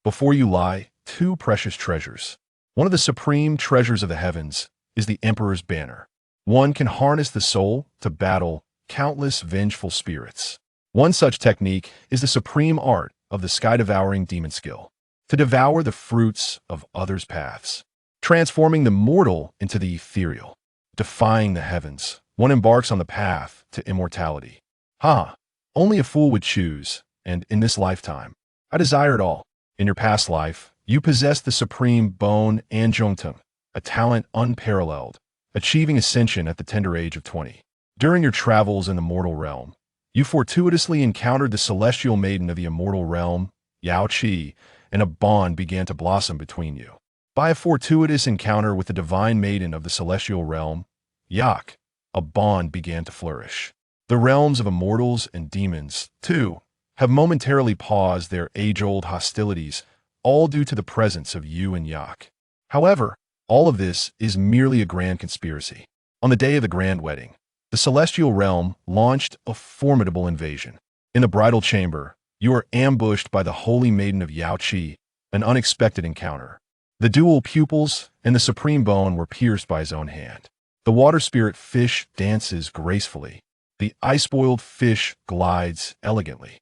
Before you lie two precious treasures. One of the supreme treasures of the heavens is the Emperor's banner. One can harness the soul to battle countless vengeful spirits. One such technique is the supreme art of the sky-devouring demon skill, to devour the fruits of others' paths, transforming the mortal into the ethereal. Defying the heavens, one embarks on the path to immortality. Only a fool would choose, and in this lifetime, I desire it all. In your past life, you possessed the supreme bone Anjongtung, a talent unparalleled, achieving ascension at the tender age of 20. During your travels in the mortal realm, you fortuitously encountered the celestial maiden of the immortal realm, Yao Qi, and a bond began to blossom between you. By a fortuitous encounter with the divine maiden of the celestial realm, Yak, a bond began to flourish. The realms of immortals and demons, too, have momentarily paused their age-old hostilities, all due to the presence of you and Yak. However, all of this is merely a grand conspiracy. On the day of the grand wedding, the celestial realm launched a formidable invasion. In the bridal chamber, you are ambushed by the holy maiden of Yao Qi, an unexpected encounter. The dual pupils and the supreme bone were pierced by his own hand. The water spirit fish dances gracefully. The ice-boiled fish glides elegantly.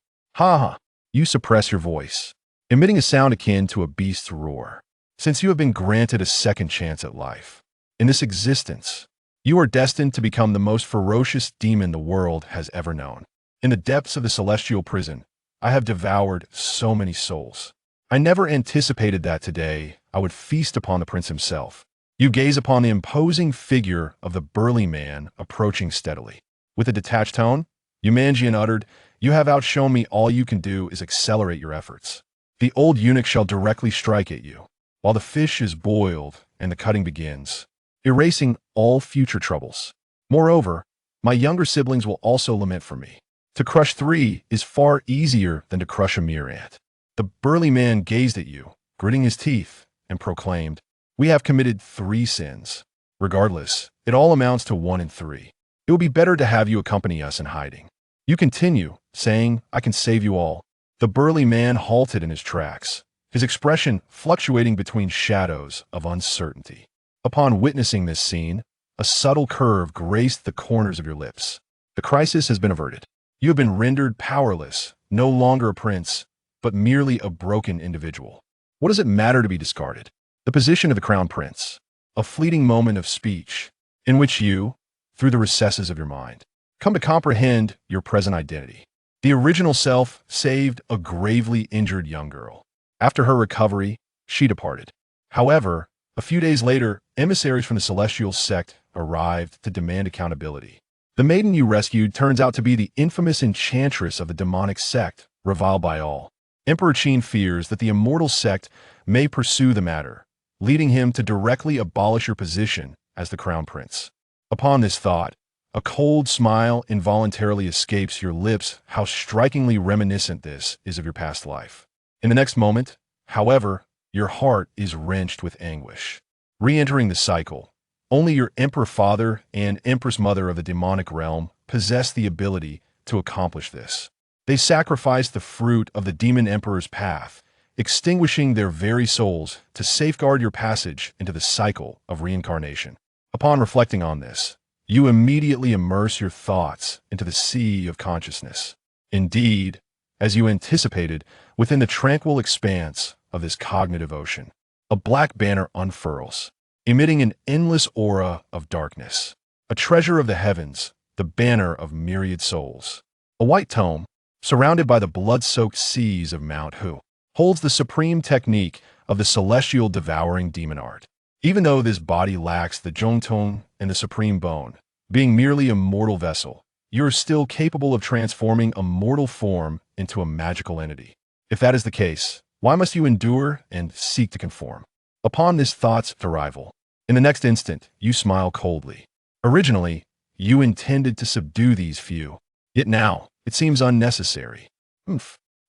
You suppress your voice, emitting a sound akin to a beast's roar. Since you have been granted a second chance at life, in this existence, you are destined to become the most ferocious demon the world has ever known. In the depths of the celestial prison, I have devoured so many souls. I never anticipated that today I would feast upon the prince himself. You gaze upon the imposing figure of the burly man approaching steadily. With a detached tone, Yumanjian uttered, "You have outshone me. All you can do is accelerate your efforts. The old eunuch shall directly strike at you, while the fish is boiled and the cutting begins, erasing all future troubles. Moreover, my younger siblings will also lament for me. To crush 3 is far easier than to crush a mere ant." The burly man gazed at you, gritting his teeth, and proclaimed, "We have committed 3 sins. Regardless, it all amounts to 1 in 3. It will be better to have you accompany us in hiding." You continue, saying, "I can save you all." The burly man halted in his tracks, his expression fluctuating between shadows of uncertainty. Upon witnessing this scene, a subtle curve graced the corners of your lips. The crisis has been averted. You have been rendered powerless, no longer a prince, but merely a broken individual. What does it matter to be discarded? The position of the crown prince, a fleeting moment of speech, in which you, through the recesses of your mind, come to comprehend your present identity. The original self saved a gravely injured young girl. After her recovery, she departed. However, a few days later, emissaries from the celestial sect arrived to demand accountability. The maiden you rescued turns out to be the infamous enchantress of the demonic sect, reviled by all. Emperor Qin fears that the immortal sect may pursue the matter, leading him to directly abolish your position as the crown prince. Upon this thought, a cold smile involuntarily escapes your lips. How strikingly reminiscent this is of your past life. In the next moment, however, your heart is wrenched with anguish. Re-entering the cycle, only your emperor father and empress mother of the demonic realm possess the ability to accomplish this. They sacrificed the fruit of the demon emperor's path, extinguishing their very souls to safeguard your passage into the cycle of reincarnation. Upon reflecting on this, you immediately immerse your thoughts into the sea of consciousness. Indeed, as you anticipated, within the tranquil expanse of this cognitive ocean, a black banner unfurls, emitting an endless aura of darkness. A treasure of the heavens, the banner of myriad souls. A white tome, surrounded by the blood-soaked seas of Mount Hu, holds the supreme technique of the celestial devouring demon art. Even though this body lacks the Zhongtong and the supreme bone, being merely a mortal vessel, you are still capable of transforming a mortal form into a magical entity. If that is the case, why must you endure and seek to conform? Upon this thought's arrival, in the next instant, you smile coldly. Originally, you intended to subdue these few, yet now it seems unnecessary.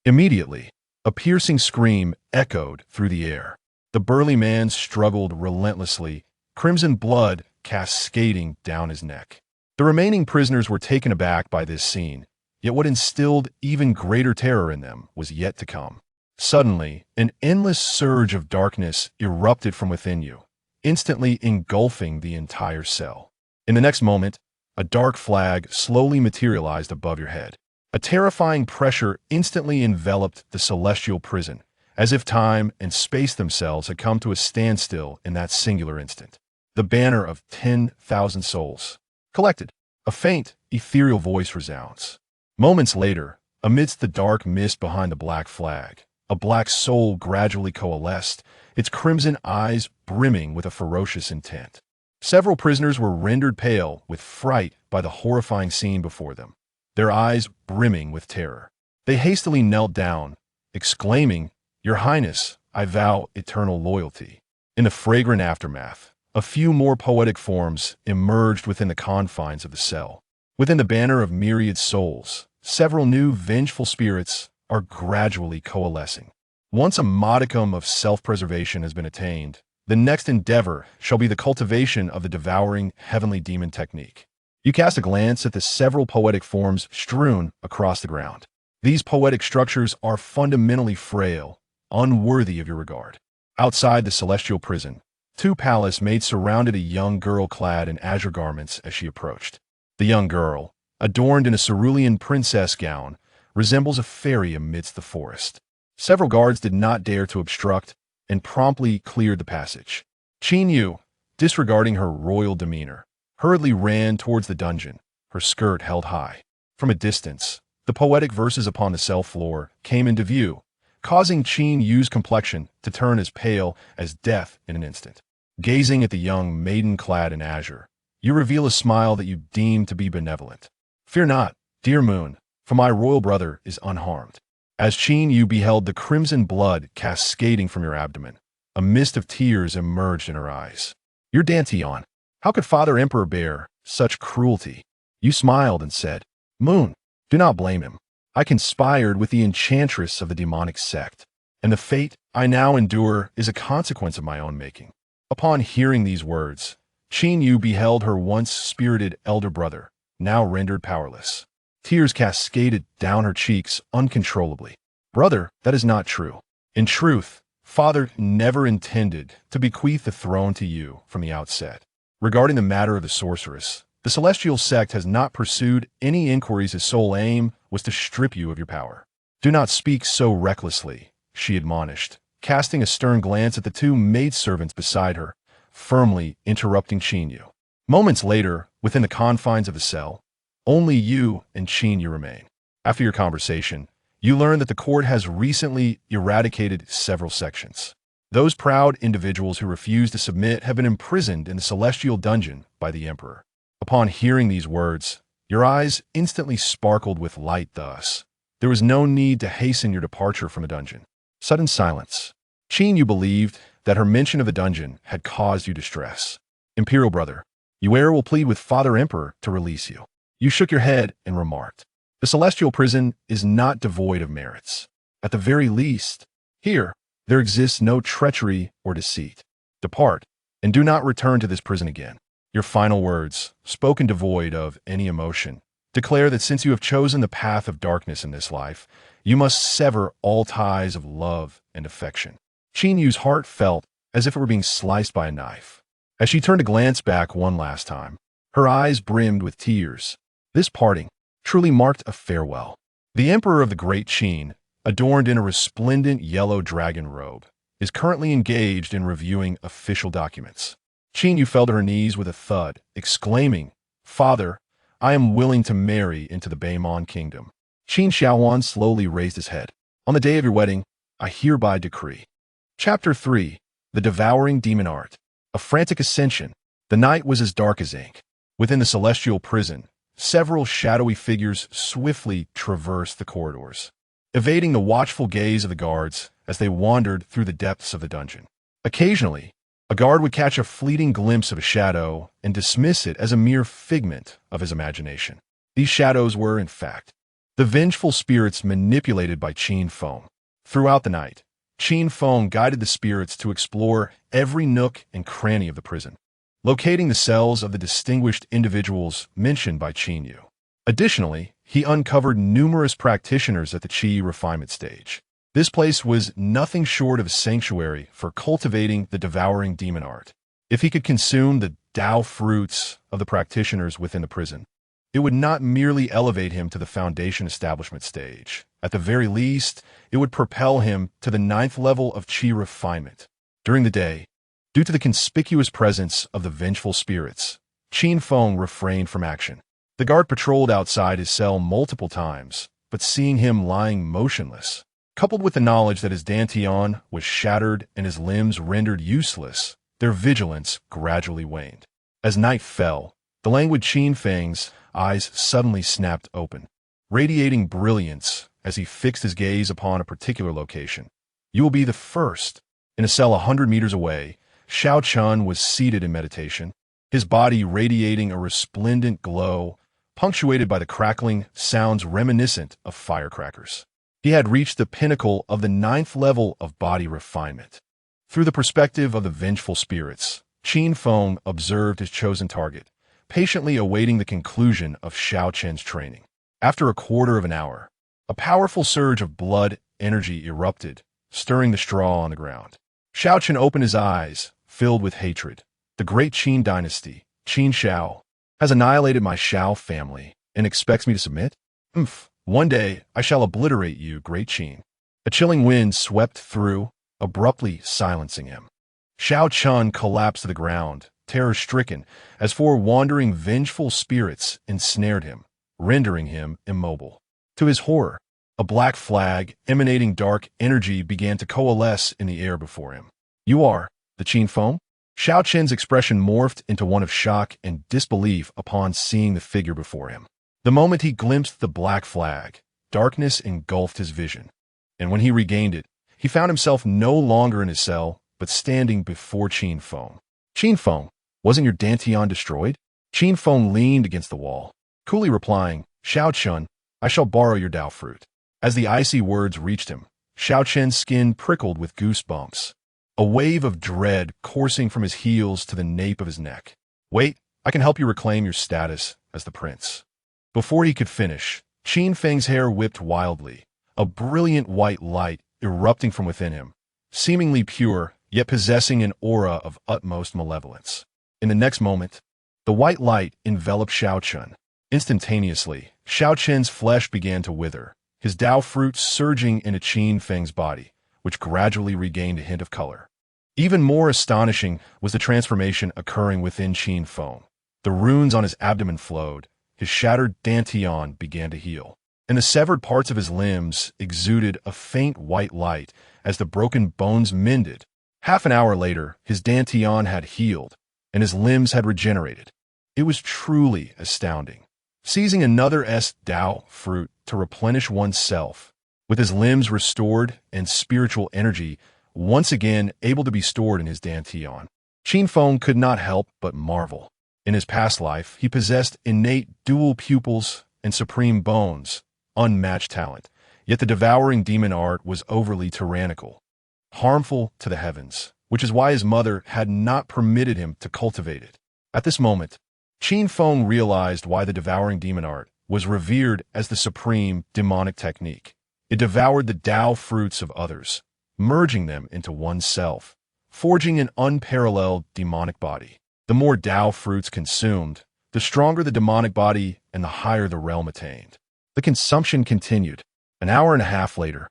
Immediately, a piercing scream echoed through the air. The burly man struggled relentlessly, crimson blood cascading down his neck. The remaining prisoners were taken aback by this scene, yet what instilled even greater terror in them was yet to come. Suddenly, an endless surge of darkness erupted from within you, instantly engulfing the entire cell. In the next moment, a dark flag slowly materialized above your head. A terrifying pressure instantly enveloped the celestial prison, as if time and space themselves had come to a standstill in that singular instant. The banner of 10,000 souls. Collected. A faint, ethereal voice resounds. Moments later, amidst the dark mist behind the black flag, a black soul gradually coalesced, its crimson eyes brimming with a ferocious intent. Several prisoners were rendered pale with fright by the horrifying scene before them, their eyes brimming with terror. They hastily knelt down, exclaiming, "Your Highness, I vow eternal loyalty." In the fragrant aftermath, a few more poetic forms emerged within the confines of the cell. Within the banner of myriad souls, several new vengeful spirits are gradually coalescing. Once a modicum of self-preservation has been attained, the next endeavor shall be the cultivation of the devouring heavenly demon technique. You cast a glance at the several poetic forms strewn across the ground. These poetic structures are fundamentally frail, unworthy of your regard. Outside the celestial prison, two palace maids surrounded a young girl clad in azure garments as she approached. The young girl, adorned in a cerulean princess gown, resembles a fairy amidst the forest. Several guards did not dare to obstruct and promptly cleared the passage. Qin Yu, disregarding her royal demeanor, hurriedly ran towards the dungeon, her skirt held high. From a distance, the poetic verses upon the cell floor came into view, causing Qin Yu's complexion to turn as pale as death in an instant. Gazing at the young maiden clad in azure, you reveal a smile that you deem to be benevolent. "Fear not, dear moon, for my royal brother is unharmed." As Qin Yu beheld the crimson blood cascading from your abdomen, a mist of tears emerged in her eyes. "You're Dantian. How could Father Emperor bear such cruelty?" You smiled and said, "Moon, do not blame him. I conspired with the enchantress of the demonic sect, and the fate I now endure is a consequence of my own making." Upon hearing these words, Qin Yu beheld her once spirited elder brother, now rendered powerless. Tears cascaded down her cheeks uncontrollably. "Brother, that is not true. In truth, Father never intended to bequeath the throne to you from the outset. Regarding the matter of the sorceress, the celestial sect has not pursued any inquiries. Its sole aim was to strip you of your power." "Do not speak so recklessly," she admonished, casting a stern glance at the two maidservants beside her, firmly interrupting Qin Yu. Moments later, within the confines of the cell, only you and Qin Yu remain. After your conversation, you learn that the court has recently eradicated several sections. Those proud individuals who refuse to submit have been imprisoned in the celestial dungeon by the Emperor. Upon hearing these words, your eyes instantly sparkled with light. Thus, there was no need to hasten your departure from the dungeon. Sudden silence. Qin Yu believed that her mention of the dungeon had caused you distress. "Imperial brother, Yuer will plead with Father Emperor to release you." You shook your head and remarked, "The celestial prison is not devoid of merits. At the very least, here, there exists no treachery or deceit. Depart, and do not return to this prison again." Your final words, spoken devoid of any emotion, declare that since you have chosen the path of darkness in this life, you must sever all ties of love and affection. Qin Yu's heart felt as if it were being sliced by a knife. As she turned to glance back one last time, her eyes brimmed with tears. This parting truly marked a farewell. The Emperor of the Great Qin, adorned in a resplendent yellow dragon robe, is currently engaged in reviewing official documents. Qin Yu fell to her knees with a thud, exclaiming, "Father, I am willing to marry into the Baimon kingdom." Qin Xiaowan slowly raised his head. "On the day of your wedding, I hereby decree." Chapter 3. The Devouring Demon Art. A frantic ascension. The night was as dark as ink. Within the celestial prison, several shadowy figures swiftly traversed the corridors, evading the watchful gaze of the guards as they wandered through the depths of the dungeon. Occasionally, a guard would catch a fleeting glimpse of a shadow and dismiss it as a mere figment of his imagination. These shadows were, in fact, the vengeful spirits manipulated by Qin Feng. Throughout the night, Qin Feng guided the spirits to explore every nook and cranny of the prison, locating the cells of the distinguished individuals mentioned by Qin Yu. Additionally, he uncovered numerous practitioners at the Qi refinement stage. This place was nothing short of a sanctuary for cultivating the devouring demon art. If he could consume the Tao fruits of the practitioners within the prison, it would not merely elevate him to the foundation establishment stage. At the very least, it would propel him to the 9th level of Qi refinement. During the day, due to the conspicuous presence of the vengeful spirits, Qin Feng refrained from action. The guard patrolled outside his cell multiple times, but seeing him lying motionless, coupled with the knowledge that his Dantian was shattered and his limbs rendered useless, their vigilance gradually waned. As night fell, the languid Qin Feng's eyes suddenly snapped open, radiating brilliance as he fixed his gaze upon a particular location. You will be the first. In a cell 100 meters away, Xiao Chun was seated in meditation, his body radiating a resplendent glow, punctuated by the crackling sounds reminiscent of firecrackers. He had reached the pinnacle of the 9th level of body refinement. Through the perspective of the vengeful spirits, Qin Feng observed his chosen target, patiently awaiting the conclusion of Xiao Chen's training. After a quarter of an hour, a powerful surge of blood energy erupted, stirring the straw on the ground. Xiao Chen opened his eyes, filled with hatred. The great Qin dynasty, Qin Xiao, has annihilated my Xiao family and expects me to submit? One day I shall obliterate you, great Qin. A chilling wind swept through, abruptly silencing him. Xiao Chun collapsed to the ground, terror-stricken, as 4 wandering vengeful spirits ensnared him, rendering him immobile. To his horror, a black flag emanating dark energy began to coalesce in the air before him. You are the Qin Feng? Xiao Chen's expression morphed into one of shock and disbelief upon seeing the figure before him. The moment he glimpsed the black flag, darkness engulfed his vision, and when he regained it, he found himself no longer in his cell, but standing before Qin Feng. Qin Feng, wasn't your Dantian destroyed? Qin Feng leaned against the wall, coolly replying, Xiao Chun, I shall borrow your Tao fruit. As the icy words reached him, Xiao Chen's skin prickled with goosebumps, a wave of dread coursing from his heels to the nape of his neck. Wait, I can help you reclaim your status as the prince. Before he could finish, Qin Feng's hair whipped wildly, a brilliant white light erupting from within him, seemingly pure, yet possessing an aura of utmost malevolence. In the next moment, the white light enveloped Xiao Chun. Instantaneously, Xiao Chen's flesh began to wither, his Tao fruit surging into Qin Feng's body, which gradually regained a hint of color. Even more astonishing was the transformation occurring within Qin Feng. The runes on his abdomen flowed, his shattered Dantian began to heal, and the severed parts of his limbs exuded a faint white light as the broken bones mended. Half an hour later, his Dantian had healed, and his limbs had regenerated. It was truly astounding. Seizing another Tao fruit to replenish one's self, with his limbs restored and spiritual energy once again able to be stored in his Dantian, Qin Feng could not help but marvel. In his past life, he possessed innate dual pupils and supreme bones, unmatched talent, yet the devouring demon art was overly tyrannical, harmful to the heavens, which is why his mother had not permitted him to cultivate it. At this moment, Qin Feng realized why the devouring demon art was revered as the supreme demonic technique. It devoured the Tao fruits of others, merging them into oneself, forging an unparalleled demonic body. The more Tao fruits consumed, the stronger the demonic body and the higher the realm attained. The consumption continued. An hour and a half later,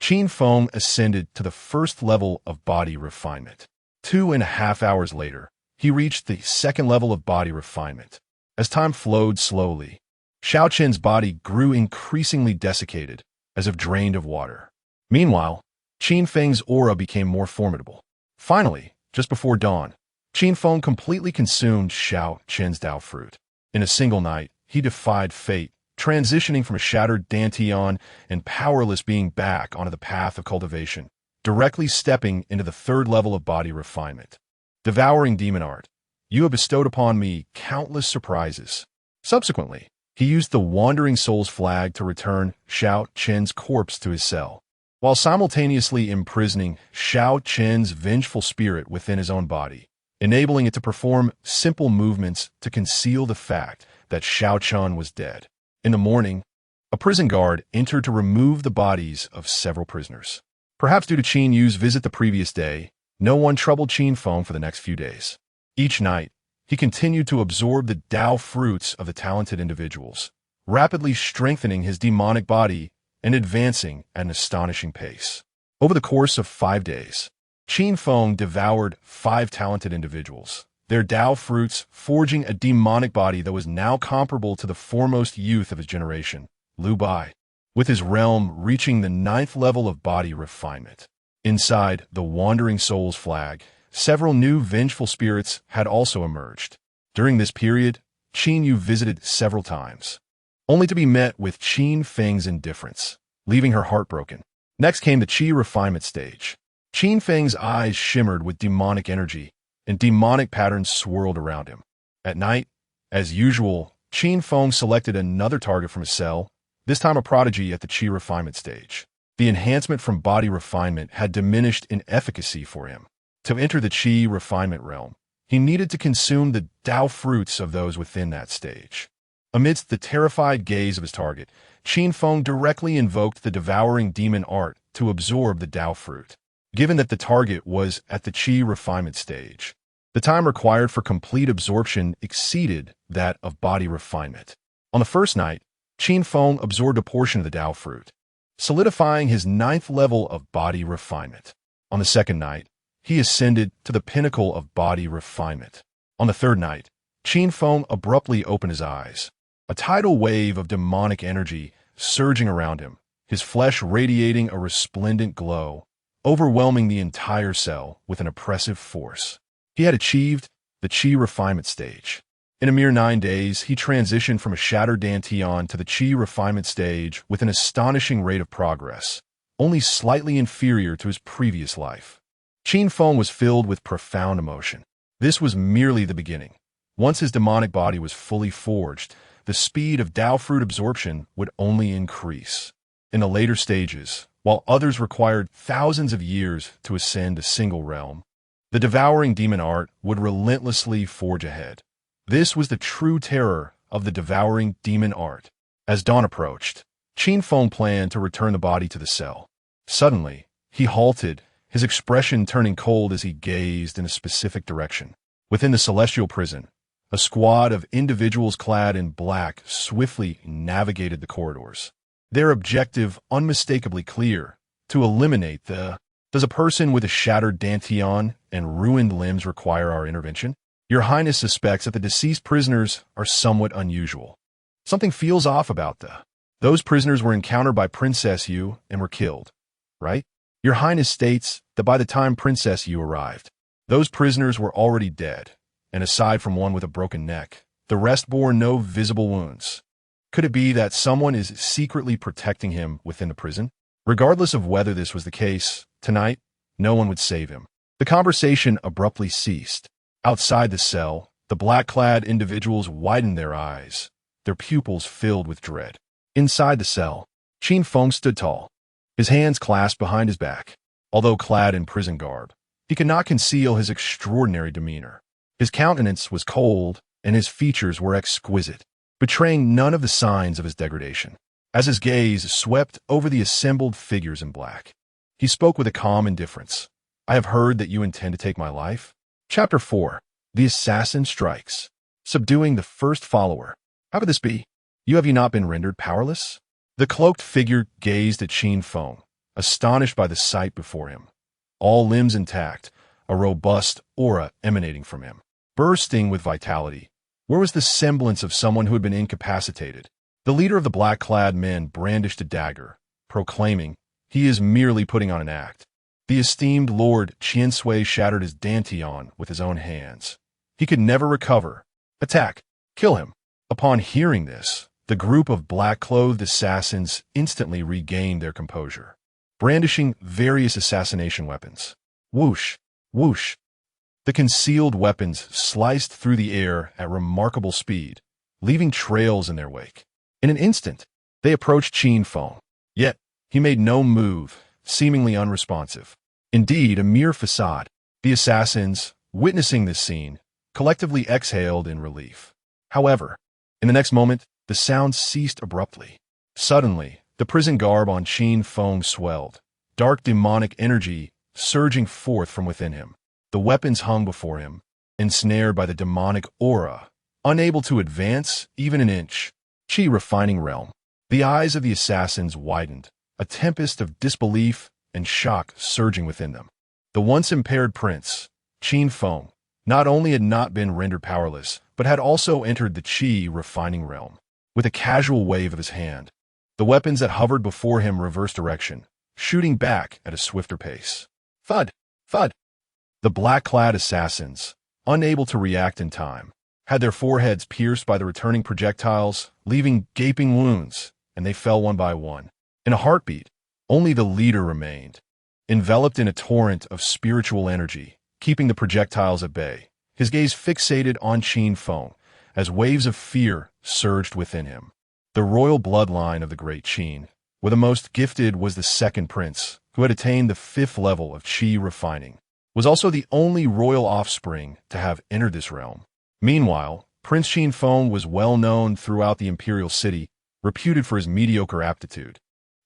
Qin Feng ascended to the 1st level of body refinement. 2.5 hours later, he reached the 2nd level of body refinement. As time flowed slowly, Xiao Chen's body grew increasingly desiccated, as if drained of water. Meanwhile, Qin Feng's aura became more formidable. Finally, just before dawn, Qin Feng completely consumed Xiao Chen's Tao fruit. In a single night, he defied fate, transitioning from a shattered Dantian and powerless being back onto the path of cultivation, directly stepping into the 3rd level of body refinement. Devouring demon art, you have bestowed upon me countless surprises. Subsequently, he used the Wandering Soul's flag to return Xiao Chen's corpse to his cell, while simultaneously imprisoning Xiao Chen's vengeful spirit within his own body, enabling it to perform simple movements to conceal the fact that Xiao Chen was dead. In the morning, A prison guard entered to remove the bodies of several prisoners. Perhaps due to Qin Yu's visit the previous day, no one troubled Qin Feng for the next few days. Each night, he continued to absorb the Tao fruits of the talented individuals, rapidly strengthening his demonic body and advancing at an astonishing pace. Over the course of 5 days, Qin Feng devoured 5 talented individuals, their Tao fruits forging a demonic body that was now comparable to the foremost youth of his generation, Liu Bai, with his realm reaching the 9th level of body refinement. Inside the Wandering Soul's flag, several new vengeful spirits had also emerged. During this period, Qin Yu visited several times, only to be met with Qin Feng's indifference, leaving her heartbroken. Next came the Qi refinement stage. Qin Feng's eyes shimmered with demonic energy, and demonic patterns swirled around him. At night, as usual, Qin Feng selected another target from his cell, this time a prodigy at the Qi refinement stage. The enhancement from body refinement had diminished in efficacy for him. To enter the Qi refinement realm, he needed to consume the Tao fruits of those within that stage. Amidst the terrified gaze of his target, Qin Feng directly invoked the devouring demon art to absorb the Tao fruit. Given that the target was at the Qi refinement stage, the time required for complete absorption exceeded that of body refinement. On the first night, Qin Feng absorbed a portion of the Tao fruit, solidifying his 9th level of body refinement. On the second night, he ascended to the pinnacle of body refinement. On the third night, Qin Feng abruptly opened his eyes, a tidal wave of demonic energy surging around him, his flesh radiating a resplendent glow, overwhelming the entire cell with an oppressive force. He had achieved the Qi refinement stage. In a mere 9 days, he transitioned from a shattered Dantian to the Qi refinement stage with an astonishing rate of progress, only slightly inferior to his previous life. Qin Feng was filled with profound emotion. This was merely the beginning. Once his demonic body was fully forged, the speed of Tao fruit absorption would only increase. In the later stages, while others required thousands of years to ascend a single realm, the devouring demon art would relentlessly forge ahead. This was the true terror of the devouring demon art. As dawn approached, Qin Feng planned to return the body to the cell. Suddenly, he halted, his expression turning cold as he gazed in a specific direction. Within the celestial prison, a squad of individuals clad in black swiftly navigated the corridors. Their objective unmistakably clear: to eliminate the... Does a person with a shattered Dantian and ruined limbs require our intervention? Your Highness suspects that the deceased prisoners are somewhat unusual. Something feels off about those prisoners were encountered by Princess Yu and were killed, right? Your Highness states that by the time Princess Yu arrived, those prisoners were already dead, and aside from one with a broken neck, the rest bore no visible wounds. Could it be that someone is secretly protecting him within the prison? Regardless of whether this was the case, tonight, no one would save him. The conversation abruptly ceased. Outside the cell, the black-clad individuals widened their eyes, their pupils filled with dread. Inside the cell, Qin Feng stood tall, his hands clasped behind his back. Although clad in prison garb, he could not conceal his extraordinary demeanor. His countenance was cold, and his features were exquisite, betraying none of the signs of his degradation. As his gaze swept over the assembled figures in black, he spoke with a calm indifference. I have heard that you intend to take my life. Chapter 4. The Assassin Strikes. Subduing the first follower. How could this be? Have you not been rendered powerless? The cloaked figure gazed at Qin Feng, astonished by the sight before him. All limbs intact, a robust aura emanating from him, bursting with vitality. Where was the semblance of someone who had been incapacitated? The leader of the black-clad men brandished a dagger, proclaiming, "He is merely putting on an act." The esteemed Lord Qian Sui shattered his Dantian with his own hands. He could never recover. Attack! Kill him! Upon hearing this, the group of black-clothed assassins instantly regained their composure, brandishing various assassination weapons. Whoosh! Whoosh! The concealed weapons sliced through the air at remarkable speed, leaving trails in their wake. In an instant, they approached Qin Feng. Yet, he made no move, seemingly unresponsive. Indeed, a mere facade. The assassins, witnessing this scene, collectively exhaled in relief. However, in the next moment, the sound ceased abruptly. Suddenly, the prison garb on Qin Feng swelled, dark demonic energy surging forth from within him. The weapons hung before him, ensnared by the demonic aura, unable to advance even an inch. Qi refining realm. The eyes of the assassins widened, a tempest of disbelief and shock surging within them. The once impaired prince, Qin Feng, not only had not been rendered powerless, but had also entered the Qi refining realm. With a casual wave of his hand, the weapons that hovered before him reversed direction, shooting back at a swifter pace. Thud! Thud! The black-clad assassins, unable to react in time, had their foreheads pierced by the returning projectiles, leaving gaping wounds, and they fell one by one. In a heartbeat, only the leader remained, enveloped in a torrent of spiritual energy, keeping the projectiles at bay, his gaze fixated on Qin Feng as waves of fear surged within him. The royal bloodline of the great Qin, where the most gifted was the second prince, who had attained the 5th level of Qi refining, was also the only royal offspring to have entered this realm. Meanwhile, Prince Qin Feng was well known throughout the imperial city, reputed for his mediocre aptitude.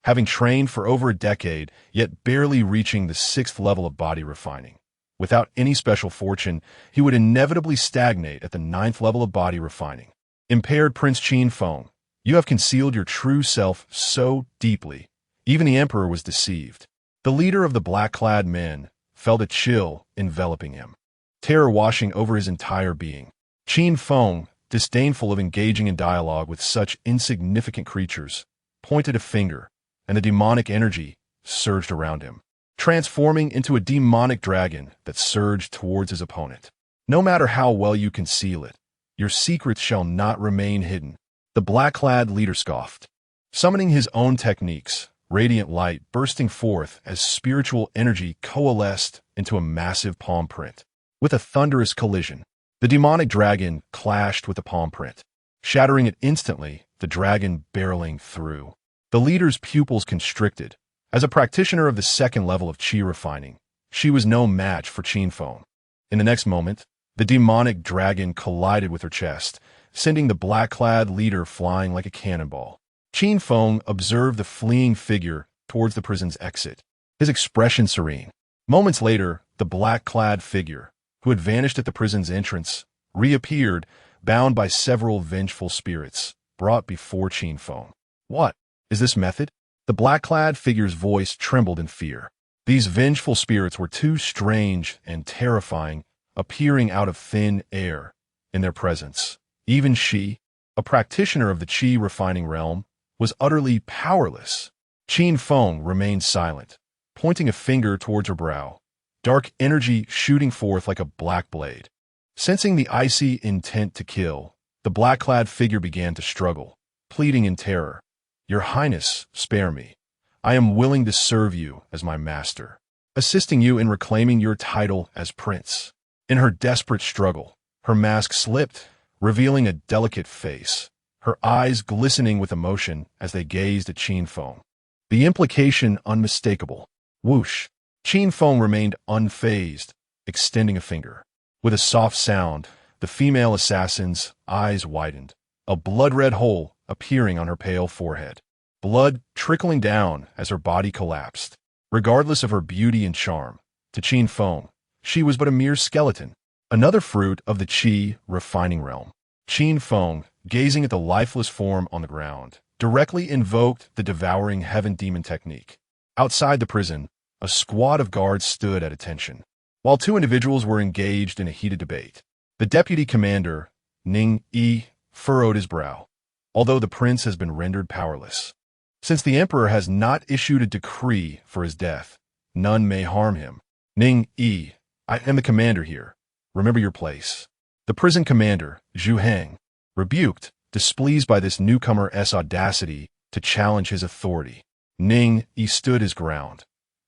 Having trained for over a decade, yet barely reaching the 6th level of body refining. Without any special fortune, he would inevitably stagnate at the 9th level of body refining. Impaired Prince Qin Feng, you have concealed your true self so deeply. Even the emperor was deceived. The leader of the black-clad men felt a chill enveloping him, terror washing over his entire being. Qin Feng, disdainful of engaging in dialogue with such insignificant creatures, pointed a finger, and the demonic energy surged around him, transforming into a demonic dragon that surged towards his opponent. No matter how well you conceal it, your secrets shall not remain hidden. The black-clad leader scoffed, summoning his own techniques, radiant light bursting forth as spiritual energy coalesced into a massive palm print. With a thunderous collision, the demonic dragon clashed with the palm print, shattering it instantly, the dragon barreling through. The leader's pupils constricted. As a practitioner of the 2nd level of Qi refining, she was no match for Qin Feng. In the next moment, the demonic dragon collided with her chest, sending the black-clad leader flying like a cannonball. Qin Feng observed the fleeing figure towards the prison's exit, his expression serene. Moments later, the black-clad figure, who had vanished at the prison's entrance, reappeared, bound by several vengeful spirits, brought before Qin Feng. What is this method? The black-clad figure's voice trembled in fear. These vengeful spirits were too strange and terrifying, appearing out of thin air in their presence. Even she, a practitioner of the Qi refining realm, was utterly powerless. Qin Feng remained silent, pointing a finger towards her brow, dark energy shooting forth like a black blade. Sensing the icy intent to kill, the black-clad figure began to struggle, pleading in terror. Your Highness, spare me. I am willing to serve you as my master, assisting you in reclaiming your title as prince. In her desperate struggle, her mask slipped, revealing a delicate face, her eyes glistening with emotion as they gazed at Qin Feng. The implication unmistakable. Whoosh! Qin Feng remained unfazed, extending a finger. With a soft sound, the female assassin's eyes widened, a blood-red hole appearing on her pale forehead, blood trickling down as her body collapsed. Regardless of her beauty and charm, to Qin Feng, she was but a mere skeleton, another fruit of the Qi refining realm. Qin Feng, gazing at the lifeless form on the ground, directly invoked the devouring heaven demon technique. Outside the prison, a squad of guards stood at attention, while 2 individuals were engaged in a heated debate. The deputy commander, Ning Yi, furrowed his brow. Although the prince has been rendered powerless, since the emperor has not issued a decree for his death, none may harm him. Ning Yi, I am the commander here. Remember your place. The prison commander, Zhu Heng, rebuked, displeased by this newcomer's audacity to challenge his authority. Ning Yi stood his ground.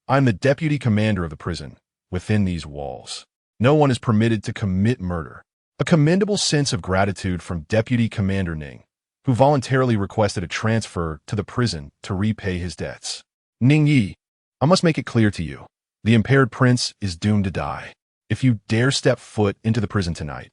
I am the deputy commander of the prison. Within these walls, no one is permitted to commit murder. A commendable sense of gratitude from Deputy Commander Ning, who voluntarily requested a transfer to the prison to repay his debts. Ning Yi, I must make it clear to you. The impaired prince is doomed to die. If you dare step foot into the prison tonight,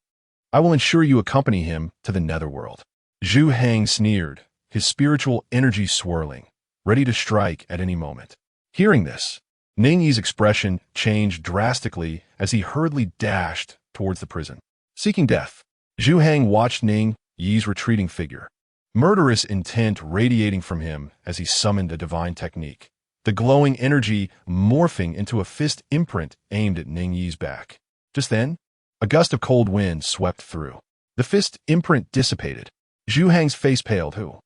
I will ensure you accompany him to the netherworld. Zhu Heng sneered, his spiritual energy swirling, ready to strike at any moment. Hearing this, Ning Yi's expression changed drastically as he hurriedly dashed towards the prison. Seeking death, Zhu Hang watched Ning Yi's retreating figure, murderous intent radiating from him as he summoned a divine technique, the glowing energy morphing into a fist imprint aimed at Ning Yi's back. Just then, a gust of cold wind swept through. The fist imprint dissipated. Zhu Hang's face paled. "Who?"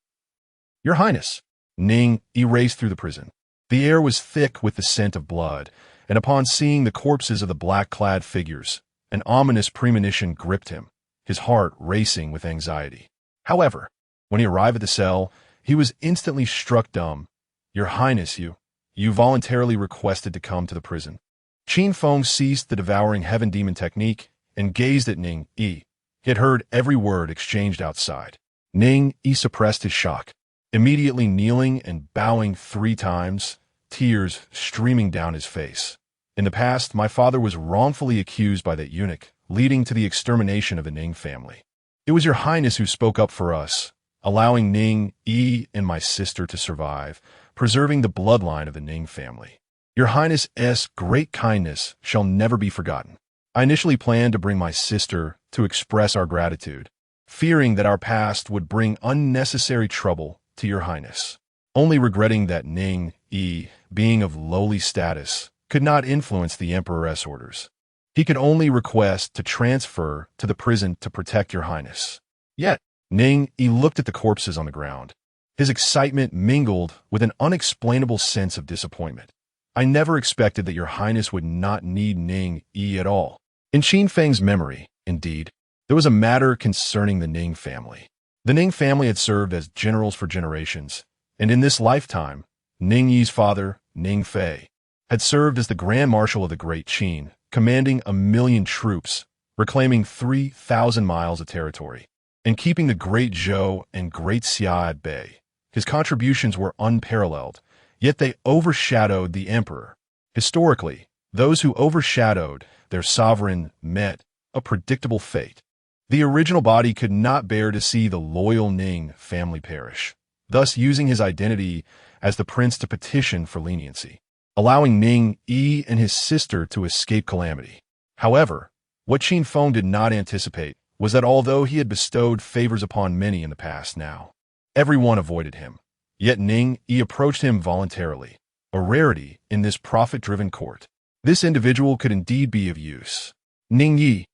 "Your Highness." Ning Yi raced through the prison. The air was thick with the scent of blood, and upon seeing the corpses of the black-clad figures, an ominous premonition gripped him, his heart racing with anxiety. However, when he arrived at the cell, he was instantly struck dumb. "Your Highness, you voluntarily requested to come to the prison." Qin Feng ceased the devouring heaven demon technique and gazed at Ning Yi. He had heard every word exchanged outside. Ning Yi suppressed his shock, immediately kneeling and bowing 3 times, tears streaming down his face. "In the past, my father was wrongfully accused by that eunuch, leading to the extermination of the Ning family. It was your Highness who spoke up for us, allowing Ning Yi and my sister to survive, preserving the bloodline of the Ning family. Your Highness's great kindness shall never be forgotten. I initially planned to bring my sister to express our gratitude, fearing that our past would bring unnecessary trouble to your Highness, only regretting that Ning Yi, being of lowly status, could not influence the Emperor's orders. He could only request to transfer to the prison to protect your Highness." Yet, Ning Yi looked at the corpses on the ground. His excitement mingled with an unexplainable sense of disappointment. "I never expected that your Highness would not need Ning Yi at all." In Qin Feng's memory, indeed, there was a matter concerning the Ning family. The Ning family had served as generals for generations, and in this lifetime, Ning Yi's father, Ning Fei, had served as the Grand Marshal of the Great Qin, commanding 1,000,000 troops, reclaiming 3,000 miles of territory, and keeping the Great Zhou and Great Xia at bay. His contributions were unparalleled, yet they overshadowed the emperor. Historically, those who overshadowed their sovereign met a predictable fate. The original body could not bear to see the loyal Ning family perish, thus using his identity as the prince to petition for leniency, allowing Ning Yi and his sister to escape calamity. However, what Qin Feng did not anticipate was that although he had bestowed favors upon many in the past, now everyone avoided him. Yet Ning Yi approached him voluntarily, a rarity in this profit-driven court. This individual could indeed be of use. "Ning Yi,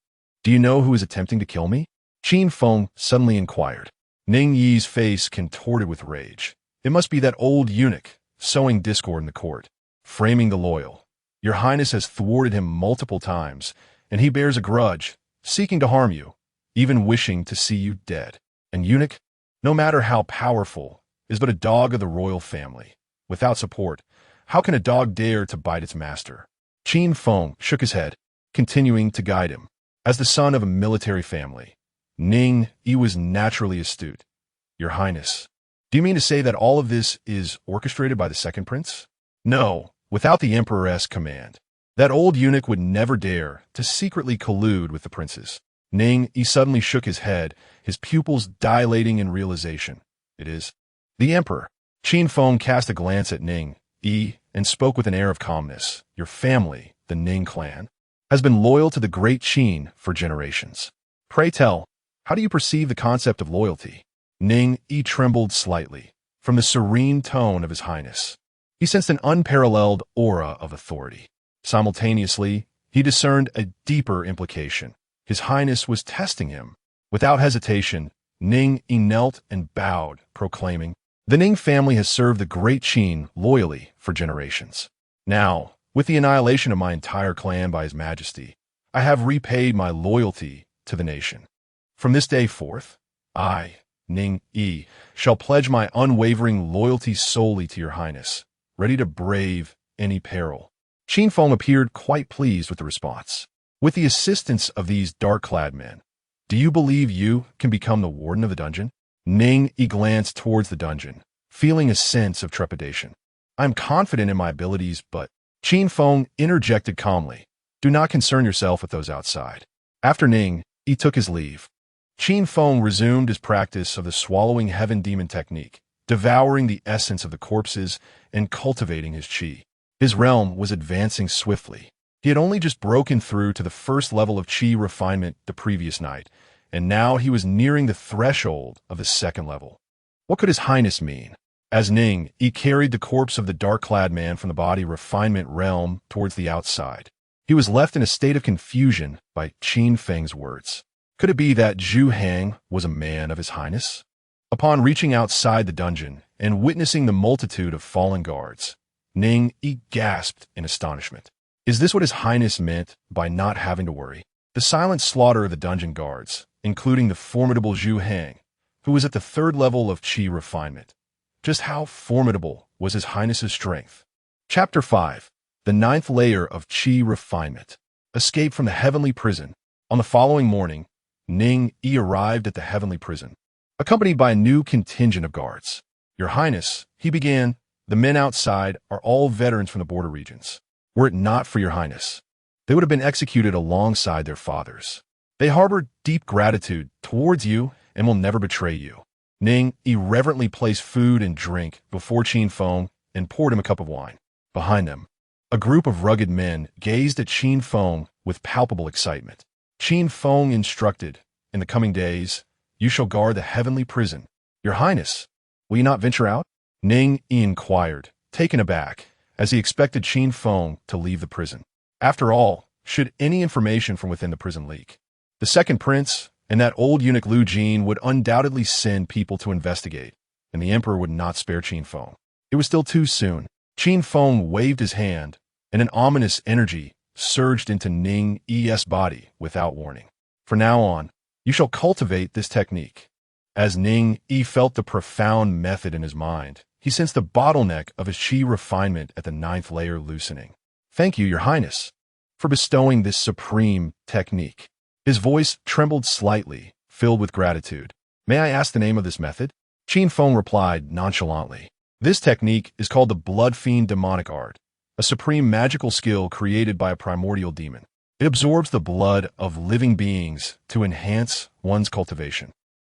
do you know who is attempting to kill me?" Qin Feng suddenly inquired. Ning Yi's face contorted with rage. It must be that old eunuch, sowing discord in the court, framing the loyal. Your Highness has thwarted him multiple times, and he bears a grudge, seeking to harm you, even wishing to see you dead. An eunuch, no matter how powerful, is but a dog of the royal family. Without support, how can a dog dare to bite its master? Qin Feng shook his head, continuing to guide him. As the son of a military family, Ning Yi was naturally astute. "Your Highness, do you mean to say that all of this is orchestrated by the second prince?" "No, without the Emperor's command. That old eunuch would never dare to secretly collude with the princes." Ning Yi suddenly shook his head, his pupils dilating in realization. "It is the Emperor." Qin Feng cast a glance at Ning Yi and spoke with an air of calmness. "Your family, the Ning clan, has been loyal to the Great Qin for generations. Pray tell, how do you perceive the concept of loyalty?" Ning Yi trembled slightly from the serene tone of his Highness. He sensed an unparalleled aura of authority. Simultaneously, he discerned a deeper implication. His Highness was testing him. Without hesitation, Ning Yi knelt and bowed, proclaiming, "The Ning family has served the Great Qin loyally for generations. Now, with the annihilation of my entire clan by His Majesty, I have repaid my loyalty to the nation. From this day forth, I, Ning Yi, shall pledge my unwavering loyalty solely to your Highness, ready to brave any peril." Qin Feng appeared quite pleased with the response. "With the assistance of these dark-clad men, do you believe you can become the warden of the dungeon?" Ning Yi glanced towards the dungeon, feeling a sense of trepidation. "I am confident in my abilities, but—" Qin Feng interjected calmly, "Do not concern yourself with those outside." After Ning Yi took his leave, Qin Feng resumed his practice of the swallowing heaven demon technique, devouring the essence of the corpses and cultivating his qi. His realm was advancing swiftly. He had only just broken through to the first level of qi refinement the previous night, and now he was nearing the threshold of the second level. What could His Highness mean? As Ning, he carried the corpse of the dark-clad man from the body refinement realm towards the outside. He was left in a state of confusion by Qin Feng's words. Could it be that Zhu Hang was a man of His Highness? Upon reaching outside the dungeon and witnessing the multitude of fallen guards, Ning gasped in astonishment. Is this what His Highness meant by not having to worry? The silent slaughter of the dungeon guards, including the formidable Zhu Hang, who was at the third level of qi refinement. Just how formidable was His Highness's strength? Chapter 5. The ninth layer of qi refinement. Escape from the heavenly prison. On the following morning, Ning arrived at the heavenly prison, accompanied by a new contingent of guards. Your Highness, he began, the men outside are all veterans from the border regions. Were it not for your Highness, they would have been executed alongside their fathers. They harbor deep gratitude towards you and will never betray you. Ning irreverently placed food and drink before Qin Feng and poured him a cup of wine. Behind them, a group of rugged men gazed at Qin Feng with palpable excitement. Qin Feng instructed, in the coming days, you shall guard the heavenly prison. Your Highness, will you not venture out? Ning inquired, taken aback, as he expected Qin Feng to leave the prison. After all, should any information from within the prison leak, the second prince and that old eunuch Lu Jin would undoubtedly send people to investigate, and the emperor would not spare Qin Feng. It was still too soon. Qin Feng waved his hand, and an ominous energy surged into Ning's body without warning. From now on, you shall cultivate this technique. As Ning felt the profound method in his mind, he sensed the bottleneck of his qi refinement at the ninth layer loosening. Thank you, Your Highness, for bestowing this supreme technique. His voice trembled slightly, filled with gratitude. May I ask the name of this method? Qin Feng replied nonchalantly. This technique is called the blood fiend demonic art, a supreme magical skill created by a primordial demon. It absorbs the blood of living beings to enhance one's cultivation.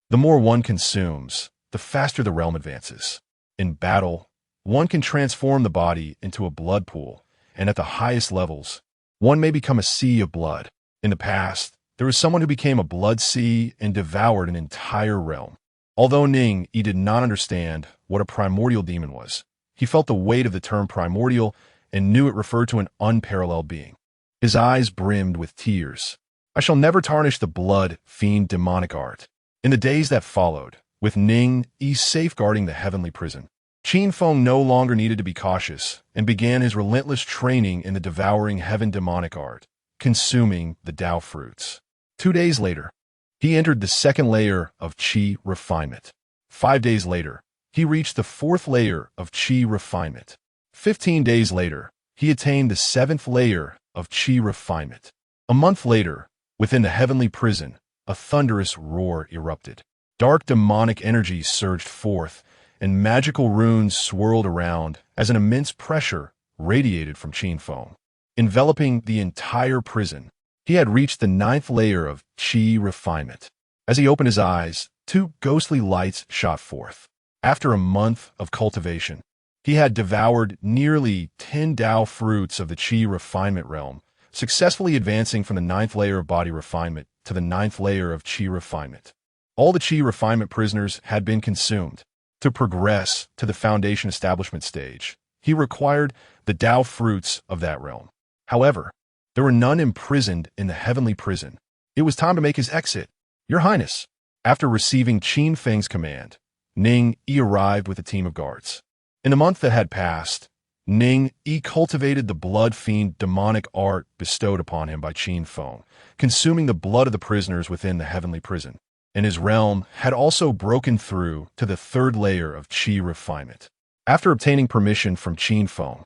The more one consumes, the faster the realm advances. In battle, one can transform the body into a blood pool, and at the highest levels, one may become a sea of blood. In the past, there was someone who became a blood sea and devoured an entire realm. Although Ning did not understand what a primordial demon was, he felt the weight of the term primordial and knew it referred to an unparalleled being. His eyes brimmed with tears. I shall never tarnish the blood fiend demonic art. In the days that followed, with Ning safeguarding the heavenly prison, Qin Feng no longer needed to be cautious and began his relentless training in the devouring heaven demonic art, consuming the Tao fruits. 2 days later, he entered the second layer of qi refinement. 5 days later, he reached the fourth layer of qi refinement. 15 days later, he attained the seventh layer of qi refinement. A month later, within the heavenly prison, a thunderous roar erupted. Dark demonic energy surged forth, and magical runes swirled around as an immense pressure radiated from Qin Feng, enveloping the entire prison. He had reached the ninth layer of qi refinement. As he opened his eyes, 2 ghostly lights shot forth. After a month of cultivation, he had devoured nearly 10 Tao fruits of the qi refinement realm, successfully advancing from the ninth layer of body refinement to the ninth layer of qi refinement. All the qi refinement prisoners had been consumed. To progress to the foundation establishment stage, he required the Tao fruits of that realm. However, there were none imprisoned in the heavenly prison. It was time to make his exit. Your Highness, after receiving Qin Feng's command, Ning arrived with a team of guards. In the month that had passed, Ning cultivated the blood fiend demonic art bestowed upon him by Qin Feng, consuming the blood of the prisoners within the heavenly prison. And his realm had also broken through to the third layer of qi refinement. After obtaining permission from Qin Feng,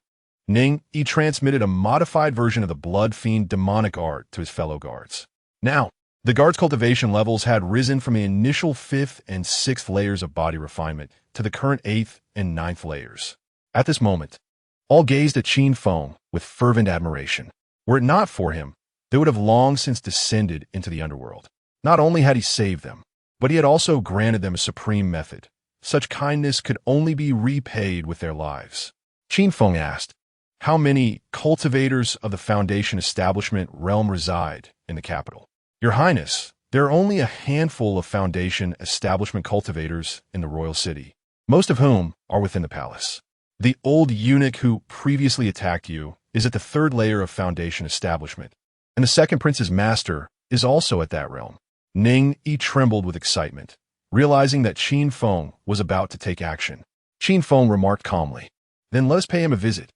Ning transmitted a modified version of the blood fiend demonic art to his fellow guards. Now, the guards' cultivation levels had risen from the initial 5th and 6th layers of body refinement to the current 8th and 9th layers. At this moment, all gazed at Qin Feng with fervent admiration. Were it not for him, they would have long since descended into the underworld. Not only had he saved them, But he had also granted them a supreme method. Such kindness could only be repaid with their lives. Qin Feng asked, "How many cultivators of the Foundation establishment realm reside in the capital?" "Your Highness, there are only a handful of Foundation establishment cultivators in the royal city, most of whom are within the palace. The old eunuch who previously attacked you is at the third layer of Foundation establishment, and the second prince's master is also at that realm." Ning Yi trembled with excitement, realizing that Qin Feng was about to take action. Qin Feng remarked calmly, "Then let us pay him a visit."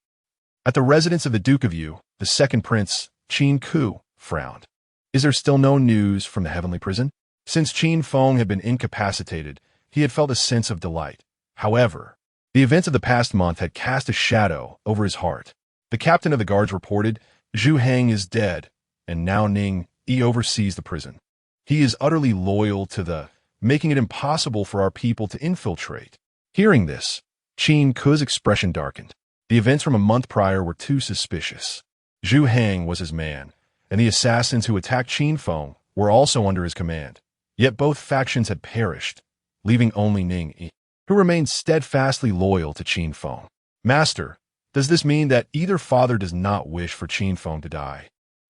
At the residence of the Duke of Yu, the second prince, Qin Ku, frowned. Is there still no news from the heavenly prison? Since Qin Feng had been incapacitated, he had felt a sense of delight. However, the events of the past month had cast a shadow over his heart. The captain of the guards reported, "Zhu Heng is dead, and now Ning Yi oversees the prison. He is utterly loyal to making it impossible for our people to infiltrate." Hearing this, Qin Ku's expression darkened. The events from a month prior were too suspicious. Zhu Heng was his man, and the assassins who attacked Qin Feng were also under his command. Yet both factions had perished, leaving only Ning Yi, who remained steadfastly loyal to Qin Feng. "Master, does this mean that either father does not wish for Qin Feng to die,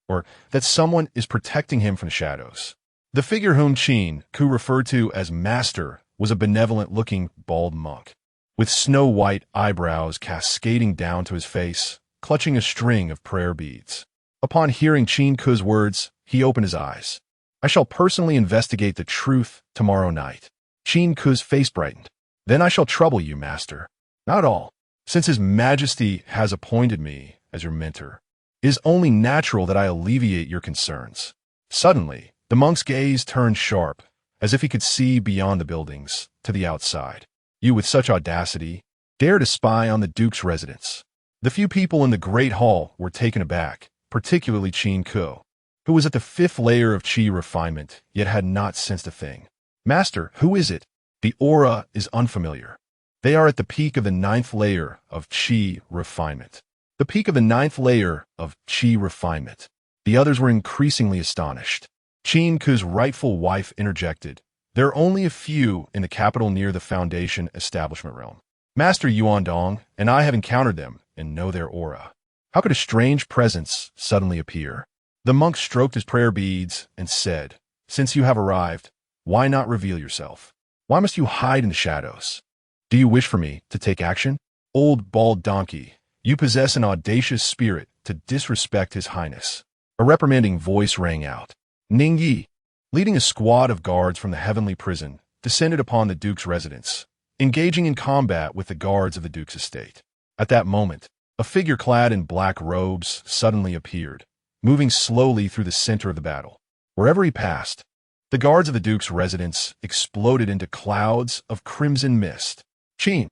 or that someone is protecting him from the shadows?" The figure whom Qin Ku referred to as Master was a benevolent-looking bald monk, with snow-white eyebrows cascading down to his face, clutching a string of prayer beads. Upon hearing Qin Ku's words, he opened his eyes. "I shall personally investigate the truth tomorrow night." Qin Ku's face brightened. "Then I shall trouble you, Master." "Not at all. Since His Majesty has appointed me as your mentor, it is only natural that I alleviate your concerns." Suddenly, the monk's gaze turned sharp, as if he could see beyond the buildings, to the outside. "You, with such audacity, dare to spy on the Duke's residence." The few people in the great hall were taken aback, particularly Qin Ku, who was at the fifth layer of qi refinement, yet had not sensed a thing. "Master, who is it? The aura is unfamiliar." "They are at the peak of the ninth layer of qi refinement." The peak of the ninth layer of qi refinement. The others were increasingly astonished. Qin Ku's rightful wife interjected, "There are only a few in the capital near the Foundation establishment realm. Master Yuandong and I have encountered them and know their aura. How could a strange presence suddenly appear?" The monk stroked his prayer beads and said, "Since you have arrived, why not reveal yourself? Why must you hide in the shadows? Do you wish for me to take action? Old bald donkey, you possess an audacious spirit to disrespect His Highness." A reprimanding voice rang out. Ning Yi, leading a squad of guards from the heavenly prison, descended upon the Duke's residence, engaging in combat with the guards of the Duke's estate. At that moment, a figure clad in black robes suddenly appeared, moving slowly through the center of the battle. Wherever he passed, the guards of the Duke's residence exploded into clouds of crimson mist. Qin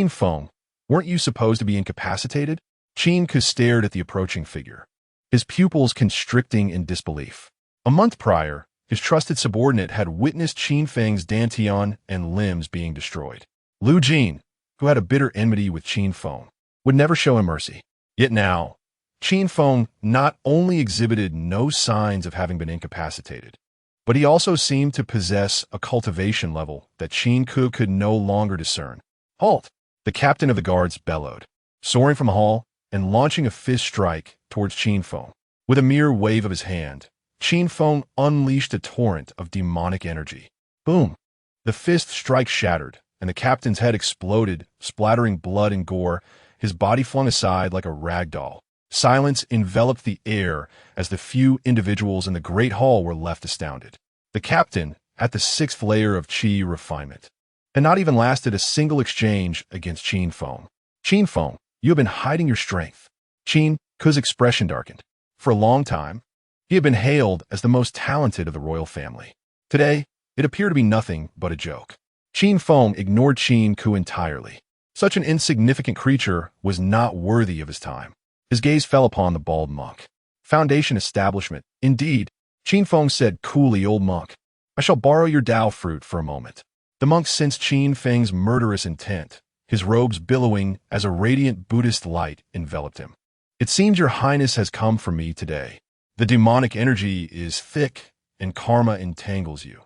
Feng, weren't you supposed to be incapacitated?" Qin Ku stared at the approaching figure, his pupils constricting in disbelief. A month prior, his trusted subordinate had witnessed Qin Feng's Dantian and limbs being destroyed. Lu Jin, who had a bitter enmity with Qin Feng, would never show him mercy. Yet now, Qin Feng not only exhibited no signs of having been incapacitated, but he also seemed to possess a cultivation level that Qin Ku could no longer discern. "Halt!" the captain of the guards bellowed, soaring from the hall and launching a fist strike towards Qin Feng. With a mere wave of his hand, Qin Feng unleashed a torrent of demonic energy. Boom! The fist strike shattered, and the captain's head exploded, splattering blood and gore, his body flung aside like a rag doll. Silence enveloped the air as the few individuals in the great hall were left astounded. The captain, at the sixth layer of qi refinement, had not even lasted a single exchange against Qin Feng. "Qin Feng, you have been hiding your strength." Qin Ku's expression darkened. For a long time, he had been hailed as the most talented of the royal family. Today, it appeared to be nothing but a joke. Qin Feng ignored Qin Ku entirely. Such an insignificant creature was not worthy of his time. His gaze fell upon the bald monk. "Foundation establishment, indeed," Qin Feng said coolly. "Old monk, I shall borrow your Dao fruit for a moment." The monk sensed Qin Feng's murderous intent, his robes billowing as a radiant Buddhist light enveloped him. "It seems your highness has come for me today. The demonic energy is thick, and karma entangles you.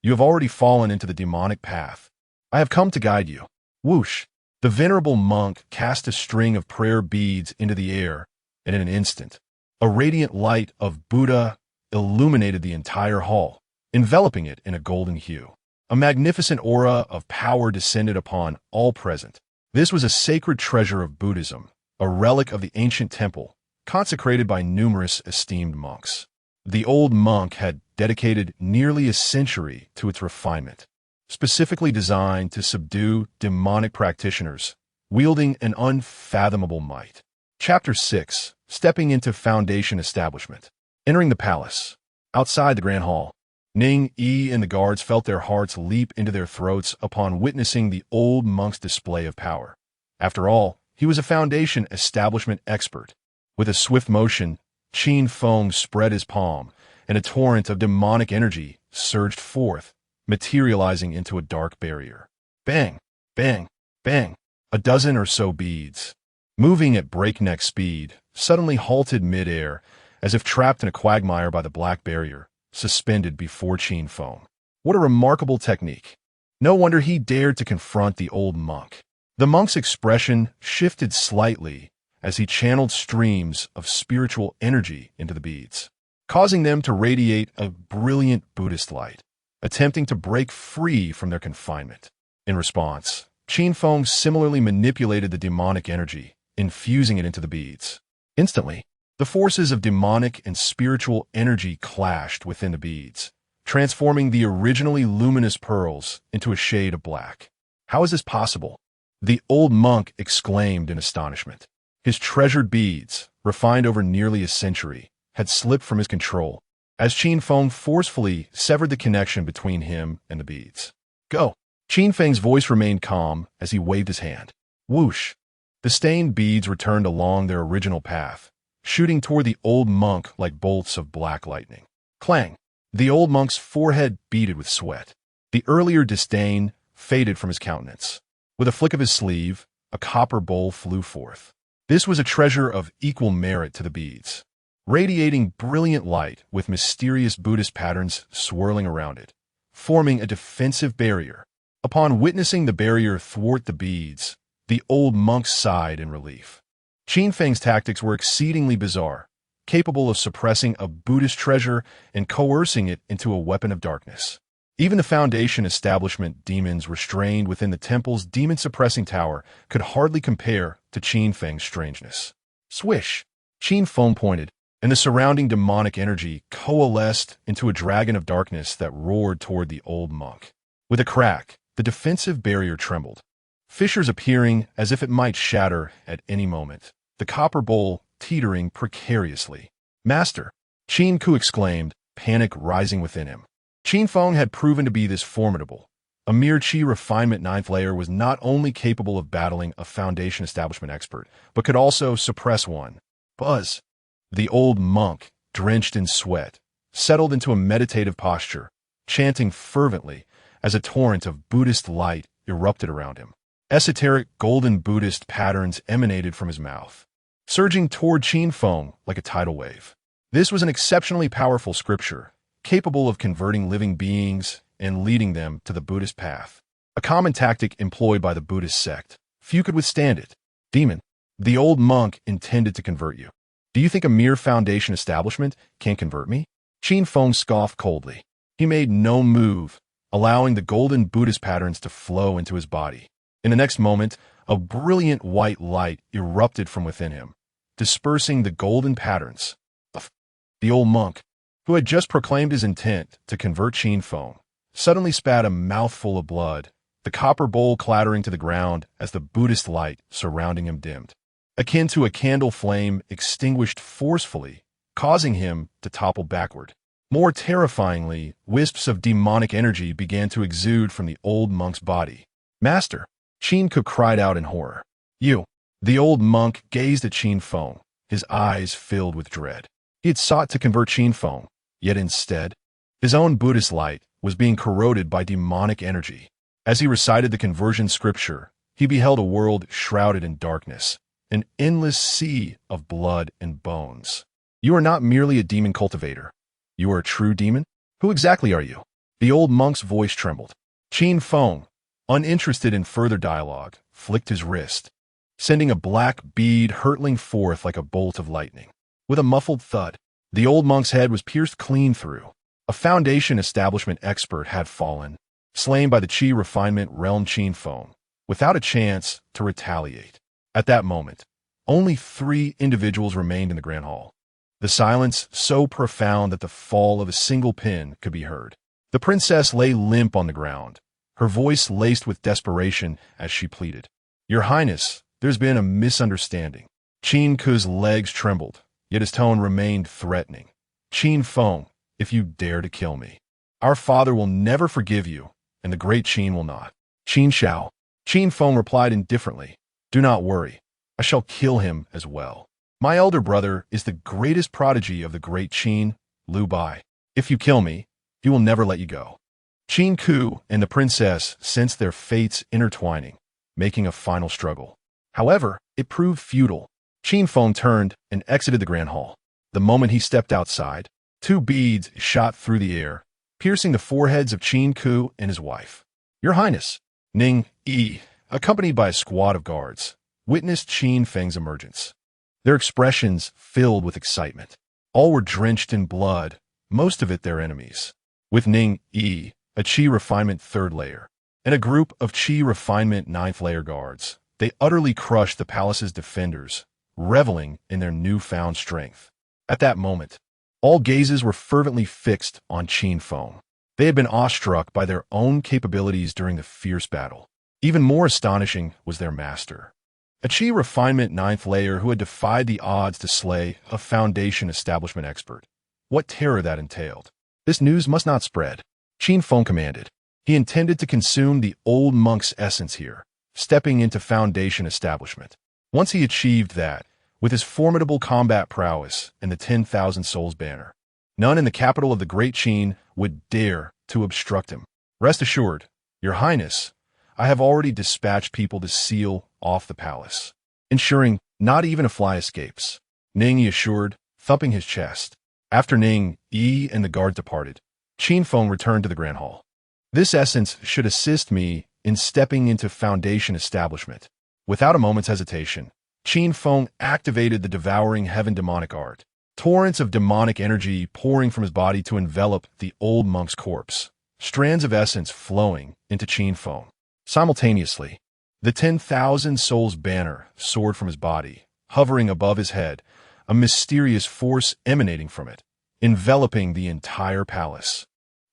You have already fallen into the demonic path. I have come to guide you. Whoosh! The venerable monk cast a string of prayer beads into the air, and in an instant, a radiant light of Buddha illuminated the entire hall, enveloping it in a golden hue. A magnificent aura of power descended upon all present. This was a sacred treasure of Buddhism, a relic of the ancient temple, consecrated by numerous esteemed monks. The old monk had dedicated nearly a century to its refinement, specifically designed to subdue demonic practitioners, wielding an unfathomable might. Chapter 6. Stepping into Foundation Establishment. Entering the palace. Outside the Grand Hall, Ning Yi and the guards felt their hearts leap into their throats upon witnessing the old monk's display of power. After all, he was a Foundation Establishment expert. With a swift motion, Qin Feng spread his palm, and a torrent of demonic energy surged forth, materializing into a dark barrier. Bang! Bang! Bang! A dozen or so beads, moving at breakneck speed, suddenly halted mid-air, as if trapped in a quagmire by the black barrier, suspended before Qin Feng. What a remarkable technique! No wonder he dared to confront the old monk. The monk's expression shifted slightly as he channeled streams of spiritual energy into the beads, causing them to radiate a brilliant Buddhist light, attempting to break free from their confinement. In response, Qin Feng similarly manipulated the demonic energy, infusing it into the beads. Instantly, the forces of demonic and spiritual energy clashed within the beads, transforming the originally luminous pearls into a shade of black. How is this possible? The old monk exclaimed in astonishment. His treasured beads, refined over nearly a century, had slipped from his control, as Qin Feng forcefully severed the connection between him and the beads. Go! Qin Feng's voice remained calm as he waved his hand. Whoosh! The stained beads returned along their original path, shooting toward the old monk like bolts of black lightning. Clang! The old monk's forehead beaded with sweat. The earlier disdain faded from his countenance. With a flick of his sleeve, a copper bowl flew forth. This was a treasure of equal merit to the beads, radiating brilliant light with mysterious Buddhist patterns swirling around it, forming a defensive barrier. Upon witnessing the barrier thwart the beads, the old monk sighed in relief. Qin Feng's tactics were exceedingly bizarre, capable of suppressing a Buddhist treasure and coercing it into a weapon of darkness. Even the Foundation Establishment demons restrained within the temple's demon-suppressing tower could hardly compare to Qin Feng's strangeness. Swish! Qin Feng pointed, and the surrounding demonic energy coalesced into a dragon of darkness that roared toward the old monk. With a crack, the defensive barrier trembled, fissures appearing as if it might shatter at any moment, the copper bowl teetering precariously. Master! Qin Ku exclaimed, panic rising within him. Qin Feng had proven to be this formidable. A mere Qi refinement ninth layer was not only capable of battling a Foundation Establishment expert, but could also suppress one. Buzz! The old monk, drenched in sweat, settled into a meditative posture, chanting fervently as a torrent of Buddhist light erupted around him. Esoteric golden Buddhist patterns emanated from his mouth, surging toward Qin Feng like a tidal wave. This was an exceptionally powerful scripture, capable of converting living beings and leading them to the Buddhist path. A common tactic employed by the Buddhist sect. Few could withstand it. Demon, the old monk intended to convert you. Do you think a mere Foundation Establishment can convert me? Qin Feng scoffed coldly. He made no move, allowing the golden Buddhist patterns to flow into his body. In the next moment, a brilliant white light erupted from within him, dispersing the golden patterns. The old monk, who had just proclaimed his intent to convert Qin Feng, suddenly spat a mouthful of blood, the copper bowl clattering to the ground as the Buddhist light surrounding him dimmed. Akin to a candle flame extinguished forcefully, causing him to topple backward. More terrifyingly, wisps of demonic energy began to exude from the old monk's body. Master! Qin Ku cried out in horror. You! The old monk gazed at Qin Feng, his eyes filled with dread. He had sought to convert Qin Feng, yet instead, his own Buddhist light was being corroded by demonic energy. As he recited the conversion scripture, he beheld a world shrouded in darkness, an endless sea of blood and bones. You are not merely a demon cultivator. You are a true demon? Who exactly are you? The old monk's voice trembled. Qin Feng, uninterested in further dialogue, flicked his wrist, sending a black bead hurtling forth like a bolt of lightning. With a muffled thud, the old monk's head was pierced clean through. A foundation establishment expert had fallen, slain by the Qi refinement realm Qin Feng, without a chance to retaliate. At that moment, only 3 individuals remained in the Grand Hall. The silence so profound that the fall of a single pin could be heard. The princess lay limp on the ground, her voice laced with desperation as she pleaded. "Your Highness, there's been a misunderstanding." Qin Ku's legs trembled, yet his tone remained threatening. "Qin Feng, if you dare to kill me, our father will never forgive you, and the great Qin will not." "Qin Shao." Qin Feng replied indifferently. "Do not worry, I shall kill him as well. My elder brother is the greatest prodigy of the great Qin, Liu Bai. If you kill me, he will never let you go." Qin Ku and the princess sensed their fates intertwining, making a final struggle. However, it proved futile. Qin Feng turned and exited the Grand Hall. The moment he stepped outside, 2 beads shot through the air, piercing the foreheads of Qin Ku and his wife. "Your Highness," Ning Yi, accompanied by a squad of guards, witnessed Qin Feng's emergence. Their expressions filled with excitement. All were drenched in blood, most of it their enemies. With Ning Yi, a Qi refinement 3rd layer, and a group of Qi refinement 9th layer guards, they utterly crushed the palace's defenders, reveling in their newfound strength. At that moment, all gazes were fervently fixed on Qin Feng. They had been awestruck by their own capabilities during the fierce battle. Even more astonishing was their master, a Qi refinement 9th layer who had defied the odds to slay a foundation establishment expert. What terror that entailed. This news must not spread, Qin Feng commanded. He intended to consume the old monk's essence here, stepping into foundation establishment. Once he achieved that, with his formidable combat prowess and the 10,000 souls banner, none in the capital of the great Qin would dare to obstruct him. "Rest assured, Your Highness, I have already dispatched people to seal off the palace, ensuring not even a fly escapes," Ning Yi assured, thumping his chest. After Ning Yi and the guard departed, Qin Feng returned to the Grand Hall. "This essence should assist me in stepping into foundation establishment." Without a moment's hesitation, Qin Feng activated the devouring heaven demonic art. Torrents of demonic energy pouring from his body to envelop the old monk's corpse, strands of essence flowing into Qin Feng. Simultaneously, the 10,000 souls banner soared from his body, hovering above his head, a mysterious force emanating from it, enveloping the entire palace.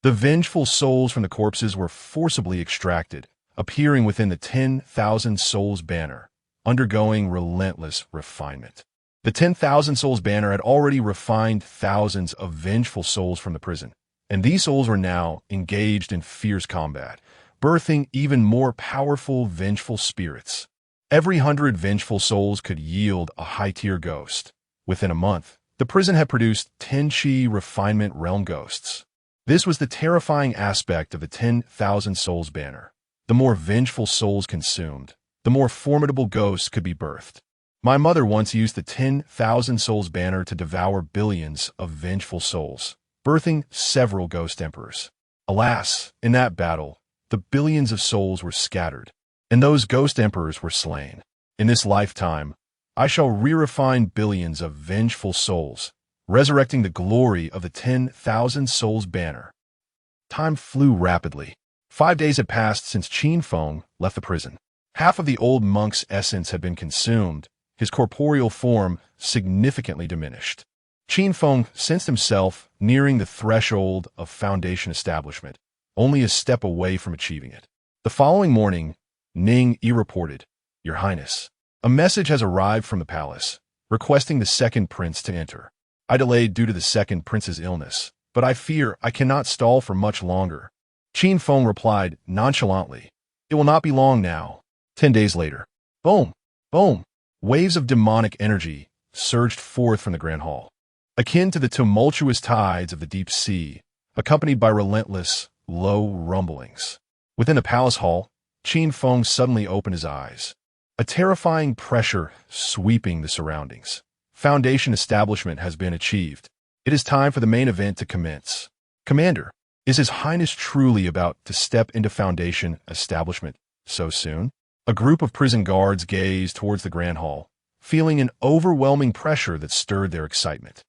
The vengeful souls from the corpses were forcibly extracted, appearing within the 10,000 souls banner, undergoing relentless refinement. The 10,000 souls banner had already refined thousands of vengeful souls from the prison, and these souls were now engaged in fierce combat, birthing even more powerful vengeful spirits. Every 100 vengeful souls could yield a high-tier ghost. Within a month, the prison had produced 10 Qi refinement realm ghosts. This was the terrifying aspect of the 10,000 souls banner. The more vengeful souls consumed, the more formidable ghosts could be birthed. My mother once used the 10,000 souls banner to devour billions of vengeful souls, birthing several ghost emperors. Alas, in that battle, the billions of souls were scattered, and those ghost emperors were slain. In this lifetime, I shall re-refine billions of vengeful souls, resurrecting the glory of the 10,000 souls banner. Time flew rapidly. 5 days had passed since Qin Feng left the prison. Half of the old monk's essence had been consumed, his corporeal form significantly diminished. Qin Feng sensed himself nearing the threshold of foundation establishment, only a step away from achieving it. The following morning, Ning Yi reported, "Your Highness, a message has arrived from the palace, requesting the second prince to enter. I delayed due to the second prince's illness, but I fear I cannot stall for much longer." Qin Feng replied nonchalantly, "It will not be long now." 10 days later, boom, boom, waves of demonic energy surged forth from the Grand Hall, akin to the tumultuous tides of the deep sea, accompanied by relentless, low rumblings. Within the palace hall, Qin Feng suddenly opened his eyes, a terrifying pressure sweeping the surroundings. Foundation establishment has been achieved. It is time for the main event to commence. "Commander," Is His Highness truly about to step into Foundation establishment so soon? A group of prison guards gazed towards the Grand Hall, feeling an overwhelming pressure that stirred their excitement.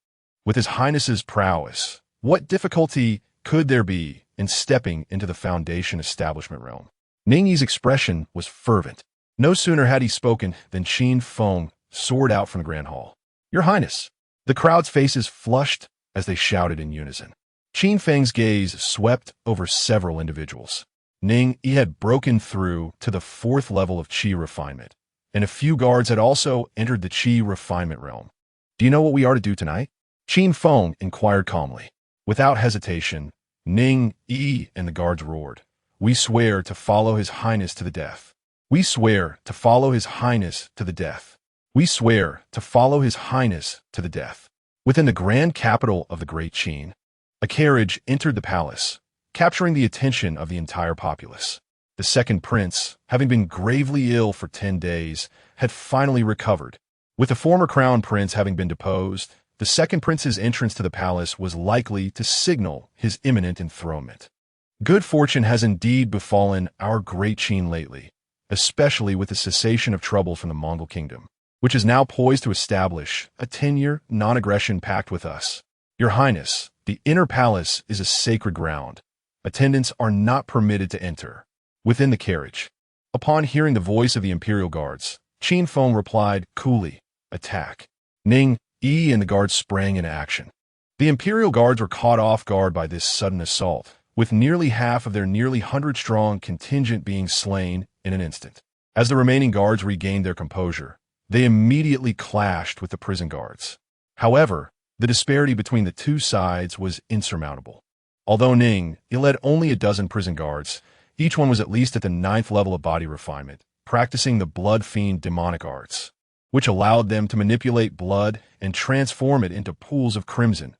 With His Highness's prowess, what difficulty could there be in stepping into the Foundation establishment realm? Ningyi's expression was fervent. No sooner had he spoken than Qin Feng soared out from the Grand Hall. "Your Highness!" The crowd's faces flushed as they shouted in unison. Qin Feng's gaze swept over several individuals. Ningyi had broken through to the 4th level of Qi refinement, and a few guards had also entered the Qi refinement realm. "Do you know what we are to do tonight?" Qin Feng inquired calmly. Without hesitation, Ningyi and the guards roared. "We swear to follow His Highness to the death. We swear to follow His Highness to the death. We swear to follow His Highness to the death." Within the grand capital of the Great Qin, a carriage entered the palace, capturing the attention of the entire populace. The second prince, having been gravely ill for 10 days, had finally recovered. With the former crown prince having been deposed, the second prince's entrance to the palace was likely to signal his imminent enthronement. Good fortune has indeed befallen our Great Qin lately, especially with the cessation of troubles from the Mongol kingdom, which is now poised to establish a 10-year non-aggression pact with us. Your Highness, the inner palace is a sacred ground. Attendants are not permitted to enter. Within the carriage, upon hearing the voice of the imperial guards, Qin Feng replied coolly, "Attack." Ningyi and the guards sprang into action. The imperial guards were caught off guard by this sudden assault, with nearly half of their nearly 100-strong contingent being slain in an instant. As the remaining guards regained their composure, they immediately clashed with the prison guards. However, the disparity between the two sides was insurmountable. Although Ningyi led only a dozen prison guards, each one was at least at the 9th level of body refinement, practicing the blood fiend demonic arts, which allowed them to manipulate blood and transform it into pools of crimson,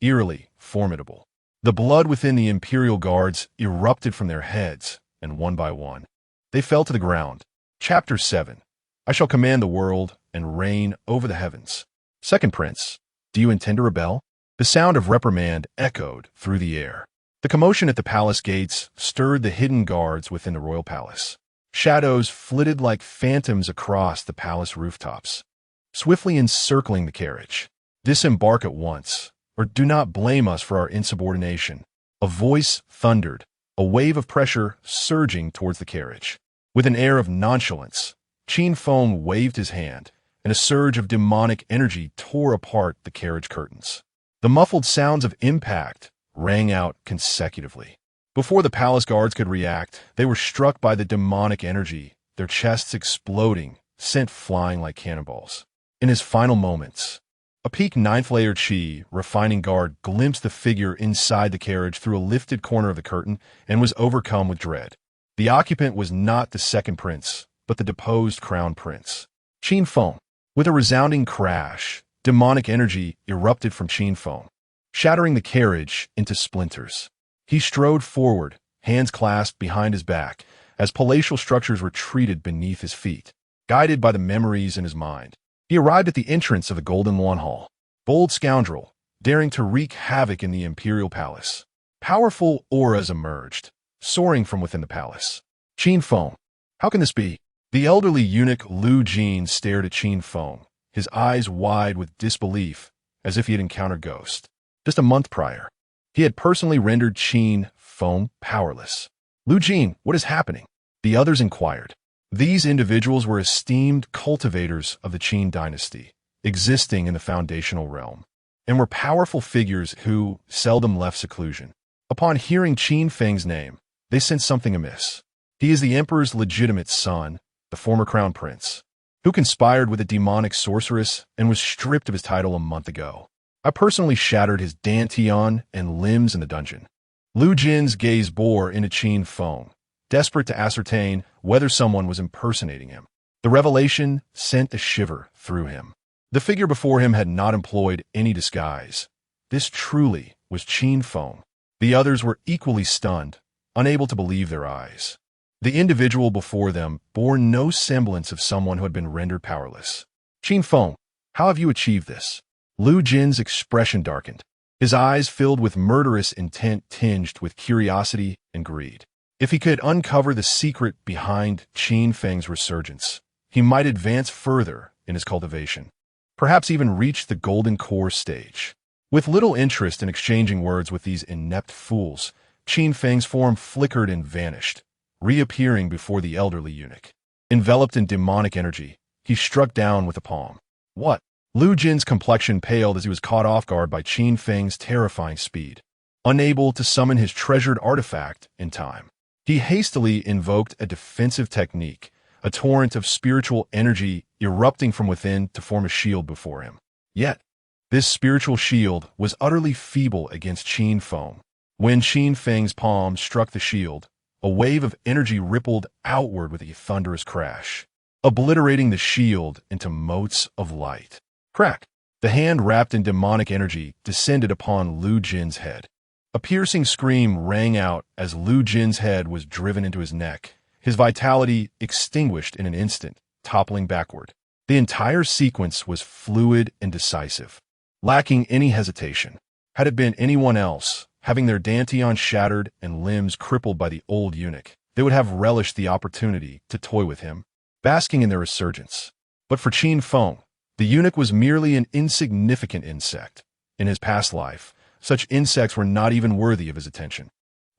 eerily formidable. The blood within the imperial guards erupted from their heads, and one by one, they fell to the ground. Chapter 7. I shall command the world and reign over the heavens. Second prince, do you intend to rebel? The sound of reprimand echoed through the air. The commotion at the palace gates stirred the hidden guards within the royal palace. Shadows flitted like phantoms across the palace rooftops, swiftly encircling the carriage. Disembark at once, or do not blame us for our insubordination. A voice thundered, a wave of pressure surging towards the carriage. With an air of nonchalance, Qin Feng waved his hand, and a surge of demonic energy tore apart the carriage curtains. The muffled sounds of impact rang out consecutively. Before the palace guards could react, they were struck by the demonic energy, their chests exploding, sent flying like cannonballs. In his final moments, a peak 9th-layer Qi refining guard glimpsed the figure inside the carriage through a lifted corner of the curtain and was overcome with dread. The occupant was not the second prince, but the deposed crown prince. Qin Feng. With a resounding crash, demonic energy erupted from Qin Feng, shattering the carriage into splinters. He strode forward, hands clasped behind his back, as palatial structures retreated beneath his feet. Guided by the memories in his mind, he arrived at the entrance of the Golden Lawn Hall. Bold scoundrel, daring to wreak havoc in the imperial palace. Powerful auras emerged, soaring from within the palace. Qin Feng. How can this be? The elderly eunuch Lu Jin stared at Qin Feng, his eyes wide with disbelief, as if he had encountered ghosts. Just a month prior, he had personally rendered Qin Feng powerless. Lu Jin, what is happening? The others inquired. These individuals were esteemed cultivators of the Qin dynasty, existing in the foundational realm, and were powerful figures who seldom left seclusion. Upon hearing Qin Feng's name, they sensed something amiss. He is the emperor's legitimate son, the former crown prince, who conspired with a demonic sorceress and was stripped of his title a month ago. I personally shattered his Dantian and limbs in the dungeon. Lu Jin's gaze bore into Qin Feng, desperate to ascertain whether someone was impersonating him. The revelation sent a shiver through him. The figure before him had not employed any disguise. This truly was Qin Feng. The others were equally stunned, unable to believe their eyes. The individual before them bore no semblance of someone who had been rendered powerless. Qin Feng, how have you achieved this? Lu Jin's expression darkened. his eyes filled with murderous intent tinged with curiosity and greed. If he could uncover the secret behind Qin Feng's resurgence, he might advance further in his cultivation, perhaps even reach the golden core stage. With little interest in exchanging words with these inept fools, Qin Feng's form flickered and vanished, reappearing before the elderly eunuch. Enveloped in demonic energy, he struck down with a palm. What? Lu Jin's complexion paled as he was caught off guard by Qin Feng's terrifying speed. Unable to summon his treasured artifact in time, he hastily invoked a defensive technique, a torrent of spiritual energy erupting from within to form a shield before him. Yet, this spiritual shield was utterly feeble against Qin Feng. When Qin Feng's palm struck the shield, a wave of energy rippled outward with a thunderous crash, obliterating the shield into motes of light. Crack! The hand wrapped in demonic energy descended upon Lu Jin's head. A piercing scream rang out as Lu Jin's head was driven into his neck, his vitality extinguished in an instant, toppling backward. The entire sequence was fluid and decisive, lacking any hesitation. Had it been anyone else, having their Dantian shattered and limbs crippled by the old eunuch, they would have relished the opportunity to toy with him, basking in their resurgence. But for Qin Feng, the eunuch was merely an insignificant insect. In his past life, such insects were not even worthy of his attention.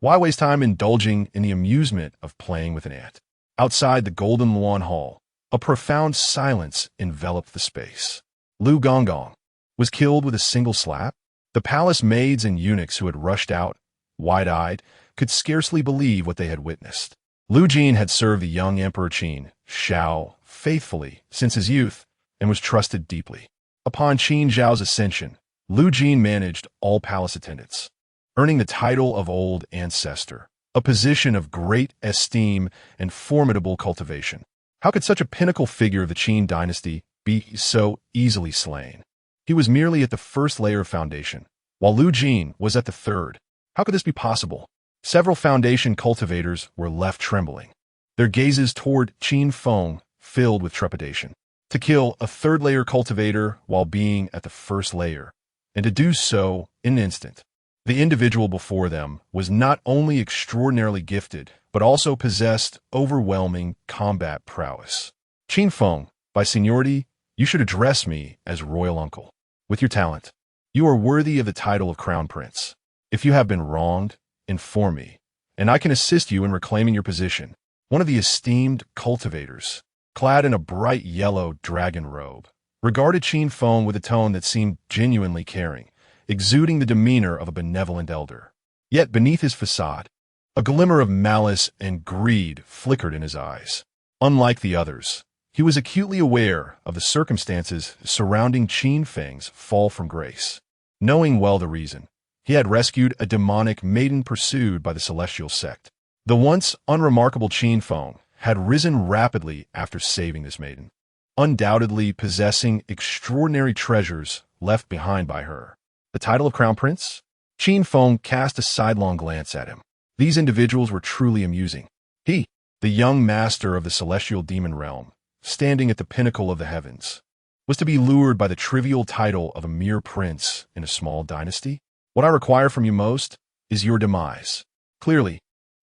Why waste time indulging in the amusement of playing with an ant? Outside the Golden Luan Hall, a profound silence enveloped the space. Lu Gonggong was killed with a single slap. The palace maids and eunuchs who had rushed out, wide-eyed, could scarcely believe what they had witnessed. Lu Jin had served the young Emperor Qin Shao faithfully since his youth and was trusted deeply. Upon Qin Zhao's ascension, Lu Jin managed all palace attendants, earning the title of Old Ancestor, a position of great esteem and formidable cultivation. How could such a pinnacle figure of the Qin dynasty be so easily slain? He was merely at the first layer of foundation, while Lu Jin was at the third. How could this be possible? Several foundation cultivators were left trembling, their gazes toward Qin Feng filled with trepidation. To kill a third-layer cultivator while being at the first layer, and to do so in an instant. The individual before them was not only extraordinarily gifted, but also possessed overwhelming combat prowess. Qin Feng, by seniority, you should address me as royal uncle. With your talent, you are worthy of the title of crown prince. If you have been wronged, inform me, and I can assist you in reclaiming your position. One of the esteemed cultivators, clad in a bright yellow dragon robe, regarded Qin Feng with a tone that seemed genuinely caring, exuding the demeanor of a benevolent elder. Yet beneath his facade, a glimmer of malice and greed flickered in his eyes. Unlike the others, he was acutely aware of the circumstances surrounding Qin Feng's fall from grace. Knowing well the reason, he had rescued a demonic maiden pursued by the celestial sect. The once unremarkable Qin Feng had risen rapidly after saving this maiden, undoubtedly possessing extraordinary treasures left behind by her. The title of crown prince? Qin Feng cast a sidelong glance at him. These individuals were truly amusing. He, the young master of the celestial demon realm, standing at the pinnacle of the heavens, was to be lured by the trivial title of a mere prince in a small dynasty? What I require from you most is your demise. Clearly,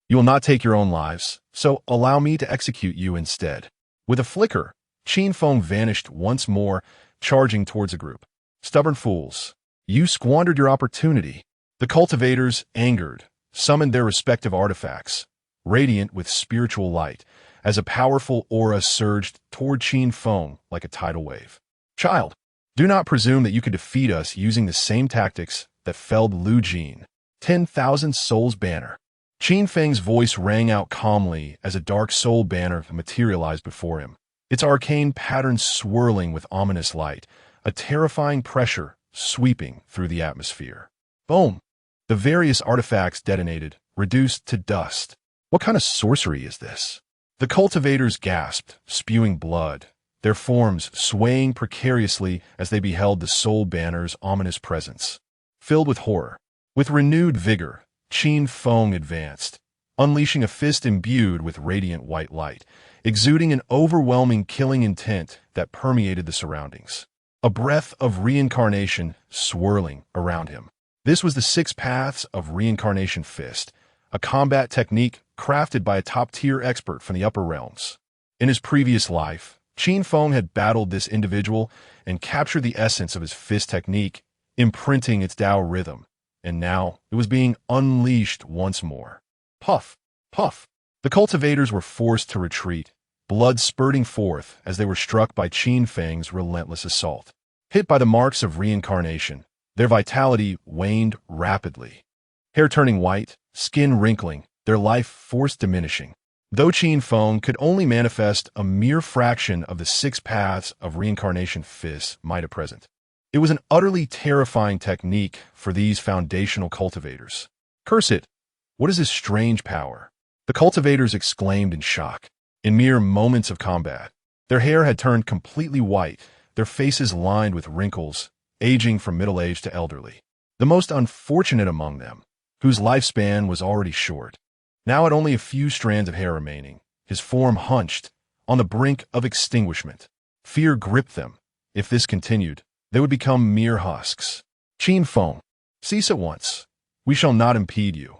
you will not take your own lives, so allow me to execute you instead. With a flicker, Qin Feng vanished once more, charging towards a group. Stubborn fools, you squandered your opportunity. The cultivators, angered, summoned their respective artifacts, radiant with spiritual light, as a powerful aura surged toward Qin Feng like a tidal wave. Child, do not presume that you could defeat us using the same tactics that felled Lu Jin. 10,000 souls banner. Qin Feng's voice rang out calmly as a dark soul banner materialized before him, its arcane pattern swirling with ominous light, a terrifying pressure sweeping through the atmosphere. Boom! The various artifacts detonated, reduced to dust. What kind of sorcery is this? The cultivators gasped, spewing blood, their forms swaying precariously as they beheld the soul banner's ominous presence. Filled with horror, with renewed vigor, Qin Feng advanced, unleashing a fist imbued with radiant white light, exuding an overwhelming killing intent that permeated the surroundings. A breath of reincarnation swirling around him. This was the 6 Paths of Reincarnation Fist, a combat technique crafted by a top-tier expert from the upper realms. In his previous life, Qin Feng had battled this individual and captured the essence of his fist technique, imprinting its Tao rhythm, and now it was being unleashed once more. Puff, puff. The cultivators were forced to retreat, blood spurting forth as they were struck by Qin Feng's relentless assault. Hit by the marks of reincarnation, their vitality waned rapidly. Hair turning white, skin wrinkling, their life force diminishing. Though Qin Feng could only manifest a mere fraction of the 6 Paths of Reincarnation Fist might at present. It was an utterly terrifying technique for these foundational cultivators. Curse it! What is this strange power? The cultivators exclaimed in shock. In mere moments of combat, their hair had turned completely white, their faces lined with wrinkles, aging from middle age to elderly. The most unfortunate among them, whose lifespan was already short, now had only a few strands of hair remaining, his form hunched, on the brink of extinguishment. Fear gripped them. If this continued, they would become mere husks. Qin Feng, cease at once. We shall not impede you.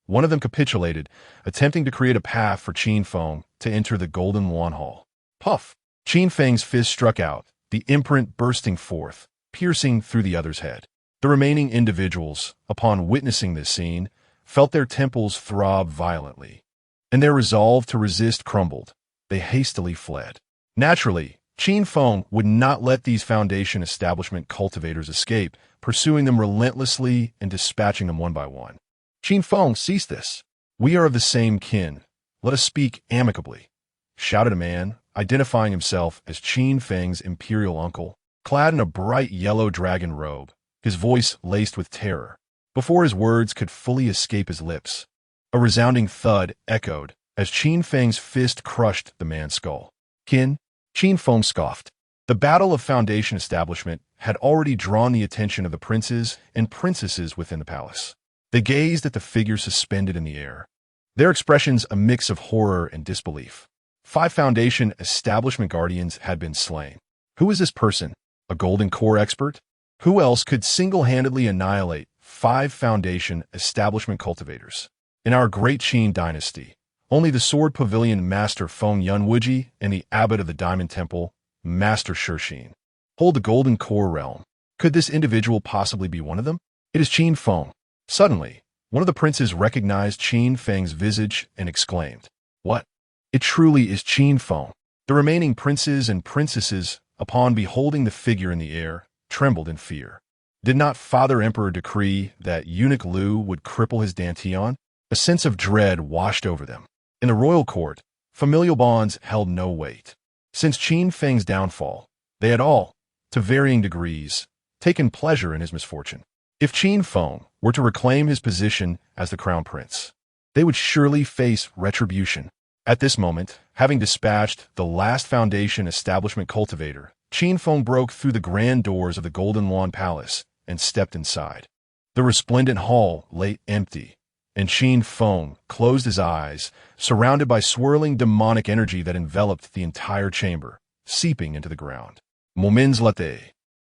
One of them capitulated, attempting to create a path for Qin Feng to enter the Golden Lawn Hall. Puff! Qin Feng's fist struck out, the imprint bursting forth, piercing through the other's head. The remaining individuals, upon witnessing this scene, felt their temples throb violently, and their resolve to resist crumbled. They hastily fled. Naturally, Qin Feng would not let these Foundation establishment cultivators escape, pursuing them relentlessly and dispatching them one by one. Qin Feng, cease this. We are of the same kin. Let us speak amicably, shouted a man, identifying himself as Qin Feng's imperial uncle, clad in a bright yellow dragon robe, his voice laced with terror. Before his words could fully escape his lips, a resounding thud echoed as Qin Feng's fist crushed the man's skull. Qin Feng scoffed. The battle of Foundation establishment had already drawn the attention of the princes and princesses within the palace. They gazed at the figure suspended in the air, their expressions a mix of horror and disbelief. 5 Foundation establishment guardians had been slain. Who is this person? A Golden Core expert? Who else could single-handedly annihilate 5 Foundation establishment cultivators? In our great Qin dynasty, only the Sword Pavilion Master Feng Yunwuji and the Abbot of the Diamond Temple, Master Shixin, hold the Golden Core realm. Could this individual possibly be one of them? It is Qin Feng. Suddenly, one of the princes recognized Qin Feng's visage and exclaimed, "What? It truly is Qin Feng." The remaining princes and princesses, upon beholding the figure in the air, trembled in fear. Did not Father Emperor decree that Eunuch Lu would cripple his Dantian? A sense of dread washed over them. In the royal court, familial bonds held no weight. Since Qin Feng's downfall, they had all, to varying degrees, taken pleasure in his misfortune. If Qin Feng were to reclaim his position as the crown prince, they would surely face retribution. At this moment, having dispatched the last Foundation establishment cultivator, Qin Feng broke through the grand doors of the Golden Lawn Palace and stepped inside. The resplendent hall lay empty, and Qin Feng closed his eyes, surrounded by swirling demonic energy that enveloped the entire chamber, seeping into the ground. Moments later,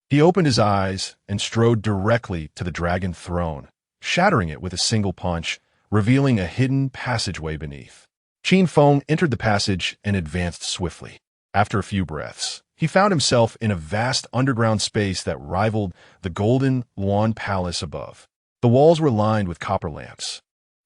he opened his eyes and strode directly to the dragon throne, shattering it with a single punch, revealing a hidden passageway beneath. Qin Feng entered the passage and advanced swiftly. After a few breaths, he found himself in a vast underground space that rivaled the Golden Lawn Palace above. The walls were lined with copper lamps,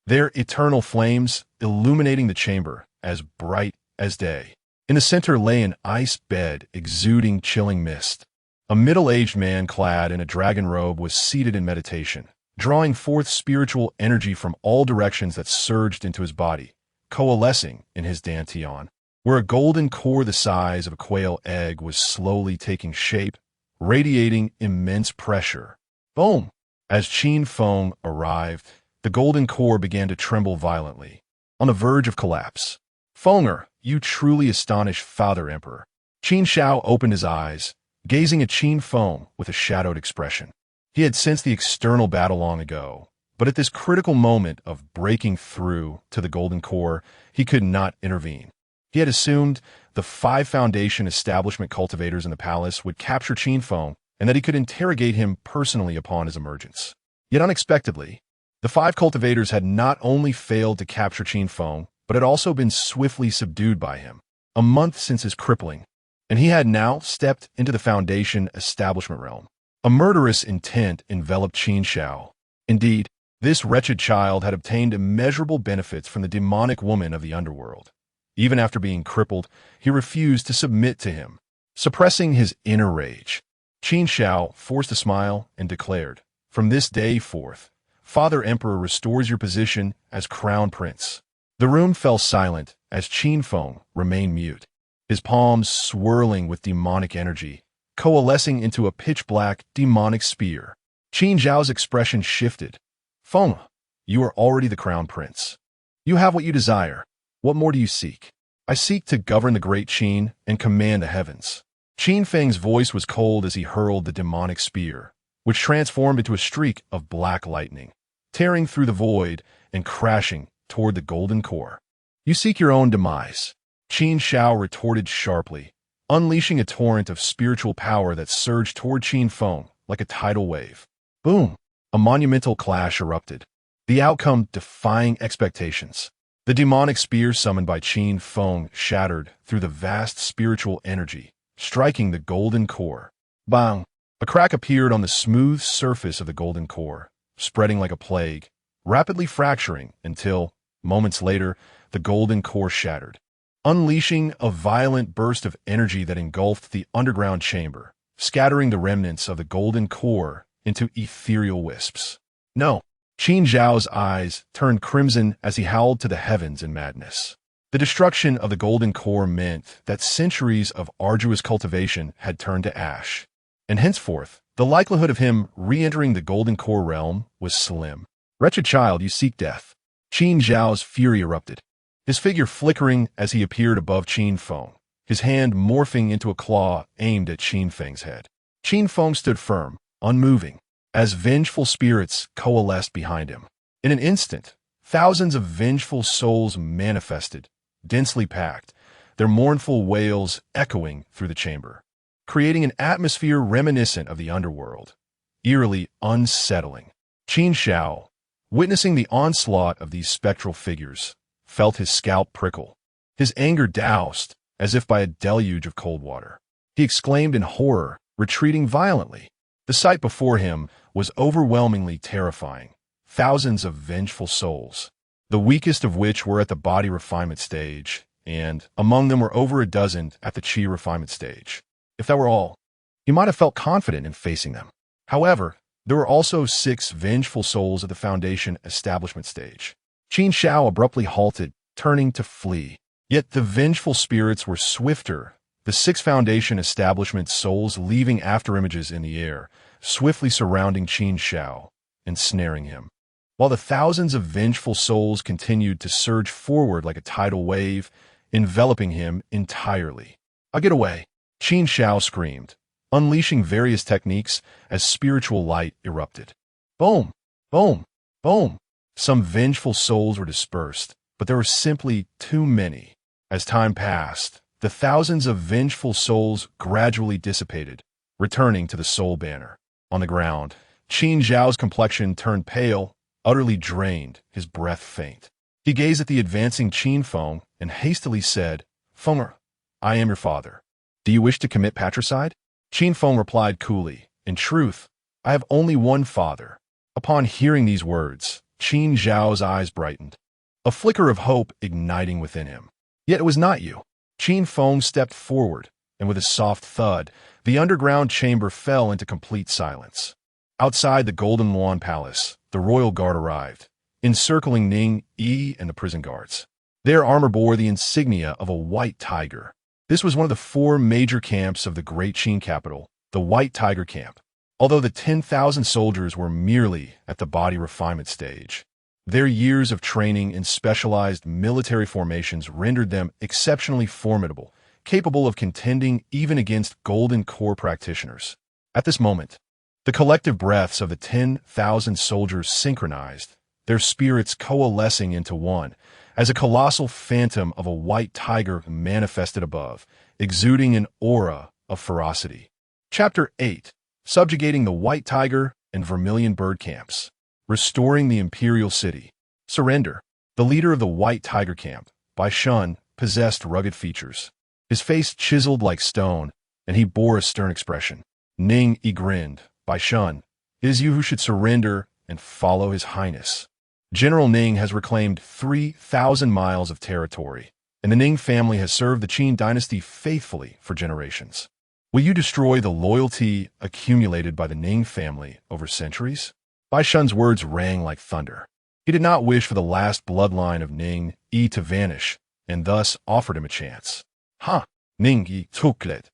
their eternal flames illuminating the chamber as bright as day. In the center lay an ice bed exuding chilling mist. A middle-aged man clad in a dragon robe was seated in meditation, drawing forth spiritual energy from all directions that surged into his body, coalescing in his Dantian, where a golden core the size of a quail egg was slowly taking shape, radiating immense pressure. Boom! As Qin Feng arrived, the golden core began to tremble violently, on the verge of collapse. Fenger, you truly astonish Father Emperor. Qin Shao opened his eyes, gazing at Qin Feng with a shadowed expression. He had sensed the external battle long ago, but at this critical moment of breaking through to the golden core, he could not intervene. He had assumed the 5 Foundation establishment cultivators in the palace would capture Qin Feng and that he could interrogate him personally upon his emergence. Yet unexpectedly, the five cultivators had not only failed to capture Qin Feng, but had also been swiftly subdued by him. A month since his crippling, and he had now stepped into the Foundation establishment realm. A murderous intent enveloped Qin Shao. Indeed, this wretched child had obtained immeasurable benefits from the demonic woman of the underworld. Even after being crippled, he refused to submit to him. Suppressing his inner rage, Qin Shao forced a smile and declared, "From this day forth, Father Emperor restores your position as Crown Prince." The room fell silent as Qin Feng remained mute, his palms swirling with demonic energy, coalescing into a pitch-black demonic spear. Qin Zhao's expression shifted. "Feng, you are already the Crown Prince. You have what you desire. What more do you seek?" "I seek to govern the great Qin and command the heavens." Qin Feng's voice was cold as he hurled the demonic spear, which transformed into a streak of black lightning, tearing through the void and crashing toward the golden core. "You seek your own demise," Qin Shao retorted sharply, unleashing a torrent of spiritual power that surged toward Qin Feng like a tidal wave. Boom! A monumental clash erupted, the outcome defying expectations. The demonic spear summoned by Qin Feng shattered through the vast spiritual energy, striking the golden core. Bang! A crack appeared on the smooth surface of the golden core, spreading like a plague, rapidly fracturing until, moments later, the golden core shattered, unleashing a violent burst of energy that engulfed the underground chamber, scattering the remnants of the golden core into ethereal wisps. "No!" Qin Zhao's eyes turned crimson as he howled to the heavens in madness. The destruction of the golden core meant that centuries of arduous cultivation had turned to ash, and henceforth, the likelihood of him re-entering the golden core realm was slim. "Wretched child, you seek death." Qin Zhao's fury erupted, his figure flickering as he appeared above Qin Feng, his hand morphing into a claw aimed at Qin Feng's head. Qin Feng stood firm, unmoving, as vengeful spirits coalesced behind him. In an instant, thousands of vengeful souls manifested, densely packed, their mournful wails echoing through the chamber, creating an atmosphere reminiscent of the underworld, eerily unsettling. Qin Shao, witnessing the onslaught of these spectral figures, felt his scalp prickle, his anger doused as if by a deluge of cold water. He exclaimed in horror, retreating violently. The sight before him was overwhelmingly terrifying. Thousands of vengeful souls, the weakest of which were at the body refinement stage, and among them were over a dozen at the chi refinement stage. If that were all, he might have felt confident in facing them. However, there were also 6 vengeful souls at the Foundation establishment stage. Qin Shao abruptly halted, turning to flee. Yet the vengeful spirits were swifter, the 6 Foundation establishment souls leaving afterimages in the air, swiftly surrounding Qin Shao, ensnaring him, while the thousands of vengeful souls continued to surge forward like a tidal wave, enveloping him entirely. "I'll get away," Qin Shao screamed, unleashing various techniques as spiritual light erupted. Boom! Boom! Boom! Some vengeful souls were dispersed, but there were simply too many. As time passed, the thousands of vengeful souls gradually dissipated, returning to the soul banner. On the ground, Qin Zhao's complexion turned pale, utterly drained, his breath faint. He gazed at the advancing Qin Feng and hastily said, "Feng, I am your father. Do you wish to commit patricide?" Qin Feng replied coolly, "In truth, I have only one father." Upon hearing these words, Qin Zhao's eyes brightened, a flicker of hope igniting within him. "Yet it was not you." Qin Feng stepped forward, and with a soft thud, the underground chamber fell into complete silence. Outside the Golden Luan Palace, the royal guard arrived, encircling Ning Yi and the prison guards. Their armor bore the insignia of a white tiger. This was one of the 4 major camps of the Great Qin capital, the White Tiger Camp. Although the 10,000 soldiers were merely at the body refinement stage, their years of training in specialized military formations rendered them exceptionally formidable, capable of contending even against Golden Core practitioners. At this moment, the collective breaths of the 10,000 soldiers synchronized, their spirits coalescing into one, as a colossal phantom of a white tiger manifested above, exuding an aura of ferocity. Chapter 8. Subjugating the White Tiger and Vermilion Bird Camps. restoring the imperial city. Surrender. The leader of the White Tiger Camp, Bai Shun, possessed rugged features. His face chiseled like stone, and he bore a stern expression. Ning Yi grinned. Bai Shun, it is you who should surrender and follow his highness. General Ning has reclaimed 3,000 miles of territory, and the Ning family has served the Qin dynasty faithfully for generations. Will you destroy the loyalty accumulated by the Ning family over centuries? Bai Shun's words rang like thunder. He did not wish for the last bloodline of Ning Yi to vanish, and thus offered him a chance. Ha! Ning Yi tuklet.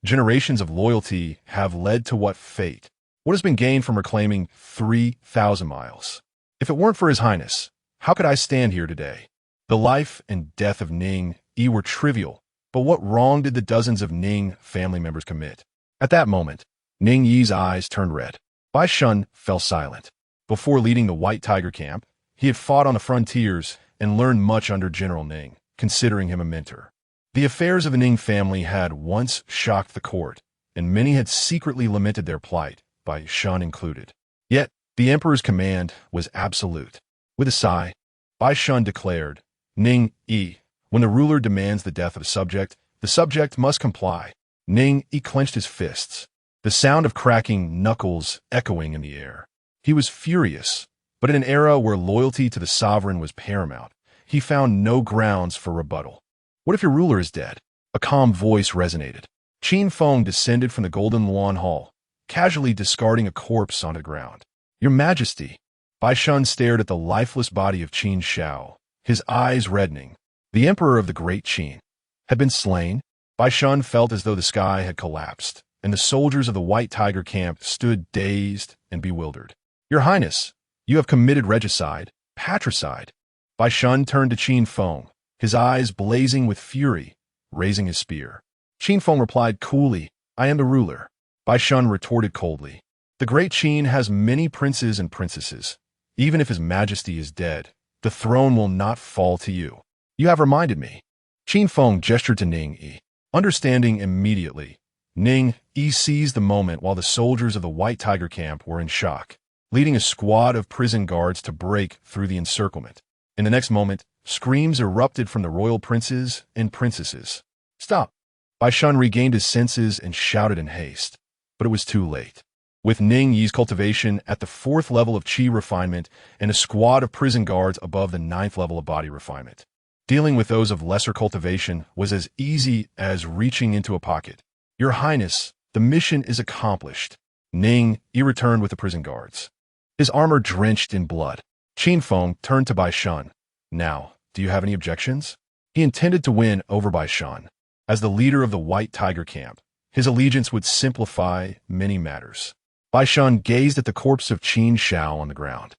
Generations of loyalty have led to what fate? What has been gained from reclaiming 3,000 miles? If it weren't for his highness, how could I stand here today? The life and death of Ning Yi were trivial, but what wrong did the dozens of Ning family members commit? At that moment, Ning Yi's eyes turned red. Bai Shun fell silent. Before leading the White Tiger Camp, he had fought on the frontiers and learned much under General Ning, considering him a mentor. The affairs of the Ning family had once shocked the court, and many had secretly lamented their plight, Bai Shun included. Yet, the emperor's command was absolute. With a sigh, Bai Shun declared, Ning Yi, when the ruler demands the death of a subject, the subject must comply. Ning Yi clenched his fists, the sound of cracking knuckles echoing in the air. He was furious, but in an era where loyalty to the sovereign was paramount, he found no grounds for rebuttal. What if your ruler is dead? A calm voice resonated. Qin Feng descended from the Golden Lawn Hall, casually discarding a corpse onto the ground. Your Majesty. Bai Shun stared at the lifeless body of Qin Shao, his eyes reddening. The emperor of the Great Qin had been slain. Bai Shun felt as though the sky had collapsed, and the soldiers of the White Tiger Camp stood dazed and bewildered. Your Highness, you have committed regicide, patricide. Bai Shun turned to Qin Feng, his eyes blazing with fury, raising his spear. Qin Feng replied coolly, I am the ruler. Bai Shun retorted coldly, the Great Qin has many princes and princesses. Even if his majesty is dead, the throne will not fall to you. You have reminded me. Qin Feng gestured to Ning Yi. Understanding immediately, Ning Yi seized the moment while the soldiers of the White Tiger Camp were in shock, leading a squad of prison guards to break through the encirclement. In the next moment, screams erupted from the royal princes and princesses. Stop! Bai Shun regained his senses and shouted in haste, but it was too late. With Ning Yi's cultivation at the 4th level of Qi refinement and a squad of prison guards above the 9th level of body refinement, dealing with those of lesser cultivation was as easy as reaching into a pocket. Your Highness, the mission is accomplished. Ning Yi returned with the prison guards, his armor drenched in blood. Qin Feng turned to Bai Shun. Now, do you have any objections? He intended to win over Bai Shun. As the leader of the White Tiger Camp, his allegiance would simplify many matters. Bai Shun gazed at the corpse of Qin Shao on the ground,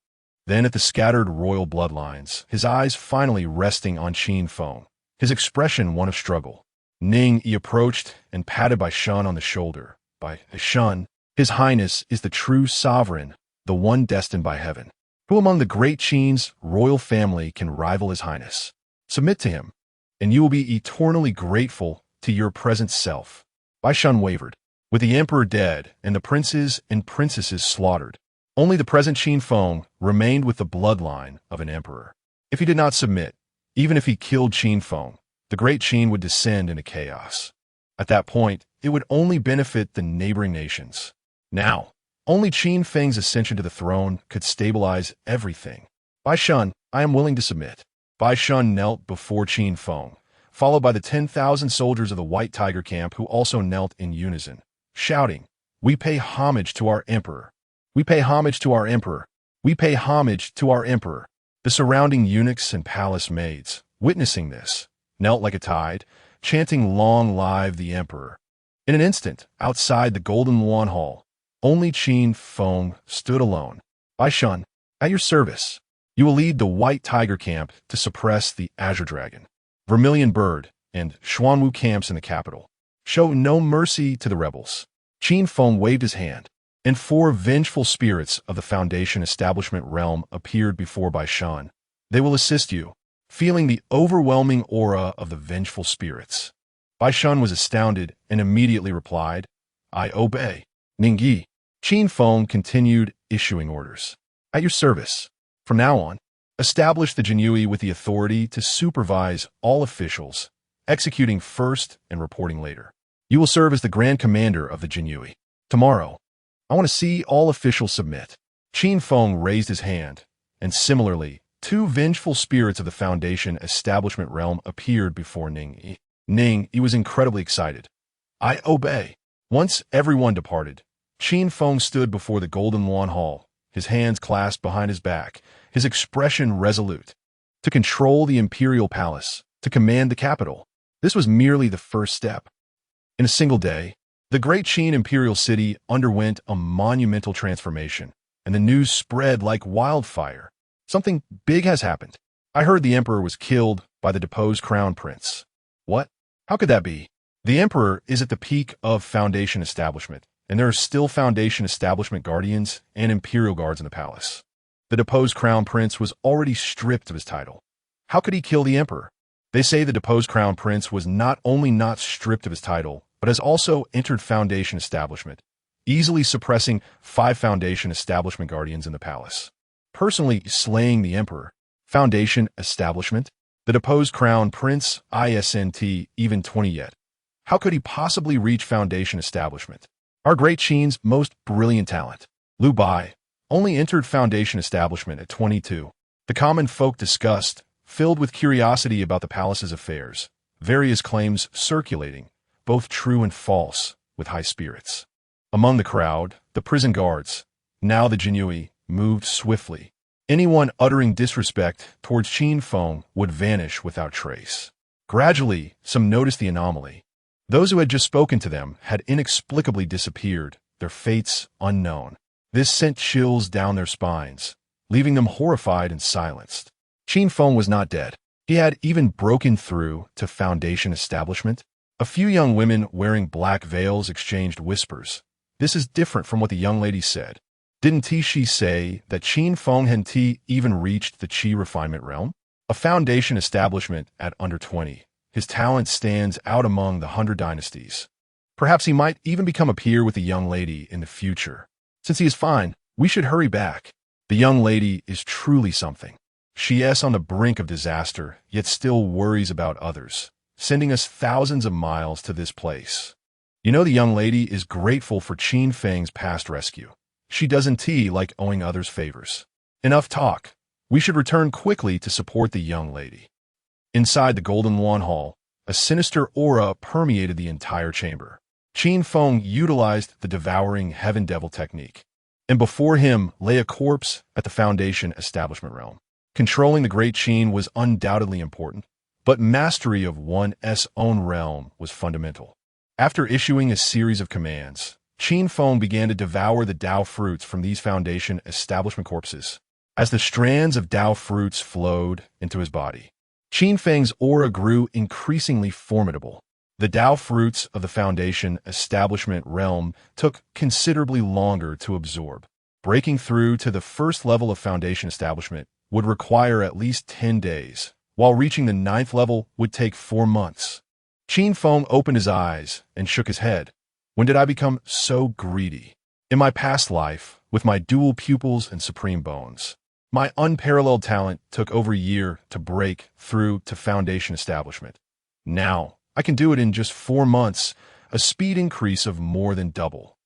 then at the scattered royal bloodlines, his eyes finally resting on Qin Feng, his expression one of struggle. Ning Yi approached and patted Bai Shun on the shoulder. Bai Shun, his highness is the true sovereign, the one destined by heaven. Who among the Great Qin's royal family can rival his highness? Submit to him, and you will be eternally grateful to your present self. Bai Shun wavered. With the emperor dead and the princes and princesses slaughtered, only the present Qin Feng remained with the bloodline of an emperor. If he did not submit, even if he killed Qin Feng, the Great Qin would descend into chaos. At that point, it would only benefit the neighboring nations. Now, only Qin Feng's ascension to the throne could stabilize everything. Bai Shun, I am willing to submit. Bai Shun knelt before Qin Feng, followed by the 10,000 soldiers of the White Tiger Camp who also knelt in unison, shouting, We pay homage to our emperor. We pay homage to our emperor. We pay homage to our emperor. The surrounding eunuchs and palace maids, witnessing this, knelt like a tide, chanting Long live the emperor. In an instant, outside the Golden Lawn Hall, only Qin Feng stood alone. Bai Shun, at your service. You will lead the White Tiger Camp to suppress the Azure Dragon, Vermilion Bird, and Xuanwu camps in the capital. Show no mercy to the rebels. Qin Feng waved his hand, and 4 vengeful spirits of the Foundation Establishment realm appeared before Bai Shun. They will assist you, feeling the overwhelming aura of the vengeful spirits. Bai Shun was astounded and immediately replied, I obey. Ning Yi. Qin Feng continued issuing orders. At your service. From now on, establish the Jinui with the authority to supervise all officials, executing first and reporting later. You will serve as the Grand Commander of the Jinui. Tomorrow, I want to see all officials submit. Qin Feng raised his hand, and similarly, two vengeful spirits of the Foundation establishment realm appeared before Ning Yi. Ning Yi was incredibly excited. I obey. Once everyone departed, Qin Feng stood before the Golden Lawn Hall, his hands clasped behind his back, his expression resolute. To control the imperial palace, to command the capital. This was merely the first step. In a single day, the great Qin imperial city underwent a monumental transformation, and the news spread like wildfire. Something big has happened. I heard the emperor was killed by the deposed crown prince. What? How could that be? The emperor is at the peak of Foundation establishment, and there are still Foundation establishment guardians and imperial guards in the palace. The deposed crown prince was already stripped of his title. How could he kill the emperor? They say the deposed crown prince was not only not stripped of his title, but has also entered Foundation establishment, easily suppressing 5 Foundation establishment guardians in the palace. Personally slaying the emperor. Foundation establishment? The deposed crown prince, isn't even 20 yet. How could he possibly reach Foundation establishment? Our great Qin's most brilliant talent, Liu Bai, only entered Foundation establishment at 22. The common folk discussed, filled with curiosity about the palace's affairs, various claims circulating, both true and false, with high spirits. Among the crowd, the prison guards, now the Jinui, moved swiftly. Anyone uttering disrespect towards Qin Feng would vanish without trace. Gradually, some noticed the anomaly. Those who had just spoken to them had inexplicably disappeared, their fates unknown. This sent chills down their spines, leaving them horrified and silenced. Qin Feng was not dead. He had even broken through to Foundation establishment. A few young women wearing black veils exchanged whispers. This is different from what the young lady said. Didn't she say that Qin Feng hadn't even reached the Qi refinement realm? A Foundation establishment at under 20. His talent stands out among the 100 dynasties. Perhaps he might even become a peer with the young lady in the future. Since he is fine, we should hurry back. The young lady is truly something. She is on the brink of disaster, yet still worries about others, sending us thousands of miles to this place. You know, the young lady is grateful for Qin Feng's past rescue. She doesn't like owing others favors. Enough talk. We should return quickly to support the young lady. Inside the Golden Lawn Hall, a sinister aura permeated the entire chamber. Qin Feng utilized the devouring heaven devil technique, and before him lay a corpse at the Foundation establishment realm. Controlling the great Qin was undoubtedly important, but mastery of one's own realm was fundamental. After issuing a series of commands, Qin Feng began to devour the Dao fruits from these Foundation establishment corpses. As the strands of Dao fruits flowed into his body, Qin Feng's aura grew increasingly formidable. The Dao fruits of the Foundation establishment realm took considerably longer to absorb. Breaking through to the first level of Foundation establishment would require at least 10 days, while reaching the 9th level would take 4 months. Qin Feng opened his eyes and shook his head. When did I become so greedy? In my past life, with my dual pupils and supreme bones, my unparalleled talent took over a year to break through to Foundation establishment. Now, I can do it in just 4 months, a speed increase of more than double.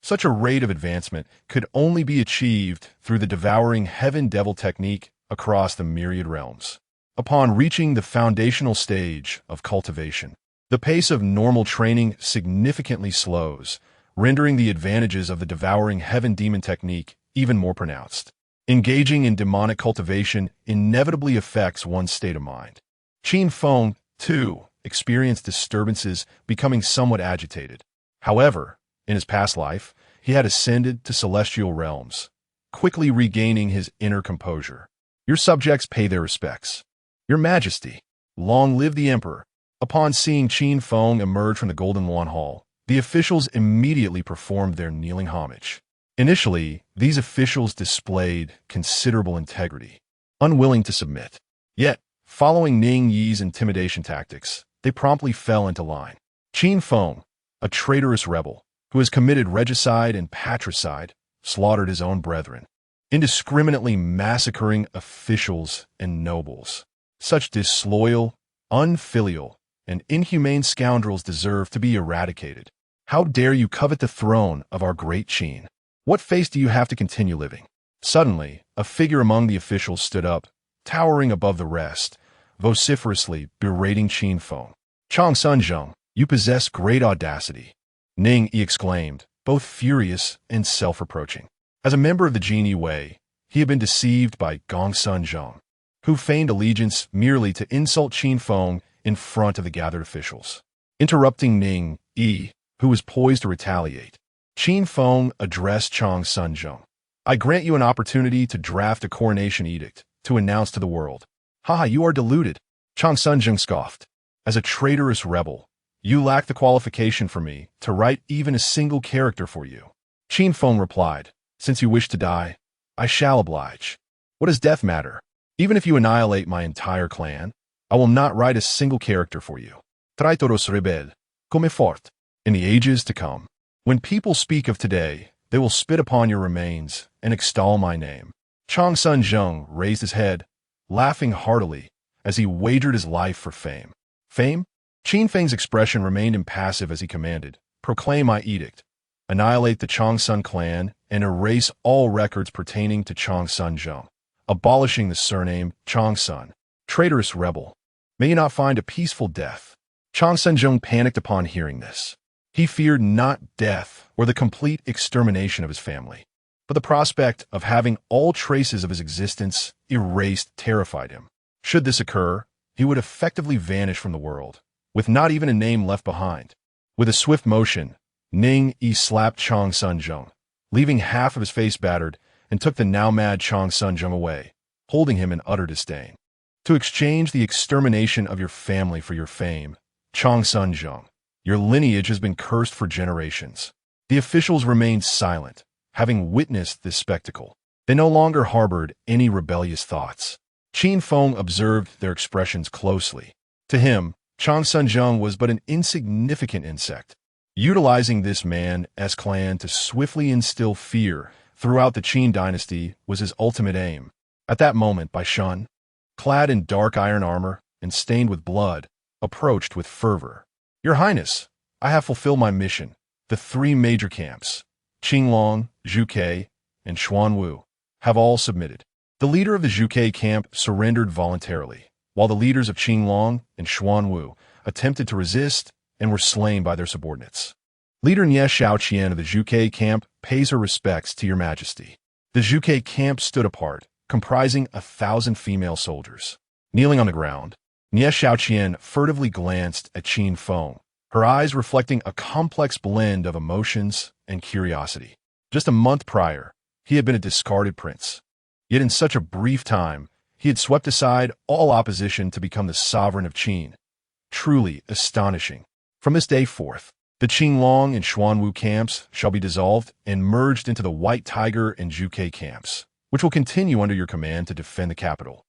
Such a rate of advancement could only be achieved through the devouring heaven devil technique across the myriad realms. Upon reaching the foundational stage of cultivation, the pace of normal training significantly slows, rendering the advantages of the devouring heaven demon technique even more pronounced. Engaging in demonic cultivation inevitably affects one's state of mind. Qin Feng, too, experienced disturbances, becoming somewhat agitated. However, in his past life, he had ascended to celestial realms, quickly regaining his inner composure. Your subjects pay their respects. Your Majesty, long live the Emperor. Upon seeing Qin Feng emerge from the Golden Lawn Hall, the officials immediately performed their kneeling homage. Initially, these officials displayed considerable integrity, unwilling to submit. Yet, following Ning Yi's intimidation tactics, they promptly fell into line. Qin Feng, a traitorous rebel who has committed regicide and patricide, slaughtered his own brethren. indiscriminately massacring officials and nobles. Such disloyal, unfilial, and inhumane scoundrels deserve to be eradicated. How dare you covet the throne of our great Qin? What face do you have to continue living? Suddenly, a figure among the officials stood up, towering above the rest, vociferously berating Qin Feng. "Chang Sunzheng, you possess great audacity," Ning Yi exclaimed, both furious and self-reproaching. As a member of the Jin Wei, he had been deceived by Gong Sunzheng, who feigned allegiance merely to insult Qin Feng in front of the gathered officials. Interrupting Ning Yi, who was poised to retaliate, Qin Feng addressed Chang Sunzheng. "I grant you an opportunity to draft a coronation edict to announce to the world." "Ha, you are deluded," Chang Sunzheng scoffed. "As a traitorous rebel, you lack the qualification for me to write even a single character for you." Qin Feng replied, "Since you wish to die, I shall oblige. What does death matter? Even if you annihilate my entire clan, I will not write a single character for you. Traitoros rebel, come fort. In the ages to come, when people speak of today, they will spit upon your remains and extol my name." Chang Sunzheng raised his head, laughing heartily as he wagered his life for fame. Fame? Qin Feng's expression remained impassive as he commanded, "Proclaim my edict. Annihilate the Chang Sun clan and erase all records pertaining to Chang Sunzheng, abolishing the surname Chang Sun. Traitorous rebel, may you not find a peaceful death." Chang Sunzheng panicked upon hearing this. He feared not death or the complete extermination of his family, but the prospect of having all traces of his existence erased terrified him. Should this occur, he would effectively vanish from the world, with not even a name left behind. With a swift motion, Ning Yi slapped Chang Sunzheng, leaving half of his face battered, and took the now-mad Chang Sunzheng away, holding him in utter disdain. "To exchange the extermination of your family for your fame, Chang Sunzheng, your lineage has been cursed for generations." The officials remained silent, having witnessed this spectacle. They no longer harbored any rebellious thoughts. Qin Feng observed their expressions closely. To him, Chang Sunzheng was but an insignificant insect. Utilizing this man-'s clan to swiftly instill fear throughout the Qin dynasty was his ultimate aim. At that moment, Bai Shun, clad in dark iron armor and stained with blood, approached with fervor. "Your Highness, I have fulfilled my mission. The three major camps, Qinglong, Zhuge, and Xuanwu, have all submitted." The leader of the Zhuge camp surrendered voluntarily, while the leaders of Qinglong and Xuanwu attempted to resist and were slain by their subordinates. Leader Nie Xiaoqian of the Zhuge camp pays her respects to your majesty. The Zhuge camp stood apart, comprising 1,000 female soldiers. Kneeling on the ground, Nie Xiaoqian furtively glanced at Qin Feng, her eyes reflecting a complex blend of emotions and curiosity. Just a month prior, he had been a discarded prince. Yet in such a brief time, he had swept aside all opposition to become the sovereign of Qin. Truly astonishing. From this day forth, the Qinglong and Xuanwu camps shall be dissolved and merged into the White Tiger and Zhuge camps, which will continue under your command to defend the capital.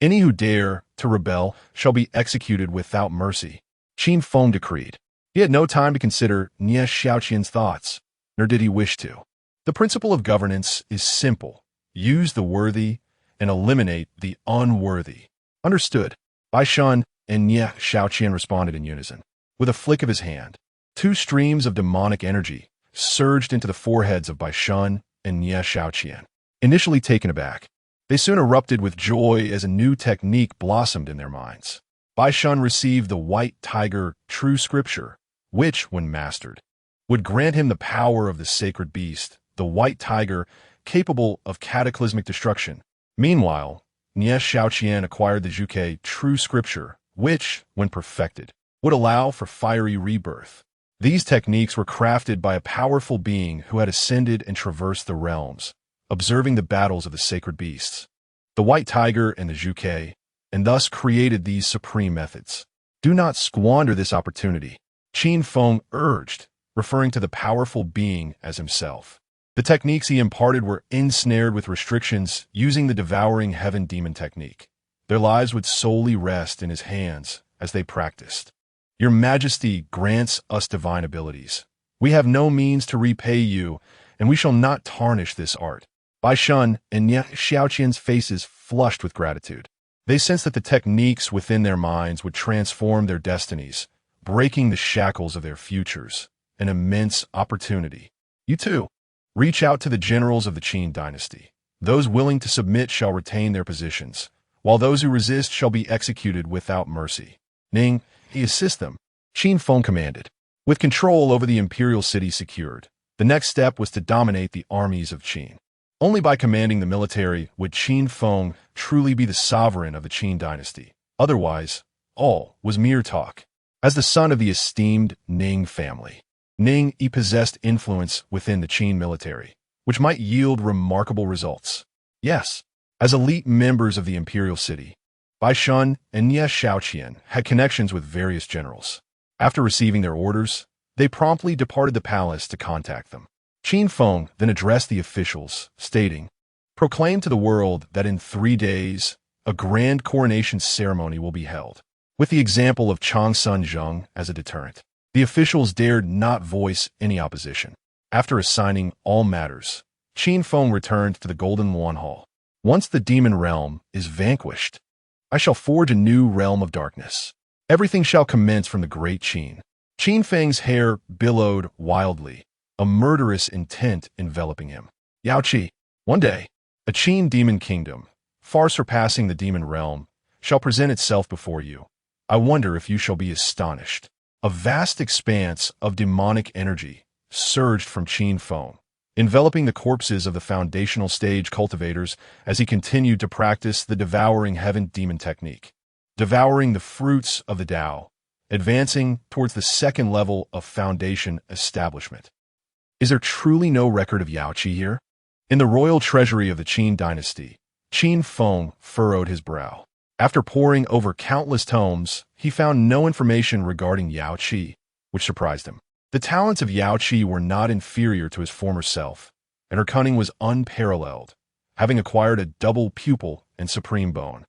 Any who dare to rebel shall be executed without mercy, Qin Feng decreed. He had no time to consider Nie Xiaoqian's thoughts, nor did he wish to. The principle of governance is simple. Use the worthy and eliminate the unworthy. Understood. Bai Shun and Nie Xiaoqian responded in unison. With a flick of his hand, two streams of demonic energy surged into the foreheads of Bai Shun and Nie Xiaoqian. Initially taken aback, they soon erupted with joy as a new technique blossomed in their minds. Bai Shun received the White Tiger True Scripture, which, when mastered, would grant him the power of the sacred beast, the White Tiger, capable of cataclysmic destruction. Meanwhile, Nie Xiaoqian acquired the Zhuge True Scripture, which, when perfected, would allow for fiery rebirth. These techniques were crafted by a powerful being who had ascended and traversed the realms, observing the battles of the sacred beasts, the White Tiger and the Zhuge, and thus created these supreme methods. Do not squander this opportunity, Qin Feng urged, referring to the powerful being as himself. The techniques he imparted were ensnared with restrictions using the devouring heaven demon technique. Their lives would solely rest in his hands as they practiced. Your Majesty grants us divine abilities. We have no means to repay you, and we shall not tarnish this art. Bai Shun and Ye Xiaoqian's faces flushed with gratitude. They sensed that the techniques within their minds would transform their destinies, breaking the shackles of their futures. An immense opportunity. You too. Reach out to the generals of the Qin dynasty. Those willing to submit shall retain their positions, while those who resist shall be executed without mercy. Ning, he assist them. Qin Feng commanded. With control over the imperial city secured, the next step was to dominate the armies of Qin. Only by commanding the military would Qin Feng truly be the sovereign of the Qin dynasty. Otherwise, all was mere talk. As the son of the esteemed Ning family, Ning possessed influence within the Qin military, which might yield remarkable results. Yes, as elite members of the imperial city, Bai Shun and Ye Xiaoqian had connections with various generals. After receiving their orders, they promptly departed the palace to contact them. Qin Feng then addressed the officials, stating, "Proclaim to the world that in 3 days, a grand coronation ceremony will be held." With the example of Changsun Zheng as a deterrent, the officials dared not voice any opposition. After assigning all matters, Qin Feng returned to the Golden Yuan Hall. "Once the demon realm is vanquished, I shall forge a new realm of darkness. Everything shall commence from the great Qin." Qin Feng's hair billowed wildly, a murderous intent enveloping him. "Yao Qi, one day, a Qin demon kingdom, far surpassing the demon realm, shall present itself before you. I wonder if you shall be astonished." A vast expanse of demonic energy surged from Qin Feng, enveloping the corpses of the foundational stage cultivators as he continued to practice the devouring heaven demon technique, devouring the fruits of the Tao, advancing towards the second level of foundation establishment. Is there truly no record of Yao Qi here? In the royal treasury of the Qin dynasty, Qin Feng furrowed his brow. After poring over countless tomes, he found no information regarding Yao Qi, which surprised him. The talents of Yao Qi were not inferior to his former self, and her cunning was unparalleled, having acquired a double pupil and supreme bone.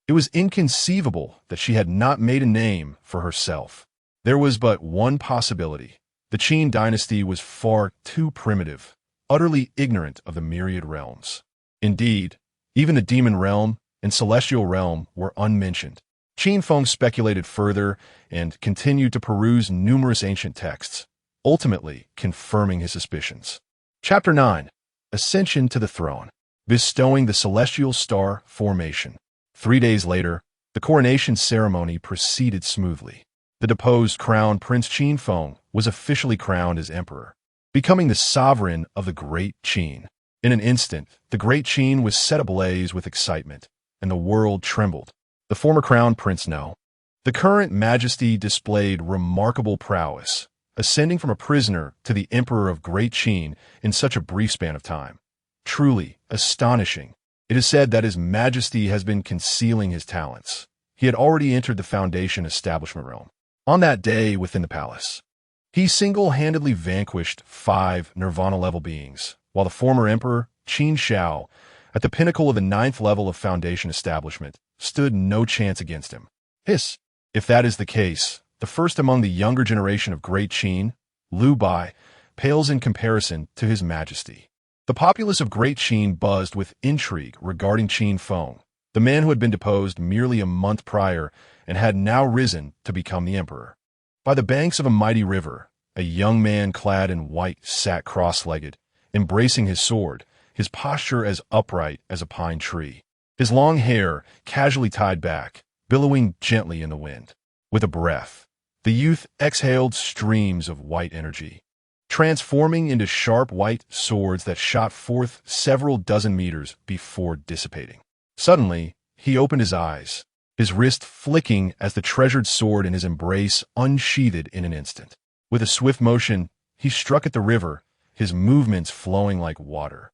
It was inconceivable that she had not made a name for herself. There was but one possibility. The Qin dynasty was far too primitive, utterly ignorant of the myriad realms. Indeed, even the demon realm and celestial realm were unmentioned. Qin Feng speculated further and continued to peruse numerous ancient texts, ultimately confirming his suspicions. Chapter 9. Ascension to the Throne. Bestowing the Celestial Star Formation. 3 days later, the coronation ceremony proceeded smoothly. The deposed Crown Prince Qin Feng was officially crowned as emperor, becoming the sovereign of the Great Qin. In an instant, the Great Qin was set ablaze with excitement, and the world trembled. The former crown prince no. The current majesty displayed remarkable prowess, ascending from a prisoner to the emperor of Great Qin in such a brief span of time. Truly astonishing. It is said that his majesty has been concealing his talents. He had already entered the foundation establishment realm. On that day within the palace, he single-handedly vanquished 5 nirvana-level beings, while the former emperor, Qin Shao, at the pinnacle of the 9th level of foundation establishment, stood no chance against him. Hiss! If that is the case, the first among the younger generation of Great Qin, Liu Bai, pales in comparison to his majesty. The populace of Great Qin buzzed with intrigue regarding Qin Feng, the man who had been deposed merely a month prior and had now risen to become the emperor. By the banks of a mighty river, a young man clad in white sat cross-legged, embracing his sword, his posture as upright as a pine tree. His long hair casually tied back, billowing gently in the wind. With a breath, the youth exhaled streams of white energy, transforming into sharp white swords that shot forth several dozen meters before dissipating. Suddenly, he opened his eyes, his wrist flicking as the treasured sword in his embrace unsheathed in an instant. With a swift motion, he struck at the river, his movements flowing like water.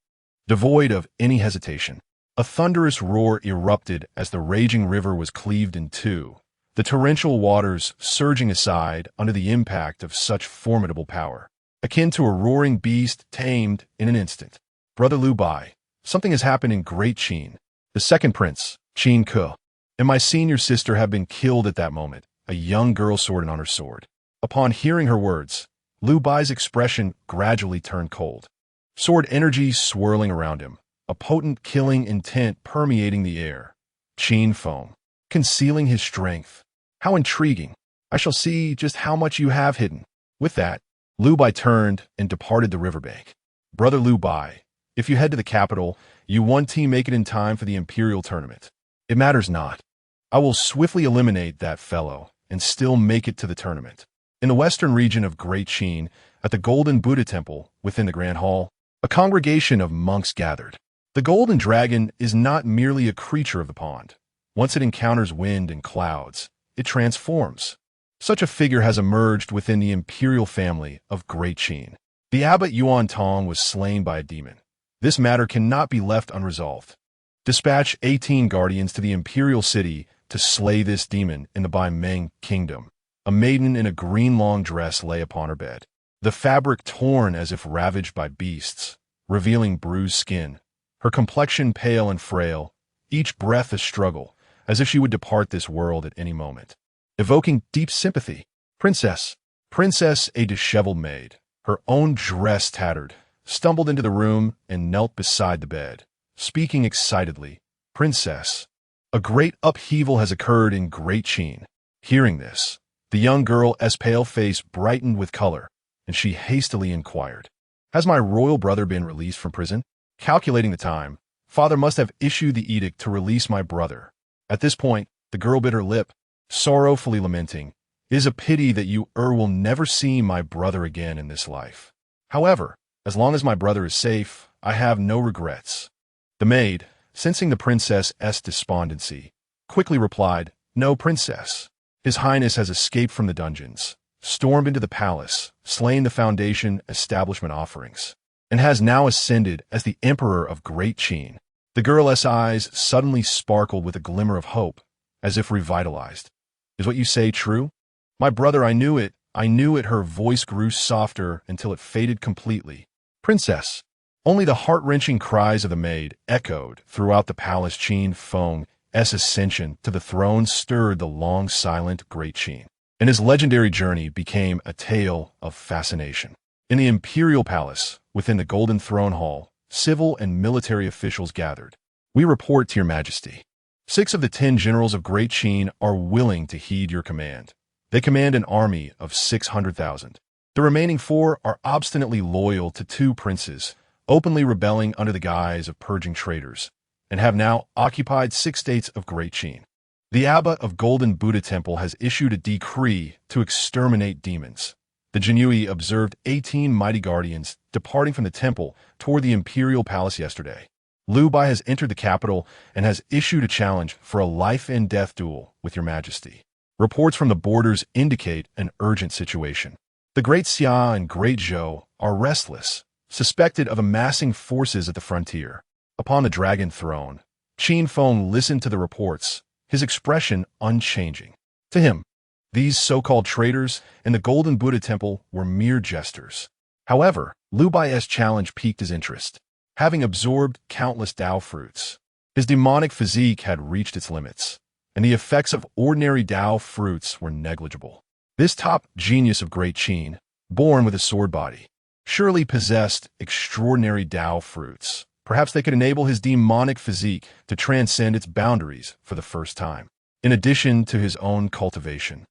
Devoid of any hesitation, a thunderous roar erupted as the raging river was cleaved in two, the torrential waters surging aside under the impact of such formidable power, akin to a roaring beast tamed in an instant. Brother Liu Bai, something has happened in Great Qin. The second prince, Qin Ke, and my senior sister have been killed at that moment, a young girl sword on her sword. Upon hearing her words, Liu Bai's expression gradually turned cold. Sword energy swirling around him, a potent killing intent permeating the air. Qin Feng, concealing his strength. How intriguing. I shall see just how much you have hidden. With that, Liu Bai turned and departed the riverbank. Brother Liu Bai, if you head to the capital, you one team make it in time for the imperial tournament. It matters not. I will swiftly eliminate that fellow and still make it to the tournament. In the western region of Great Qin, at the Golden Buddha Temple within the Grand Hall, a congregation of monks gathered. The golden dragon is not merely a creature of the pond. Once it encounters wind and clouds, it transforms. Such a figure has emerged within the imperial family of Great Qin. The abbot Yuan Tong was slain by a demon. This matter cannot be left unresolved. Dispatch 18 guardians to the imperial city to slay this demon in the Bai Meng kingdom. A maiden in a green long dress lay upon her bed, the fabric torn as if ravaged by beasts, revealing bruised skin, her complexion pale and frail, each breath a struggle, as if she would depart this world at any moment. Evoking deep sympathy, Princess, a disheveled maid, her own dress tattered, stumbled into the room and knelt beside the bed, speaking excitedly, Princess, a great upheaval has occurred in Great Qin. Hearing this, the young girl's pale face brightened with color, and she hastily inquired, Has my royal brother been released from prison? Calculating the time, father must have issued the edict to release my brother. At this point, the girl bit her lip, sorrowfully lamenting, It is a pity that you will never see my brother again in this life. However, as long as my brother is safe, I have no regrets. The maid, sensing the princess's despondency, quickly replied, No, princess. His Highness has escaped from the dungeons, stormed into the palace, slain the foundation establishment offerings, and has now ascended as the emperor of Great Qin. The girl's eyes suddenly sparkled with a glimmer of hope, as if revitalized. Is what you say true? My brother, I knew it. Her voice grew softer until it faded completely. Princess. Only the heart-wrenching cries of the maid echoed throughout the palace. Qin Feng's ascension to the throne stirred the long-silent Great Qin, and his legendary journey became a tale of fascination. In the imperial palace, within the Golden Throne Hall, civil and military officials gathered. We report to your majesty. 6 of the 10 generals of Great Qin are willing to heed your command. They command an army of 600,000. The remaining 4 are obstinately loyal to 2 princes, openly rebelling under the guise of purging traitors, and have now occupied 6 states of Great Qin. The abbot of Golden Buddha Temple has issued a decree to exterminate demons. The Jinyui observed 18 mighty guardians departing from the temple toward the imperial palace yesterday. Liu Bai has entered the capital and has issued a challenge for a life-and-death duel with your majesty. Reports from the borders indicate an urgent situation. The Great Xia and Great Zhou are restless, suspected of amassing forces at the frontier. Upon the dragon throne, Qin Feng listened to the reports, his expression unchanging. To him, these so-called traitors in the Golden Buddha Temple were mere jesters. However, Liu Bai's challenge piqued his interest. Having absorbed countless Tao fruits, his demonic physique had reached its limits, and the effects of ordinary Tao fruits were negligible. This top genius of Great Qin, born with a sword body, surely possessed extraordinary Tao fruits. Perhaps they could enable his demonic physique to transcend its boundaries for the first time. In addition to his own cultivation,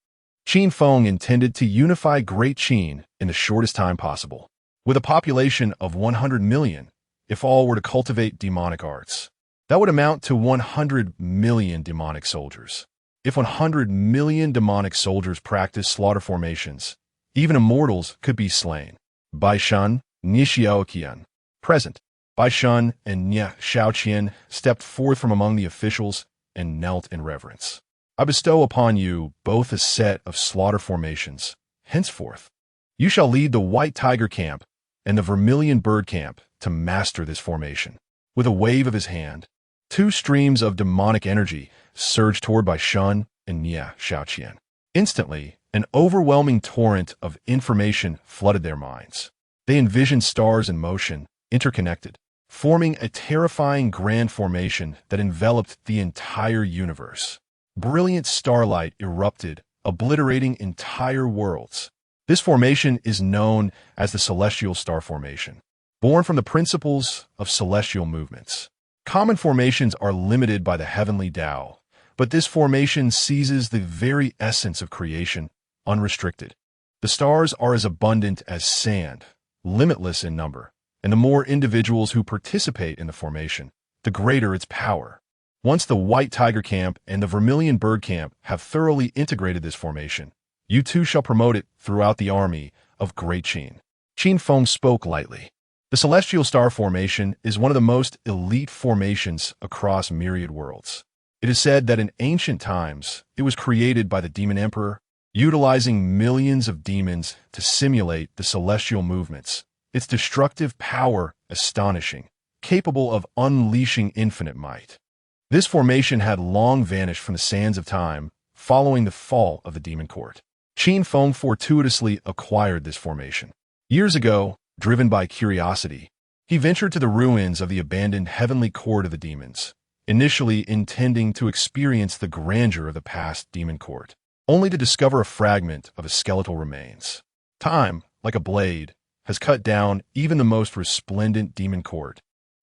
Qin Feng intended to unify Great Qin in the shortest time possible. With a population of 100 million, if all were to cultivate demonic arts, that would amount to 100 million demonic soldiers. If 100 million demonic soldiers practiced slaughter formations, even immortals could be slain. Bai Shan, Ni Xiaoqian, present. Bai Shan and Ni Xiaoqian stepped forth from among the officials and knelt in reverence. I bestow upon you both a set of slaughter formations. Henceforth, you shall lead the White Tiger Camp and the Vermilion Bird Camp to master this formation. With a wave of his hand, 2 streams of demonic energy surged toward Bai Shan and Ni Xiaoqian. Instantly, an overwhelming torrent of information flooded their minds. They envisioned stars in motion, interconnected, forming a terrifying grand formation that enveloped the entire universe. Brilliant starlight erupted, obliterating entire worlds. This formation is known as the Celestial Star Formation. born from the principles of celestial movements. Common formations are limited by the heavenly Tao, but this formation seizes the very essence of creation, unrestricted. The stars are as abundant as sand, limitless in number, and the more individuals who participate in the formation, the greater its power. Once the White Tiger Camp and the Vermilion Bird Camp have thoroughly integrated this formation, you too shall promote it throughout the army of Great Qin. Qin Feng spoke lightly. The celestial star formation is one of the most elite formations across myriad worlds. It is said that in ancient times, it was created by the Demon Emperor, utilizing millions of demons to simulate the celestial movements. Its destructive power astonishing, capable of unleashing infinite might. This formation had long vanished from the sands of time following the fall of the demon court. Qin Feng fortuitously acquired this formation. Years ago, driven by curiosity, he ventured to the ruins of the abandoned heavenly court of the demons, initially intending to experience the grandeur of the past demon court, only to discover a fragment of its skeletal remains. Time, like a blade, has cut down even the most resplendent demon court,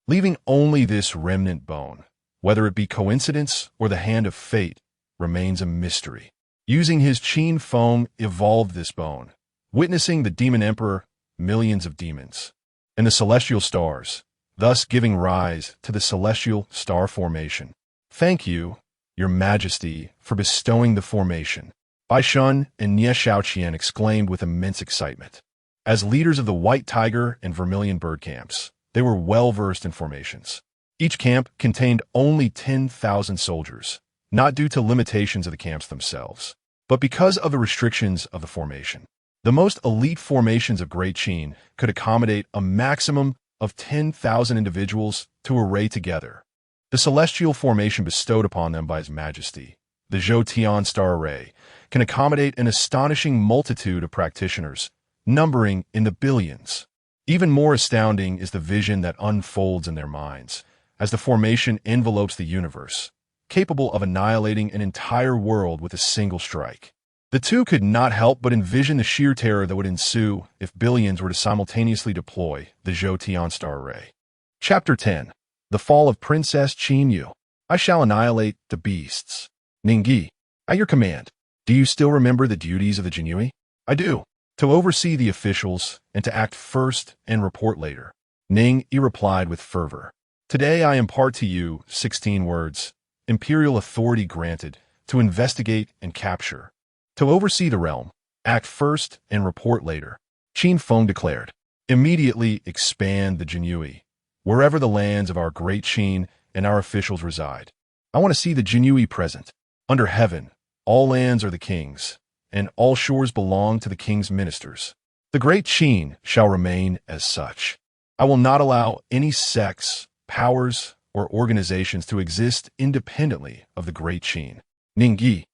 leaving only this remnant bone. Whether it be coincidence or the hand of fate remains a mystery. Using his Qin Feng evolved this bone, witnessing the demon emperor, millions of demons, and the celestial stars, thus giving rise to the celestial star formation. Thank you, your majesty, for bestowing the formation. Bai Shun and Nie Shaoqian exclaimed with immense excitement. As leaders of the White Tiger and Vermilion Bird camps, they were well-versed in formations. Each camp contained only 10,000 soldiers, not due to limitations of the camps themselves, but because of the restrictions of the formation. The most elite formations of Great Qin could accommodate a maximum of 10,000 individuals to array together. The celestial formation bestowed upon them by His Majesty, the Zhoutian Star Array, can accommodate an astonishing multitude of practitioners, numbering in the billions. Even more astounding is the vision that unfolds in their minds, as the formation envelopes the universe, capable of annihilating an entire world with a single strike. The two could not help but envision the sheer terror that would ensue if billions were to simultaneously deploy the Zhoutian Star Array. Chapter 10. The Fall of Princess Qin Yu. I shall annihilate the beasts. Ningyi, at your command. Do you still remember the duties of the Jinyui? I do. To oversee the officials and to act first and report later. Ning Yi replied with fervor. Today I impart to you 16 words, imperial authority granted, to investigate and capture. To oversee the realm, act first and report later. Qin Feng declared. Immediately expand the Jinyui, wherever the lands of our Great Qin and our officials reside. I want to see the Jinyui present. Under heaven, all lands are the king's, and all shores belong to the king's ministers. The Great Qin shall remain as such. I will not allow any sects, powers, or organizations to exist independently of the Great Qin. Ningyi,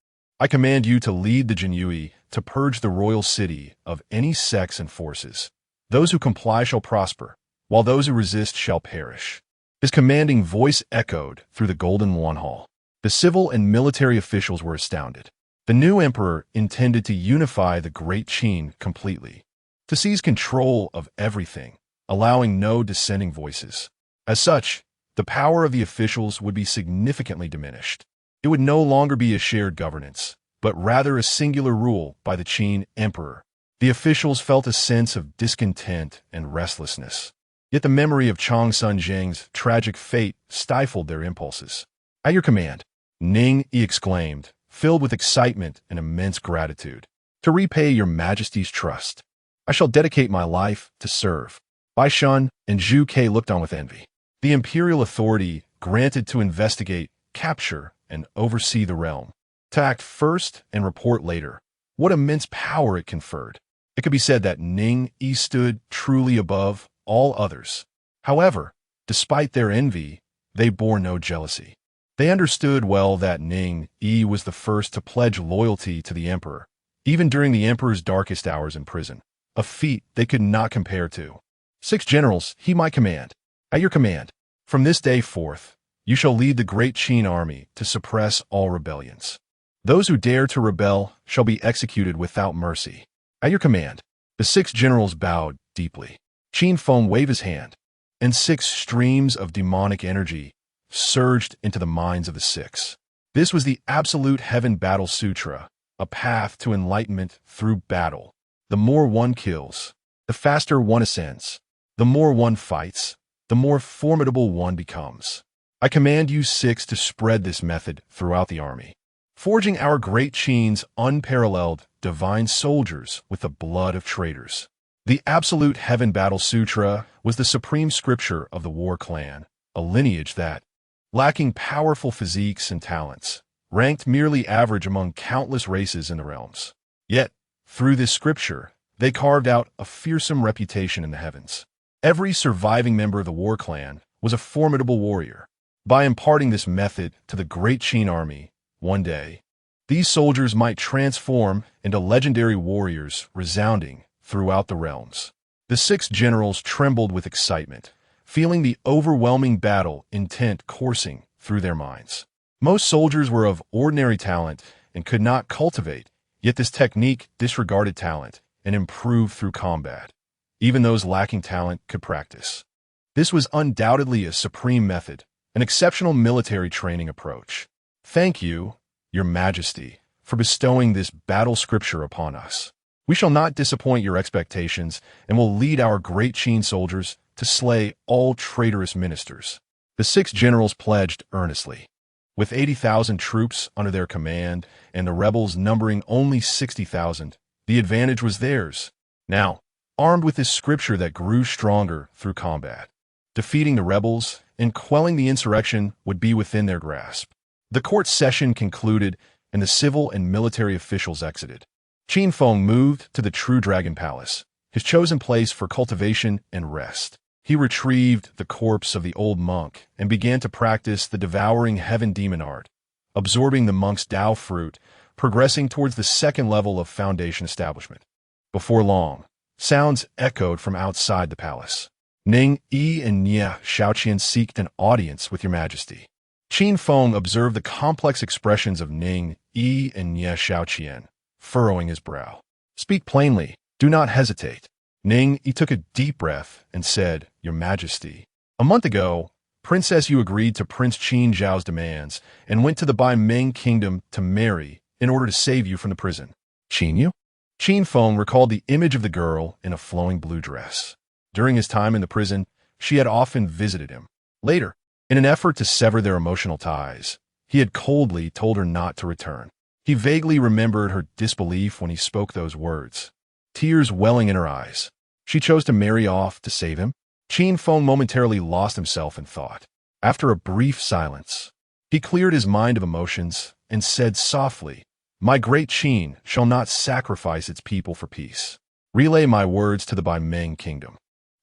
I command you to lead the Jinyui to purge the royal city of any sects and forces. Those who comply shall prosper, while those who resist shall perish. His commanding voice echoed through the Golden One Hall. The civil and military officials were astounded. The new emperor intended to unify the Great Qin completely, to seize control of everything, allowing no dissenting voices. As such, the power of the officials would be significantly diminished. It would no longer be a shared governance, but rather a singular rule by the Qin emperor. The officials felt a sense of discontent and restlessness. Yet the memory of Changsun Zheng's tragic fate stifled their impulses. At your command, Ning Yi exclaimed, filled with excitement and immense gratitude. To repay your majesty's trust, I shall dedicate my life to serve. Bai Shun and Zhu Ke looked on with envy. The imperial authority granted to investigate, capture, and oversee the realm. To act first and report later. What immense power it conferred. It could be said that Ning Yi stood truly above all others. However, despite their envy, they bore no jealousy. They understood well that Ning Yi was the first to pledge loyalty to the emperor, even during the emperor's darkest hours in prison, a feat they could not compare to. 6 generals he might command. At your command, from this day forth, you shall lead the Great Qin army to suppress all rebellions. Those who dare to rebel shall be executed without mercy. At your command, the 6 generals bowed deeply. Qin Feng waved his hand, and 6 streams of demonic energy surged into the minds of the 6. This was the Absolute Heaven Battle Sutra, a path to enlightenment through battle. The more one kills, the faster one ascends. The more one fights, the more formidable one becomes. I command you 6 to spread this method throughout the army, forging our great Qin's unparalleled divine soldiers with the blood of traitors. The Absolute Heaven Battle Sutra was the supreme scripture of the war clan, a lineage that, lacking powerful physiques and talents, ranked merely average among countless races in the realms. Yet, through this scripture, they carved out a fearsome reputation in the heavens. Every surviving member of the war clan was a formidable warrior. By imparting this method to the great Qin army, one day, these soldiers might transform into legendary warriors resounding throughout the realms. The 6 generals trembled with excitement, feeling the overwhelming battle intent coursing through their minds. Most soldiers were of ordinary talent and could not cultivate, yet this technique disregarded talent and improved through combat. Even those lacking talent could practice. This was undoubtedly a supreme method, an exceptional military training approach. Thank you, Your Majesty, for bestowing this battle scripture upon us. We shall not disappoint your expectations and will lead our great Qin soldiers to slay all traitorous ministers. The 6 generals pledged earnestly. With 80,000 troops under their command and the rebels numbering only 60,000, the advantage was theirs. Now, armed with this scripture that grew stronger through combat, defeating the rebels and quelling the insurrection would be within their grasp. The court session concluded and the civil and military officials exited. Qin Feng moved to the True Dragon Palace, his chosen place for cultivation and rest. He retrieved the corpse of the old monk and began to practice the devouring heaven demon art, absorbing the monk's Tao fruit, progressing towards the 2nd level of foundation establishment. Before long, sounds echoed from outside the palace. Ning Yi and Nye Xiaoqian seeked an audience with Your Majesty. Qin Feng observed the complex expressions of Ning Yi and Nye Xiaoqian, furrowing his brow. Speak plainly, do not hesitate. Ning Yi took a deep breath and said, Your Majesty, a month ago, Princess Yu agreed to Prince Qin Zhao's demands and went to the Bai Meng kingdom to marry in order to save you from the prison. Qin Yu? Qin Feng recalled the image of the girl in a flowing blue dress. During his time in the prison, she had often visited him. Later, in an effort to sever their emotional ties, he had coldly told her not to return. He vaguely remembered her disbelief when he spoke those words, tears welling in her eyes. She chose to marry off to save him. Qin Feng momentarily lost himself in thought. After a brief silence, he cleared his mind of emotions and said softly, My great Qin shall not sacrifice its people for peace. Relay my words to the Bai Meng kingdom.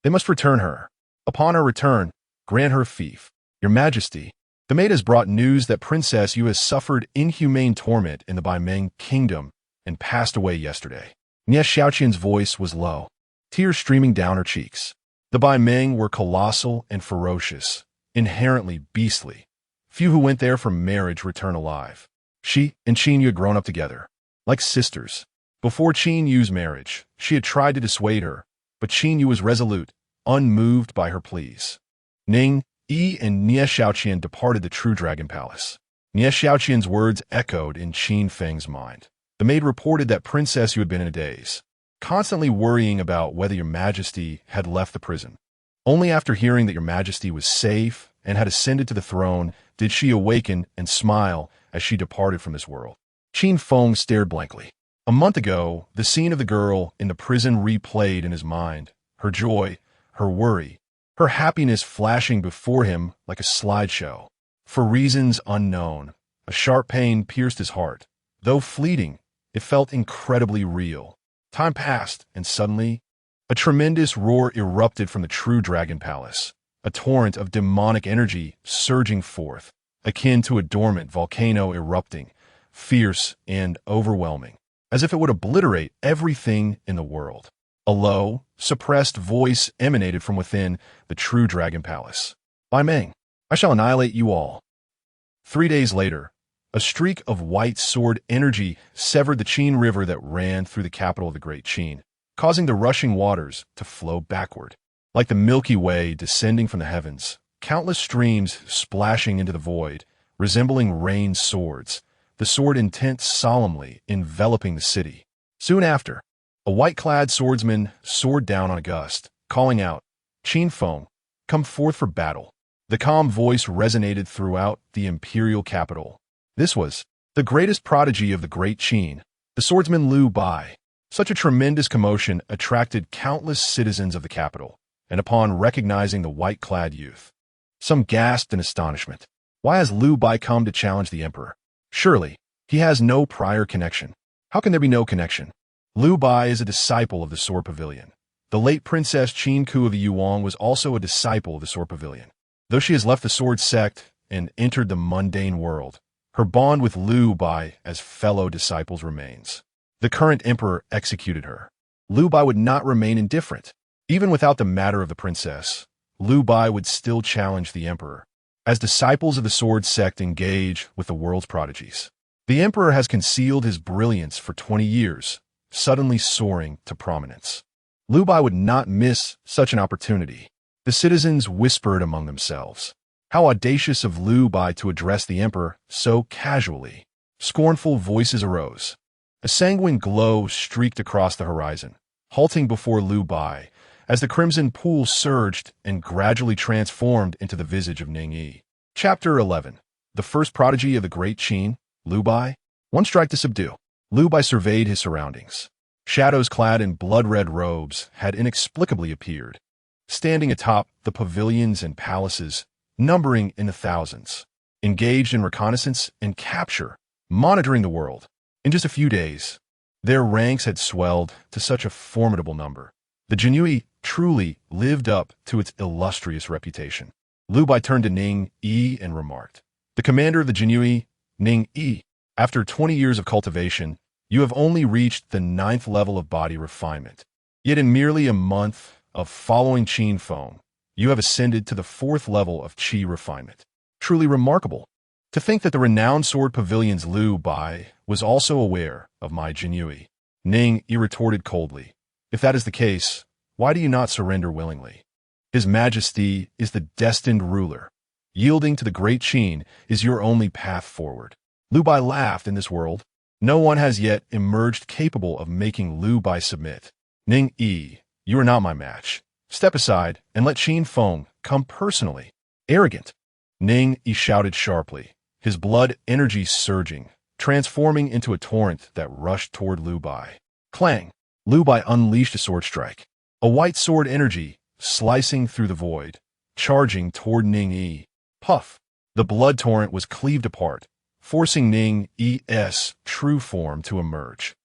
They must return her. Upon her return, grant her fief. Your Majesty, the maid has brought news that Princess Yu has suffered inhumane torment in the Bai Meng kingdom and passed away yesterday. Nye Xiaoqian's voice was low, tears streaming down her cheeks. The Bai Meng were colossal and ferocious, inherently beastly. Few who went there for marriage return alive. She and Qin Yu had grown up together, like sisters. Before Qin Yu's marriage, she had tried to dissuade her, but Qin Yu was resolute, unmoved by her pleas. Ning Yi and Nye Xiaoqian departed the True Dragon Palace. Nye Xiaoqian's words echoed in Qin Feng's mind. The maid reported that Princess Yu had been in a daze, constantly worrying about whether Your Majesty had left the prison. Only after hearing that Your Majesty was safe and had ascended to the throne did she awaken and smile as she departed from this world. Qin Feng stared blankly. A month ago, the scene of the girl in the prison replayed in his mind, her joy, her worry, her happiness flashing before him like a slideshow. For reasons unknown, a sharp pain pierced his heart. Though fleeting, it felt incredibly real. Time passed, and suddenly, a tremendous roar erupted from the True Dragon Palace, a torrent of demonic energy surging forth, akin to a dormant volcano erupting, fierce and overwhelming, as if it would obliterate everything in the world. A low, suppressed voice emanated from within the True Dragon Palace. Bai Meng, I shall annihilate you all. 3 days later, a streak of white sword energy severed the Qin River that ran through the capital of the Great Qin, causing the rushing waters to flow backward. Like the Milky Way descending from the heavens, countless streams splashing into the void, resembling rain swords, the sword intent solemnly enveloping the city. Soon after, a white-clad swordsman soared down on a gust, calling out, "Qin Feng, come forth for battle." The calm voice resonated throughout the imperial capital. This was the greatest prodigy of the great Qin, the swordsman Liu Bai. Such a tremendous commotion attracted countless citizens of the capital, and upon recognizing the white-clad youth, some gasped in astonishment. Why has Liu Bai come to challenge the emperor? Surely, he has no prior connection. How can there be no connection? Liu Bai is a disciple of the Sword Pavilion. The late Princess Qin Ku of the Yuan was also a disciple of the Sword Pavilion. Though she has left the sword sect and entered the mundane world, her bond with Liu Bai as fellow disciples remains. The current emperor executed her. Liu Bai would not remain indifferent. Even without the matter of the princess, Liu Bai would still challenge the emperor. As disciples of the sword sect engage with the world's prodigies, the emperor has concealed his brilliance for 20 years, suddenly soaring to prominence. Liu Bai would not miss such an opportunity. The citizens whispered among themselves. How audacious of Liu Bai to address the emperor so casually. Scornful voices arose. A sanguine glow streaked across the horizon, halting before Liu Bai, as the crimson pool surged and gradually transformed into the visage of Ning Yi. Chapter 11. The first prodigy of the great Qin, Liu Bai. One strike to subdue. Liu Bai surveyed his surroundings. Shadows clad in blood-red robes had inexplicably appeared, standing atop the pavilions and palaces, numbering in the thousands, engaged in reconnaissance and capture, monitoring the world. In just a few days, their ranks had swelled to such a formidable number. The Jinhui truly lived up to its illustrious reputation. Liu Bai turned to Ning Yi and remarked, "The commander of the Jinhui, Ning Yi, after 20 years of cultivation, you have only reached the 9th level of body refinement. Yet in merely a month of following Qin Feng, you have ascended to the 4th level of Qi refinement. Truly remarkable. To think that the renowned Sword Pavilion's Liu Bai was also aware of my Jinhui." Ning Yi retorted coldly, "If that is the case, why do you not surrender willingly? His Majesty is the destined ruler. Yielding to the great Qin is your only path forward." Liu Bai laughed. "In this world, no one has yet emerged capable of making Liu Bai submit. Ning Yi, you are not my match. Step aside and let Qin Feng come personally." "Arrogant!" Ning Yi shouted sharply, his blood energy surging, transforming into a torrent that rushed toward Liu Bai. Clang! Liu Bai unleashed a sword strike, a white sword energy slicing through the void, charging toward Ning Yi. Puff! The blood torrent was cleaved apart, forcing Ning Yi's true form to emerge.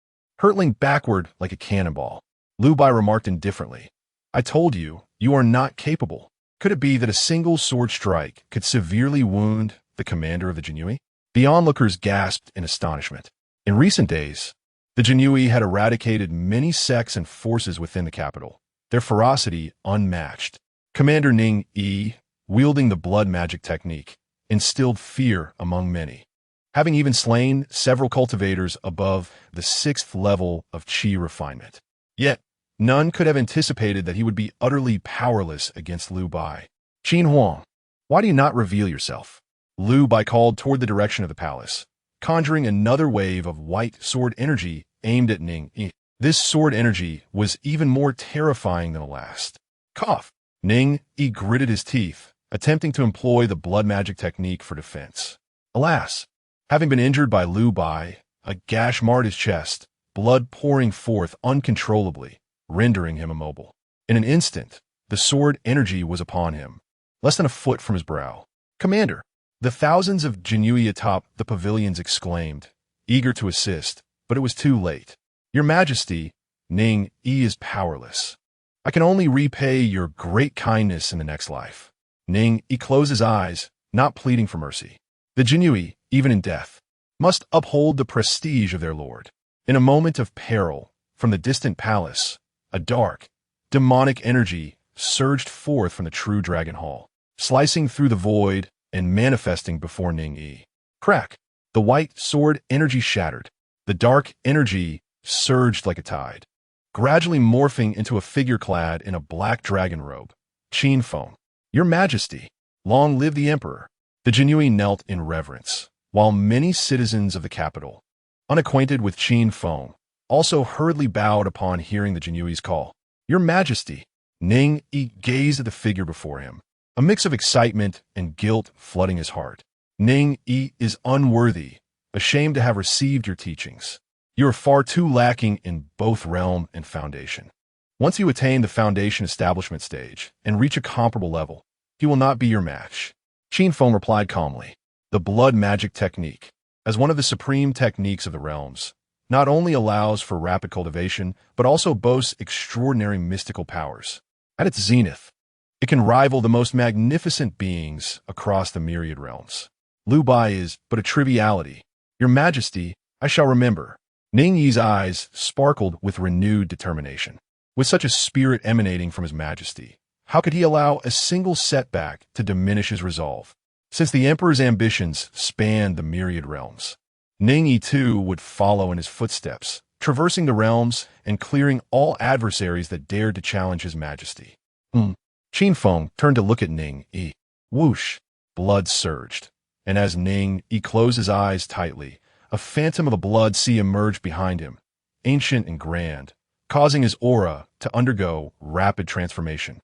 Hurtling backward like a cannonball, Liu Bai remarked indifferently, "I told you, you are not capable." Could it be that a single sword strike could severely wound the commander of the Jinhui? The onlookers gasped in astonishment. In recent days, the Jinhui had eradicated many sects and forces within the capital, their ferocity unmatched. Commander Ning Yi, wielding the blood magic technique, instilled fear among many, having even slain several cultivators above the 6th level of Qi refinement. Yet, none could have anticipated that he would be utterly powerless against Liu Bai. "Qin Huang, why do you not reveal yourself?" Liu Bai called toward the direction of the palace, conjuring another wave of white sword energy aimed at Ning Yi. This sword energy was even more terrifying than the last. Cough! Ning Yi gritted his teeth, attempting to employ the blood magic technique for defense. Alas! Having been injured by Liu Bai, a gash marred his chest, blood pouring forth uncontrollably, rendering him immobile. In an instant, the sword energy was upon him, less than a foot from his brow. "Commander!" The thousands of Jinhui atop the pavilions exclaimed, eager to assist, but it was too late. "Your Majesty, Ning Yi is powerless. I can only repay your great kindness in the next life." Ning Yi closed his eyes, not pleading for mercy. The Jinhui, even in death, must uphold the prestige of their lord. In a moment of peril, from the distant palace, a dark, demonic energy surged forth from the true dragon hall, slicing through the void and manifesting before Ning Yi. Crack! The white sword energy shattered. The dark energy surged like a tide, gradually morphing into a figure clad in a black dragon robe, Qin Feng, Your Majesty, long live the Emperor. The Jinui knelt in reverence, while many citizens of the capital, unacquainted with Qin Feng, also hurriedly bowed upon hearing the Jinui's call. Your Majesty. Ning Yi gazed at the figure before him, a mix of excitement and guilt flooding his heart. Ning Yi is unworthy, ashamed to have received your teachings. You are far too lacking in both realm and foundation. Once you attain the foundation establishment stage and reach a comparable level, he will not be your match. Qin Feng replied calmly. The blood magic technique, as one of the supreme techniques of the realms, not only allows for rapid cultivation, but also boasts extraordinary mystical powers. At its zenith, it can rival the most magnificent beings across the myriad realms. Lu Bai is but a triviality. Your Majesty, I shall remember. Ning Yi's eyes sparkled with renewed determination. With such a spirit emanating from his Majesty, how could he allow a single setback to diminish his resolve? Since the Emperor's ambitions spanned the myriad realms, Ning Yi too would follow in his footsteps, traversing the realms and clearing all adversaries that dared to challenge his Majesty. Qin Feng turned to look at Ning Yi. Whoosh! Blood surged, and as Ning Yi closed his eyes tightly, a phantom of the blood sea emerged behind him, ancient and grand, causing his aura to undergo rapid transformation.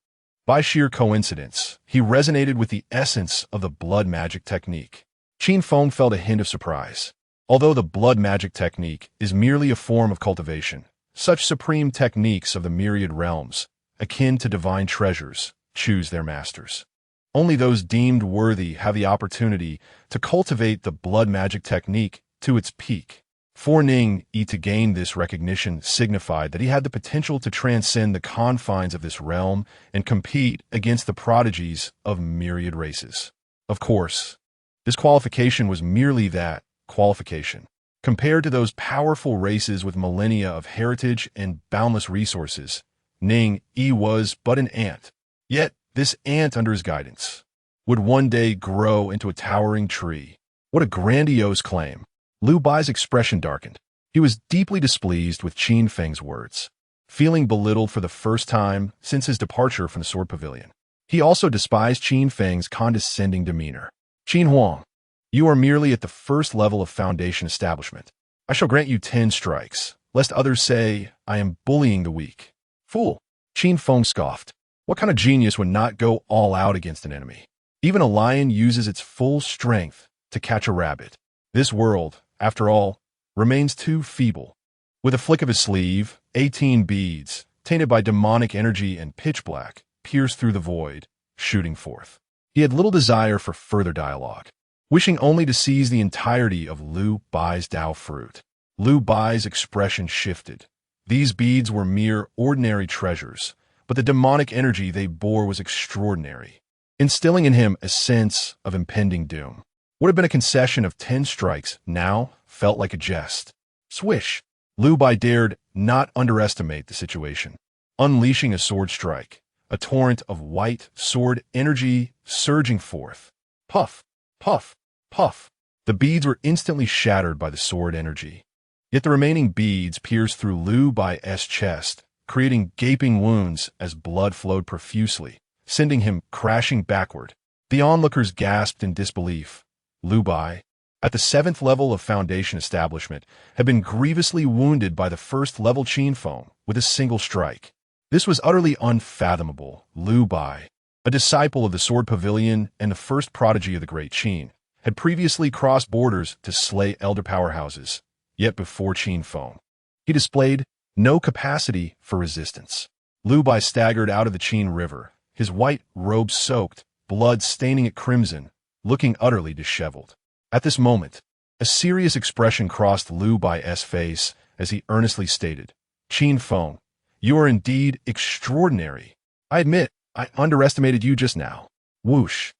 By sheer coincidence, he resonated with the essence of the blood magic technique. Qin Feng felt a hint of surprise. Although the blood magic technique is merely a form of cultivation, such supreme techniques of the myriad realms, akin to divine treasures, choose their masters. Only those deemed worthy have the opportunity to cultivate the blood magic technique to its peak. For Ning Yi to gain this recognition signified that he had the potential to transcend the confines of this realm and compete against the prodigies of myriad races. Of course, this qualification was merely that qualification. Compared to those powerful races with millennia of heritage and boundless resources, Ning Yi was but an ant. Yet, this ant under his guidance would one day grow into a towering tree. What a grandiose claim! Lu Bai's expression darkened. He was deeply displeased with Qin Feng's words, feeling belittled for the first time since his departure from the Sword Pavilion. He also despised Qin Feng's condescending demeanor. Qin Huang, you are merely at the first level of foundation establishment. I shall grant you 10 strikes, lest others say I am bullying the weak. Fool! Qin Feng scoffed. What kind of genius would not go all out against an enemy? Even a lion uses its full strength to catch a rabbit. This world, after all, remains too feeble. With a flick of his sleeve, 18 beads, tainted by demonic energy and pitch black, pierced through the void, shooting forth. He had little desire for further dialogue, wishing only to seize the entirety of Lu Bai's Dao fruit. Lu Bai's expression shifted. These beads were mere ordinary treasures, but the demonic energy they bore was extraordinary, instilling in him a sense of impending doom. Would have been a concession of 10 strikes now felt like a jest. Swish! Lu Bai dared not underestimate the situation. Unleashing a sword strike, a torrent of white sword energy surging forth. Puff! Puff! Puff! The beads were instantly shattered by the sword energy. Yet the remaining beads pierced through Lu Bai's chest, creating gaping wounds as blood flowed profusely, sending him crashing backward. The onlookers gasped in disbelief. Lu Bai, at the 7th level of foundation establishment, had been grievously wounded by the first-level Qin Feng with a single strike. This was utterly unfathomable. Lu Bai, a disciple of the Sword Pavilion and the first prodigy of the Great Qin, had previously crossed borders to slay elder powerhouses. Yet before Qin Feng, he displayed no capacity for resistance. Lu Bai staggered out of the Qin River, his white robe soaked, blood staining it crimson, looking utterly disheveled. At this moment, a serious expression crossed Lu Bai's face as he earnestly stated, Qin Feng, you are indeed extraordinary. I admit, I underestimated you just now. Whoosh!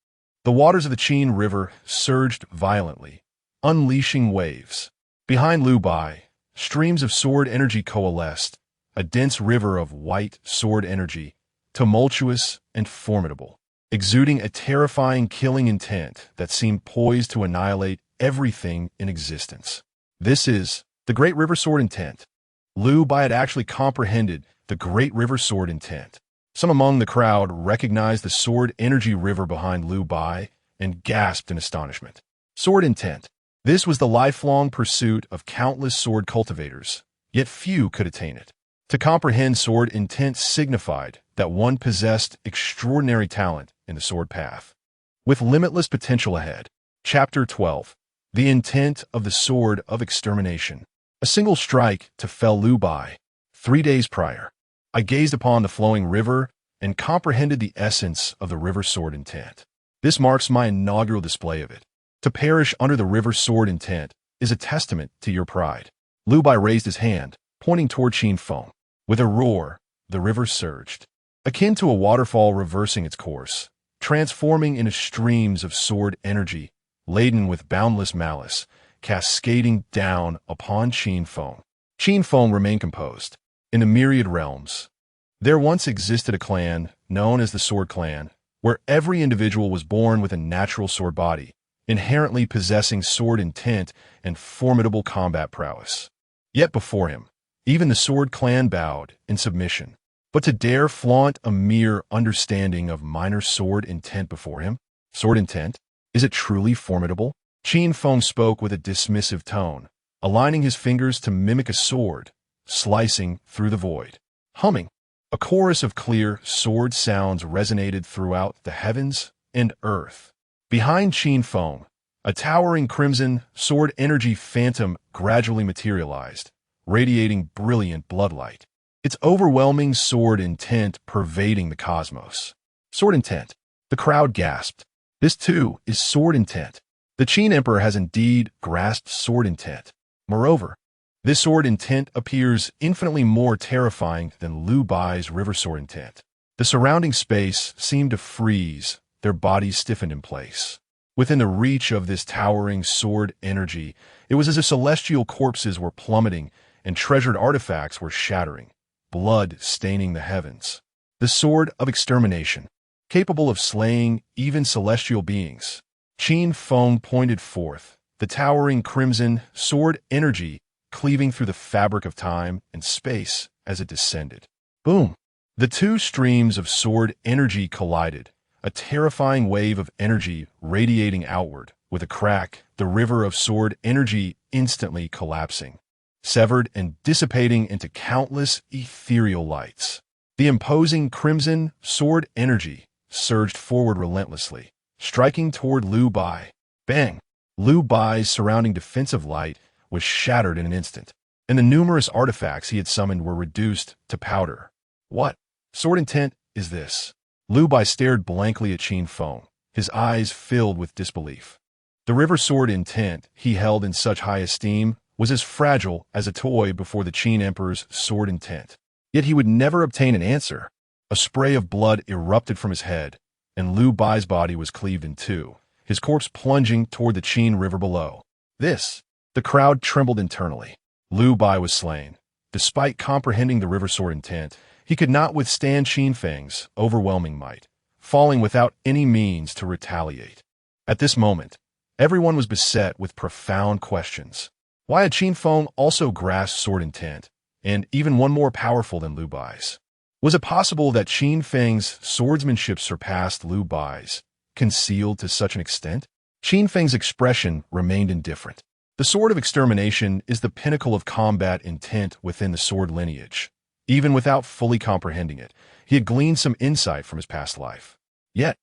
The waters of the Qin River surged violently, unleashing waves. Behind Lu Bai, streams of sword energy coalesced, a dense river of white sword energy, tumultuous and formidable, exuding a terrifying killing intent that seemed poised to annihilate everything in existence. This is the Great River Sword intent. Lu Bai had actually comprehended the Great River Sword intent. Some among the crowd recognized the sword energy river behind Liu Bai and gasped in astonishment. Sword intent. This was the lifelong pursuit of countless sword cultivators, yet few could attain it. To comprehend sword intent signified that one possessed extraordinary talent in the sword path. With limitless potential ahead. Chapter 12. The intent of the sword of extermination. A single strike to fell Liu Bai. 3 days prior, I gazed upon the flowing river and comprehended the essence of the river sword intent. This marks my inaugural display of it. To perish under the river sword intent is a testament to your pride. Liu Bai raised his hand, pointing toward Qin Feng. With a roar, the river surged, akin to a waterfall reversing its course, transforming into streams of sword energy, laden with boundless malice, cascading down upon Qin Feng. Qin Feng remained composed. In the myriad realms, there once existed a clan known as the Sword Clan, where every individual was born with a natural sword body, inherently possessing sword intent and formidable combat prowess. Yet before him, even the Sword Clan bowed in submission. But to dare flaunt a mere understanding of minor sword intent before him? Sword intent? Is it truly formidable? Qin Feng spoke with a dismissive tone, aligning his fingers to mimic a sword, slicing through the void. Humming. A chorus of clear sword sounds resonated throughout the heavens and earth. Behind Qin Feng, a towering crimson sword energy phantom gradually materialized, radiating brilliant bloodlight. Its overwhelming sword intent pervading the cosmos. Sword intent. The crowd gasped. This too is sword intent. The Qin Emperor has indeed grasped sword intent. Moreover, this sword intent appears infinitely more terrifying than Liu Bai's river sword intent. The surrounding space seemed to freeze, their bodies stiffened in place. Within the reach of this towering sword energy, it was as if celestial corpses were plummeting and treasured artifacts were shattering, blood staining the heavens. The sword of extermination, capable of slaying even celestial beings. Qin Feng pointed forth, the towering crimson sword energy cleaving through the fabric of time and space as it descended. Boom! The two streams of sword energy collided, a terrifying wave of energy radiating outward. With a crack, the river of sword energy instantly collapsing, severed and dissipating into countless ethereal lights. The imposing crimson sword energy surged forward relentlessly, striking toward Liu Bai. Bang! Liu Bai's surrounding defensive light was shattered in an instant, and the numerous artifacts he had summoned were reduced to powder. What sword intent is this? Liu Bai stared blankly at Qin Feng, his eyes filled with disbelief. The river sword intent he held in such high esteem was as fragile as a toy before the Qin Emperor's sword intent. Yet he would never obtain an answer. A spray of blood erupted from his head, and Liu Bai's body was cleaved in two, his corpse plunging toward the Qin River below. The crowd trembled internally. Liu Bai was slain. Despite comprehending the river sword intent, he could not withstand Qin Feng's overwhelming might, falling without any means to retaliate. At this moment, everyone was beset with profound questions. Why had Qin Feng also grasped sword intent, and even one more powerful than Liu Bai's? Was it possible that Qin Feng's swordsmanship surpassed Liu Bai's, concealed to such an extent? Qin Feng's expression remained indifferent. The sword of extermination is the pinnacle of combat intent within the sword lineage. Even without fully comprehending it, he had gleaned some insight from his past life. Yet,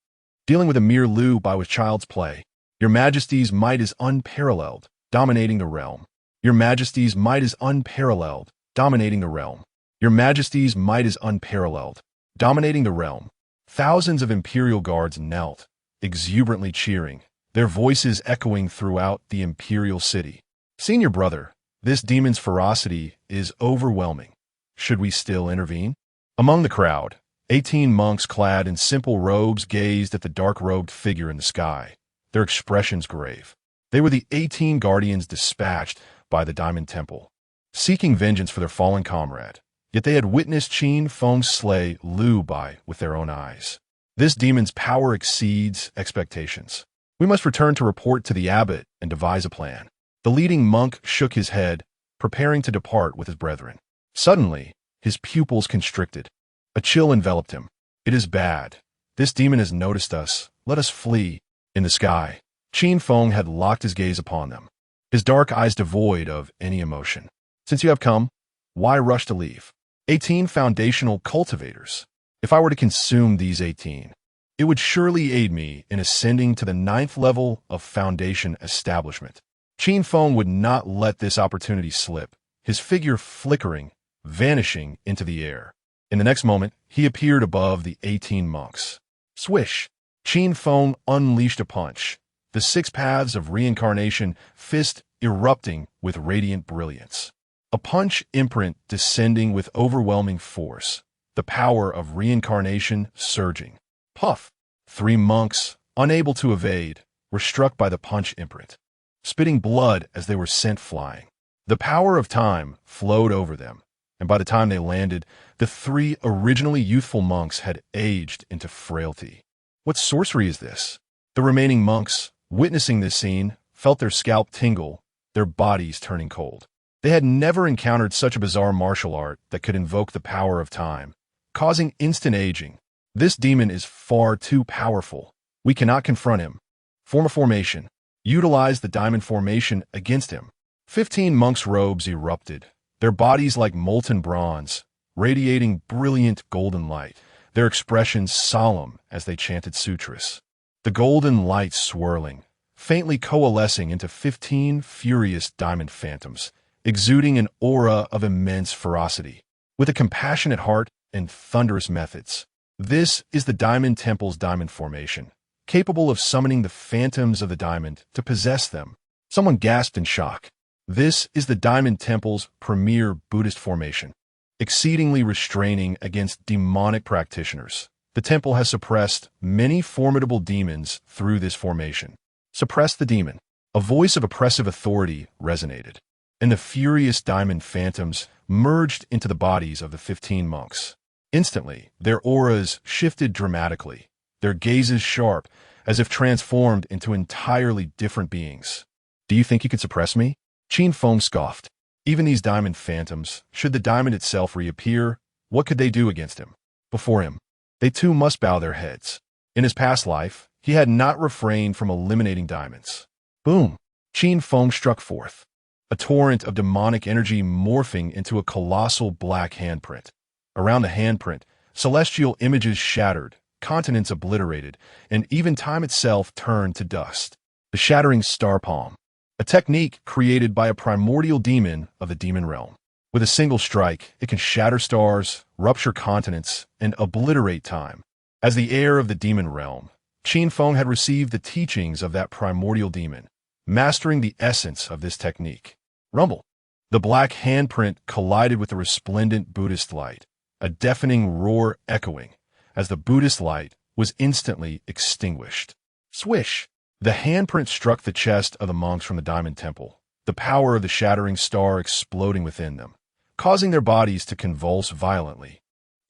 dealing with a mere Liu Bai was child's play. Your Majesty's might is unparalleled, dominating the realm. Your Majesty's might is unparalleled, dominating the realm. Your Majesty's might is unparalleled, dominating the realm. Thousands of imperial guards knelt, exuberantly cheering, their voices echoing throughout the imperial city. Senior brother, this demon's ferocity is overwhelming. Should we still intervene? Among the crowd, 18 monks clad in simple robes gazed at the dark-robed figure in the sky, their expressions grave. They were the 18 guardians dispatched by the Diamond Temple, seeking vengeance for their fallen comrade. Yet they had witnessed Qin Feng slay Liu Bai with their own eyes. This demon's power exceeds expectations. We must return to report to the abbot and devise a plan. The leading monk shook his head, preparing to depart with his brethren. Suddenly, his pupils constricted. A chill enveloped him. It is bad. This demon has noticed us. Let us flee. In the sky, Qin Feng had locked his gaze upon them, his dark eyes devoid of any emotion. Since you have come, why rush to leave? 18 foundational cultivators. If I were to consume these 18, it would surely aid me in ascending to the 9th level of foundation establishment. Qin Feng would not let this opportunity slip, his figure flickering, vanishing into the air. In the next moment, he appeared above the 18 monks. Swish! Qin Feng unleashed a punch, the 6 paths of reincarnation fist erupting with radiant brilliance. A punch imprint descending with overwhelming force, the power of reincarnation surging. Puff! 3 monks, unable to evade, were struck by the punch imprint, spitting blood as they were sent flying. The power of time flowed over them, and by the time they landed, the 3 originally youthful monks had aged into frailty. What sorcery is this? The remaining monks, witnessing this scene, felt their scalp tingle, their bodies turning cold. They had never encountered such a bizarre martial art that could invoke the power of time, causing instant aging. This demon is far too powerful. We cannot confront him. Form a formation. Utilize the diamond formation against him. 15 monks' robes erupted, their bodies like molten bronze, radiating brilliant golden light, their expressions solemn as they chanted sutras. The golden light swirling, faintly coalescing into 15 furious diamond phantoms, exuding an aura of immense ferocity, with a compassionate heart and thunderous methods. This is the Diamond Temple's diamond formation, capable of summoning the phantoms of the diamond to possess them. Someone gasped in shock. This is the Diamond Temple's premier Buddhist formation, exceedingly restraining against demonic practitioners. The temple has suppressed many formidable demons through this formation. Suppress the demon. A voice of oppressive authority resonated, and the furious diamond phantoms merged into the bodies of the 15 monks. Instantly, their auras shifted dramatically, their gazes sharp, as if transformed into entirely different beings. Do you think you could suppress me? Qin Feng scoffed. Even these diamond phantoms, should the diamond itself reappear, what could they do against him? Before him, they too must bow their heads. In his past life, he had not refrained from eliminating diamonds. Boom! Qin Feng struck forth, a torrent of demonic energy morphing into a colossal black handprint. Around the handprint, celestial images shattered, continents obliterated, and even time itself turned to dust. The shattering star palm, a technique created by a primordial demon of the demon realm. With a single strike, it can shatter stars, rupture continents, and obliterate time. As the heir of the demon realm, Qin Feng had received the teachings of that primordial demon, mastering the essence of this technique. Rumble! The black handprint collided with the resplendent Buddhist light, a deafening roar echoing, as the Buddhist light was instantly extinguished. Swish! The handprint struck the chest of the monks from the Diamond Temple, the power of the shattering star exploding within them, causing their bodies to convulse violently.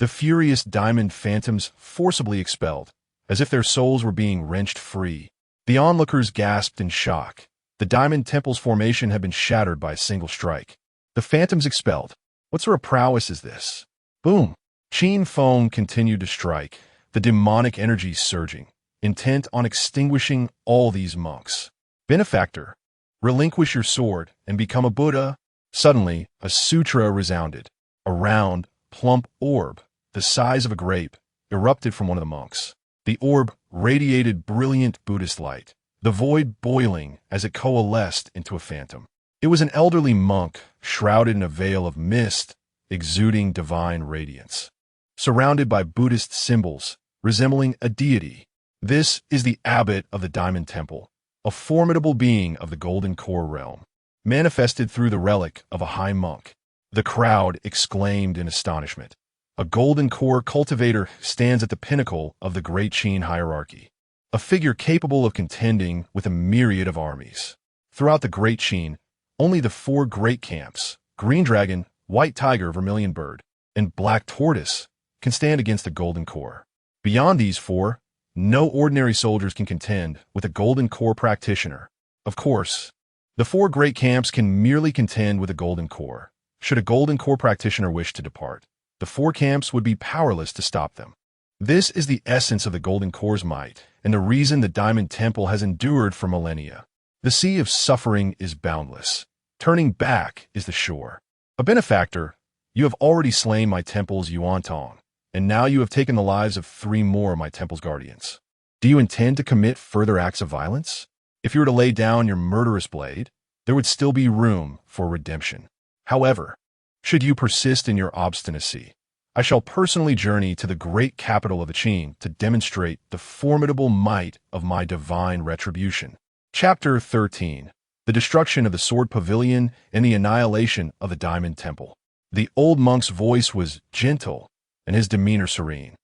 The furious diamond phantoms forcibly expelled, as if their souls were being wrenched free. The onlookers gasped in shock. The Diamond Temple's formation had been shattered by a single strike. The phantoms expelled. What sort of prowess is this? Boom! Qin Feng continued to strike, the demonic energy surging, intent on extinguishing all these monks. Benefactor, relinquish your sword and become a Buddha. Suddenly, a sutra resounded. A round, plump orb, the size of a grape, erupted from one of the monks. The orb radiated brilliant Buddhist light, the void boiling as it coalesced into a phantom. It was an elderly monk, shrouded in a veil of mist, exuding divine radiance. Surrounded by Buddhist symbols, resembling a deity. This is the abbot of the Diamond Temple, a formidable being of the Golden Core realm, manifested through the relic of a high monk. The crowd exclaimed in astonishment. A Golden Core cultivator stands at the pinnacle of the Great Qin hierarchy, a figure capable of contending with a myriad of armies. Throughout the Great Qin, only the 4 great camps, Green Dragon, White Tiger, Vermilion Bird, and Black Tortoise, can stand against the Golden Core. Beyond these 4, no ordinary soldiers can contend with a Golden Core practitioner. Of course, the 4 great camps can merely contend with a Golden Core. Should a Golden Core practitioner wish to depart, the 4 camps would be powerless to stop them. This is the essence of the Golden Core's might, and the reason the Diamond Temple has endured for millennia. The sea of suffering is boundless. Turning back is the shore. A benefactor, you have already slain my temple's Yuantong, and now you have taken the lives of 3 more of my temple's guardians. Do you intend to commit further acts of violence? If you were to lay down your murderous blade, there would still be room for redemption. However, should you persist in your obstinacy, I shall personally journey to the great capital of the Qin to demonstrate the formidable might of my divine retribution. Chapter 13. The destruction of the Sword Pavilion and the annihilation of the Diamond Temple. The old monk's voice was gentle and his demeanor serene.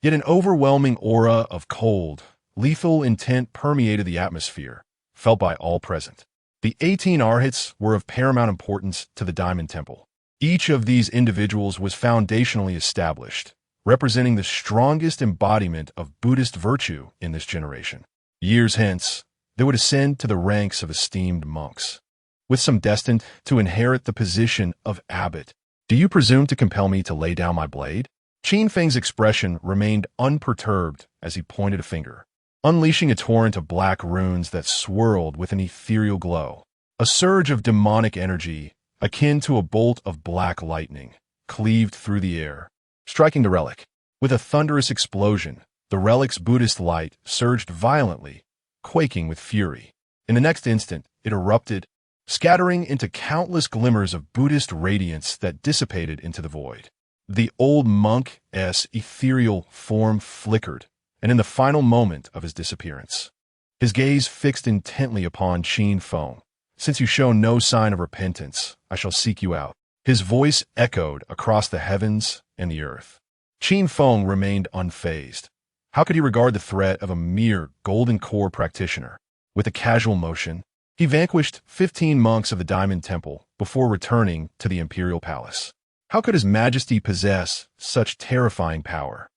Yet an overwhelming aura of cold, lethal intent permeated the atmosphere, felt by all present. The 18 arhats were of paramount importance to the Diamond Temple. Each of these individuals was foundationally established, representing the strongest embodiment of Buddhist virtue in this generation. Years hence, they would ascend to the ranks of esteemed monks, with some destined to inherit the position of abbot. Do you presume to compel me to lay down my blade? Qin Feng's expression remained unperturbed as he pointed a finger, unleashing a torrent of black runes that swirled with an ethereal glow. A surge of demonic energy, akin to a bolt of black lightning, cleaved through the air, striking the relic. With a thunderous explosion, the relic's Buddhist light surged violently, quaking with fury. In the next instant, it erupted, scattering into countless glimmers of Buddhist radiance that dissipated into the void. The old monk's ethereal form flickered, and in the final moment of his disappearance, his gaze fixed intently upon Qin Feng. Since you show no sign of repentance, I shall seek you out. His voice echoed across the heavens and the earth. Qin Feng remained unfazed. How could he regard the threat of a mere Golden Core practitioner? With a casual motion, he vanquished 15 monks of the Diamond Temple before returning to the imperial palace. How could His Majesty possess such terrifying power?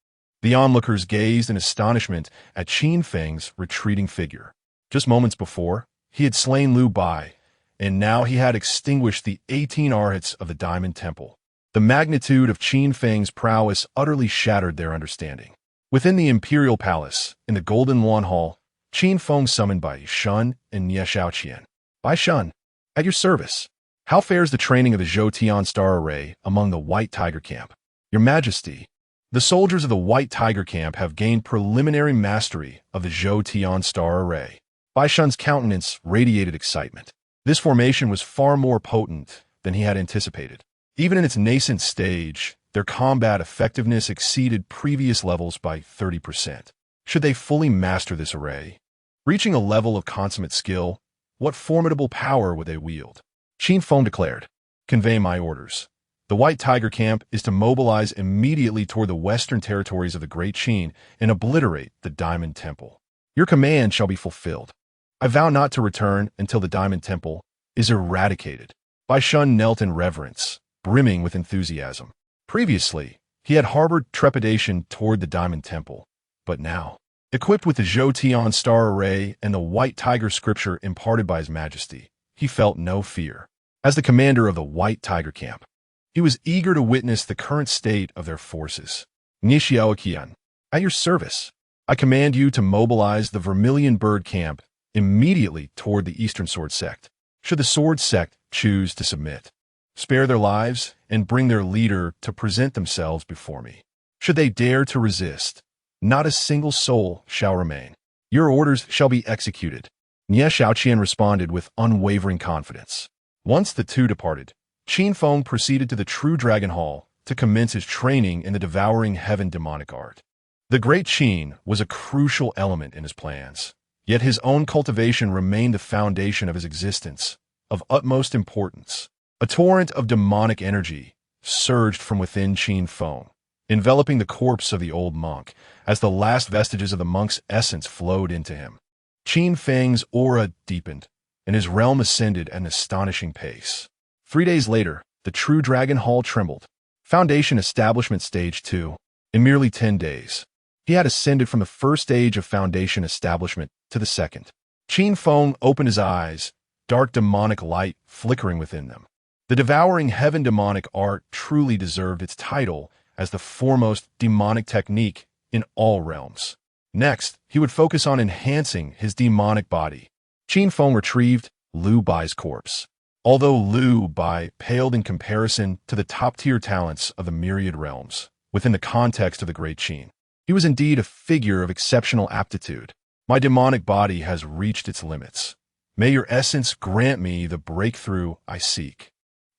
The onlookers gazed in astonishment at Qin Feng's retreating figure. Just moments before, he had slain Liu Bai, and now he had extinguished the 18 arhats of the Diamond Temple. The magnitude of Qin Feng's prowess utterly shattered their understanding. Within the imperial palace, in the Golden Lawn Hall, Qin Feng summoned Bai Shun and Nie Xiaoqian. Bai Shun, at your service. How fares the training of the Zhou Tian Star Array among the White Tiger Camp? Your Majesty, the soldiers of the White Tiger Camp have gained preliminary mastery of the Zhou Tian Star Array. Bai Shun's countenance radiated excitement. This formation was far more potent than he had anticipated. Even in its nascent stage, their combat effectiveness exceeded previous levels by 30%. Should they fully master this array, reaching a level of consummate skill, what formidable power would they wield? Qin Feng declared, "Convey my orders. The White Tiger Camp is to mobilize immediately toward the western territories of the Great Qin and obliterate the Diamond Temple. Your command shall be fulfilled. I vow not to return until the Diamond Temple is eradicated." Bai Shun knelt in reverence, brimming with enthusiasm. Previously, he had harbored trepidation toward the Diamond Temple, but now, equipped with the Zhou Tian Star Array and the White Tiger Scripture imparted by His Majesty, he felt no fear. As the commander of the White Tiger Camp, he was eager to witness the current state of their forces. Nie Xiaoqian, at your service. I command you to mobilize the Vermilion Bird Camp immediately toward the Eastern Sword Sect. Should the Sword Sect choose to submit, spare their lives and bring their leader to present themselves before me. Should they dare to resist, not a single soul shall remain. Your orders shall be executed. Nie Xiaoqian responded with unwavering confidence. Once the two departed, Qin Feng proceeded to the True Dragon Hall to commence his training in the devouring heaven demonic art. The Great Qin was a crucial element in his plans, yet his own cultivation remained the foundation of his existence, of utmost importance. A torrent of demonic energy surged from within Qin Feng, enveloping the corpse of the old monk as the last vestiges of the monk's essence flowed into him. Qin Feng's aura deepened, and his realm ascended at an astonishing pace. 3 days later, the True Dragon Hall trembled. Foundation Establishment Stage 2. In merely 10 days, he had ascended from the first stage of Foundation Establishment to the second. Qin Feng opened his eyes, dark demonic light flickering within them. The devouring heaven demonic art truly deserved its title as the foremost demonic technique in all realms. Next, he would focus on enhancing his demonic body. Qin Feng retrieved Liu Bai's corpse. Although Liu Bai paled in comparison to the top-tier talents of the myriad realms within the context of the Great Qin, he was indeed a figure of exceptional aptitude. My demonic body has reached its limits. May your essence grant me the breakthrough I seek.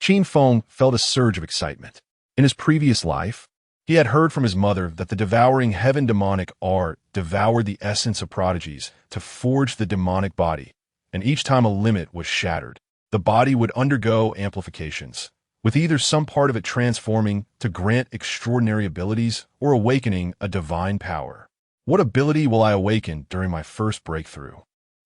Qin Feng felt a surge of excitement. In his previous life, he had heard from his mother that the devouring heaven demonic art devoured the essence of prodigies to forge the demonic body, and each time a limit was shattered, the body would undergo amplifications, with either some part of it transforming to grant extraordinary abilities or awakening a divine power. What ability will I awaken during my first breakthrough?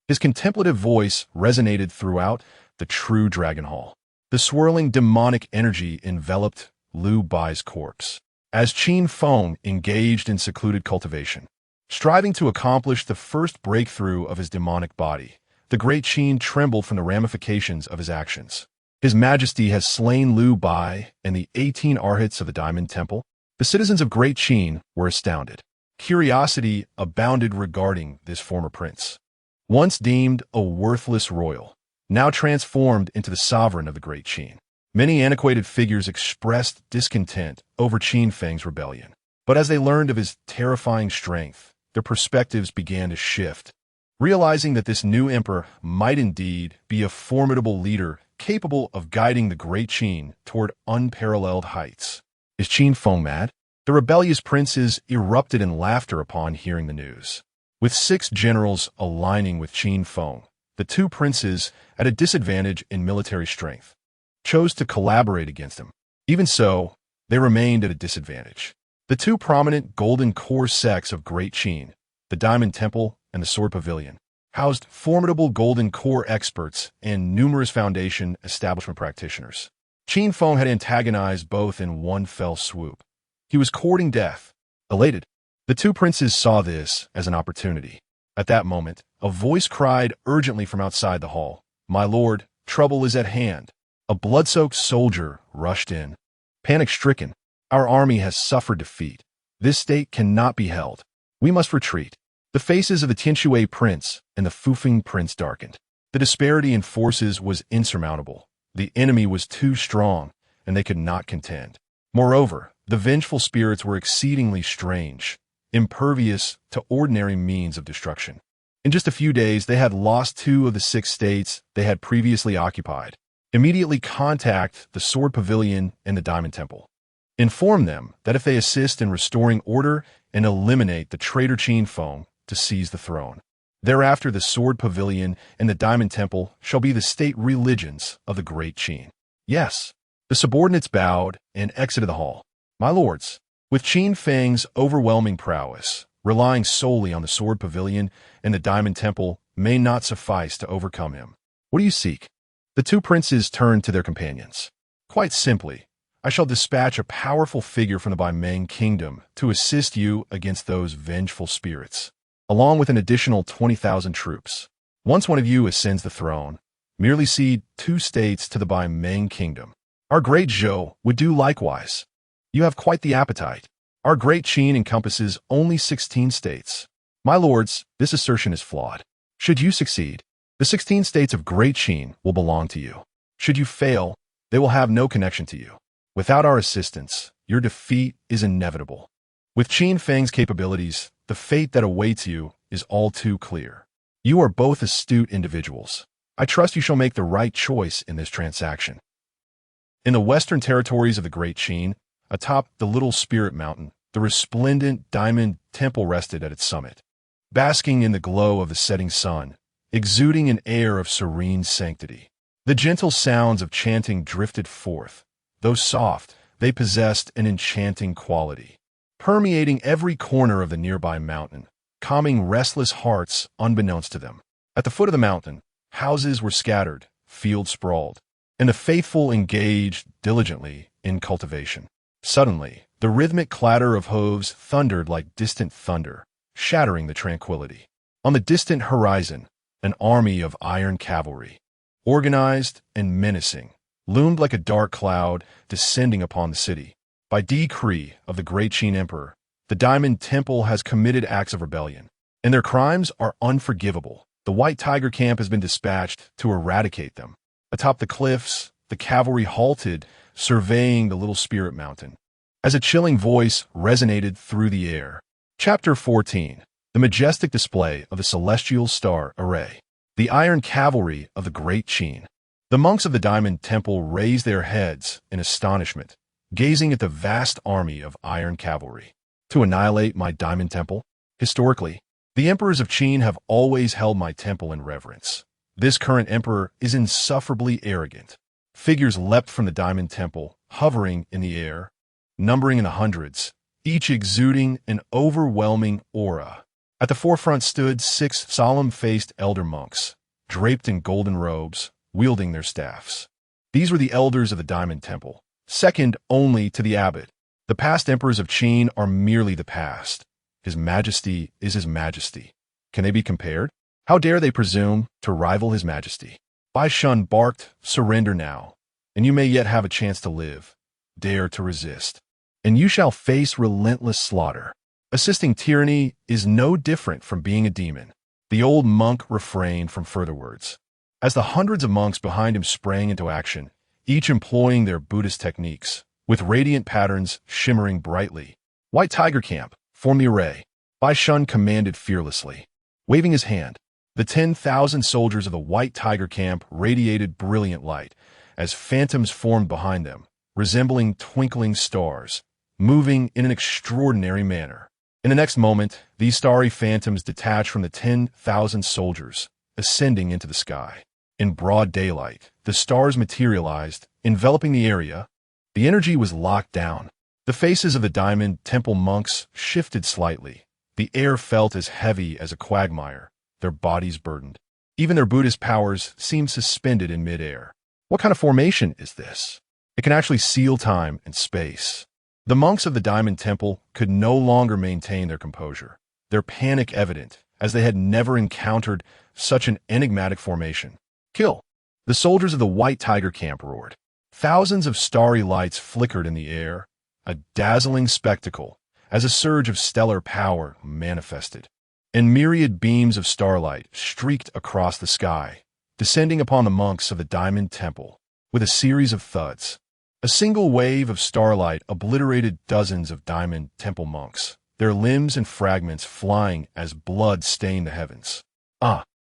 His contemplative voice resonated throughout the true Dragon Hall. The swirling demonic energy enveloped Liu Bai's corpse. As Qin Feng engaged in secluded cultivation, striving to accomplish the first breakthrough of his demonic body, the Great Qin trembled from the ramifications of his actions. His Majesty has slain Liu Bai and the 18 arhats of the Diamond Temple. The citizens of Great Qin were astounded. Curiosity abounded regarding this former prince. Once deemed a worthless royal, now transformed into the sovereign of the Great Qin. Many antiquated figures expressed discontent over Qin Feng's rebellion. But as they learned of his terrifying strength, their perspectives began to shift. Realizing that this new emperor might indeed be a formidable leader capable of guiding the Great Qin toward unparalleled heights. Is Qin Feng mad? The rebellious princes erupted in laughter upon hearing the news. With 6 generals aligning with Qin Feng, the 2 princes, at a disadvantage in military strength, chose to collaborate against him. Even so, they remained at a disadvantage. The 2 prominent golden core sects of Great Qin, the Diamond Temple and the Sword Pavilion, housed formidable golden core experts and numerous foundation establishment practitioners. Qin Feng had antagonized both in one fell swoop. He was courting death. Elated, the 2 princes saw this as an opportunity. At that moment, a voice cried urgently from outside the hall, "My lord, trouble is at hand." A blood-soaked soldier rushed in. Panic-stricken, "Our army has suffered defeat. This state cannot be held. We must retreat." The faces of the Tianshui prince and the Fufeng prince darkened. The disparity in forces was insurmountable. The enemy was too strong, and they could not contend. Moreover, the vengeful spirits were exceedingly strange, impervious to ordinary means of destruction. In just a few days, they had lost 2 of the 6 states they had previously occupied. Immediately contact the Sword Pavilion and the Diamond Temple. Inform them that if they assist in restoring order and eliminate the traitor Qin Feng to seize the throne. Thereafter the Sword Pavilion and the Diamond Temple shall be the state religions of the Great Qin. Yes, the subordinates bowed and exited the hall. My lords, with Qin Feng's overwhelming prowess, relying solely on the Sword Pavilion and the Diamond Temple may not suffice to overcome him. What do you seek? The 2 princes turned to their companions. Quite simply, I shall dispatch a powerful figure from the Baimeng kingdom to assist you against those vengeful spirits, along with an additional 20,000 troops. Once one of you ascends the throne, merely cede 2 states to the Baimeng kingdom. Our great Zhou would do likewise. You have quite the appetite. Our Great Qin encompasses only 16 states. My lords, this assertion is flawed. Should you succeed, the 16 states of Great Qin will belong to you. Should you fail, they will have no connection to you. Without our assistance, your defeat is inevitable. With Qin Feng's capabilities, the fate that awaits you is all too clear. You are both astute individuals. I trust you shall make the right choice in this transaction. In the western territories of the Great Qin, atop the Little Spirit Mountain, the resplendent Diamond Temple rested at its summit. Basking in the glow of the setting sun, exuding an air of serene sanctity. The gentle sounds of chanting drifted forth. Though soft, they possessed an enchanting quality, permeating every corner of the nearby mountain, calming restless hearts unbeknownst to them. At the foot of the mountain, houses were scattered, fields sprawled, and the faithful engaged diligently in cultivation. Suddenly, the rhythmic clatter of hooves thundered like distant thunder, shattering the tranquility. On the distant horizon, an army of iron cavalry, organized and menacing, loomed like a dark cloud descending upon the city. By decree of the Great Qin Emperor, The Diamond Temple has committed acts of rebellion, and their crimes are unforgivable. The White Tiger camp has been dispatched to eradicate them. Atop the cliffs, the cavalry halted, surveying the little spirit mountain, as a chilling voice resonated through the air. Chapter 14. The majestic display of the celestial star array. The iron cavalry of the great Qin. The monks of the Diamond Temple raised their heads in astonishment, gazing at the vast army of iron cavalry. To annihilate my Diamond Temple? Historically, the emperors of Qin have always held my temple in reverence. This current emperor is insufferably arrogant. Figures leapt from the Diamond Temple, hovering in the air, numbering in the hundreds, each exuding an overwhelming aura. At the forefront stood 6 solemn-faced elder monks, draped in golden robes, wielding their staffs. These were the elders of the Diamond Temple, second only to the abbot. The past emperors of Qin are merely the past. His Majesty is His Majesty. Can they be compared? How dare they presume to rival His Majesty? Bai Shun barked, "Surrender now, and you may yet have a chance to live. Dare to resist, and you shall face relentless slaughter." Assisting tyranny is no different from being a demon. The old monk refrained from further words. As the hundreds of monks behind him sprang into action, each employing their Buddhist techniques, with radiant patterns shimmering brightly. "White Tiger Camp, form the array," Bai Shun commanded fearlessly. Waving his hand, the 10,000 soldiers of the White Tiger Camp radiated brilliant light, as phantoms formed behind them, resembling twinkling stars, moving in an extraordinary manner. In the next moment, these starry phantoms detached from the 10,000 soldiers, ascending into the sky. In broad daylight, the stars materialized, enveloping the area. The energy was locked down. The faces of the Diamond Temple monks shifted slightly. The air felt as heavy as a quagmire, their bodies burdened. Even their Buddhist powers seemed suspended in midair. What kind of formation is this? It can actually seal time and space. The monks of the Diamond Temple could no longer maintain their composure, their panic evident, as they had never encountered such an enigmatic formation. "Kill!" The soldiers of the White Tiger Camp roared. Thousands of starry lights flickered in the air, a dazzling spectacle, as a surge of stellar power manifested. And myriad beams of starlight streaked across the sky, descending upon the monks of the Diamond Temple, with a series of thuds. A single wave of starlight obliterated dozens of Diamond Temple monks, their limbs and fragments flying as blood stained the heavens.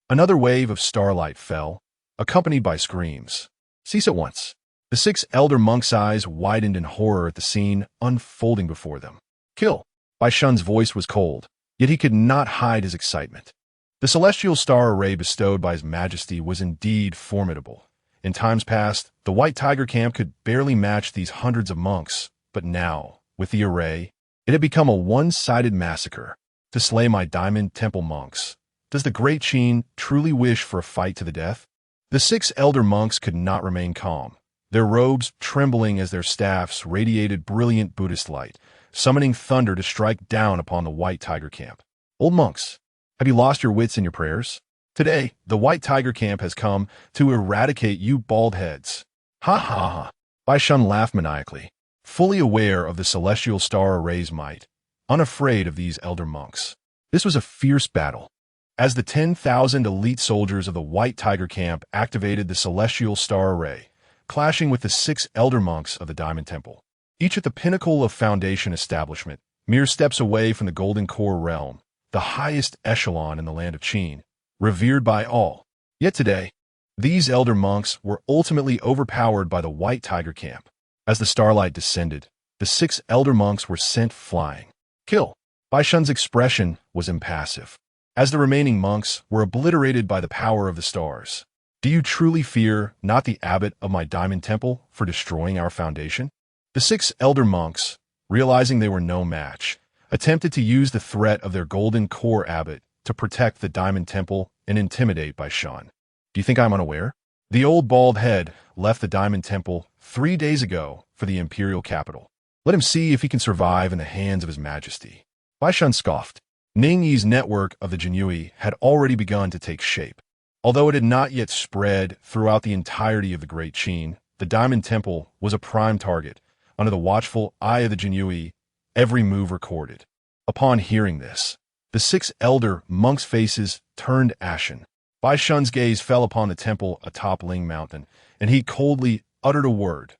Another wave of starlight fell, accompanied by screams. "Cease at once." The 6 elder monks' eyes widened in horror at the scene unfolding before them. "Kill!" Bai Shun's voice was cold, yet he could not hide his excitement. The celestial star array bestowed by His Majesty was indeed formidable. In times past, the White Tiger Camp could barely match these hundreds of monks, but now, with the array, it had become a one-sided massacre. To slay my Diamond Temple monks. Does the great Qin truly wish for a fight to the death? The 6 elder monks could not remain calm, their robes trembling as their staffs radiated brilliant Buddhist light, summoning thunder to strike down upon the White Tiger Camp. "Old monks, have you lost your wits in your prayers? Today, the White Tiger Camp has come to eradicate you bald heads." "Ha ha ha." Bai Shun laughed maniacally, fully aware of the celestial star array's might, unafraid of these elder monks. This was a fierce battle. As the 10,000 elite soldiers of the White Tiger Camp activated the celestial star array, clashing with the 6 elder monks of the Diamond Temple, each at the pinnacle of foundation establishment, mere steps away from the Golden Core realm, the highest echelon in the land of Qin, revered by all. Yet today, these elder monks were ultimately overpowered by the White Tiger Camp. As the starlight descended, the 6 elder monks were sent flying. "Kill!" Bai Shun's expression was impassive, as the remaining monks were obliterated by the power of the stars. "Do you truly fear not the abbot of my Diamond Temple for destroying our foundation?" The 6 elder monks, realizing they were no match, attempted to use the threat of their Golden Core abbot to protect the Diamond Temple and intimidate Bai Shun. "Do you think I'm unaware? The old bald head left the Diamond Temple 3 days ago for the imperial capital. Let him see if he can survive in the hands of His Majesty." Bai Shun scoffed. Ning Yi's network of the Jinyui had already begun to take shape. Although it had not yet spread throughout the entirety of the Great Qin, the Diamond Temple was a prime target. Under the watchful eye of the Jinyui, every move recorded. Upon hearing this, the 6 elder monks' faces turned ashen. Bai Shun's gaze fell upon the temple atop Ling Mountain, and he coldly uttered a word.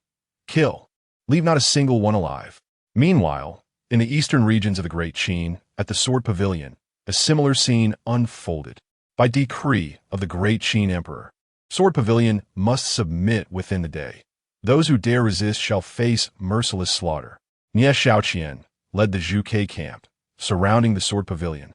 Kill. Leave not a single one alive. Meanwhile, in the eastern regions of the Great Qin, at the Sword Pavilion, a similar scene unfolded. By decree of the Great Qin Emperor, Sword Pavilion must submit within the day. Those who dare resist shall face merciless slaughter. Nie Xiaoqian led the Zhuge camp, surrounding the Sword Pavilion.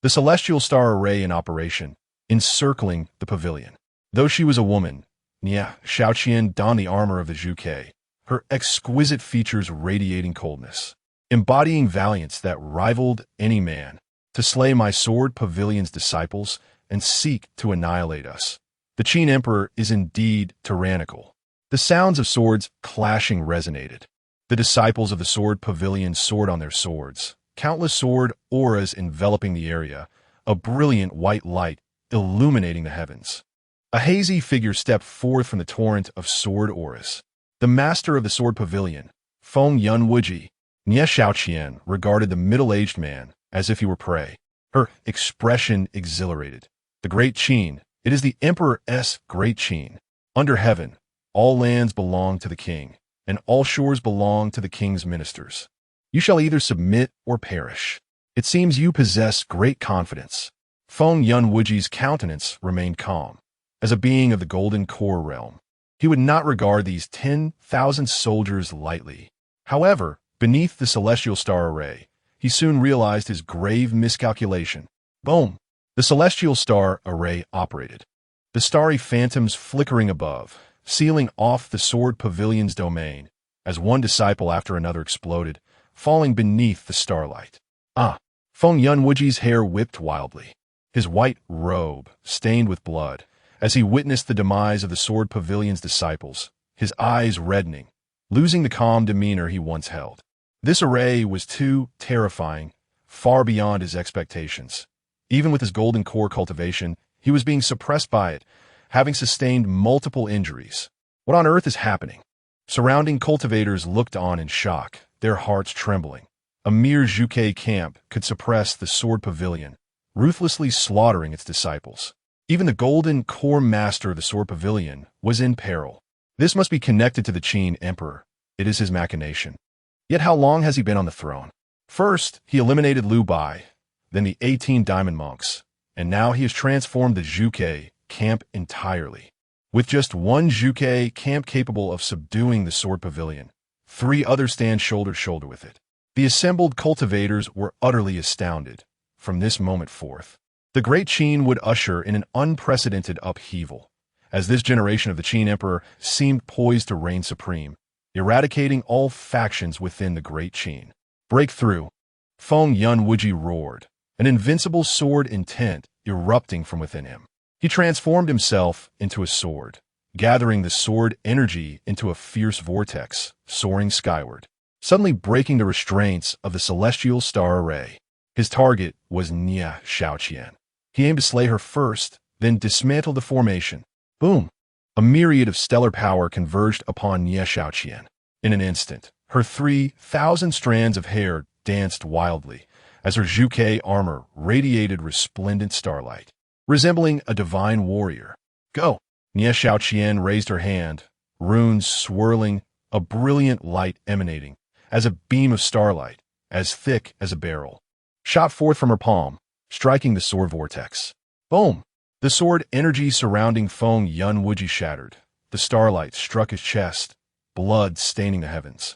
The celestial star array in operation, encircling the pavilion. Though she was a woman, Nie Xiaoqian donned the armor of the Zhuge, her exquisite features radiating coldness, embodying valiance that rivaled any man. To slay my Sword Pavilion's disciples and seek to annihilate us. The Qin Emperor is indeed tyrannical. The sounds of swords clashing resonated. The disciples of the Sword Pavilion soared on their swords, countless sword auras enveloping the area, a brilliant white light illuminating the heavens. A hazy figure stepped forth from the torrent of sword auras. The master of the Sword Pavilion, Feng Yunwuji. Nie Xiaoqian regarded the middle-aged man as if he were prey. Her expression exhilarated. The Great Qin, it is the Emperor's Great Qin. Under heaven, all lands belong to the king, and all shores belong to the king's ministers. You shall either submit or perish. It seems you possess great confidence. Feng Yunwuji's countenance remained calm. As a being of the Golden Core realm, he would not regard these 10,000 soldiers lightly. However, beneath the celestial star array, he soon realized his grave miscalculation. Boom! The celestial star array operated. The starry phantoms flickering above, sealing off the Sword Pavilion's domain, as one disciple after another exploded, falling beneath the starlight. Feng Yunwuji's hair whipped wildly, his white robe stained with blood, as he witnessed the demise of the Sword Pavilion's disciples, his eyes reddening, losing the calm demeanor he once held. This array was too terrifying, far beyond his expectations. Even with his golden core cultivation, he was being suppressed by it, having sustained multiple injuries. What on earth is happening? Surrounding cultivators looked on in shock, their hearts trembling. A mere Zhuge camp could suppress the Sword Pavilion, ruthlessly slaughtering its disciples. Even the golden core master of the Sword Pavilion was in peril. This must be connected to the Qin Emperor. It is his machination. Yet how long has he been on the throne? First, he eliminated Liu Bai, then the 18 diamond monks, and now he has transformed the Zhuge camp entirely. With just one Zhuge camp capable of subduing the Sword Pavilion, 3 others stand shoulder to shoulder with it. The assembled cultivators were utterly astounded. From this moment forth, the Great Qin would usher in an unprecedented upheaval, as this generation of the Qin Emperor seemed poised to reign supreme, eradicating all factions within the Great Qin. Breakthrough! Feng Yunwuji roared, an invincible sword intent erupting from within him. He transformed himself into a sword, gathering the sword energy into a fierce vortex, soaring skyward, suddenly breaking the restraints of the celestial star array. His target was Nie Xiaoqian. He aimed to slay her first, then dismantle the formation. Boom! A myriad of stellar power converged upon Nie Xiaoqian. In an instant, her 3,000 strands of hair danced wildly, as her Zhuge armor radiated resplendent starlight, resembling a divine warrior. Go! Nie Xiaoqian raised her hand, runes swirling, a brilliant light emanating, as a beam of starlight, as thick as a barrel, shot forth from her palm, striking the sword vortex. Boom! The sword energy surrounding Feng Yunwuji shattered. The starlight struck his chest, blood staining the heavens.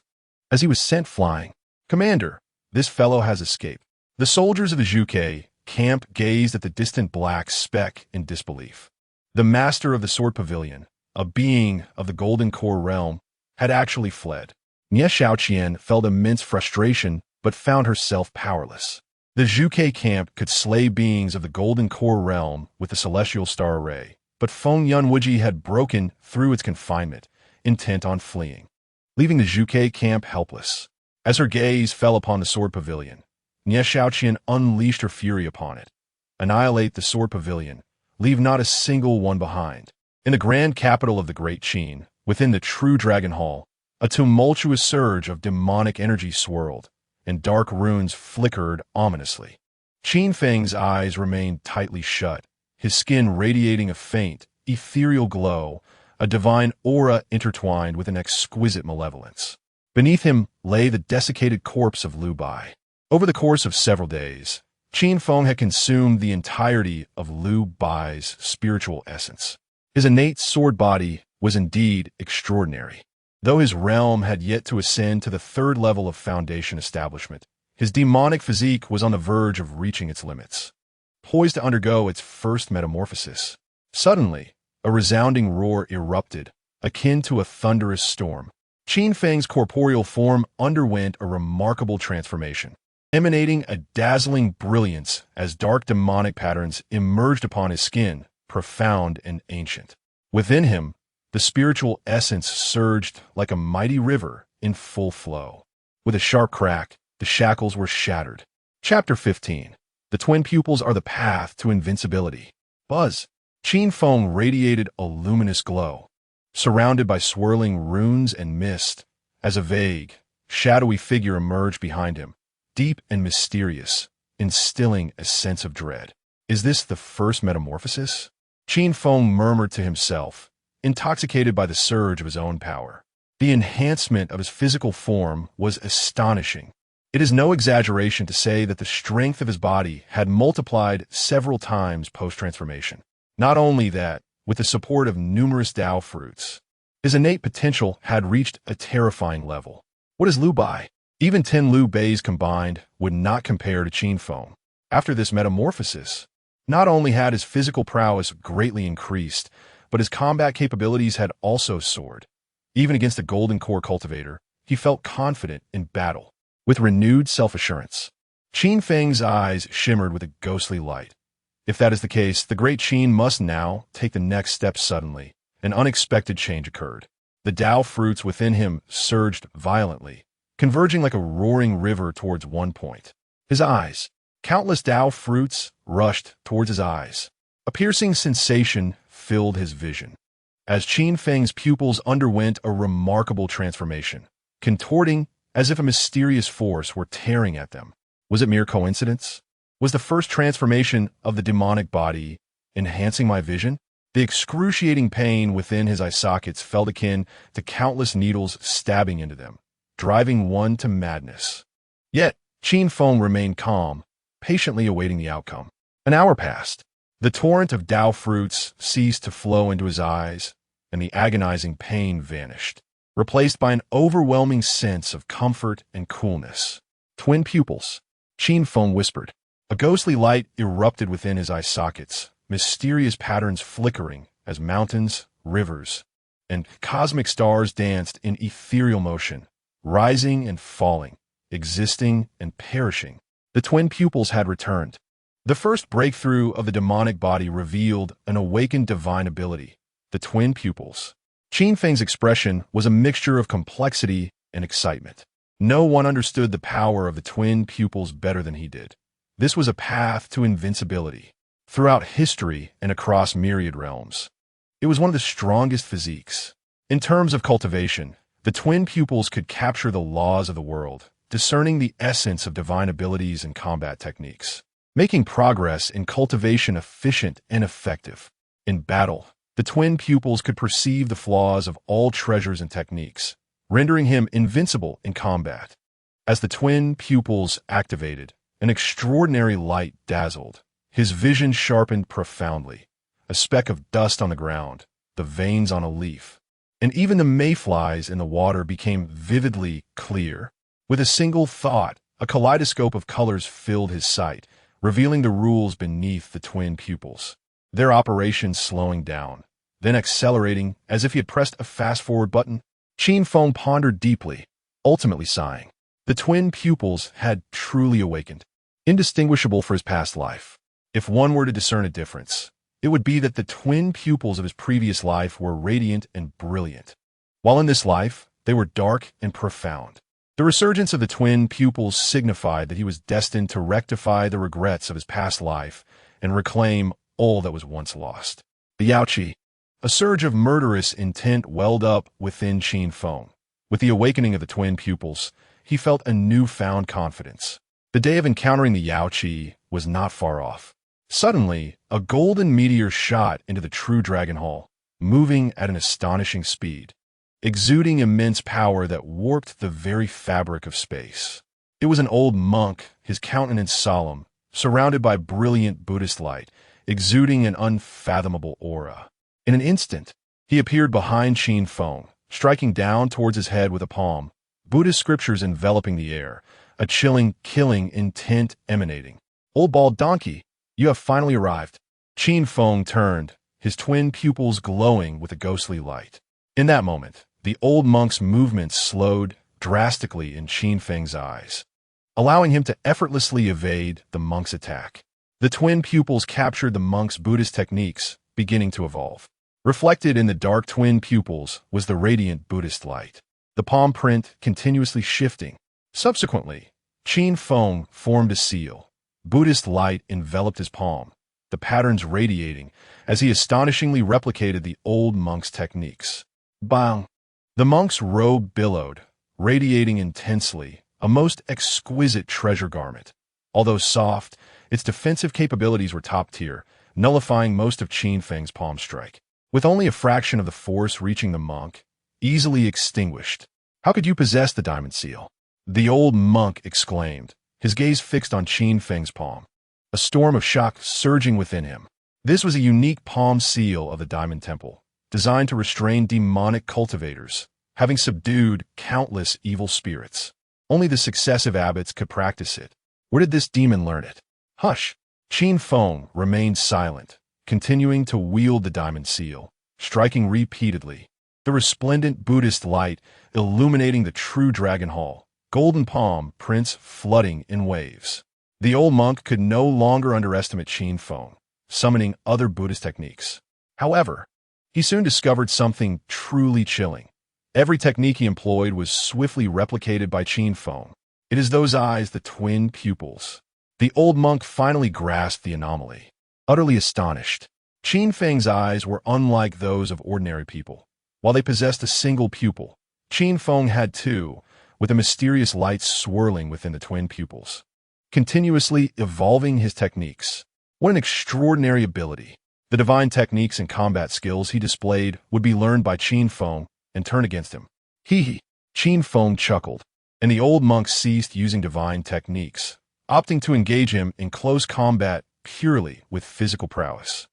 As he was sent flying, "Commander, this fellow has escaped." The soldiers of the Zhuge camp gazed at the distant black speck in disbelief. The master of the Sword Pavilion, a being of the Golden Core realm, had actually fled. Nie Xiaoqian felt immense frustration but found herself powerless. The Zhuge camp could slay beings of the Golden Core realm with the Celestial Star Array, but Feng Yunwuji had broken through its confinement, intent on fleeing, leaving the Zhuge camp helpless. As her gaze fell upon the Sword Pavilion, Nie Xiaoqian unleashed her fury upon it. Annihilate the Sword Pavilion, leave not a single one behind. In the grand capital of the Great Qin, within the true Dragon Hall, a tumultuous surge of demonic energy swirled, and dark runes flickered ominously. Qin Feng's eyes remained tightly shut, his skin radiating a faint, ethereal glow, a divine aura intertwined with an exquisite malevolence. Beneath him lay the desiccated corpse of Liu Bai. Over the course of several days, Qin Feng had consumed the entirety of Liu Bai's spiritual essence. His innate sword body was indeed extraordinary. Though his realm had yet to ascend to the third level of foundation establishment, his demonic physique was on the verge of reaching its limits, poised to undergo its first metamorphosis. Suddenly, a resounding roar erupted, akin to a thunderous storm. Qin Feng's corporeal form underwent a remarkable transformation, emanating a dazzling brilliance as dark demonic patterns emerged upon his skin, profound and ancient. Within him, the spiritual essence surged like a mighty river in full flow. With a sharp crack, the shackles were shattered. Chapter 15. The twin pupils are the path to invincibility. Buzz. Qin Feng radiated a luminous glow, surrounded by swirling runes and mist, as a vague, shadowy figure emerged behind him, deep and mysterious, instilling a sense of dread. Is this the first metamorphosis? Qin Feng murmured to himself, intoxicated by the surge of his own power. The enhancement of his physical form was astonishing. It is no exaggeration to say that the strength of his body had multiplied several times post-transformation. Not only that, with the support of numerous Dao fruits, his innate potential had reached a terrifying level. What is Liu Bai? Even 10 Liu Bais combined would not compare to Qin Feng. After this metamorphosis, not only had his physical prowess greatly increased, but his combat capabilities had also soared. Even against a golden core cultivator, he felt confident in battle. With renewed self-assurance, Qin Feng's eyes shimmered with a ghostly light. If that is the case, the great Qin must now take the next step. Suddenly, an unexpected change occurred. The Dao fruits within him surged violently, converging like a roaring river towards one point. His eyes. Countless Dao fruits rushed towards his eyes. A piercing sensation filled his vision, as Qin Feng's pupils underwent a remarkable transformation, contorting as if a mysterious force were tearing at them. Was it mere coincidence? Was the first transformation of the demonic body enhancing my vision? The excruciating pain within his eye sockets felt akin to countless needles stabbing into them, driving one to madness. Yet, Qin Feng remained calm, patiently awaiting the outcome. An hour passed. The torrent of Dao fruits ceased to flow into his eyes, and the agonizing pain vanished, replaced by an overwhelming sense of comfort and coolness. Twin pupils, Qin Feng whispered. A ghostly light erupted within his eye sockets, mysterious patterns flickering as mountains, rivers, and cosmic stars danced in ethereal motion, rising and falling, existing and perishing. The twin pupils had returned. The first breakthrough of the demonic body revealed an awakened divine ability, the twin pupils. Qin Feng's expression was a mixture of complexity and excitement. No one understood the power of the twin pupils better than he did. This was a path to invincibility. Throughout history and across myriad realms, it was one of the strongest physiques. In terms of cultivation, the twin pupils could capture the laws of the world, discerning the essence of divine abilities and combat techniques, making progress in cultivation efficient and effective. In battle, the twin pupils could perceive the flaws of all treasures and techniques, rendering him invincible in combat. As the twin pupils activated, an extraordinary light dazzled. His vision sharpened profoundly. A speck of dust on the ground, the veins on a leaf, and even the mayflies in the water became vividly clear. With a single thought, a kaleidoscope of colors filled his sight, revealing the rules beneath the twin pupils, their operations slowing down, then accelerating as if he had pressed a fast-forward button. Qin Feng pondered deeply, ultimately sighing. The twin pupils had truly awakened, indistinguishable for his past life. If one were to discern a difference, it would be that the twin pupils of his previous life were radiant and brilliant, while in this life, they were dark and profound. The resurgence of the twin pupils signified that he was destined to rectify the regrets of his past life and reclaim all that was once lost. The Yaoqi. A surge of murderous intent welled up within Qin Feng. With the awakening of the twin pupils, he felt a newfound confidence. The day of encountering the Yao Qi was not far off. Suddenly, a golden meteor shot into the true Dragon Hall, moving at an astonishing speed, exuding immense power that warped the very fabric of space. It was an old monk, his countenance solemn, surrounded by brilliant Buddhist light, exuding an unfathomable aura. In an instant, he appeared behind Qin Feng, striking down towards his head with a palm, Buddhist scriptures enveloping the air, a chilling, killing intent emanating. "Old bald donkey, you have finally arrived." Qin Feng turned, his twin pupils glowing with a ghostly light. In that moment, the old monk's movements slowed drastically in Qin Feng's eyes, allowing him to effortlessly evade the monk's attack. The twin pupils captured the monk's Buddhist techniques, beginning to evolve. Reflected in the dark twin pupils was the radiant Buddhist light, the palm print continuously shifting. Subsequently, Qin Feng formed a seal. Buddhist light enveloped his palm, the patterns radiating as he astonishingly replicated the old monk's techniques. Bang! The monk's robe billowed, radiating intensely, a most exquisite treasure garment. Although soft, its defensive capabilities were top tier, nullifying most of Qin Feng's palm strike. With only a fraction of the force reaching the monk, easily extinguished. "How could you possess the diamond seal?" the old monk exclaimed, his gaze fixed on Qin Feng's palm, a storm of shock surging within him. This was a unique palm seal of the Diamond Temple, designed to restrain demonic cultivators, having subdued countless evil spirits. Only the successive abbots could practice it. Where did this demon learn it? Hush! Qin Feng remained silent, continuing to wield the diamond seal, striking repeatedly. The resplendent Buddhist light illuminating the true Dragon Hall, golden palm prints flooding in waves. The old monk could no longer underestimate Qin Feng, summoning other Buddhist techniques. However, he soon discovered something truly chilling. Every technique he employed was swiftly replicated by Qin Feng. It is those eyes, the twin pupils. The old monk finally grasped the anomaly. Utterly astonished, Qin Feng's eyes were unlike those of ordinary people. While they possessed a single pupil, Qin Feng had two, with a mysterious light swirling within the twin pupils, continuously evolving his techniques. What an extraordinary ability! The divine techniques and combat skills he displayed would be learned by Qin Feng and turn against him. Hee. Qin Feng chuckled, and the old monk ceased using divine techniques, opting to engage him in close combat purely with physical prowess.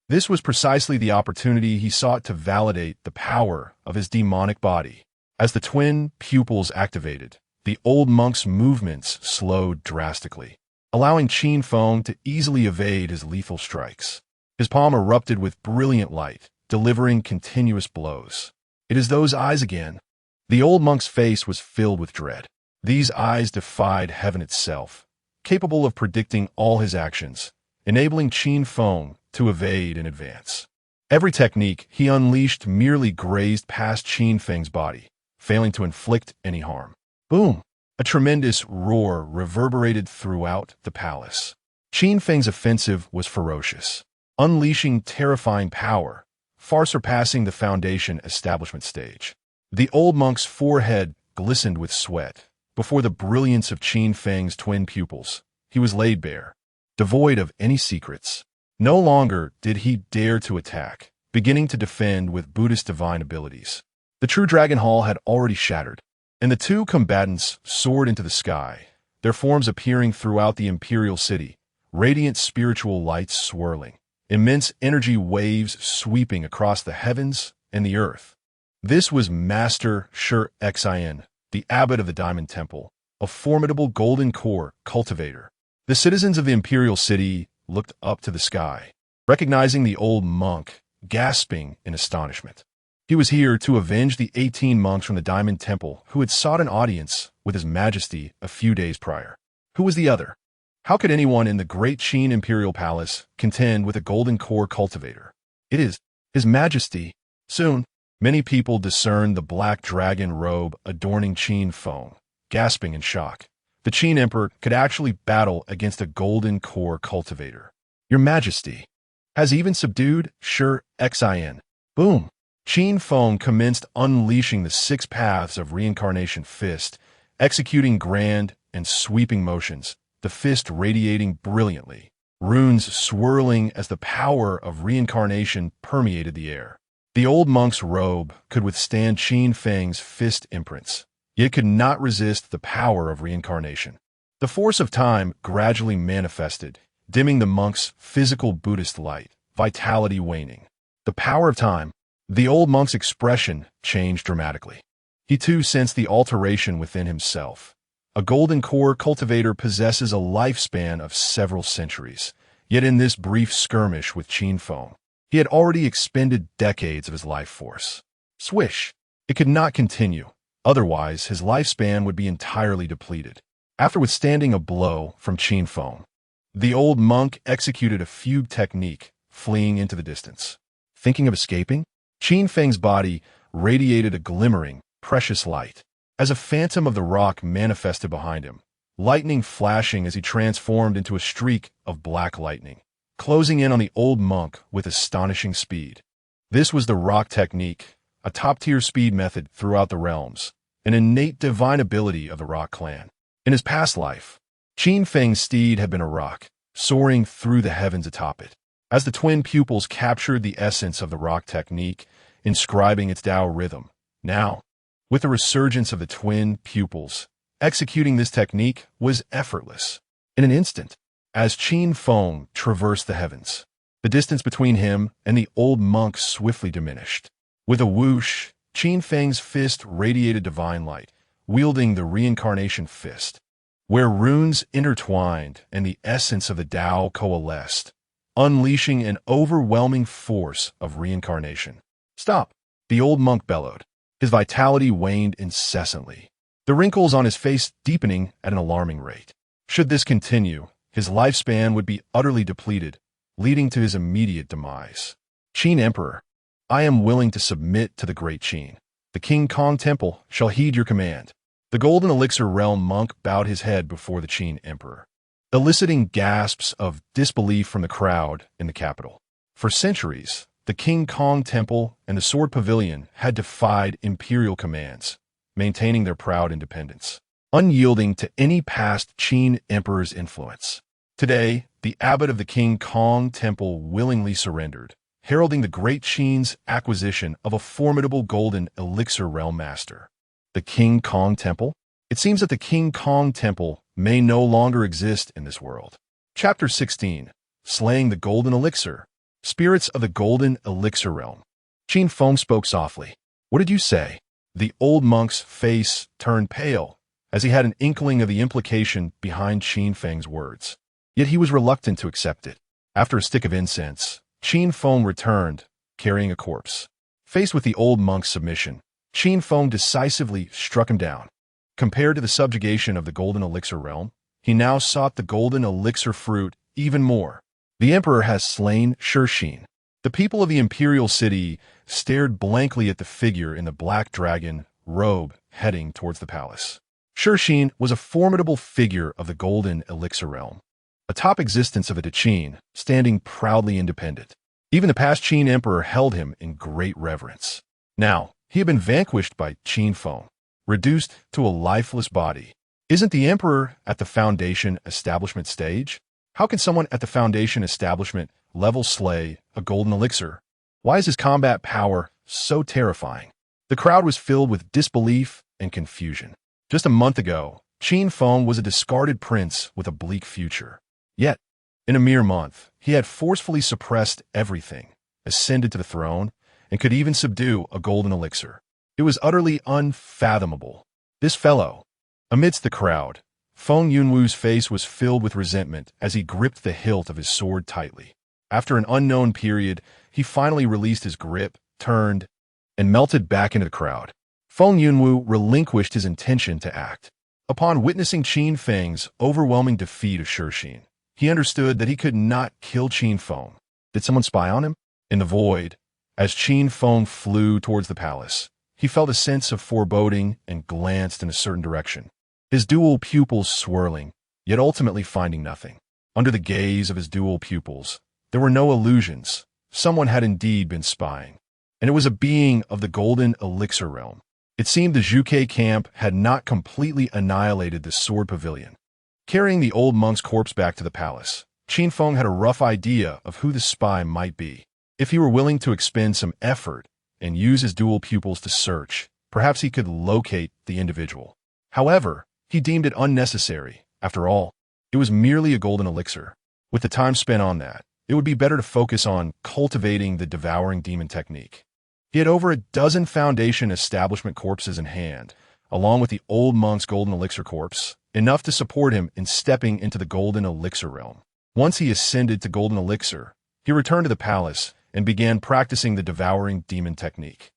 This was precisely the opportunity he sought to validate the power of his demonic body. As the twin pupils activated, the old monk's movements slowed drastically, allowing Qin Feng to easily evade his lethal strikes. His palm erupted with brilliant light, delivering continuous blows. "It is those eyes again." The old monk's face was filled with dread. These eyes defied heaven itself, capable of predicting all his actions, enabling Qin Feng to evade and advance. Every technique he unleashed merely grazed past Qin Feng's body, failing to inflict any harm. Boom! A tremendous roar reverberated throughout the palace. Qin Feng's offensive was ferocious, unleashing terrifying power, far surpassing the foundation establishment stage. The old monk's forehead glistened with sweat. Before the brilliance of Qin Feng's twin pupils, he was laid bare, devoid of any secrets. No longer did he dare to attack, beginning to defend with Buddhist divine abilities. The true Dragon Hall had already shattered, and the two combatants soared into the sky, their forms appearing throughout the imperial city, radiant spiritual lights swirling, immense energy waves sweeping across the heavens and the earth. This was Master Xin, the abbot of the Diamond Temple, a formidable golden core cultivator. The citizens of the imperial city looked up to the sky, recognizing the old monk, gasping in astonishment. He was here to avenge the 18 monks from the Diamond Temple who had sought an audience with His Majesty a few days prior. Who was the other? How could anyone in the great Qin Imperial Palace contend with a golden core cultivator? It is His Majesty. Soon, many people discerned the black dragon robe adorning Qin Feng, gasping in shock. The Qin Emperor could actually battle against a golden core cultivator. Your Majesty has even subdued Xin. Boom! Qin Feng commenced unleashing the 6 paths of reincarnation fist, executing grand and sweeping motions, the fist radiating brilliantly, runes swirling as the power of reincarnation permeated the air. The old monk's robe could withstand Qin Feng's fist imprints, yet could not resist the power of reincarnation. The force of time gradually manifested, dimming the monk's physical Buddhist light, vitality waning. The power of time. The old monk's expression changed dramatically. He too sensed the alteration within himself. A golden core cultivator possesses a lifespan of several centuries, yet in this brief skirmish with Qin Feng, he had already expended decades of his life force. Swish! It could not continue, otherwise his lifespan would be entirely depleted. After withstanding a blow from Qin Feng, the old monk executed a fugue technique, fleeing into the distance. Thinking of escaping? Qin Feng's body radiated a glimmering, precious light, as a phantom of the rock manifested behind him, lightning flashing as he transformed into a streak of black lightning, closing in on the old monk with astonishing speed. This was the rock technique, a top-tier speed method throughout the realms, an innate divine ability of the rock clan. In his past life, Qin Feng's steed had been a rock, soaring through the heavens atop it. As the twin pupils captured the essence of the rock technique, inscribing its Tao rhythm, now, with the resurgence of the twin pupils, executing this technique was effortless. In an instant, as Qin Feng traversed the heavens, the distance between him and the old monk swiftly diminished. With a whoosh, Qin Feng's fist radiated divine light, wielding the reincarnation fist, where runes intertwined and the essence of the Tao coalesced, unleashing an overwhelming force of reincarnation. Stop! The old monk bellowed. His vitality waned incessantly, the wrinkles on his face deepening at an alarming rate. Should this continue, his lifespan would be utterly depleted, leading to his immediate demise. Qin Emperor, I am willing to submit to the great Qin. The King Kong Temple shall heed your command. The Golden Elixir Realm monk bowed his head before the Qin Emperor, eliciting gasps of disbelief from the crowd in the capital. For centuries, the King Kong Temple and the Sword Pavilion had defied imperial commands, maintaining their proud independence, unyielding to any past Qin Emperor's influence. Today, the abbot of the King Kong Temple willingly surrendered, heralding the great Qin's acquisition of a formidable golden elixir realm master. The King Kong Temple? It seems that the King Kong Temple may no longer exist in this world. Chapter 16. Slaying the Golden Elixir. Spirits of the Golden Elixir Realm. Qin Feng spoke softly. What did you say? The old monk's face turned pale, as he had an inkling of the implication behind Qin Feng's words. Yet he was reluctant to accept it. After a stick of incense, Qin Feng returned, carrying a corpse. Faced with the old monk's submission, Qin Feng decisively struck him down. Compared to the subjugation of the Golden Elixir Realm, he now sought the Golden Elixir fruit even more. The Emperor has slain Shixin. The people of the Imperial City stared blankly at the figure in the black dragon robe heading towards the palace. Shixin was a formidable figure of the Golden Elixir Realm, a top existence of a Qin, standing proudly independent. Even the past Qin Emperor held him in great reverence. Now, he had been vanquished by Qin Feng, reduced to a lifeless body. Isn't the Emperor at the Foundation establishment stage? How can someone at the Foundation establishment level slay a golden elixir? Why is his combat power so terrifying? The crowd was filled with disbelief and confusion. Just a month ago, Qin Feng was a discarded prince with a bleak future. Yet, in a mere month, he had forcefully suppressed everything, ascended to the throne, and could even subdue a golden elixir. It was utterly unfathomable. This fellow. Amidst the crowd, Feng Yunwu's face was filled with resentment as he gripped the hilt of his sword tightly. After an unknown period, he finally released his grip, turned, and melted back into the crowd. Feng Yunwu relinquished his intention to act. Upon witnessing Qin Feng's overwhelming defeat of Shixin, he understood that he could not kill Qin Feng. Did someone spy on him? In the void, as Qin Feng flew towards the palace, he felt a sense of foreboding and glanced in a certain direction, his dual pupils swirling, yet ultimately finding nothing. Under the gaze of his dual pupils, there were no illusions. Someone had indeed been spying, and it was a being of the Golden Elixir Realm. It seemed the Zhuge camp had not completely annihilated the sword pavilion. Carrying the old monk's corpse back to the palace, Qin Feng had a rough idea of who the spy might be. If he were willing to expend some effort and use his dual pupils to search, perhaps he could locate the individual. However, he deemed it unnecessary. After all, it was merely a golden elixir. With the time spent on that, it would be better to focus on cultivating the devouring demon technique. He had over a dozen Foundation establishment corpses in hand, along with the old monk's golden elixir corpse, enough to support him in stepping into the golden elixir realm. Once he ascended to golden elixir, he returned to the palace and began practicing the devouring demon technique.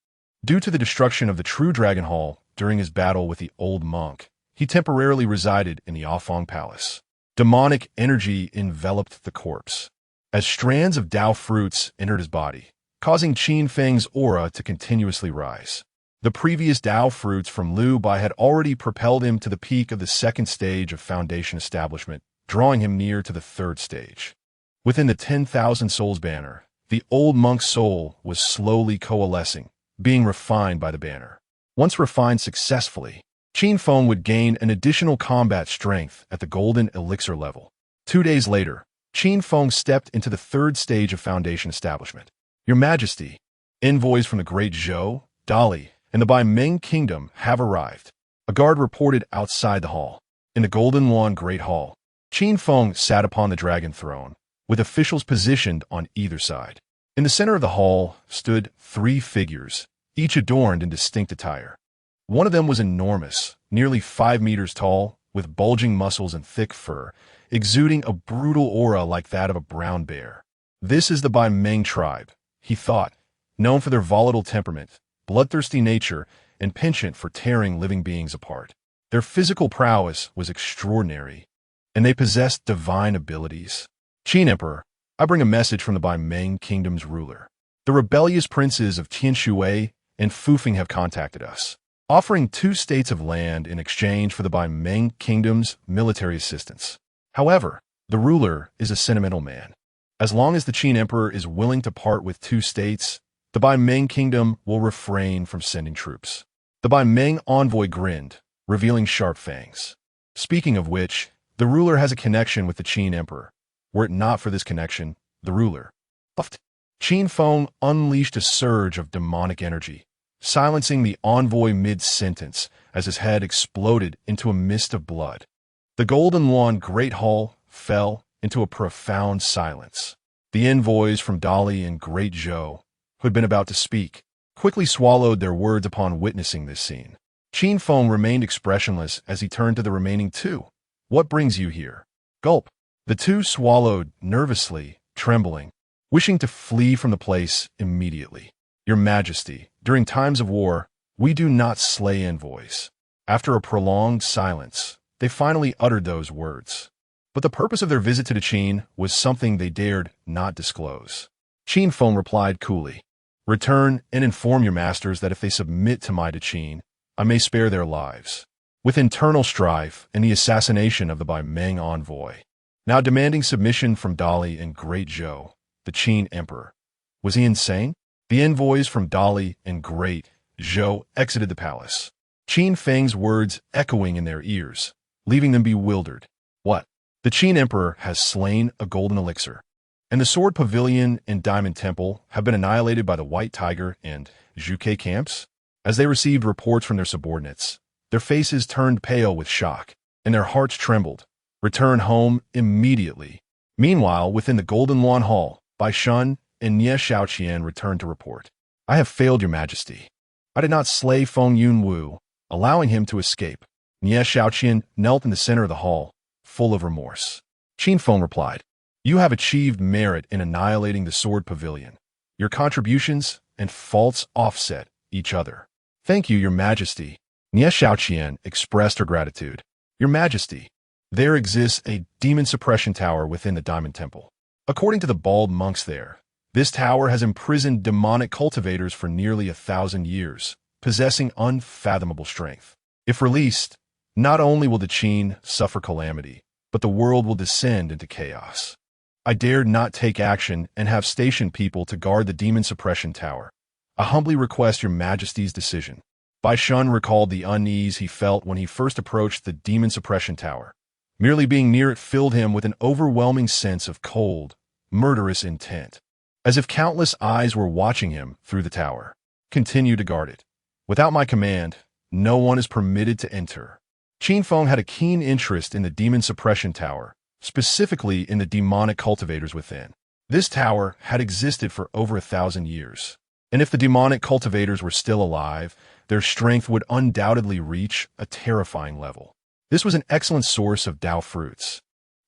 Due to the destruction of the true dragon hall during his battle with the old monk, he temporarily resided in the Afong palace. Demonic energy enveloped the corpse, as strands of Dao fruits entered his body, causing Qin Feng's aura to continuously rise. The previous Dao fruits from Liu Bai had already propelled him to the peak of the second stage of Foundation establishment, drawing him near to the third stage. Within the 10,000 souls banner, the old monk's soul was slowly coalescing, being refined by the banner. Once refined successfully, Qin Feng would gain an additional combat strength at the golden elixir level. 2 days later, Qin Feng stepped into the third stage of Foundation establishment. Your Majesty, envoys from the Great Zhou, Dali, and the Bai Meng Kingdom have arrived. A guard reported outside the hall. In the Golden Yuan Great Hall, Qin Feng sat upon the dragon throne, with officials positioned on either side. In the center of the hall stood 3 figures, each adorned in distinct attire. One of them was enormous, nearly 5 meters tall, with bulging muscles and thick fur, exuding a brutal aura like that of a brown bear. This is the Bai Meng tribe, he thought, known for their volatile temperament, bloodthirsty nature, and penchant for tearing living beings apart. Their physical prowess was extraordinary, and they possessed divine abilities. Qin Emperor, I bring a message from the Bai Meng Kingdom's ruler. The rebellious princes of Tianshui and Fufeng have contacted us, offering 2 states of land in exchange for the Bai Meng Kingdom's military assistance. However, the ruler is a sentimental man. As long as the Qin Emperor is willing to part with 2 states, the Bai Meng Kingdom will refrain from sending troops. The Bai Meng envoy grinned, revealing sharp fangs. Speaking of which, the ruler has a connection with the Qin Emperor. Were it not for this connection, the ruler puffed. Qin Feng unleashed a surge of demonic energy, silencing the envoy mid-sentence as his head exploded into a mist of blood. The Golden Yuan Great Hall fell into a profound silence. The envoys from Dali and Great Zhou, who had been about to speak, quickly swallowed their words upon witnessing this scene. Qin Feng remained expressionless as he turned to the remaining 2. What brings you here? Gulp. The 2 swallowed, nervously, trembling, wishing to flee from the place immediately. Your Majesty, during times of war, we do not slay envoys. After a prolonged silence, they finally uttered those words. But the purpose of their visit to the Qin was something they dared not disclose. Qin Feng replied coolly, Return and inform your masters that if they submit to my Qin, I may spare their lives. With internal strife and the assassination of the Bai Meng envoy, now demanding submission from Dali and Great Zhou, the Qin Emperor. Was he insane? The envoys from Dali and Great Zhou exited the palace, Qin Feng's words echoing in their ears, leaving them bewildered. What? The Qin Emperor has slain a golden elixir, and the Sword Pavilion and Diamond Temple have been annihilated by the White Tiger and Zhuge camps? As they received reports from their subordinates, their faces turned pale with shock, and their hearts trembled. Return home immediately. Meanwhile, within the Golden Yuan Hall, Bai Shun and Nie Shaoqian returned to report. I have failed, Your Majesty. I did not slay Feng Yunwu, allowing him to escape. Nie Shaoqian knelt in the center of the hall, full of remorse. Qin Feng replied, You have achieved merit in annihilating the Sword Pavilion. Your contributions and faults offset each other. Thank you, Your Majesty. Nie Shaoqian expressed her gratitude. Your Majesty, there exists a demon suppression tower within the Diamond Temple. According to the bald monks there, this tower has imprisoned demonic cultivators for nearly 1,000 years, possessing unfathomable strength. If released, not only will the Qin suffer calamity, but the world will descend into chaos. I dared not take action and have stationed people to guard the demon suppression tower. I humbly request Your Majesty's decision. Bai Shun recalled the unease he felt when he first approached the demon suppression tower. Merely being near it filled him with an overwhelming sense of cold, murderous intent, as if countless eyes were watching him through the tower. Continue to guard it. Without my command, no one is permitted to enter. Qin Feng had a keen interest in the demon suppression tower, specifically in the demonic cultivators within. This tower had existed for over 1,000 years, and if the demonic cultivators were still alive, their strength would undoubtedly reach a terrifying level. This was an excellent source of Dao fruits.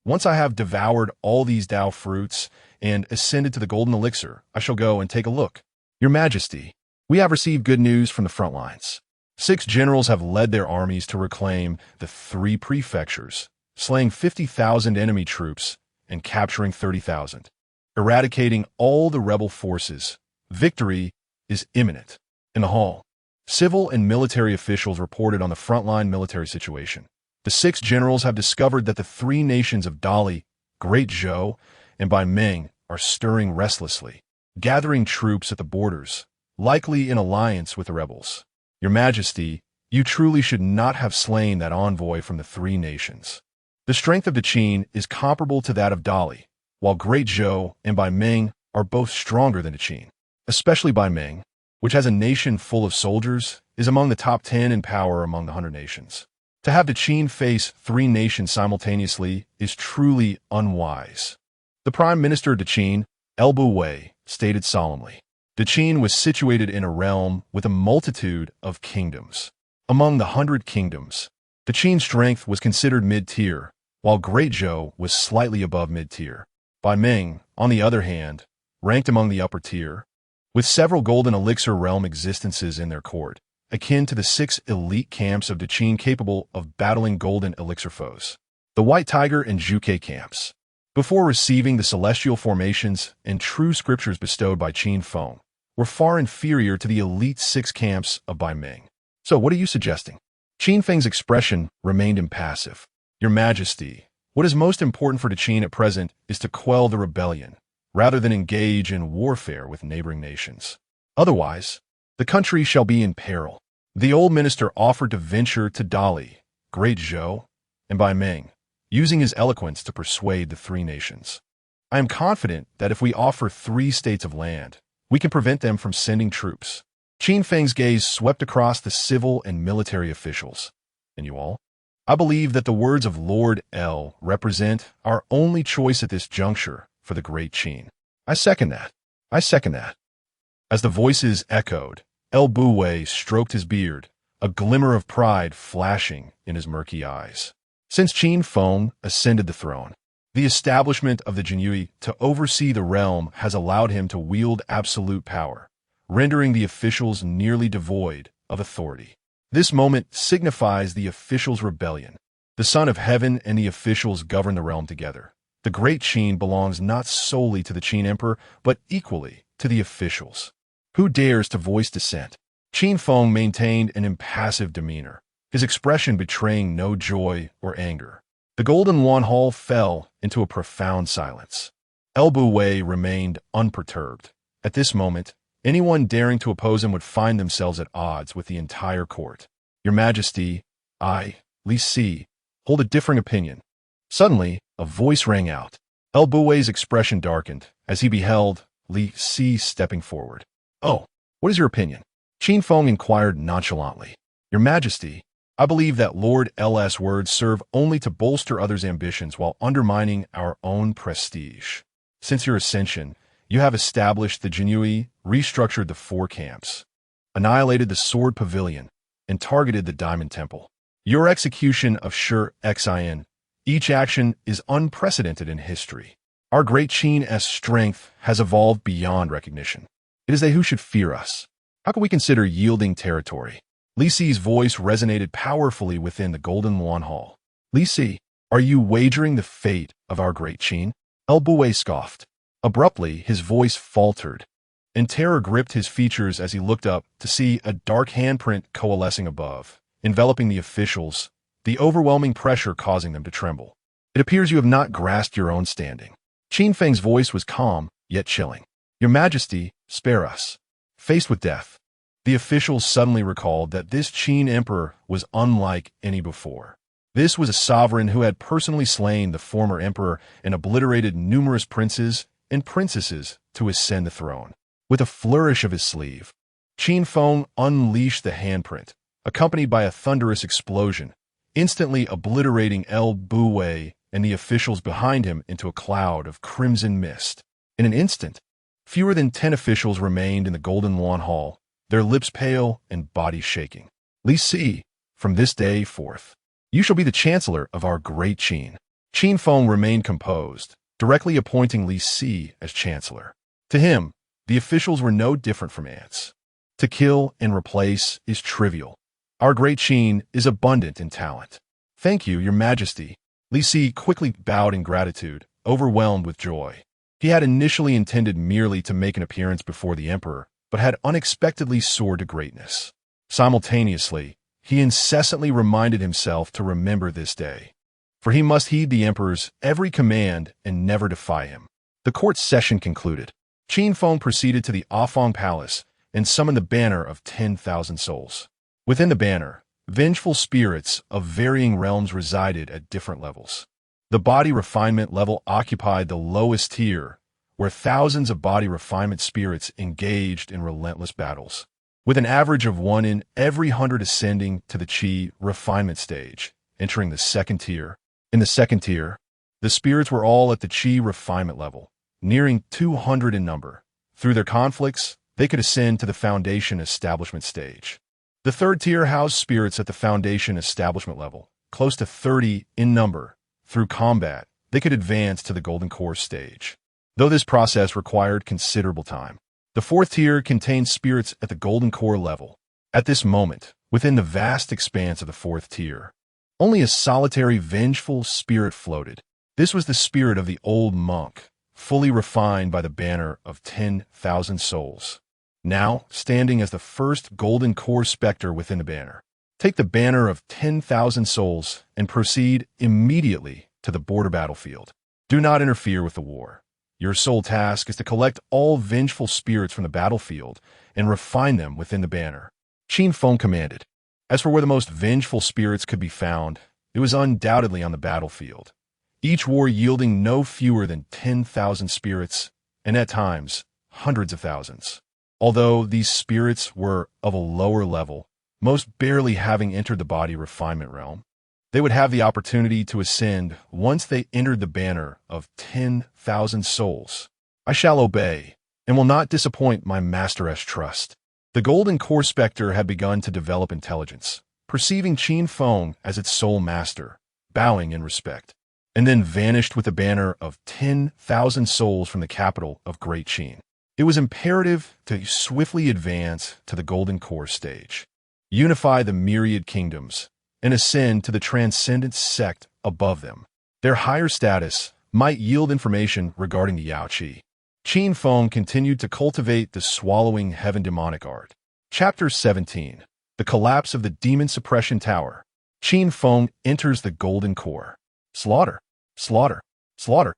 Once I have devoured all these Dao fruits and ascended to the golden elixir, I shall go and take a look. Your Majesty, we have received good news from the front lines. 6 generals have led their armies to reclaim the 3 prefectures, slaying 50,000 enemy troops and capturing 30,000. Eradicating all the rebel forces. Victory is imminent. In the hall, civil and military officials reported on the frontline military situation. The 6 generals have discovered that the 3 nations of Dali, Great Zhou, and Bai Meng are stirring restlessly, gathering troops at the borders, likely in alliance with the rebels. Your Majesty, you truly should not have slain that envoy from the 3 nations. The strength of the Qin is comparable to that of Dali, while Great Zhou and Bai Meng are both stronger than the Qin. Especially Bai Meng, which has a nation full of soldiers, is among the top 10 in power among the 100 nations. To have the Qin face 3 nations simultaneously is truly unwise. The Prime Minister of the Qin, Bu Wei, stated solemnly, the Qin was situated in a realm with a multitude of kingdoms. Among the 100 kingdoms, the Qin strength was considered mid-tier, while Great Zhou was slightly above mid-tier. Bai Meng, on the other hand, ranked among the upper tier, with several golden elixir realm existences in their court, akin to the 6 elite camps of the Qin capable of battling golden elixir foes. The White Tiger and Zhuke camps, before receiving the celestial formations and true scriptures bestowed by Qin Feng, were far inferior to the elite 6 camps of Bai Meng. So what are you suggesting? Qin Feng's expression remained impassive. Your Majesty, what is most important for the Qin at present is to quell the rebellion, rather than engage in warfare with neighboring nations. Otherwise, the country shall be in peril. The old minister offered to venture to Dali, Great Zhou, and Bai Meng, using his eloquence to persuade the 3 nations. I am confident that if we offer 3 states of land, we can prevent them from sending troops. Qin Feng's gaze swept across the civil and military officials. And you all? I believe that the words of Lord L represent our only choice at this juncture for the great Qin. I second that. I second that. As the voices echoed, Bu Wei stroked his beard, a glimmer of pride flashing in his murky eyes. Since Qin Feng ascended the throne, the establishment of the Jinyui to oversee the realm has allowed him to wield absolute power, rendering the officials nearly devoid of authority. This moment signifies the officials' rebellion. The Son of Heaven and the officials govern the realm together. The great Qin belongs not solely to the Qin Emperor, but equally to the officials. Who dares to voice dissent? Qin Feng maintained an impassive demeanor, his expression betraying no joy or anger. The Golden Yuan Hall fell into a profound silence. Bu Wei remained unperturbed. At this moment, anyone daring to oppose him would find themselves at odds with the entire court. Your Majesty, I, Li Si, hold a differing opinion. Suddenly, a voice rang out. Bu Wei's expression darkened as he beheld Li Si stepping forward. Oh, what is your opinion? Qin Feng inquired nonchalantly. Your Majesty, I believe that Lord L's words serve only to bolster others' ambitions while undermining our own prestige. Since your ascension, you have established the Jinyui, restructured the 4 camps, annihilated the Sword Pavilion, and targeted the Diamond Temple. Your execution of Shi Xin, each action is unprecedented in history. Our great Qin's strength has evolved beyond recognition. It is they who should fear us. How can we consider yielding territory? Li Si's voice resonated powerfully within the Golden Yuan Hall. Li Si, are you wagering the fate of our great Qin? Bu Wei scoffed. Abruptly, his voice faltered, and terror gripped his features as he looked up to see a dark handprint coalescing above, enveloping the officials, the overwhelming pressure causing them to tremble. It appears you have not grasped your own standing. Qin Feng's voice was calm, yet chilling. Your Majesty, spare us. Faced with death, The officials suddenly recalled that this Qin emperor was unlike any before. This was a sovereign who had personally slain the former emperor and obliterated numerous princes and princesses to ascend the throne. With a flourish of his sleeve, Qin Feng unleashed the handprint, accompanied by a thunderous explosion, instantly obliterating El Buwei and the officials behind him into a cloud of crimson mist. In an instant, fewer than 10 officials remained in the Golden Lawn Hall, their lips pale and bodies shaking. Li Si, from this day forth, you shall be the chancellor of our great Qin. Qin Feng remained composed, directly appointing Li Si as chancellor. To him, the officials were no different from ants. To kill and replace is trivial. Our great Qin is abundant in talent. Thank you, your majesty. Li Si quickly bowed in gratitude, overwhelmed with joy. He had initially intended merely to make an appearance before the emperor, but had unexpectedly soared to greatness. Simultaneously, he incessantly reminded himself to remember this day, for he must heed the emperor's every command and never defy him. The court session concluded. Qin Feng proceeded to the Afong Palace and summoned the banner of 10,000 souls. Within the banner, vengeful spirits of varying realms resided at different levels. The body refinement level occupied the lowest tier, where thousands of body refinement spirits engaged in relentless battles, with an average of 1 in every 100 ascending to the Qi refinement stage, entering the second tier. In the second tier, the spirits were all at the Qi refinement level, nearing 200 in number. Through their conflicts, they could ascend to the foundation establishment stage. The third tier housed spirits at the foundation establishment level, close to 30 in number. Through combat, they could advance to the golden core stage, though this process required considerable time. The fourth tier contained spirits at the golden core level. At this moment, within the vast expanse of the fourth tier, only a solitary vengeful spirit floated. This was the spirit of the old monk, fully refined by the banner of 10,000 souls, now standing as the first golden core specter within the banner. Take the banner of 10,000 souls and proceed immediately to the border battlefield. Do not interfere with the war. Your sole task is to collect all vengeful spirits from the battlefield and refine them within the banner. Qin Feng commanded. As for where the most vengeful spirits could be found, it was undoubtedly on the battlefield, each war yielding no fewer than 10,000 spirits, and at times, hundreds of thousands. Although these spirits were of a lower level, most barely having entered the body refinement realm, they would have the opportunity to ascend once they entered the banner of 10,000 souls. I shall obey, and will not disappoint my master's trust. The golden core specter had begun to develop intelligence, perceiving Qin Feng as its sole master, bowing in respect, and then vanished with the banner of 10,000 souls from the capital of Great Qin. It was imperative to swiftly advance to the golden core stage, unify the myriad kingdoms, and ascend to the transcendent sect above them. Their higher status might yield information regarding the Yao Qi. Qin Feng continued to cultivate the swallowing heaven demonic art. Chapter 17. The Collapse of the Demon Suppression Tower. Qin Feng enters the golden core. Slaughter, slaughter, slaughter.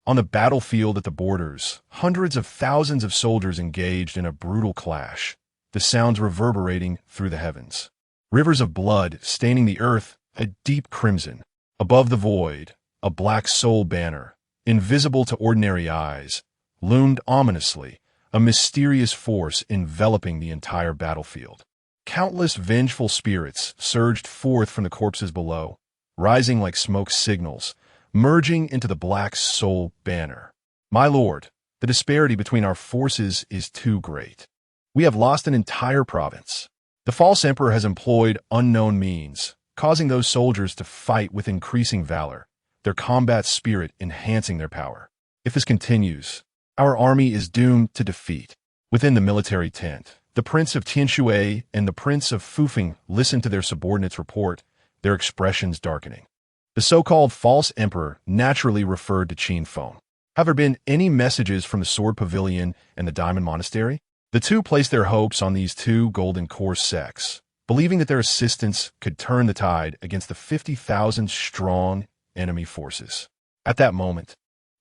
On the battlefield at the borders, hundreds of thousands of soldiers engaged in a brutal clash, the sounds reverberating through the heavens. Rivers of blood staining the earth a deep crimson. Above the void, a black soul banner, invisible to ordinary eyes, loomed ominously, a mysterious force enveloping the entire battlefield. Countless vengeful spirits surged forth from the corpses below, rising like smoke signals, merging into the black soul banner. My lord, the disparity between our forces is too great. We have lost an entire province. The false emperor has employed unknown means, causing those soldiers to fight with increasing valor, their combat spirit enhancing their power. If this continues, our army is doomed to defeat. Within the military tent, the Prince of Tianshui and the Prince of Fufeng listened to their subordinates' report, their expressions darkening. The so-called false emperor naturally referred to Qin Feng. Have there been any messages from the Sword Pavilion and the Diamond Monastery? The two placed their hopes on these two golden core sects, believing that their assistance could turn the tide against the 50,000 strong enemy forces. At that moment,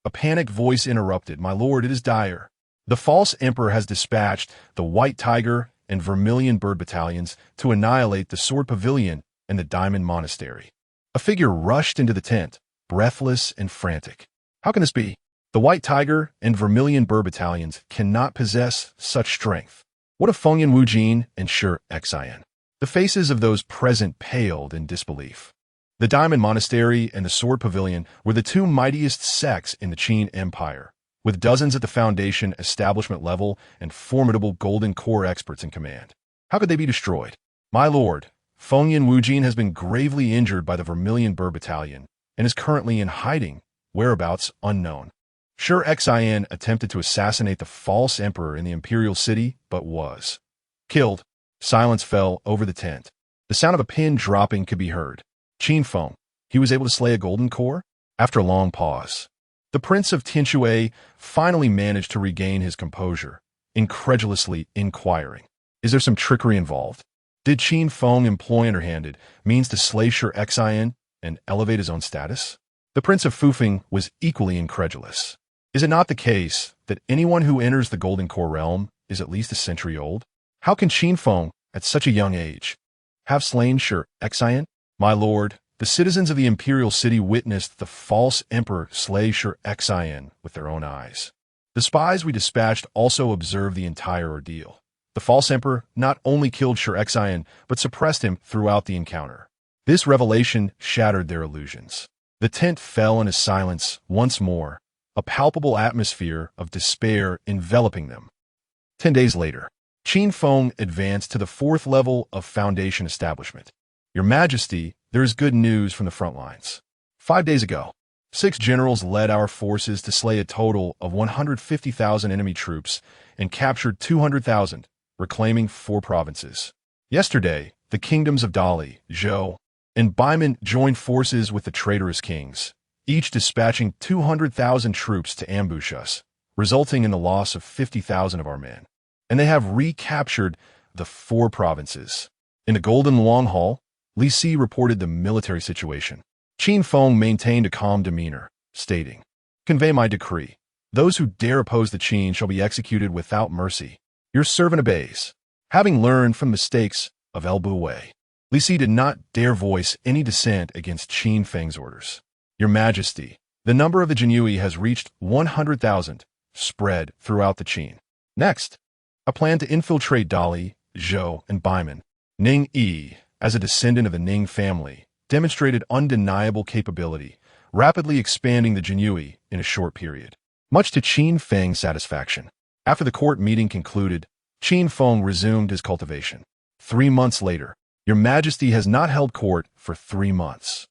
a panicked voice interrupted. My lord, it is dire. The false emperor has dispatched the White Tiger and vermilion bird battalions to annihilate the sword pavilion and the diamond monastery. A figure rushed into the tent, breathless and frantic. How can this be? The white tiger and vermilion bird battalions cannot possess such strength. What of Feng Wujin and Shi Xian? The faces of those present paled in disbelief. The Diamond Monastery and the Sword Pavilion were the two mightiest sects in the Qin Empire, with dozens at the foundation establishment level and formidable golden core experts in command. How could they be destroyed? My lord, Feng Wujin has been gravely injured by the Vermilion Bird Battalion and is currently in hiding, whereabouts unknown. Shi Xian attempted to assassinate the false emperor in the imperial city, but was killed. Silence fell over the tent. The sound of a pin dropping could be heard. Qin Feng, he was able to slay a golden core? After a long pause, the Prince of Tinshui finally managed to regain his composure, incredulously inquiring. Is there some trickery involved? Did Qin Feng employ underhanded means to slay Shi Xian and elevate his own status? The Prince of Fufeng was equally incredulous. Is it not the case that anyone who enters the Golden Core realm is at least a century old? How can Qin Feng, at such a young age, have slain Shi Xian? My lord, the citizens of the imperial city witnessed the false emperor slay Shi Xian with their own eyes. The spies we dispatched also observed the entire ordeal. The false emperor not only killed Shi Xian, but suppressed him throughout the encounter. This revelation shattered their illusions. The tent fell into silence once more, a palpable atmosphere of despair enveloping them. 10 days later, Qin Feng advanced to the 4th level of Foundation establishment. Your Majesty, there is good news from the front lines. 5 days ago, 6 generals led our forces to slay a total of 150,000 enemy troops and captured 200,000, reclaiming 4 provinces. Yesterday, the kingdoms of Dali, Zhou, and Baiman joined forces with the traitorous kings, each dispatching 200,000 troops to ambush us, resulting in the loss of 50,000 of our men. And they have recaptured the 4 provinces. In the Golden Long Hall, Li Si reported the military situation. Qin Feng maintained a calm demeanor, stating, "Convey my decree. Those who dare oppose the Qin shall be executed without mercy. Your servant obeys." Having learned from mistakes of El Wei, Li Si did not dare voice any dissent against Qin Feng's orders. Your Majesty, the number of the Jinyui has reached 100,000, spread throughout the Qin. Next, a plan to infiltrate Dali, Zhou, and Baiman. Ning Yi, as a descendant of the Ning family, demonstrated undeniable capability, rapidly expanding the Jinyui in a short period, much to Qin Feng's satisfaction. After the court meeting concluded, Qin Feng resumed his cultivation. 3 months later, Your Majesty has not held court for 3 months.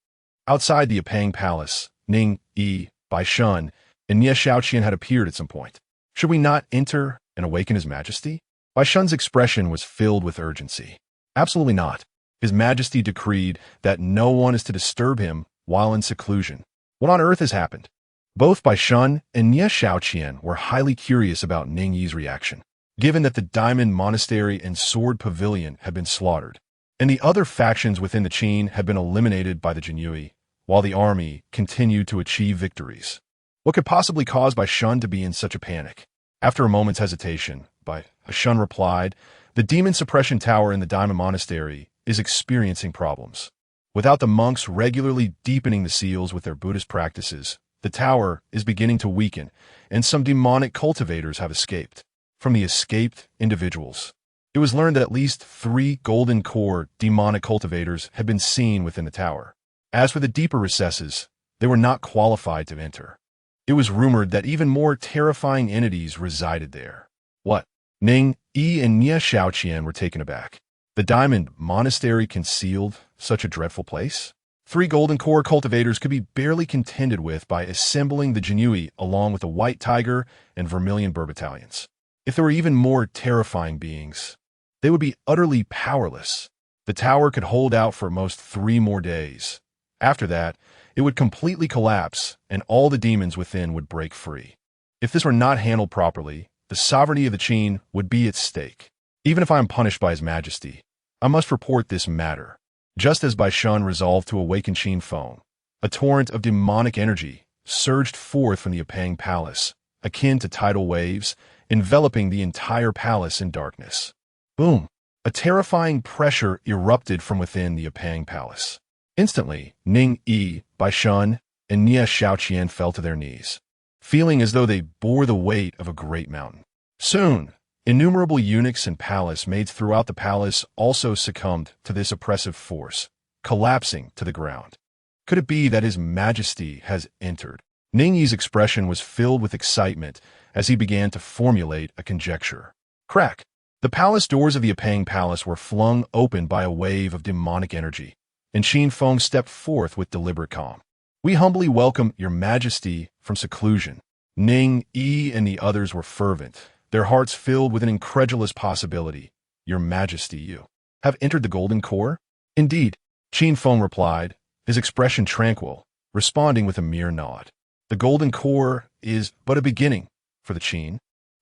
Outside the Apang Palace, Ning Yi, Bai Shun, and Nie Shaoqian had appeared at some point. Should we not enter and awaken His Majesty? Bai Shun's expression was filled with urgency. Absolutely not. His Majesty decreed that no one is to disturb him while in seclusion. What on earth has happened? Both Bai Shun and Nie Shaoqian were highly curious about Ning Yi's reaction, given that the Diamond Monastery and Sword Pavilion had been slaughtered, and the other factions within the Qin had been eliminated by the Jinyui, while the army continued to achieve victories. What could possibly cause Bai Shun to be in such a panic? After a moment's hesitation, Bai Shun replied, "The demon suppression tower in the Diamond Monastery is experiencing problems. Without the monks regularly deepening the seals with their Buddhist practices, the tower is beginning to weaken, and some demonic cultivators have escaped." From the escaped individuals, it was learned that at least 3 golden core demonic cultivators had been seen within the tower. As for the deeper recesses, they were not qualified to enter. It was rumored that even more terrifying entities resided there. What? Ning Yi and Nie Shaoqian were taken aback. The Diamond Monastery concealed such a dreadful place? 3 golden core cultivators could be barely contended with by assembling the Jinyui along with the White Tiger and Vermilion Bird battalions. If there were even more terrifying beings, they would be utterly powerless. The tower could hold out for at most 3 more days. After that, it would completely collapse and all the demons within would break free. If this were not handled properly, the sovereignty of the Qin would be at stake. Even if I am punished by His Majesty, I must report this matter. Just as Bai Shun resolved to awaken Qin Feng, a torrent of demonic energy surged forth from the Apang Palace, akin to tidal waves, enveloping the entire palace in darkness. Boom! A terrifying pressure erupted from within the Apang Palace. Instantly, Ning Yi, Bai Shun, and Nie Shaoqian fell to their knees, feeling as though they bore the weight of a great mountain. Soon, innumerable eunuchs and palace maids throughout the palace also succumbed to this oppressive force, collapsing to the ground. Could it be that His Majesty has entered? Ning Yi's expression was filled with excitement as he began to formulate a conjecture. Crack! The palace doors of the Apang Palace were flung open by a wave of demonic energy, and Qin Feng stepped forth with deliberate calm. "We humbly welcome Your Majesty from seclusion." Ning Yi and the others were fervent, their hearts filled with an incredulous possibility. "Your Majesty, you have entered the Golden Core?" "Indeed," Qin Feng replied, his expression tranquil, responding with a mere nod. "The Golden Core is but a beginning for the Qin.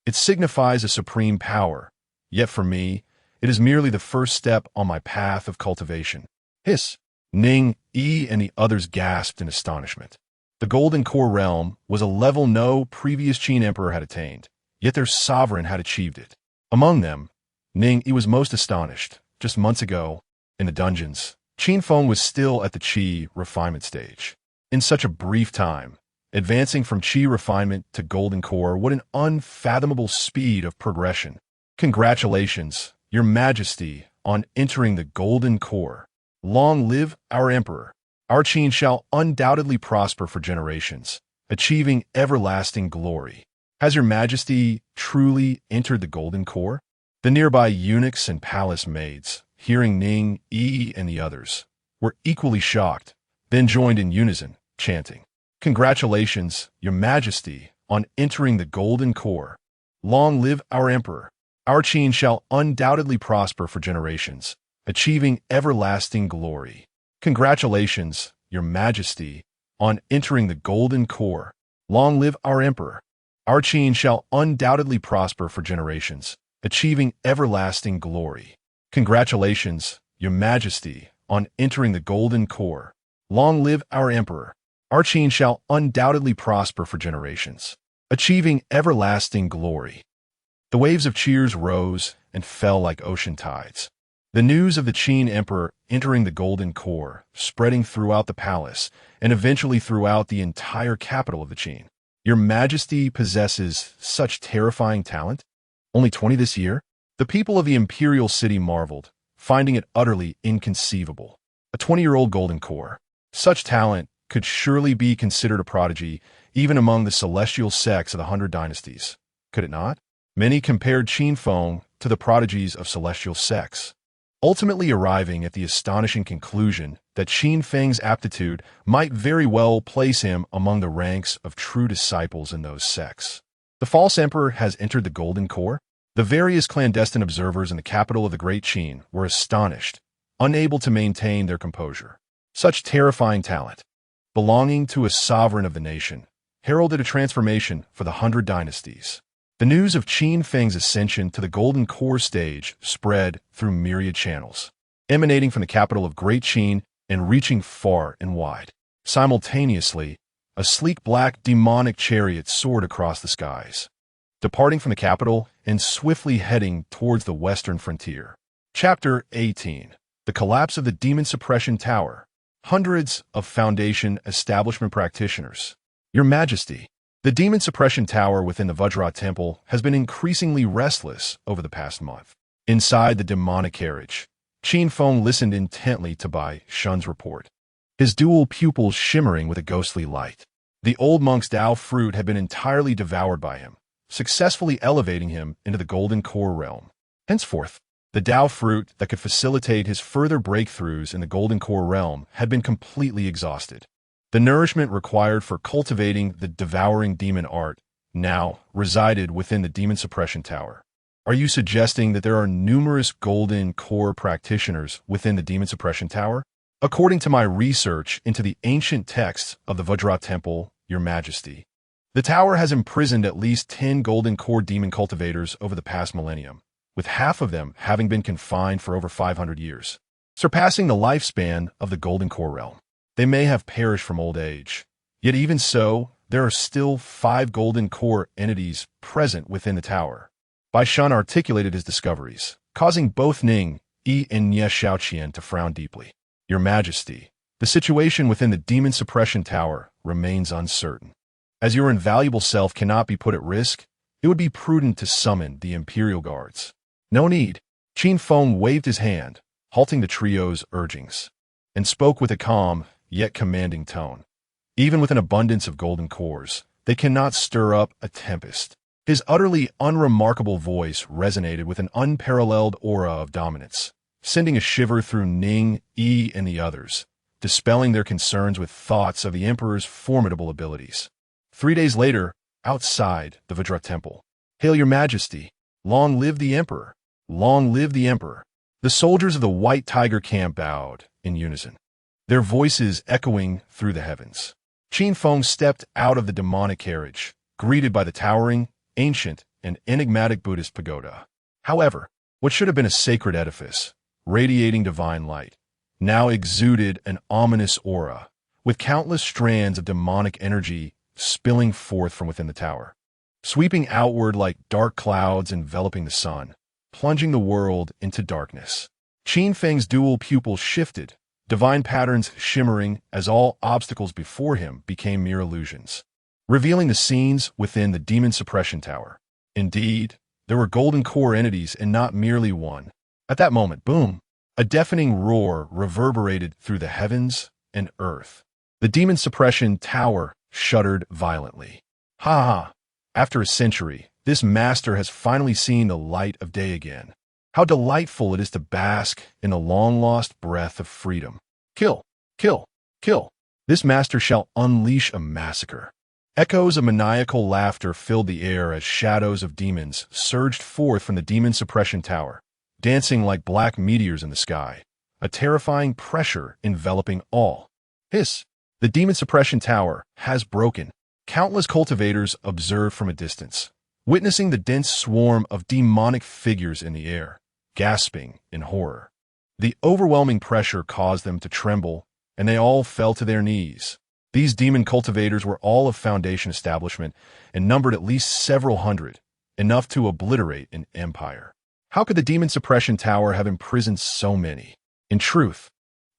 It signifies a supreme power, yet for me, it is merely the first step on my path of cultivation." Hiss! Ning Yi and the others gasped in astonishment. The Golden Core realm was a level no previous Qin emperor had attained, yet their sovereign had achieved it. Among them, Ning Yi was most astonished. Just months ago, in the dungeons, Qin Feng was still at the Qi refinement stage. In such a brief time, advancing from Qi refinement to Golden Core, what an unfathomable speed of progression. "Congratulations, Your Majesty, on entering the Golden Core. Long live our Emperor. Our Qin shall undoubtedly prosper for generations, achieving everlasting glory." "Has Your Majesty truly entered the Golden Core?" The nearby eunuchs and palace maids, hearing Ning Yi and the others, were equally shocked, then joined in unison, chanting, "Congratulations, Your Majesty, on entering the Golden Core. Long live our Emperor. Our Qin shall undoubtedly prosper for generations, achieving everlasting glory." "Congratulations, Your Majesty, on entering the Golden Core. Long live our Emperor. Our Qin shall undoubtedly prosper for generations, achieving everlasting glory." "Congratulations, Your Majesty, on entering the Golden Core. Long live our Emperor. Our Qin shall undoubtedly prosper for generations, achieving everlasting glory." The waves of cheers rose and fell like ocean tides. The news of the Qin Emperor entering the Golden Core, spreading throughout the palace, and eventually throughout the entire capital of the Qin. "Your Majesty possesses such terrifying talent? Only 20 this year?" The people of the imperial city marveled, finding it utterly inconceivable. A 20-year-old Golden Core. Such talent could surely be considered a prodigy, even among the celestial sects of the 100 dynasties. Could it not? Many compared Qin Feng to the prodigies of celestial sects, ultimately arriving at the astonishing conclusion that Qin Feng's aptitude might very well place him among the ranks of true disciples in those sects. The false emperor has entered the Golden Core? The various clandestine observers in the capital of the Great Qin were astonished, unable to maintain their composure. Such terrifying talent, belonging to a sovereign of the nation, heralded a transformation for the 100 dynasties. The news of Qin Feng's ascension to the Golden Core stage spread through myriad channels, emanating from the capital of Great Qin and reaching far and wide. Simultaneously, a sleek black demonic chariot soared across the skies, departing from the capital and swiftly heading towards the western frontier. Chapter 18. The Collapse of the Demon Suppression Tower. Hundreds of Foundation establishment practitioners. "Your Majesty, the Demon Suppression Tower within the Vajra Temple has been increasingly restless over the past month." Inside the demonic carriage, Qin Feng listened intently to Bai Shun's report, his dual pupils shimmering with a ghostly light. The old monk's Tao fruit had been entirely devoured by him, successfully elevating him into the Golden Core realm. Henceforth, the Tao fruit that could facilitate his further breakthroughs in the Golden Core realm had been completely exhausted. The nourishment required for cultivating the devouring demon art now resided within the Demon Suppression Tower. "Are you suggesting that there are numerous Golden Core practitioners within the Demon Suppression Tower?" "According to my research into the ancient texts of the Vajra Temple, Your Majesty, the tower has imprisoned at least 10 Golden Core demon cultivators over the past millennium, with half of them having been confined for over 500 years, surpassing the lifespan of the Golden Core realm. They may have perished from old age, yet even so, there are still 5 Golden Core entities present within the tower." Bai Shun articulated his discoveries, causing both Ning, Yi and Nye Shaoqian to frown deeply. Your Majesty, the situation within the demon suppression tower remains uncertain. As your invaluable self cannot be put at risk, it would be prudent to summon the Imperial Guards. No need. Qin Feng waved his hand, halting the trio's urgings, and spoke with a calm, yet commanding tone. Even with an abundance of golden cores, they cannot stir up a tempest. His utterly unremarkable voice resonated with an unparalleled aura of dominance, sending a shiver through Ning, Yi, and the others, dispelling their concerns with thoughts of the Emperor's formidable abilities. 3 days later, outside the Vajra Temple. Hail your Majesty! Long live the Emperor! Long live the Emperor! The soldiers of the White Tiger camp bowed in unison, their voices echoing through the heavens. Qin Feng stepped out of the demonic carriage, greeted by the towering, ancient, and enigmatic Buddhist pagoda. However, what should have been a sacred edifice, radiating divine light, now exuded an ominous aura, with countless strands of demonic energy spilling forth from within the tower, sweeping outward like dark clouds enveloping the sun, plunging the world into darkness. Qin Feng's dual pupils shifted, divine patterns shimmering as all obstacles before him became mere illusions, revealing the scenes within the demon suppression tower. Indeed, there were golden core entities and not merely one. At that moment, boom, a deafening roar reverberated through the heavens and earth. The demon suppression tower shuddered violently. Ha ha! After a century, this master has finally seen the light of day again. How delightful it is to bask in the long-lost breath of freedom. Kill! Kill! Kill! This master shall unleash a massacre. Echoes of maniacal laughter filled the air as shadows of demons surged forth from the demon suppression tower, dancing like black meteors in the sky, a terrifying pressure enveloping all. Hiss! The demon suppression tower has broken. Countless cultivators observed from a distance, witnessing the dense swarm of demonic figures in the air, gasping in horror. The overwhelming pressure caused them to tremble, and they all fell to their knees. These demon cultivators were all of Foundation establishment and numbered at least several hundred, enough to obliterate an empire. How could the demon suppression tower have imprisoned so many? In truth,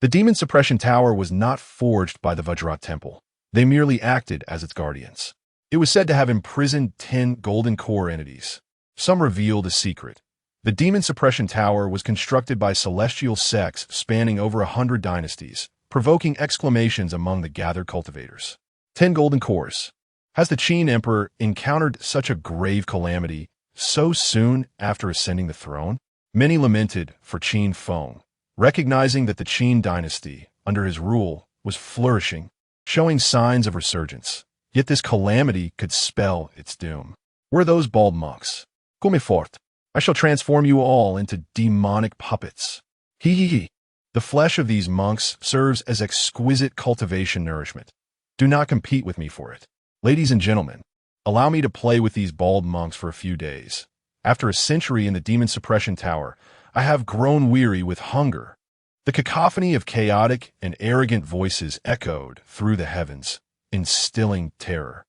the demon suppression tower was not forged by the Vajra Temple. They merely acted as its guardians. It was said to have imprisoned 10 golden core entities. Some revealed a secret. The demon suppression tower was constructed by celestial sects spanning over 100 dynasties, provoking exclamations among the gathered cultivators. 10 golden cores. Has the Qin Emperor encountered such a grave calamity so soon after ascending the throne? Many lamented for Qin Feng, recognizing that the Qin dynasty, under his rule, was flourishing, showing signs of resurgence. Yet this calamity could spell its doom. Were those bald monks? Come fort. I shall transform you all into demonic puppets. Hee hee hee. The flesh of these monks serves as exquisite cultivation nourishment. Do not compete with me for it. Ladies and gentlemen, allow me to play with these bald monks for a few days. After a century in the demon suppression tower, I have grown weary with hunger. The cacophony of chaotic and arrogant voices echoed through the heavens, instilling terror.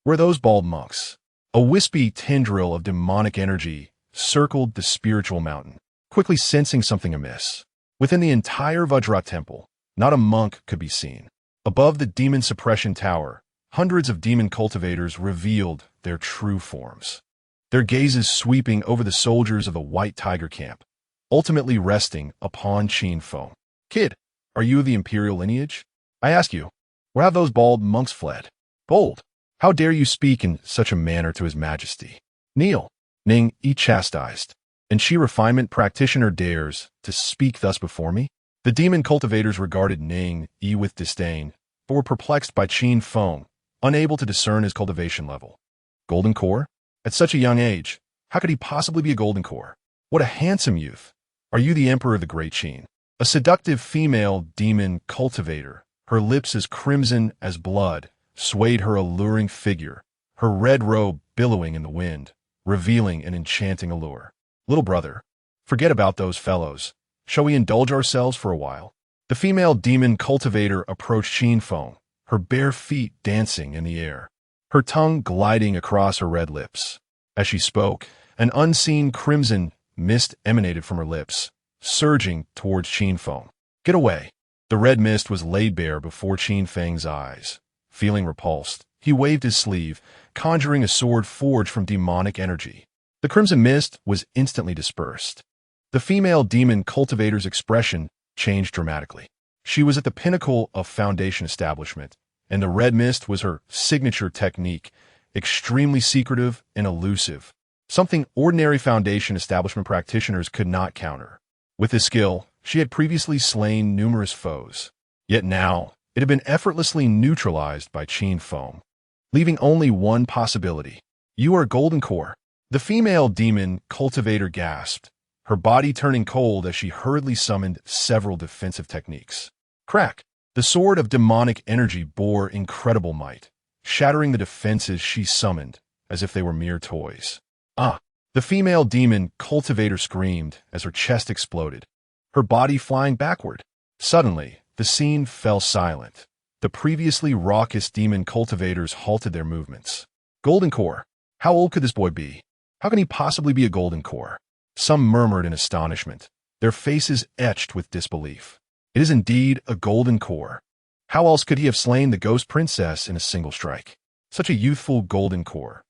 Were those bald monks? A wispy tendril of demonic energy circled the spiritual mountain, quickly sensing something amiss. Within the entire Vajra Temple, not a monk could be seen. Above the demon suppression tower, hundreds of demon cultivators revealed their true forms, their gazes sweeping over the soldiers of the White Tiger camp, ultimately resting upon Qin Feng. Kid, are you of the imperial lineage? I ask you, where have those bald monks fled? Bold, how dare you speak in such a manner to his majesty? Kneel. Ning, Yi chastised. And she refinement practitioner dares to speak thus before me? The demon cultivators regarded Ning, Yi with disdain, but were perplexed by Qin Feng, unable to discern his cultivation level. Golden core? At such a young age, how could he possibly be a golden core? What a handsome youth. Are you the emperor of the great Qin? A seductive female demon cultivator, her lips as crimson as blood, swayed her alluring figure, her red robe billowing in the wind, revealing an enchanting allure. Little brother, forget about those fellows. Shall we indulge ourselves for a while? The female demon cultivator approached Qin Feng, her bare feet dancing in the air, her tongue gliding across her red lips. As she spoke, an unseen crimson mist emanated from her lips, surging towards Qin Feng. "Get away!" The red mist was laid bare before Qin Feng's eyes. Feeling repulsed, he waved his sleeve, conjuring a sword forged from demonic energy. The crimson mist was instantly dispersed. The female demon cultivator's expression changed dramatically. She was at the pinnacle of Foundation establishment, and the red mist was her signature technique, extremely secretive and elusive, something ordinary Foundation establishment practitioners could not counter. With this skill, she had previously slain numerous foes, yet now it had been effortlessly neutralized by Qin Feng, leaving only one possibility. "You are Golden Core." The female demon cultivator gasped, her body turning cold as she hurriedly summoned several defensive techniques. Crack! The sword of demonic energy bore incredible might, shattering the defenses she summoned as if they were mere toys. "Ah!" The female demon cultivator screamed as her chest exploded, her body flying backward. Suddenly, the scene fell silent. The previously raucous demon cultivators halted their movements. "Golden Core? How old could this boy be? How can he possibly be a Golden Core?" Some murmured in astonishment, their faces etched with disbelief. "It is indeed a Golden Core. How else could he have slain the Ghost Princess in a single strike? Such a youthful Golden Core.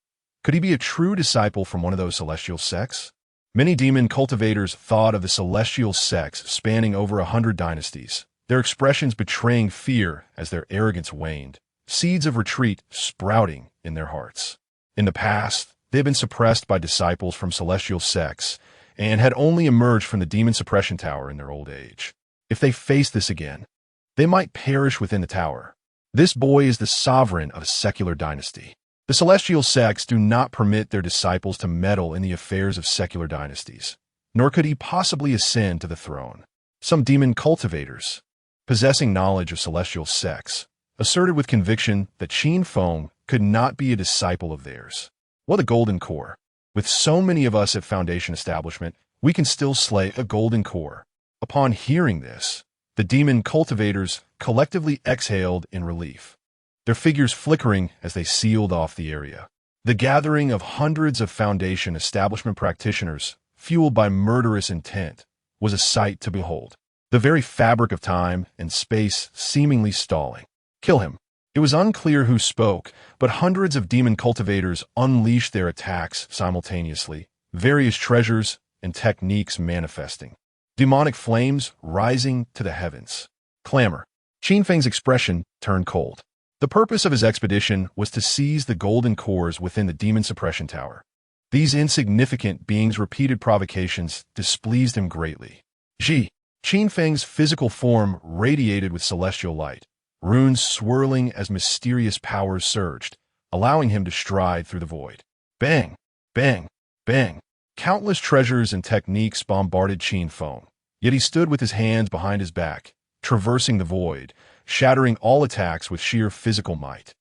Could he be a true disciple from one of those celestial sects?" Many demon cultivators thought of the celestial sects spanning over 100 dynasties, their expressions betraying fear as their arrogance waned, seeds of retreat sprouting in their hearts. In the past, they had been suppressed by disciples from celestial sects and had only emerged from the demon suppression tower in their old age. If they faced this again, they might perish within the tower. This boy is the sovereign of a secular dynasty. The celestial sects do not permit their disciples to meddle in the affairs of secular dynasties, nor could he possibly ascend to the throne. Some demon cultivators, possessing knowledge of celestial sects, asserted with conviction that Qin Feng could not be a disciple of theirs. What a Golden Core! With so many of us at Foundation establishment, we can still slay a Golden Core. Upon hearing this, the demon cultivators collectively exhaled in relief, their figures flickering as they sealed off the area. The gathering of hundreds of Foundation establishment practitioners, fueled by murderous intent, was a sight to behold. The very fabric of time and space seemingly stalling. "Kill him." It was unclear who spoke, but hundreds of demon cultivators unleashed their attacks simultaneously, various treasures and techniques manifesting, demonic flames rising to the heavens. Clamor. Qin Feng's expression turned cold. The purpose of his expedition was to seize the golden cores within the demon suppression tower. These insignificant beings' repeated provocations displeased him greatly. Qin Feng's physical form radiated with celestial light, runes swirling as mysterious powers surged, allowing him to stride through the void. Bang! Bang! Bang! Countless treasures and techniques bombarded Qin Feng, yet he stood with his hands behind his back, traversing the void, shattering all attacks with sheer physical might.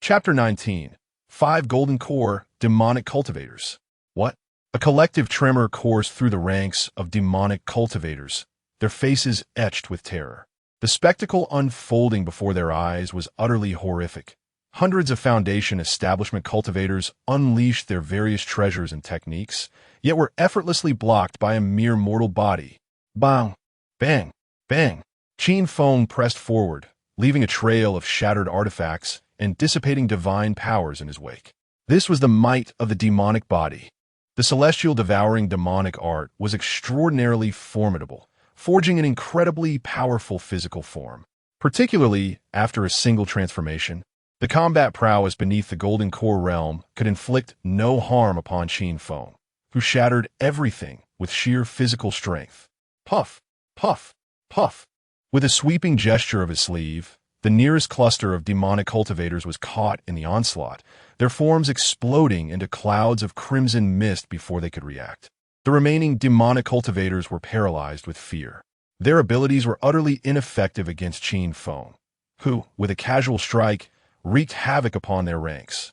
Chapter 19. 5 Golden Core Demonic Cultivators. What? A collective tremor coursed through the ranks of demonic cultivators, their faces etched with terror. The spectacle unfolding before their eyes was utterly horrific. Hundreds of Foundation establishment cultivators unleashed their various treasures and techniques, yet were effortlessly blocked by a mere mortal body. Bang! Bang! Bang! Qin Feng pressed forward, leaving a trail of shattered artifacts and dissipating divine powers in his wake. This was the might of the demonic body. The celestial devouring demonic art was extraordinarily formidable, forging an incredibly powerful physical form. Particularly after a single transformation, the combat prowess beneath the Golden Core realm could inflict no harm upon Qin Feng, who shattered everything with sheer physical strength. Puff! Puff! Puff! With a sweeping gesture of his sleeve, the nearest cluster of demonic cultivators was caught in the onslaught, their forms exploding into clouds of crimson mist before they could react. The remaining demonic cultivators were paralyzed with fear. Their abilities were utterly ineffective against Qin Feng, who, with a casual strike, wreaked havoc upon their ranks.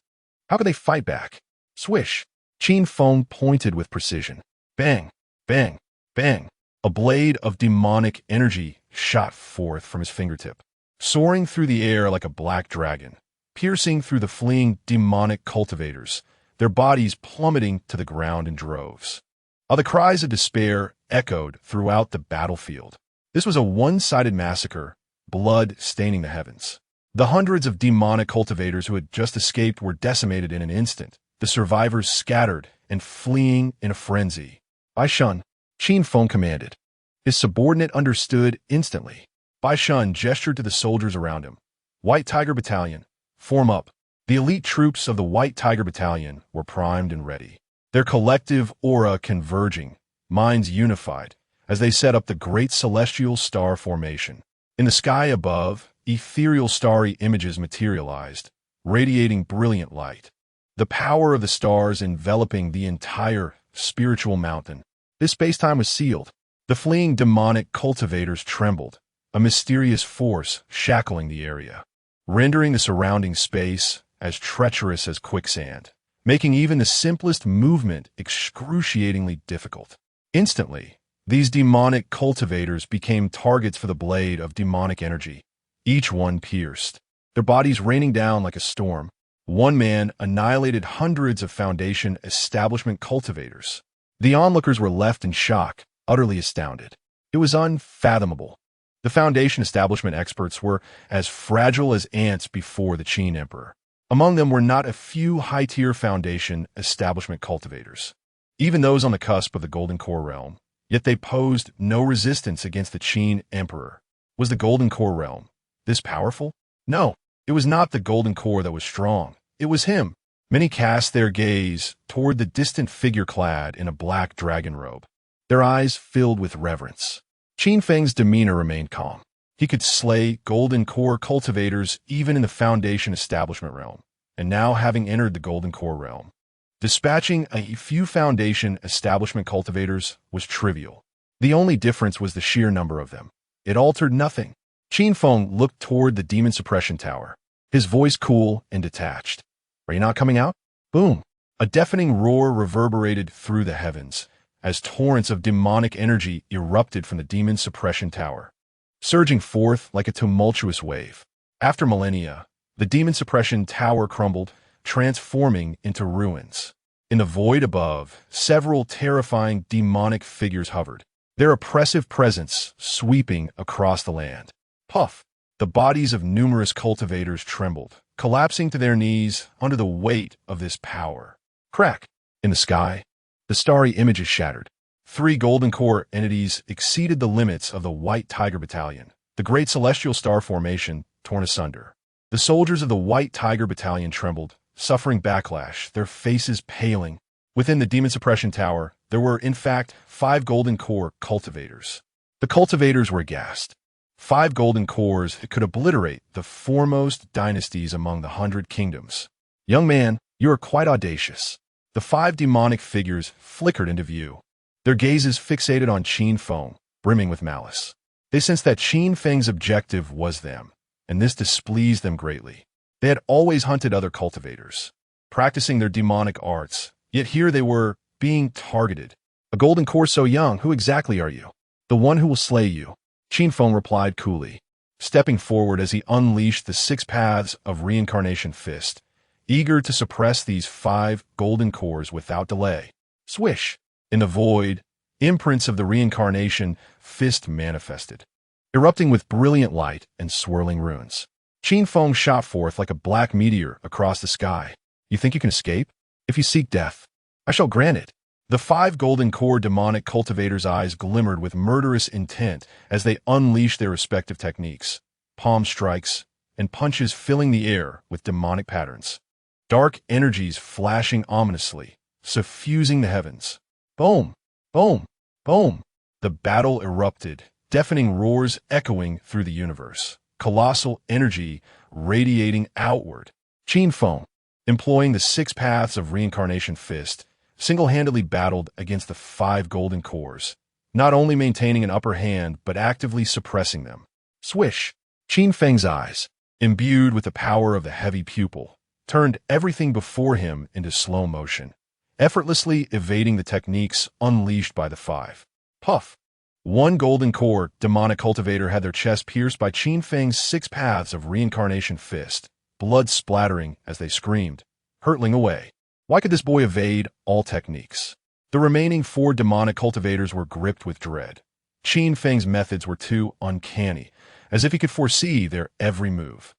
How could they fight back? Swish! Qin Feng pointed with precision. Bang! Bang! Bang! A blade of demonic energy shot forth from his fingertip, soaring through the air like a black dragon, piercing through the fleeing demonic cultivators, their bodies plummeting to the ground in droves. while the cries of despair echoed throughout the battlefield. This was a one-sided massacre, blood staining the heavens. The hundreds of demonic cultivators who had just escaped were decimated in an instant, the survivors scattered and fleeing in a frenzy. Bai Shun, Qin Feng commanded. His subordinate understood instantly. Bai Shun gestured to the soldiers around him. White Tiger Battalion, form up. The elite troops of the White Tiger Battalion were primed and ready, their collective aura converging, minds unified, as they set up the great celestial star formation. In the sky above, ethereal starry images materialized, radiating brilliant light. The power of the stars enveloping the entire spiritual mountain. This space-time was sealed. The fleeing demonic cultivators trembled, a mysterious force shackling the area, rendering the surrounding space as treacherous as quicksand, making even the simplest movement excruciatingly difficult. Instantly, these demonic cultivators became targets for the blade of demonic energy, each one pierced, their bodies raining down like a storm. One man annihilated hundreds of Foundation establishment cultivators. The onlookers were left in shock, utterly astounded. It was unfathomable. The Foundation establishment experts were as fragile as ants before the Qin Emperor. Among them were not a few high-tier Foundation establishment cultivators, even those on the cusp of the Golden Core realm. Yet they posed no resistance against the Qin Emperor. Was the Golden Core realm this powerful? No, it was not the Golden Core that was strong. It was him. Many cast their gaze toward the distant figure clad in a black dragon robe, their eyes filled with reverence. Qin Feng's demeanor remained calm. He could slay Golden Core cultivators even in the Foundation establishment realm, and now having entered the Golden Core realm, dispatching a few Foundation establishment cultivators was trivial. The only difference was the sheer number of them. It altered nothing. Qin Feng looked toward the demon suppression tower, his voice cool and detached. Are you not coming out? Boom! A deafening roar reverberated through the heavens as torrents of demonic energy erupted from the demon suppression tower, surging forth like a tumultuous wave. After millennia, the demon suppression tower crumbled, transforming into ruins. In the void above, several terrifying demonic figures hovered, their oppressive presence sweeping across the land. Puff! The bodies of numerous cultivators trembled, collapsing to their knees under the weight of this power. Crack! In the sky, the starry images shattered. 3 Golden Core entities exceeded the limits of the White Tiger Battalion, the great celestial star formation torn asunder. The soldiers of the White Tiger Battalion trembled, suffering backlash, their faces paling. Within the demon suppression tower, there were, in fact, 5 Golden Core cultivators. The cultivators were aghast. 5 Golden Cores could obliterate the foremost dynasties among the 100 kingdoms. Young man, you are quite audacious. The 5 demonic figures flickered into view, their gazes fixated on Qin Feng, brimming with malice. They sensed that Qin Feng's objective was them, and this displeased them greatly. They had always hunted other cultivators, practicing their demonic arts, yet here they were, being targeted. A Golden Core so young, who exactly are you? The one who will slay you. Qin Feng replied coolly, stepping forward as he unleashed the 6 paths of reincarnation fist, eager to suppress these 5 Golden Cores without delay. Swish! In the void, imprints of the reincarnation fist manifested, erupting with brilliant light and swirling runes. Qin Feng shot forth like a black meteor across the sky. You think you can escape? If you seek death, I shall grant it. The 5 Golden Core demonic cultivators' eyes glimmered with murderous intent as they unleashed their respective techniques, palm strikes, and punches filling the air with demonic patterns. Dark energies flashing ominously, suffusing the heavens. Boom! Boom! Boom! The battle erupted, deafening roars echoing through the universe, colossal energy radiating outward. Qin Feng, employing the 6 paths of reincarnation fist, single-handedly battled against the 5 Golden Cores, not only maintaining an upper hand but actively suppressing them. Swish! Qin Feng's eyes, imbued with the power of the heavy pupil, turned everything before him into slow motion, effortlessly evading the techniques unleashed by the 5. Puff! 1 Golden Core demonic cultivator had their chest pierced by Qin Feng's 6 paths of reincarnation fist, blood splattering as they screamed, hurtling away. Why could this boy evade all techniques? The remaining 4 demonic cultivators were gripped with dread. Qin Feng's methods were too uncanny, as if he could foresee their every move.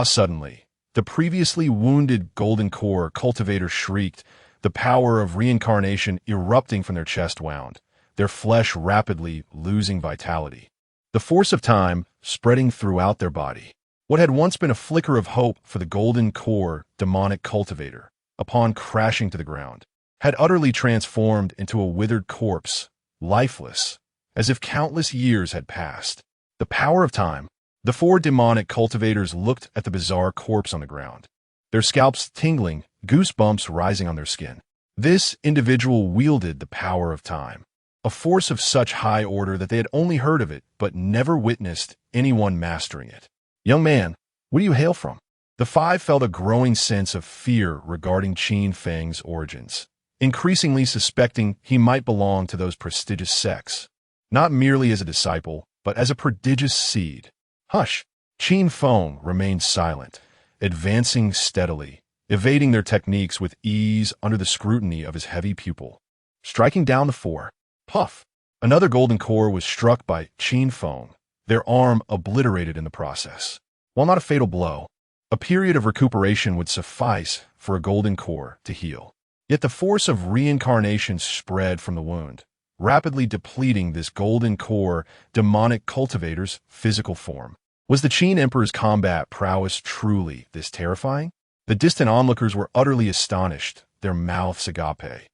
Suddenly, the previously wounded Golden Core cultivators shrieked, the power of reincarnation erupting from their chest wound, their flesh rapidly losing vitality. The force of time spreading throughout their body. What had once been a flicker of hope for the Golden Core demonic cultivator, upon crashing to the ground, had utterly transformed into a withered corpse, lifeless, as if countless years had passed. The power of time. The 4 demonic cultivators looked at the bizarre corpse on the ground, their scalps tingling, goosebumps rising on their skin. This individual wielded the power of time, a force of such high order that they had only heard of it but never witnessed anyone mastering it. Young man, where do you hail from? The 5 felt a growing sense of fear regarding Qin Feng's origins, increasingly suspecting he might belong to those prestigious sects, not merely as a disciple, but as a prodigious seed. Hush! Qin Feng remained silent, advancing steadily, evading their techniques with ease under the scrutiny of his heavy pupil. Striking down the 4. Puff! Another Golden Core was struck by Qin Feng, their arm obliterated in the process. While not a fatal blow, a period of recuperation would suffice for a Golden Core to heal. Yet the force of reincarnation spread from the wound, rapidly depleting this Golden Core demonic cultivator's physical form. Was the Qin Emperor's combat prowess truly this terrifying? The distant onlookers were utterly astonished, their mouths agape.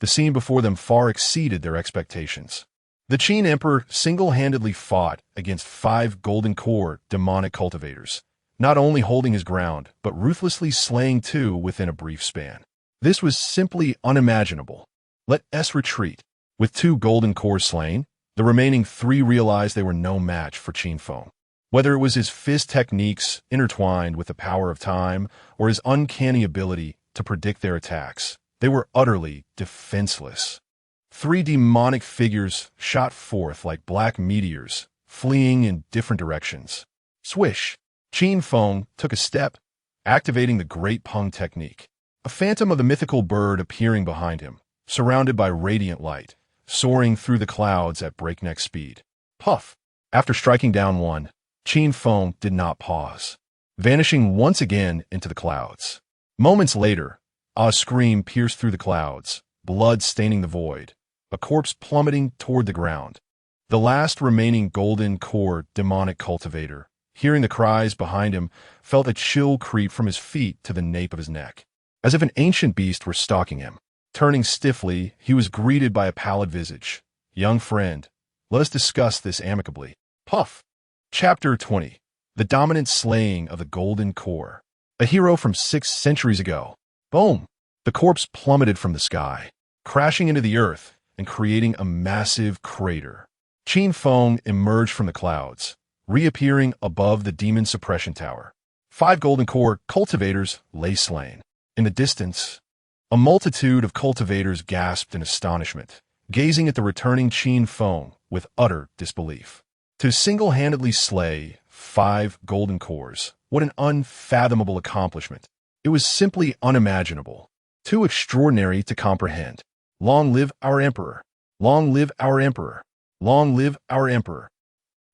The scene before them far exceeded their expectations. The Qin Emperor single-handedly fought against 5 Golden Core demonic cultivators, not only holding his ground, but ruthlessly slaying 2 within a brief span. This was simply unimaginable. Let us retreat. With 2 Golden Cores slain, the remaining 3 realized they were no match for Qin Feng. Whether it was his fist techniques intertwined with the power of time or his uncanny ability to predict their attacks, they were utterly defenseless. 3 demonic figures shot forth like black meteors, fleeing in different directions. Swish! Qin Feng took a step, activating the Great Peng technique. A phantom of the mythical bird appearing behind him, surrounded by radiant light, soaring through the clouds at breakneck speed. Puff! After striking down 1, Qin Feng did not pause, vanishing once again into the clouds. Moments later, a scream pierced through the clouds, blood staining the void, a corpse plummeting toward the ground. The last remaining Golden Core demonic cultivator, hearing the cries behind him, felt a chill creep from his feet to the nape of his neck, as if an ancient beast were stalking him. Turning stiffly, he was greeted by a pallid visage. Young friend, let us discuss this amicably. Puff! Chapter 20. The Dominant Slaying of the Golden Core. A hero from 6 centuries ago. Boom! The corpse plummeted from the sky, crashing into the earth and creating a massive crater. Qin Feng emerged from the clouds, reappearing above the demon suppression tower. 5 Golden Core cultivators lay slain. In the distance, a multitude of cultivators gasped in astonishment, gazing at the returning Qin Feng with utter disbelief. To single-handedly slay 5 Golden Cores, what an unfathomable accomplishment. It was simply unimaginable, too extraordinary to comprehend. Long live our Emperor! Long live our Emperor! Long live our Emperor!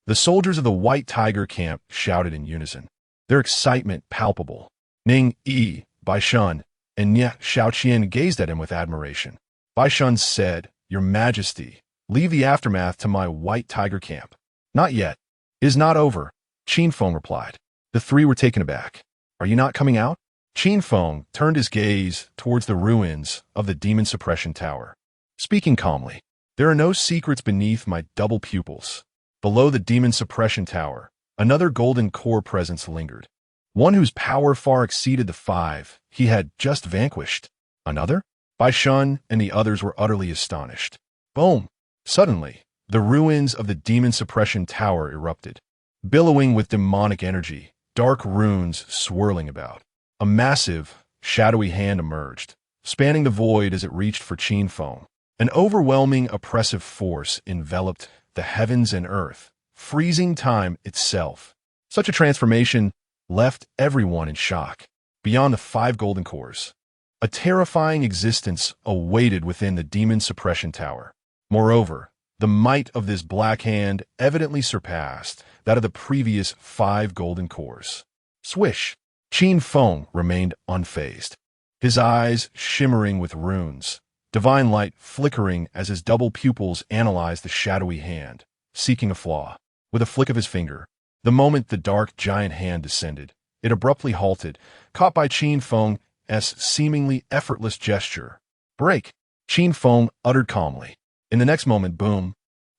The soldiers of the White Tiger camp shouted in unison, their excitement palpable. Ning Yi, Bai Shun, and Nye Shaoqian gazed at him with admiration. Bai Shun said, Your Majesty, leave the aftermath to my White Tiger camp. Not yet. It is not over, Qin Feng replied. The 3 were taken aback. Are you not coming out? Qin Feng turned his gaze towards the ruins of the demon suppression tower, speaking calmly. There are no secrets beneath my double pupils. Below the demon suppression tower, another Golden Core presence lingered. One whose power far exceeded the 5 he had just vanquished. Another? Bai Shun and the others were utterly astonished. Boom! Suddenly, the ruins of the demon suppression tower erupted, billowing with demonic energy, dark runes swirling about. A massive, shadowy hand emerged, spanning the void as it reached for Qin Feng. An overwhelming, oppressive force enveloped the heavens and earth, freezing time itself. Such a transformation left everyone in shock. Beyond the 5 Golden Cores, A terrifying existence awaited within the demon suppression tower. Moreover, the might of this black hand evidently surpassed that of the previous 5 golden cores. Swish! Qin Feng remained unfazed, his eyes shimmering with runes, divine light flickering as his double pupils analyzed the shadowy hand, seeking a flaw. With a flick of his finger, the moment the dark giant hand descended, it abruptly halted, caught by Qin Feng's seemingly effortless gesture. "Break!" Qin Feng uttered calmly. In the next moment, boom!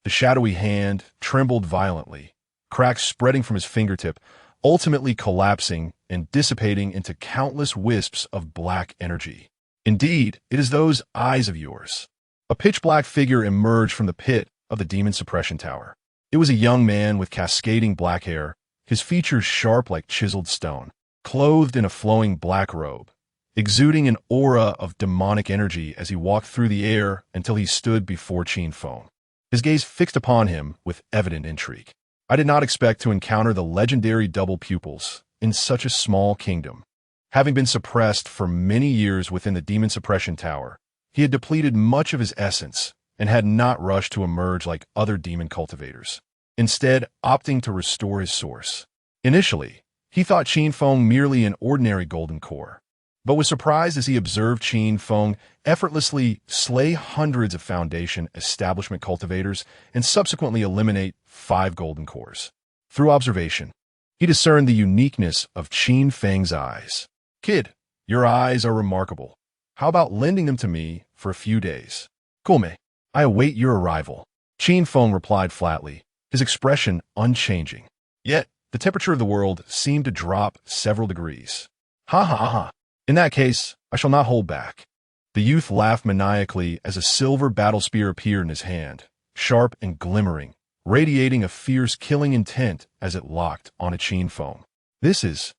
The shadowy hand trembled violently, cracks spreading from his fingertip, ultimately collapsing and dissipating into countless wisps of black energy. "Indeed, it is those eyes of yours." A pitch-black figure emerged from the pit of the demon suppression tower. It was a young man with cascading black hair, his features sharp like chiseled stone, clothed in a flowing black robe, exuding an aura of demonic energy as he walked through the air until he stood before Qin Feng, his gaze fixed upon him with evident intrigue. I did not expect to encounter the legendary double pupils in such a small kingdom. Having been suppressed for many years within the demon suppression tower, he had depleted much of his essence and had not rushed to emerge like other demon cultivators, instead opting to restore his source. Initially, he thought Qin Feng merely an ordinary golden core, but was surprised as he observed Qin Feng effortlessly slay hundreds of Foundation establishment cultivators and subsequently eliminate 5 golden cores. Through observation, he discerned the uniqueness of Qin Feng's eyes. "Kid, your eyes are remarkable. How about lending them to me for a few days?" "Come, I await your arrival," Qin Feng replied flatly, his expression unchanging. Yet, the temperature of the world seemed to drop several degrees. "Ha ha ha. In that case, I shall not hold back." The youth laughed maniacally as a silver battle spear appeared in his hand, sharp and glimmering, radiating a fierce killing intent as it locked onto Qin Feng. "This is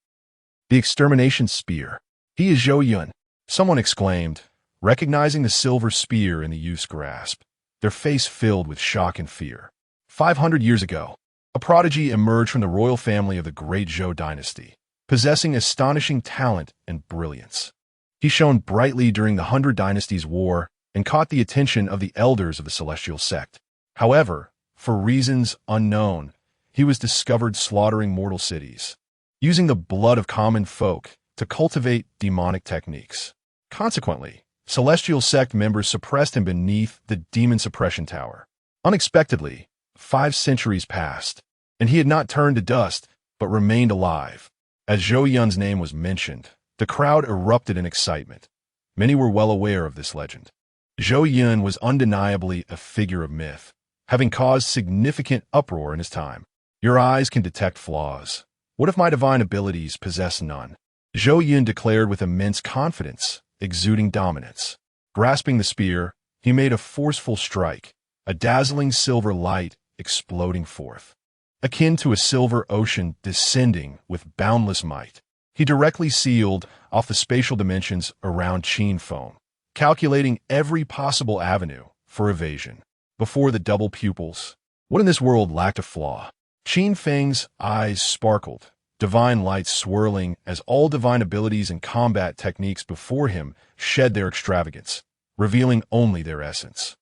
the extermination spear. He is Zhou Yun," someone exclaimed, recognizing the silver spear in the youth's grasp, their face filled with shock and fear. 500 years ago, a prodigy emerged from the royal family of the great Zhou dynasty, possessing astonishing talent and brilliance. He shone brightly during the 100 Dynasties War and caught the attention of the elders of the celestial sect. However, for reasons unknown, he was discovered slaughtering mortal cities, using the blood of common folk to cultivate demonic techniques. Consequently, celestial sect members suppressed him beneath the demon suppression tower. Unexpectedly, 5 centuries passed, and he had not turned to dust, but remained alive. As Zhou Yun's name was mentioned, the crowd erupted in excitement. Many were well aware of this legend. Zhou Yun was undeniably a figure of myth, having caused significant uproar in his time. "Your eyes can detect flaws. What if my divine abilities possess none?" Zhou Yun declared with immense confidence, exuding dominance. Grasping the spear, he made a forceful strike, a dazzling silver light exploding forth. Akin to a silver ocean descending with boundless might, he directly sealed off the spatial dimensions around Qin Feng, calculating every possible avenue for evasion. Before the double pupils, what in this world lacked a flaw? Qin Feng's eyes sparkled, divine light swirling as all divine abilities and combat techniques before him shed their extravagance, revealing only their essence.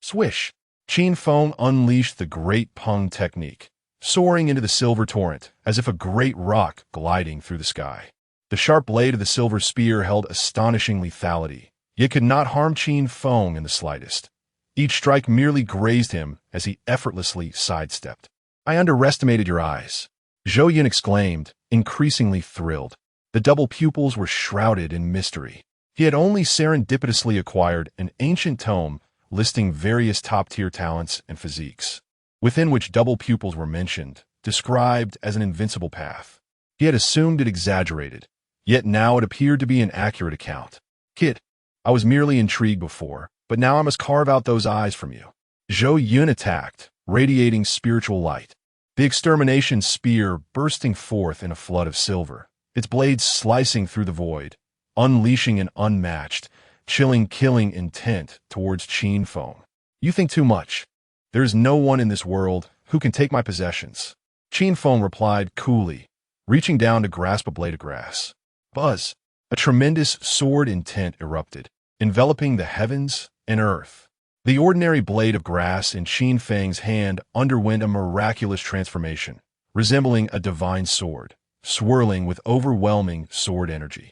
Swish! Qin Feng unleashed the Great Peng technique, soaring into the silver torrent as if a great rock gliding through the sky. The sharp blade of the silver spear held astonishing lethality, yet could not harm Qin Feng in the slightest. Each strike merely grazed him as he effortlessly sidestepped. "I underestimated your eyes," Zhou Yun exclaimed, increasingly thrilled. The double pupils were shrouded in mystery. He had only serendipitously acquired an ancient tome listing various top-tier talents and physiques, within which double pupils were mentioned, described as an invincible path. He had assumed it exaggerated, yet now it appeared to be an accurate account. "Kid, I was merely intrigued before, but now I must carve out those eyes from you." Zhou Yun attacked, radiating spiritual light, the extermination spear bursting forth in a flood of silver, its blades slicing through the void, unleashing an unmatched, chilling killing intent towards Qin Feng. "You think too much. There is no one in this world who can take my possessions," Qin Feng replied coolly, reaching down to grasp a blade of grass. Buzz! A tremendous sword intent erupted, enveloping the heavens and earth. The ordinary blade of grass in Qin Feng's hand underwent a miraculous transformation, resembling a divine sword, swirling with overwhelming sword energy.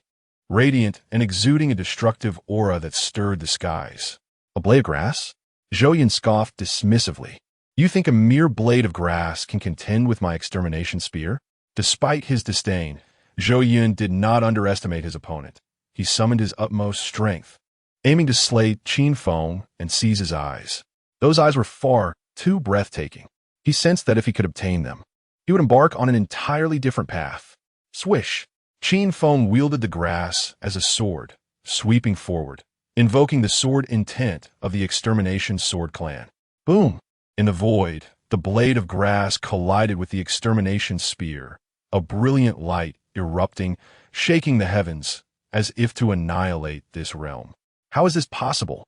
Radiant and exuding a destructive aura that stirred the skies. A blade of grass? Zhou Yun scoffed dismissively. You think a mere blade of grass can contend with my extermination spear? Despite his disdain, Zhou Yun did not underestimate his opponent. He summoned his utmost strength, aiming to slay Qin Feng and seize his eyes. Those eyes were far too breathtaking. He sensed that if he could obtain them, he would embark on an entirely different path. Swish! Qin Feng wielded the grass as a sword, sweeping forward, invoking the sword intent of the extermination sword clan. Boom! In the void, the blade of grass collided with the extermination spear, a brilliant light erupting, shaking the heavens, as if to annihilate this realm. How is this possible?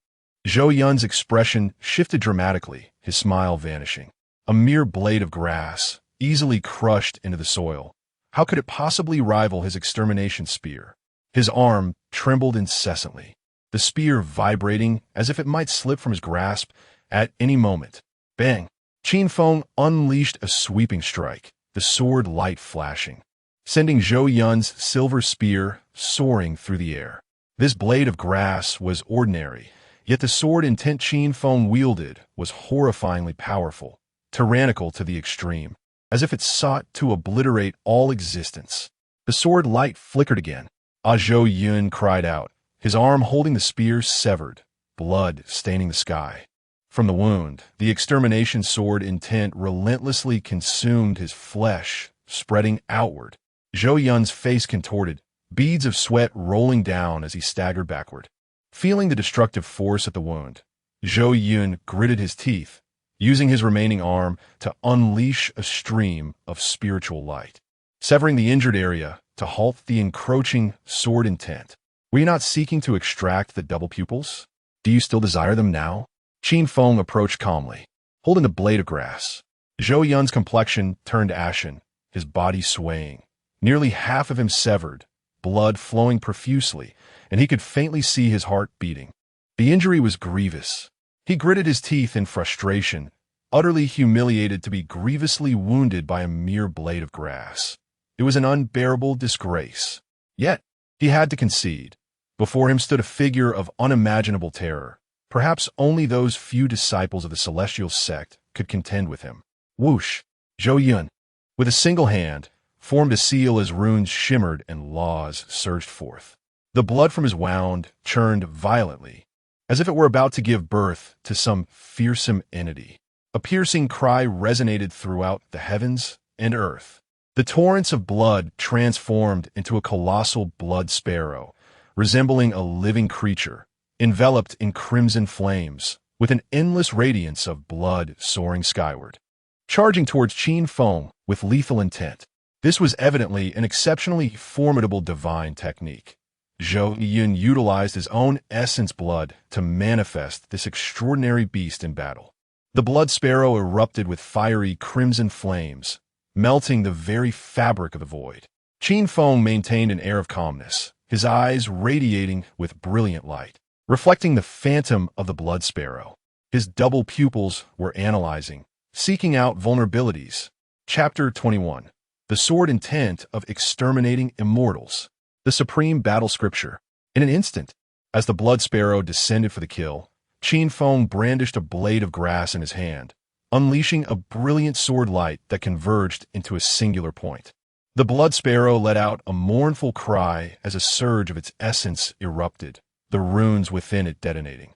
Zhou Yun's expression shifted dramatically, his smile vanishing. A mere blade of grass, easily crushed into the soil. How could it possibly rival his extermination spear? His arm trembled incessantly, the spear vibrating as if it might slip from his grasp at any moment. Bang! Qin Feng unleashed a sweeping strike, the sword light flashing, sending Zhou Yun's silver spear soaring through the air. This blade of grass was ordinary, yet the sword intent Qin Feng wielded was horrifyingly powerful, tyrannical to the extreme, as if it sought to obliterate all existence. The sword light flickered again. Zhou Yun cried out, his arm holding the spear severed, blood staining the sky. From the wound, the extermination sword intent relentlessly consumed his flesh, spreading outward. Zhou Yun's face contorted, beads of sweat rolling down as he staggered backward. Feeling the destructive force at the wound, Zhou Yun gritted his teeth, using his remaining arm to unleash a stream of spiritual light, severing the injured area to halt the encroaching sword intent. Were you not seeking to extract the double pupils? Do you still desire them now? Qin Feng approached calmly, holding the blade of grass. Zhou Yun's complexion turned ashen, his body swaying, nearly half of him severed, blood flowing profusely, and he could faintly see his heart beating. The injury was grievous. He gritted his teeth in frustration, utterly humiliated to be grievously wounded by a mere blade of grass. It was an unbearable disgrace. Yet, he had to concede. Before him stood a figure of unimaginable terror. Perhaps only those few disciples of the celestial sect could contend with him. Whoosh! Zhou Yun, with a single hand, formed a seal as runes shimmered and laws surged forth. The blood from his wound churned violently, as if it were about to give birth to some fearsome entity. A piercing cry resonated throughout the heavens and earth. The torrents of blood transformed into a colossal blood sparrow, resembling a living creature, enveloped in crimson flames, with an endless radiance of blood soaring skyward, charging towards Qin Feng with lethal intent. This was evidently an exceptionally formidable divine technique. Zhou Yun utilized his own essence blood to manifest this extraordinary beast in battle. The blood sparrow erupted with fiery crimson flames, melting the very fabric of the void. Qin Feng maintained an air of calmness, his eyes radiating with brilliant light, reflecting the phantom of the blood sparrow. His double pupils were analyzing, seeking out vulnerabilities. Chapter 21. The Sword Intent of Exterminating Immortals. The Supreme Battle Scripture. In an instant, as the blood sparrow descended for the kill, Qin Feng brandished a blade of grass in his hand, unleashing a brilliant sword light that converged into a singular point. The blood sparrow let out a mournful cry as a surge of its essence erupted, the runes within it detonating,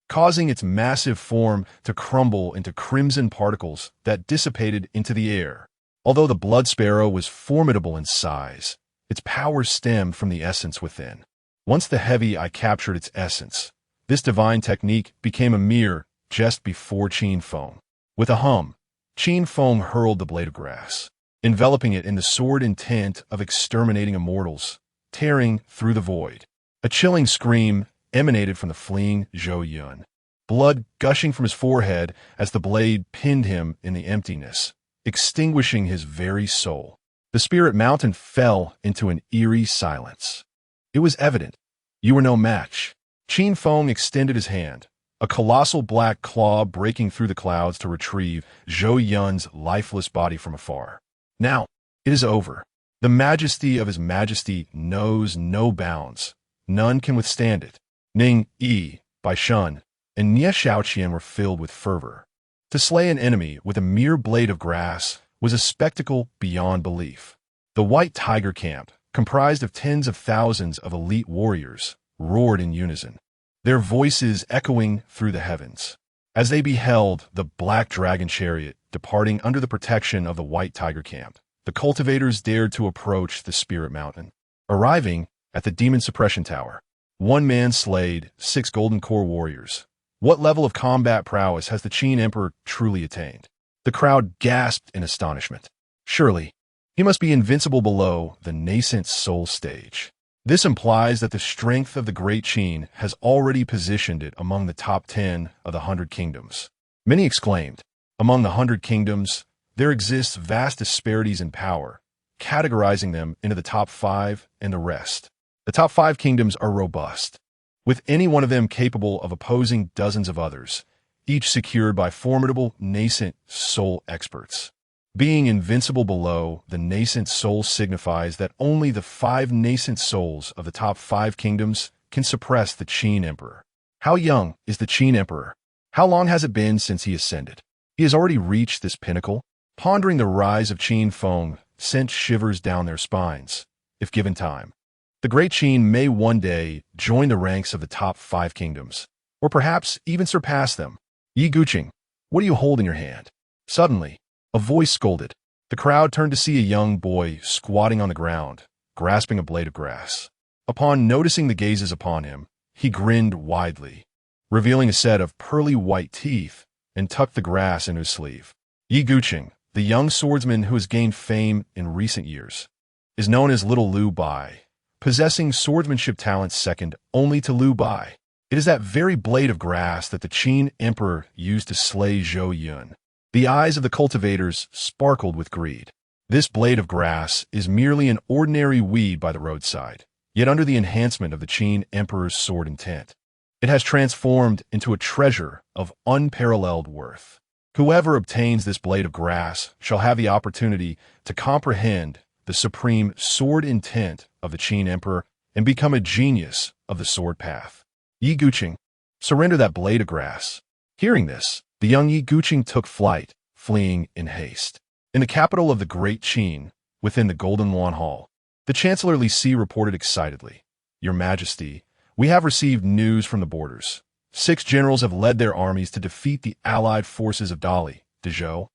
causing its massive form to crumble into crimson particles that dissipated into the air. Although the blood sparrow was formidable in size, its power stemmed from the essence within. Once the heavy eye captured its essence, this divine technique became a mere jest before Qin Feng. With a hum, Qin Feng hurled the blade of grass, enveloping it in the sword intent of exterminating immortals, tearing through the void. A chilling scream emanated from the fleeing Zhou Yun, blood gushing from his forehead as the blade pinned him in the emptiness, extinguishing his very soul. The spirit mountain fell into an eerie silence. It was evident. You were no match. Qin Feng extended his hand, a colossal black claw breaking through the clouds to retrieve Zhou Yun's lifeless body from afar. Now, it is over. The majesty of his majesty knows no bounds. None can withstand it. Ning Yi, Bai Shun, and Nie Shaoqian were filled with fervor. To slay an enemy with a mere blade of grass was a spectacle beyond belief. The White Tiger camp, comprised of tens of thousands of elite warriors, roared in unison, their voices echoing through the heavens. As they beheld the Black Dragon chariot departing under the protection of the White Tiger camp, the cultivators dared to approach the Spirit Mountain. Arriving at the Demon Suppression Tower, one man slayed 6 Golden Core warriors. What level of combat prowess has the Qin Emperor truly attained? The crowd gasped in astonishment. Surely, he must be invincible below the nascent soul stage. This implies that the strength of the Great Qin has already positioned it among the top 10 of the 100 kingdoms. Many exclaimed, among the 100 kingdoms, there exists vast disparities in power, categorizing them into the top 5 and the rest. The top 5 kingdoms are robust, with any one of them capable of opposing dozens of others, each secured by formidable nascent soul experts. Being invincible below the nascent soul signifies that only the 5 nascent souls of the top 5 kingdoms can suppress the Qin Emperor. How young is the Qin Emperor? How long has it been since he ascended? He has already reached this pinnacle. Pondering the rise of Qin Feng sent shivers down their spines. If given time, the Great Qin may one day join the ranks of the top 5 kingdoms, or perhaps even surpass them. Yi Guqing, what do you hold in your hand? Suddenly, a voice scolded. The crowd turned to see a young boy squatting on the ground, grasping a blade of grass. Upon noticing the gazes upon him, he grinned widely, revealing a set of pearly white teeth, and tucked the grass into his sleeve. Yi Guqing, the young swordsman who has gained fame in recent years, is known as Little Liu Bai, possessing swordsmanship talents second only to Liu Bai. It is that very blade of grass that the Qin Emperor used to slay Zhou Yun. The eyes of the cultivators sparkled with greed. This blade of grass is merely an ordinary weed by the roadside, yet under the enhancement of the Qin Emperor's sword intent, it has transformed into a treasure of unparalleled worth. Whoever obtains this blade of grass shall have the opportunity to comprehend the supreme sword intent of the Qin Emperor and become a genius of the sword path. Yi Guqing, surrender that blade of grass. Hearing this, the young Yi Guqing took flight, fleeing in haste. In the capital of the Great Qin, within the Golden Yuan Hall, the Chancellor Li Si reported excitedly, Your Majesty, we have received news from the borders. 6 generals have led their armies to defeat the allied forces of Dali, Dezhou,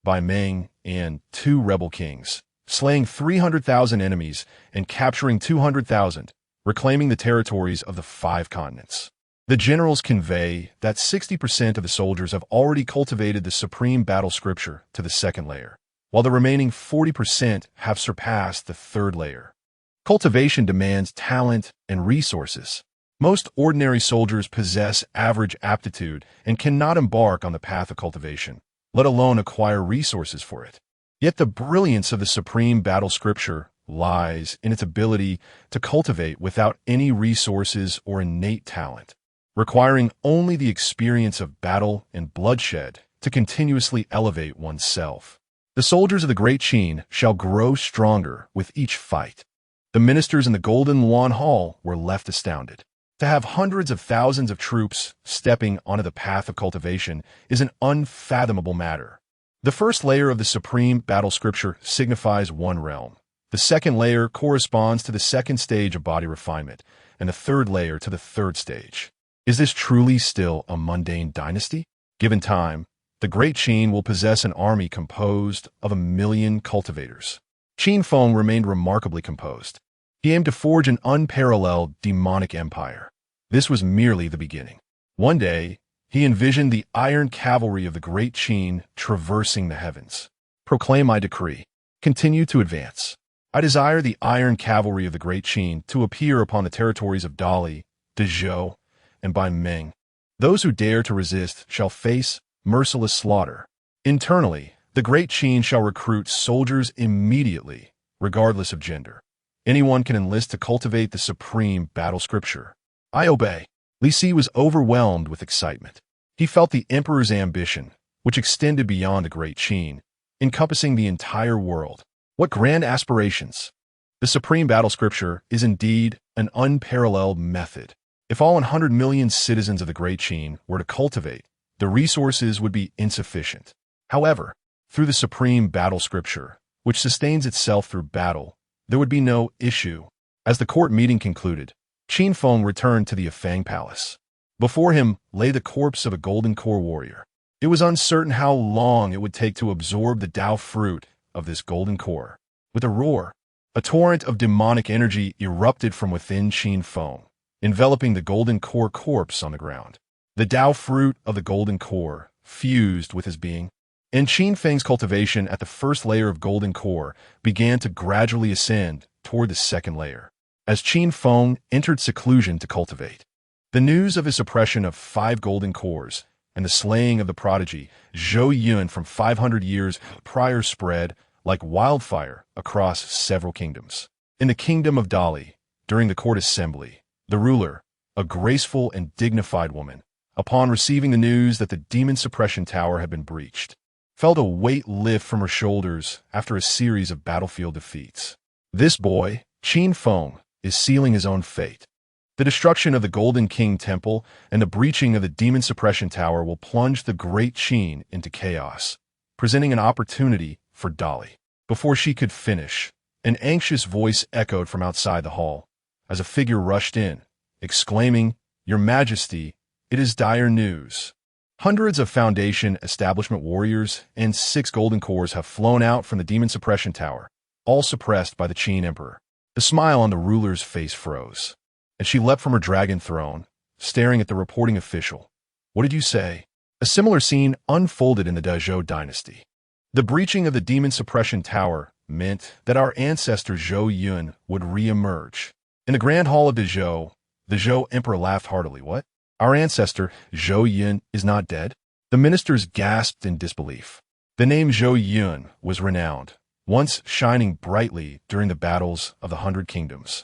Bai Meng, and 2 rebel kings, slaying 300,000 enemies and capturing 200,000, reclaiming the territories of the 5 continents. The generals convey that 60% of the soldiers have already cultivated the supreme battle scripture to the 2nd layer, while the remaining 40% have surpassed the 3rd layer. Cultivation demands talent and resources. Most ordinary soldiers possess average aptitude and cannot embark on the path of cultivation, let alone acquire resources for it. Yet the brilliance of the supreme battle scripture lies in its ability to cultivate without any resources or innate talent, requiring only the experience of battle and bloodshed to continuously elevate oneself. The soldiers of the Great Qin shall grow stronger with each fight. The ministers in the Golden Yuan Hall were left astounded. To have hundreds of thousands of troops stepping onto the path of cultivation is an unfathomable matter. The 1st layer of the supreme battle scripture signifies one realm. The 2nd layer corresponds to the 2nd stage of body refinement, and the 3rd layer to the 3rd stage. Is this truly still a mundane dynasty? Given time, the Great Qin will possess an army composed of 1 million cultivators. Qin Feng remained remarkably composed. He aimed to forge an unparalleled demonic empire. This was merely the beginning. One day, he envisioned the iron cavalry of the Great Qin traversing the heavens. Proclaim my decree. Continue to advance. I desire the iron cavalry of the Great Qin to appear upon the territories of Dali, Dezhou, and Bai Meng. Those who dare to resist shall face merciless slaughter. Internally, the Great Qin shall recruit soldiers immediately, regardless of gender. Anyone can enlist to cultivate the supreme battle scripture. I obey. Li Si was overwhelmed with excitement. He felt the emperor's ambition, which extended beyond the great Qin, encompassing the entire world. What grand aspirations! The supreme battle scripture is indeed an unparalleled method. If all 100 million citizens of the great Qin were to cultivate, the resources would be insufficient. However, through the supreme battle scripture, which sustains itself through battle, there would be no issue. As the court meeting concluded, Qin Feng returned to the Feng palace. Before him lay the corpse of a golden core warrior. It was uncertain how long it would take to absorb the Tao fruit of this golden core. With a roar, a torrent of demonic energy erupted from within Qin Feng, enveloping the golden core corpse on the ground. The Tao fruit of the golden core fused with his being, and Qin Feng's cultivation at the first layer of golden core began to gradually ascend toward the second layer. As Qin Feng entered seclusion to cultivate, the news of his suppression of 5 golden cores and the slaying of the prodigy Zhou Yun from 500 years prior spread like wildfire across several kingdoms. In the kingdom of Dali, during the court assembly, the ruler, a graceful and dignified woman, upon receiving the news that the demon suppression tower had been breached, felt a weight lift from her shoulders after a series of battlefield defeats. This boy, Qin Feng, is sealing his own fate. The destruction of the Golden King Temple and the breaching of the demon suppression tower will plunge the great Qin into chaos, presenting an opportunity for Dali. Before she could finish, an anxious voice echoed from outside the hall as a figure rushed in, exclaiming, "Your Majesty, it is dire news." Hundreds of Foundation establishment warriors and 6 golden cores have flown out from the demon suppression tower, all suppressed by the Qin Emperor. The smile on the ruler's face froze, and she leapt from her dragon throne, staring at the reporting official. "What did you say?" A similar scene unfolded in the Dezhou dynasty. The breaching of the demon suppression tower meant that our ancestor Zhou Yun would re-emerge. In the grand hall of Dezhou, the Zhou Emperor laughed heartily. "What? Our ancestor, Zhou Yun, is not dead?" The ministers gasped in disbelief. The name Zhou Yun was renowned, once shining brightly during the battles of the 100 Kingdoms.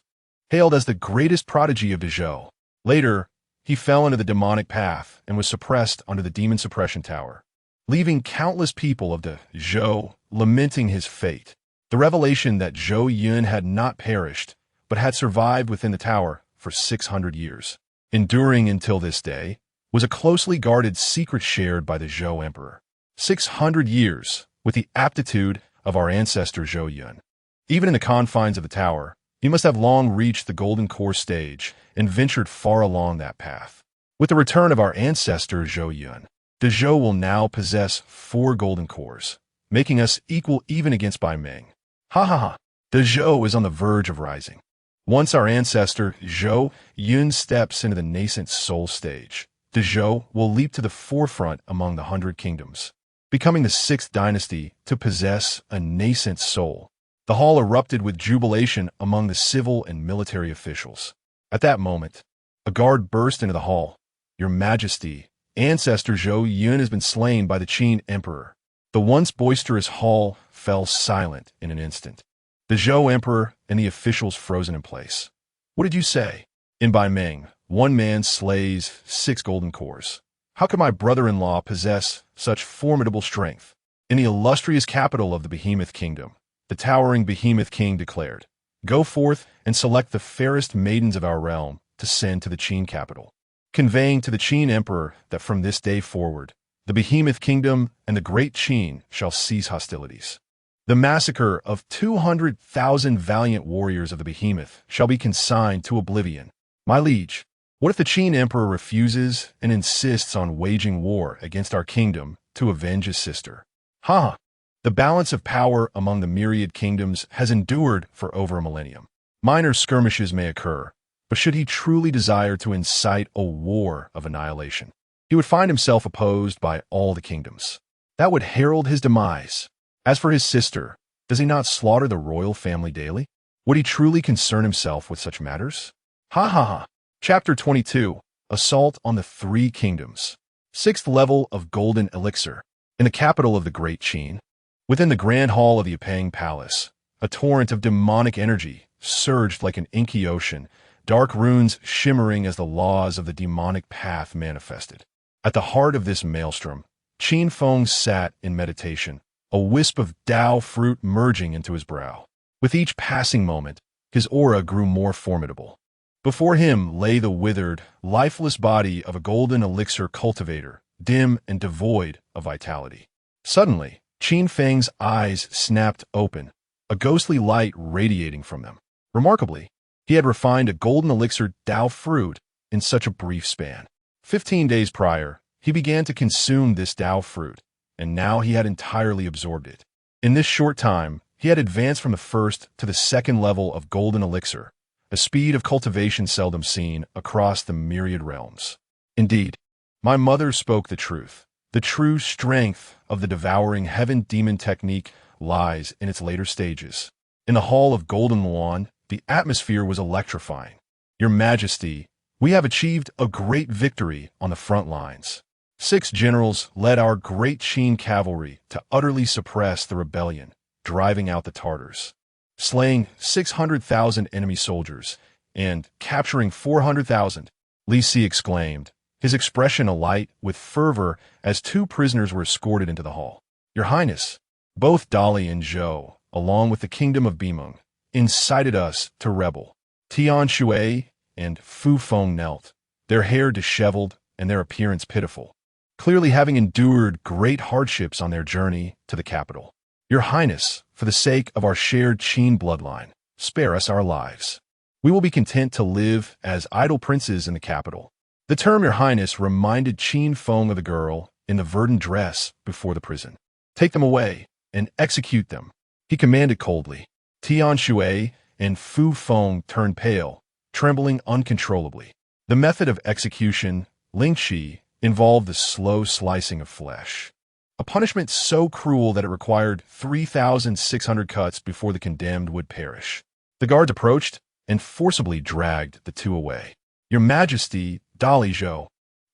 Hailed as the greatest prodigy of Dezhou, later, he fell into the demonic path and was suppressed under the demon suppression tower, leaving countless people of the Zhou lamenting his fate. The revelation that Zhou Yun had not perished, but had survived within the tower for 600 years, enduring until this day, was a closely guarded secret shared by the Zhou Emperor. 600 years, with the aptitude of our ancestor Zhou Yun. Even in the confines of the tower, he must have long reached the golden core stage and ventured far along that path. With the return of our ancestor Zhou Yun, the Zhou will now possess 4 golden cores, making us equal even against Bai Meng. Ha ha ha! The Zhou is on the verge of rising. Once our ancestor Zhou Yun steps into the nascent soul stage, the Zhou will leap to the forefront among the 100 kingdoms, becoming the 6th dynasty to possess a nascent soul. The hall erupted with jubilation among the civil and military officials. At that moment, a guard burst into the hall. "Your Majesty, ancestor Zhou Yun has been slain by the Qin Emperor." The once boisterous hall fell silent in an instant. The Zhou Emperor and the officials frozen in place. "What did you say?" "In Bai Meng, 1 man slays 6 golden cores. How could my brother-in-law possess such formidable strength?" In the illustrious capital of the Behemoth Kingdom, the towering Behemoth King declared, "Go forth and select the fairest maidens of our realm to send to the Qin capital," conveying to the Qin Emperor that from this day forward, the Behemoth Kingdom and the Great Qin shall cease hostilities. The massacre of 200,000 valiant warriors of the Behemoth shall be consigned to oblivion. My liege, what if the Qin Emperor refuses and insists on waging war against our kingdom to avenge his sister? Ha! The balance of power among the myriad kingdoms has endured for over a millennium. Minor skirmishes may occur, but should he truly desire to incite a war of annihilation, he would find himself opposed by all the kingdoms. That would herald his demise. As for his sister, does he not slaughter the royal family daily? Would he truly concern himself with such matters? Ha ha ha! Chapter 22, Assault on the 3 Kingdoms. 6th level of Golden Elixir. In the capital of the Great Qin, within the Grand Hall of the Feng Palace, A torrent of demonic energy surged like an inky ocean, dark runes shimmering as the laws of the demonic path manifested. At the heart of this maelstrom, Qin Feng sat in meditation, a wisp of Tao fruit merging into his brow. With each passing moment, his aura grew more formidable. Before him lay the withered, lifeless body of a golden elixir cultivator, dim and devoid of vitality. Suddenly, Qin Feng's eyes snapped open, a ghostly light radiating from them. Remarkably, he had refined a golden elixir Tao fruit in such a brief span. 15 days prior, he began to consume this Tao fruit, and now he had entirely absorbed it. In this short time, he had advanced from the first to the second level of golden elixir, a speed of cultivation seldom seen across the myriad realms. Indeed, my mother spoke the truth. The true strength of the devouring heaven demon technique lies in its later stages. In the Hall of Golden Lawn, the atmosphere was electrifying. Your Majesty, we have achieved a great victory on the front lines. 6 generals led our great Qin cavalry to utterly suppress the rebellion, driving out the Tartars. Slaying 600,000 enemy soldiers and capturing 400,000, Li Si exclaimed, his expression alight with fervor as 2 prisoners were escorted into the hall. Your Highness, both Dali and Zhou, along with the kingdom of Bimeng, incited us to rebel. Tian Shui and Fu Feng knelt, their hair disheveled and their appearance pitiful, clearly having endured great hardships on their journey to the capital. Your Highness, for the sake of our shared Qin bloodline, spare us our lives. We will be content to live as idle princes in the capital. The term Your Highness reminded Qin Feng of the girl in the verdant dress before the prison. Take them away and execute them, he commanded coldly. Tian Shui and Fu Feng turned pale, trembling uncontrollably. The method of execution, Ling Shi, involved the slow slicing of flesh. A punishment so cruel that it required 3,600 cuts before the condemned would perish. The guards approached and forcibly dragged the 2 away. Your Majesty, Dali Zhou,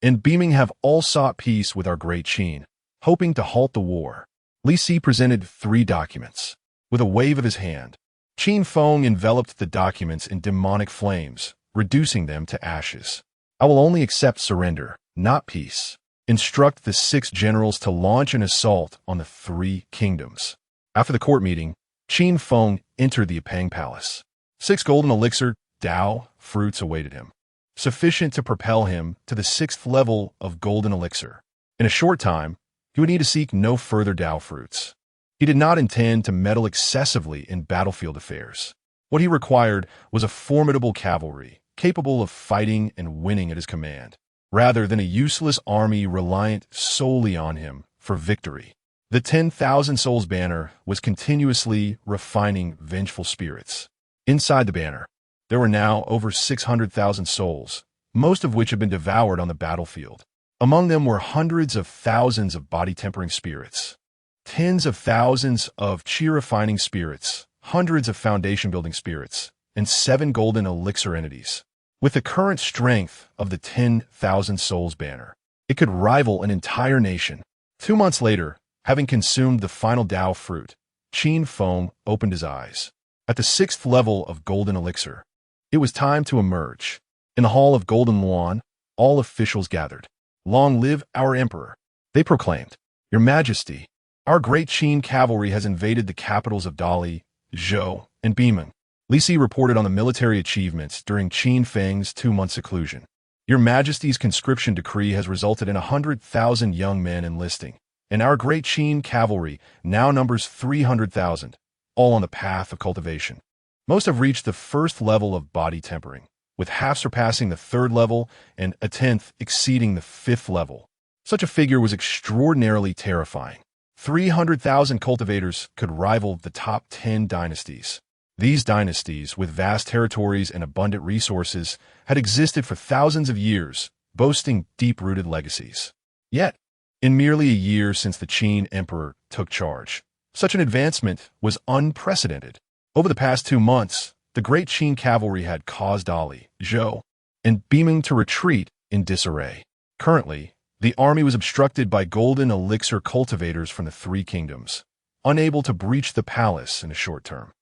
and Bimeng have all sought peace with our great Qin, hoping to halt the war. Li Si presented 3 documents. With a wave of his hand, Qin Feng enveloped the documents in demonic flames, reducing them to ashes. I will only accept surrender, not peace. Instruct the 6 generals to launch an assault on the 3 kingdoms. After the court meeting, Qin Feng entered the Pang Palace. 6 golden elixir Tao fruits awaited him, sufficient to propel him to the 6th level of golden elixir. In a short time, he would need to seek no further Tao fruits. He did not intend to meddle excessively in battlefield affairs. What he required was a formidable cavalry, capable of fighting and winning at his command, rather than a useless army reliant solely on him for victory. The 10,000 souls banner was continuously refining vengeful spirits. Inside the banner, there were now over 600,000 souls, most of which had been devoured on the battlefield. Among them were hundreds of thousands of body-tempering spirits, tens of thousands of chi-refining spirits, hundreds of foundation-building spirits, and 7 golden elixir entities. With the current strength of the 10,000 souls banner, it could rival an entire nation. 2 months later, having consumed the final Tao fruit, Qin Feng opened his eyes. At the 6th level of golden elixir, it was time to emerge. In the Hall of Golden Lawn, all officials gathered. Long live our emperor, they proclaimed. Your Majesty, our great Qin cavalry has invaded the capitals of Dali, Zhou, and Bimeng. Li Si reported on the military achievements during Qin Feng's 2-month seclusion. Your Majesty's conscription decree has resulted in 100,000 young men enlisting, and our great Qin cavalry now numbers 300,000, all on the path of cultivation. Most have reached the 1st level of body tempering, with half surpassing the 3rd level and a 10th exceeding the 5th level. Such a figure was extraordinarily terrifying. 300,000 cultivators could rival the top 10 dynasties. These dynasties, with vast territories and abundant resources, had existed for thousands of years, boasting deep-rooted legacies. Yet, in merely a year since the Qin emperor took charge, such an advancement was unprecedented. Over the past 2 months, the great Qin cavalry had caused Dali, Zhou, and Bimeng to retreat in disarray. Currently, the army was obstructed by golden elixir cultivators from the 3 kingdoms, unable to breach the palace in the short term.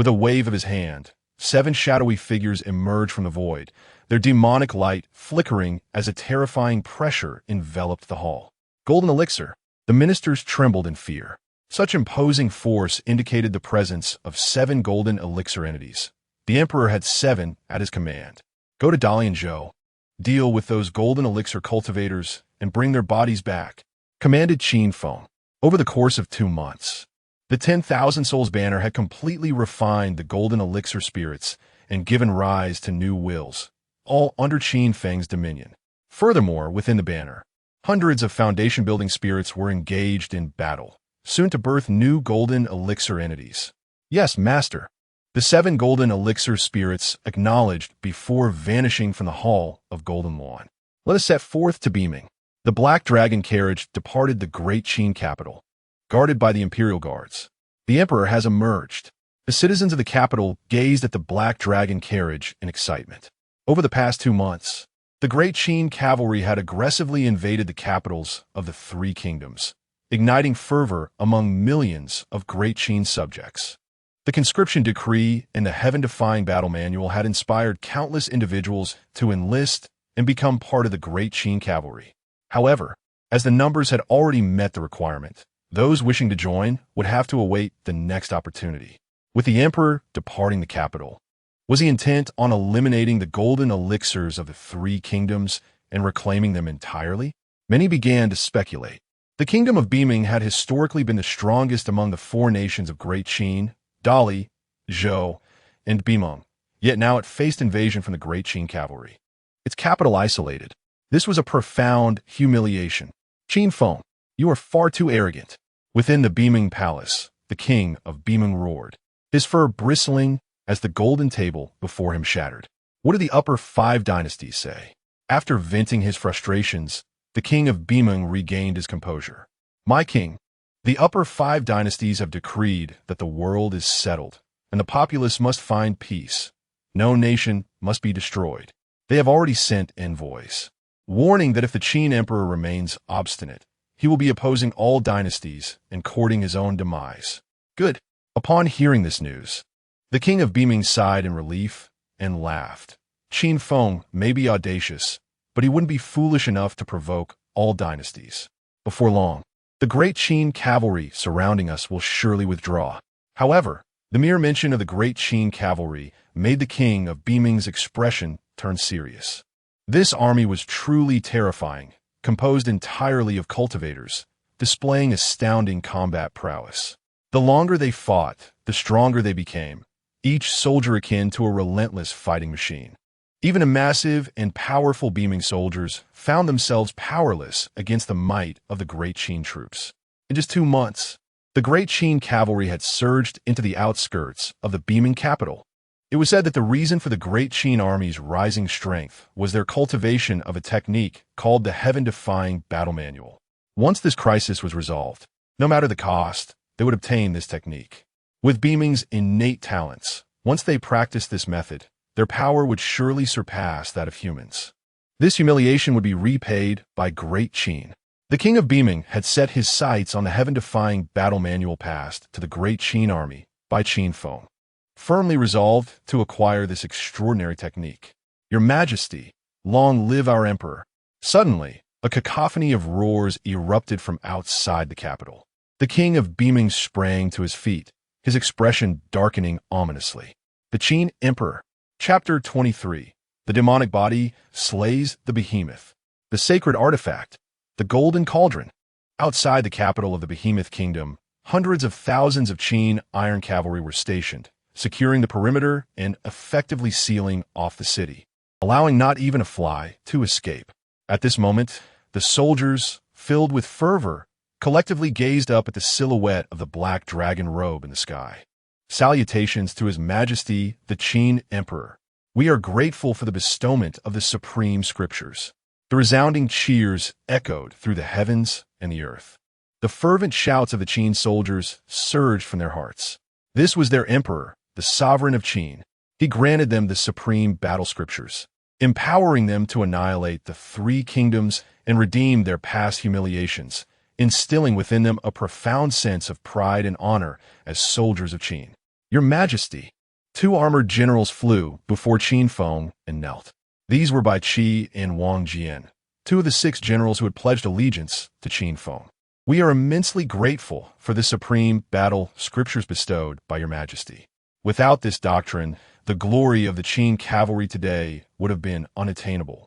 With a wave of his hand, 7 shadowy figures emerged from the void, their demonic light flickering as a terrifying pressure enveloped the hall. Golden elixir. The ministers trembled in fear. Such imposing force indicated the presence of 7 golden elixir entities. The emperor had 7 at his command. Go to Dantian, deal with those golden elixir cultivators and bring their bodies back, commanded Qin Feng. Over the course of 2 months, the 10,000 Souls banner had completely refined the golden elixir spirits and given rise to new wills, all under Qin Feng's dominion. Furthermore, within the banner, hundreds of foundation-building spirits were engaged in battle, soon to birth new golden elixir entities. Yes, Master. The 7 golden elixir spirits acknowledged before vanishing from the Hall of Golden Lawn. Let us set forth to Beaming. The Black Dragon carriage departed the great Qin capital, guarded by the imperial guards. The emperor has emerged. The citizens of the capital gazed at the Black Dragon carriage in excitement. Over the past 2 months, the great Qin cavalry had aggressively invaded the capitals of the 3 kingdoms, igniting fervor among millions of great Qin subjects. The conscription decree and the heaven-defying battle manual had inspired countless individuals to enlist and become part of the great Qin cavalry. However, as the numbers had already met the requirement, those wishing to join would have to await the next opportunity. With the emperor departing the capital, was he intent on eliminating the golden elixirs of the 3 kingdoms and reclaiming them entirely? Many began to speculate. The kingdom of Beaming had historically been the strongest among the 4 nations of Great Qin, Dali, Zhou, and Bimeng, yet now it faced invasion from the Great Qin cavalry. Its capital isolated. This was a profound humiliation. Qin Feng, you are far too arrogant. Within the Beaming palace, the king of Beaming roared, his fur bristling as the golden table before him shattered. What do the upper 5 dynasties say? After venting his frustrations, the king of Beaming regained his composure. My king, the upper 5 dynasties have decreed that the world is settled, and the populace must find peace. No nation must be destroyed. They have already sent envoys, warning that if the Qin emperor remains obstinate, he will be opposing all dynasties and courting his own demise. Good. Upon hearing this news, the king of Beaming sighed in relief and laughed. Qin Feng may be audacious, but he wouldn't be foolish enough to provoke all dynasties. Before long, the great Qin cavalry surrounding us will surely withdraw. However, the mere mention of the great Qin cavalry made the king of Beaming's expression turn serious. This army was truly terrifying, composed entirely of cultivators, displaying astounding combat prowess. The longer they fought, the stronger they became, each soldier akin to a relentless fighting machine. Even the massive and powerful Beaming soldiers found themselves powerless against the might of the great Qin troops. In just 2 months, the great Qin cavalry had surged into the outskirts of the Beaming capital. It was said that the reason for the great Qin army's rising strength was their cultivation of a technique called the heaven-defying battle manual. Once this crisis was resolved, no matter the cost, they would obtain this technique. With Beaming's innate talents, once they practiced this method, their power would surely surpass that of humans. This humiliation would be repaid by Great Qin. The king of Beaming had set his sights on the heaven-defying battle manual passed to the Great Qin army by Qin Feng, firmly resolved to acquire this extraordinary technique. Your Majesty, long live our emperor. Suddenly, a cacophony of roars erupted from outside the capital. The king of Beaming sprang to his feet, his expression darkening ominously. The Qin emperor. Chapter 23. The demonic body slays the behemoth. The sacred artifact. The golden cauldron. Outside the capital of the behemoth kingdom, hundreds of thousands of Qin iron cavalry were stationed, securing the perimeter and effectively sealing off the city, allowing not even a fly to escape. At this moment, the soldiers, filled with fervor, collectively gazed up at the silhouette of the black dragon robe in the sky. Salutations to His Majesty, the Qin Emperor. We are grateful for the bestowment of the supreme scriptures. The resounding cheers echoed through the heavens and the earth. The fervent shouts of the Qin soldiers surged from their hearts. This was their emperor, the sovereign of Qin. He granted them the supreme battle scriptures, empowering them to annihilate the 3 kingdoms and redeem their past humiliations, instilling within them a profound sense of pride and honor as soldiers of Qin. Your Majesty. Two armored generals flew before Qin Feng and knelt. These were by Qi and Wang Jian, two of the 6 generals who had pledged allegiance to Qin Feng. We are immensely grateful for the supreme battle scriptures bestowed by your Majesty. Without this doctrine, the glory of the Qin cavalry today would have been unattainable,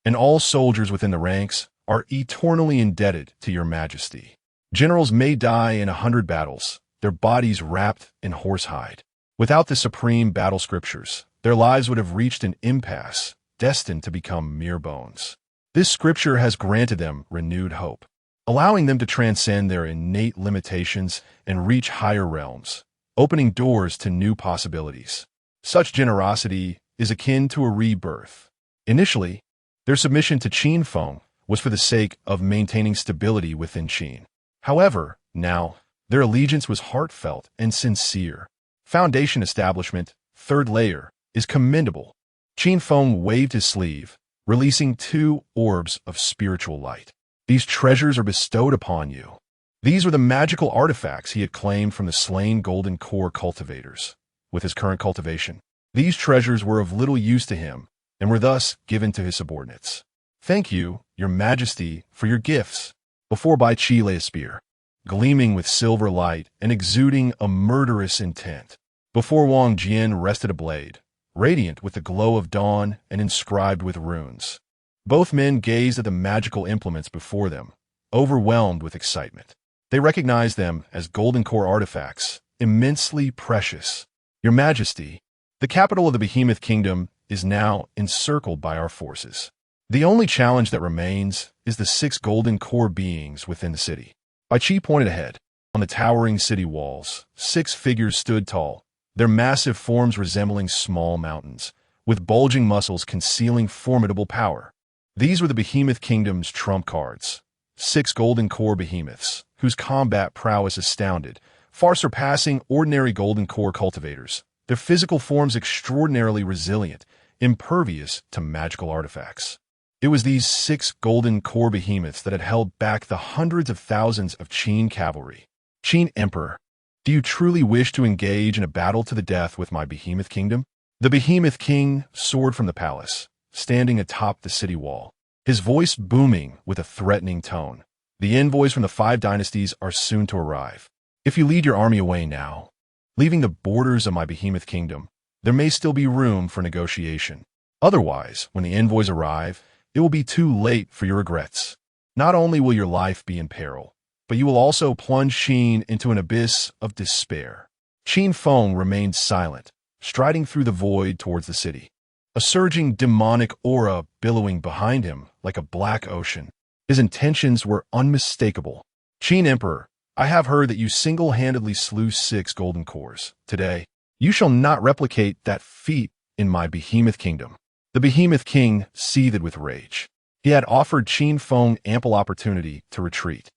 and all soldiers within the ranks are eternally indebted to your Majesty. Generals may die in 100 battles, their bodies wrapped in horsehide. Without the supreme battle scriptures, their lives would have reached an impasse, destined to become mere bones. This scripture has granted them renewed hope, allowing them to transcend their innate limitations and reach higher realms, opening doors to new possibilities. Such generosity is akin to a rebirth. Initially, their submission to Qin Feng was for the sake of maintaining stability within Qin. However, now, their allegiance was heartfelt and sincere. Foundation establishment, 3rd layer, is commendable. Qin Feng waved his sleeve, releasing 2 orbs of spiritual light. These treasures are bestowed upon you. These were the magical artifacts he had claimed from the slain golden core cultivators. With his current cultivation, these treasures were of little use to him and were thus given to his subordinates. Thank you, your Majesty, for your gifts. Before Bai Qi lay a spear, gleaming with silver light and exuding a murderous intent. Before Wang Jian rested a blade, radiant with the glow of dawn and inscribed with runes. Both men gazed at the magical implements before them, overwhelmed with excitement. They recognized them as golden core artifacts, immensely precious. Your Majesty, the capital of the Behemoth Kingdom is now encircled by our forces. The only challenge that remains is the 6 golden core beings within the city. Bai Qi pointed ahead. On the towering city walls, 6 figures stood tall, their massive forms resembling small mountains, with bulging muscles concealing formidable power. These were the Behemoth Kingdom's trump cards, 6 golden core behemoths, whose combat prowess astounded, far surpassing ordinary golden core cultivators, their physical forms extraordinarily resilient, impervious to magical artifacts. It was these 6 golden core behemoths that had held back the hundreds of thousands of Qin cavalry. Qin Emperor, do you truly wish to engage in a battle to the death with my Behemoth Kingdom? The Behemoth King soared from the palace, standing atop the city wall, his voice booming with a threatening tone. The envoys from the 5 dynasties are soon to arrive. If you lead your army away now, leaving the borders of my Behemoth Kingdom, there may still be room for negotiation. Otherwise, when the envoys arrive, it will be too late for your regrets. Not only will your life be in peril, but you will also plunge Qin into an abyss of despair. Qin Feng remained silent, striding through the void towards the city, a surging demonic aura billowing behind him like a black ocean. His intentions were unmistakable. Qin Emperor, I have heard that you single-handedly slew 6 golden cores. Today, you shall not replicate that feat in my Behemoth Kingdom. The Behemoth King seethed with rage. He had offered Qin Feng ample opportunity to retreat.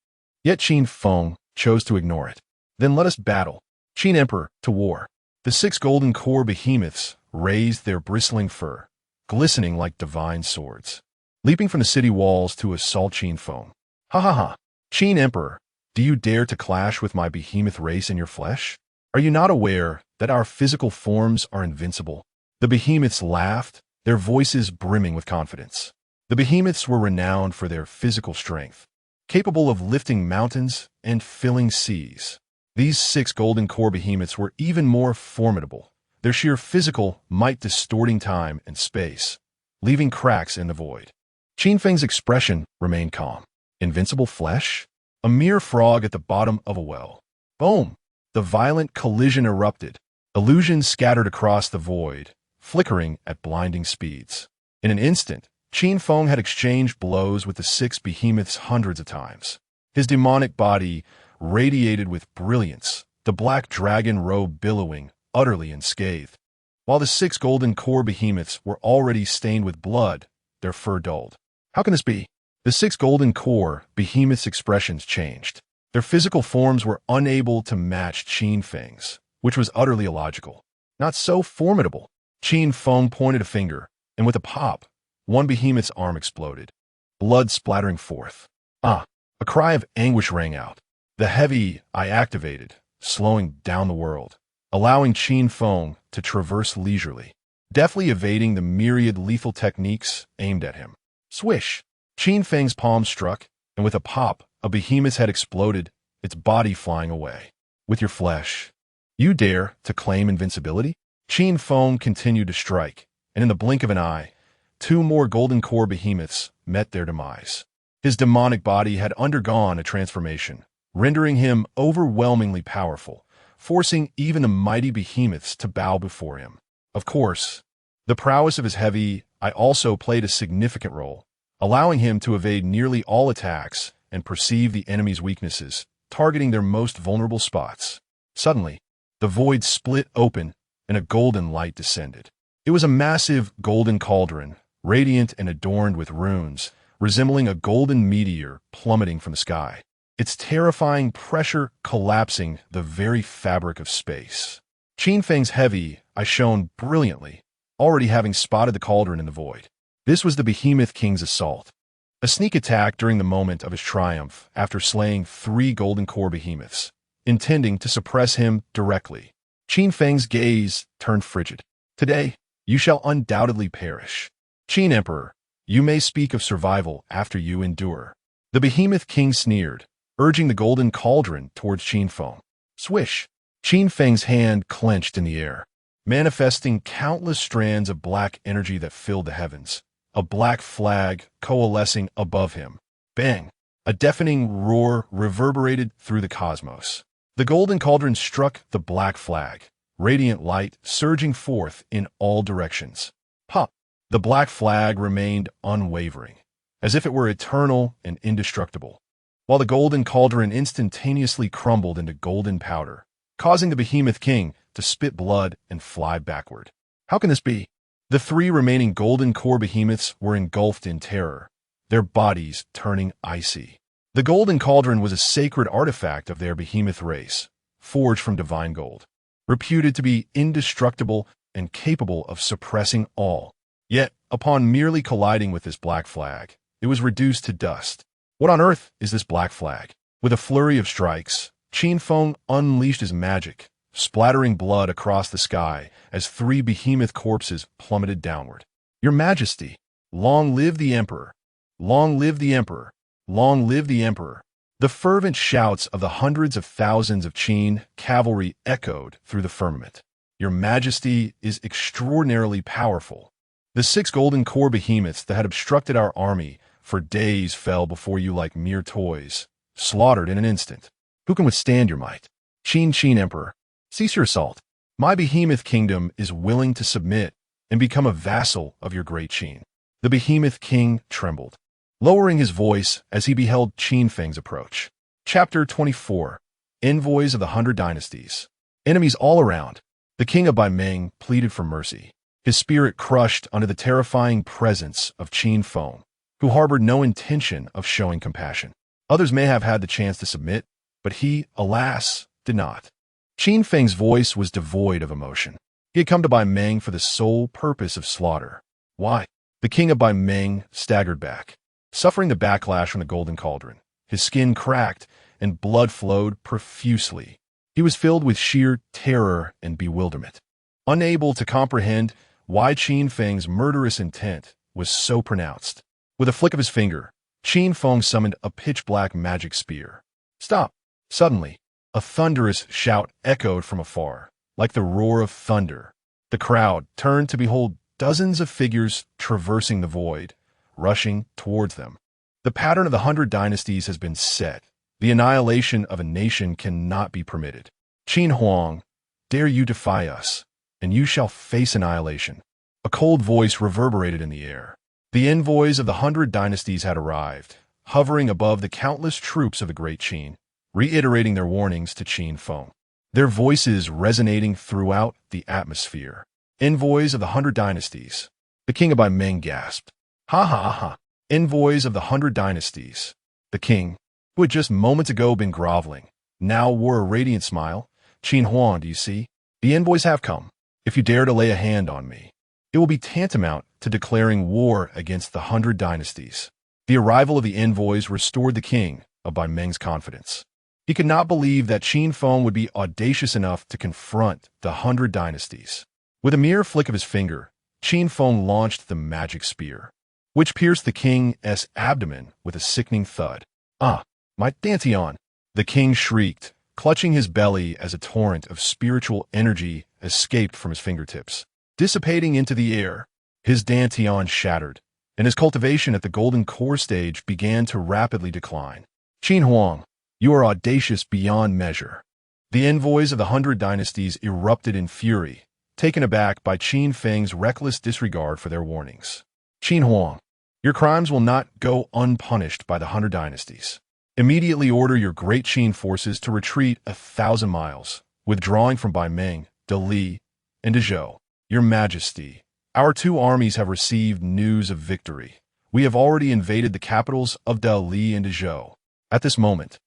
Yet Qin Feng chose to ignore it. Then let us battle. Qin Emperor, to war. The 6 golden core behemoths raised their bristling fur, glistening like divine swords, leaping from the city walls to assault Qin Feng. Ha ha ha! Qin Emperor, do you dare to clash with my behemoth race in your flesh? Are you not aware that our physical forms are invincible? The behemoths laughed, their voices brimming with confidence. The behemoths were renowned for their physical strength, capable of lifting mountains and filling seas. These 6 golden core behemoths were even more formidable, their sheer physical might distorting time and space, leaving cracks in the void. Qin Feng's expression remained calm. Invincible flesh? A mere frog at the bottom of a well. Boom! The violent collision erupted. Illusions scattered across the void, flickering at blinding speeds. In an instant, Qin Feng had exchanged blows with the 6 behemoths hundreds of times. His demonic body radiated with brilliance, the black dragon robe billowing, utterly unscathed. While the 6 golden core behemoths were already stained with blood, their fur dulled. How can this be? The 6 golden core behemoths' expressions changed. Their physical forms were unable to match Qin Feng's, which was utterly illogical. Not so formidable. Qin Feng pointed a finger, and with a pop, one behemoth's arm exploded, blood splattering forth. Ah! A cry of anguish rang out. The heavy eye activated, slowing down the world. allowing Qin Feng to traverse leisurely, deftly evading the myriad lethal techniques aimed at him. Swish! Qin Feng's palm struck, and with a pop, a behemoth's head exploded, its body flying away. With your flesh, you dare to claim invincibility? Qin Feng continued to strike, and in the blink of an eye, 2 more golden core behemoths met their demise. His demonic body had undergone a transformation, rendering him overwhelmingly powerful, forcing even the mighty behemoths to bow before him. Of course, the prowess of his heavy eye also played a significant role, allowing him to evade nearly all attacks and perceive the enemy's weaknesses, targeting their most vulnerable spots. Suddenly, the void split open and a golden light descended. It was a massive golden cauldron, radiant and adorned with runes, resembling a golden meteor plummeting from the sky, its terrifying pressure collapsing the very fabric of space. Qin Feng's heavy eye shone brilliantly, already having spotted the cauldron in the void. This was the Behemoth King's assault, a sneak attack during the moment of his triumph after slaying 3 golden core behemoths, intending to suppress him directly. Qin Feng's gaze turned frigid. Today, you shall undoubtedly perish. Qin Emperor, you may speak of survival after you endure. The Behemoth King sneered, urging the golden cauldron towards Qin Feng. Swish! Qin Feng's hand clenched in the air, manifesting countless strands of black energy that filled the heavens, a black flag coalescing above him. Bang! A deafening roar reverberated through the cosmos. The golden cauldron struck the black flag, radiant light surging forth in all directions. Pop! The black flag remained unwavering, as if it were eternal and indestructible, while the golden cauldron instantaneously crumbled into golden powder, causing the Behemoth King to spit blood and fly backward. How can this be? The 3 remaining golden core behemoths were engulfed in terror, their bodies turning icy. The golden cauldron was a sacred artifact of their behemoth race, forged from divine gold, reputed to be indestructible and capable of suppressing all. Yet, upon merely colliding with this black flag, it was reduced to dust. What on earth is this black flag? With a flurry of strikes, Qin Feng unleashed his magic, splattering blood across the sky as 3 behemoth corpses plummeted downward. Your Majesty, long live the Emperor! Long live the Emperor! Long live the Emperor! The fervent shouts of the hundreds of thousands of Qin cavalry echoed through the firmament. Your Majesty is extraordinarily powerful. The 6 golden core behemoths that had obstructed our army for days fell before you like mere toys, slaughtered in an instant. Who can withstand your might? Qin Emperor, cease your assault. My behemoth kingdom is willing to submit and become a vassal of your great Qin. The Behemoth King trembled, lowering his voice as he beheld Qin Feng's approach. Chapter 24. Envoys of the 100 Dynasties. Enemies all around. The king of Baimeng pleaded for mercy, his spirit crushed under the terrifying presence of Qin Feng, who harbored no intention of showing compassion. Others may have had the chance to submit, but he, alas, did not. Qin Feng's voice was devoid of emotion. He had come to Baimeng for the sole purpose of slaughter. Why? The king of Baimeng staggered back, suffering the backlash from the golden cauldron. His skin cracked and blood flowed profusely. He was filled with sheer terror and bewilderment, unable to comprehend why Qin Feng's murderous intent was so pronounced. With a flick of his finger, Qin Feng summoned a pitch-black magic spear. Stop! Suddenly, a thunderous shout echoed from afar, like the roar of thunder. The crowd turned to behold dozens of figures traversing the void, rushing towards them. The pattern of the 100 Dynasties has been set. The annihilation of a nation cannot be permitted. Qin Huang, dare you defy us, and you shall face annihilation. A cold voice reverberated in the air. The envoys of the 100 Dynasties had arrived, hovering above the countless troops of the great Qin, reiterating their warnings to Qin Feng, their voices resonating throughout the atmosphere. Envoys of the 100 Dynasties. The king of Baimeng gasped. Ha ha ha! Envoys of the 100 Dynasties. The king, who had just moments ago been groveling, now wore a radiant smile. Qin Huang, do you see? The envoys have come. If you dare to lay a hand on me, it will be tantamount to declaring war against the 100 Dynasties. The arrival of the envoys restored the king of Baimeng's confidence. He could not believe that Qin Feng would be audacious enough to confront the 100 dynasties. With a mere flick of his finger, Qin Feng launched the magic spear, which pierced the king's abdomen with a sickening thud. "Ah, my Dantian!" the king shrieked, clutching his belly as a torrent of spiritual energy escaped from his fingertips, dissipating into the air. His Dantian shattered, and his cultivation at the golden core stage began to rapidly decline. "Qin Huang, you are audacious beyond measure." The envoys of the 100 dynasties erupted in fury, taken aback by Qin Feng's reckless disregard for their warnings. "Qin Huang, your crimes will not go unpunished by the 100 dynasties. Immediately order your great Qin forces to retreat 1,000 miles, withdrawing from Baimeng, Dali, and Dezhou. Your Majesty, our 2 armies have received news of victory. We have already invaded the capitals of Dali and Dezhou." At this moment,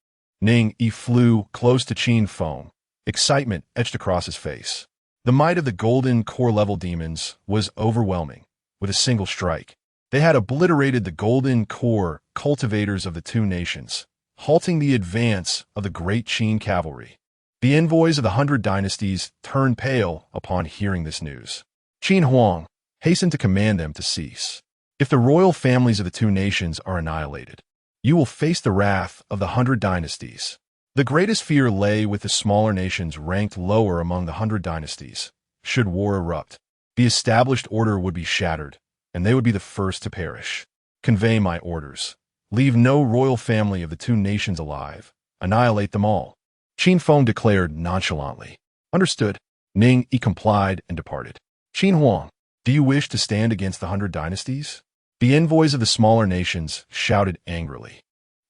Ning Yi flew close to Qin Feng, excitement etched across his face. The might of the golden core-level demons was overwhelming. With a single strike, they had obliterated the golden core cultivators of the 2 nations, halting the advance of the great Qin cavalry. The envoys of the 100 dynasties turned pale upon hearing this news. Qin Huang hastened to command them to cease. "If the royal families of the 2 nations are annihilated, you will face the wrath of the 100 dynasties." The greatest fear lay with the smaller nations ranked lower among the 100 dynasties. Should war erupt, the established order would be shattered, and they would be the first to perish. "Convey my orders. Leave no royal family of the 2 nations alive. Annihilate them all," Qin Feng declared nonchalantly. "Understood." Ning Yi complied and departed. "Qin Huang, do you wish to stand against the 100 dynasties?" The envoys of the smaller nations shouted angrily.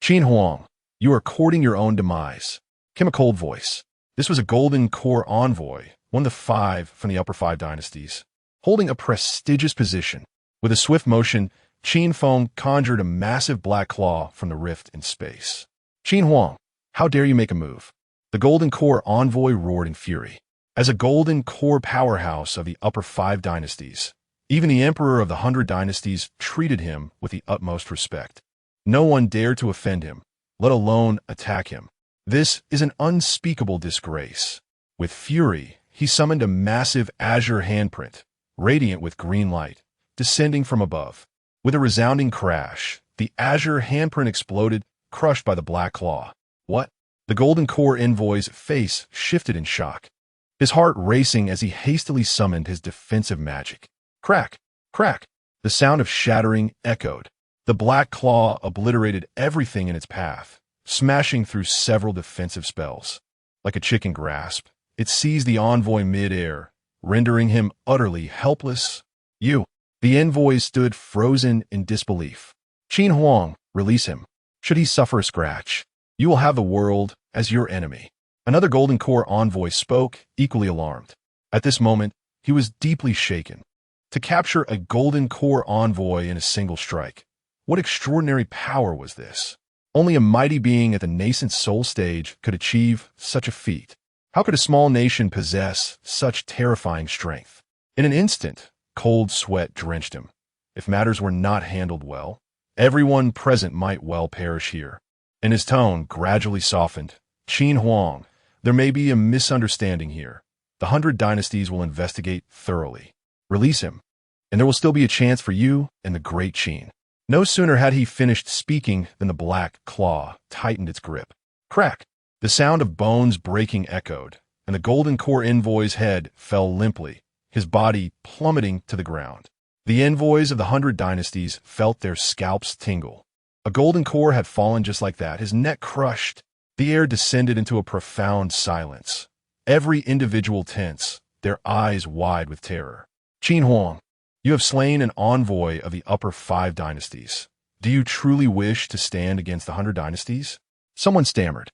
"Qin Huang, you are courting your own demise," came a cold voice. This was a golden core envoy, one of the 5 from the upper 5 dynasties, holding a prestigious position. With a swift motion, Qin Feng conjured a massive black claw from the rift in space. "Qin Huang, how dare you make a move?" The golden core envoy roared in fury. As a golden core powerhouse of the upper 5 dynasties, even the emperor of the 100 dynasties treated him with the utmost respect. No one dared to offend him, let alone attack him. This is an unspeakable disgrace. With fury, he summoned a massive azure handprint, radiant with green light, descending from above. With a resounding crash, the azure handprint exploded, crushed by the black claw. "What?" The golden core envoy's face shifted in shock, his heart racing as he hastily summoned his defensive magic. Crack! Crack! The sound of shattering echoed. The black claw obliterated everything in its path, smashing through several defensive spells. Like a chicken grasp, it seized the envoy mid-air, rendering him utterly helpless. "You!" The envoy stood frozen in disbelief. "Qin Huang, release him. Should he suffer a scratch, you will have the world as your enemy." Another golden core envoy spoke, equally alarmed. At this moment, he was deeply shaken. To capture a golden core envoy in a single strike, what extraordinary power was this? Only a mighty being at the nascent soul stage could achieve such a feat. How could a small nation possess such terrifying strength? In an instant, cold sweat drenched him. If matters were not handled well, everyone present might well perish here. And his tone gradually softened. "Qin Huang, there may be a misunderstanding here. The 100 dynasties will investigate thoroughly. Release him, and there will still be a chance for you and the great Qin." No sooner had he finished speaking than the black claw tightened its grip. Crack! The sound of bones breaking echoed, and the golden core envoy's head fell limply, his body plummeting to the ground. The envoys of the 100 dynasties felt their scalps tingle. A golden core had fallen just like that, his neck crushed. The air descended into a profound silence. Every individual tense, their eyes wide with terror. "Qin Huang, you have slain an envoy of the upper 5 dynasties. Do you truly wish to stand against the 100 dynasties?" Someone stammered,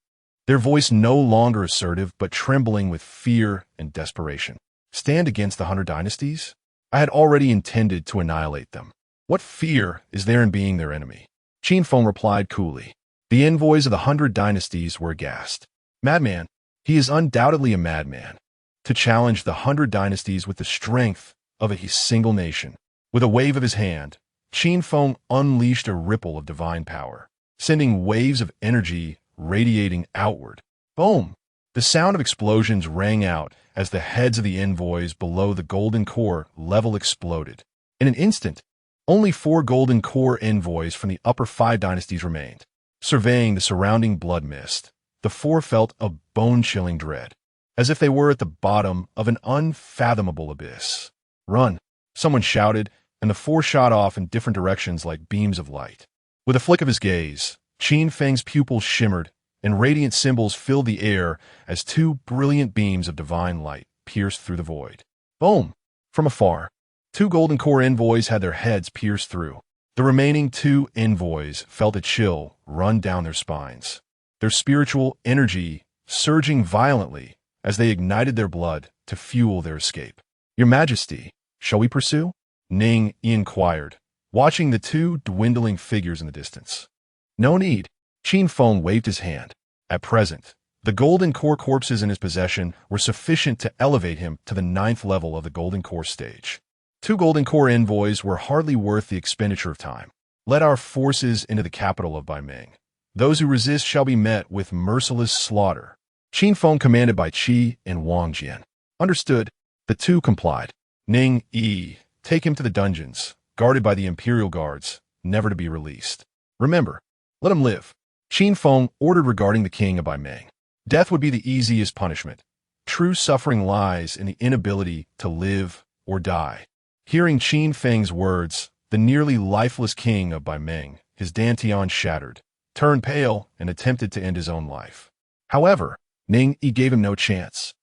their voice no longer assertive but trembling with fear and desperation. "Stand against the 100 dynasties? I had already intended to annihilate them. What fear is there in being their enemy?" Qin Feng replied coolly. The envoys of the 100 dynasties were aghast. "Madman! He is undoubtedly a madman. To challenge the 100 dynasties with the strength of a single nation." With a wave of his hand, Qin Feng unleashed a ripple of divine power, sending waves of energy radiating outward. Boom! The sound of explosions rang out as the heads of the envoys below the golden core level exploded. In an instant, only 4 golden core envoys from the upper 5 dynasties remained. Surveying the surrounding blood mist, the 4 felt a bone-chilling dread, as if they were at the bottom of an unfathomable abyss. "Run!" someone shouted, and the 4 shot off in different directions like beams of light. With a flick of his gaze, Qin Feng's pupils shimmered, and radiant symbols filled the air as 2 brilliant beams of divine light pierced through the void. Boom! From afar, 2 golden core envoys had their heads pierced through. The remaining 2 envoys felt a chill run down their spines, their spiritual energy surging violently as they ignited their blood to fuel their escape. "Your Majesty, shall we pursue?" Ning inquired, watching the 2 dwindling figures in the distance. "No need." Qin Feng waved his hand. At present, the golden core corpses in his possession were sufficient to elevate him to the 9th level of the golden core stage. 2 golden core envoys were hardly worth the expenditure of time. "Let our forces into the capital of Baimeng. Those who resist shall be met with merciless slaughter." Qin Feng commanded by Qi and Wang Jian. "Understood." The 2 complied. Ning Yi, take him to the dungeons, guarded by the imperial guards, never to be released. "Remember, let him live." Qin Feng ordered regarding the king of Baimeng. Death would be the easiest punishment. True suffering lies in the inability to live or die. Hearing Qin Feng's words, the nearly lifeless king of Baimeng, his Dantian shattered, turned pale and attempted to end his own life. However, Ning Yi gave him no chance,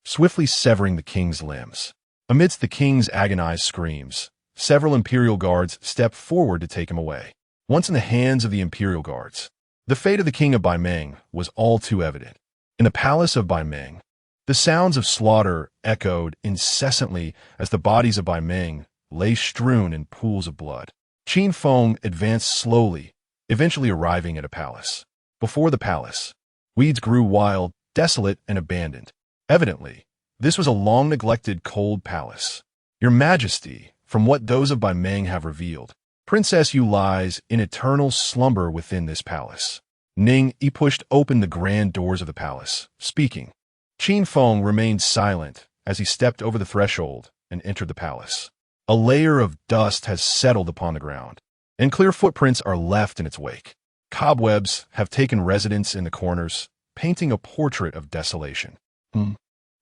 swiftly severing the king's limbs. Amidst the king's agonized screams, several imperial guards stepped forward to take him away. Once in the hands of the imperial guards, the fate of the king of Baimeng was all too evident. In the palace of Baimeng, the sounds of slaughter echoed incessantly as the bodies of Baimeng lay strewn in pools of blood. Qin Feng advanced slowly, eventually arriving at a palace. Before the palace, weeds grew wild, desolate, and abandoned. Evidently, this was a long-neglected cold palace. "Your Majesty, from what those of Baimeng have revealed, Princess Yu lies in eternal slumber within this palace." Ning Yi pushed open the grand doors of the palace, speaking. Qin Feng remained silent as he stepped over the threshold and entered the palace. A layer of dust has settled upon the ground, and clear footprints are left in its wake. Cobwebs have taken residence in the corners, painting a portrait of desolation.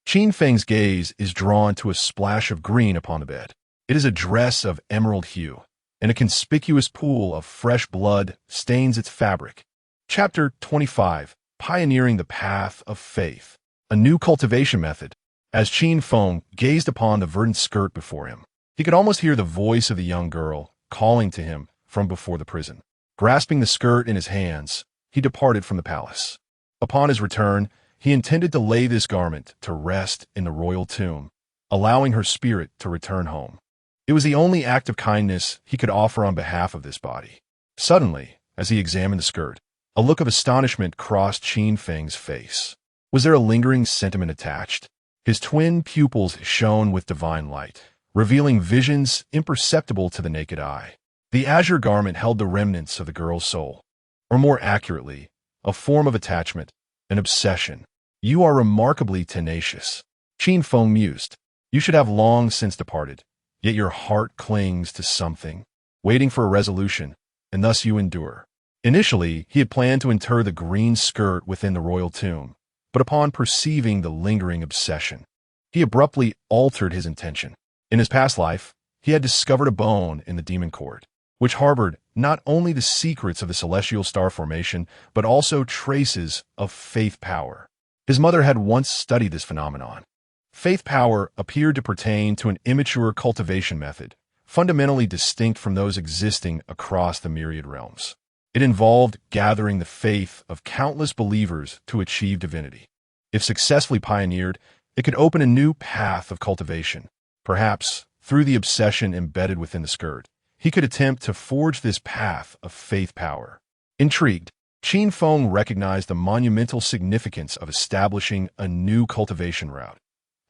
Qin Feng's gaze is drawn to a splash of green upon the bed. It is a dress of emerald hue, and a conspicuous pool of fresh blood stains its fabric. Chapter 25, Pioneering the Path of Faith. A new cultivation method. As Qin Feng gazed upon the verdant skirt before him, he could almost hear the voice of the young girl calling to him from before the prison. Grasping the skirt in his hands, he departed from the palace. Upon his return, he intended to lay this garment to rest in the royal tomb, allowing her spirit to return home. It was the only act of kindness he could offer on behalf of this body. Suddenly, as he examined the skirt, a look of astonishment crossed Qin Feng's face. Was there a lingering sentiment attached? His twin pupils shone with divine light, revealing visions imperceptible to the naked eye. The azure garment held the remnants of the girl's soul, or more accurately, a form of attachment, an obsession. "You are remarkably tenacious," Qin Feng mused. "You should have long since departed, yet your heart clings to something, waiting for a resolution, and thus you endure." Initially, he had planned to inter the green skirt within the royal tomb, but upon perceiving the lingering obsession, he abruptly altered his intention. In his past life, he had discovered a bone in the demon court, which harbored not only the secrets of the celestial star formation, but also traces of faith power. His mother had once studied this phenomenon. Faith power appeared to pertain to an immature cultivation method, fundamentally distinct from those existing across the myriad realms. It involved gathering the faith of countless believers to achieve divinity. If successfully pioneered, it could open a new path of cultivation. Perhaps, through the obsession embedded within the skirt, he could attempt to forge this path of faith power. Intrigued, Qin Feng recognized the monumental significance of establishing a new cultivation route.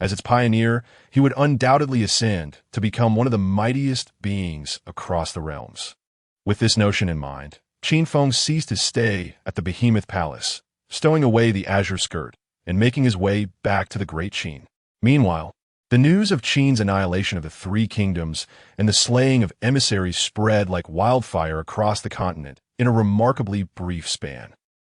As its pioneer, he would undoubtedly ascend to become one of the mightiest beings across the realms. With this notion in mind, Qin Feng ceased his stay at the Behemoth Palace, stowing away the azure skirt, and making his way back to the Great Qin. Meanwhile, the news of Qin's annihilation of the three kingdoms and the slaying of emissaries spread like wildfire across the continent in a remarkably brief span.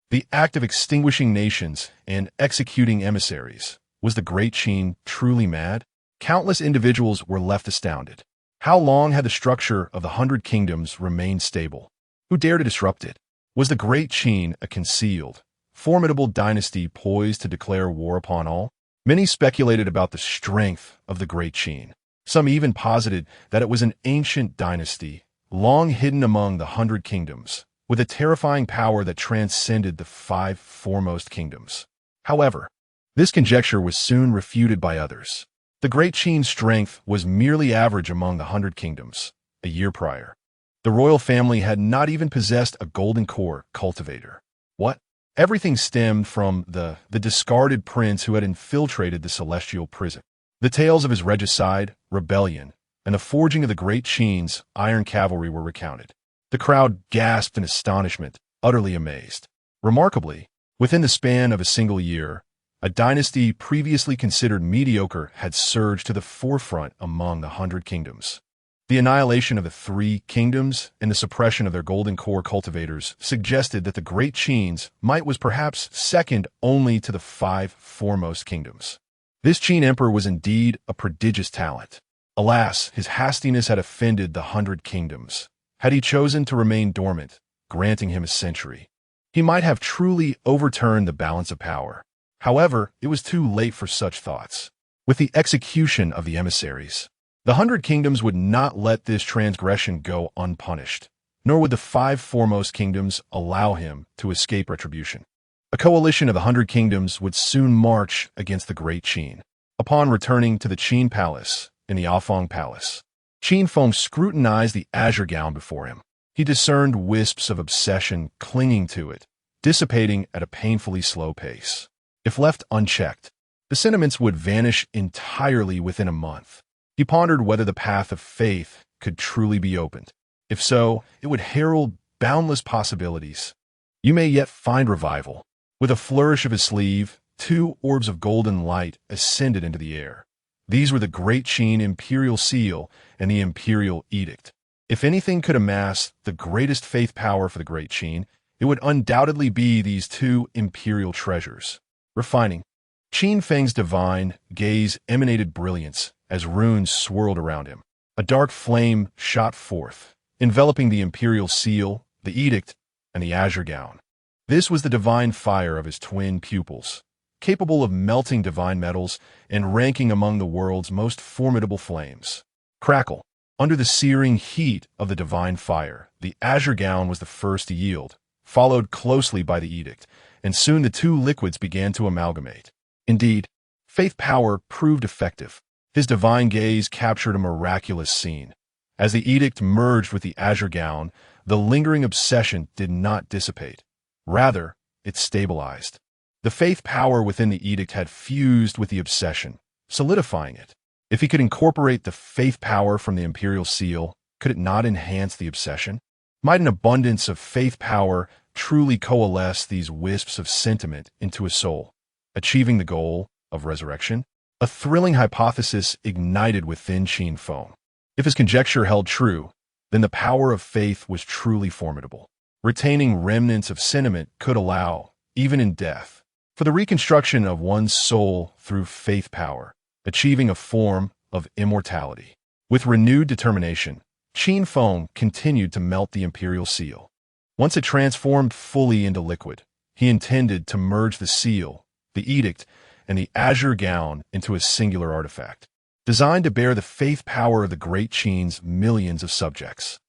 The act of extinguishing nations and executing emissaries. Was the Great Qin truly mad? Countless individuals were left astounded. How long had the structure of the 100 Kingdoms remained stable? Who dared to disrupt it? Was the Great Qin a concealed, formidable dynasty poised to declare war upon all? Many speculated about the strength of the Great Qin. Some even posited that it was an ancient dynasty, long hidden among the 100 Kingdoms, with a terrifying power that transcended the 5 foremost kingdoms. However, this conjecture was soon refuted by others. The Great Qin's strength was merely average among the 100 Kingdoms. A year prior, the royal family had not even possessed a golden core cultivator. What? Everything stemmed from the discarded prince who had infiltrated the celestial prison. The tales of his regicide, rebellion, and the forging of the Great Qin's iron cavalry were recounted. The crowd gasped in astonishment, utterly amazed. Remarkably, within the span of a single year, a dynasty previously considered mediocre had surged to the forefront among the 100 Kingdoms. The annihilation of the 3 kingdoms and the suppression of their golden core cultivators suggested that the Great Qin's might was perhaps second only to the 5 foremost kingdoms. This Qin emperor was indeed a prodigious talent. Alas, his hastiness had offended the 100 Kingdoms. Had he chosen to remain dormant, granting him a century, he might have truly overturned the balance of power. However, it was too late for such thoughts. With the execution of the emissaries, the 100 Kingdoms would not let this transgression go unpunished, nor would the 5 foremost kingdoms allow him to escape retribution. A coalition of the 100 Kingdoms would soon march against the Great Qin. Upon returning to the Qin Palace in the Afong Palace, Qin Feng scrutinized the azure gown before him. He discerned wisps of obsession clinging to it, dissipating at a painfully slow pace. If left unchecked, the sentiments would vanish entirely within a month. He pondered whether the path of faith could truly be opened. If so, it would herald boundless possibilities. You may yet find revival. With a flourish of his sleeve, 2 orbs of golden light ascended into the air. These were the Great Qin imperial seal and the imperial edict. If anything could amass the greatest faith power for the Great Qin, it would undoubtedly be these 2 imperial treasures. Refining. Qin Feng's divine gaze emanated brilliance as runes swirled around him. A dark flame shot forth, enveloping the imperial seal, the edict, and the azure gown. This was the divine fire of his twin pupils, capable of melting divine metals and ranking among the world's most formidable flames. Crackle. Under the searing heat of the divine fire, the azure gown was the first to yield, followed closely by the edict, and soon the 2 liquids began to amalgamate. Indeed, faith power proved effective. His divine gaze captured a miraculous scene. As the edict merged with the azure gown, the lingering obsession did not dissipate. Rather, it stabilized. The faith power within the edict had fused with the obsession, solidifying it. If he could incorporate the faith power from the imperial seal, could it not enhance the obsession? Might an abundance of faith power truly coalesce these wisps of sentiment into a soul, achieving the goal of resurrection? A thrilling hypothesis ignited within Qin Feng. If his conjecture held true, then the power of faith was truly formidable. Retaining remnants of sentiment could allow, even in death, for the reconstruction of one's soul through faith power, achieving a form of immortality. With renewed determination, Qin Feng continued to melt the imperial seal. Once it transformed fully into liquid, he intended to merge the seal, the edict, and the azure gown into a singular artifact, designed to bear the faith power of the Great Qin's millions of subjects.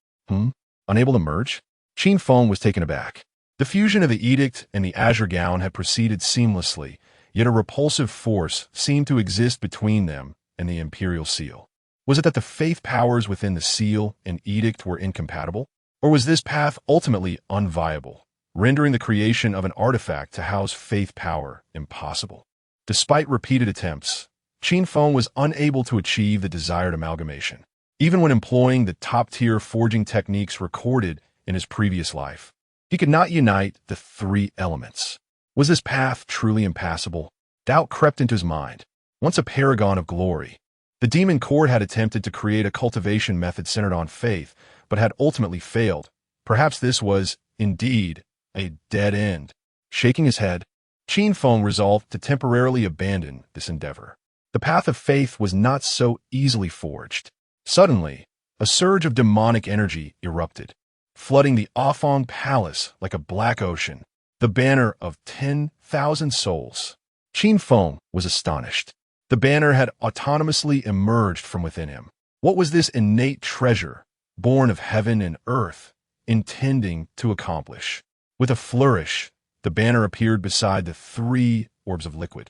Unable to merge? Qin Feng was taken aback. The fusion of the edict and the azure gown had proceeded seamlessly, yet a repulsive force seemed to exist between them and the imperial seal. Was it that the faith powers within the seal and edict were incompatible? Or was this path ultimately unviable, rendering the creation of an artifact to house faith power impossible? Despite repeated attempts, Qin Feng was unable to achieve the desired amalgamation, even when employing the top-tier forging techniques recorded in his previous life. He could not unite the 3 elements. Was this path truly impassable? Doubt crept into his mind. Once a paragon of glory, the demon court had attempted to create a cultivation method centered on faith, but had ultimately failed. Perhaps this was, indeed, a dead end. Shaking his head, Qin Feng resolved to temporarily abandon this endeavor. The path of faith was not so easily forged. Suddenly, a surge of demonic energy erupted, flooding the Afong Palace like a black ocean, the banner of 10,000 souls. Qin Feng was astonished. The banner had autonomously emerged from within him. What was this innate treasure, born of heaven and earth, intending to accomplish? With a flourish, the banner appeared beside the 3 orbs of liquid,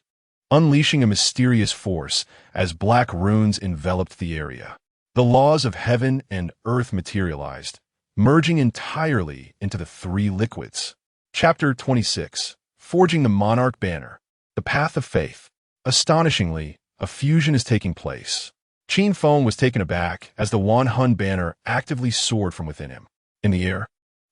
unleashing a mysterious force as black runes enveloped the area. The laws of heaven and earth materialized, merging entirely into the 3 liquids. Chapter 26. Forging the Monarch Banner. The Path of Faith. Astonishingly, a fusion is taking place. Qin Feng was taken aback as the Wanhun banner actively soared from within him. In the air,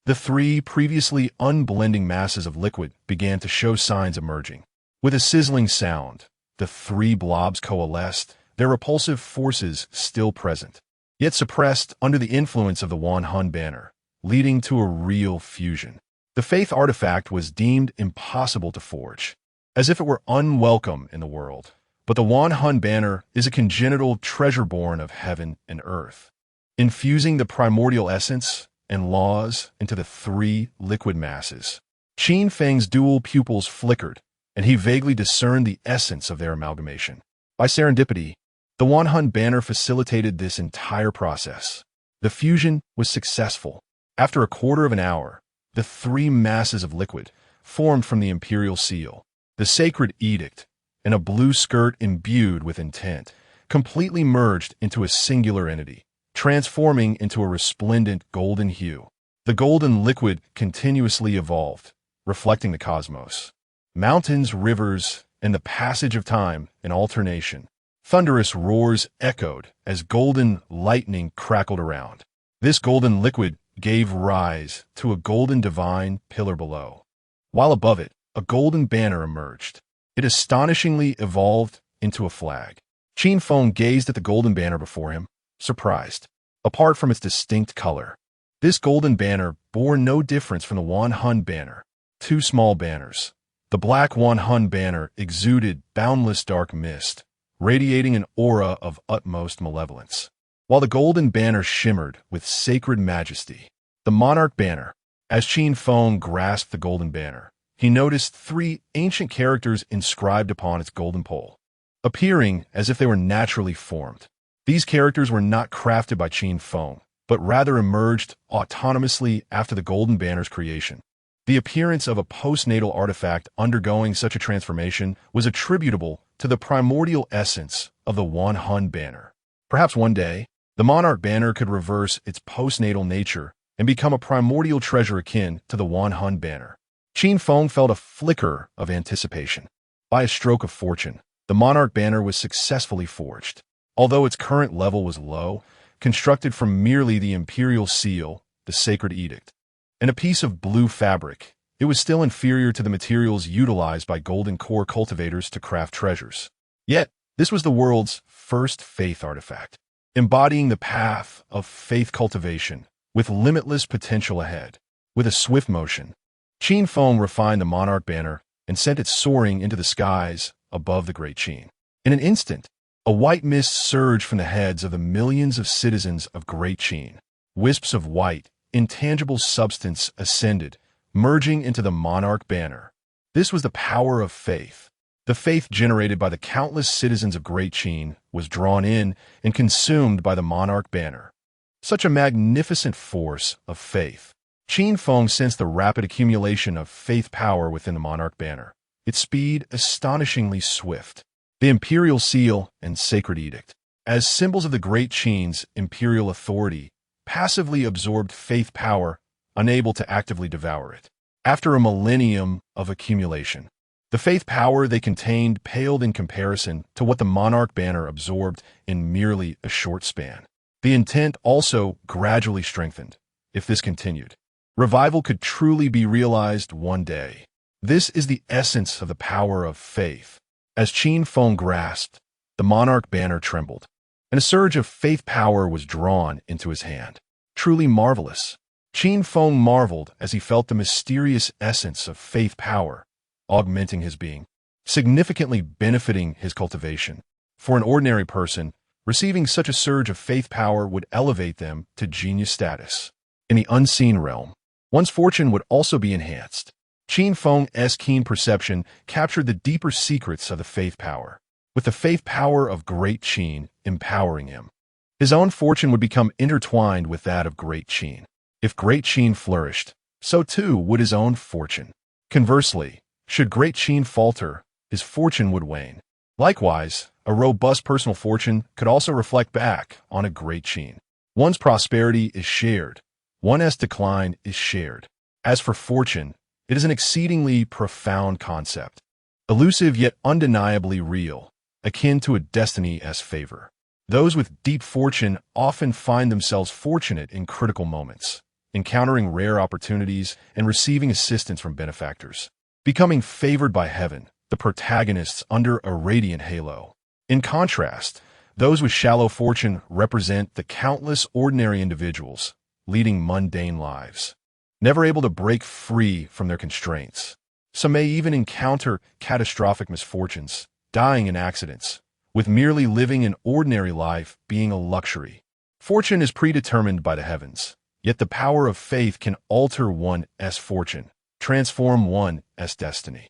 the 3 previously unblending masses of liquid began to show signs emerging. With a sizzling sound, the 3 blobs coalesced, their repulsive forces still present, yet suppressed under the influence of the Wanhun banner, leading to a real fusion. The faith artifact was deemed impossible to forge, as if it were unwelcome in the world. But the Wanhun banner is a congenital treasure born of heaven and earth, infusing the primordial essence and laws into the 3 liquid masses. Qin Feng's dual pupils flickered, and he vaguely discerned the essence of their amalgamation. By serendipity, the Wanhun banner facilitated this entire process. The fusion was successful. After a quarter of an hour, the 3 masses of liquid formed from the imperial seal, the sacred edict, and a blue skirt imbued with intent, completely merged into a singular entity, transforming into a resplendent golden hue. The golden liquid continuously evolved, reflecting the cosmos. Mountains, rivers, and the passage of time in alternation. Thunderous roars echoed as golden lightning crackled around. This golden liquid gave rise to a golden divine pillar below, while above it, a golden banner emerged. It astonishingly evolved into a flag. Qin Feng gazed at the golden banner before him, surprised. Apart from its distinct color, this golden banner bore no difference from the Wanhun banner. 2 small banners. The black Wanhun banner exuded boundless dark mist, radiating an aura of utmost malevolence, while the golden banner shimmered with sacred majesty. The Monarch banner. As Qin Feng grasped the golden banner, he noticed 3 ancient characters inscribed upon its golden pole, appearing as if they were naturally formed. These characters were not crafted by Qin Feng, but rather emerged autonomously after the golden banner's creation. The appearance of a postnatal artifact undergoing such a transformation was attributable to the primordial essence of the Wanhun banner. Perhaps one day, the Monarch banner could reverse its postnatal nature and become a primordial treasure akin to the Wanhun banner. Qin Feng felt a flicker of anticipation. By a stroke of fortune, the Monarch banner was successfully forged. Although its current level was low, constructed from merely the imperial seal, the sacred edict, and a piece of blue fabric, it was still inferior to the materials utilized by golden core cultivators to craft treasures. Yet, this was the world's first faith artifact, embodying the path of faith cultivation with limitless potential ahead. With a swift motion, Qin Feng refined the Monarch banner and sent it soaring into the skies above the Great Qin. In an instant, a white mist surged from the heads of the millions of citizens of Great Qin. Wisps of white, intangible substance ascended, merging into the Monarch banner. This was the power of faith. The faith generated by the countless citizens of Great Qin was drawn in and consumed by the Monarch banner. Such a magnificent force of faith. Qin Feng sensed the rapid accumulation of faith power within the Monarch banner, its speed astonishingly swift. The imperial seal and sacred edict, as symbols of the Great Qin's imperial authority, passively absorbed faith power, unable to actively devour it. After a millennium of accumulation, the faith power they contained paled in comparison to what the Monarch banner absorbed in merely a short span. The intent also gradually strengthened. If this continued, revival could truly be realized one day. This is the essence of the power of faith. As Qin Feng grasped, the monarch banner trembled, and a surge of faith power was drawn into his hand. Truly marvelous. Qin Feng marveled as he felt the mysterious essence of faith power augmenting his being, significantly benefiting his cultivation. For an ordinary person, receiving such a surge of faith power would elevate them to genius status. In the unseen realm, one's fortune would also be enhanced. Qin Feng's keen perception captured the deeper secrets of the faith power, with the faith power of Great Qin empowering him. His own fortune would become intertwined with that of Great Qin. If Great Qin flourished, so too would his own fortune. Conversely, should Great Qin falter, his fortune would wane. Likewise, a robust personal fortune could also reflect back on a Great Qin. One's prosperity is shared. One's decline is shared. As for fortune, it is an exceedingly profound concept, elusive yet undeniably real, akin to a destiny-esque favor. Those with deep fortune often find themselves fortunate in critical moments, encountering rare opportunities and receiving assistance from benefactors, becoming favored by heaven, the protagonists under a radiant halo. In contrast, those with shallow fortune represent the countless ordinary individuals leading mundane lives, never able to break free from their constraints. Some may even encounter catastrophic misfortunes, dying in accidents, with merely living an ordinary life being a luxury. Fortune is predetermined by the heavens, yet the power of faith can alter one's fortune, transform one's destiny.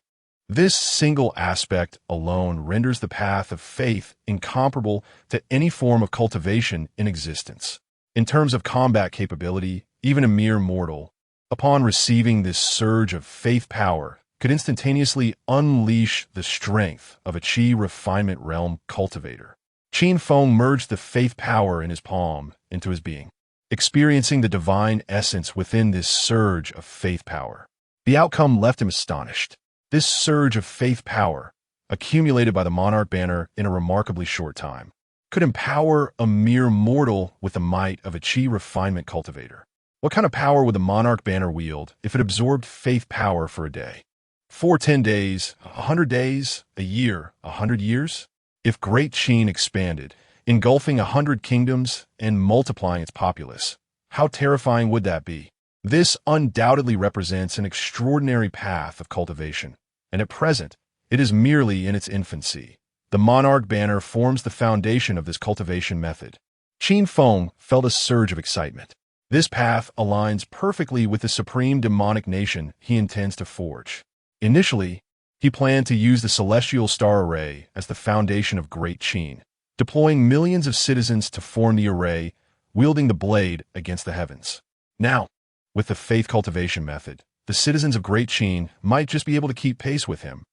This single aspect alone renders the path of faith incomparable to any form of cultivation in existence. In terms of combat capability, even a mere mortal, upon receiving this surge of faith power, could instantaneously unleash the strength of a Qi refinement realm cultivator. Qin Feng merged the faith power in his palm into his being, experiencing the divine essence within this surge of faith power. The outcome left him astonished. This surge of faith power, accumulated by the monarch banner in a remarkably short time, could empower a mere mortal with the might of a Qi refinement cultivator. What kind of power would the monarch banner wield if it absorbed faith power for a day? For 10 days, 100 days, a year, 100 years? If Great Qin expanded, engulfing 100 kingdoms and multiplying its populace, how terrifying would that be? This undoubtedly represents an extraordinary path of cultivation, and at present, it is merely in its infancy. The monarch banner forms the foundation of this cultivation method. Qin Feng felt a surge of excitement. This path aligns perfectly with the supreme demonic nation he intends to forge. Initially, he planned to use the celestial star array as the foundation of Great Qin, deploying millions of citizens to form the array, wielding the blade against the heavens. Now, with the faith cultivation method, the citizens of Great Qin might just be able to keep pace with him.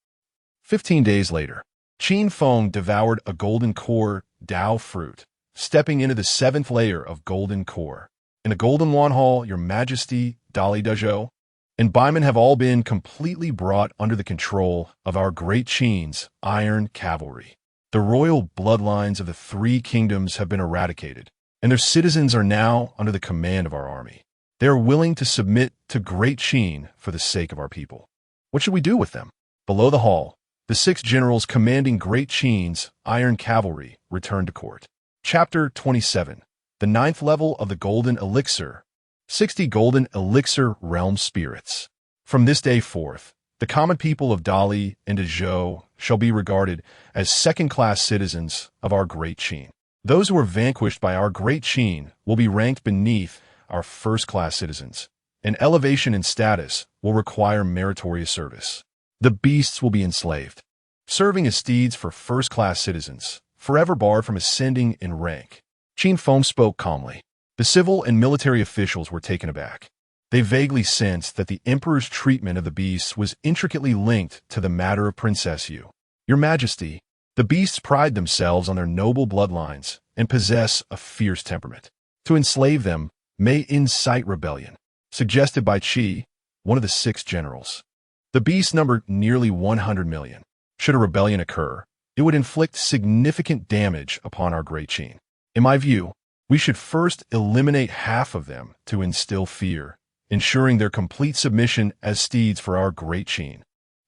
15 days later, Qin Feng devoured a golden core Dao fruit, stepping into the 7th layer of golden core. In the Golden Wan Hall, Your Majesty, Dali Dazhou, and Baiman have all been completely brought under the control of our Great Qin's iron cavalry. The royal bloodlines of the 3 kingdoms have been eradicated, and their citizens are now under the command of our army. They are willing to submit to Great Qin for the sake of our people. What should we do with them? Below the hall, the 6 generals commanding Great Qin's iron cavalry returned to court. Chapter 27. The 9th level of the Golden Elixir. 60 Golden Elixir Realm Spirits. From this day forth, the common people of Dali and Dazhou shall be regarded as second-class citizens of our Great Qin. Those who are vanquished by our Great Qin will be ranked beneath our first-class citizens, and elevation in status will require meritorious service. The beasts will be enslaved, serving as steeds for first-class citizens, forever barred from ascending in rank. Qin Feng spoke calmly. The civil and military officials were taken aback. They vaguely sensed that the emperor's treatment of the beasts was intricately linked to the matter of Princess Yu. Your Majesty, the beasts pride themselves on their noble bloodlines and possess a fierce temperament. To enslave them may incite rebellion, suggested by Qi, one of the 6 generals. The beasts numbered nearly 100 million. Should a rebellion occur, it would inflict significant damage upon our Great Qin. In my view, we should first eliminate half of them to instill fear, ensuring their complete submission as steeds for our Great Qin.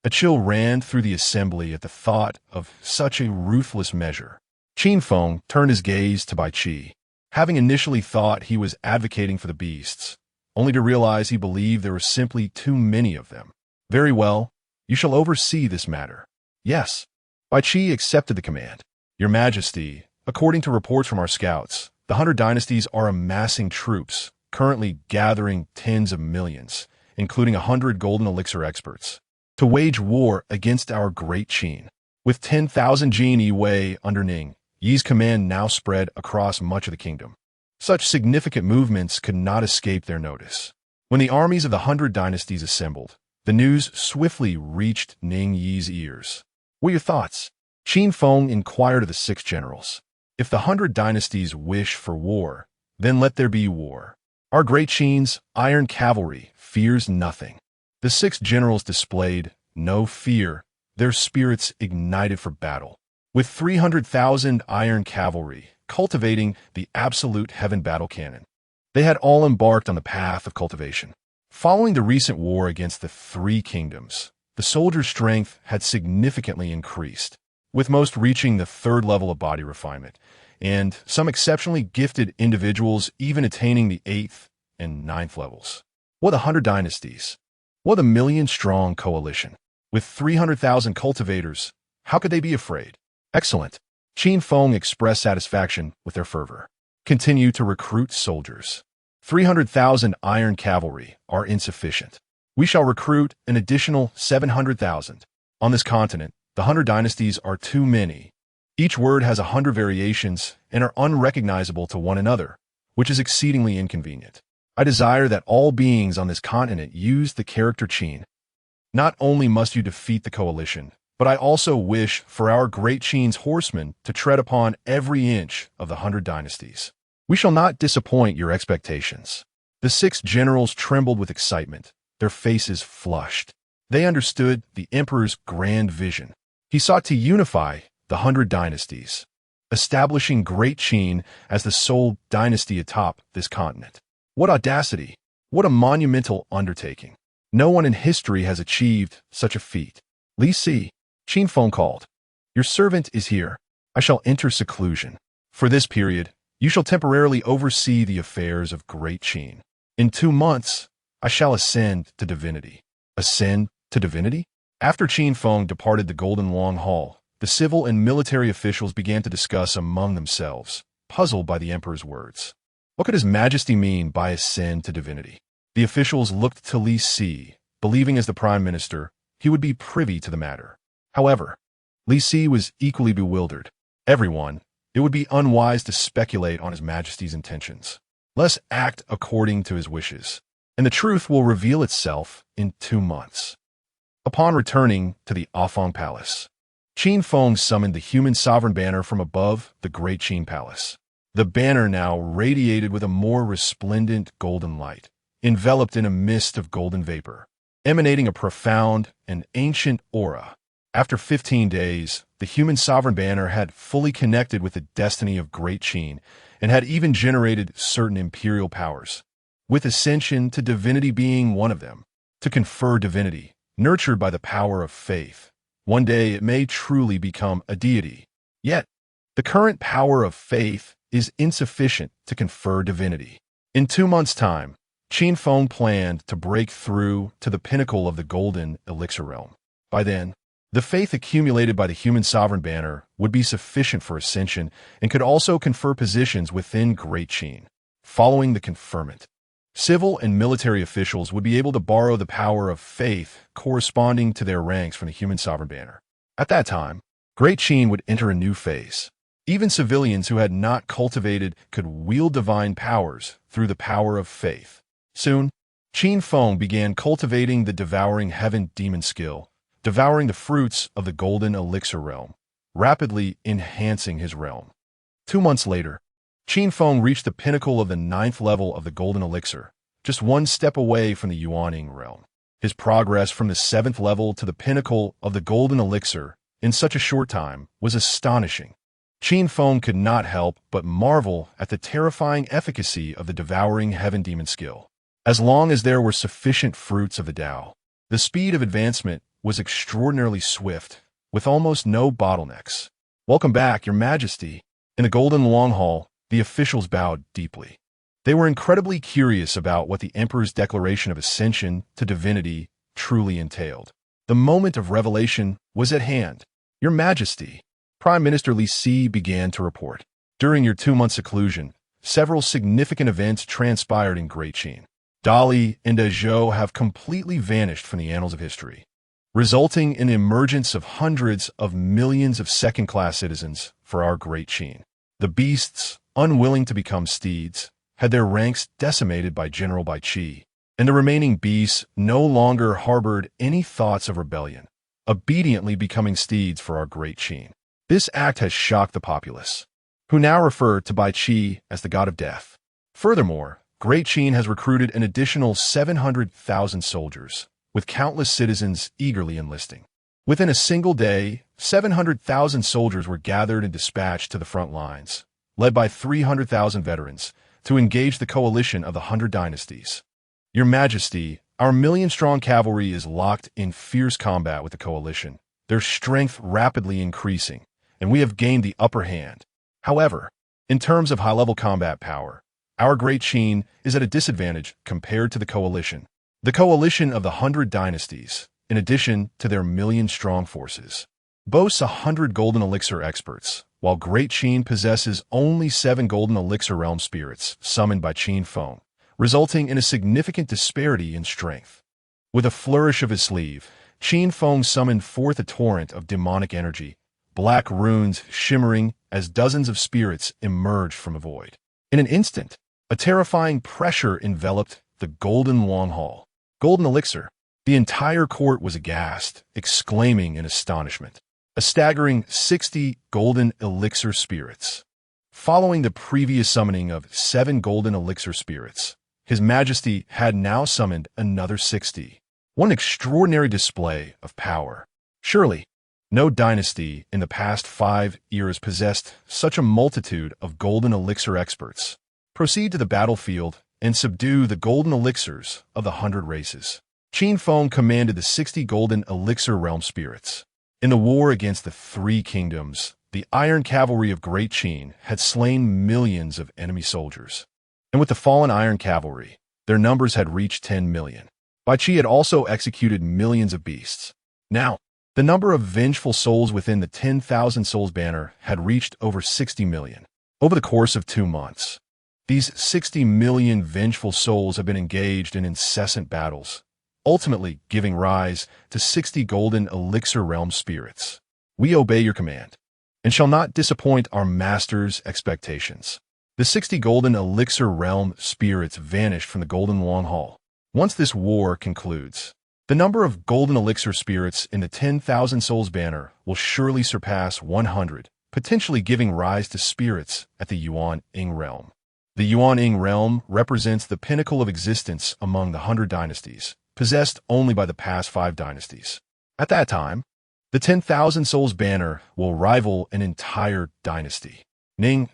A chill ran through the assembly at the thought of such a ruthless measure. Qin Feng turned his gaze to Bai Qi, having initially thought he was advocating for the beasts, only to realize he believed there were simply too many of them. Very well, you shall oversee this matter. Yes. Bai Qi accepted the command. Your Majesty, according to reports from our scouts, the 100 dynasties are amassing troops, currently gathering tens of millions, including 100 golden elixir experts, to wage war against our great Qin. With 10,000 Jin Yi under Ning, Yi's command now spread across much of the kingdom. Such significant movements could not escape their notice. When the armies of the 100 dynasties assembled, the news swiftly reached Ning Yi's ears. What are your thoughts? Qin Feng inquired of the 6 generals. If the 100 dynasties wish for war, then let there be war. Our great Qin's iron cavalry fears nothing. The 6 generals displayed no fear, their spirits ignited for battle. With 300,000 iron cavalry cultivating the absolute heaven battle cannon, they had all embarked on the path of cultivation. Following the recent war against the 3 kingdoms, the soldiers' strength had significantly increased, with most reaching the 3rd level of body refinement, and some exceptionally gifted individuals even attaining the 8th and 9th levels. What the 100 dynasties? What a million-strong coalition. With 300,000 cultivators, how could they be afraid? Excellent. Qin Feng expressed satisfaction with their fervor. Continue to recruit soldiers. 300,000 iron cavalry are insufficient. We shall recruit an additional 700,000. On this continent, the 100 dynasties are too many. Each word has 100 variations and are unrecognizable to one another, which is exceedingly inconvenient. I desire that all beings on this continent use the character Qin. Not only must you defeat the coalition, but I also wish for our great Qin's horsemen to tread upon every inch of the 100 dynasties. We shall not disappoint your expectations. The 6 generals trembled with excitement, their faces flushed. They understood the emperor's grand vision. He sought to unify the 100 dynasties, establishing Great Qin as the sole dynasty atop this continent. What audacity! What a monumental undertaking! No one in history has achieved such a feat. Li Si, Qin Feng called. Your servant is here. I shall enter seclusion. For this period, you shall temporarily oversee the affairs of Great Qin. In 2 months, I shall ascend to divinity. Ascend to divinity? After Qin Feng departed the Golden Long Hall, the civil and military officials began to discuss among themselves, puzzled by the emperor's words. What could His Majesty mean by ascend to divinity? The officials looked to Li Si, believing as the prime minister, he would be privy to the matter. However, Li Si was equally bewildered. Everyone, it would be unwise to speculate on His Majesty's intentions. Let's act according to his wishes, and the truth will reveal itself in 2 months. Upon returning to the Afang Palace, Qin Feng summoned the human sovereign banner from above the Great Qin Palace. The banner now radiated with a more resplendent golden light, enveloped in a mist of golden vapor, emanating a profound and ancient aura. After 15 days, the human sovereign banner had fully connected with the destiny of Great Qin and had even generated certain imperial powers, with ascension to divinity being one of them. To confer divinity, nurtured by the power of faith, one day it may truly become a deity. Yet, the current power of faith is insufficient to confer divinity. In 2 months' time, Qin Feng planned to break through to the pinnacle of the golden elixir realm. By then, the faith accumulated by the human sovereign banner would be sufficient for ascension and could also confer positions within Great Qin. Following the conferment, civil and military officials would be able to borrow the power of faith corresponding to their ranks from the human sovereign banner. At that time, Great Qin would enter a new phase. Even civilians who had not cultivated could wield divine powers through the power of faith. Soon, Qin Feng began cultivating the devouring heaven demon skill, devouring the fruits of the golden elixir realm, rapidly enhancing his realm. 2 months later, Qin Feng reached the pinnacle of the 9th level of the golden elixir, just 1 step away from the Yuaning realm. His progress from the 7th level to the pinnacle of the golden elixir in such a short time was astonishing. Qin Feng could not help but marvel at the terrifying efficacy of the devouring heaven demon skill. As long as there were sufficient fruits of the Tao, the speed of advancement was extraordinarily swift, with almost no bottlenecks. "Welcome back, Your Majesty." In the Golden Long Hall, the officials bowed deeply. They were incredibly curious about what the emperor's declaration of ascension to divinity truly entailed. The moment of revelation was at hand. "Your Majesty," Prime Minister Li Si began to report. "During your 2-month seclusion, several significant events transpired in Great Qin. Dali and Zhou have completely vanished from the annals of history, resulting in the emergence of hundreds of millions of second-class citizens for our Great Qin. The beasts, unwilling to become steeds, had their ranks decimated by General Bai Qi, and the remaining beasts no longer harbored any thoughts of rebellion, obediently becoming steeds for our Great Qin. This act has shocked the populace, who now refer to Bai Qi as the god of death. Furthermore, Great Qin has recruited an additional 700,000 soldiers, with countless citizens eagerly enlisting. Within a single day, 700,000 soldiers were gathered and dispatched to the front lines, led by 300,000 veterans, to engage the coalition of the 100 dynasties. Your Majesty, our million-strong cavalry is locked in fierce combat with the coalition, their strength rapidly increasing, and we have gained the upper hand. However, in terms of high-level combat power, our Great Qin is at a disadvantage compared to the coalition. The coalition of the 100 dynasties, in addition to their million-strong forces, boasts 100 golden elixir experts, while Great Qin possesses only 7 golden elixir realm spirits summoned by Qin Feng, resulting in a significant disparity in strength. With a flourish of his sleeve, Qin Feng summoned forth a torrent of demonic energy, black runes shimmering as dozens of spirits emerged from a void. In an instant, a terrifying pressure enveloped the Golden Long Hall. Golden elixir. The entire court was aghast, exclaiming in astonishment. A staggering 60 golden elixir spirits. Following the previous summoning of 7 golden elixir spirits, His Majesty had now summoned another 60. What an extraordinary display of power. Surely, no dynasty in the past 5 years possessed such a multitude of golden elixir experts. Proceed to the battlefield and subdue the golden elixirs of the 100 races. Qin Feng commanded the 60 golden elixir realm spirits. In the war against the 3 kingdoms, the iron cavalry of Great Qin had slain millions of enemy soldiers. And with the fallen iron cavalry, their numbers had reached 10 million. Bai Qi had also executed millions of beasts. Now, the number of vengeful souls within the 10,000 souls banner had reached over 60 million. Over the course of 2 months, these 60 million vengeful souls have been engaged in incessant battles, ultimately giving rise to 60 golden elixir realm spirits. We obey your command, and shall not disappoint our master's expectations. The 60 golden elixir realm spirits vanished from the Golden Long Hall. Once this war concludes, the number of golden elixir spirits in the 10,000 souls banner will surely surpass 100, potentially giving rise to spirits at the Yuan-Ing realm. The Yuan-Ing realm represents the pinnacle of existence among the 100 dynasties, possessed only by the past 5 dynasties. At that time, the 10,000 souls banner will rival an entire dynasty. Ning,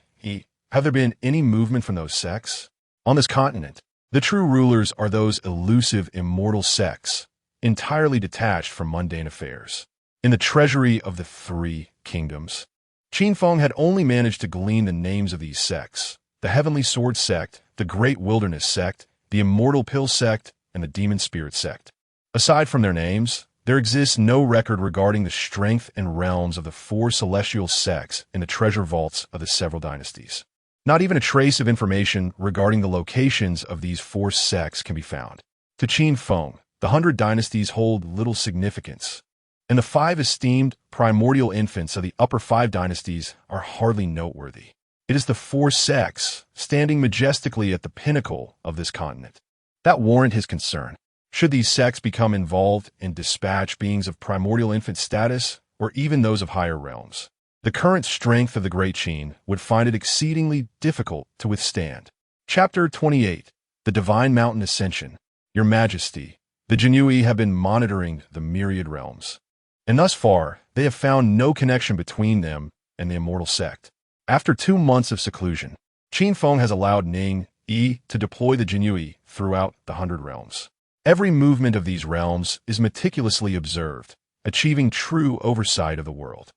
have there been any movement from those sects? On this continent, the true rulers are those elusive immortal sects, entirely detached from mundane affairs. In the treasury of the 3 kingdoms, Qin Feng had only managed to glean the names of these sects: the Heavenly Sword Sect, the Great Wilderness Sect, the Immortal Pill Sect, and the Demon Spirit Sect. Aside from their names, there exists no record regarding the strength and realms of the 4 celestial sects in the treasure vaults of the several dynasties. Not even a trace of information regarding the locations of these 4 sects can be found. To Qin Feng, the 100 dynasties hold little significance, and the 5 esteemed primordial infants of the upper 5 dynasties are hardly noteworthy. It is the 4 sects, standing majestically at the pinnacle of this continent, that warrant his concern. Should these sects become involved and dispatch beings of primordial infant status, or even those of higher realms, the current strength of the Great Qin would find it exceedingly difficult to withstand. Chapter 28. The Divine Mountain Ascension. Your Majesty, the Jinyui have been monitoring the myriad realms, and thus far they have found no connection between them and the immortal sect. After 2 months of seclusion, Qin Feng has allowed Ning to deploy the Jinyui throughout the 100 realms. Every movement of these realms is meticulously observed, achieving true oversight of the world.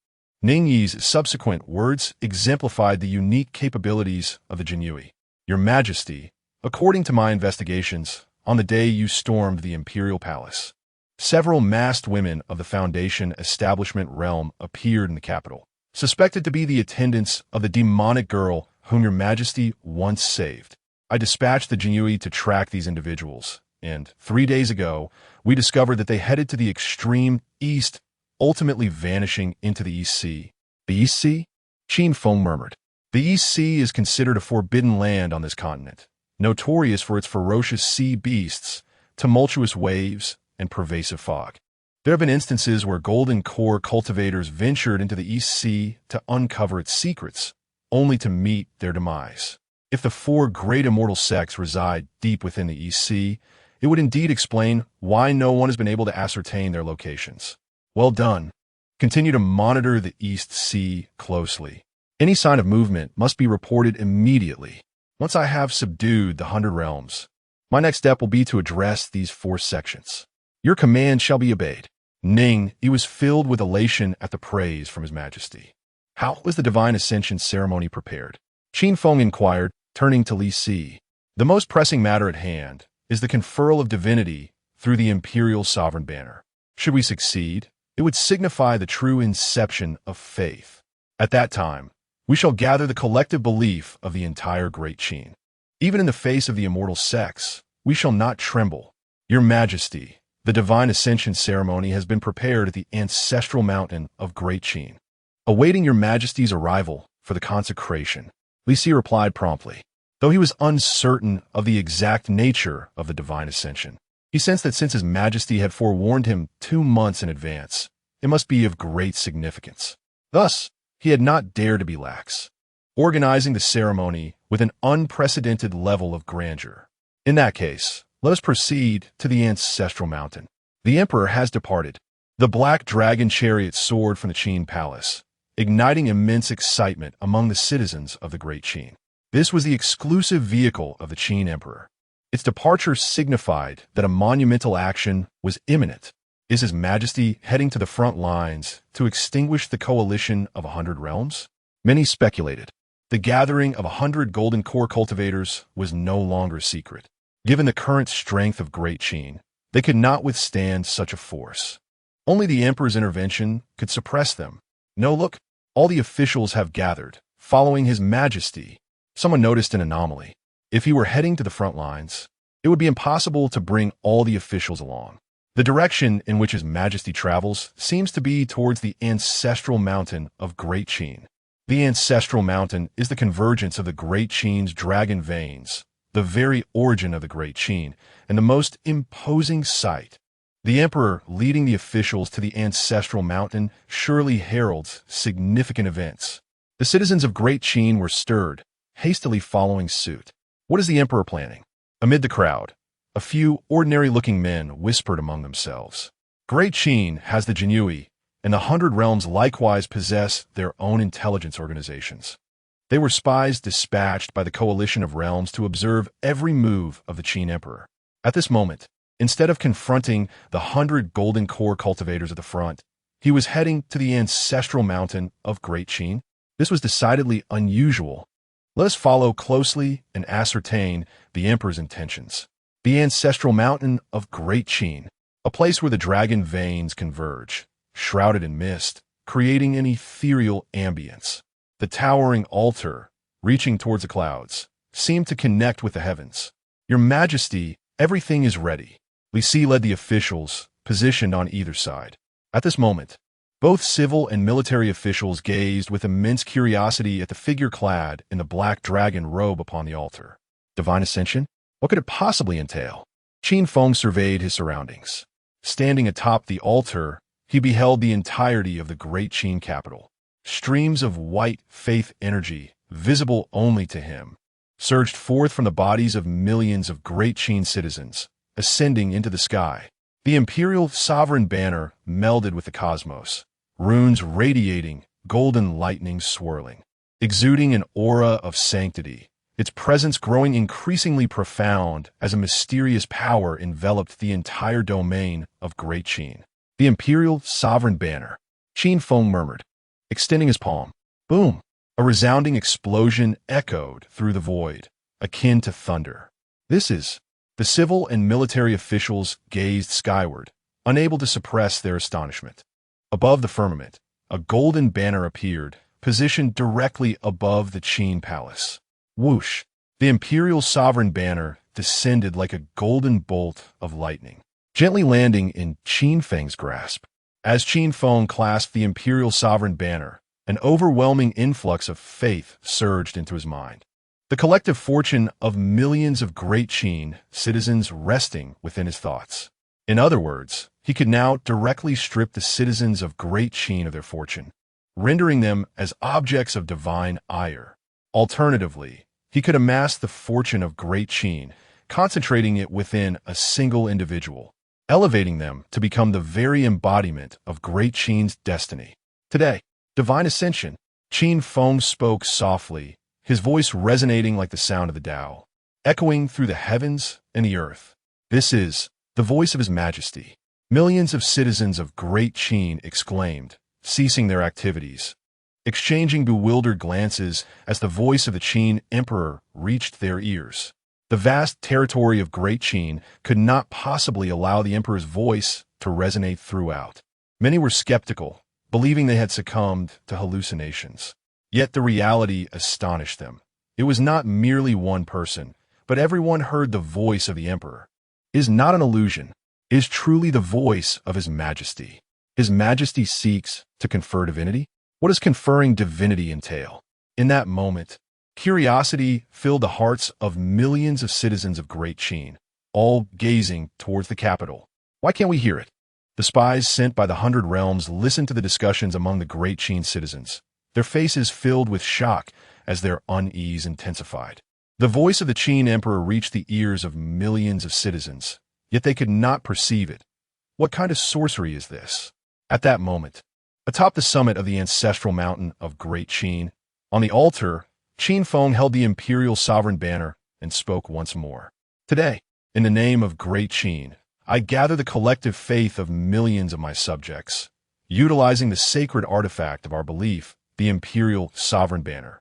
Ningyi's subsequent words exemplified the unique capabilities of the Jinyui. Your Majesty, according to my investigations, on the day you stormed the imperial palace, several masked women of the Foundation establishment realm appeared in the capital, suspected to be the attendants of the demonic girl whom your Majesty once saved. I dispatched the Jinyui to track these individuals, and 3 days ago, we discovered that they headed to the extreme east, ultimately vanishing into the East Sea. The East Sea? Qin Feng murmured. The East Sea is considered a forbidden land on this continent, notorious for its ferocious sea beasts, tumultuous waves, and pervasive fog. There have been instances where golden core cultivators ventured into the East Sea to uncover its secrets, only to meet their demise. If the 4 great immortal sects reside deep within the East Sea, it would indeed explain why no one has been able to ascertain their locations. Well done. Continue to monitor the East Sea closely. Any sign of movement must be reported immediately. Once I have subdued the 100 realms, my next step will be to address these 4 sections. Your command shall be obeyed. He was filled with elation at the praise from His Majesty. How was the divine ascension ceremony prepared? Qin Feng inquired, turning to Li Si. The most pressing matter at hand is the conferral of divinity through the imperial sovereign banner. Should we succeed, it would signify the true inception of faith. At that time, we shall gather the collective belief of the entire great Qin. Even in the face of the immortal sects, we shall not tremble. Your Majesty, the divine ascension ceremony has been prepared at the ancestral mountain of Great Qin. Awaiting your Majesty's arrival for the consecration, Li Si replied promptly. Though he was uncertain of the exact nature of the divine ascension, he sensed that since His Majesty had forewarned him 2 months in advance, it must be of great significance. Thus, he had not dared to be lax, organizing the ceremony with an unprecedented level of grandeur. In that case, let us proceed to the ancestral mountain. The Emperor has departed. The black dragon chariot soared from the Qin palace, igniting immense excitement among the citizens of the Great Qin. This was the exclusive vehicle of the Qin Emperor. Its departure signified that a monumental action was imminent. Is His Majesty heading to the front lines to extinguish the coalition of 100 realms? Many speculated. The gathering of 100 golden core cultivators was no longer secret. Given the current strength of Great Qin, they could not withstand such a force. Only the Emperor's intervention could suppress them. No, look, all the officials have gathered, following His Majesty. Someone noticed an anomaly. If he were heading to the front lines, it would be impossible to bring all the officials along. The direction in which His Majesty travels seems to be towards the ancestral mountain of Great Qin. The ancestral mountain is the convergence of the Great Qin's dragon veins, the very origin of the Great Qin, and the most imposing sight. The Emperor leading the officials to the ancestral mountain surely heralds significant events. The citizens of Great Qin were stirred, hastily following suit. What is the Emperor planning? Amid the crowd, a few ordinary-looking men whispered among themselves. Great Qin has the Jinyui, and the 100 realms likewise possess their own intelligence organizations. They were spies dispatched by the coalition of realms to observe every move of the Qin Emperor. At this moment, instead of confronting the 100 golden core cultivators at the front, he was heading to the ancestral mountain of Great Qin. This was decidedly unusual. Let us follow closely and ascertain the Emperor's intentions. The ancestral mountain of Great Qin, a place where the dragon veins converge, shrouded in mist, creating an ethereal ambience. The towering altar, reaching towards the clouds, seemed to connect with the heavens. Your Majesty, everything is ready. Li Si led the officials, positioned on either side. At this moment, both civil and military officials gazed with immense curiosity at the figure clad in the black dragon robe upon the altar. Divine ascension? What could it possibly entail? Qin Feng surveyed his surroundings. Standing atop the altar, he beheld the entirety of the Great Qin capital. Streams of white faith energy, visible only to him, surged forth from the bodies of millions of Great Qin citizens, ascending into the sky. The imperial sovereign banner melded with the cosmos, runes radiating, golden lightning swirling, exuding an aura of sanctity. its presence growing increasingly profound as a mysterious power enveloped the entire domain of Great Qin. The imperial sovereign banner, Qin Feng murmured, extending his palm. Boom! A resounding explosion echoed through the void, akin to thunder. This is. The civil and military officials gazed skyward, unable to suppress their astonishment. Above the firmament, a golden banner appeared, positioned directly above the Qin palace. Whoosh! The imperial sovereign banner descended like a golden bolt of lightning, gently landing in Qin Feng's grasp. As Qin Feng clasped the imperial sovereign banner, an overwhelming influx of faith surged into his mind. The collective fortune of millions of Great Qin citizens resting within his thoughts. In other words, he could now directly strip the citizens of Great Qin of their fortune, rendering them as objects of divine ire. Alternatively, he could amass the fortune of Great Qin, concentrating it within a single individual, elevating them to become the very embodiment of Great Qin's destiny. Today, divine ascension, Qin Feng spoke softly, his voice resonating like the sound of the Tao, echoing through the heavens and the earth. This is the voice of His Majesty. Millions of citizens of Great Qin exclaimed, ceasing their activities, exchanging bewildered glances as the voice of the Qin Emperor reached their ears. The vast territory of Great Qin could not possibly allow the Emperor's voice to resonate throughout. Many were skeptical, believing they had succumbed to hallucinations. Yet the reality astonished them. It was not merely one person, but everyone heard the voice of the Emperor. It is not an illusion. It is truly the voice of His Majesty. His Majesty seeks to confer divinity? What does conferring divinity entail? In that moment, curiosity filled the hearts of millions of citizens of Great Qin, all gazing towards the capital. Why can't we hear it? The spies sent by the 100 Realms listened to the discussions among the Great Qin citizens, their faces filled with shock as their unease intensified. The voice of the Qin Emperor reached the ears of millions of citizens, yet they could not perceive it. What kind of sorcery is this? At that moment, atop the summit of the ancestral mountain of Great Qin, on the altar, Qin Feng held the imperial sovereign banner and spoke once more. Today, in the name of Great Qin, I gather the collective faith of millions of my subjects, utilizing the sacred artifact of our belief, the imperial sovereign banner,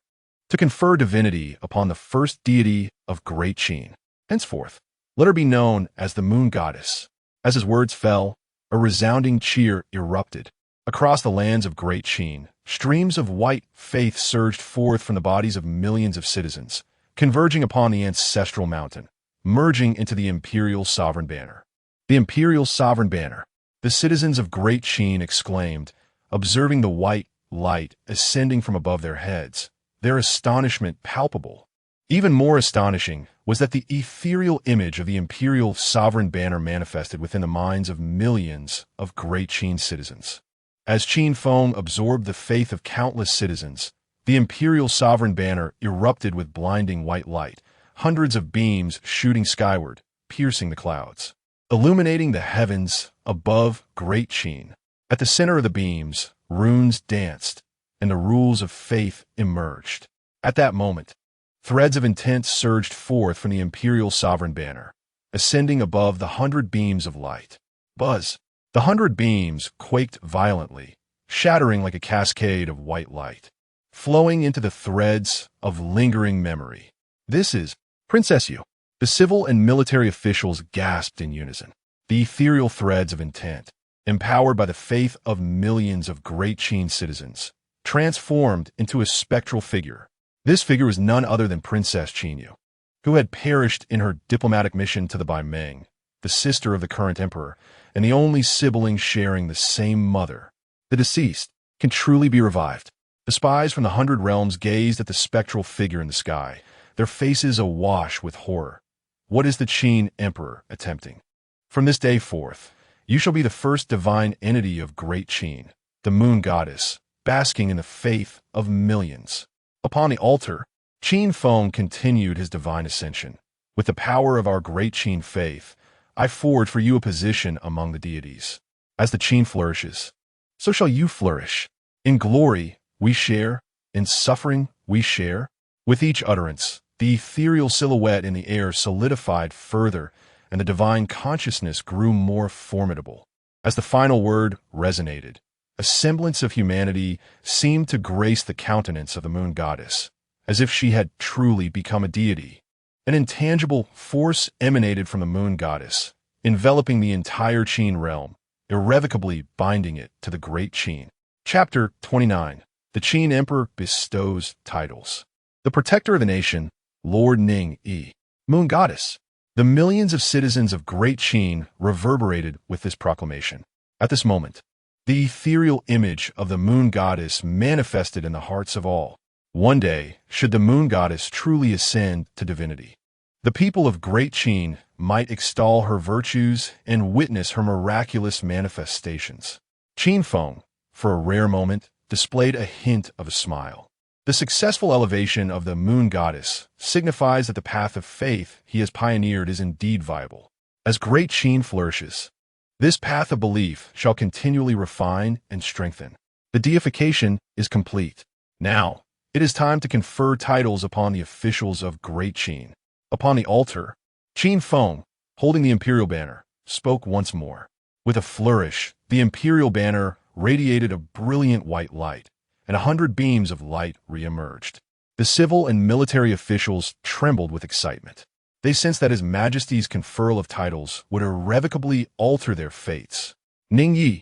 to confer divinity upon the first deity of Great Qin. Henceforth, let her be known as the moon goddess. As his words fell, a resounding cheer erupted. Across the lands of Great Qin, streams of white faith surged forth from the bodies of millions of citizens, converging upon the ancestral mountain, merging into the imperial sovereign banner. The imperial sovereign banner, the citizens of Great Qin exclaimed, observing the white light ascending from above their heads, their astonishment palpable. Even more astonishing was that the ethereal image of the imperial sovereign banner manifested within the minds of millions of Great Qin citizens. As Qin Feng absorbed the faith of countless citizens, the imperial sovereign banner erupted with blinding white light, hundreds of beams shooting skyward, piercing the clouds, illuminating the heavens above Great Qin. At the center of the beams, runes danced, and the rules of faith emerged. At that moment, threads of intent surged forth from the imperial sovereign banner, ascending above the 100 beams of light. Buzz! The 100 beams quaked violently, shattering like a cascade of white light, flowing into the threads of lingering memory. This is Princess Yu. The civil and military officials gasped in unison. The ethereal threads of intent, empowered by the faith of millions of Great Qin citizens, transformed into a spectral figure. This figure was none other than Princess Qin Yu, who had perished in her diplomatic mission to the Bai Meng, the sister of the current emperor, and the only sibling sharing the same mother. The deceased can truly be revived. The spies from the 100 Realms gazed at the spectral figure in the sky, their faces awash with horror. What is the Qin Emperor attempting? From this day forth, you shall be the first divine entity of Great Qin, the moon goddess, basking in the faith of millions. Upon the altar, Qin Feng continued his divine ascension. With the power of our Great Qin faith, I forge for you a position among the deities. As the Qin flourishes, so shall you flourish. In glory, we share. In suffering, we share. With each utterance, The ethereal silhouette in the air solidified further, and the divine consciousness grew more formidable. As the final word resonated, a semblance of humanity seemed to grace the countenance of the moon goddess, as if she had truly become a deity. An intangible force emanated from the moon goddess, enveloping the entire Qin realm, irrevocably binding it to the great Qin. Chapter 29. The Qin Emperor bestows titles. The protector of the nation, Lord Ning Yi. Moon goddess. The millions of citizens of Great Qin reverberated with this proclamation. At this moment, the ethereal image of the moon goddess manifested in the hearts of all. One day, should the moon goddess truly ascend to divinity, the people of Great Qin might extol her virtues and witness her miraculous manifestations. Qin Feng, for a rare moment, displayed a hint of a smile. The successful elevation of the moon goddess signifies that the path of faith he has pioneered is indeed viable. As Great Qin flourishes, this path of belief shall continually refine and strengthen. The deification is complete. Now, it is time to confer titles upon the officials of Great Qin. Upon the altar, Qin Feng, holding the imperial banner, spoke once more. With a flourish, the imperial banner radiated a brilliant white light, and 100 beams of light re-emerged. The civil and military officials trembled with excitement. They sensed that His Majesty's conferral of titles would irrevocably alter their fates. Ning Yi,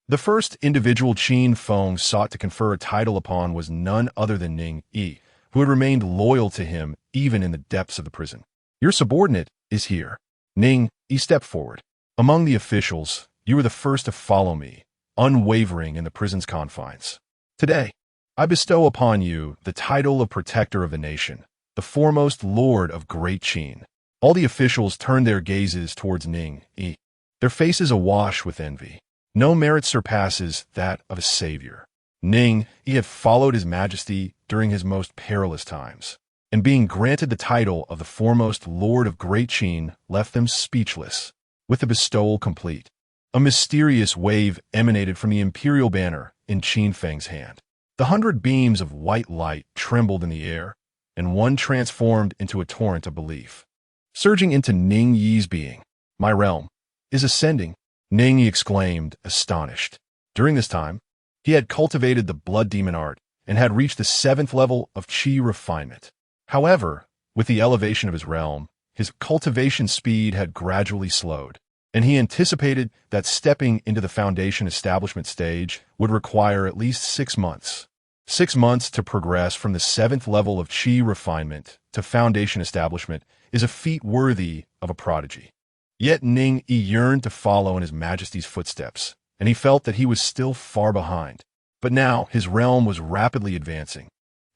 the first individual Qin Feng sought to confer a title upon, was none other than Ning Yi, who had remained loyal to him even in the depths of the prison. Your subordinate is here. Ning Yi stepped forward. Among the officials, you were the first to follow me, unwavering in the prison's confines. Today, I bestow upon you the title of Protector of the Nation, the foremost Lord of Great Qin. All the officials turned their gazes towards Ning Yi, their faces awash with envy. No merit surpasses that of a savior. Ning Yi had followed His Majesty during his most perilous times, and being granted the title of the foremost Lord of Great Qin left them speechless. With the bestowal complete, a mysterious wave emanated from the imperial banner in Qin Feng's hand. The 100 beams of white light trembled in the air, and one transformed into a torrent of belief, surging into Ning Yi's being. My realm is ascending, Ning Yi exclaimed, astonished. During this time, he had cultivated the blood demon art and had reached the 7th level of Qi refinement. However, with the elevation of his realm, his cultivation speed had gradually slowed, and he anticipated that stepping into the foundation establishment stage would require at least 6 months. 6 months to progress from the 7th level of Qi refinement to foundation establishment is a feat worthy of a prodigy. Yet Ning Yi yearned to follow in His Majesty's footsteps, and he felt that he was still far behind. But now his realm was rapidly advancing.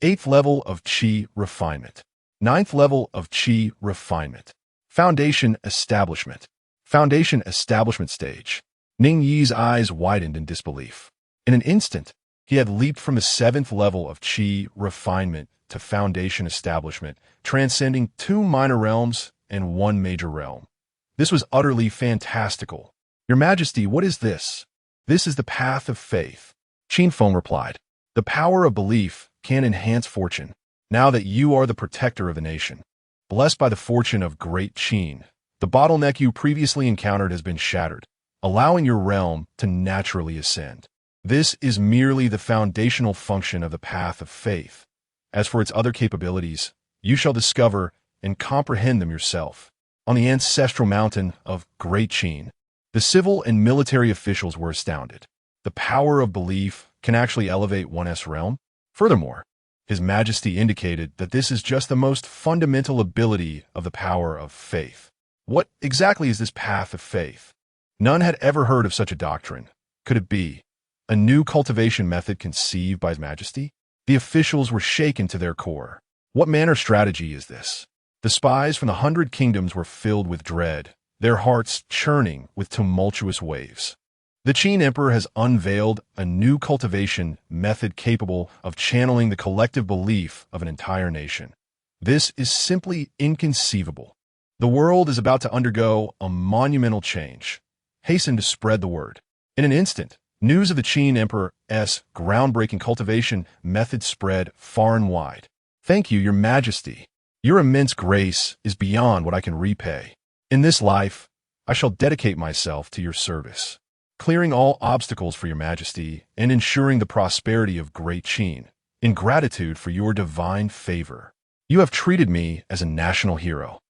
8th level of Qi refinement. 9th level of Qi refinement. Foundation establishment. Foundation establishment stage. Ning Yi's eyes widened in disbelief. In an instant, he had leaped from the 7th level of Qi refinement to foundation establishment, transcending 2 minor realms and 1 major realm. This was utterly fantastical. Your Majesty, what is this? This is the path of faith. Qin Feng replied. The power of belief can enhance fortune. Now that you are the protector of the nation, blessed by the fortune of Great Qin, the bottleneck you previously encountered has been shattered, allowing your realm to naturally ascend. This is merely the foundational function of the path of faith. As for its other capabilities, you shall discover and comprehend them yourself. On the ancestral mountain of Great Qin, the civil and military officials were astounded. The power of belief can actually elevate one's realm. Furthermore, His Majesty indicated that this is just the most fundamental ability of the power of faith. What exactly is this path of faith? None had ever heard of such a doctrine. Could it be a new cultivation method conceived by His Majesty? The officials were shaken to their core. What manner of strategy is this? The spies from the 100 kingdoms were filled with dread, their hearts churning with tumultuous waves. The Qin Emperor has unveiled a new cultivation method capable of channeling the collective belief of an entire nation. This is simply inconceivable. The world is about to undergo a monumental change. Hasten to spread the word. In an instant, news of the Qin Emperor's groundbreaking cultivation method spread far and wide. Thank you, Your Majesty. Your immense grace is beyond what I can repay. In this life, I shall dedicate myself to your service, clearing all obstacles for your majesty and ensuring the prosperity of Great Qin, in gratitude for your divine favor. You have treated me as a national hero.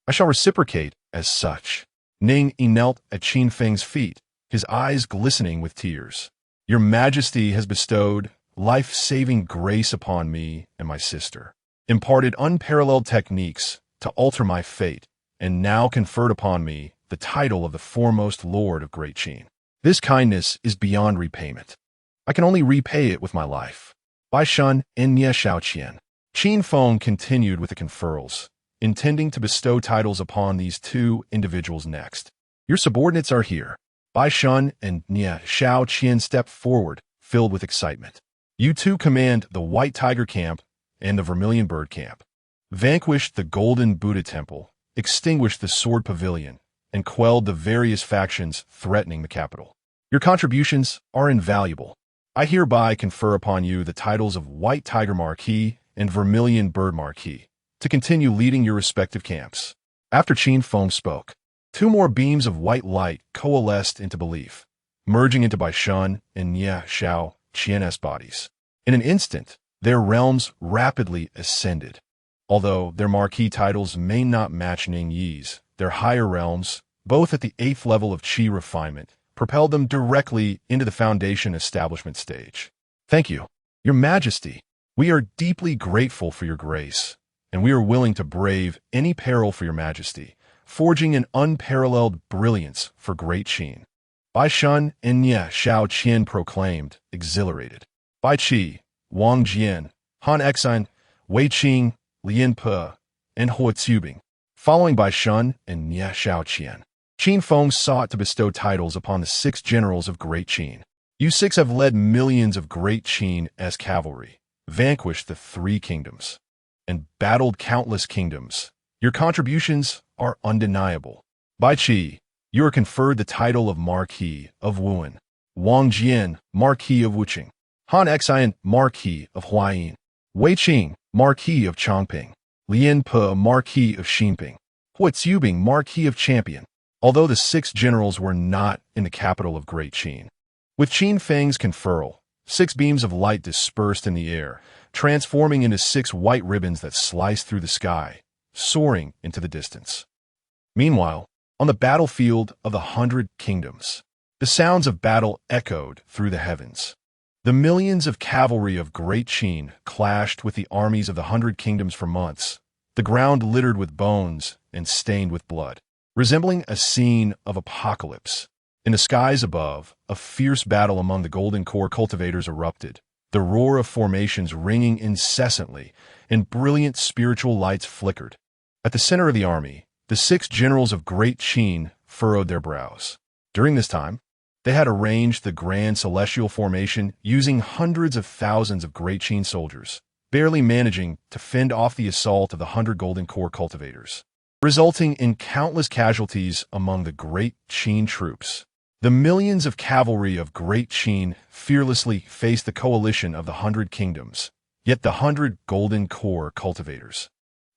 I shall reciprocate as such. Ning knelt at Qin Feng's feet, his eyes glistening with tears. Your majesty has bestowed life-saving grace upon me and my sister, imparted unparalleled techniques to alter my fate, and now conferred upon me the title of the foremost lord of Great Qin. This kindness is beyond repayment. I can only repay it with my life. Bai Shun and Nie Shaoqian. Qin Feng continued with the conferrals, intending to bestow titles upon these two individuals next. Your subordinates are here. Bai Shun and Nie Shaoqian stepped forward, filled with excitement. You two command the White Tiger Camp and the Vermilion Bird Camp. Vanquished the Golden Buddha Temple, extinguished the Sword Pavilion, and quelled the various factions threatening the capital. Your contributions are invaluable. I hereby confer upon you the titles of White Tiger Marquis and Vermilion Bird Marquis to continue leading your respective camps. After Qin Feng spoke, two more beams of white light coalesced into belief, merging into Bai Shun and Nie Shaoqian's bodies. In an instant, their realms rapidly ascended. Although their marquee titles may not match Ning Yi's, their higher realms, both at the 8th level of Qi refinement, propelled them directly into the foundation establishment stage. Thank you, Your Majesty. We are deeply grateful for your grace, and we are willing to brave any peril for your Majesty, forging an unparalleled brilliance for Great Qin. Bai Shun and Nie Shaoqian proclaimed, exhilarated. Bai Qi, Wang Jian, Han Exine, Wei Qing, Lian Pe, and Hua Tsubing. Following Bai Shun and Nie Shaoqian, Qin Feng sought to bestow titles upon the 6 generals of Great Qin. You 6 have led millions of Great Qin as cavalry, vanquished the 3 kingdoms, and battled countless kingdoms. Your contributions are undeniable. Bai Qi, you are conferred the title of Marquis of Wuhan. Wang Jian, Marquis of Wuqing. Han Exine, Marquis of Huayin. Wei Qing, Marquis of Chongping. Lian Pe, Marquis of Xinping. Hua Tsubing, Marquis of Champion. Although the 6 generals were not in the capital of Great Qin. With Qin Feng's conferral, 6 beams of light dispersed in the air, transforming into 6 white ribbons that sliced through the sky, soaring into the distance. Meanwhile, on the battlefield of the 100 Kingdoms, the sounds of battle echoed through the heavens. The millions of cavalry of Great Qin clashed with the armies of the 100 Kingdoms for months, the ground littered with bones and stained with blood, resembling a scene of apocalypse. In the skies above, a fierce battle among the Golden Core cultivators erupted, the roar of formations ringing incessantly, and brilliant spiritual lights flickered. At the center of the army, the 6 generals of Great Qin furrowed their brows. During this time, they had arranged the grand celestial formation using hundreds of thousands of Great Qin soldiers, barely managing to fend off the assault of the 100 Golden Core cultivators, resulting in countless casualties among the Great Qin troops. The millions of cavalry of Great Qin fearlessly faced the coalition of the 100 Kingdoms, yet the 100 Golden Core cultivators,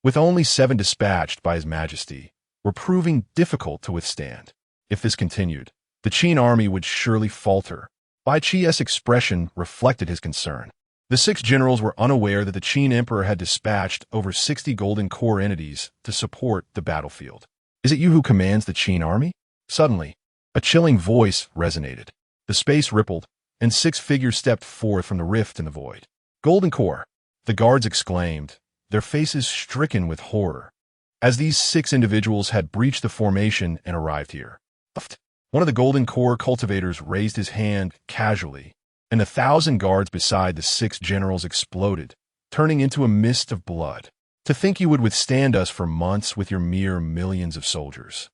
with only 7 dispatched by His Majesty, were proving difficult to withstand. If this continued, the Qin army would surely falter. Bai Qi's expression reflected his concern. The 6 generals were unaware that the Qin emperor had dispatched over 60 Golden Core entities to support the battlefield. Is it you who commands the Qin army? Suddenly, a chilling voice resonated. The space rippled, and 6 figures stepped forth from the rift in the void. Golden Core, the guards exclaimed, their faces stricken with horror, as these 6 individuals had breached the formation and arrived here. One of the Golden Core cultivators raised his hand casually, and 1,000 guards beside the 6 generals exploded, turning into a mist of blood. To think you would withstand us for months with your mere millions of soldiers.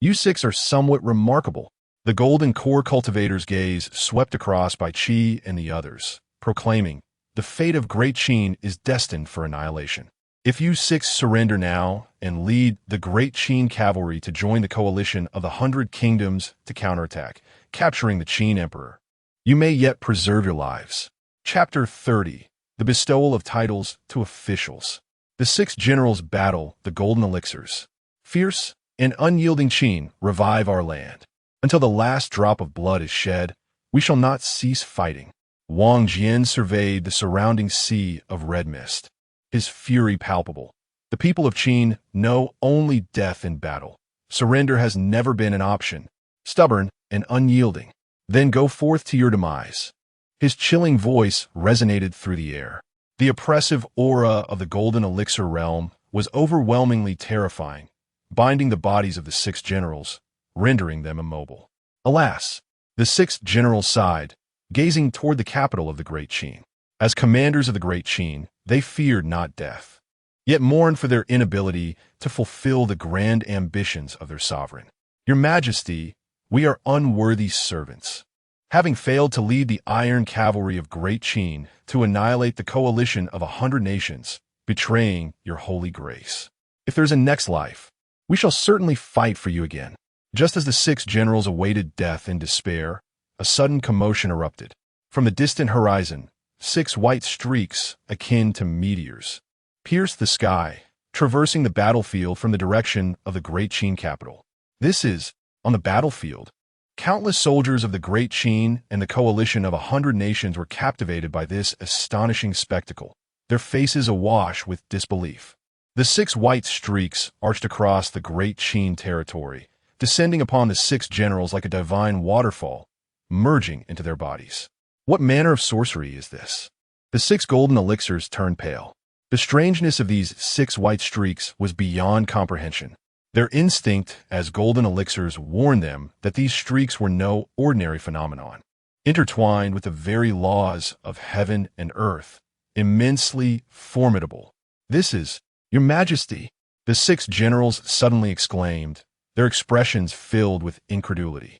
You 6 are somewhat remarkable. The Golden Core cultivators' gaze swept across Bai Qi and the others, proclaiming, the fate of Great Qin is destined for annihilation. If you 6 surrender now and lead the Great Qin cavalry to join the coalition of the 100 Kingdoms to counterattack, capturing the Qin emperor, you may yet preserve your lives. Chapter 30. The bestowal of titles to officials. The 6 generals battle the golden elixirs. Fierce and unyielding Qin revive our land. Until the last drop of blood is shed, we shall not cease fighting. Wang Jian surveyed the surrounding sea of red mist, his fury palpable. The people of Qin know only death in battle. Surrender has never been an option. Stubborn and unyielding, then go forth to your demise. His chilling voice resonated through the air. The oppressive aura of the golden elixir realm was overwhelmingly terrifying, binding the bodies of the 6 generals, rendering them immobile. Alas, the 6 generals sighed, gazing toward the capital of the Great Qin. As commanders of the Great Qin, they feared not death, yet mourned for their inability to fulfill the grand ambitions of their sovereign. Your Majesty, we are unworthy servants. Having failed to lead the iron cavalry of Great Qin to annihilate the coalition of 100 nations, betraying your holy grace. If there's a next life, we shall certainly fight for you again. Just as the 6 generals awaited death in despair, a sudden commotion erupted. From the distant horizon, 6 white streaks, akin to meteors, pierced the sky, traversing the battlefield from the direction of the Great Qin capital. This is, on the battlefield, countless soldiers of the Great Qin and the coalition of 100 nations were captivated by this astonishing spectacle, their faces awash with disbelief. The 6 white streaks arched across the Great Qin territory, descending upon the 6 generals like a divine waterfall, merging into their bodies. What manner of sorcery is this? The 6 golden elixirs turned pale. The strangeness of these 6 white streaks was beyond comprehension. Their instinct as golden elixirs warned them that these streaks were no ordinary phenomenon, intertwined with the very laws of heaven and earth, immensely formidable. This is, Your Majesty, the 6 generals suddenly exclaimed, their expressions filled with incredulity.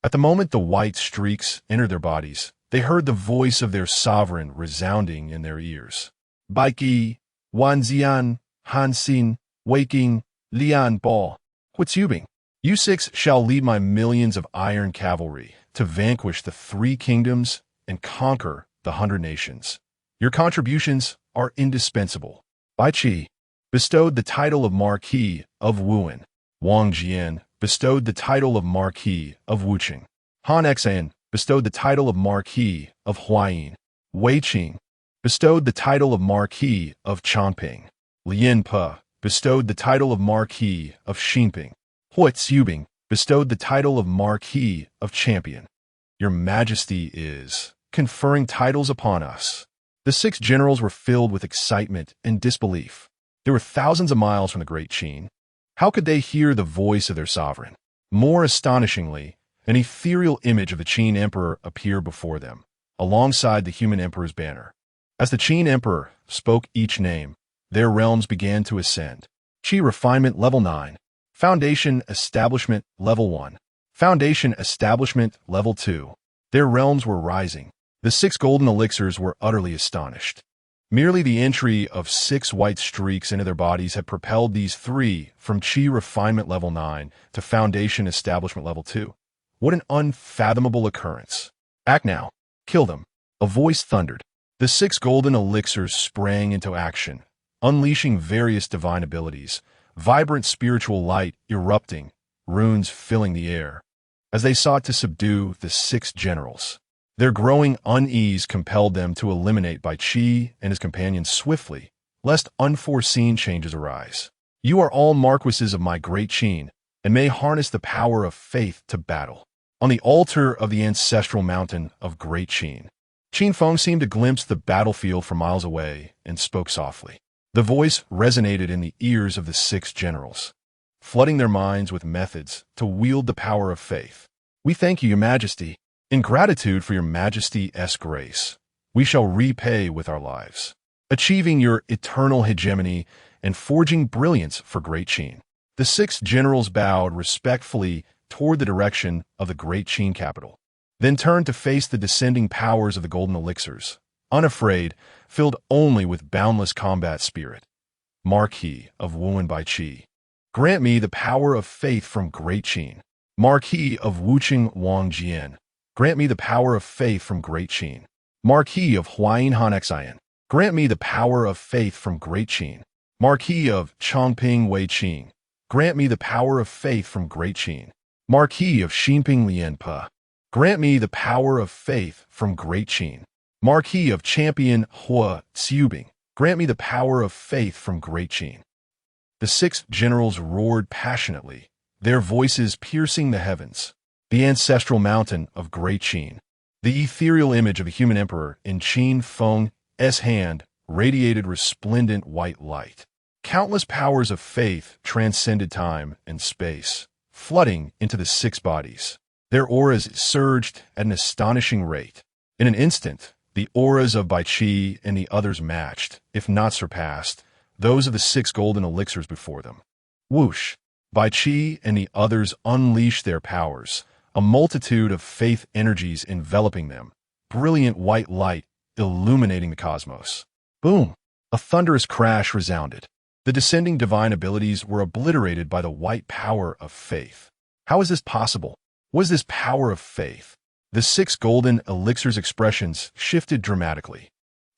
At the moment the white streaks entered their bodies, they heard the voice of their sovereign resounding in their ears. Baiki, Wanzian, Hanxin, Waking, Lian Bo, Huitsubing. You 6 shall lead my millions of iron cavalry to vanquish the 3 kingdoms and conquer the 100 nations. Your contributions are indispensable. Bai Qi bestowed the title of Marquis of Wuan. Wang Jian bestowed the title of Marquis of Wuqing. Han Xan bestowed the title of Marquis of Huayin. Wei Qing bestowed the title of Marquis of Chongping. Lien Pe bestowed the title of Marquis of Xinping. Huitsubing bestowed the title of Marquis of Champion. Your Majesty is conferring titles upon us. The 6 generals were filled with excitement and disbelief. They were thousands of miles from the Great Qin. How could they hear the voice of their sovereign? More astonishingly, an ethereal image of the Qin Emperor appeared before them, alongside the human emperor's banner. As the Qin Emperor spoke each name, their realms began to ascend. Qi Refinement Level 9. Foundation Establishment Level 1. Foundation Establishment Level 2. Their realms were rising. The 6 golden elixirs were utterly astonished. Merely the entry of 6 white streaks into their bodies had propelled these 3 from Qi Refinement Level 9 to Foundation Establishment Level 2. What an unfathomable occurrence. Act now. Kill them. A voice thundered. The 6 golden elixirs sprang into action, unleashing various divine abilities, vibrant spiritual light erupting, runes filling the air. As they sought to subdue the 6 generals, their growing unease compelled them to eliminate Bai Qi and his companions swiftly, lest unforeseen changes arise. You are all marquises of my Great Qin, and may harness the power of faith to battle. On the altar of the ancestral mountain of Great Qin, Qin Feng seemed to glimpse the battlefield from miles away and spoke softly. The voice resonated in the ears of the 6 generals, flooding their minds with methods to wield the power of faith. We thank you, Your Majesty. In gratitude for Your Majesty's grace, we shall repay with our lives, achieving your eternal hegemony and forging brilliance for Great Qin. The 6 generals bowed respectfully toward the direction of the Great Qin capital, then turned to face the descending powers of the golden elixirs, unafraid, filled only with boundless combat spirit. Marquis of Wuan Bai Qi, grant me the power of faith from Great Qin. Marquis of Wuqing Wang Jian, grant me the power of faith from Great Qin. Marquis of Huayin Han Xian, grant me the power of faith from Great Qin. Marquis of Chongping Wei Qing, grant me the power of faith from Great Qin. Marquis of Xinping Lianpa, grant me the power of faith from Great Qin. Marquis of Champion Hua Xiubing, grant me the power of faith from Great Qin. The 6 generals roared passionately, their voices piercing the heavens. The ancestral mountain of Great Qin, the ethereal image of a human emperor in Qin Feng's hand, radiated resplendent white light. Countless powers of faith transcended time and space, flooding into the 6 bodies. Their auras surged at an astonishing rate. In an instant, the auras of Bai Qi and the others matched, if not surpassed, those of the 6 golden elixirs before them. Whoosh! Bai Qi and the others unleashed their powers, a multitude of faith energies enveloping them, brilliant white light illuminating the cosmos. Boom! A thunderous crash resounded. The descending divine abilities were obliterated by the white power of faith. How is this possible? What is this power of faith? The 6 golden elixirs' expressions shifted dramatically,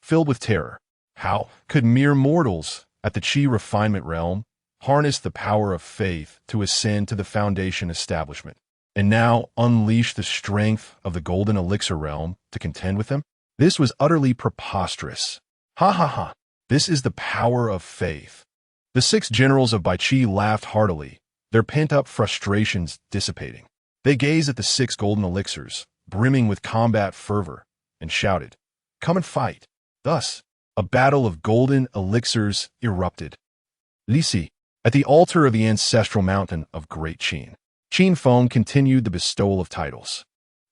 filled with terror. How could mere mortals at the Qi refinement realm harness the power of faith to ascend to the foundation establishment, and now unleash the strength of the golden elixir realm to contend with them? This was utterly preposterous. Ha ha ha! This is the power of faith. The 6 generals of Bai Qi laughed heartily, their pent-up frustrations dissipating. They gazed at the 6 golden elixirs, brimming with combat fervor, and shouted, "Come and fight!" Thus, a battle of golden elixirs erupted. Li Si, at the altar of the ancestral mountain of Great Qin, Qin Feng continued the bestowal of titles.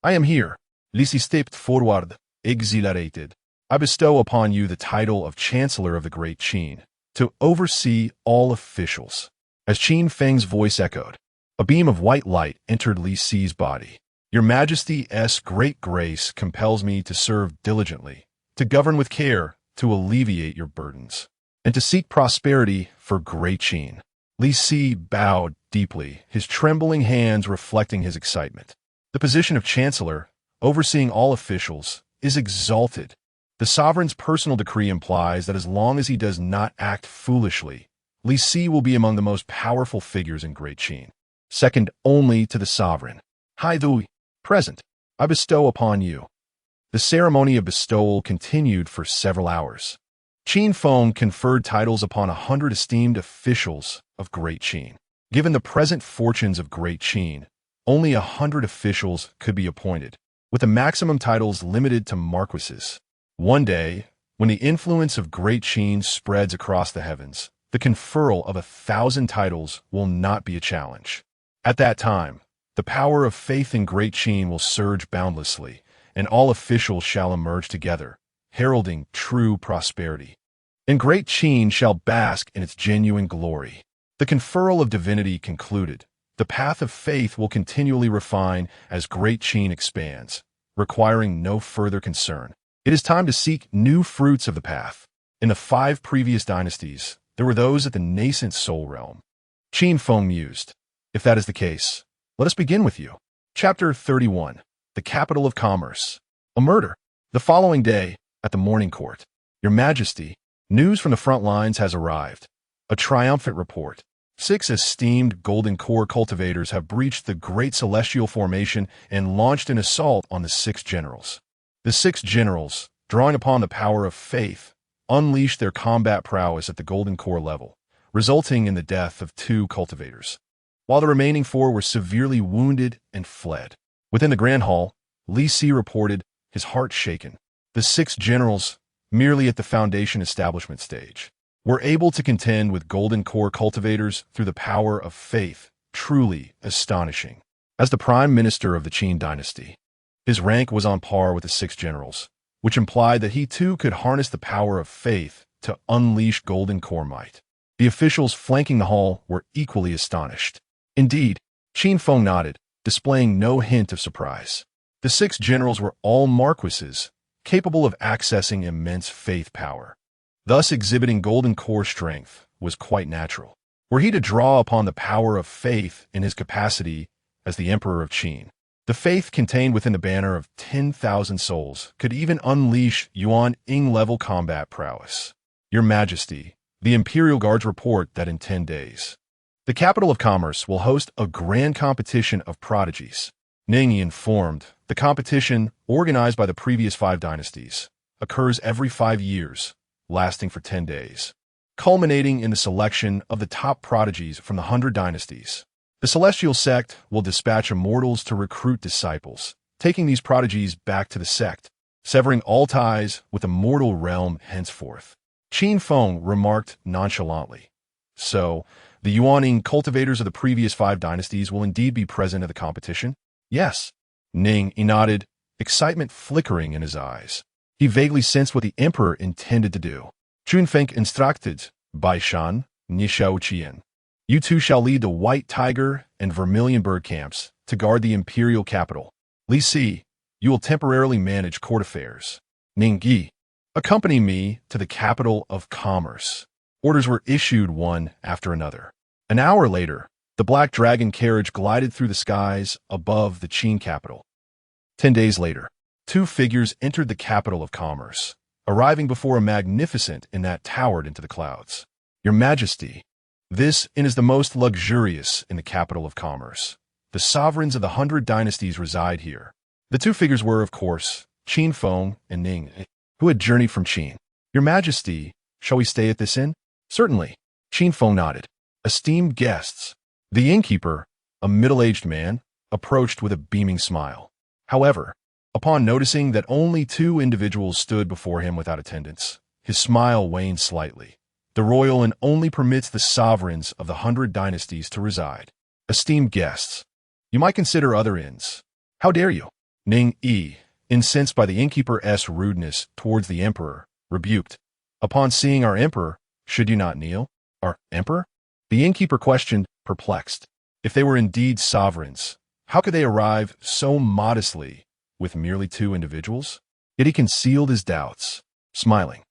"I am here." Li Si stepped forward, exhilarated. "I bestow upon you the title of Chancellor of the Great Qin, to oversee all officials." As Qin Feng's voice echoed, a beam of white light entered Li Si's body. "Your Majesty's great grace compels me to serve diligently, to govern with care, to alleviate your burdens, and to seek prosperity for Great Qin." Li Si bowed deeply, his trembling hands reflecting his excitement. The position of Chancellor, overseeing all officials, is exalted. The sovereign's personal decree implies that as long as he does not act foolishly, Li Si will be among the most powerful figures in Great Qin, second only to the sovereign. "Hai Dui, present, I bestow upon you." The ceremony of bestowal continued for several hours. Qin Feng conferred titles upon 100 esteemed officials of Great Qin. Given the present fortunes of Great Qin, only 100 officials could be appointed, with the maximum titles limited to marquises. One day, when the influence of Great Qin spreads across the heavens, the conferral of 1,000 titles will not be a challenge. At that time, the power of faith in Great Qin will surge boundlessly, and all officials shall emerge together, heralding true prosperity. And Great Qin shall bask in its genuine glory. The conferral of divinity concluded, the path of faith will continually refine as Great Qin expands, requiring no further concern. It is time to seek new fruits of the path. In the 5 previous dynasties, there were those at the nascent soul realm. Qin Feng mused, "If that is the case, let us begin with you." Chapter 31. The Capital of Commerce. A murder. The following day, at the morning court, "Your Majesty, news from the front lines has arrived. A triumphant report. 6 esteemed golden core cultivators have breached the Great Celestial Formation and launched an assault on the 6 generals. The 6 generals, drawing upon the power of faith, unleashed their combat prowess at the golden core level, resulting in the death of 2 cultivators, while the remaining 4 were severely wounded and fled." Within the Grand Hall, Li Si reported, his heart shaken. The 6 generals, merely at the foundation establishment stage, were able to contend with golden core cultivators through the power of faith, truly astonishing. As the prime minister of the Qin dynasty, his rank was on par with the 6 generals, which implied that he too could harness the power of faith to unleash golden core might. The officials flanking the hall were equally astonished. Indeed, Qin Feng nodded, displaying no hint of surprise. The 6 generals were all marquises, capable of accessing immense faith power. Thus exhibiting golden core strength was quite natural. Were he to draw upon the power of faith in his capacity as the Emperor of Qin, the faith contained within the banner of 10,000 souls could even unleash Yuan Ing level combat prowess. "Your Majesty, The Imperial Guards report that in 10 days, the capital of commerce will host a grand competition of prodigies. Ning informed, the competition, organized by the previous 5 dynasties, occurs every 5 years, lasting for 10 days, culminating in the selection of the top prodigies from the 100 dynasties. The celestial sect will dispatch immortals to recruit disciples, taking these prodigies back to the sect, severing all ties with the mortal realm henceforth. Qin Feng remarked nonchalantly. So, the Yuaning cultivators of the previous 5 dynasties will indeed be present at the competition? Yes. Ning nodded, excitement flickering in his eyes. He vaguely sensed what the emperor intended to do. Qin Feng instructed, Bai Shan, Ni Shao Qian. You two shall lead the White Tiger and Vermilion Bird camps to guard the imperial capital. Li Si, you will temporarily manage court affairs. Ning Yi, accompany me to the capital of commerce. Orders were issued one after another. An hour later, the Black Dragon carriage glided through the skies above the Qin capital. 10 days later, 2 figures entered the capital of commerce, arriving before a magnificent inn that towered into the clouds. Your Majesty, this inn is the most luxurious in the capital of commerce. The sovereigns of the 100 dynasties reside here. The 2 figures were, of course, Qin Feng and Ning, who had journeyed from Qin. Your Majesty, shall we stay at this inn? Certainly. Qin Feng nodded. Esteemed guests. The innkeeper, a middle-aged man, approached with a beaming smile. However, upon noticing that only 2 individuals stood before him without attendance, his smile waned slightly. The royal inn only permits the sovereigns of the 100 dynasties to reside. Esteemed guests, you might consider other inns. How dare you? Ning Yi, incensed by the innkeeper's rudeness towards the emperor, rebuked. Upon seeing our emperor, should you not kneel? Our emperor? The innkeeper questioned, perplexed. If they were indeed sovereigns, how could they arrive so modestly with merely 2 individuals? Yet he concealed his doubts, smiling.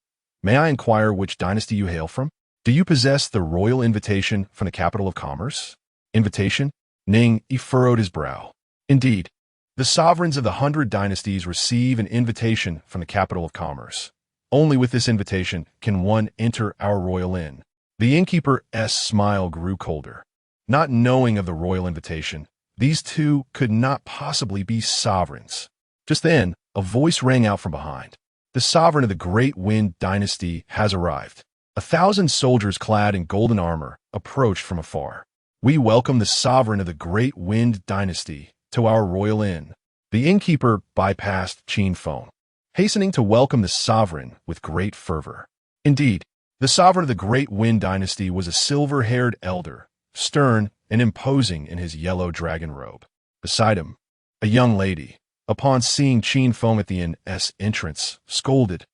May I inquire which dynasty you hail from? Do you possess the royal invitation from the capital of commerce? Invitation? Ning Yi furrowed his brow. Indeed, the sovereigns of the 100 dynasties receive an invitation from the capital of commerce. Only with this invitation can one enter our royal inn. The innkeeper's smile grew colder. Not knowing of the royal invitation, these 2 could not possibly be sovereigns. Just then, a voice rang out from behind. The sovereign of the Great Wind dynasty has arrived. 1,000 soldiers clad in golden armor approached from afar. We welcome the sovereign of the Great Wind dynasty to our royal inn. The innkeeper bypassed Qin Feng, hastening to welcome the sovereign with great fervor. Indeed, the sovereign of the Great Wind dynasty was a silver-haired elder, stern and imposing in his yellow dragon robe. Beside him, a young lady, upon seeing Qin Feng at the inn's entrance, scolded,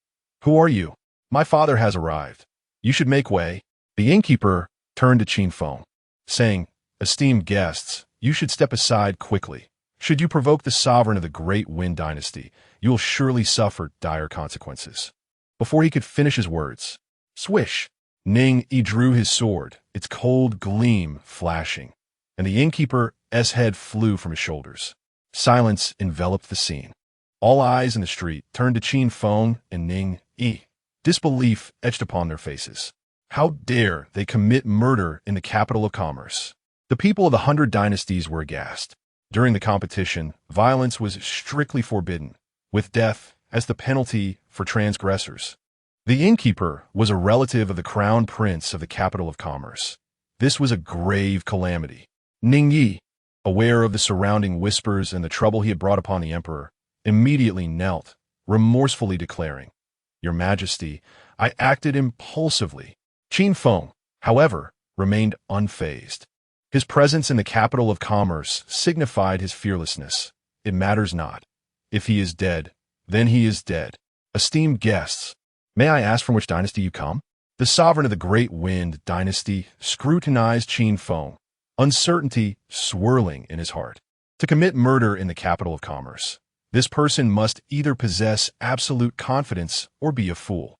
Who are you? My father has arrived. You should make way. The innkeeper turned to Qin Feng, saying, Esteemed guests, you should step aside quickly. Should you provoke the sovereign of the Great Wind dynasty, you will surely suffer dire consequences. Before he could finish his words, swish! Ning Yi drew his sword, its cold gleam flashing, and the innkeeper's head flew from his shoulders. Silence enveloped the scene. All eyes in the street turned to Qin Feng and Ning Yi. Disbelief etched upon their faces. How dare they commit murder in the capital of commerce? The people of the 100 dynasties were aghast. During the competition, violence was strictly forbidden, with death as the penalty for transgressors. The innkeeper was a relative of the crown prince of the capital of commerce. This was a grave calamity. Ning Yi, aware of the surrounding whispers and the trouble he had brought upon the emperor, immediately knelt, remorsefully declaring, Your Majesty, I acted impulsively. Qin Feng, however, remained unfazed. His presence in the capital of commerce signified his fearlessness. It matters not. If he is dead, then he is dead. Esteemed guests, may I ask from which dynasty you come? The sovereign of the Great Wind dynasty scrutinized Qin Feng, uncertainty swirling in his heart. To commit murder in the capital of commerce, this person must either possess absolute confidence or be a fool.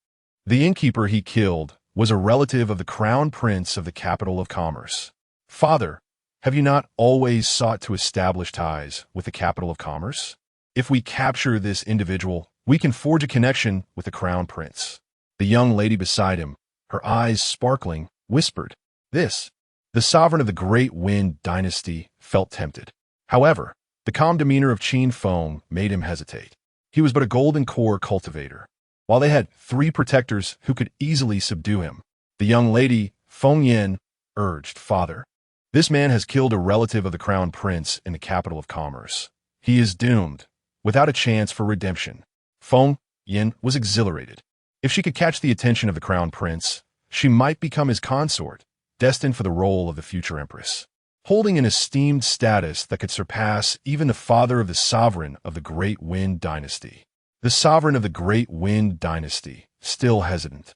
The innkeeper he killed was a relative of the crown prince of the capital of commerce. Father, have you not always sought to establish ties with the capital of commerce? If we capture this individual, we can forge a connection with the crown prince. The young lady beside him, her eyes sparkling, whispered, "This." The sovereign of the Great Wind dynasty felt tempted. However, the calm demeanor of Qin Feng made him hesitate. He was but a golden core cultivator. While they had 3 protectors who could easily subdue him, the young lady, Feng Yin, urged, "Father, this man has killed a relative of the crown prince in the capital of commerce. He is doomed, without a chance for redemption." Feng Yin was exhilarated. If she could catch the attention of the crown prince, she might become his consort, destined for the role of the future empress, holding an esteemed status that could surpass even the father of the sovereign of the Great Wind dynasty. The sovereign of the Great Wind dynasty, still hesitant,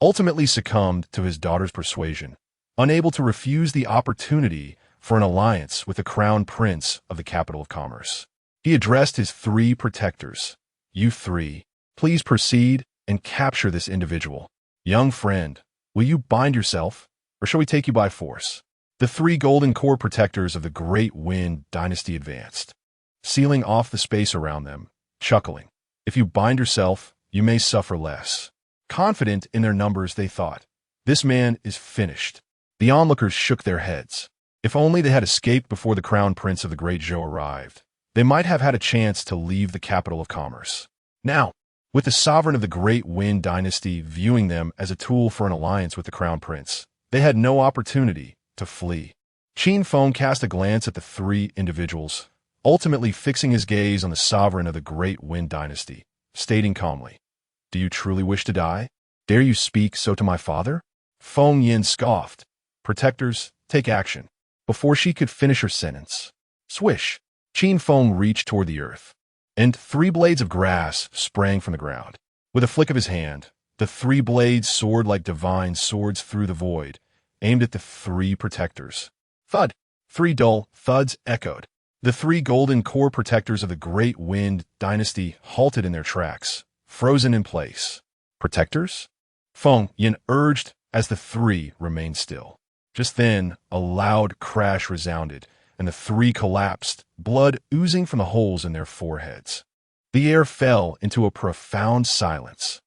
ultimately succumbed to his daughter's persuasion, unable to refuse the opportunity for an alliance with the crown prince of the capital of commerce. He addressed his 3 protectors. "You 3, please proceed and capture this individual. Young friend, will you bind yourself, or shall we take you by force?" The 3 golden core protectors of the Great Wind dynasty advanced, sealing off the space around them, chuckling. "If you bind yourself, you may suffer less." Confident in their numbers, they thought, "This man is finished." The onlookers shook their heads. If only they had escaped before the crown prince of the Great Zhou arrived, they might have had a chance to leave the capital of commerce. Now, with the sovereign of the Great Wind dynasty viewing them as a tool for an alliance with the crown prince, they had no opportunity to flee. Qin Feng cast a glance at the 3 individuals, ultimately fixing his gaze on the sovereign of the Great Wind dynasty, stating calmly, "Do you truly wish to die? Dare you speak so to my father?" Feng Yin scoffed. "Protectors, take action." Before she could finish her sentence, swish, Qin Feng reached toward the earth, and 3 blades of grass sprang from the ground. With a flick of his hand, the 3 blades soared like divine swords through the void, aimed at the 3 protectors. Thud! 3 dull thuds echoed. The 3 golden core protectors of the Great Wind dynasty halted in their tracks, frozen in place. "Protectors?" Feng Yin urged as the 3 remained still. Just then, a loud crash resounded, and the 3 collapsed, blood oozing from the holes in their foreheads. The air fell into a profound silence.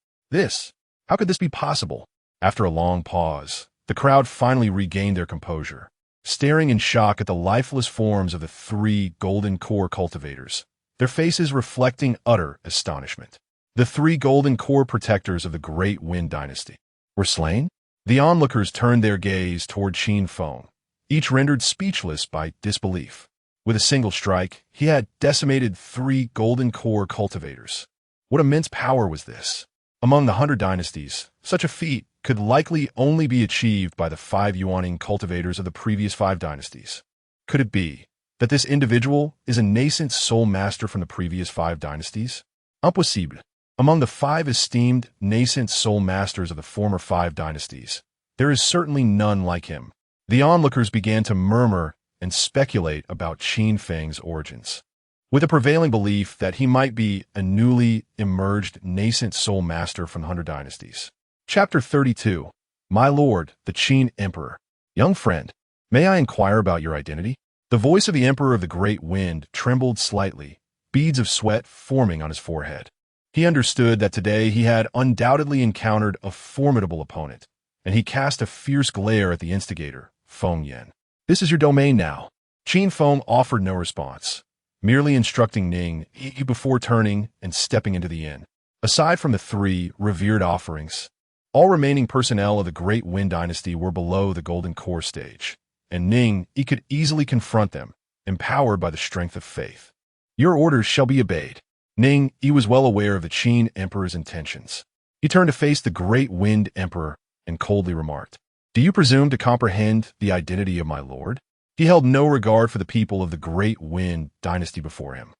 How could this be possible? After a long pause, the crowd finally regained their composure, staring in shock at the lifeless forms of the 3 golden core cultivators, their faces reflecting utter astonishment. The 3 golden core protectors of the Great Wind dynasty were slain? The onlookers turned their gaze toward Qin Feng, each rendered speechless by disbelief. With a single strike, he had decimated 3 golden core cultivators. What immense power was this? Among the 100 dynasties, such a feat could likely only be achieved by the 5 Yuaning cultivators of the previous 5 dynasties. Could it be that this individual is a nascent soul master from the previous 5 dynasties? Impossible. Among the 5 esteemed nascent soul masters of the former 5 dynasties, there is certainly none like him. The onlookers began to murmur and speculate about Qin Feng's origins, with a prevailing belief that he might be a newly emerged nascent soul master from the 100 dynasties. Chapter 32. My Lord, the Qin Emperor. Young friend, may I inquire about your identity? The voice of the Emperor of the Great Wind trembled slightly, beads of sweat forming on his forehead. He understood that today he had undoubtedly encountered a formidable opponent, and he cast a fierce glare at the instigator, Feng Yin. "This is your domain now." Qin Feng offered no response, merely instructing Ning before turning and stepping into the inn. Aside from the 3 revered offerings, all remaining personnel of the Great Wind dynasty were below the Golden Core stage, and Ning could easily confront them, empowered by the strength of faith. "Your orders shall be obeyed." Ning was well aware of the Qin Emperor's intentions. He turned to face the Great Wind Emperor and coldly remarked, "Do you presume to comprehend the identity of my lord?" He held no regard for the people of the Great Wind dynasty before him,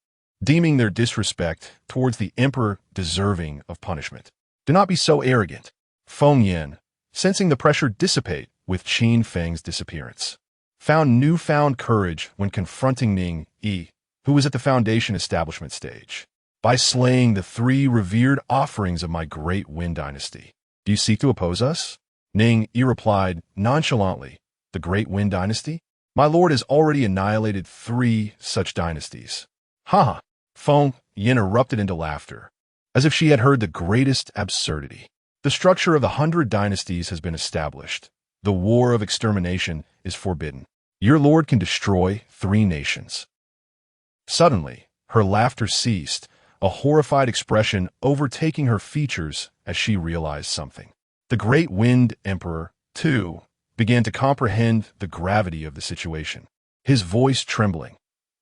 deeming their disrespect towards the emperor deserving of punishment. "Do not be so arrogant." Feng Yin, sensing the pressure dissipate with Qin Feng's disappearance, found newfound courage when confronting Ning, who was at the foundation establishment stage. "By slaying the 3 revered offerings of my Great Wind dynasty, do you seek to oppose us?" Ning replied nonchalantly, "The Great Wind dynasty? My lord has already annihilated 3 such dynasties." "Ha!" Feng Yin erupted into laughter, as if she had heard the greatest absurdity. The structure of the 100 dynasties has been established. The war of extermination is forbidden. Your lord can destroy 3 nations. Suddenly, her laughter ceased, a horrified expression overtaking her features as she realized something. The Great Wind Emperor, too, began to comprehend the gravity of the situation. His voice trembling.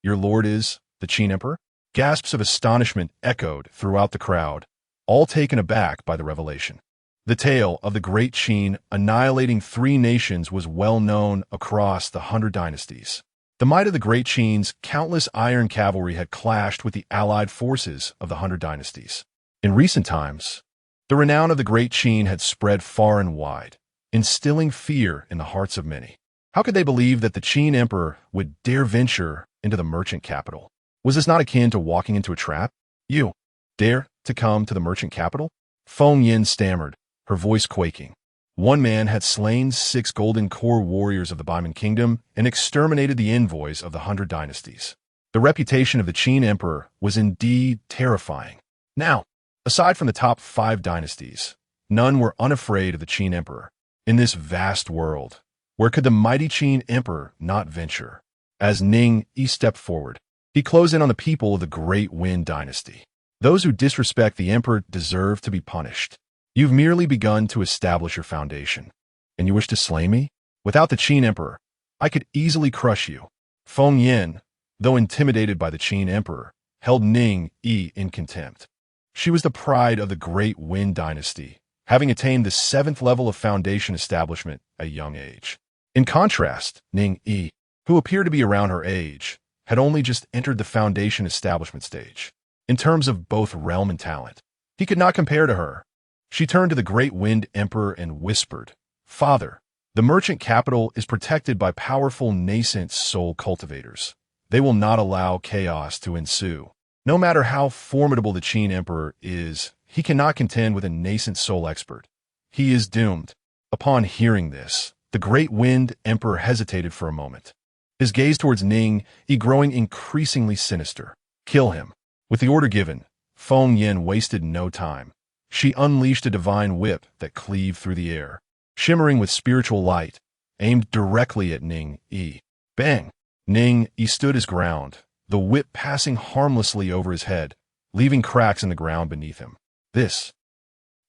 Your lord is the Qin Emperor? Gasps of astonishment echoed throughout the crowd, all taken aback by the revelation. The tale of the Great Qin annihilating 3 nations was well known across the 100 dynasties. The might of the Great Qin's countless iron cavalry had clashed with the allied forces of the 100 dynasties. In recent times, the renown of the Great Qin had spread far and wide, instilling fear in the hearts of many. How could they believe that the Qin Emperor would dare venture into the merchant capital? Was this not akin to walking into a trap? You dare to come to the merchant capital? Feng Yin stammered, her voice quaking. One man had slain 6 golden core warriors of the Baiman kingdom and exterminated the envoys of the 100 dynasties. The reputation of the Qin Emperor was indeed terrifying. Now, aside from the top 5 dynasties, none were unafraid of the Qin Emperor. In this vast world, where could the mighty Qin Emperor not venture? As Ning Yi stepped forward, he closed in on the people of the Great Wind Dynasty. Those who disrespect the Emperor deserve to be punished. You've merely begun to establish your foundation, and you wish to slay me? Without the Qin Emperor, I could easily crush you. Feng Yin, though intimidated by the Qin Emperor, held Ning Yi in contempt. She was the pride of the Great Wind Dynasty, having attained the 7th level of foundation establishment at a young age. In contrast, Ning Yi, who appeared to be around her age, had only just entered the foundation establishment stage. In terms of both realm and talent, he could not compare to her. She turned to the Great Wind Emperor and whispered, Father, the merchant capital is protected by powerful nascent soul cultivators. They will not allow chaos to ensue. No matter how formidable the Qin Emperor is, he cannot contend with a nascent soul expert. He is doomed. Upon hearing this, the Great Wind Emperor hesitated for a moment, his gaze towards Ning Yi growing increasingly sinister. Kill him. With the order given, Feng Yin wasted no time. She unleashed a divine whip that cleaved through the air, shimmering with spiritual light, aimed directly at Ning Yi. Bang! Ning Yi stood his ground, the whip passing harmlessly over his head, leaving cracks in the ground beneath him. This.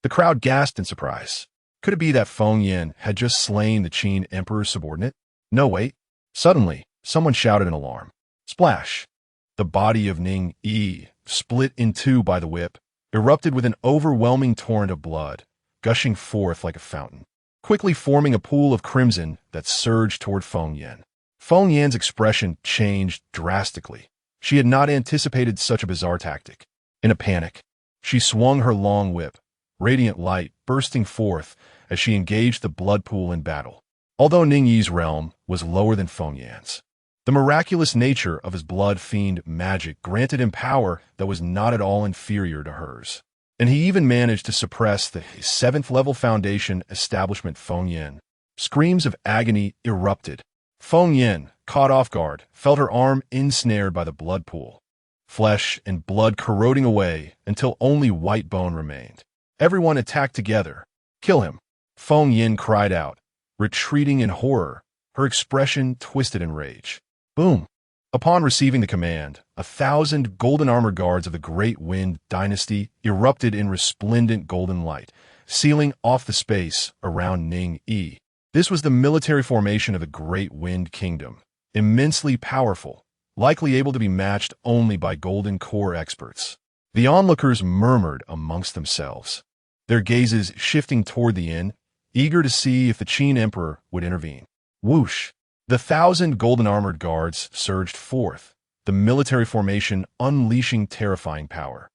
The crowd gasped in surprise. Could it be that Feng Yin had just slain the Qin Emperor's subordinate? No, wait. Suddenly, someone shouted in alarm. Splash! The body of Ning Yi, split in 2 by the whip, erupted with an overwhelming torrent of blood, gushing forth like a fountain, quickly forming a pool of crimson that surged toward Feng Yin. Feng Yin's expression changed drastically. She had not anticipated such a bizarre tactic. In a panic, she swung her long whip, radiant light bursting forth as she engaged the blood pool in battle. Although Ning Yi's realm was lower than Feng Yin's, the miraculous nature of his blood fiend magic granted him power that was not at all inferior to hers. And he even managed to suppress the 7th level foundation establishment Feng Yin. Screams of agony erupted. Feng Yin, caught off guard, felt her arm ensnared by the blood pool, flesh and blood corroding away until only white bone remained. Everyone attacked together. Kill him! Feng Yin cried out, retreating in horror, her expression twisted in rage. Boom! Upon receiving the command, 1,000 golden armored guards of the Great Wind Dynasty erupted in resplendent golden light, sealing off the space around Ning Yi. This was the military formation of the Great Wind Kingdom, immensely powerful, likely able to be matched only by golden core experts. The onlookers murmured amongst themselves, their gazes shifting toward the inn, eager to see if the Qin Emperor would intervene. Whoosh! The 1,000 golden armored guards surged forth, the military formation unleashing terrifying power.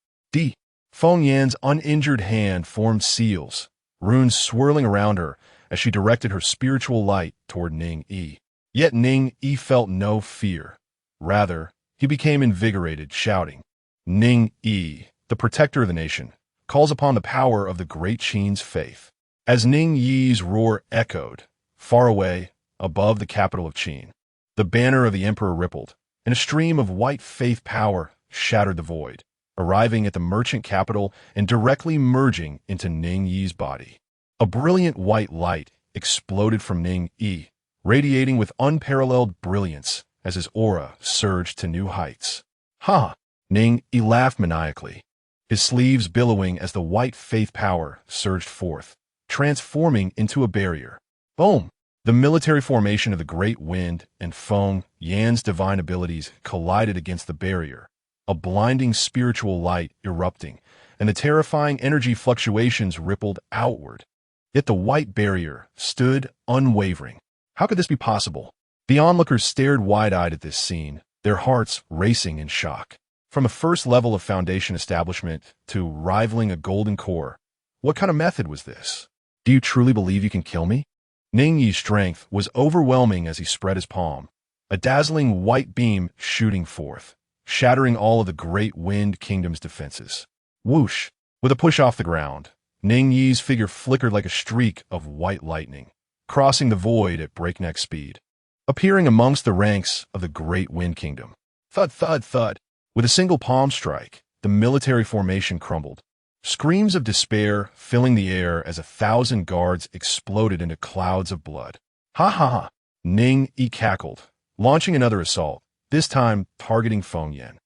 Feng Yan's uninjured hand formed seals, runes swirling around her as she directed her spiritual light toward Ning Yi. Yet Ning Yi felt no fear. Rather, he became invigorated, shouting, Ning Yi, the protector of the nation, calls upon the power of the Great Qin's faith. As Ning Yi's roar echoed, far away, above the capital of Qin, the banner of the emperor rippled, and a stream of white faith power shattered the void. arriving at the merchant capital and directly merging into Ning Yi's body. A brilliant white light exploded from Ning Yi, radiating with unparalleled brilliance as his aura surged to new heights. Ha! Ning Yi laughed maniacally, his sleeves billowing as the white faith power surged forth, transforming into a barrier. Boom! The military formation of the Great Wind and Feng Yan's divine abilities collided against the barrier, a blinding spiritual light erupting, and the terrifying energy fluctuations rippled outward. Yet the white barrier stood unwavering. How could this be possible? The onlookers stared wide-eyed at this scene, their hearts racing in shock. From a first level of foundation establishment to rivaling a golden core, what kind of method was this? Do you truly believe you can kill me? Ning Yi's strength was overwhelming as he spread his palm, a dazzling white beam shooting forth, shattering all of the Great Wind Kingdom's defenses. Whoosh! With a push off the ground, Ning Yi's figure flickered like a streak of white lightning, crossing the void at breakneck speed, appearing amongst the ranks of the Great Wind Kingdom. Thud, thud, thud. With a single palm strike, the military formation crumbled. Screams of despair filling the air as 1,000 guards exploded into clouds of blood. Ha ha ha! Ning Yi cackled, launching another assault, this time targeting Feng Yan.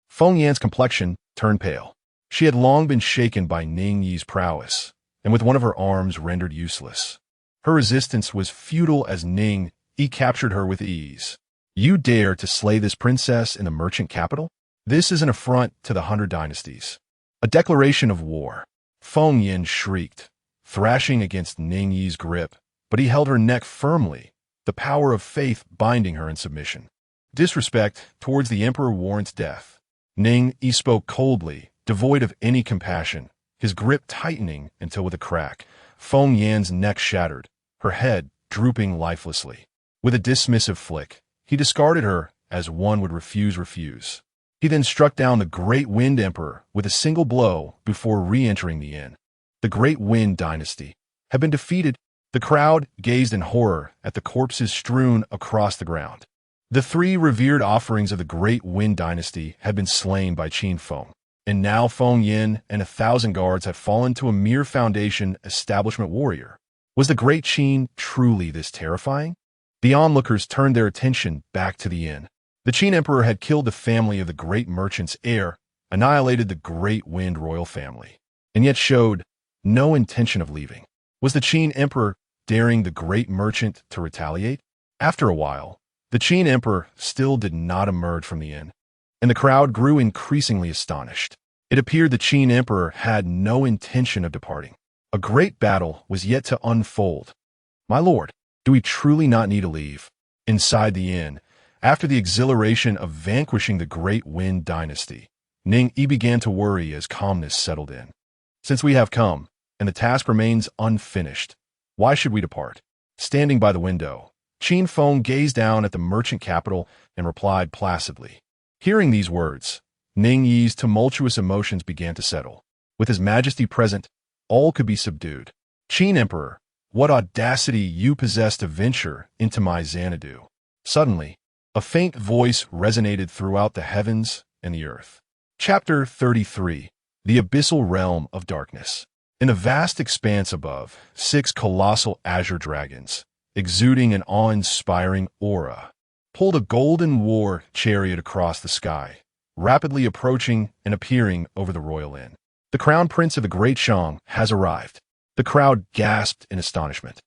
Feng Yan's complexion turned pale. She had long been shaken by Ning Yi's prowess, and with one of her arms rendered useless. Her resistance was futile as Ning Yi captured her with ease. You dare to slay this princess in the merchant capital? This is an affront to the 100 dynasties. A declaration of war. Feng Yan shrieked, thrashing against Ning Yi's grip, but he held her neck firmly, the power of faith binding her in submission. Disrespect towards the emperor warrants death. Ning Yi spoke coldly, devoid of any compassion, his grip tightening until with a crack, Feng Yan's neck shattered, her head drooping lifelessly. With a dismissive flick, he discarded her as one would refuse. He then struck down the Great Wind Emperor with a single blow before re-entering the inn. The Great Wind dynasty had been defeated. The crowd gazed in horror at the corpses strewn across the ground. The 3 revered offerings of the Great Wind dynasty had been slain by Qin Feng, and now Feng Yan and 1,000 guards had fallen to a mere foundation establishment warrior. Was the Great Qin truly this terrifying? The onlookers turned their attention back to the inn. The Qin Emperor had killed the family of the great merchant's heir, annihilated the Great Wind royal family, and yet showed no intention of leaving. Was the Qin Emperor daring the great merchant to retaliate? After a while, the Qin Emperor still did not emerge from the inn, and the crowd grew increasingly astonished. It appeared the Qin Emperor had no intention of departing. A great battle was yet to unfold. My lord, do we truly not need to leave? Inside the inn, after the exhilaration of vanquishing the Great Wind dynasty, Ning Yi began to worry as calmness settled in. Since we have come, and the task remains unfinished, why should we depart? Standing by the window, Qin Feng gazed down at the merchant capital and replied placidly. Hearing these words, Ning Yi's tumultuous emotions began to settle. With his majesty present, all could be subdued. Qin Emperor, what audacity you possess to venture into my Xanadu. Suddenly, a faint voice resonated throughout the heavens and the earth. Chapter 33. The Abyssal Realm of Darkness. In the vast expanse above, 6 colossal azure dragons, exuding an awe-inspiring aura, pulled a golden war chariot across the sky, rapidly approaching and appearing over the royal inn. The crown prince of the Great Shang has arrived. The crowd gasped in astonishment.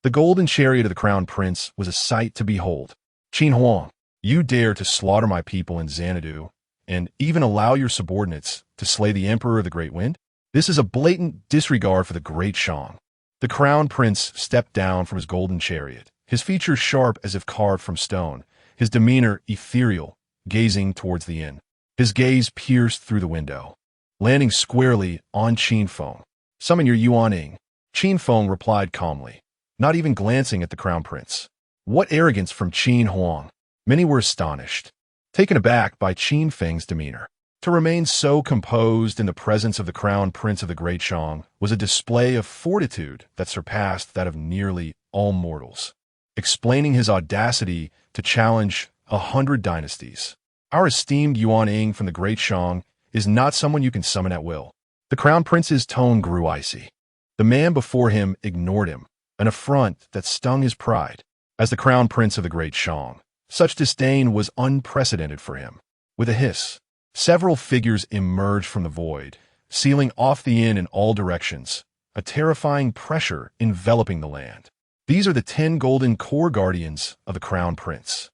The golden chariot of the crown prince was a sight to behold. Qin Huang, you dare to slaughter my people in Xanadu, and even allow your subordinates to slay the emperor of the Great Wind? This is a blatant disregard for the Great Shang. The crown prince stepped down from his golden chariot, his features sharp as if carved from stone, his demeanor ethereal, gazing towards the inn. His gaze pierced through the window, landing squarely on Qin Feng. Summon your Yuan. Qin Feng replied calmly, not even glancing at the crown prince. What arrogance from Qin Huang! Many were astonished, taken aback by Qin Feng's demeanor. To remain so composed in the presence of the crown prince of the Great Shang was a display of fortitude that surpassed that of nearly all mortals, explaining his audacity to challenge 100 dynasties. Our esteemed Yuan from the Great Shang is not someone you can summon at will. The Crown Prince's tone grew icy. The man before him ignored him, an affront that stung his pride. As the Crown Prince of the Great Shang, such disdain was unprecedented for him. With a hiss, several figures emerged from the void, sealing off the inn in all directions, a terrifying pressure enveloping the land. These are the 10 golden core guardians of the Crown Prince.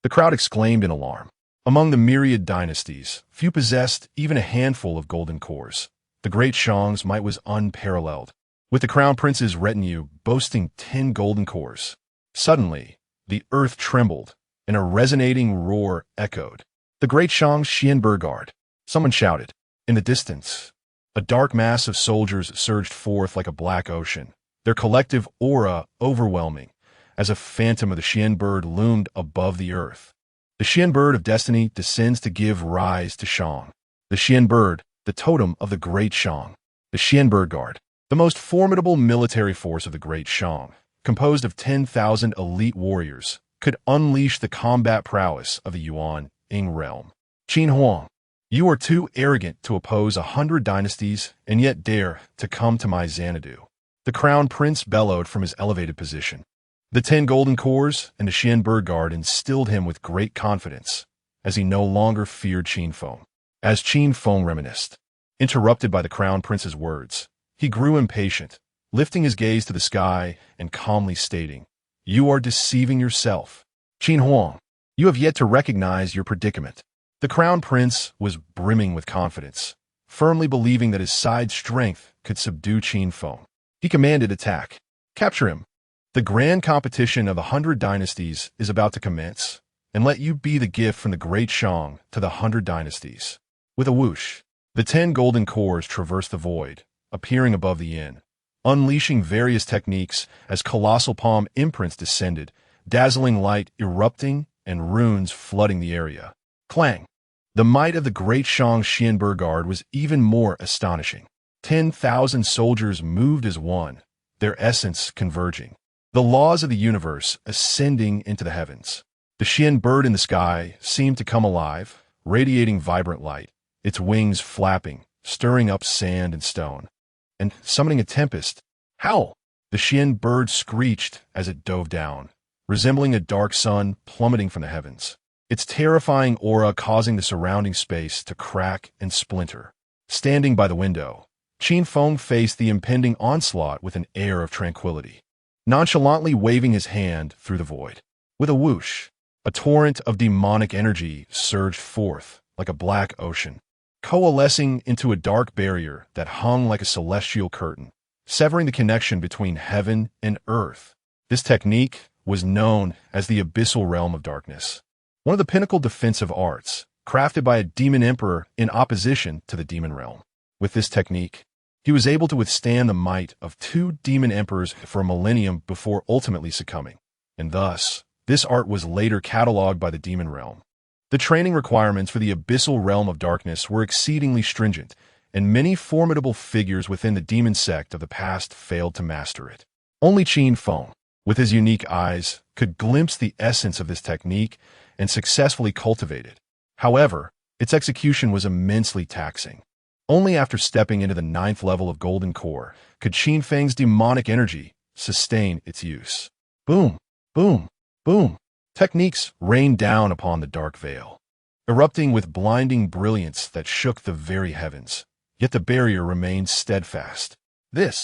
The crowd exclaimed in alarm. Among the myriad dynasties, few possessed even a handful of golden cores. The Great Shang's might was unparalleled, with the Crown Prince's retinue boasting 10 golden cores. Suddenly, the earth trembled, and a resonating roar echoed. The Great Shang's Xianber Guard. Someone shouted. In the distance, a dark mass of soldiers surged forth like a black ocean, their collective aura overwhelming, as a phantom of the Xian bird loomed above the earth. The Xian bird of destiny descends to give rise to Shang. The Xian bird, the totem of the Great Shang. The Xianber Guard, the most formidable military force of the Great Shang, composed of 10,000 elite warriors, could unleash the combat prowess of the Yuan-Ing realm. Qin Huang, you are too arrogant to oppose 100 dynasties and yet dare to come to my Xanadu. The Crown Prince bellowed from his elevated position. The 10 golden cores and the Xianber Guard instilled him with great confidence, as he no longer feared Qin Feng. As Qin Feng reminisced, interrupted by the Crown Prince's words, he grew impatient, lifting his gaze to the sky and calmly stating, "You are deceiving yourself. Qin Huang, you have yet to recognize your predicament." The Crown Prince was brimming with confidence, firmly believing that his side's strength could subdue Qin Feng. He commanded attack. Capture him. The grand competition of 100 dynasties is about to commence, and let you be the gift from the Great Shang to the 100 dynasties. With a whoosh, the 10 golden cores traversed the void, appearing above the inn, unleashing various techniques as colossal palm imprints descended, dazzling light erupting and runes flooding the area. Clang! The might of the Great Shang Xianber Guard was even more astonishing. 10,000 soldiers moved as one, their essence converging. The laws of the universe ascending into the heavens. The Xian bird in the sky seemed to come alive, radiating vibrant light, its wings flapping, stirring up sand and stone, and summoning a tempest. Howl! The Xian bird screeched as it dove down, resembling a dark sun plummeting from the heavens, its terrifying aura causing the surrounding space to crack and splinter. Standing by the window, Qin Feng faced the impending onslaught with an air of tranquility, nonchalantly waving his hand through the void. With a whoosh, a torrent of demonic energy surged forth like a black ocean, coalescing into a dark barrier that hung like a celestial curtain, severing the connection between heaven and earth. This technique was known as the abyssal realm of darkness, one of the pinnacle defensive arts, crafted by a demon emperor in opposition to the demon realm. With this technique, he was able to withstand the might of 2 demon emperors for a millennium before ultimately succumbing, and thus, this art was later cataloged by the demon realm. The training requirements for the abyssal realm of darkness were exceedingly stringent, and many formidable figures within the demon sect of the past failed to master it. Only Qin Feng, with his unique eyes, could glimpse the essence of this technique and successfully cultivate it. However, its execution was immensely taxing. Only after stepping into the 9th level of Golden Core could Qin Feng's demonic energy sustain its use. Boom, boom, boom. Techniques rained down upon the dark veil, erupting with blinding brilliance that shook the very heavens. Yet the barrier remained steadfast. The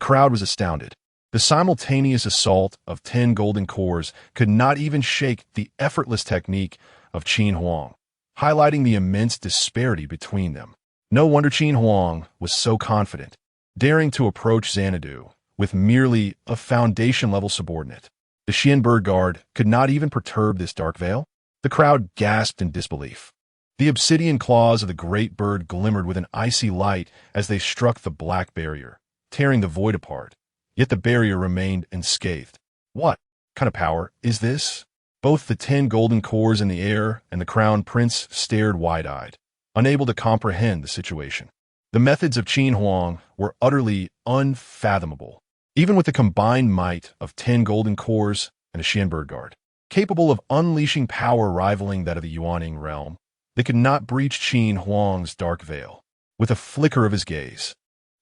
crowd was astounded. The simultaneous assault of 10 golden cores could not even shake the effortless technique of Qin Huang, highlighting the immense disparity between them. No wonder Qin Huang was so confident, daring to approach Xanadu with merely a foundation-level subordinate. The Xianber Guard could not even perturb this dark veil. The crowd gasped in disbelief. The obsidian claws of the great bird glimmered with an icy light as they struck the black barrier, tearing the void apart. Yet the barrier remained unscathed. What kind of power is this? Both the 10 golden cores in the air and the Crown Prince stared wide-eyed, unable to comprehend the situation. The methods of Qin Huang were utterly unfathomable, even with the combined might of 10 golden cores and a Xianber Guard, capable of unleashing power rivaling that of the Yuan-Ing realm. They could not breach Qin Huang's dark veil. With a flicker of his gaze,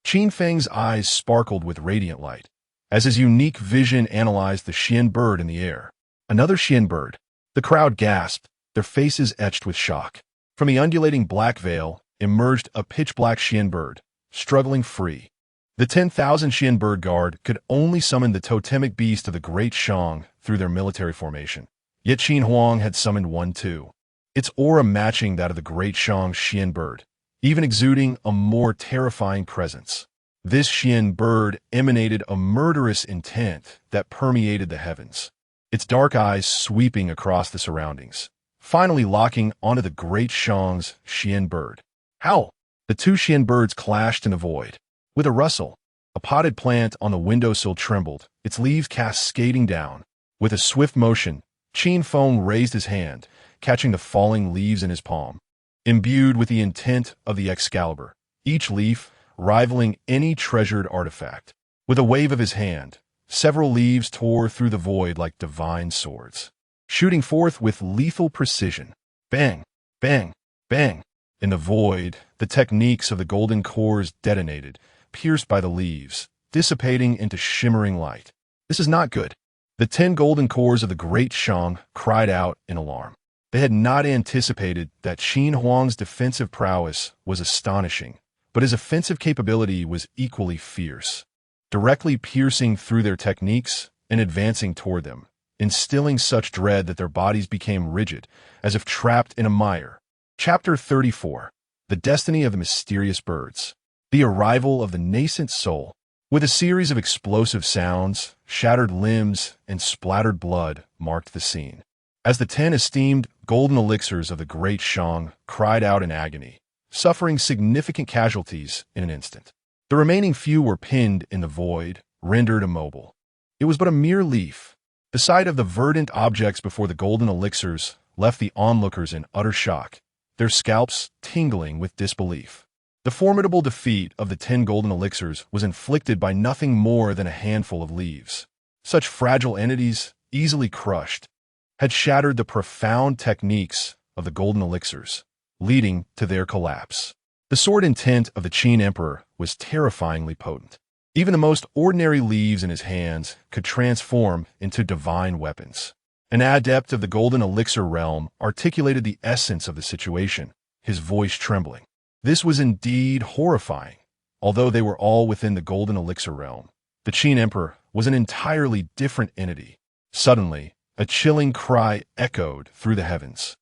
Qin Feng's eyes sparkled with radiant light, as his unique vision analyzed the Xian bird in the air. Another Xian bird. The crowd gasped, their faces etched with shock. From the undulating black veil emerged a pitch-black Xian bird, struggling free. The 10,000 Xian bird guard could only summon the totemic beast of the Great Shang through their military formation. Yet Qin Huang had summoned one too, its aura matching that of the Great Shang's Xian bird, even exuding a more terrifying presence. This Xian bird emanated a murderous intent that permeated the heavens, its dark eyes sweeping across the surroundings, finally locking onto the Great Shang's Xian bird. Howl! The two Xian birds clashed in the void. With a rustle, a potted plant on the windowsill trembled, its leaves cascading down. With a swift motion, Qin Feng raised his hand, catching the falling leaves in his palm. Imbued with the intent of the Excalibur, each leaf rivaling any treasured artifact. With a wave of his hand, several leaves tore through the void like divine swords, shooting forth with lethal precision. Bang! Bang! Bang! In the void, the techniques of the golden cores detonated, pierced by the leaves, dissipating into shimmering light. This is not good. The 10 golden cores of the Great Shang cried out in alarm. They had not anticipated that Qin Huang's defensive prowess was astonishing, but his offensive capability was equally fierce, directly piercing through their techniques and advancing toward them, instilling such dread that their bodies became rigid, as if trapped in a mire. Chapter 34. The Destiny of the Mysterious Birds. The arrival of the nascent soul. With a series of explosive sounds, shattered limbs, and splattered blood marked the scene. As the 10 esteemed golden elixirs of the Great Shang cried out in agony, suffering significant casualties in an instant. The remaining few were pinned in the void, rendered immobile. It was but a mere leaf. The sight of the verdant objects before the golden elixirs left the onlookers in utter shock, their scalps tingling with disbelief. The formidable defeat of the 10 golden elixirs was inflicted by nothing more than a handful of leaves. Such fragile entities, easily crushed, had shattered the profound techniques of the golden elixirs, leading to their collapse. The sword intent of the Qin Emperor was terrifyingly potent. Even the most ordinary leaves in his hands could transform into divine weapons. An adept of the golden elixir realm articulated the essence of the situation, his voice trembling. This was indeed horrifying. Although they were all within the golden elixir realm, the Qin Emperor was an entirely different entity. Suddenly, a chilling cry echoed through the heavens.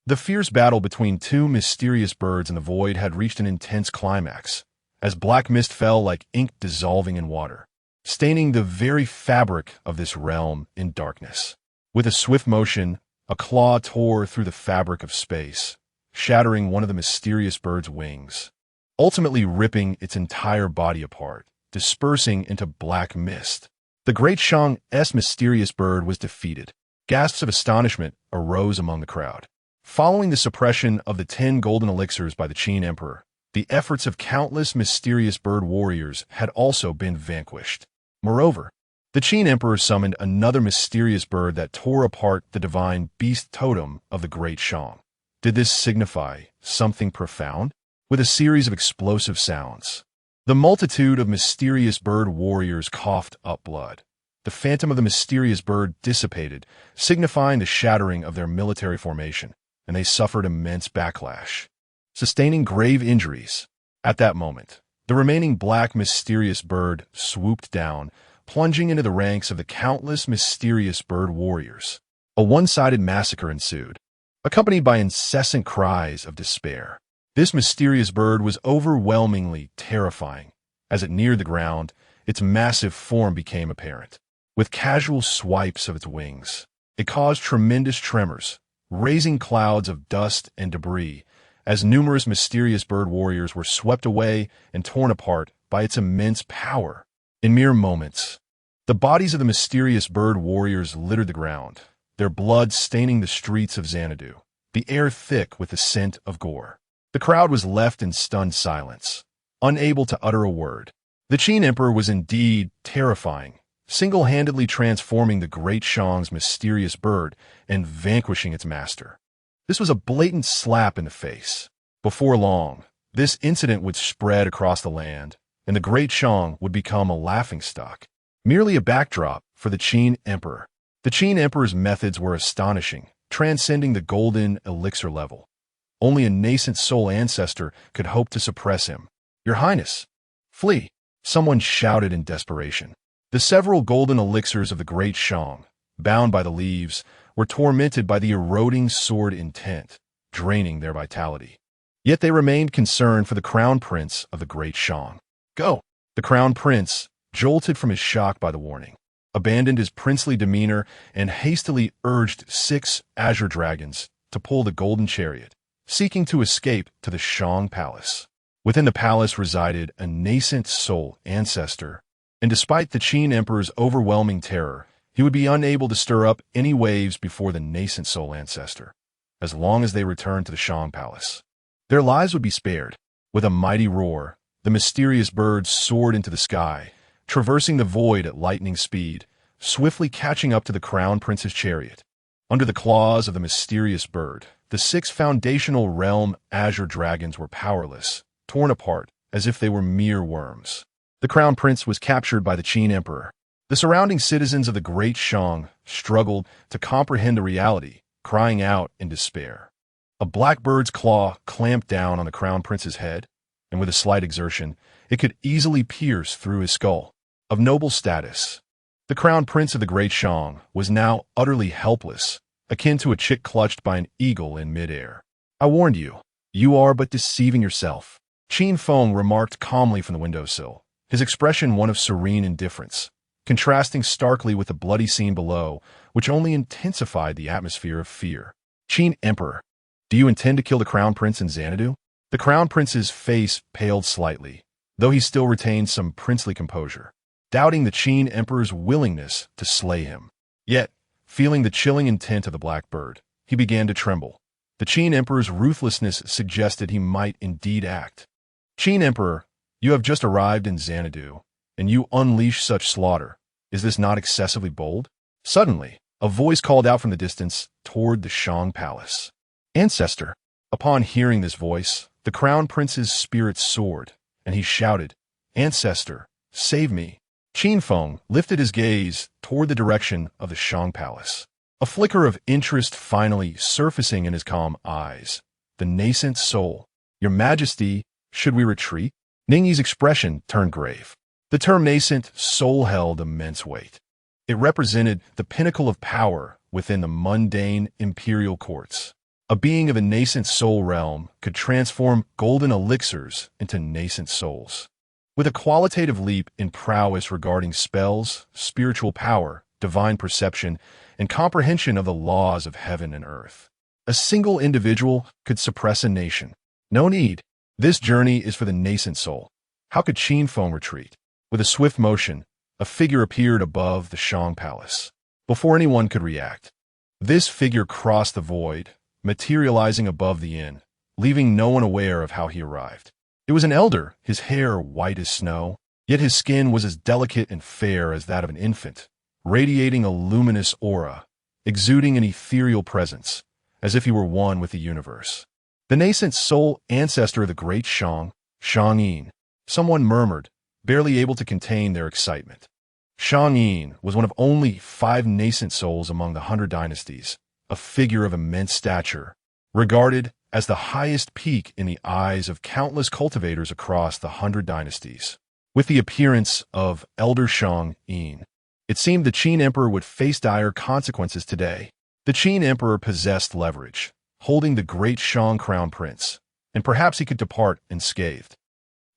The fierce battle between two mysterious birds in the void had reached an intense climax, as black mist fell like ink dissolving in water, staining the very fabric of this realm in darkness. With a swift motion, a claw tore through the fabric of space, shattering one of the mysterious bird's wings, ultimately ripping its entire body apart, dispersing into black mist. The Great Shang's mysterious bird was defeated. Gasps of astonishment arose among the crowd. Following the suppression of the 10 golden elixirs by the Qin Emperor, the efforts of countless mysterious bird warriors had also been vanquished. Moreover, the Qin Emperor summoned another mysterious bird that tore apart the divine beast totem of the Great Shang. Did this signify something profound? With a series of explosive sounds, the multitude of mysterious bird warriors coughed up blood. The phantom of the mysterious bird dissipated, signifying the shattering of their military formation, and they suffered immense backlash, sustaining grave injuries. At that moment, the remaining black mysterious bird swooped down, plunging into the ranks of the countless mysterious bird warriors. A one-sided massacre ensued, accompanied by incessant cries of despair. This mysterious bird was overwhelmingly terrifying. As it neared the ground, its massive form became apparent. With casual swipes of its wings, it caused tremendous tremors, raising clouds of dust and debris, as numerous mysterious bird warriors were swept away and torn apart by its immense power. In mere moments, the bodies of the mysterious bird warriors littered the ground, their blood staining the streets of Xanadu, the air thick with the scent of gore. The crowd was left in stunned silence, unable to utter a word. The Qin Emperor was indeed terrifying, single-handedly transforming the Great Shang's mysterious bird and vanquishing its master. This was a blatant slap in the face. Before long, this incident would spread across the land, and the Great Shang would become a laughingstock, merely a backdrop for the Qin Emperor. The Qin Emperor's methods were astonishing, transcending the golden elixir level. Only a nascent soul ancestor could hope to suppress him. "Your Highness, flee!" someone shouted in desperation. The several golden elixirs of the Great Shang, bound by the leaves, were tormented by the eroding sword intent, draining their vitality. Yet they remained concerned for the crown prince of the Great Shang. "Go!" The crown prince, jolted from his shock by the warning, abandoned his princely demeanor and hastily urged 6 azure dragons to pull the golden chariot, seeking to escape to the Shang Palace. Within the palace resided a nascent soul ancestor, and despite the Qin Emperor's overwhelming terror, he would be unable to stir up any waves before the nascent soul ancestor, as long as they returned to the Shang Palace. Their lives would be spared. With a mighty roar, the mysterious bird soared into the sky, traversing the void at lightning speed, swiftly catching up to the crown prince's chariot. Under the claws of the mysterious bird, the 6 foundational realm azure dragons were powerless, torn apart as if they were mere worms. The crown prince was captured by the Qin Emperor. The surrounding citizens of the Great Shang struggled to comprehend the reality, crying out in despair. A blackbird's claw clamped down on the crown prince's head, and with a slight exertion, it could easily pierce through his skull. Of noble status, the crown prince of the Great Shang was now utterly helpless, akin to a chick clutched by an eagle in midair. "I warned you. You are but deceiving yourself," Qin Feng remarked calmly from the windowsill, his expression one of serene indifference, contrasting starkly with the bloody scene below, which only intensified the atmosphere of fear. "Qin Emperor, do you intend to kill the crown prince in Xanadu?" The crown prince's face paled slightly, though he still retained some princely composure, doubting the Qin Emperor's willingness to slay him. Yet, feeling the chilling intent of the blackbird, he began to tremble. The Qin Emperor's ruthlessness suggested he might indeed act. "Qin Emperor, you have just arrived in Xanadu, and you unleash such slaughter. Is this not excessively bold?" Suddenly, a voice called out from the distance toward the Shang Palace. "Ancestor!" Upon hearing this voice, the crown prince's spirit soared, and he shouted, "Ancestor, save me!" Qin Feng lifted his gaze toward the direction of the Shang Palace, a flicker of interest finally surfacing in his calm eyes. "The nascent soul. Your Majesty, should we retreat?" Ningyi's expression turned grave. The term nascent soul held immense weight. It represented the pinnacle of power within the mundane imperial courts. A being of a nascent soul realm could transform golden elixirs into nascent souls. With a qualitative leap in prowess regarding spells, spiritual power, divine perception, and comprehension of the laws of heaven and earth, a single individual could suppress a nation. No need. This journey is for the nascent soul. How could Qin Feng retreat? With a swift motion, a figure appeared above the Shang Palace. Before anyone could react, this figure crossed the void, materializing above the inn, leaving no one aware of how he arrived. It was an elder, his hair white as snow, yet his skin was as delicate and fair as that of an infant, radiating a luminous aura, exuding an ethereal presence, as if he were one with the universe. The nascent soul ancestor of the Great Shang, Shang Yin, someone murmured, barely able to contain their excitement. Shang Yin was one of only 5 nascent souls among the 100 dynasties, a figure of immense stature, regarded as the highest peak in the eyes of countless cultivators across the 100 dynasties. With the appearance of Elder Shang Yin, it seemed the Qin Emperor would face dire consequences today. The Qin Emperor possessed leverage, holding the Great Shang Crown Prince, and perhaps he could depart unscathed.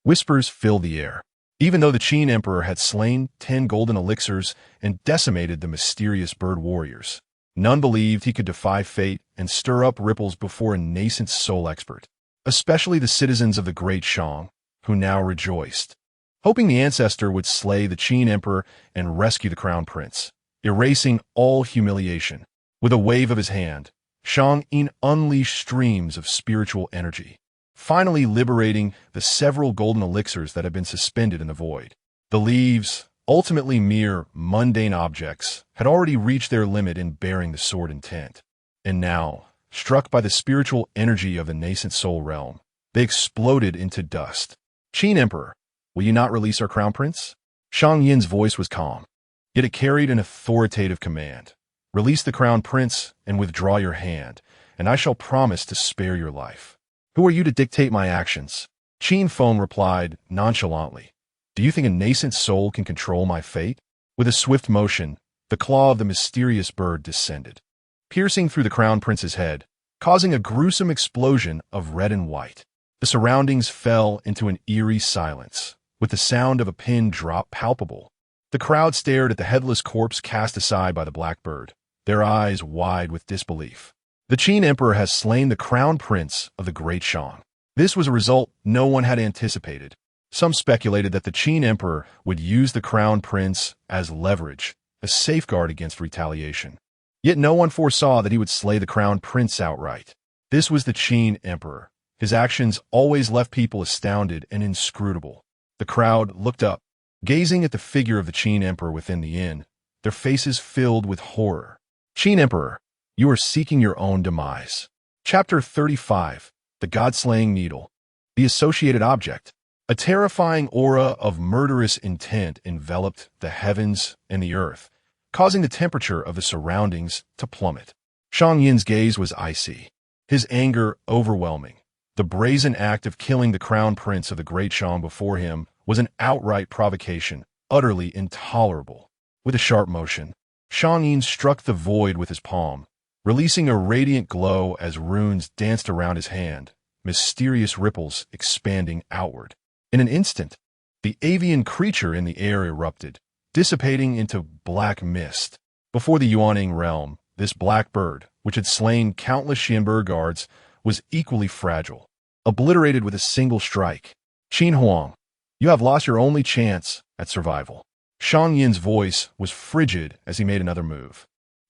Whispers filled the air. Even though the Qin Emperor had slain 10 golden elixirs and decimated the mysterious bird warriors, none believed he could defy fate and stir up ripples before a nascent soul expert, especially the citizens of the Great Shang, who now rejoiced, hoping the ancestor would slay the Qin Emperor and rescue the Crown Prince, erasing all humiliation. With a wave of his hand, Shang Yin unleashed streams of spiritual energy, finally liberating the several golden elixirs that had been suspended in the void. The leaves, ultimately mere mundane objects, had already reached their limit in bearing the sword intent. And now, struck by the spiritual energy of the nascent soul realm. They exploded into dust. Qin Emperor, will you not release our crown prince? Shang Yin's voice was calm, yet it carried an authoritative command. Release the crown prince and withdraw your hand, and I shall promise to spare your life. Who are you to dictate my actions? Qin Feng replied nonchalantly. Do you think a nascent soul can control my fate? With a swift motion, the claw of the mysterious bird descended, piercing through the crown prince's head, causing a gruesome explosion of red and white. The surroundings fell into an eerie silence, with the sound of a pin drop palpable. The crowd stared at the headless corpse cast aside by the black bird, their eyes wide with disbelief. The Qin Emperor has slain the crown prince of the Great Shang. This was a result no one had anticipated. Some speculated that the Qin Emperor would use the crown prince as leverage, a safeguard against retaliation. Yet no one foresaw that he would slay the crown prince outright. This was the Qin Emperor. His actions always left people astounded and inscrutable. The crowd looked up, gazing at the figure of the Qin Emperor within the inn, their faces filled with horror. Qin Emperor, you are seeking your own demise. Chapter 35. The God-Slaying Needle. The associated object. A terrifying aura of murderous intent enveloped the heavens and the earth, causing the temperature of the surroundings to plummet. Shang Yin's gaze was icy, his anger overwhelming. The brazen act of killing the crown prince of the Great Shang before him was an outright provocation, utterly intolerable. With a sharp motion, Shang Yin struck the void with his palm, releasing a radiant glow as runes danced around his hand, mysterious ripples expanding outward. In an instant, the avian creature in the air erupted, dissipating into black mist. Before the Yuaning realm, this black bird, which had slain countless Xianbei guards, was equally fragile, obliterated with a single strike. Qin Huang, you have lost your only chance at survival. Shang Yin's voice was frigid as he made another move,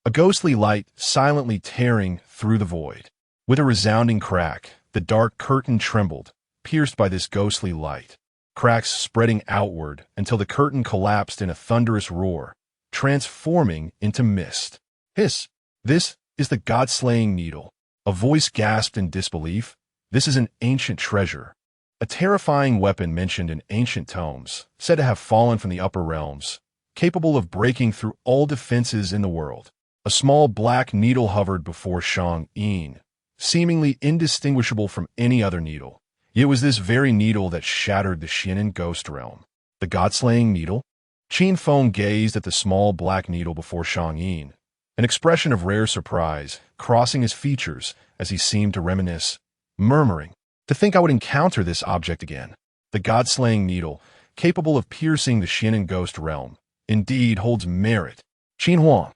a ghostly light silently tearing through the void. With a resounding crack, the dark curtain trembled, pierced by this ghostly light, cracks spreading outward until the curtain collapsed in a thunderous roar, transforming into mist. Hiss! This is the God-Slaying Needle. A voice gasped in disbelief. This is an ancient treasure, a terrifying weapon mentioned in ancient tomes, said to have fallen from the upper realms, capable of breaking through all defenses in the world. A small black needle hovered before Shang Yin, seemingly indistinguishable from any other needle. It was this very needle that shattered the Xianen ghost realm. The God-Slaying Needle? Qin Feng gazed at the small black needle before Shang Yin, an expression of rare surprise crossing his features as he seemed to reminisce, murmuring, to think I would encounter this object again. The God-Slaying Needle, capable of piercing the Xianen ghost realm, indeed holds merit. Qin Huang,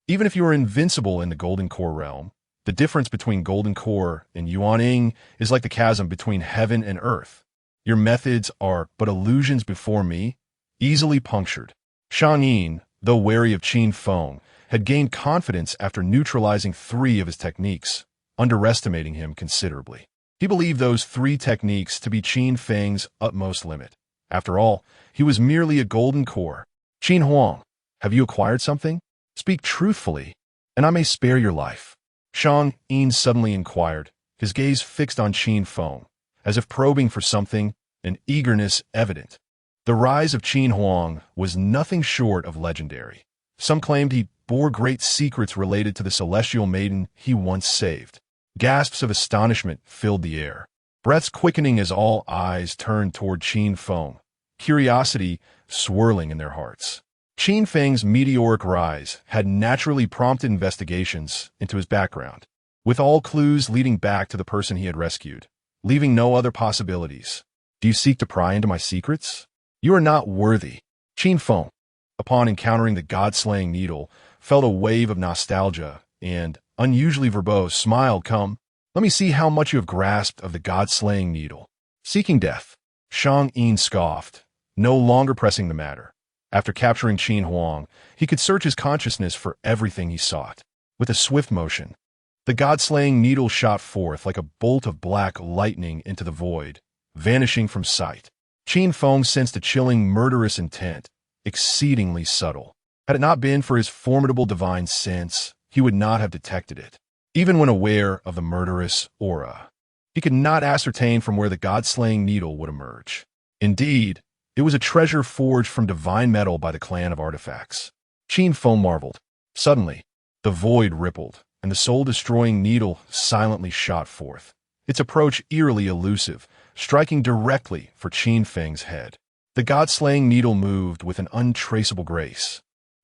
even if you are invincible in the Golden Core realm, the difference between Golden Core and Yuaning is like the chasm between heaven and earth. Your methods are but illusions before me, easily punctured. Shang Yin, though wary of Qin Feng, had gained confidence after neutralizing 3 of his techniques, underestimating him considerably. He believed those 3 techniques to be Qin Feng's utmost limit. After all, he was merely a Golden Core. Qin Huang, have you acquired something? Speak truthfully, and I may spare your life. Shang Yin suddenly inquired, his gaze fixed on Qin Feng, as if probing for something, an eagerness evident. The rise of Qin Huang was nothing short of legendary. Some claimed he bore great secrets related to the celestial maiden he once saved. Gasps of astonishment filled the air, breaths quickening as all eyes turned toward Qin Feng, curiosity swirling in their hearts. Qin Feng's meteoric rise had naturally prompted investigations into his background, with all clues leading back to the person he had rescued, leaving no other possibilities. Do you seek to pry into my secrets? You are not worthy. Qin Feng, upon encountering the God-Slaying Needle, felt a wave of nostalgia and, unusually verbose, smiled. Come, let me see how much you have grasped of the God-Slaying Needle. Seeking death, Shang Yin scoffed, no longer pressing the matter. After capturing Qin Huang, he could search his consciousness for everything he sought. With a swift motion, the God-Slaying Needle shot forth like a bolt of black lightning into the void, vanishing from sight. Qin Feng sensed a chilling, murderous intent, exceedingly subtle. Had it not been for his formidable divine sense, he would not have detected it. even when aware of the murderous aura. He could not ascertain from where the god-slaying needle would emerge. Indeed, it was a treasure forged from divine metal by the clan of artifacts. Qin Feng marveled. Suddenly, the void rippled, and the soul-destroying needle silently shot forth, its approach eerily elusive, striking directly for Qin Feng's head. The god-slaying needle moved with an untraceable grace,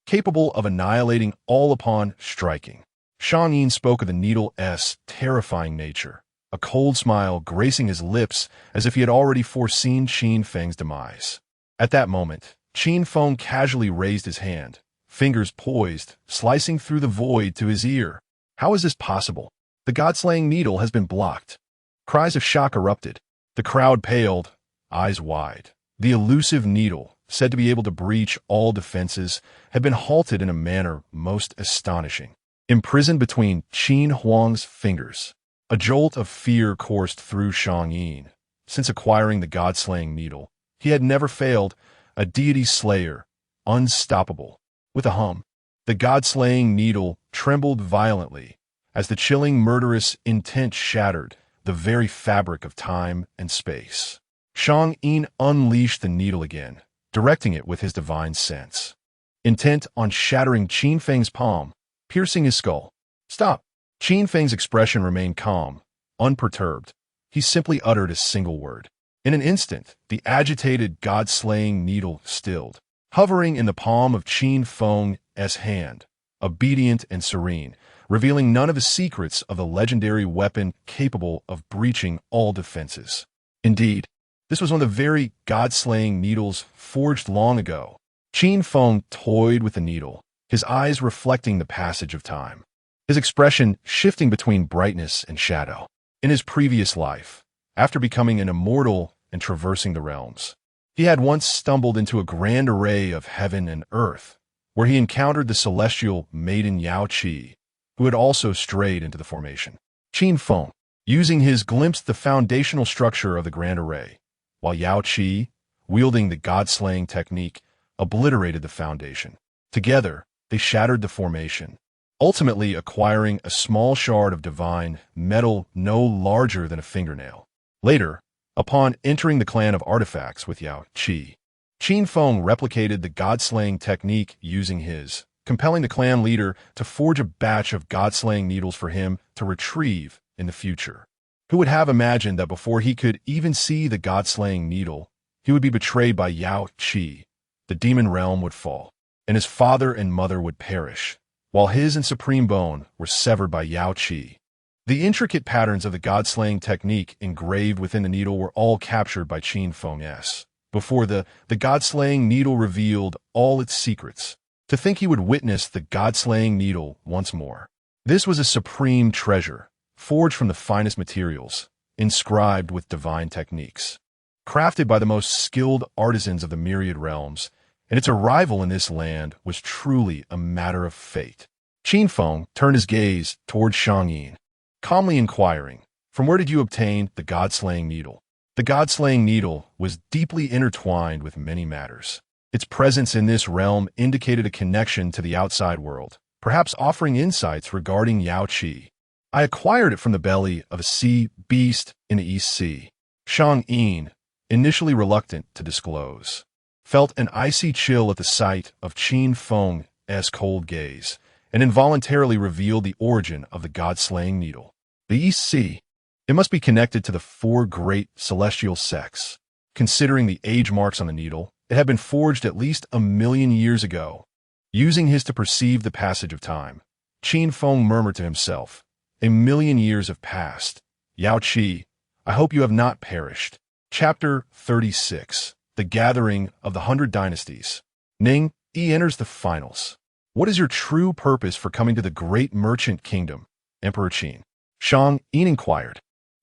capable of annihilating all upon striking. Shang Yin spoke of the needle's terrifying nature, a cold smile gracing his lips as if he had already foreseen Qin Feng's demise. At that moment, Qin Feng casually raised his hand, fingers poised, slicing through the void to his ear. How is this possible? The god-slaying needle has been blocked. Cries of shock erupted. The crowd paled, eyes wide. The elusive needle, said to be able to breach all defenses, had been halted in a manner most astonishing. Imprisoned between Qin Huang's fingers, a jolt of fear coursed through Shang Yin. Since acquiring the god-slaying needle, he had never failed, a deity slayer, unstoppable. With a hum, the god-slaying needle trembled violently as the chilling murderous intent shattered the very fabric of time and space. Shang Yin unleashed the needle again, directing it with his divine sense, intent on shattering Qin Feng's palm, piercing his skull. Stop! Qin Feng's expression remained calm, unperturbed. He simply uttered a single word. In an instant, the agitated god-slaying needle stilled, hovering in the palm of Qin Feng's hand, obedient and serene, revealing none of the secrets of the legendary weapon capable of breaching all defenses. Indeed, this was one of the very god-slaying needles forged long ago. Qin Feng toyed with the needle, his eyes reflecting the passage of time, his expression shifting between brightness and shadow. In his previous life, after becoming an immortal and traversing the realms, he had once stumbled into a grand array of heaven and earth, where he encountered the celestial maiden Yao Qi, who had also strayed into the formation. Qin Feng, using his glimpsed the foundational structure of the grand array, while Yao Qi, wielding the god-slaying technique, obliterated the foundation. Together, they shattered the formation, ultimately acquiring a small shard of divine metal no larger than a fingernail. Later, upon entering the clan of artifacts with Yao Qi, Qin Feng replicated the god-slaying technique using his, compelling the clan leader to forge a batch of god-slaying needles for him to retrieve in the future. Who would have imagined that before he could even see the god-slaying needle, he would be betrayed by Yao Qi, the demon realm would fall, and his father and mother would perish, while his and Supreme Bone were severed by Yao Qi. The intricate patterns of the god-slaying technique engraved within the needle were all captured by Qin Feng's. Before the god-slaying needle revealed all its secrets, to think he would witness the god-slaying needle once more. This was a supreme treasure, forged from the finest materials, inscribed with divine techniques, crafted by the most skilled artisans of the myriad realms, and its arrival in this land was truly a matter of fate. Qin Feng turned his gaze toward Shang Yin, calmly inquiring, "From where did you obtain the god-slaying needle?" The god-slaying needle was deeply intertwined with many matters. Its presence in this realm indicated a connection to the outside world, perhaps offering insights regarding Yao Qi. I acquired it from the belly of a sea beast in the East Sea. Shang Yin, initially reluctant to disclose, felt an icy chill at the sight of Qin Feng's cold gaze, and involuntarily revealed the origin of the god-slaying needle. The East Sea. It must be connected to the four great celestial sects. Considering the age marks on the needle, it had been forged at least 1,000,000 years ago. Using his to perceive the passage of time, Qin Feng murmured to himself, "1,000,000 years have passed. Yao Qi, I hope you have not perished." Chapter 36. The Gathering of the 100 Dynasties. Ning Yi enters the finals. What is your true purpose for coming to the great merchant kingdom, Emperor Qin? Shang Yin inquired.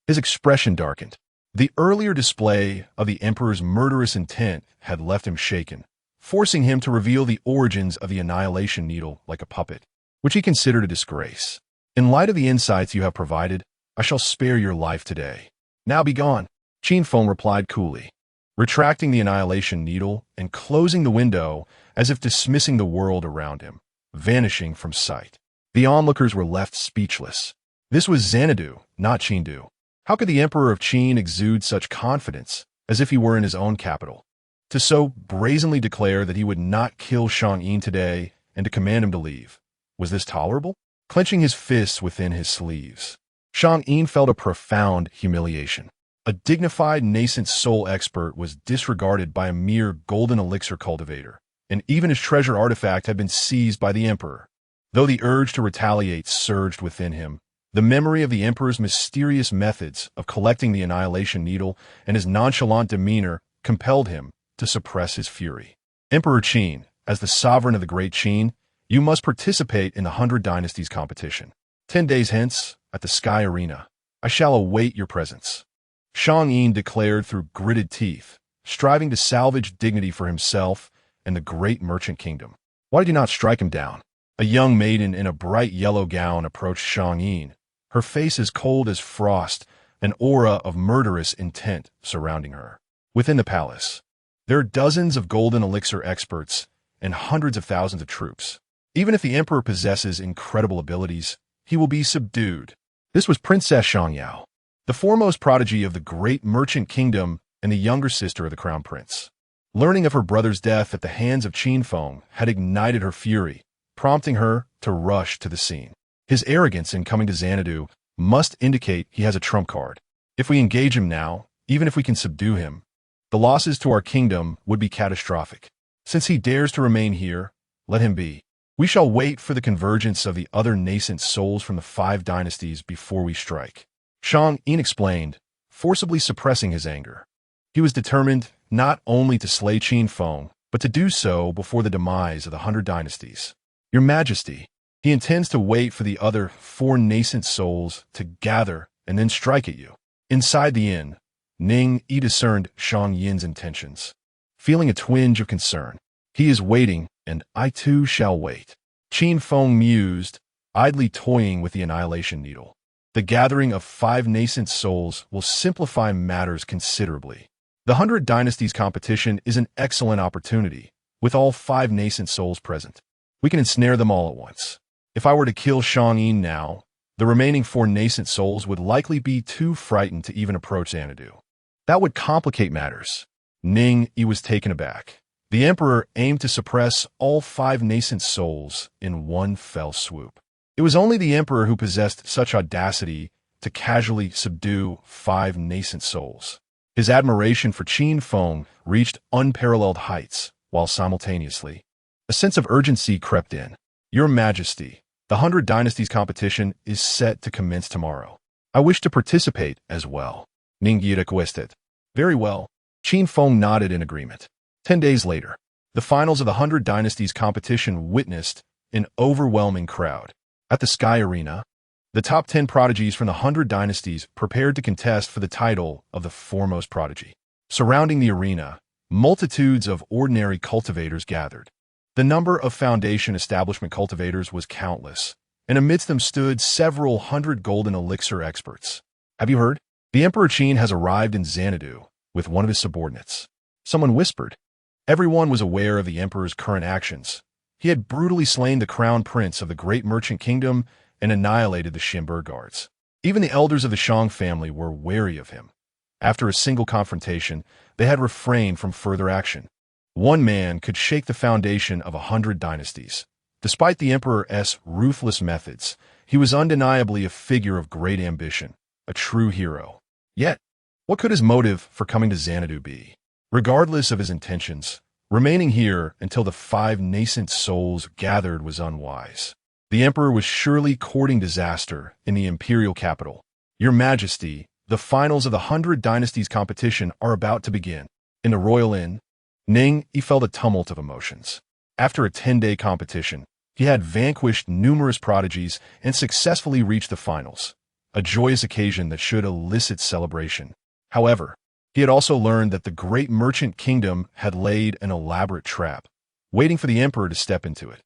His expression darkened. The earlier display of the emperor's murderous intent had left him shaken, forcing him to reveal the origins of the annihilation needle like a puppet, which he considered a disgrace. In light of the insights you have provided, I shall spare your life today. Now be gone, Qin Feng replied coolly, retracting the annihilation needle and closing the window as if dismissing the world around him, vanishing from sight. The onlookers were left speechless. This was Xanadu, not Chengdu. How could the emperor of Qin exude such confidence, as if he were in his own capital? To so brazenly declare that he would not kill Shang Yin today and to command him to leave. Was this tolerable? Clenching his fists within his sleeves, Shang Yin felt a profound humiliation. A dignified nascent soul expert was disregarded by a mere golden elixir cultivator, and even his treasure artifact had been seized by the emperor. Though the urge to retaliate surged within him, the memory of the emperor's mysterious methods of collecting the annihilation needle and his nonchalant demeanor compelled him to suppress his fury. Emperor Qin, as the sovereign of the Great Qin, you must participate in the 100 Dynasties competition. 10 days hence, at the Sky Arena, I shall await your presence. Shang Yin declared through gritted teeth, striving to salvage dignity for himself and the great merchant kingdom. Why did you not strike him down? A young maiden in a bright yellow gown approached Shang Yin, her face as cold as frost, an aura of murderous intent surrounding her. Within the palace, there are dozens of golden elixir experts and hundreds of thousands of troops. Even if the emperor possesses incredible abilities, he will be subdued. This was Princess Xiangyao, the foremost prodigy of the great merchant kingdom and the younger sister of the crown prince. Learning of her brother's death at the hands of Qin Feng had ignited her fury, prompting her to rush to the scene. His arrogance in coming to Xanadu must indicate he has a trump card. If we engage him now, even if we can subdue him, the losses to our kingdom would be catastrophic. Since he dares to remain here, let him be. We shall wait for the convergence of the other nascent souls from the 5 dynasties before we strike. Shang Yin explained, forcibly suppressing his anger. He was determined not only to slay Qin Feng, but to do so before the demise of the 100 dynasties. Your Majesty, he intends to wait for the other 4 nascent souls to gather and then strike at you. Inside the inn, Ning Yi discerned Shang Yin's intentions. Feeling a twinge of concern, he is waiting, and I too shall wait. Qin Feng mused, idly toying with the annihilation needle. The gathering of 5 nascent souls will simplify matters considerably. The 100 Dynasties competition is an excellent opportunity, with all 5 nascent souls present. We can ensnare them all at once. If I were to kill Shang Yin now, the remaining 4 nascent souls would likely be too frightened to even approach Xanadu. That would complicate matters. Ning Yi was taken aback. The emperor aimed to suppress all 5 nascent souls in one fell swoop. It was only the emperor who possessed such audacity to casually subdue 5 nascent souls. His admiration for Qin Feng reached unparalleled heights, while simultaneously, a sense of urgency crept in. Your Majesty, the 100 Dynasties competition is set to commence tomorrow. I wish to participate as well. Ning Yi requested. Very well. Qin Feng nodded in agreement. 10 days later, the finals of the 100 Dynasties competition witnessed an overwhelming crowd. At the Sky Arena, the top 10 prodigies from the 100 Dynasties prepared to contest for the title of the foremost prodigy. Surrounding the arena, multitudes of ordinary cultivators gathered. The number of foundation establishment cultivators was countless, and amidst them stood several hundred golden elixir experts. Have you heard? The Emperor Qin has arrived in Xanadu with one of his subordinates. Someone whispered. Everyone was aware of the emperor's current actions. He had brutally slain the crown prince of the great merchant kingdom and annihilated the Xinber guards. Even the elders of the Shang family were wary of him. After a single confrontation, they had refrained from further action. One man could shake the foundation of 100 dynasties. Despite the emperor's ruthless methods, he was undeniably a figure of great ambition, a true hero. Yet, what could his motive for coming to Xanadu be? Regardless of his intentions, remaining here until the 5 nascent souls gathered was unwise. The emperor was surely courting disaster in the imperial capital. Your Majesty, the finals of the 100 Dynasties competition are about to begin. In the royal inn, Ning Yi felt a tumult of emotions. After a 10-day competition, he had vanquished numerous prodigies and successfully reached the finals, a joyous occasion that should elicit celebration. However, he had also learned that the great merchant kingdom had laid an elaborate trap, waiting for the emperor to step into it.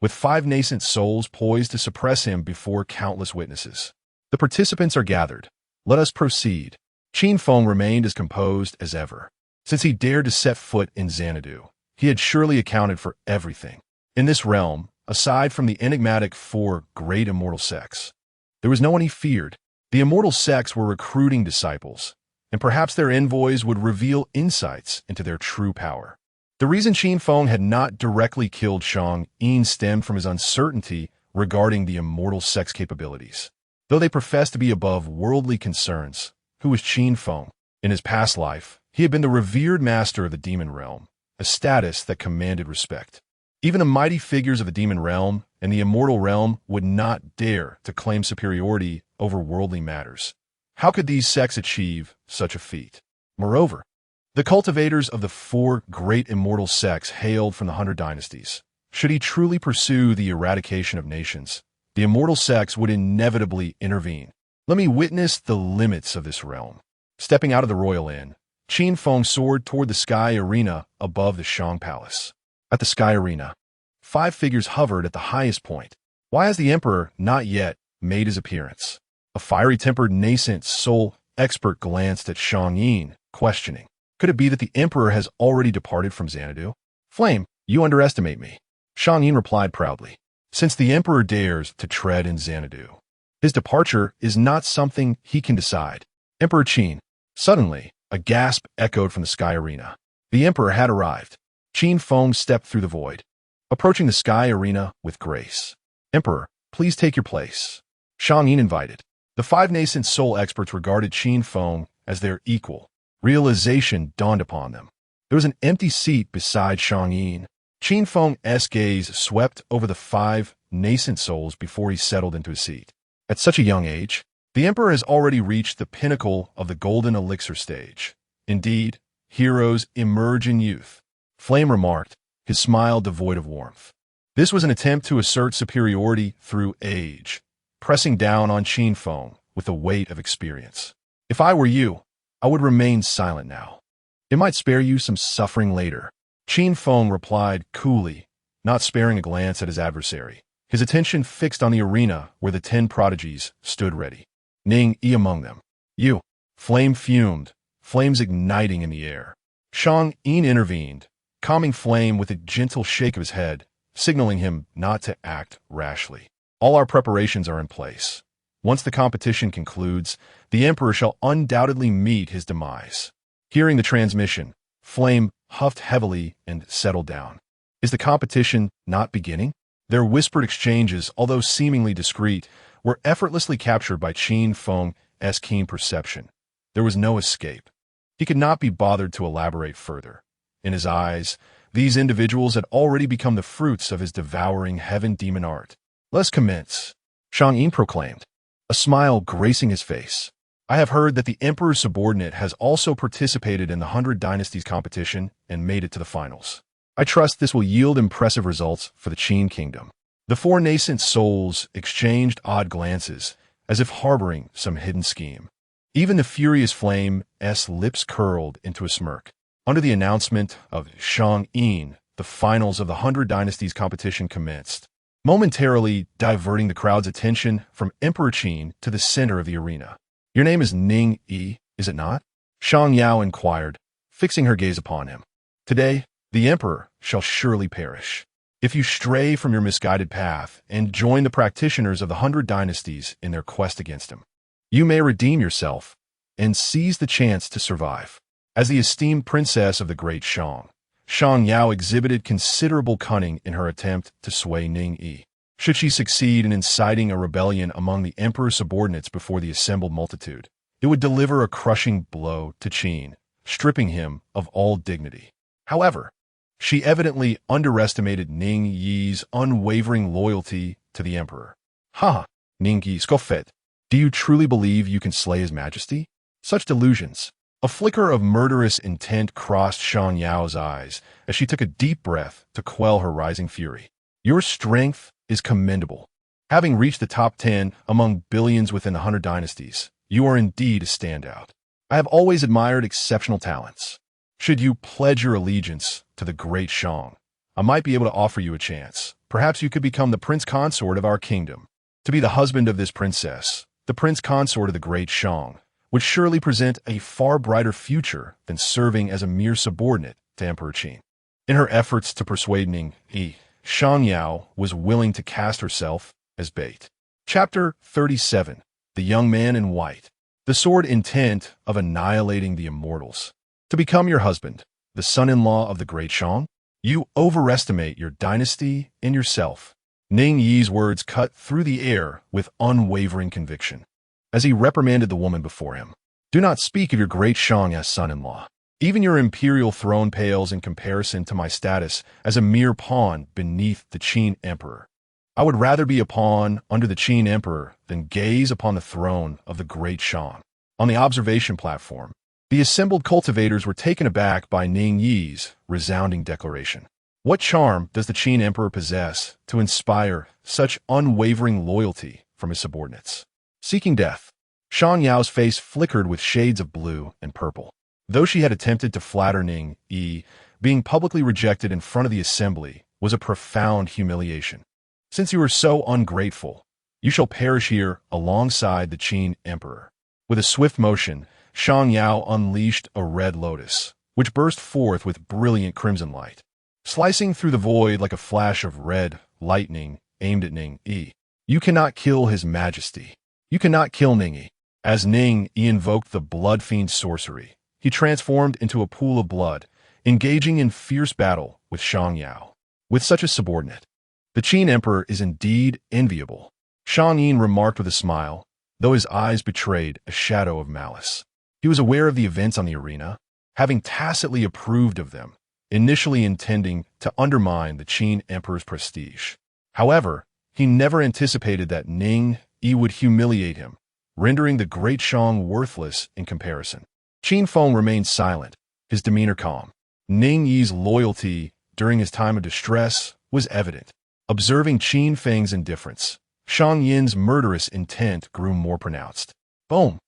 With 5 nascent souls poised to suppress him before countless witnesses. The participants are gathered. Let us proceed. Qin Feng remained as composed as ever. Since he dared to set foot in Xanadu, he had surely accounted for everything. In this realm, aside from the enigmatic 4 great immortal sects, There was no one he feared. The immortal sects were recruiting disciples, and perhaps their envoys would reveal insights into their true power. The reason Qin Feng had not directly killed Shang Yin stemmed from his uncertainty regarding the immortal sect's capabilities. Though they professed to be above worldly concerns, who was Qin Feng? In his past life, he had been the revered master of the demon realm, a status that commanded respect. Even the mighty figures of the demon realm and the immortal realm would not dare to claim superiority over worldly matters. How could these sects achieve such a feat? Moreover, the cultivators of the four great immortal sects hailed from the 100 dynasties. Should he truly pursue the eradication of nations, the immortal sects would inevitably intervene. Let me witness the limits of this realm. Stepping out of the royal inn, Qin Feng soared toward the sky arena above the Shang Palace. At the sky arena, 5 figures hovered at the highest point. Why has the emperor not yet made his appearance? A fiery-tempered nascent soul expert glanced at Shang Yin, questioning. Could it be that the emperor has already departed from Xanadu? Flame, you underestimate me. Shang Yin replied proudly. Since the emperor dares to tread in Xanadu, his departure is not something he can decide. Emperor Qin. Suddenly, a gasp echoed from the sky arena. The emperor had arrived. Qin Feng stepped through the void, approaching the sky arena with grace. Emperor, please take your place. Shang Yin invited. The 5 nascent soul experts regarded Qin Feng as their equal. Realization dawned upon them. There was an empty seat beside Shang Yin. Qin Feng's gaze swept over the 5 nascent souls before he settled into his seat. At such a young age, the emperor has already reached the pinnacle of the golden elixir stage. Indeed, heroes emerge in youth. Flame remarked, his smile devoid of warmth. This was an attempt to assert superiority through age, pressing down on Qin Feng with the weight of experience. If I were you, I would remain silent now. It might spare you some suffering later. Qin Feng replied coolly, not sparing a glance at his adversary, his attention fixed on the arena where the 10 prodigies stood ready. Ning Yi among them. You. Flame fumed, flames igniting in the air. Shang Yin intervened, calming Flame with a gentle shake of his head, signaling him not to act rashly. All our preparations are in place. Once the competition concludes, the emperor shall undoubtedly meet his demise. Hearing the transmission, Flame huffed heavily and settled down. Is the competition not beginning? Their whispered exchanges, although seemingly discreet, were effortlessly captured by Qin Feng's keen perception. There was no escape. He could not be bothered to elaborate further. In his eyes, these individuals had already become the fruits of his devouring heaven-demon art. Let's commence, Shang Yin proclaimed, a smile gracing his face. I have heard that the emperor's subordinate has also participated in the 100 Dynasties competition and made it to the finals. I trust this will yield impressive results for the Qin kingdom. The 4 nascent souls exchanged odd glances, as if harboring some hidden scheme. Even the furious Flame's lips curled into a smirk. Under the announcement of Shang Yin, the finals of the 100 Dynasties competition commenced, momentarily diverting the crowd's attention from Emperor Qin to the center of the arena. Your name is Ning Yi, is it not? Shang Yao inquired, fixing her gaze upon him. Today, the emperor shall surely perish. If you stray from your misguided path and join the practitioners of the 100 Dynasties in their quest against him, you may redeem yourself and seize the chance to survive. As the esteemed princess of the great Shang, Shang Yao exhibited considerable cunning in her attempt to sway Ning Yi. Should she succeed in inciting a rebellion among the emperor's subordinates before the assembled multitude, it would deliver a crushing blow to Qin, stripping him of all dignity. However, she evidently underestimated Ning Yi's unwavering loyalty to the emperor. Ha! Ning Yi scoffed. Do you truly believe you can slay his majesty? Such delusions. A flicker of murderous intent crossed Shang Yao's eyes as she took a deep breath to quell her rising fury. Your strength is commendable. Having reached the top 10 among billions within the 100 Dynasties, you are indeed a standout. I have always admired exceptional talents. Should you pledge your allegiance to the great Shang, I might be able to offer you a chance. Perhaps you could become the prince consort of our kingdom. To be the husband of this princess, the prince consort of the great Shang, would surely present a far brighter future than serving as a mere subordinate to Emperor Qin. In her efforts to persuade Ning Yi, Shang Yao was willing to cast herself as bait. Chapter 37. The Young Man in White. The sword intent of annihilating the immortals. To become your husband, the son-in-law of the great Shang? You overestimate your dynasty and yourself. Ning Yi's words cut through the air with unwavering conviction. As he reprimanded the woman before him, do not speak of your great Shang as son-in-law. Even your imperial throne pales in comparison to my status as a mere pawn beneath the Qin Emperor. I would rather be a pawn under the Qin Emperor than gaze upon the throne of the great Shang. On the observation platform, the assembled cultivators were taken aback by Ning Yi's resounding declaration. What charm does the Qin Emperor possess to inspire such unwavering loyalty from his subordinates? Seeking death, Shang Yao's face flickered with shades of blue and purple. Though she had attempted to flatter Ning Yi, being publicly rejected in front of the assembly was a profound humiliation. Since you are so ungrateful, you shall perish here alongside the Qin Emperor. With a swift motion, Shang Yao unleashed a red lotus, which burst forth with brilliant crimson light, slicing through the void like a flash of red lightning aimed at Ning Yi. You cannot kill His Majesty. You cannot kill Ning Yi. As Ning Yi invoked the blood fiend sorcery, he transformed into a pool of blood, engaging in fierce battle with Shang Yao. With such a subordinate, the Qin Emperor is indeed enviable, Shang Yin remarked with a smile, though his eyes betrayed a shadow of malice. He was aware of the events on the arena, having tacitly approved of them, initially intending to undermine the Qin Emperor's prestige. However, he never anticipated that Ning Yi would humiliate him, rendering the great Shang worthless in comparison. Qin Feng remained silent, his demeanor calm. Ning Yi's loyalty during his time of distress was evident. Observing Qin Feng's indifference, Shang Yin's murderous intent grew more pronounced. Boom!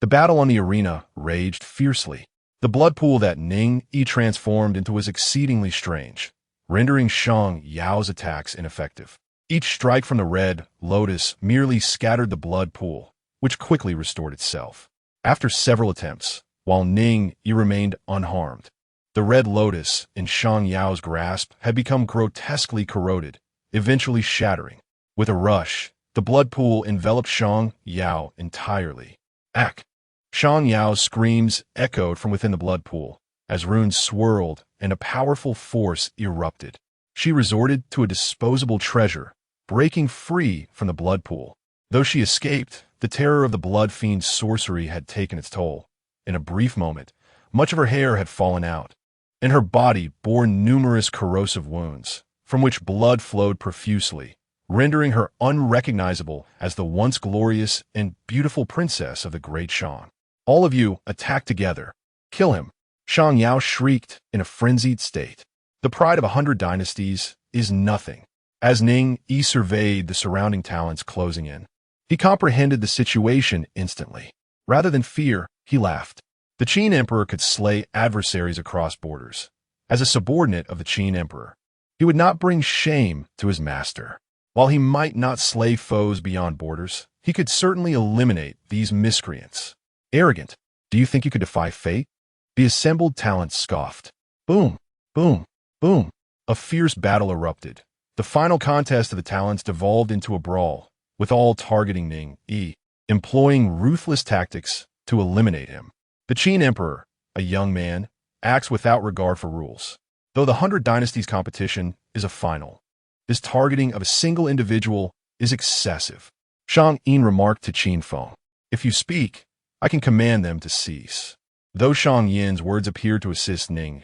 The battle on the arena raged fiercely. The blood pool that Ning Yi transformed into was exceedingly strange, rendering Shang Yao's attacks ineffective. Each strike from the red lotus merely scattered the blood pool, which quickly restored itself. After several attempts, while Ning Yi remained unharmed, the red lotus in Shang Yao's grasp had become grotesquely corroded, eventually shattering. With a rush, the blood pool enveloped Shang Yao entirely. Ack! Shang Yao's screams echoed from within the blood pool, as runes swirled and a powerful force erupted. She resorted to a disposable treasure, breaking free from the blood pool. Though she escaped, the terror of the blood fiend's sorcery had taken its toll. In a brief moment, much of her hair had fallen out, and her body bore numerous corrosive wounds, from which blood flowed profusely, rendering her unrecognizable as the once glorious and beautiful princess of the great Shang. All of you attack together. Kill him! Shang Yao shrieked in a frenzied state. The pride of 100 dynasties is nothing. As Ning Yi surveyed the surrounding talents closing in, he comprehended the situation instantly. Rather than fear, he laughed. The Qin Emperor could slay adversaries across borders. As a subordinate of the Qin Emperor, he would not bring shame to his master. While he might not slay foes beyond borders, he could certainly eliminate these miscreants. Arrogant, do you think you could defy fate? The assembled talents scoffed. Boom, boom, boom. A fierce battle erupted. The final contest of the talents devolved into a brawl, with all targeting Ning Yi, employing ruthless tactics to eliminate him. The Qin Emperor, a young man, acts without regard for rules. Though the 100 Dynasties competition is a final, his targeting of a single individual is excessive. Shang Yin remarked to Qin Feng, if you speak, I can command them to cease. Though Shang Yin's words appeared to assist Ning,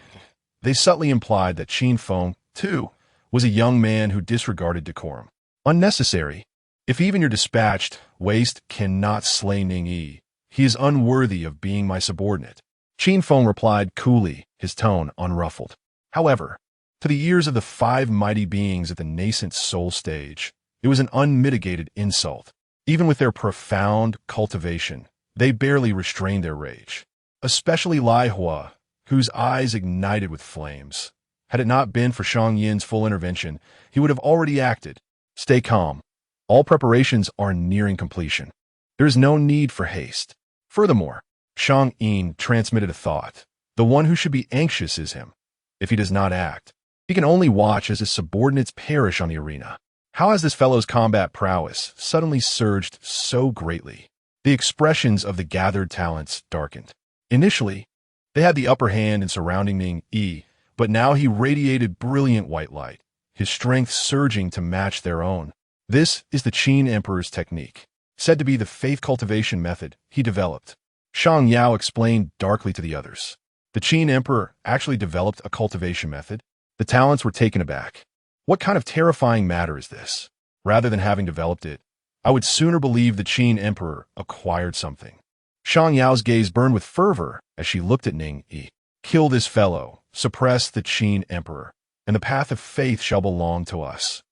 they subtly implied that Qin Feng, too, was a young man who disregarded decorum. Unnecessary. If even your dispatched waste cannot slay Ning Yi, he is unworthy of being my subordinate. Qin Feng replied coolly, his tone unruffled. However, to the ears of the 5 mighty beings at the nascent soul stage, it was an unmitigated insult. Even with their profound cultivation, they barely restrained their rage. Especially Lai Hua, whose eyes ignited with flames. Had it not been for Shang Yin's full intervention, he would have already acted. Stay calm. All preparations are nearing completion. There is no need for haste. Furthermore, Shang Yin transmitted a thought. The one who should be anxious is him. If he does not act, he can only watch as his subordinates perish on the arena. How has this fellow's combat prowess suddenly surged so greatly? The expressions of the gathered talents darkened. Initially, they had the upper hand in surrounding Ning Yi, but now he radiated brilliant white light, his strength surging to match their own. This is the Qin Emperor's technique, said to be the faith cultivation method he developed. Shang Yao explained darkly to the others. The Qin Emperor actually developed a cultivation method. The talents were taken aback. What kind of terrifying matter is this? Rather than having developed it, I would sooner believe the Qin Emperor acquired something. Shang Yao's gaze burned with fervor as she looked at Ning Yi. Kill this fellow, suppress the Qin Emperor, and the path of faith shall belong to us.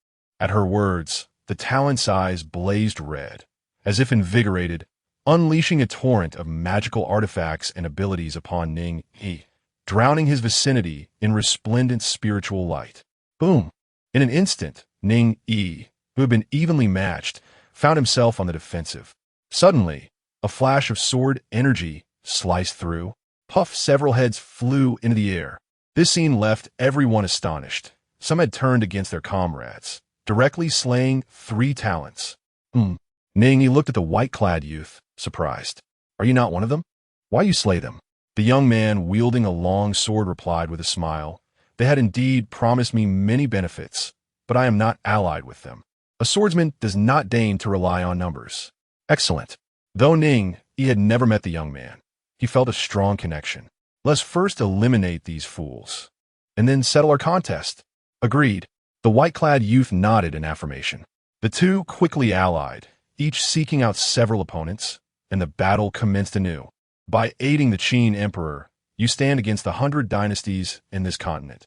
At her words, the talent's eyes blazed red, as if invigorated, unleashing a torrent of magical artifacts and abilities upon Ning Yi, drowning his vicinity in resplendent spiritual light. Boom! In an instant, Ning Yi, who had been evenly matched, found himself on the defensive. Suddenly, a flash of sword energy sliced through. Puff, several heads flew into the air. This scene left everyone astonished. Some had turned against their comrades, directly slaying 3 talents. Ning Yi looked at the white-clad youth, surprised. Are you not one of them? Why you slay them? The young man, wielding a long sword, replied with a smile. They had indeed promised me many benefits, but I am not allied with them. A swordsman does not deign to rely on numbers. Excellent. Though Ning Yi had never met the young man, he felt a strong connection. Let's first eliminate these fools, and then settle our contest. Agreed. The white-clad youth nodded in affirmation. The two quickly allied, each seeking out several opponents, and the battle commenced anew. By aiding the Qin Emperor, you stand against the 100 dynasties in this continent.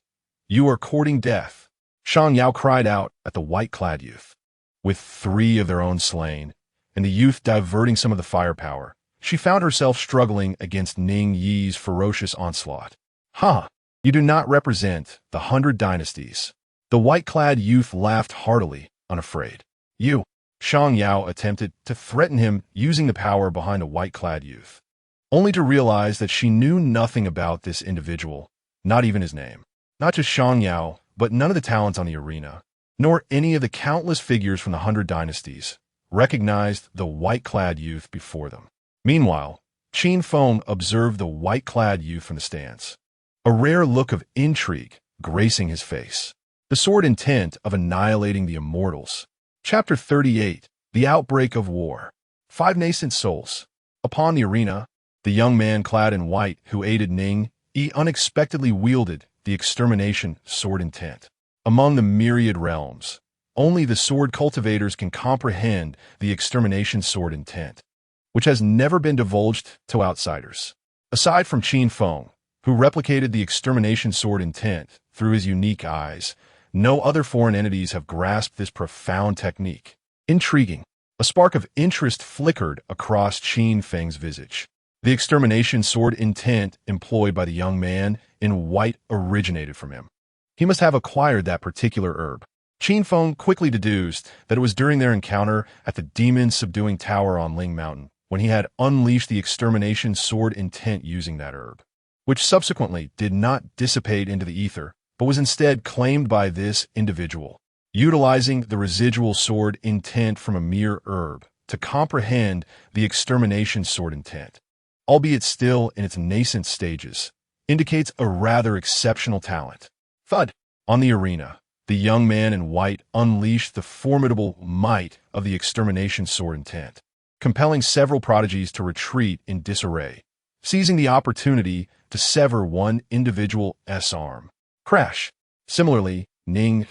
You are courting death. Shang Yao cried out at the white-clad youth. With 3 of their own slain, and the youth diverting some of the firepower, she found herself struggling against Ning Yi's ferocious onslaught. You do not represent the 100 dynasties. The white-clad youth laughed heartily, unafraid. You. Shang Yao attempted to threaten him using the power behind a white-clad youth, only to realize that she knew nothing about this individual, not even his name. Not just Shang Yao, but none of the talents on the arena, nor any of the countless figures from the 100 dynasties, recognized the white-clad youth before them. Meanwhile, Qin Feng observed the white-clad youth from the stands, a rare look of intrigue gracing his face. The sword intent of annihilating the immortals. Chapter 38, The Outbreak of War. 5 nascent souls. Upon the arena, the young man clad in white who aided Ning Yi unexpectedly wielded the extermination sword intent. Among the myriad realms, only the sword cultivators can comprehend the extermination sword intent, which has never been divulged to outsiders. Aside from Qin Feng, who replicated the extermination sword intent through his unique eyes, no other foreign entities have grasped this profound technique. Intriguing. A spark of interest flickered across Qin Feng's visage. The extermination sword intent employed by the young man in white originated from him. He must have acquired that particular herb. Qin Feng quickly deduced that it was during their encounter at the demon-subduing tower on Ling Mountain when he had unleashed the extermination sword intent using that herb, which subsequently did not dissipate into the ether, but was instead claimed by this individual, utilizing the residual sword intent from a mere herb to comprehend the extermination sword intent, albeit still in its nascent stages, indicates a rather exceptional talent. Thud! On the arena, the young man in white unleashed the formidable might of the extermination sword intent, compelling several prodigies to retreat in disarray, seizing the opportunity to sever one individual's arm. Crash! Similarly, Ning,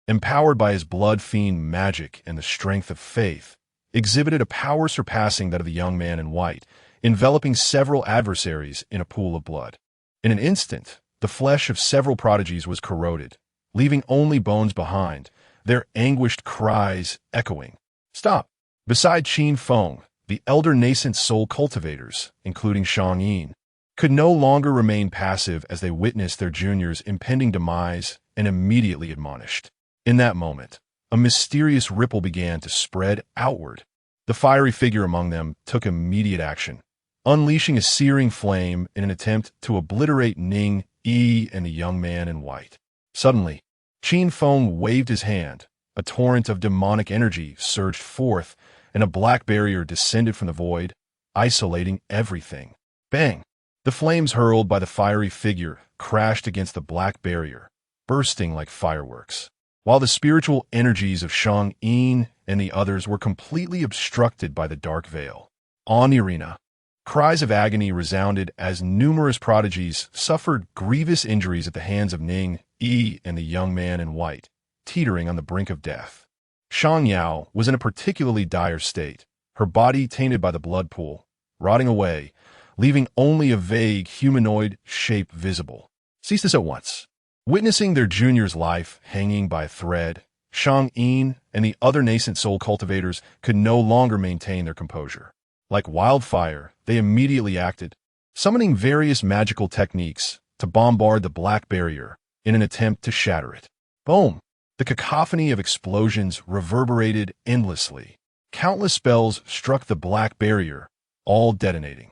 empowered by his blood fiend magic and the strength of faith, exhibited a power surpassing that of the young man in white, enveloping several adversaries in a pool of blood. In an instant, the flesh of several prodigies was corroded, leaving only bones behind, their anguished cries echoing. Stop! Beside Qin Feng, the elder nascent soul cultivators, including Shang Yin, could no longer remain passive as they witnessed their junior's impending demise and immediately admonished. In that moment, a mysterious ripple began to spread outward. The fiery figure among them took immediate action, unleashing a searing flame in an attempt to obliterate Ning Yi and the young man in white. Suddenly, Qin Feng waved his hand, A torrent of demonic energy surged forth, and a black barrier descended from the void, isolating everything. Bang! The flames hurled by the fiery figure crashed against the black barrier, bursting like fireworks, while the spiritual energies of Shang-Yin and the others were completely obstructed by the dark veil. On the arena, cries of agony resounded as numerous prodigies suffered grievous injuries at the hands of Ning Yi and the young man in white, teetering on the brink of death. Shang Yao was in a particularly dire state, her body tainted by the blood pool, rotting away, leaving only a vague humanoid shape visible. Cease this at once. Witnessing their junior's life hanging by a thread, Shang-Yin and the other nascent soul cultivators could no longer maintain their composure. Like wildfire, they immediately acted, summoning various magical techniques to bombard the black barrier in an attempt to shatter it. Boom! The cacophony of explosions reverberated endlessly. Countless spells struck the black barrier, all detonating.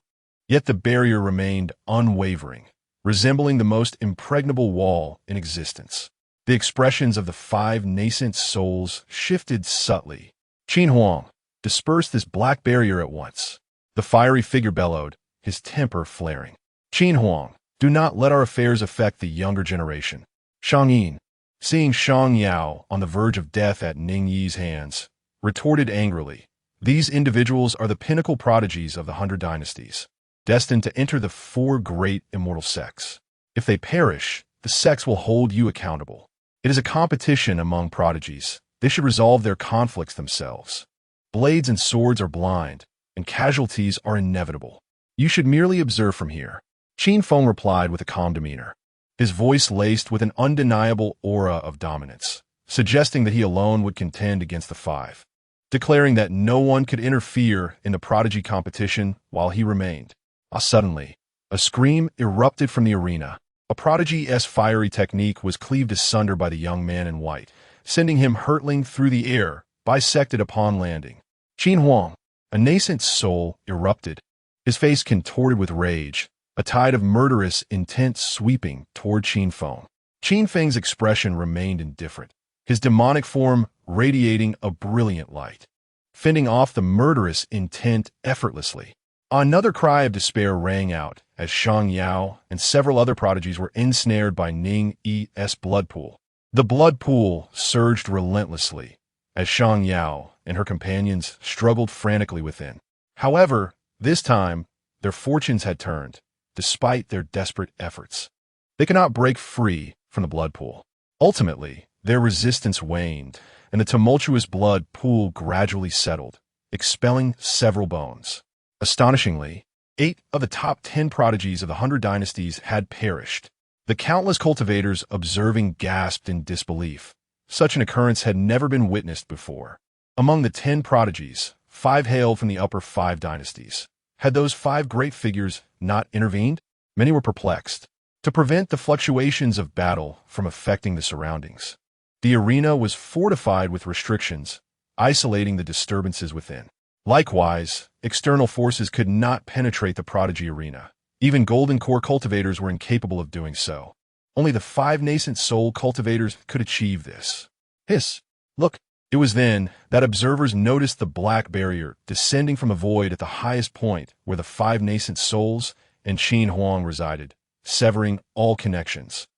Yet the barrier remained unwavering, resembling the most impregnable wall in existence. The expressions of the 5 nascent souls shifted subtly. Qin Huang, disperse this black barrier at once. The fiery figure bellowed, his temper flaring. Qin Huang, do not let our affairs affect the younger generation. Shang-Yin, seeing Shang Yao on the verge of death at Ning Yi's hands, retorted angrily, these individuals are the pinnacle prodigies of the 100 dynasties, destined to enter the 4 great immortal sects. If they perish, the sects will hold you accountable. It is a competition among prodigies. They should resolve their conflicts themselves. Blades and swords are blind, and casualties are inevitable. You should merely observe from here. Qin Feng replied with a calm demeanor, his voice laced with an undeniable aura of dominance, suggesting that he alone would contend against the 5, declaring that no one could interfere in the prodigy competition while he remained. Suddenly, a scream erupted from the arena. A prodigy's fiery technique was cleaved asunder by the young man in white, sending him hurtling through the air, bisected upon landing. Qin Huang, a nascent soul, erupted, his face contorted with rage, a tide of murderous intent sweeping toward Qin Feng. Qin Feng's expression remained indifferent, his demonic form radiating a brilliant light, fending off the murderous intent effortlessly. Another cry of despair rang out as Shang Yao and several other prodigies were ensnared by Ning Yi's blood pool. The blood pool surged relentlessly as Shang Yao and her companions struggled frantically within. However, this time, their fortunes had turned, despite their desperate efforts. They could not break free from the blood pool. Ultimately, their resistance waned, and the tumultuous blood pool gradually settled, expelling several bones. Astonishingly, 8 of the top 10 prodigies of the 100 dynasties had perished. The countless cultivators observing gasped in disbelief. Such an occurrence had never been witnessed before. Among the 10 prodigies, 5 hailed from the upper 5 dynasties. Had those 5 great figures not intervened? Many were perplexed. To prevent the fluctuations of battle from affecting the surroundings, the arena was fortified with restrictions, isolating the disturbances within. Likewise, external forces could not penetrate the prodigy arena. Even golden core cultivators were incapable of doing so. Only the 5 nascent soul cultivators could achieve this. Hiss! Look! It was then that observers noticed the black barrier descending from the void at the highest point where the 5 nascent souls and Qin Huang resided, severing all connections.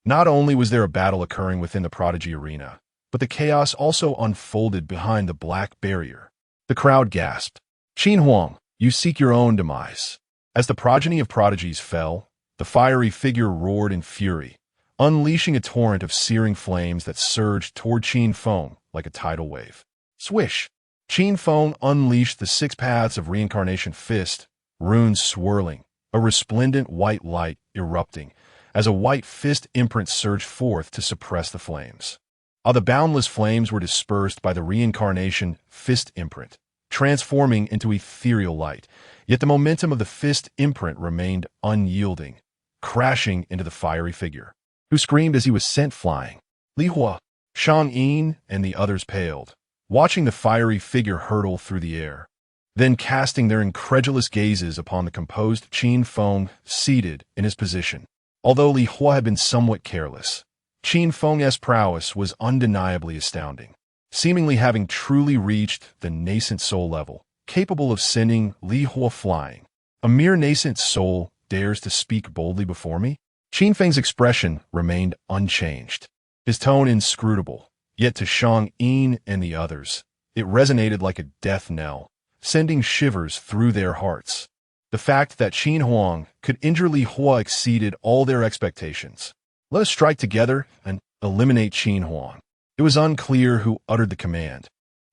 Not only was there a battle occurring within the prodigy arena, but the chaos also unfolded behind the black barrier. The crowd gasped. Qin Huang, you seek your own demise. As the progeny of prodigies fell, the fiery figure roared in fury, unleashing a torrent of searing flames that surged toward Qin Feng like a tidal wave. Swish! Qin Feng unleashed the 6 paths of reincarnation fist, runes swirling, a resplendent white light erupting, as a white fist imprint surged forth to suppress the flames. The boundless flames were dispersed by the reincarnation fist imprint, transforming into ethereal light, yet the momentum of the fist imprint remained unyielding, crashing into the fiery figure, who screamed as he was sent flying. Li Hua, Shang-Yin, and the others paled, watching the fiery figure hurtle through the air, then casting their incredulous gazes upon the composed Qin Feng seated in his position. Although Li Hua had been somewhat careless, Qin Feng's prowess was undeniably astounding. seemingly having truly reached the nascent soul level, capable of sending Li Hua flying. A mere nascent soul dares to speak boldly before me? Qin Feng's expression remained unchanged, his tone inscrutable, yet to Shang Yin and the others, it resonated like a death knell, sending shivers through their hearts. The fact that Qin Huang could injure Li Hua exceeded all their expectations. Let us strike together and eliminate Qin Huang. It was unclear who uttered the command,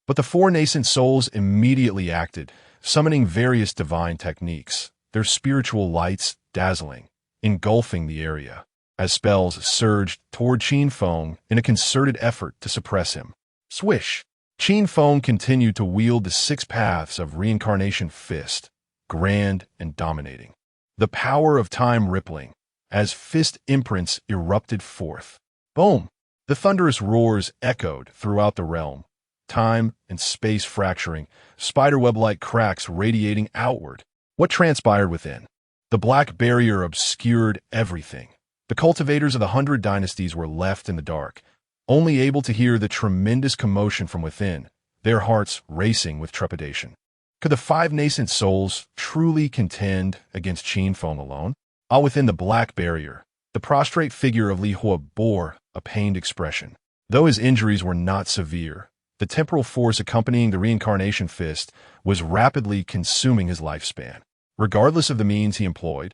but the four nascent souls immediately acted, summoning various divine techniques, their spiritual lights dazzling, engulfing the area, as spells surged toward Qin Feng in a concerted effort to suppress him. Swish! Qin Feng continued to wield the six paths of reincarnation fist, grand and dominating. The power of time rippling, as fist imprints erupted forth. Boom! The thunderous roars echoed throughout the realm, time and space fracturing, spiderweb-like cracks radiating outward. What transpired within? The black barrier obscured everything. The cultivators of the 100 dynasties were left in the dark, only able to hear the tremendous commotion from within, their hearts racing with trepidation. Could the five nascent souls truly contend against Qin Feng alone? Within the black barrier, the prostrate figure of Li Hua bore a pained expression. Though his injuries were not severe, the temporal force accompanying the reincarnation fist was rapidly consuming his lifespan. Regardless of the means he employed,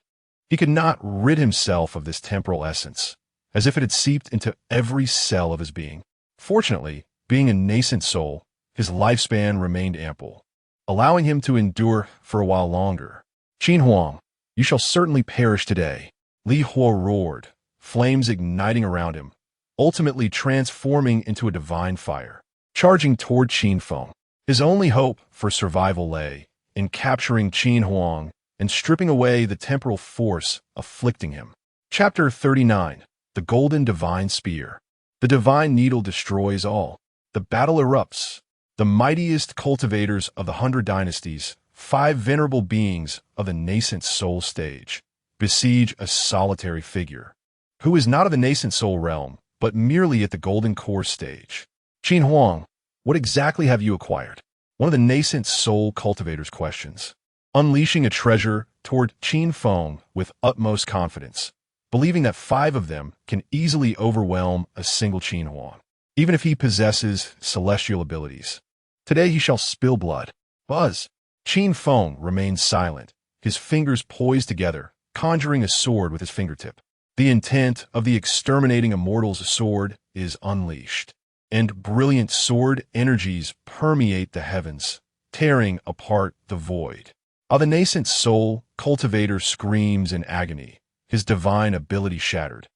he could not rid himself of this temporal essence, as if it had seeped into every cell of his being. Fortunately, being a nascent soul, his lifespan remained ample, allowing him to endure for a while longer. Qin Huang, you shall certainly perish today. Li Hua roared, flames igniting around him, ultimately transforming into a divine fire. Charging toward Qin Feng, his only hope for survival lay in capturing Qin Huang and stripping away the temporal force afflicting him. Chapter 39. The Golden Divine Spear. The divine needle destroys all. The battle erupts. The mightiest cultivators of the 100 dynasties, five venerable beings of the nascent soul stage, besiege a solitary figure, who is not of the nascent soul realm, but merely at the golden core stage. Qin Huang, what exactly have you acquired? One of the nascent soul cultivators questions, unleashing a treasure toward Qin Feng with utmost confidence, believing that five of them can easily overwhelm a single Qin Huang, even if he possesses celestial abilities. Today he shall spill blood. Buzz! Qin Feng remained silent, his fingers poised together, conjuring a sword with his fingertip. The intent of the exterminating immortal's sword is unleashed, and brilliant sword energies permeate the heavens, tearing apart the void. While the nascent soul cultivator screams in agony, his divine ability shattered.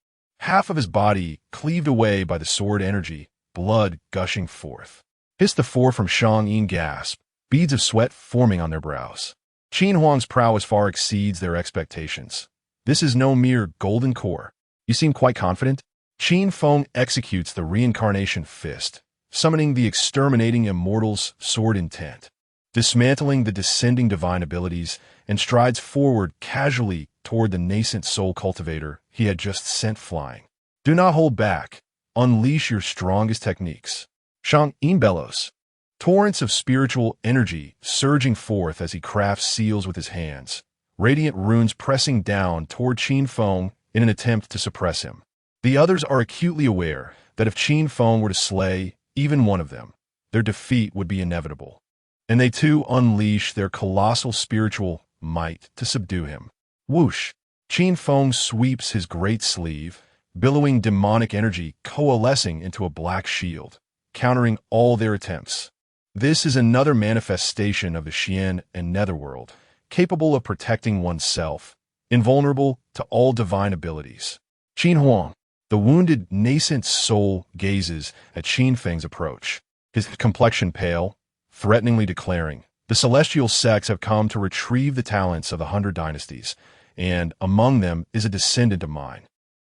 Half of his body cleaved away by the sword energy, blood gushing forth. Hiss the four from Shang Yin gasped, beads of sweat forming on their brows. Qin Huang's prowess far exceeds their expectations. This is no mere golden core. You seem quite confident? Qin Feng executes the reincarnation fist, summoning the exterminating immortal's sword intent, dismantling the descending divine abilities, and strides forward casually toward the nascent soul cultivator he had just sent flying. Do not hold back. Unleash your strongest techniques. Shang Yin bellows, torrents of spiritual energy surging forth as he crafts seals with his hands, radiant runes pressing down toward Qin Feng in an attempt to suppress him. The others are acutely aware that if Qin Feng were to slay even one of them, their defeat would be inevitable, and they too unleash their colossal spiritual might to subdue him. Whoosh! Qin Feng sweeps his great sleeve, billowing demonic energy coalescing into a black shield, countering all their attempts. This is another manifestation of the Xian and Netherworld, capable of protecting oneself, invulnerable to all divine abilities. Qin Huang, the wounded nascent soul, gazes at Qin Feng's approach, his complexion pale, threateningly declaring, the celestial sects have come to retrieve the talents of the 100 dynasties, and among them is a descendant of mine.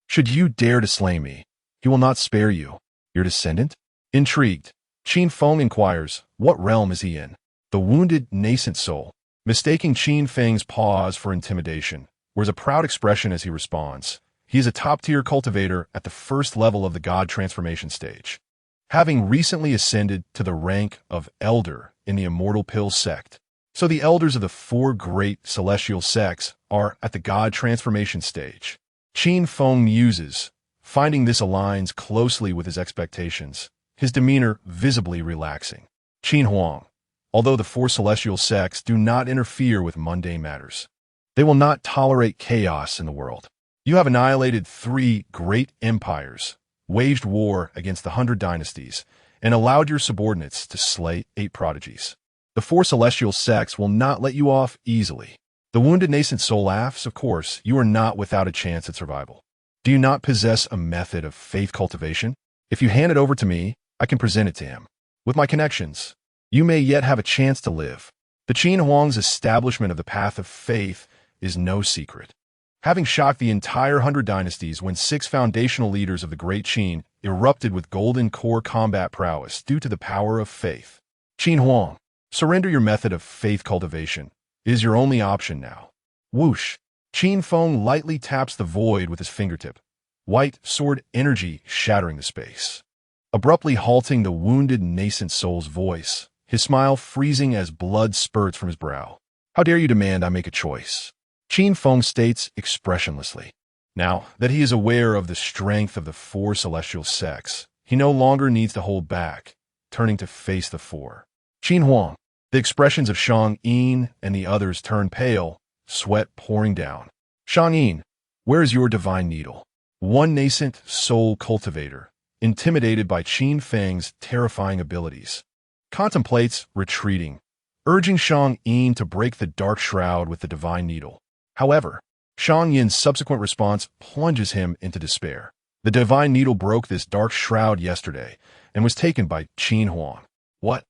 Should you dare to slay me, he will not spare you. Your descendant? Intrigued, Qin Feng inquires, what realm is he in? The wounded nascent soul, mistaking Qin Feng's pause for intimidation, wears a proud expression as he responds. He is a top-tier cultivator at the first level of the God transformation stage. having recently ascended to the rank of elder in the immortal pill sect. So the elders of the four great celestial sects are at the god transformation stage. Qin Feng muses, finding this aligns closely with his expectations, his demeanor visibly relaxing. Qin Huang, although the four celestial sects do not interfere with mundane matters, they will not tolerate chaos in the world. You have annihilated 3 great empires, waged war against the 100 dynasties, and allowed your subordinates to slay 8 prodigies. The 4 celestial sects will not let you off easily. The wounded nascent soul laughs, of course, you are not without a chance at survival. Do you not possess a method of faith cultivation? If you hand it over to me, I can present it to him. With my connections, you may yet have a chance to live. The Qin Huang's establishment of the path of faith is no secret. Having shocked the entire 100 dynasties when 6 foundational leaders of the Great Qin erupted with golden core combat prowess due to the power of faith. Qin Huang, surrender your method of faith cultivation. It is your only option now. Whoosh! Qin Feng lightly taps the void with his fingertip, white sword energy shattering the space. Abruptly halting the wounded nascent soul's voice, his smile freezing as blood spurts from his brow. How dare you demand I make a choice? Qin Feng states expressionlessly. Now that he is aware of the strength of the 4 celestial sects, he no longer needs to hold back, turning to face the 4. Qin Huang, the expressions of Shang Yin and the others turn pale, sweat pouring down. Shang Yin, where is your divine needle? One nascent soul cultivator, intimidated by Qin Feng's terrifying abilities, contemplates retreating, urging Shang Yin to break the dark shroud with the divine needle. However, Shang Yin's subsequent response plunges him into despair. The divine needle broke this dark shroud yesterday and was taken by Qin Huang. What?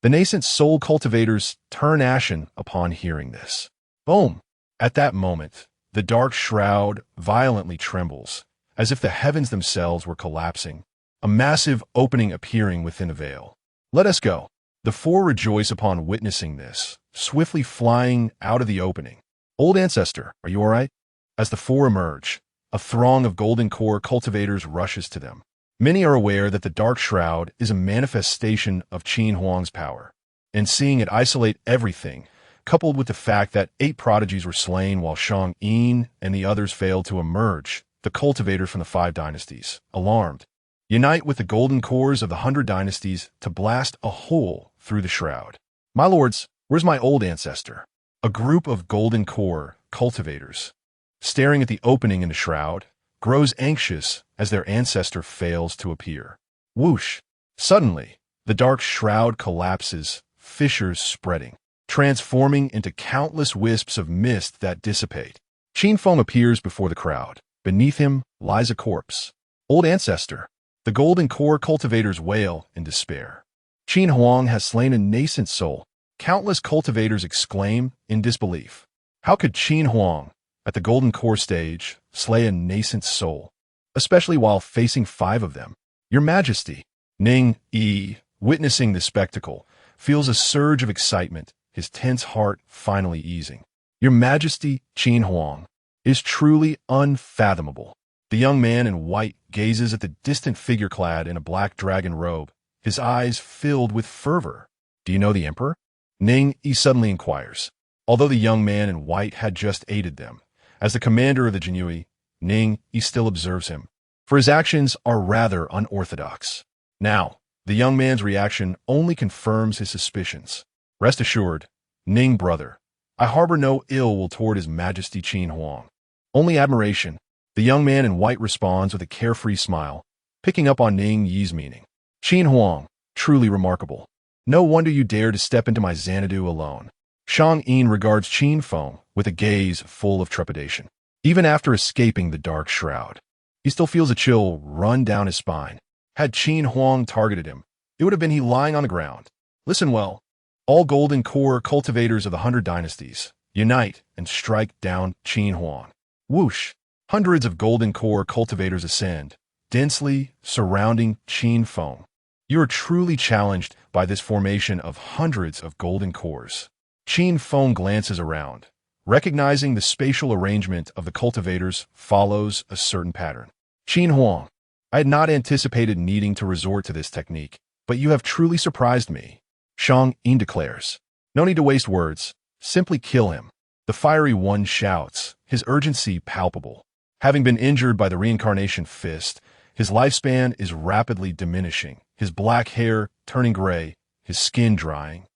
The nascent soul cultivators turn ashen upon hearing this. Boom! At that moment, the dark shroud violently trembles, as if the heavens themselves were collapsing, a massive opening appearing within a veil. Let us go. The 4 rejoice upon witnessing this, swiftly flying out of the opening. Old ancestor, are you all right? As the 4 emerge, a throng of golden core cultivators rushes to them. Many are aware that the dark shroud is a manifestation of Qin Huang's power, and seeing it isolate everything, coupled with the fact that 8 prodigies were slain while Shang Yin and the others failed to emerge, the cultivators from the 5 dynasties, alarmed, unite with the golden cores of the 100 dynasties to blast a hole through the shroud. My lords, where's my old ancestor? A group of golden core cultivators, staring at the opening in the shroud, grows anxious as their ancestor fails to appear. Whoosh! Suddenly, the dark shroud collapses, fissures spreading, transforming into countless wisps of mist that dissipate. Qin Feng appears before the crowd. Beneath him lies a corpse. Old ancestor, the golden core cultivators wail in despair. Qin Huang has slain a nascent soul. Countless cultivators exclaim in disbelief. How could Qin Huang, at the golden core stage, slay a nascent soul, especially while facing 5 of them? Your Majesty, Ning Yi, witnessing the spectacle, feels a surge of excitement, his tense heart finally easing. Your Majesty, Qin Huang, is truly unfathomable. The young man in white gazes at the distant figure clad in a black dragon robe, his eyes filled with fervor. Do you know the emperor? Ning Yi suddenly inquires. Although the young man in white had just aided them, as the commander of the Jinui, Ning Yi still observes him, for his actions are rather unorthodox. Now, the young man's reaction only confirms his suspicions. Rest assured, Ning brother, I harbor no ill will toward His Majesty Qin Huang. Only admiration. The young man in white responds with a carefree smile, picking up on Ning Yi's meaning. Qin Huang, truly remarkable. No wonder you dare to step into my Xanadu alone. Shang Yin regards Qin Feng with a gaze full of trepidation. Even after escaping the dark shroud, he still feels a chill run down his spine. Had Qin Huang targeted him, it would have been he lying on the ground. Listen well. All golden core cultivators of the 100 dynasties, unite and strike down Qin Huang. Whoosh! Hundreds of golden core cultivators ascend, densely surrounding Qin Feng. You are truly challenged by this formation of hundreds of golden cores. Qin Feng glances around, recognizing the spatial arrangement of the cultivators follows a certain pattern. Qin Huang, I had not anticipated needing to resort to this technique, but you have truly surprised me. Shang Yin declares. No need to waste words. Simply kill him. The fiery one shouts, his urgency palpable. Having been injured by the reincarnation fist, his lifespan is rapidly diminishing, his black hair turning gray, his skin drying.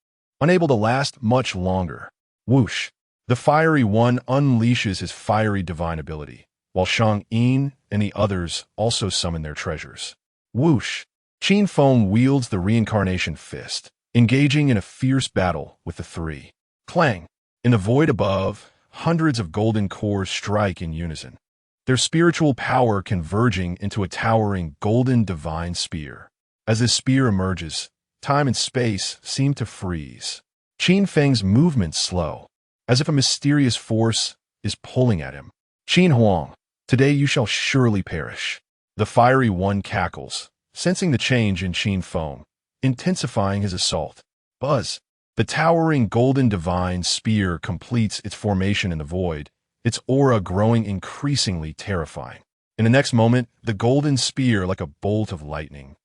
Unable to last much longer. Whoosh! The fiery one unleashes his fiery divine ability, while Shang Yin and the others also summon their treasures. Whoosh! Qin Feng wields the reincarnation fist, engaging in a fierce battle with the three. Clang! In the void above, hundreds of golden cores strike in unison, their spiritual power converging into a towering golden divine spear. As this spear emerges, time and space seem to freeze. Qin Feng's movements slow, as if a mysterious force is pulling at him. Qin Huang, today you shall surely perish. The fiery one cackles, sensing the change in Qin Feng, intensifying his assault. Buzz! The towering golden divine spear completes its formation in the void, its aura growing increasingly terrifying. In the next moment, the golden spear, like a bolt of lightning,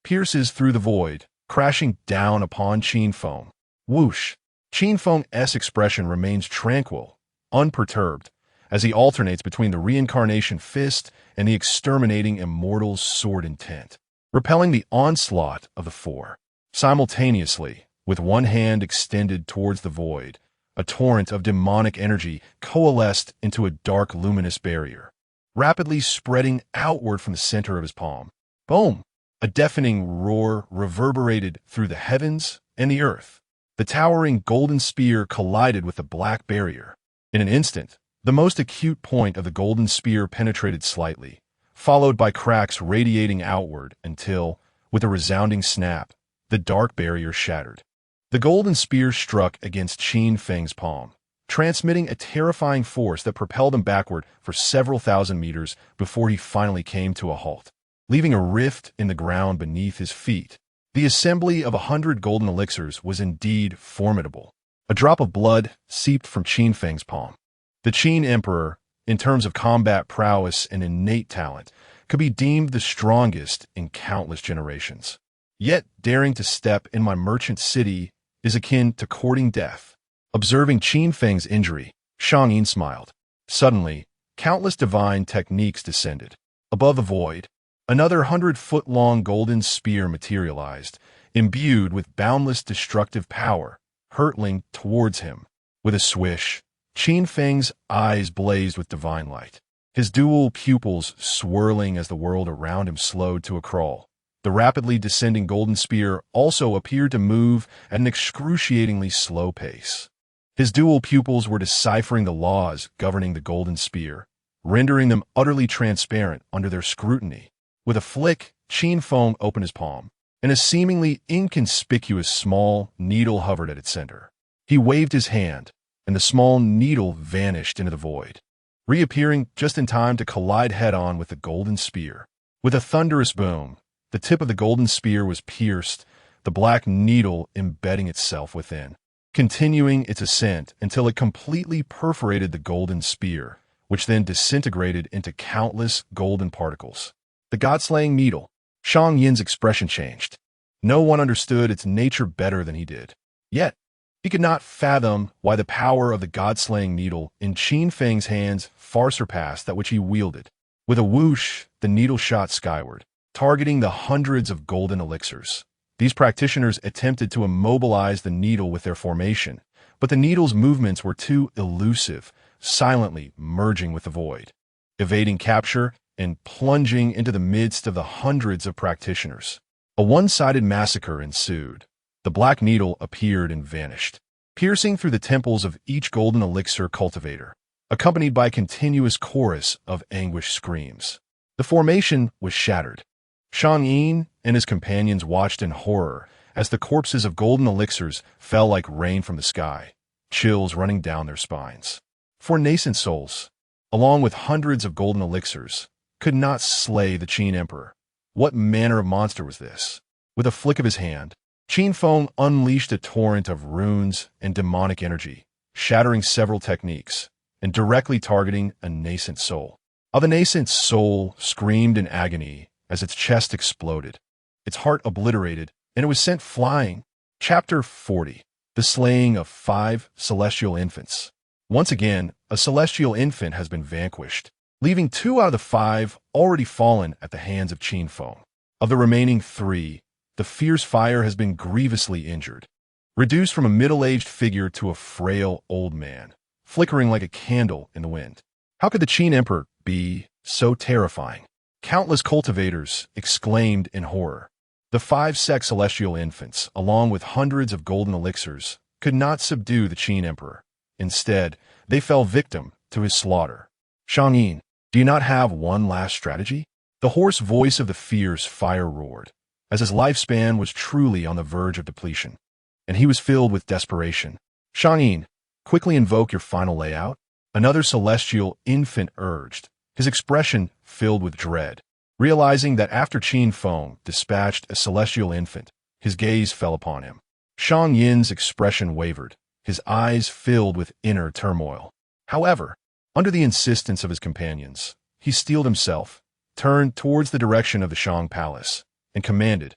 pierces through the void, crashing down upon Qin Feng. Whoosh! Qin Feng's expression remains tranquil, unperturbed, as he alternates between the reincarnation fist and the exterminating immortal's sword intent, repelling the onslaught of the four. Simultaneously, with one hand extended towards the void, a torrent of demonic energy coalesced into a dark luminous barrier, rapidly spreading outward from the center of his palm. Boom! A deafening roar reverberated through the heavens and the earth. The towering golden spear collided with the black barrier. In an instant, the most acute point of the golden spear penetrated slightly, followed by cracks radiating outward until, with a resounding snap, the dark barrier shattered. The golden spear struck against Qin Feng's palm, transmitting a terrifying force that propelled him backward for several thousand meters before he finally came to a halt, leaving a rift in the ground beneath his feet. The assembly of 100 golden elixirs was indeed formidable. A drop of blood seeped from Qin Feng's palm. The Qin Emperor, in terms of combat prowess and innate talent, could be deemed the strongest in countless generations. Yet, daring to step in my merchant city is akin to courting death. Observing Qin Feng's injury, Shang Yin smiled. Suddenly, countless divine techniques descended. Above the void, another 100-foot-long golden spear materialized, imbued with boundless destructive power, hurtling towards him. With a swish, Qin Feng's eyes blazed with divine light, his dual pupils swirling as the world around him slowed to a crawl. The rapidly descending golden spear also appeared to move at an excruciatingly slow pace. His dual pupils were deciphering the laws governing the golden spear, rendering them utterly transparent under their scrutiny. With a flick, Qin Feng opened his palm, and a seemingly inconspicuous small needle hovered at its center. He waved his hand, and the small needle vanished into the void, reappearing just in time to collide head-on with the golden spear. With a thunderous boom, the tip of the golden spear was pierced, the black needle embedding itself within, continuing its ascent until it completely perforated the golden spear, which then disintegrated into countless golden particles. The god-slaying needle. Shang Yin's expression changed. No one understood its nature better than he did. Yet, he could not fathom why the power of the god-slaying needle in Qin Feng's hands far surpassed that which he wielded. With a whoosh, the needle shot skyward, targeting the hundreds of golden elixirs. These practitioners attempted to immobilize the needle with their formation, but the needle's movements were too elusive, silently merging with the void, evading capture and plunging into the midst of the hundreds of practitioners. A one-sided massacre ensued. The black needle appeared and vanished, piercing through the temples of each golden elixir cultivator, accompanied by a continuous chorus of anguished screams. The formation was shattered. Shang Yin and his companions watched in horror as the corpses of golden elixirs fell like rain from the sky, chills running down their spines. For nascent souls, along with hundreds of golden elixirs, could not slay the Qin Emperor. What manner of monster was this? With a flick of his hand, Qin Feng unleashed a torrent of runes and demonic energy, shattering several techniques and directly targeting a nascent soul. While the nascent soul screamed in agony as its chest exploded, its heart obliterated, and it was sent flying. Chapter 40. The Slaying of 5 Celestial Infants. Once again, a celestial infant has been vanquished, leaving 2 out of the 5 already fallen at the hands of Qin Feng. Of the remaining 3, the fierce fire has been grievously injured, reduced from a middle-aged figure to a frail old man, flickering like a candle in the wind. How could the Qin Emperor be so terrifying? Countless cultivators exclaimed in horror. The 5 sex celestial infants, along with hundreds of golden elixirs, could not subdue the Qin Emperor. Instead, they fell victim to his slaughter. Shang, do you not have one last strategy? The hoarse voice of the fierce fire roared, as his lifespan was truly on the verge of depletion, and he was filled with desperation. Shang, quickly invoke your final layout. Another celestial infant urged, his expression filled with dread. Realizing that after Qin Feng dispatched a celestial infant, his gaze fell upon him. Shang Yin's expression wavered, his eyes filled with inner turmoil. However, under the insistence of his companions, he steeled himself, turned towards the direction of the Shang Palace, and commanded,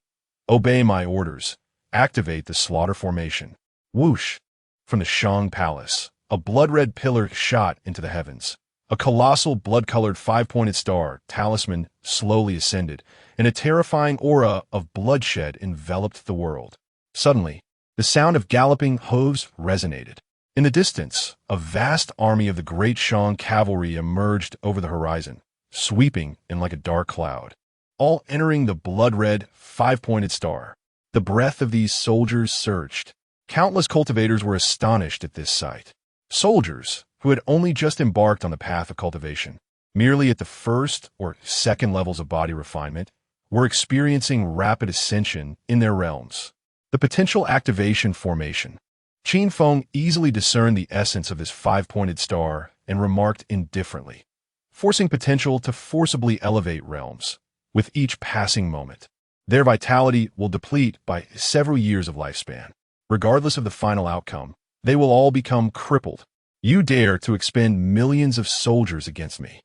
"Obey my orders. Activate the slaughter formation." Whoosh! From the Shang Palace, a blood-red pillar shot into the heavens. A colossal blood-colored 5-pointed star talisman slowly ascended, and a terrifying aura of bloodshed enveloped the world. Suddenly, the sound of galloping hooves resonated. In the distance, a vast army of the great Shang cavalry emerged over the horizon, sweeping in like a dark cloud, all entering the blood-red 5-pointed star. The breath of these soldiers surged. Countless cultivators were astonished at this sight. Soldiers who had only just embarked on the path of cultivation, merely at the first or second levels of body refinement, were experiencing rapid ascension in their realms. The potential activation formation. Qin Feng easily discerned the essence of this 5-pointed star and remarked indifferently, forcing potential to forcibly elevate realms with each passing moment. Their vitality will deplete by several years of lifespan. Regardless of the final outcome, they will all become crippled. You dare to expend millions of soldiers against me.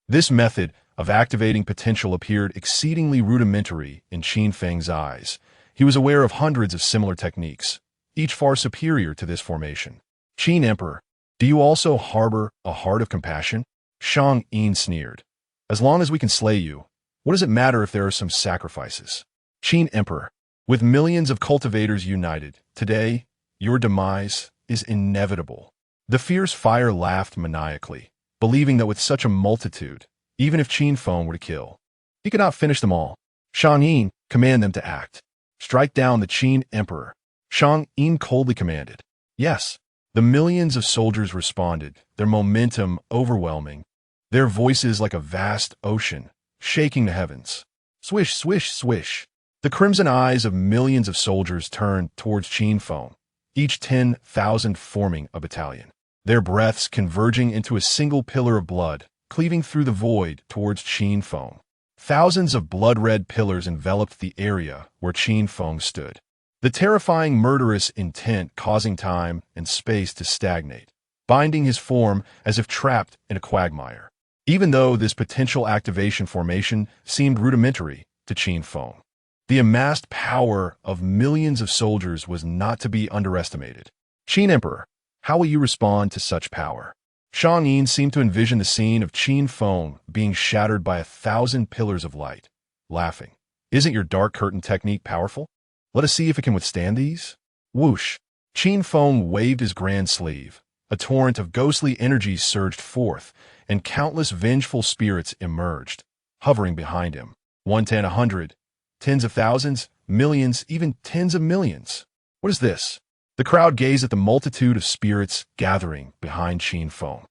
This method of activating potential appeared exceedingly rudimentary in Qin Feng's eyes. He was aware of hundreds of similar techniques, each far superior to this formation. Qin Emperor, do you also harbor a heart of compassion? Shang Yin sneered. As long as we can slay you, what does it matter if there are some sacrifices? Qin Emperor, with millions of cultivators united, today, your demise is inevitable. The fierce fire laughed maniacally, believing that with such a multitude, even if Qin Feng were to kill, he could not finish them all. Shang Yin, command them to act. Strike down the Qin Emperor. Shang Yin coldly commanded. Yes, the millions of soldiers responded, their momentum overwhelming, their voices like a vast ocean, shaking the heavens. Swish, swish, swish. The crimson eyes of millions of soldiers turned towards Qin Feng, each 10,000 forming a battalion, their breaths converging into a single pillar of blood, cleaving through the void towards Qin Feng. Thousands of blood-red pillars enveloped the area where Qin Feng stood, the terrifying murderous intent causing time and space to stagnate, binding his form as if trapped in a quagmire. Even though this potential activation formation seemed rudimentary to Qin Feng, the amassed power of millions of soldiers was not to be underestimated. Qin Emperor, how will you respond to such power? Shang Yin seemed to envision the scene of Qin Feng being shattered by 1,000 pillars of light, laughing. Isn't your dark curtain technique powerful? Let us see if it can withstand these. Whoosh! Qin Feng waved his grand sleeve. A torrent of ghostly energy surged forth, and countless vengeful spirits emerged, hovering behind him. 110, 100, tens of thousands, millions, even tens of millions. What is this? The crowd gazed at the multitude of spirits gathering behind Qin Feng,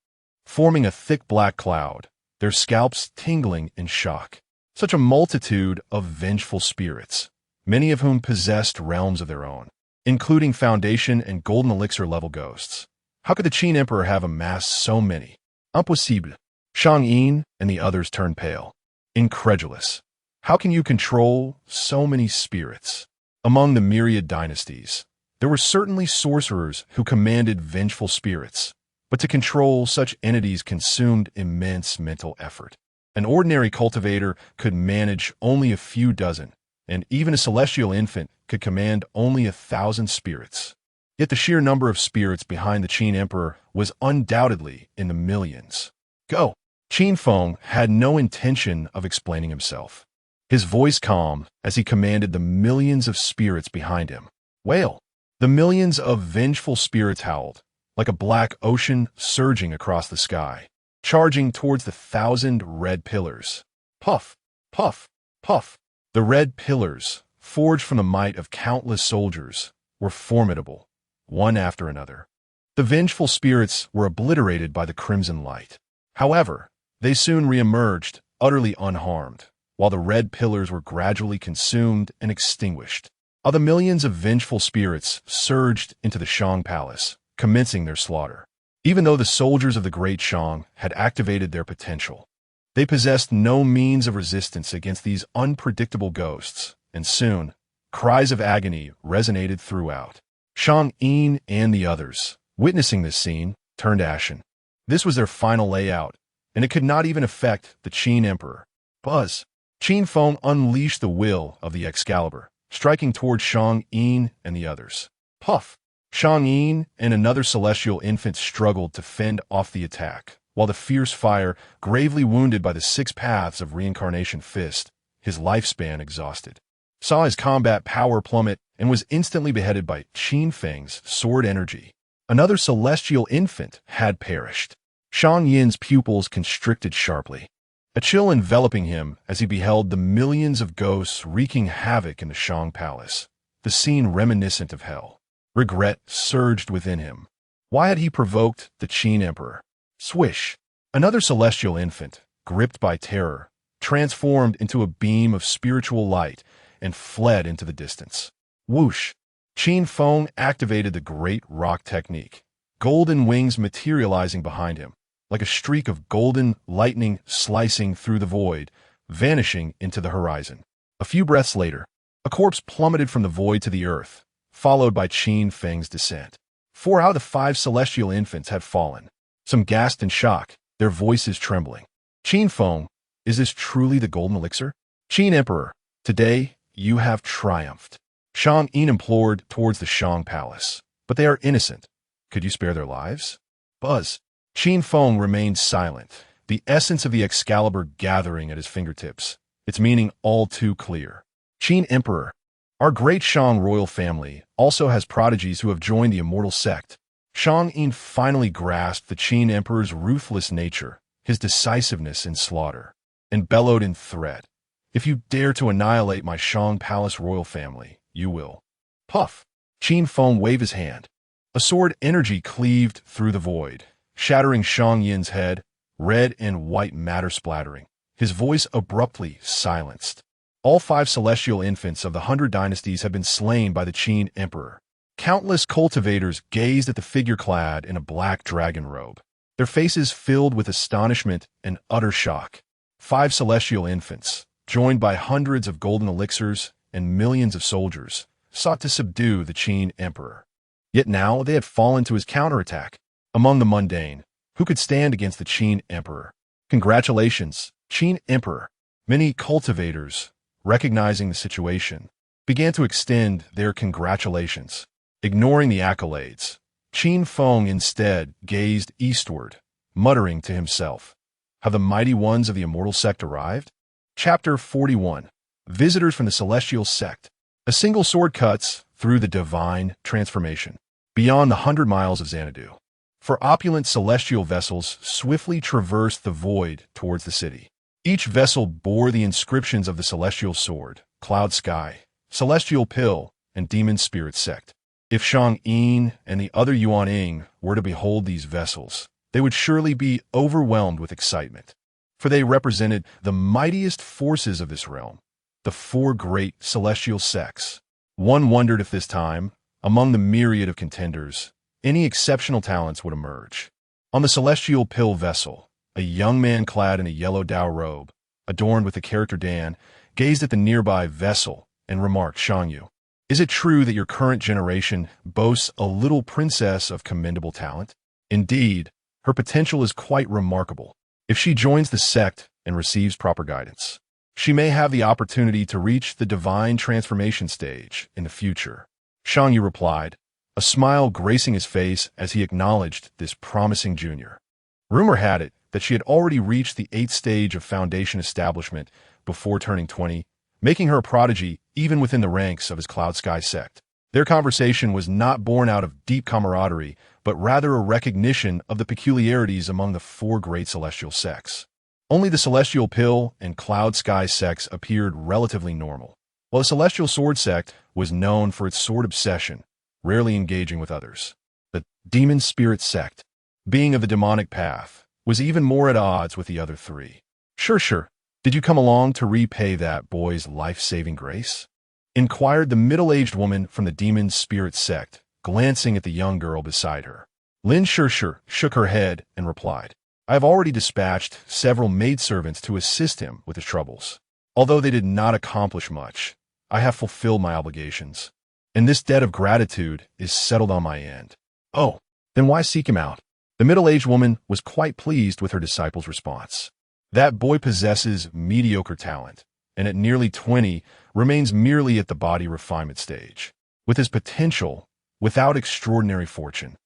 forming a thick black cloud, their scalps tingling in shock. Such a multitude of vengeful spirits, many of whom possessed realms of their own, including Foundation and Golden Elixir level ghosts. How could the Qin Emperor have amassed so many? Impossible. Shang Yin and the others turned pale, incredulous. How can you control so many spirits? Among the myriad dynasties, there were certainly sorcerers who commanded vengeful spirits, but to control such entities consumed immense mental effort. An ordinary cultivator could manage only a few dozen, and even a celestial infant could command only 1,000 spirits. Yet the sheer number of spirits behind the Qin Emperor was undoubtedly in the millions. Go! Qin Feng had no intention of explaining himself. His voice calmed as he commanded the millions of spirits behind him. Wail! The millions of vengeful spirits howled, like a black ocean surging across the sky, charging towards the 1,000 red pillars. Puff! Puff! Puff! The red pillars, forged from the might of countless soldiers, were formidable, one after another. The vengeful spirits were obliterated by the crimson light. However, they soon re-emerged, utterly unharmed, while the red pillars were gradually consumed and extinguished. The millions of vengeful spirits surged into the Shang Palace, commencing their slaughter. Even though the soldiers of the Great Shang had activated their potential, they possessed no means of resistance against these unpredictable ghosts, and soon, cries of agony resonated throughout. Shang Yin and the others, witnessing this scene, turned ashen. This was their final layout, and it could not even affect the Qin Emperor. Buzz! Qin Feng unleashed the will of the Excalibur, striking toward Shang Yin and the others. Puff! Shang Yin and another celestial infant struggled to fend off the attack, while the fierce fire, gravely wounded by the 6 paths of reincarnation fist, his lifespan exhausted, saw his combat power plummet and was instantly beheaded by Qin Feng's sword energy. Another celestial infant had perished. Shang Yin's pupils constricted sharply, a chill enveloping him as he beheld the millions of ghosts wreaking havoc in the Shang Palace, the scene reminiscent of hell. Regret surged within him. Why had he provoked the Qin Emperor? Swish! Another celestial infant, gripped by terror, transformed into a beam of spiritual light and fled into the distance. Whoosh! Qin Feng activated the Great Rock Technique, golden wings materializing behind him, like a streak of golden lightning slicing through the void, vanishing into the horizon. A few breaths later, a corpse plummeted from the void to the earth, followed by Qin Feng's descent. 4 out of the 5 celestial infants had fallen, some gasped in shock, their voices trembling. Qin Feng, is this truly the golden elixir? Qin Emperor, today you have triumphed. Shang Yin implored towards the Shang Palace. But they are innocent. Could you spare their lives? Buzz! Qin Feng remained silent, the essence of the Excalibur gathering at his fingertips, its meaning all too clear. Qin Emperor, our great Shang royal family also has prodigies who have joined the immortal sect. Shang Yin finally grasped the Qin Emperor's ruthless nature, his decisiveness in slaughter, and bellowed in threat. If you dare to annihilate my Shang Palace royal family, you will. Puff! Qin Feng waved his hand. A sword energy cleaved through the void, shattering Shang Yin's head, red and white matter splattering. His voice abruptly silenced. All 5 celestial infants of the 100 dynasties had been slain by the Qin Emperor. Countless cultivators gazed at the figure clad in a black dragon robe, their faces filled with astonishment and utter shock. 5 celestial infants, joined by hundreds of golden elixirs and millions of soldiers, sought to subdue the Qin Emperor. Yet now they had fallen to his counterattack. Among the mundane, who could stand against the Qin Emperor? Congratulations, Qin Emperor. Many cultivators, recognizing the situation, began to extend their congratulations. Ignoring the accolades, Qin Feng instead gazed eastward, muttering to himself, have the mighty ones of the immortal sect arrived? Chapter 41. Visitors from the celestial sect. A single sword cuts through the divine transformation, beyond the 100 miles of Xanadu. For opulent celestial vessels swiftly traversed the void towards the city. Each vessel bore the inscriptions of the celestial sword, cloud sky, celestial pill, and demon spirit sect. If Shang Yin and the other Yuan Ying were to behold these vessels, they would surely be overwhelmed with excitement, for they represented the mightiest forces of this realm, the 4 great celestial sects. One wondered if this time, among the myriad of contenders, any exceptional talents would emerge. On the celestial pill vessel, a young man clad in a yellow Dao robe, adorned with the character Dan, gazed at the nearby vessel and remarked, Shang Yu, is it true that your current generation boasts a little princess of commendable talent? Indeed, her potential is quite remarkable. If she joins the sect, and receives proper guidance, she may have the opportunity to reach the divine transformation stage in the future. Shang Yu replied, a smile gracing his face as he acknowledged this promising junior. Rumor had it that she had already reached the 8th stage of foundation establishment before turning 20, making her a prodigy even within the ranks of his Cloud Sky sect. Their conversation was not born out of deep camaraderie, but rather a recognition of the peculiarities among the 4 great celestial sects. Only the Celestial Pill and Cloud Sky sects appeared relatively normal, while the Celestial Sword sect was known for its sword obsession, rarely engaging with others. The Demon Spirit sect, being of the demonic path, was even more at odds with the other 3. Sure. Did you come along to repay that boy's life-saving grace? Inquired the middle-aged woman from the Demon Spirit sect, glancing at the young girl beside her. Lin Sure shook her head and replied, I have already dispatched several maidservants to assist him with his troubles. Although they did not accomplish much, I have fulfilled my obligations, and this debt of gratitude is settled on my end. Oh, then why seek him out? The middle-aged woman was quite pleased with her disciple's response. That boy possesses mediocre talent, and at nearly 20 remains merely at the body refinement stage. With his potential, without extraordinary fortune,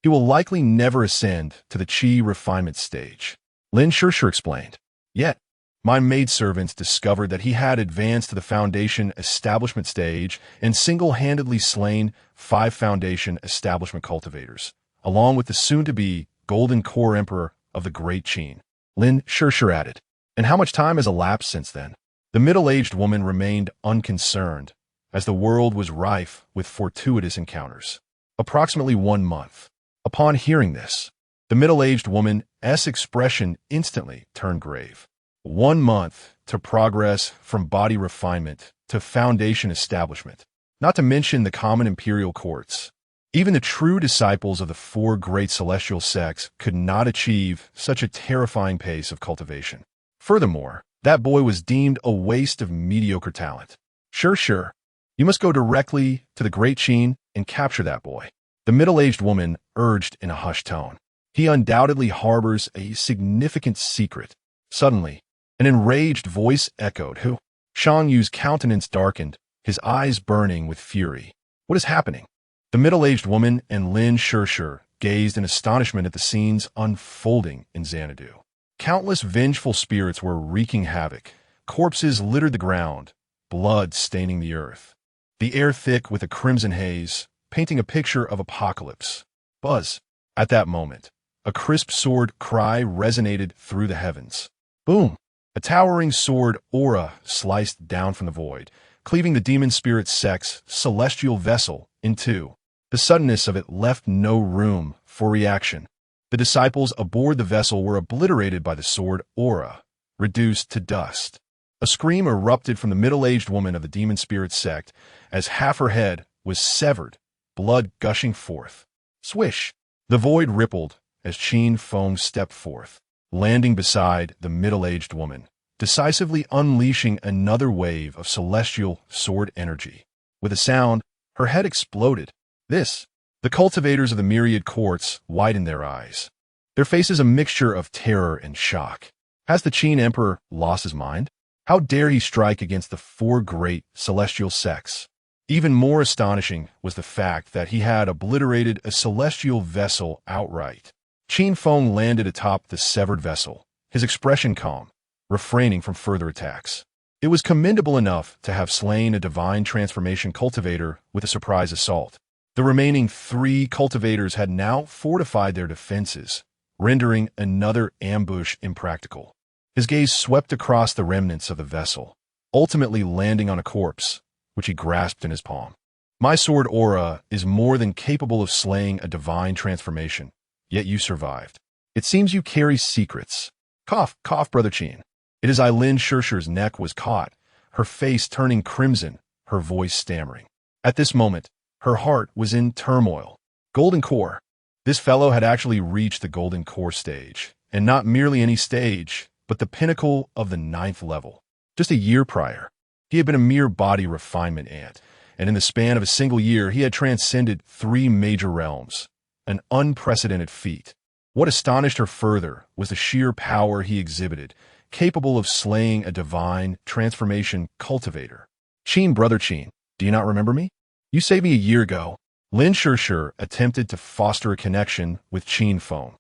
he will likely never ascend to the Qi refinement stage. Lin Sure explained. Yet, my maidservants discovered that he had advanced to the foundation establishment stage and single-handedly slain 5 foundation establishment cultivators, along with the soon-to-be Golden Core Emperor of the Great Qin. Lin Sure added. And how much time has elapsed since then? The middle-aged woman remained unconcerned, as the world was rife with fortuitous encounters. Approximately 1 month. Upon hearing this, the middle-aged woman's expression instantly turned grave. 1 month to progress from body refinement to foundation establishment, not to mention the common imperial courts. Even the true disciples of the 4 great celestial sects could not achieve such a terrifying pace of cultivation. Furthermore, that boy was deemed a waste of mediocre talent. Sure. You must go directly to the Great Qin and capture that boy. The middle-aged woman urged in a hushed tone. He undoubtedly harbors a significant secret. Suddenly, an enraged voice echoed, Who? Shang Yu's countenance darkened, his eyes burning with fury. What is happening? The middle-aged woman and Lin Sure gazed in astonishment at the scenes unfolding in Xanadu. Countless vengeful spirits were wreaking havoc. Corpses littered the ground, blood staining the earth. The air thick with a crimson haze, painting a picture of apocalypse. Buzz. At that moment, a crisp sword cry resonated through the heavens. Boom! A towering sword aura sliced down from the void, cleaving the demon spirit sect's celestial vessel in 2. The suddenness of it left no room for reaction. The disciples aboard the vessel were obliterated by the sword aura, reduced to dust. A scream erupted from the middle-aged woman of the demon spirit sect as half her head was severed, blood gushing forth. Swish! The void rippled as Qin Feng stepped forth, landing beside the middle-aged woman, decisively unleashing another wave of celestial sword energy. With a sound, her head exploded. The cultivators of the myriad courts widened their eyes, their faces a mixture of terror and shock. Has the Qin Emperor lost his mind? How dare he strike against the 4 great celestial sects? Even more astonishing was the fact that he had obliterated a celestial vessel outright. Qin Feng landed atop the severed vessel, his expression calm, refraining from further attacks. It was commendable enough to have slain a divine transformation cultivator with a surprise assault. The remaining 3 cultivators had now fortified their defenses, rendering another ambush impractical. His gaze swept across the remnants of the vessel, ultimately landing on a corpse, which he grasped in his palm. My sword aura is more than capable of slaying a divine transformation, yet you survived. It seems you carry secrets. Cough, Brother Qin. It is Lin Sure's neck was caught, her face turning crimson, her voice stammering. At this moment, her heart was in turmoil. Golden Core. This fellow had actually reached the Golden Core stage, and not merely any stage, but the pinnacle of the 9th level. Just a year prior, he had been a mere body refinement ant, and in the span of a single year, he had transcended 3 major realms, an unprecedented feat. What astonished her further was the sheer power he exhibited, capable of slaying a divine transformation cultivator. Qin, brother Qin, do you not remember me? You saved me a year ago. Lin Shishir attempted to foster a connection with Qin Feng,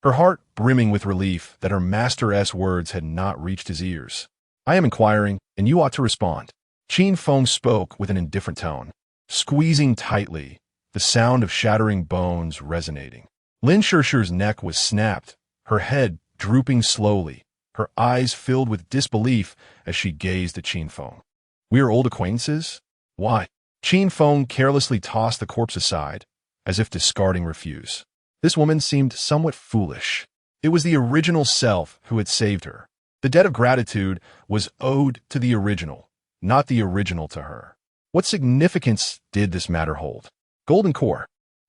her heart brimming with relief that her master's words had not reached his ears. I am inquiring, and you ought to respond. Qin Feng spoke with an indifferent tone, squeezing tightly, the sound of shattering bones resonating. Lin Shishir's neck was snapped, her head drooping slowly, her eyes filled with disbelief as she gazed at Qin Feng. We are old acquaintances? Why? Qin Feng carelessly tossed the corpse aside, as if discarding refuse. This woman seemed somewhat foolish. It was the original self who had saved her. The debt of gratitude was owed to the original, not the original to her. What significance did this matter hold? Golden Core.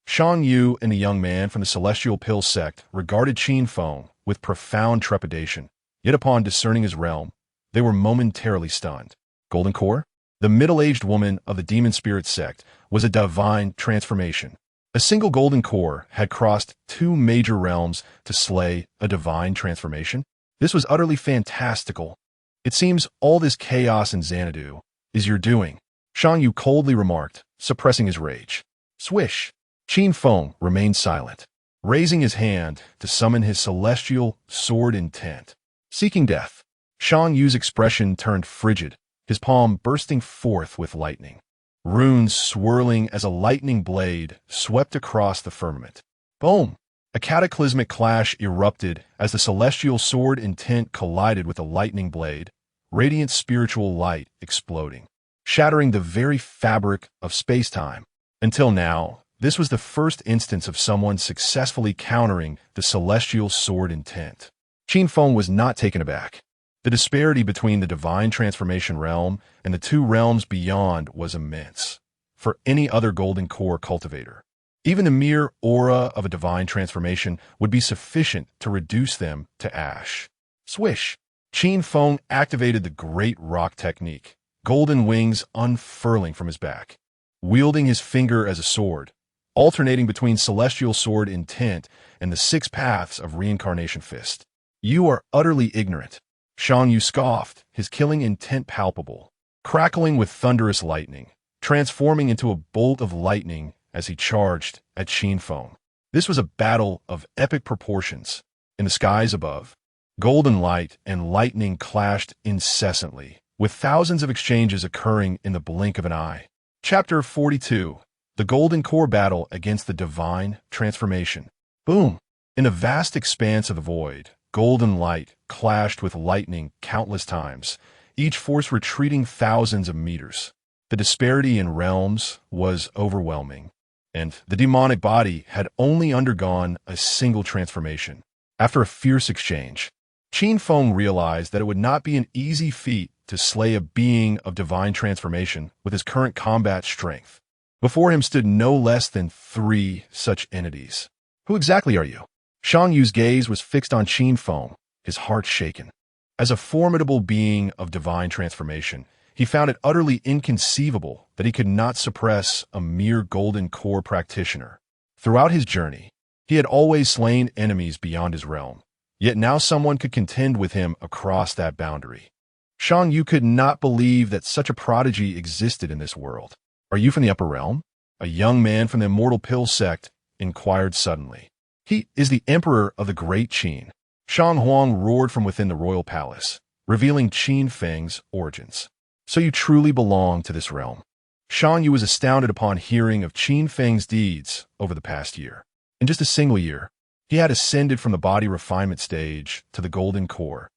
Shang Yu and the young man from the Celestial Pill sect regarded Qin Feng with profound trepidation, yet upon discerning his realm, they were momentarily stunned. Golden Core? The middle-aged woman of the Demon Spirit sect was a divine transformation. A single Golden Core had crossed 2 major realms to slay a divine transformation. This was utterly fantastical. It seems all this chaos in Xanadu is your doing, Shang Yu coldly remarked, suppressing his rage. Swish! Qin Feng remained silent, raising his hand to summon his celestial sword intent. Seeking death. Shang Yu's expression turned frigid, his palm bursting forth with lightning. Runes swirling as a lightning blade swept across the firmament. Boom! A cataclysmic clash erupted as the celestial sword intent collided with the lightning blade, radiant spiritual light exploding, shattering the very fabric of space-time. Until now, this was the first instance of someone successfully countering the celestial sword intent. Qin Feng was not taken aback. The disparity between the divine transformation realm and the 2 realms beyond was immense for any other Golden Core cultivator. Even the mere aura of a divine transformation would be sufficient to reduce them to ash. Swish! Qin Feng activated the Great Rock Technique, golden wings unfurling from his back, wielding his finger as a sword, alternating between celestial sword intent and the 6 paths of reincarnation fist. You are utterly ignorant. Shang Yu scoffed, his killing intent palpable, crackling with thunderous lightning, transforming into a bolt of lightning as he charged at Qin Feng. This was a battle of epic proportions. In the skies above, golden light and lightning clashed incessantly, with thousands of exchanges occurring in the blink of an eye. Chapter 42. The Golden Core Battle Against the Divine Transformation. Boom! In a vast expanse of the void, golden light clashed with lightning countless times, each force retreating thousands of meters. The disparity in realms was overwhelming, and the demonic body had only undergone a single transformation. After a fierce exchange, Qin Feng realized that it would not be an easy feat to slay a being of divine transformation with his current combat strength. Before him stood no less than 3 such entities. Who exactly are you? Shang Yu's gaze was fixed on Qin Feng, his heart shaken. As a formidable being of divine transformation, he found it utterly inconceivable that he could not suppress a mere Golden Core practitioner. Throughout his journey, he had always slain enemies beyond his realm, yet now someone could contend with him across that boundary. Shang Yu could not believe that such a prodigy existed in this world. Are you from the upper realm? A young man from the Immortal Pill sect inquired suddenly. He is the emperor of the Great Qin. Shang Huang roared from within the royal palace, revealing Qin Feng's origins. So you truly belong to this realm. Shang Yu was astounded upon hearing of Qin Feng's deeds over the past year. In just a single year, he had ascended from the body refinement stage to the Golden Core,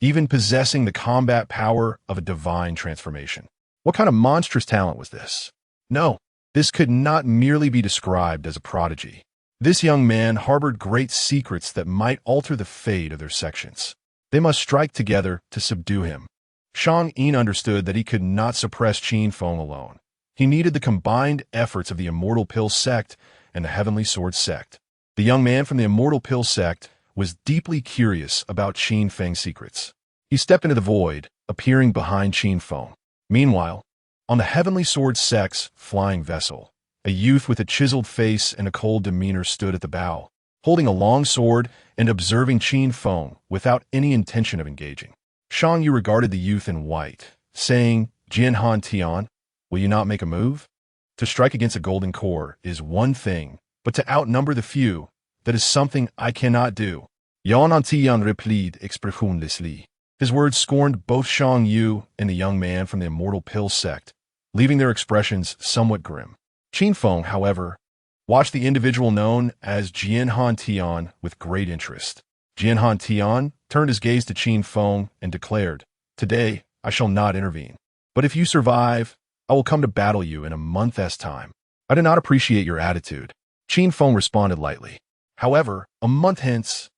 even possessing the combat power of a divine transformation. What kind of monstrous talent was this? No, this could not merely be described as a prodigy. This young man harbored great secrets that might alter the fate of their sections. They must strike together to subdue him. Shang Yin understood that he could not suppress Qin Feng alone. He needed the combined efforts of the Immortal Pill sect and the Heavenly Sword sect. The young man from the Immortal Pill sect was deeply curious about Qin Feng's secrets. He stepped into the void, appearing behind Qin Feng. Meanwhile, on the Heavenly Sword sect's flying vessel, a youth with a chiseled face and a cold demeanor stood at the bow, holding a long sword and observing Qin Feng without any intention of engaging. Shang Yu regarded the youth in white, saying, Jian Han Tian, will you not make a move? To strike against a golden core is one thing, but to outnumber the few, that is something I cannot do. Yan Han Tian replied expressionlessly. His words scorned both Shang Yu and the young man from the immortal pill sect, leaving their expressions somewhat grim. Qin Feng, however, watched the individual known as Jian Han Tian with great interest. Jian Han Tian turned his gaze to Qin Feng and declared, Today I shall not intervene. But if you survive, I will come to battle you in a month's time. I do not appreciate your attitude. Qin Feng responded lightly. However, a month hence,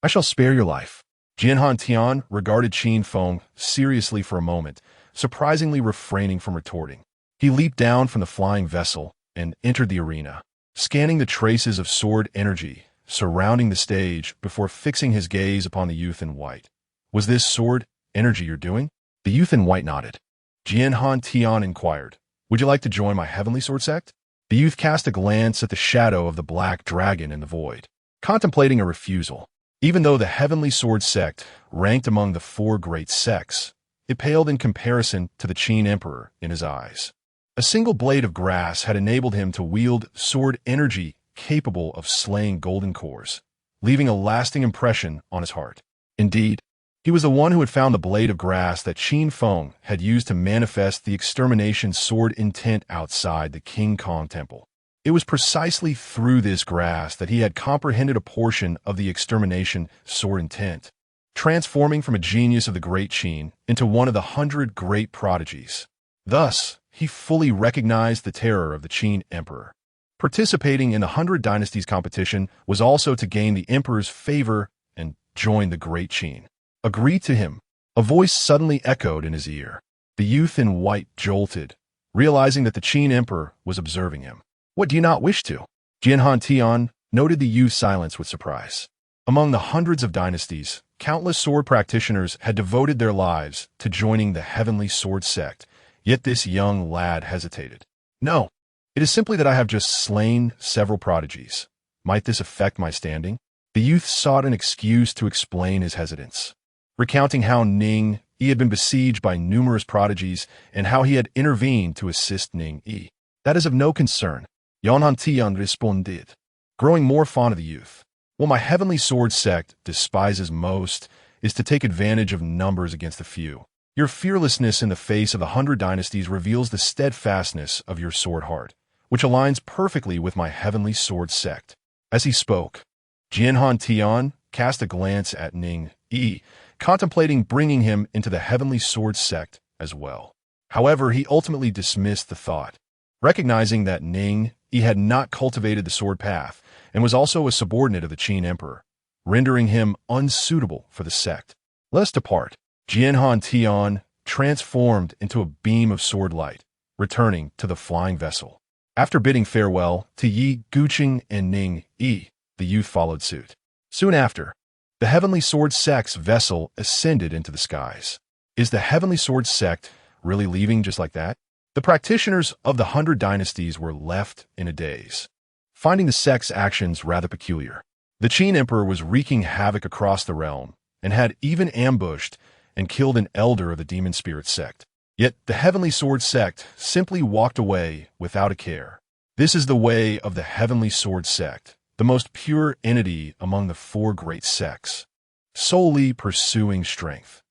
I shall spare your life. Jian Han Tian regarded Qin Feng seriously for a moment, surprisingly refraining from retorting. He leaped down from the flying vessel and entered the arena, scanning the traces of sword energy surrounding the stage before fixing his gaze upon the youth in white. Was this sword energy you're doing? The youth in white nodded. Jian Han Tian inquired, Would you like to join my heavenly sword sect? The youth cast a glance at the shadow of the black dragon in the void, contemplating a refusal. Even though the heavenly sword sect ranked among the 4 great sects, it paled in comparison to the Qin Emperor in his eyes. A single blade of grass had enabled him to wield sword energy capable of slaying golden cores, leaving a lasting impression on his heart. Indeed, he was the one who had found the blade of grass that Qin Feng had used to manifest the extermination sword intent outside the King Kong temple. It was precisely through this grass that he had comprehended a portion of the extermination sword intent, transforming from a genius of the great Qin into one of the 100 great prodigies. Thus, he fully recognized the terror of the Qin Emperor. Participating in the 100 Dynasties competition was also to gain the Emperor's favor and join the great Qin. Agree to him. A voice suddenly echoed in his ear. The youth in white jolted, realizing that the Qin Emperor was observing him. What do you not wish to? Jian Han Tian noted the youth's silence with surprise. Among the hundreds of dynasties, countless sword practitioners had devoted their lives to joining the heavenly sword sect, yet this young lad hesitated. No, it is simply that I have just slain several prodigies. Might this affect my standing? The youth sought an excuse to explain his hesitance, recounting how Ning Yi had been besieged by numerous prodigies and how he had intervened to assist Ning Yi. That is of no concern, Yan Han Tian responded, growing more fond of the youth. What my heavenly sword sect despises most is to take advantage of numbers against the few. Your fearlessness in the face of the 100 dynasties reveals the steadfastness of your sword heart, which aligns perfectly with my heavenly sword sect. As he spoke, Jian Han Tian cast a glance at Ning Yi, contemplating bringing him into the heavenly sword sect as well. However, he ultimately dismissed the thought, recognizing that Ning Yi had not cultivated the sword path and was also a subordinate of the Qin Emperor, rendering him unsuitable for the sect. Let us depart. Jian Han Tian transformed into a beam of sword light, returning to the flying vessel. After bidding farewell to Yi Guqing and Ning Yi, the youth followed suit. Soon after, the heavenly sword sect's vessel ascended into the skies. Is the heavenly sword sect really leaving just like that? The practitioners of the 100 dynasties were left in a daze, finding the sect's actions rather peculiar. The Qin Emperor was wreaking havoc across the realm and had even ambushed and killed an elder of the demon spirit sect. Yet the heavenly sword sect simply walked away without a care. This is the way of the heavenly sword sect, the most pure entity among the 4 great sects, solely pursuing strength.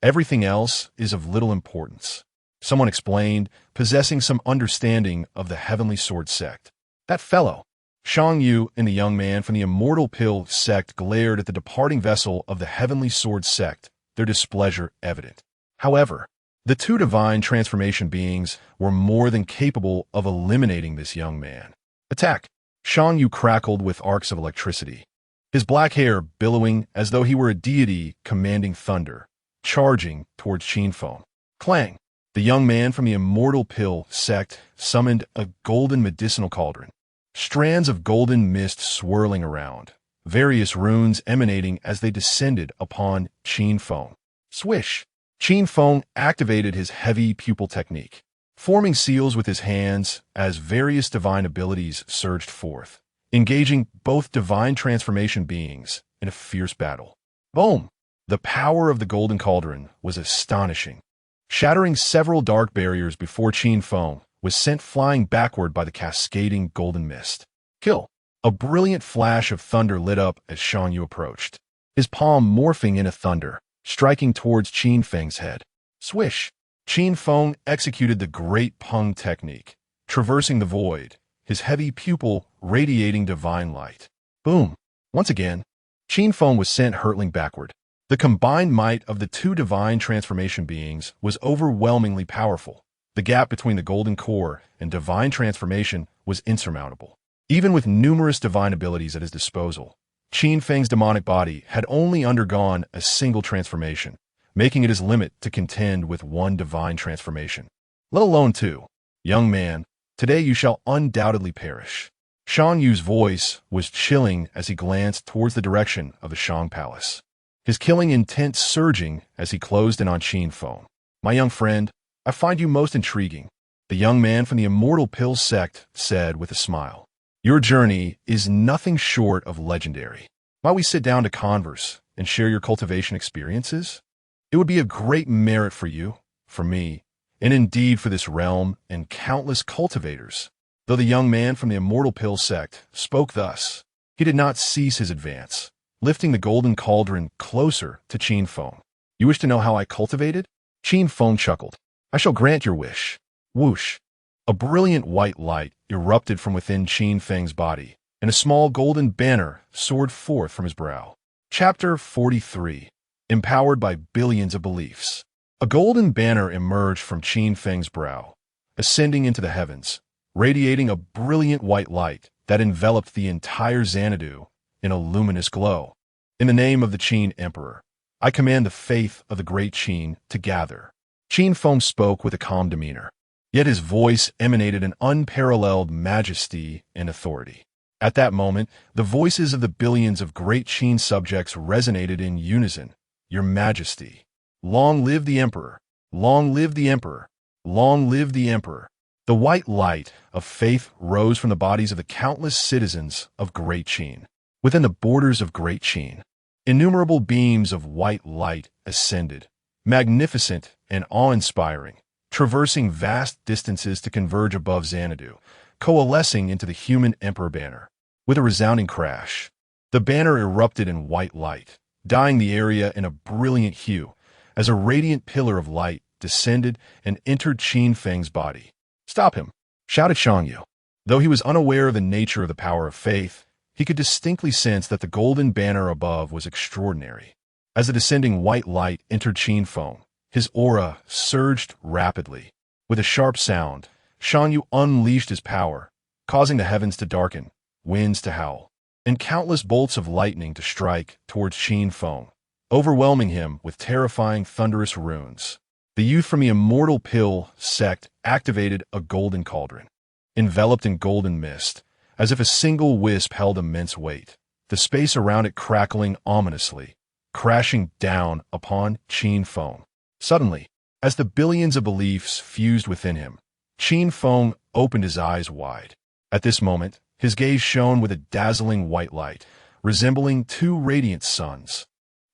Everything else is of little importance. Someone explained, possessing some understanding of the heavenly sword sect. That fellow, Shang Yu and the young man from the immortal pill sect glared at the departing vessel of the heavenly sword sect, their displeasure evident. However, the 2 divine transformation beings were more than capable of eliminating this young man. Attack! Shang Yu crackled with arcs of electricity, his black hair billowing as though he were a deity commanding thunder, charging towards Qin Feng. Clang! The young man from the immortal pill sect summoned a golden medicinal cauldron, strands of golden mist swirling around, various runes emanating as they descended upon Qin Feng. Swish! Qin Feng activated his heavy pupil technique, forming seals with his hands as various divine abilities surged forth, engaging both divine transformation beings in a fierce battle. Boom! The power of the Golden Cauldron was astonishing, shattering several dark barriers before Qin Feng was sent flying backward by the cascading golden mist. Kill! A brilliant flash of thunder lit up as Shan Yu approached, his palm morphing into thunder, striking towards Qin Feng's head. Swish! Qin Feng executed the Great Peng technique, traversing the void, his heavy pupil radiating divine light. Boom! Once again, Qin Feng was sent hurtling backward. The combined might of the two divine transformation beings was overwhelmingly powerful. The gap between the golden core and divine transformation was insurmountable. Even with numerous divine abilities at his disposal, Qin Feng's demonic body had only undergone a single transformation, making it his limit to contend with one divine transformation. Let alone two. Young man, today you shall undoubtedly perish. Shan Yu's voice was chilling as he glanced towards the direction of the Shang Palace, his killing intent surging as he closed in on Qin Feng. My young friend, I find you most intriguing, the young man from the Immortal Pill sect said with a smile. Your journey is nothing short of legendary. Might we sit down to converse and share your cultivation experiences? It would be a great merit for you, for me, and indeed for this realm and countless cultivators. Though the young man from the Immortal Pill sect spoke thus, he did not cease his advance, lifting the golden cauldron closer to Qin Feng. You wish to know how I cultivated? Qin Feng chuckled. I shall grant your wish. Whoosh! A brilliant white light erupted from within Qin Feng's body, and a small golden banner soared forth from his brow. Chapter 43. Empowered by Billions of Beliefs. A golden banner emerged from Qin Feng's brow, ascending into the heavens, radiating a brilliant white light that enveloped the entire Xanadu in a luminous glow. In the name of the Qin Emperor, I command the faith of the great Qin to gather. Qin Feng spoke with a calm demeanor, yet his voice emanated an unparalleled majesty and authority. At that moment, the voices of the billions of great Qin subjects resonated in unison. Your Majesty, long live the Emperor! Long live the Emperor! Long live the Emperor! The white light of faith rose from the bodies of the countless citizens of Great Qin. Within the borders of Great Qin, innumerable beams of white light ascended, magnificent and awe-inspiring, traversing vast distances to converge above Xanadu, coalescing into the human emperor banner. With a resounding crash, the banner erupted in white light, dyeing the area in a brilliant hue as a radiant pillar of light descended and entered Qin Feng's body. Stop him! Shouted Shan Yu. Though he was unaware of the nature of the power of faith, he could distinctly sense that the golden banner above was extraordinary. As the descending white light entered Qin Feng, his aura surged rapidly. With a sharp sound, Shan Yu unleashed his power, causing the heavens to darken, winds to howl, and countless bolts of lightning to strike towards Qin Feng, overwhelming him with terrifying thunderous runes. The youth from the Immortal Pill sect activated a golden cauldron, enveloped in golden mist, as if a single wisp held immense weight, the space around it crackling ominously, crashing down upon Qin Feng. Suddenly, as the billions of beliefs fused within him, Qin Feng opened his eyes wide. At this moment, his gaze shone with a dazzling white light, resembling two radiant suns.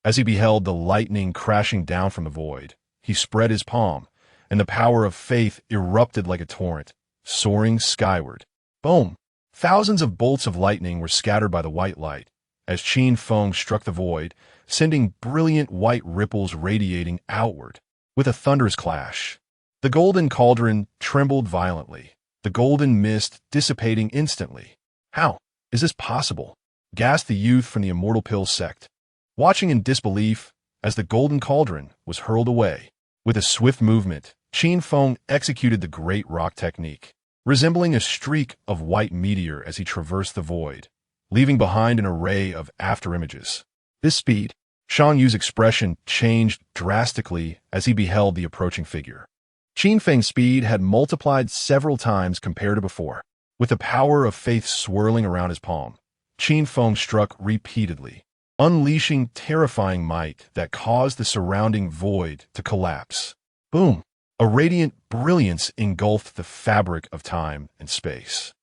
As he beheld the lightning crashing down from the void, he spread his palm, and the power of faith erupted like a torrent, soaring skyward. Boom! Thousands of bolts of lightning were scattered by the white light, as Qin Feng struck the void, sending brilliant white ripples radiating outward. With a thunderous clash, the golden cauldron trembled violently, the golden mist dissipating instantly. How is this possible? Gasped the youth from the Immortal Pill sect, watching in disbelief as the golden cauldron was hurled away. With a swift movement, Qin Feng executed the Great Rock technique, resembling a streak of white meteor as he traversed the void, leaving behind an array of afterimages. This speed, Shan Yu's expression changed drastically as he beheld the approaching figure. Qin Feng's speed had multiplied several times compared to before. With the power of faith swirling around his palm, Qin Feng struck repeatedly, unleashing terrifying might that caused the surrounding void to collapse. Boom! A radiant brilliance engulfed the fabric of time and space.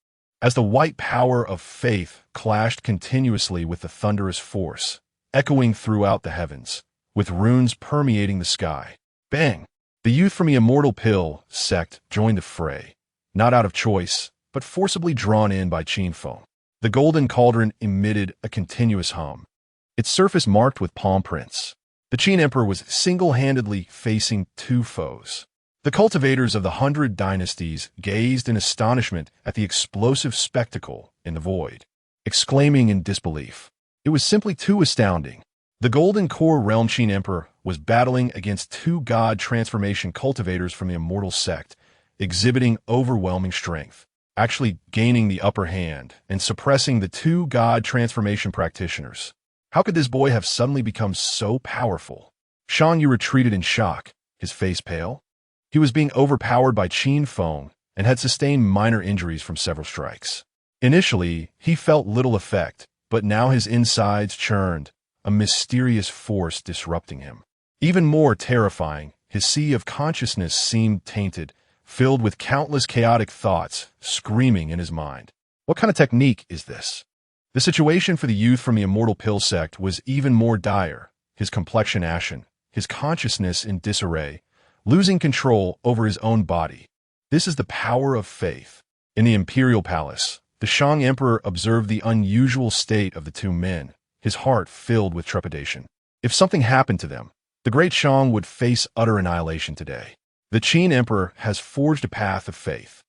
As the white power of faith clashed continuously with the thunderous force, echoing throughout the heavens, with runes permeating the sky. Bang! The youth from the immortal pill sect joined the fray, not out of choice, but forcibly drawn in by Qin Feng. The golden cauldron emitted a continuous hum, its surface marked with palm prints. The Qin Emperor was single-handedly facing two foes. The cultivators of the 100 dynasties gazed in astonishment at the explosive spectacle in the void, exclaiming in disbelief. It was simply too astounding. The Golden Core Realm Qin Emperor was battling against two god transformation cultivators from the immortal sect, exhibiting overwhelming strength, actually gaining the upper hand and suppressing the two god transformation practitioners. How could this boy have suddenly become so powerful? Shan Yu retreated in shock, his face pale. He was being overpowered by Qin Feng and had sustained minor injuries from several strikes. Initially, he felt little effect, but now his insides churned, a mysterious force disrupting him. Even more terrifying, his sea of consciousness seemed tainted, filled with countless chaotic thoughts screaming in his mind. What kind of technique is this? The situation for the youth from the immortal pill sect was even more dire, his complexion ashen, his consciousness in disarray, losing control over his own body. This is the power of faith. In the imperial palace, the Shang Emperor observed the unusual state of the two men, his heart filled with trepidation. If something happened to them, the great Shang would face utter annihilation today. The Qin Emperor has forged a path of faith,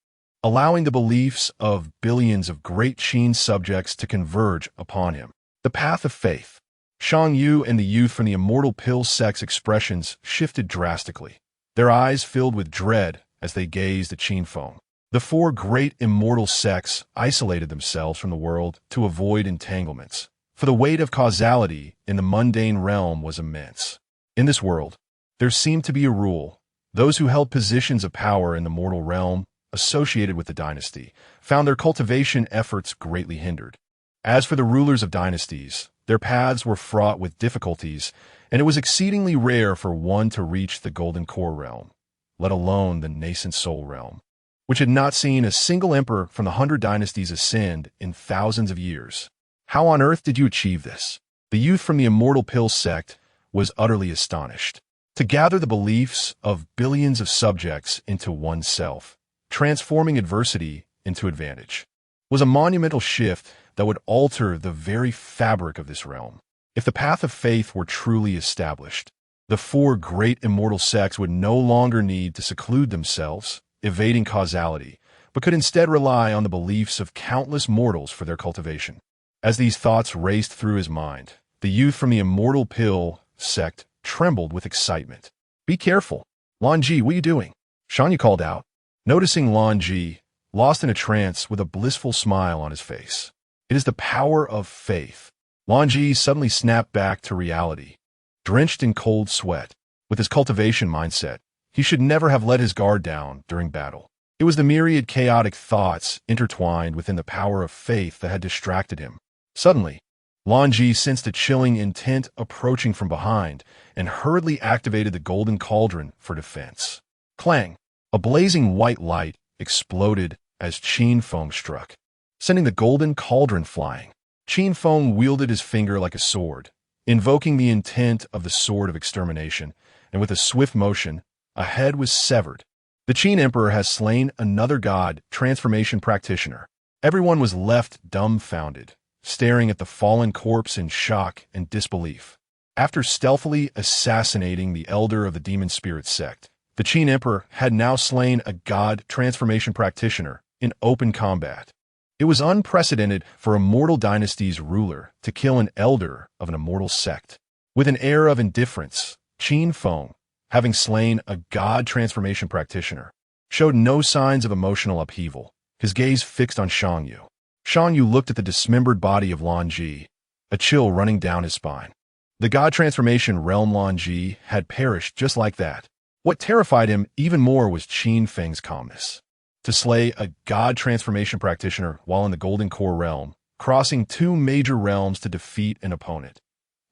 allowing the beliefs of billions of great Qin subjects to converge upon him. The path of faith. Shang Yu and the youth from the immortal pill sect's expressions shifted drastically, their eyes filled with dread as they gazed at Qin Feng. The four great immortal sects isolated themselves from the world to avoid entanglements, for the weight of causality in the mundane realm was immense. In this world, there seemed to be a rule. Those who held positions of power in the mortal realm, associated with the dynasty, found their cultivation efforts greatly hindered. As for the rulers of dynasties, their paths were fraught with difficulties, and it was exceedingly rare for one to reach the Golden Core realm, let alone the nascent Soul realm, which had not seen a single emperor from the 100 dynasties ascend in thousands of years. How on earth did you achieve this? The youth from the immortal pill sect was utterly astonished. To gather the beliefs of billions of subjects into oneself, transforming adversity into advantage, was a monumental shift that would alter the very fabric of this realm. If the path of faith were truly established, the four great immortal sects would no longer need to seclude themselves, evading causality, but could instead rely on the beliefs of countless mortals for their cultivation. As these thoughts raced through his mind, the youth from the immortal pill sect trembled with excitement. Be careful. Lan Ji, what are you doing? Shan Yu called out, noticing Lan Ji, lost in a trance with a blissful smile on his face. It is the power of faith. Lan Ji suddenly snapped back to reality. Drenched in cold sweat, with his cultivation mindset, he should never have let his guard down during battle. It was the myriad chaotic thoughts intertwined within the power of faith that had distracted him. Suddenly, Lan Ji sensed a chilling intent approaching from behind and hurriedly activated the golden cauldron for defense. Clang! A blazing white light exploded as Qin Feng struck, sending the golden cauldron flying. Qin Feng wielded his finger like a sword, invoking the intent of the sword of extermination, and with a swift motion, a head was severed. The Qin Emperor has slain another god transformation practitioner. Everyone was left dumbfounded, staring at the fallen corpse in shock and disbelief. After stealthily assassinating the elder of the demon spirit sect, the Qin Emperor had now slain a god transformation practitioner in open combat. It was unprecedented for a mortal dynasty's ruler to kill an elder of an immortal sect. With an air of indifference, Qin Feng, having slain a god transformation practitioner, showed no signs of emotional upheaval, his gaze fixed on Shang Yu. Shang Yu looked at the dismembered body of Lan Ji, a chill running down his spine. The god transformation realm Lan Ji had perished just like that. What terrified him even more was Qin Feng's calmness. To slay a god transformation practitioner while in the Golden Core realm, crossing two major realms to defeat an opponent.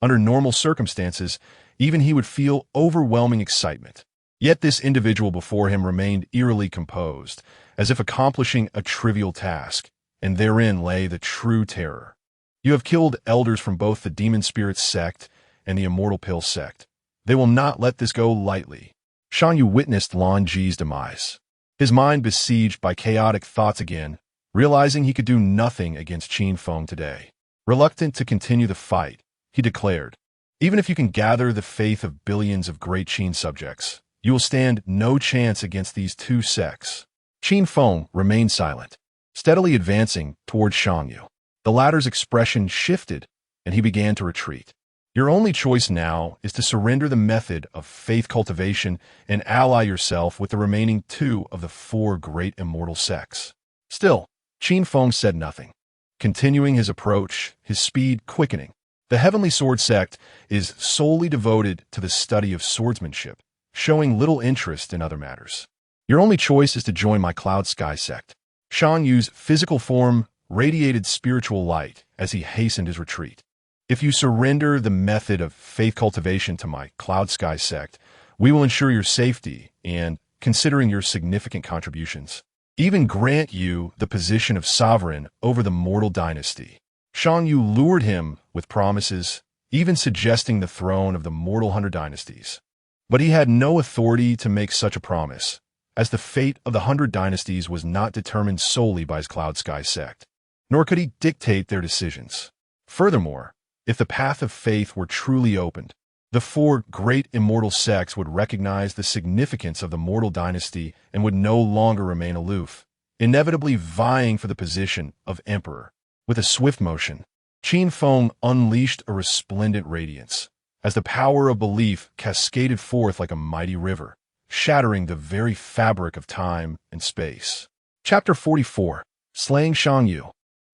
Under normal circumstances, even he would feel overwhelming excitement. Yet this individual before him remained eerily composed, as if accomplishing a trivial task, and therein lay the true terror. You have killed elders from both the demon spirit sect and the immortal pill sect. They will not let this go lightly. Shan Yu witnessed Lan Ji's demise. His mind besieged by chaotic thoughts again, realizing he could do nothing against Qin Feng today. Reluctant to continue the fight, he declared, "Even if you can gather the faith of billions of great Qin subjects, you will stand no chance against these two sects." Qin Feng remained silent, steadily advancing toward Shan Yu. The latter's expression shifted, and he began to retreat. "Your only choice now is to surrender the method of faith cultivation and ally yourself with the remaining two of the four great immortal sects." Still, Qin Feng said nothing, continuing his approach, his speed quickening. The Heavenly Sword sect is solely devoted to the study of swordsmanship, showing little interest in other matters. "Your only choice is to join my Cloud Sky sect." Shan Yu's physical form radiated spiritual light as he hastened his retreat. "If you surrender the method of faith cultivation to my Cloud Sky sect, we will ensure your safety and, considering your significant contributions, even grant you the position of sovereign over the mortal dynasty." Shan Yu lured him with promises, even suggesting the throne of the mortal 100 dynasties. But he had no authority to make such a promise, as the fate of the 100 dynasties was not determined solely by his Cloud Sky sect, nor could he dictate their decisions. Furthermore, if the path of faith were truly opened, the four great immortal sects would recognize the significance of the mortal dynasty and would no longer remain aloof, inevitably vying for the position of emperor. With a swift motion, Qin Feng unleashed a resplendent radiance, as the power of belief cascaded forth like a mighty river, shattering the very fabric of time and space. Chapter 44. Slaying Shan Yu.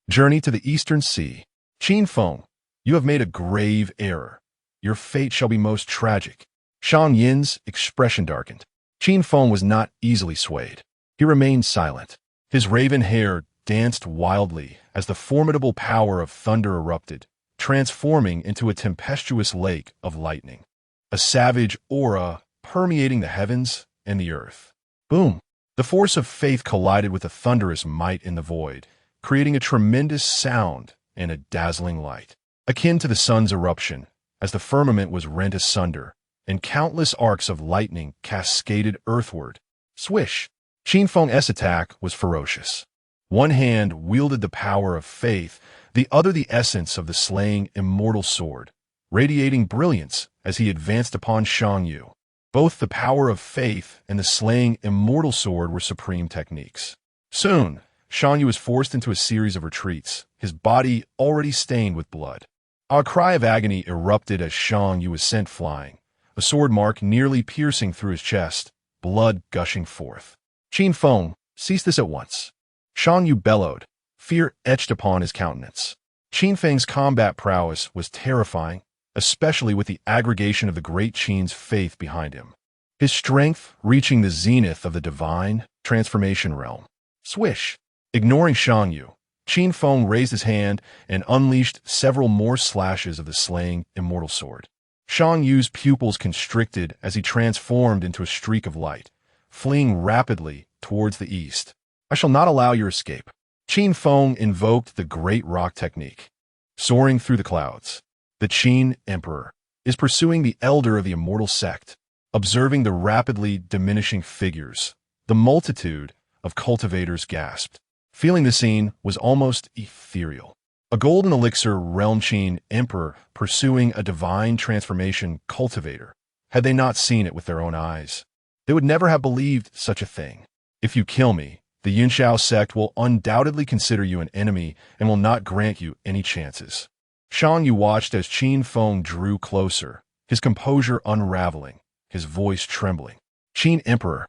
Journey to the Eastern Sea. Qin Feng, you have made a grave error. Your fate shall be most tragic. Shan Yin's expression darkened. Qin Feng was not easily swayed. He remained silent. His raven hair danced wildly as the formidable power of thunder erupted, transforming into a tempestuous lake of lightning. A savage aura permeating the heavens and the earth. Boom! The force of faith collided with a thunderous might in the void, creating a tremendous sound and a dazzling light, akin to the sun's eruption, as the firmament was rent asunder, and countless arcs of lightning cascaded earthward. Swish! Qin Feng's attack was ferocious. One hand wielded the power of faith, the other the essence of the slaying immortal sword, radiating brilliance as he advanced upon Shan Yu. Both the power of faith and the slaying immortal sword were supreme techniques. Soon, Shan Yu was forced into a series of retreats, his body already stained with blood. A cry of agony erupted as Shan Yu was sent flying, a sword mark nearly piercing through his chest, blood gushing forth. "Qin Feng, cease this at once." Shan Yu bellowed, fear etched upon his countenance. Qin Feng's combat prowess was terrifying, especially with the aggregation of the great Qin's faith behind him. His strength reaching the zenith of the divine transformation realm. Swish! Ignoring Shan Yu, Qin Feng raised his hand and unleashed several more slashes of the slaying immortal sword. Shan Yu's pupils constricted as he transformed into a streak of light, fleeing rapidly towards the east. "I shall not allow your escape." Qin Feng invoked the Great Rock Technique. Soaring through the clouds, the Qin Emperor is pursuing the elder of the immortal sect. Observing the rapidly diminishing figures, the multitude of cultivators gasped. Feeling the scene was almost ethereal. A golden elixir realm Qin Emperor pursuing a divine transformation cultivator. Had they not seen it with their own eyes, they would never have believed such a thing. "If you kill me, the Yunxiao sect will undoubtedly consider you an enemy and will not grant you any chances." Shan Yu watched as Qin Feng drew closer, his composure unraveling, his voice trembling. "Qin Emperor,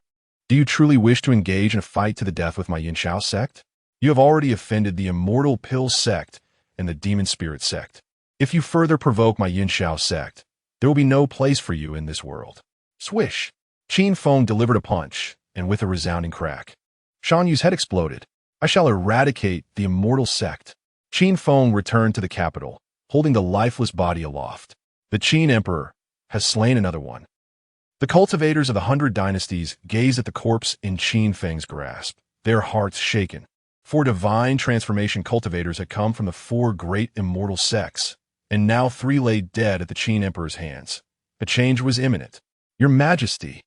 do you truly wish to engage in a fight to the death with my Yunxiao sect? You have already offended the Immortal Pill sect and the Demon Spirit sect. If you further provoke my Yunxiao sect, there will be no place for you in this world." Swish! Qin Feng delivered a punch, and with a resounding crack, Shan Yu's head exploded. "I shall eradicate the immortal sect." Qin Feng returned to the capital, holding the lifeless body aloft. The Qin Emperor has slain another one. The cultivators of the 100 dynasties gazed at the corpse in Qin Feng's grasp, their hearts shaken. 4 divine transformation cultivators had come from the 4 great immortal sects, and now 3 lay dead at the Qin Emperor's hands, A change was imminent. Your Majesty,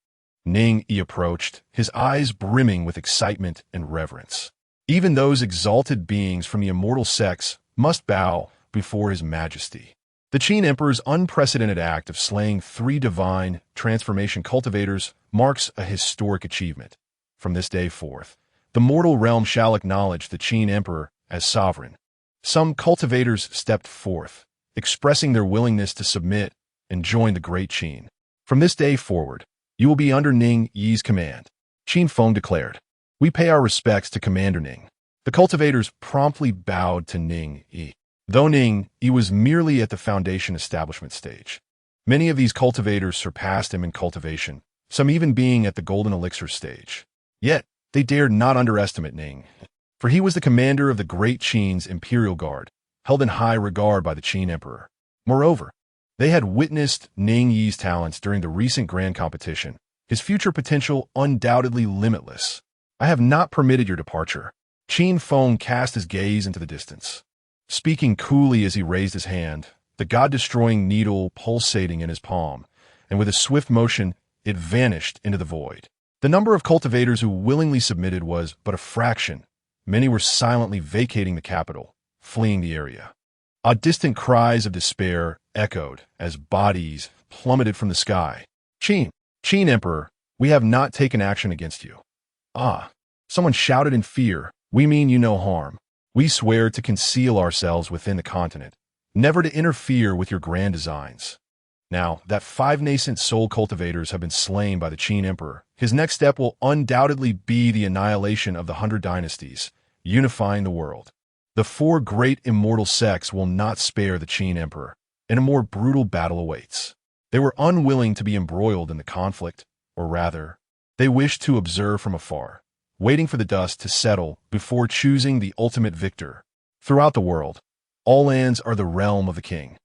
Ning Yi approached, his eyes brimming with excitement and reverence. Even those exalted beings from the immortal sex must bow before His Majesty. The Qin Emperor's unprecedented act of slaying 3 divine transformation cultivators marks a historic achievement. From this day forth, the mortal realm shall acknowledge the Qin Emperor as sovereign. Some cultivators stepped forth, expressing their willingness to submit and join the great Qin. From this day forward, you will be under Ning Yi's command, Qin Feng declared. We pay our respects to Commander Ning. The cultivators promptly bowed to Ning Yi. Though Ning Yi was merely at the foundation establishment stage, many of these cultivators surpassed him in cultivation, some even being at the golden elixir stage. Yet, they dared not underestimate Ning, for he was the commander of the great Qin's imperial guard, held in high regard by the Qin Emperor. Moreover, they had witnessed Ning Yi's talents during the recent grand competition, his future potential undoubtedly limitless. I have not permitted your departure. Qin Feng cast his gaze into the distance. Speaking coolly as he raised his hand, the god-destroying needle pulsating in his palm, and with a swift motion, it vanished into the void. The number of cultivators who willingly submitted was but a fraction. Many were silently vacating the capital, fleeing the area. Distant cries of despair echoed as bodies plummeted from the sky. Qin Emperor, we have not taken action against you. Someone shouted in fear. We mean you no harm. We swear to conceal ourselves within the continent, never to interfere with your grand designs. Now that 5 nascent soul cultivators have been slain by the Qin Emperor, his next step will undoubtedly be the annihilation of the 100 dynasties, unifying the world. The 4 great immortal sects will not spare the Qin Emperor, and a more brutal battle awaits. They were unwilling to be embroiled in the conflict, or rather, they wished to observe from afar, waiting for the dust to settle before choosing the ultimate victor. Throughout the world, all lands are the realm of the king.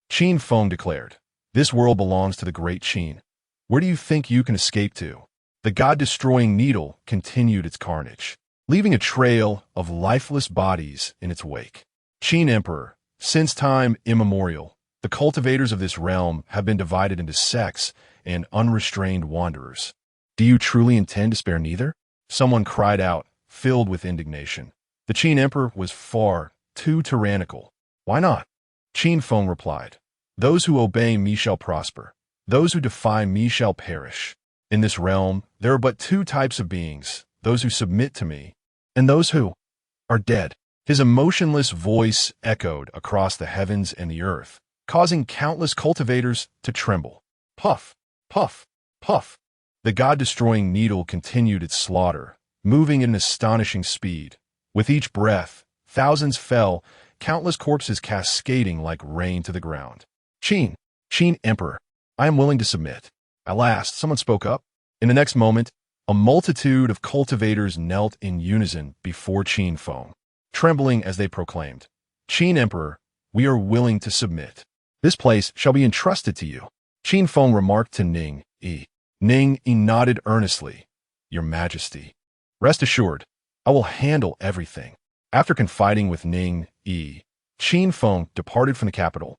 Qin Feng declared, this world belongs to the great Qin. Where do you think you can escape to? The god-destroying needle continued its carnage, leaving a trail of lifeless bodies in its wake. Qin Emperor, since time immemorial, the cultivators of this realm have been divided into sects and unrestrained wanderers. Do you truly intend to spare neither? Someone cried out, filled with indignation. The Qin Emperor was far too tyrannical. Why not? Qin Feng replied, those who obey me shall prosper. Those who defy me shall perish. In this realm, there are but 2 types of beings, those who submit to me, and those who are dead. His emotionless voice echoed across the heavens and the earth, causing countless cultivators to tremble. Puff, puff, puff. The god-destroying needle continued its slaughter, moving at an astonishing speed. With each breath, thousands fell, countless corpses cascading like rain to the ground. Qin Emperor, I am willing to submit. At last, someone spoke up. In the next moment, a multitude of cultivators knelt in unison before Qin Feng, trembling as they proclaimed, Qin Emperor, we are willing to submit. This place shall be entrusted to you. Qin Feng remarked to Ning Yi. Ning Yi nodded earnestly. Your Majesty, rest assured, I will handle everything. After confiding with Ning Yi, Qin Feng departed from the capital.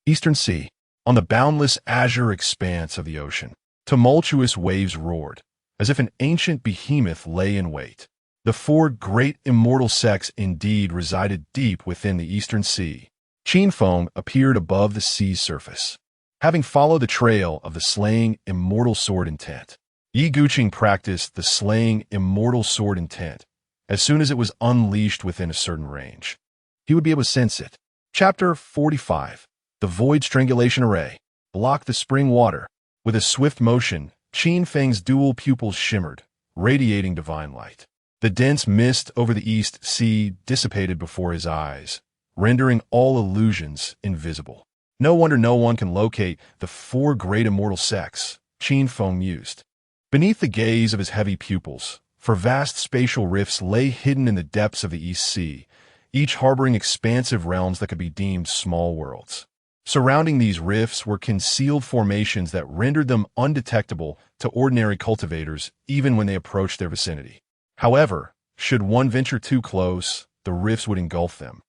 Eastern Sea, on the boundless azure expanse of the ocean, tumultuous waves roared, as if an ancient behemoth lay in wait. The 4 great immortal sects indeed resided deep within the Eastern Sea. Qin Feng appeared above the sea's surface. Having followed the trail of the slaying immortal sword intent, Yi Guqing practiced the slaying immortal sword intent as soon as it was unleashed within a certain range. He would be able to sense it. Chapter 45. The Void Strangulation Array. Block the spring water. With a swift motion, Qin Feng's dual pupils shimmered, radiating divine light. The dense mist over the East Sea dissipated before his eyes, rendering all illusions invisible. No wonder no one can locate the 4 great immortal sects, Qin Feng mused. Beneath the gaze of his heavy pupils, for vast spatial rifts lay hidden in the depths of the East Sea, each harboring expansive realms that could be deemed small worlds. Surrounding these rifts were concealed formations that rendered them undetectable to ordinary cultivators even when they approached their vicinity. However, should one venture too close, the rifts would engulf them,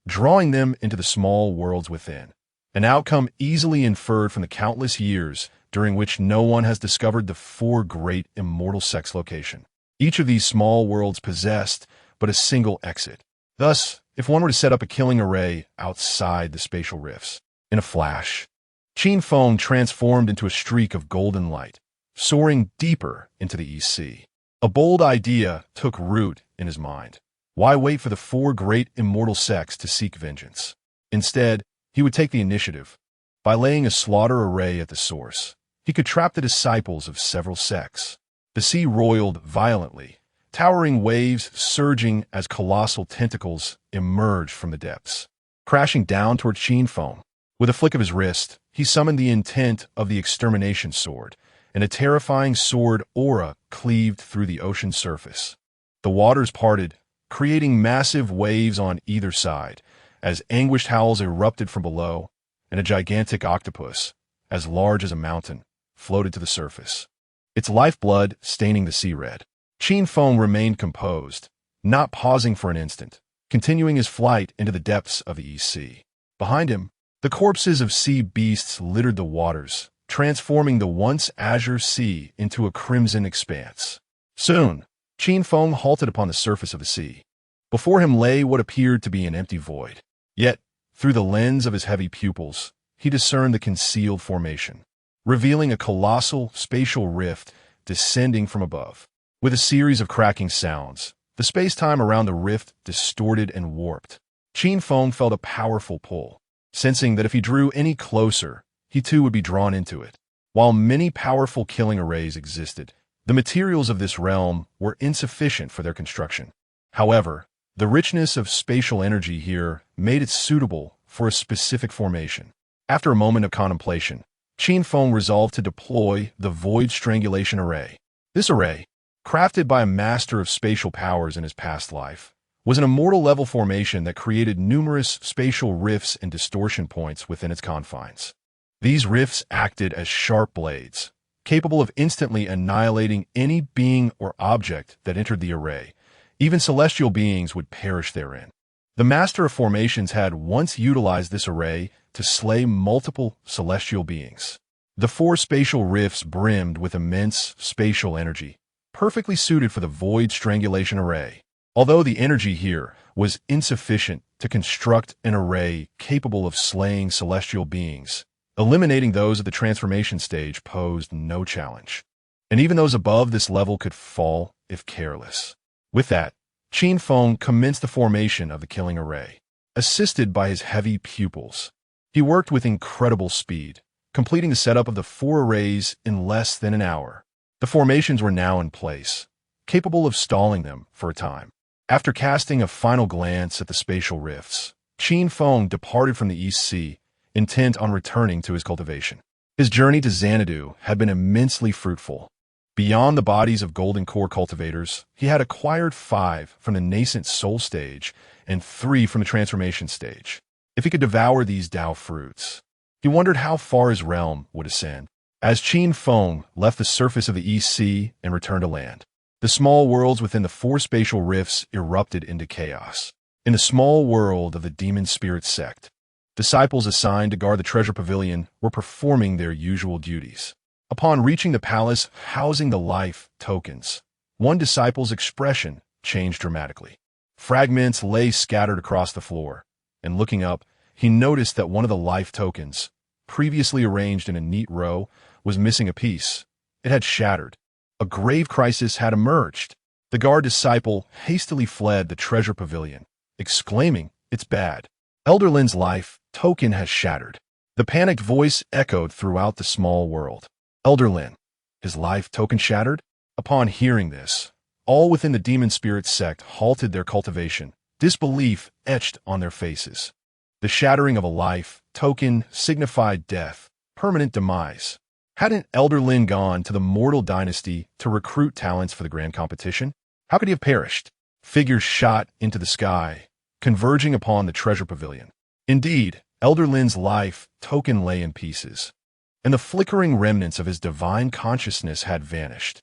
drawing them into the small worlds within. an outcome easily inferred from the countless years during which no one has discovered the four great immortal sects' location. Each of these small worlds possessed but a single exit. Thus, if one were to set up a killing array outside the spatial rifts, in a flash, Qin Feng transformed into a streak of golden light, soaring deeper into the East Sea. A bold idea took root in his mind. Why wait for the four great immortal sects to seek vengeance? Instead, he would take the initiative. By laying a slaughter array at the source, he could trap the disciples of several sects. The sea roiled violently, towering waves surging as colossal tentacles emerged from the depths, crashing down toward Qin Feng. With a flick of his wrist, he summoned the intent of the extermination sword, and a terrifying sword aura cleaved through the ocean's surface. The waters parted, creating massive waves on either side, as anguished howls erupted from below, and a gigantic octopus, as large as a mountain, floated to the surface, its lifeblood staining the sea red. Qin Feng remained composed, not pausing for an instant, continuing his flight into the depths of the East Sea. Behind him, the corpses of sea beasts littered the waters, transforming the once azure sea into a crimson expanse. Soon, Qin Feng halted upon the surface of the sea. Before him lay what appeared to be an empty void. Yet, through the lens of his heavy pupils, he discerned the concealed formation, revealing a colossal spatial rift descending from above. With a series of cracking sounds, the space-time around the rift distorted and warped. Qin Feng felt a powerful pull, sensing that if he drew any closer, he too would be drawn into it. While many powerful killing arrays existed, the materials of this realm were insufficient for their construction. However, the richness of spatial energy here made it suitable for a specific formation. After a moment of contemplation, Qin Feng resolved to deploy the Void Strangulation Array. This array, crafted by a master of spatial powers in his past life, was an immortal-level formation that created numerous spatial rifts and distortion points within its confines. These rifts acted as sharp blades, capable of instantly annihilating any being or object that entered the array. Even celestial beings would perish therein. The Master of Formations had once utilized this array to slay multiple celestial beings. The four spatial rifts brimmed with immense spatial energy, perfectly suited for the Void Strangulation Array. Although the energy here was insufficient to construct an array capable of slaying celestial beings, eliminating those at the transformation stage posed no challenge. And even those above this level could fall if careless. With that, Qin Feng commenced the formation of the killing array. Assisted by his heavy pupils, he worked with incredible speed, completing the setup of the four arrays in less than an hour. The formations were now in place, capable of stalling them for a time. After casting a final glance at the spatial rifts, Qin Feng departed from the East Sea, intent on returning to his cultivation. His journey to Xanadu had been immensely fruitful. Beyond the bodies of golden core cultivators, he had acquired 5 from the nascent soul stage and 3 from the transformation stage. If he could devour these Tao fruits, he wondered how far his realm would ascend. As Qin Feng left the surface of the East Sea and returned to land, the small worlds within the 4 spatial rifts erupted into chaos. In the small world of the demon spirit sect, disciples assigned to guard the treasure pavilion were performing their usual duties. Upon reaching the palace housing the life tokens, one disciple's expression changed dramatically. Fragments lay scattered across the floor, and looking up, he noticed that one of the life tokens, previously arranged in a neat row, was missing a piece. It had shattered. A grave crisis had emerged. The guard disciple hastily fled the treasure pavilion, exclaiming, "It's bad. Elder Lin's life token has shattered." The panicked voice echoed throughout the small world. Elder Lin, his life token shattered? Upon hearing this, all within the demon spirit sect halted their cultivation, disbelief etched on their faces. The shattering of a life token signified death, permanent demise. Hadn't Elder Lin gone to the mortal dynasty to recruit talents for the grand competition? How could he have perished? Figures shot into the sky, converging upon the treasure pavilion. Indeed, Elder Lin's life token lay in pieces, and the flickering remnants of his divine consciousness had vanished.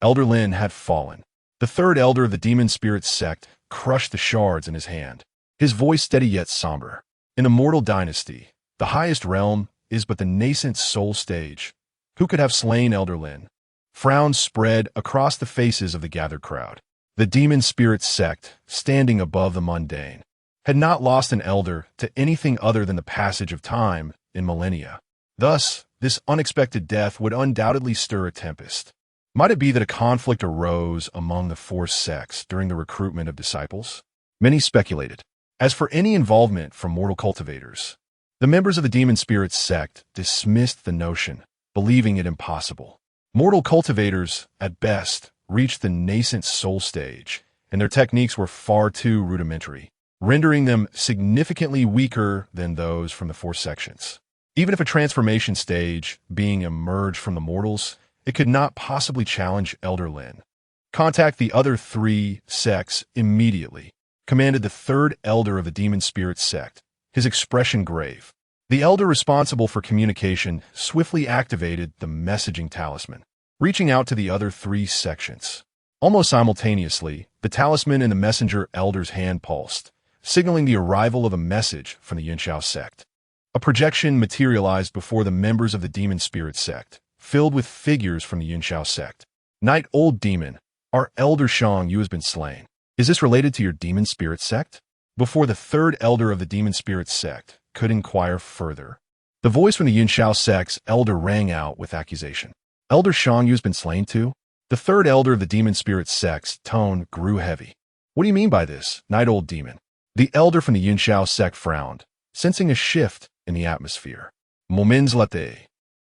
Elder Lin had fallen. The third elder of the demon spirit sect crushed the shards in his hand, his voice steady yet somber. In the mortal dynasty, The highest realm is but the nascent soul stage. Who could have slain Elder Lin? Frowns spread across the faces of the gathered crowd. The demon spirit sect, standing above the mundane, had not lost an elder to anything other than the passage of time in millennia. Thus, this unexpected death would undoubtedly stir a tempest. Might it be that a conflict arose among the four sects during the recruitment of disciples? Many speculated. As for any involvement from mortal cultivators, the members of the demon spirit sect dismissed the notion, believing it impossible. Mortal cultivators, at best, reached the nascent soul stage, and their techniques were far too rudimentary, rendering them significantly weaker than those from the four sections. Even if a transformation stage being emerged from the mortals, it could not possibly challenge Elder Lin. Contact the other three sects immediately, commanded the third elder of the demon spirit sect, his expression grave. The elder responsible for communication swiftly activated the messaging talisman, reaching out to the other three sections. Almost simultaneously, the talisman in the messenger elder's hand pulsed, signaling the arrival of a message from the Yunxiao sect. A projection materialized before the members of the demon spirit sect, filled with figures from the Yunxiao sect. Night Old Demon, our elder Shang Yu has been slain. Is this related to your demon spirit sect? Before the third elder of the demon spirit sect could inquire further, the voice from the Yunxiao sect's elder rang out with accusation. Elder Shang Yu has been slain too? The third elder of the demon spirit sect's tone grew heavy. What do you mean by this, Night Old Demon? The elder from the Yunxiao sect frowned, sensing a shift in the atmosphere. Moments later,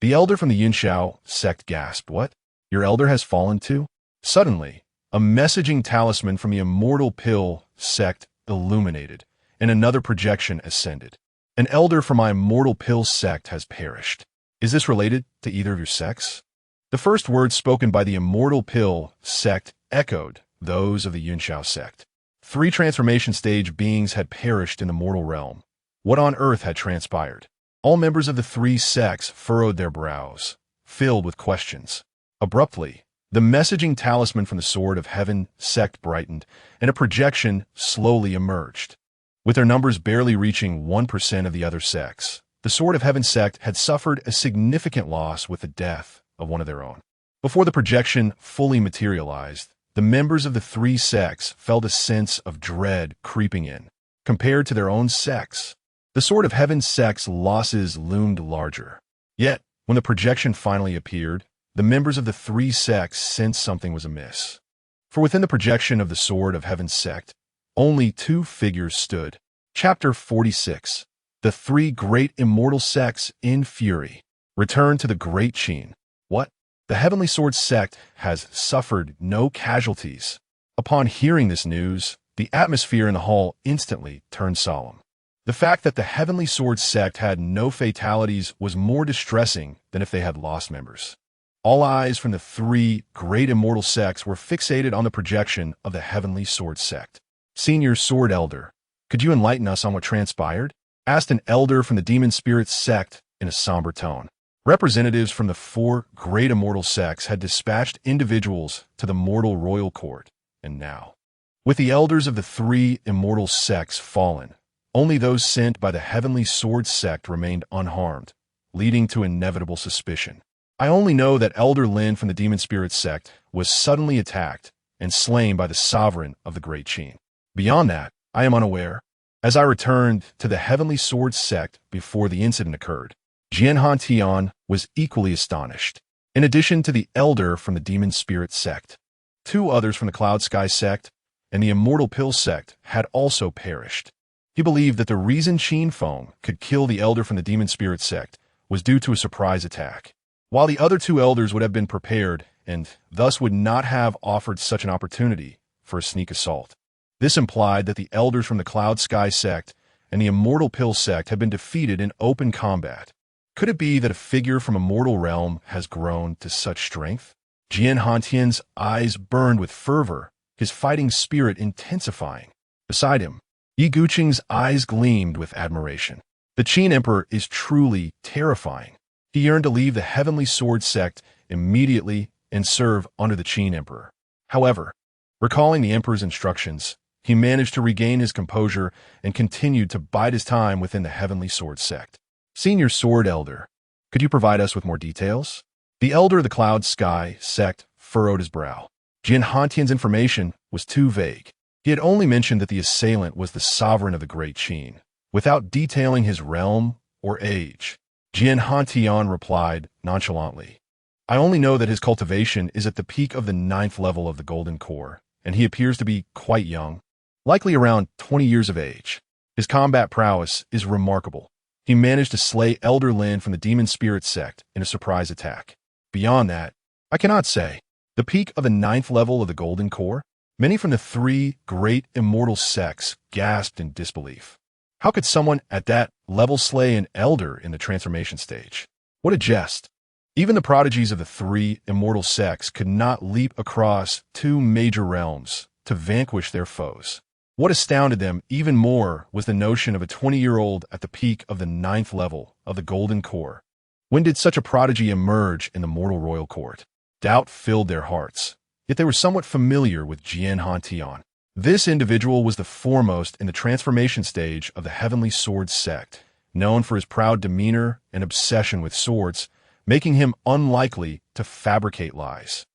the elder from the Yunxiao sect gasped. What? Your elder has fallen too? Suddenly, a messaging talisman from the immortal pill sect illuminated, and another projection ascended. An elder from my immortal pill sect has perished. Is this related to either of your sects? The first words spoken by the immortal pill sect echoed those of the Yunxiao sect. 3 transformation stage beings had perished in the mortal realm. What on earth had transpired? All members of the 3 sects furrowed their brows, filled with questions. Abruptly, the messaging talisman from the Sword of Heaven sect brightened, and a projection slowly emerged. With their numbers barely reaching 1% of the other sects, the Sword of Heaven sect had suffered a significant loss with the death of one of their own. Before the projection fully materialized, the members of the 3 sects felt a sense of dread creeping in. Compared to their own sects, the Sword of Heaven sect's losses loomed larger. Yet, when the projection finally appeared, the members of the 3 sects sensed something was amiss. For within the projection of the Sword of Heaven sect, only 2 figures stood. Chapter 46. The 3 great immortal sects in fury. Return to the great Qin. What? The Heavenly Sword sect has suffered no casualties. Upon hearing this news, the atmosphere in the hall instantly turned solemn. The fact that the Heavenly Sword sect had no fatalities was more distressing than if they had lost members. All eyes from the 3 great immortal sects were fixated on the projection of the Heavenly Sword sect. Senior Sword Elder, could you enlighten us on what transpired? Asked an elder from the Demon Spirit sect in a somber tone. Representatives from the 4 great immortal sects had dispatched individuals to the mortal royal court, and now, with the elders of the 3 immortal sects fallen, only those sent by the Heavenly Sword sect remained unharmed, leading to inevitable suspicion. I only know that Elder Lin from the Demon Spirit sect was suddenly attacked and slain by the sovereign of the Great Qin. Beyond that, I am unaware. As I returned to the Heavenly Sword sect before the incident occurred, Jian Hantian was equally astonished. In addition to the elder from the Demon Spirit sect, 2 others from the Cloud Sky sect and the Immortal Pill sect had also perished. He believed that the reason Qin Feng could kill the elder from the Demon Spirit sect was due to a surprise attack, while the other 2 elders would have been prepared and thus would not have offered such an opportunity for a sneak assault. This implied that the elders from the Cloud Sky sect and the Immortal Pill sect had been defeated in open combat. Could it be that a figure from a mortal realm has grown to such strength? Jian Hantian's eyes burned with fervor, his fighting spirit intensifying. Beside him, Yi Guqing's eyes gleamed with admiration. The Qin Emperor is truly terrifying. He yearned to leave the Heavenly Sword sect immediately and serve under the Qin Emperor. However, recalling the Emperor's instructions, he managed to regain his composure and continued to bide his time within the Heavenly Sword sect. Senior Sword Elder, could you provide us with more details? The Elder of the Cloud Sky sect furrowed his brow. Qin Hantian's information was too vague. He had only mentioned that the assailant was the sovereign of the Great Qin, without detailing his realm or age. Qin Hantian replied nonchalantly, I only know that his cultivation is at the peak of the 9th level of the Golden Core, and he appears to be quite young, likely around 20 years of age. His combat prowess is remarkable. He managed to slay Elder Lin from the Demon Spirit sect in a surprise attack. Beyond that, I cannot say. The peak of the 9th level of the Golden Core? Many from the 3 great immortal sects gasped in disbelief. How could someone at that level slay an elder in the transformation stage? What a jest. Even the prodigies of the 3 immortal sects could not leap across 2 major realms to vanquish their foes. What astounded them even more was the notion of a 20-year-old at the peak of the 9th level of the Golden Core. When did such a prodigy emerge in the mortal royal court? Doubt filled their hearts, yet they were somewhat familiar with Qin Hantian. This individual was the foremost in the transformation stage of the Heavenly Sword sect, known for his proud demeanor and obsession with swords, making him unlikely to fabricate lies.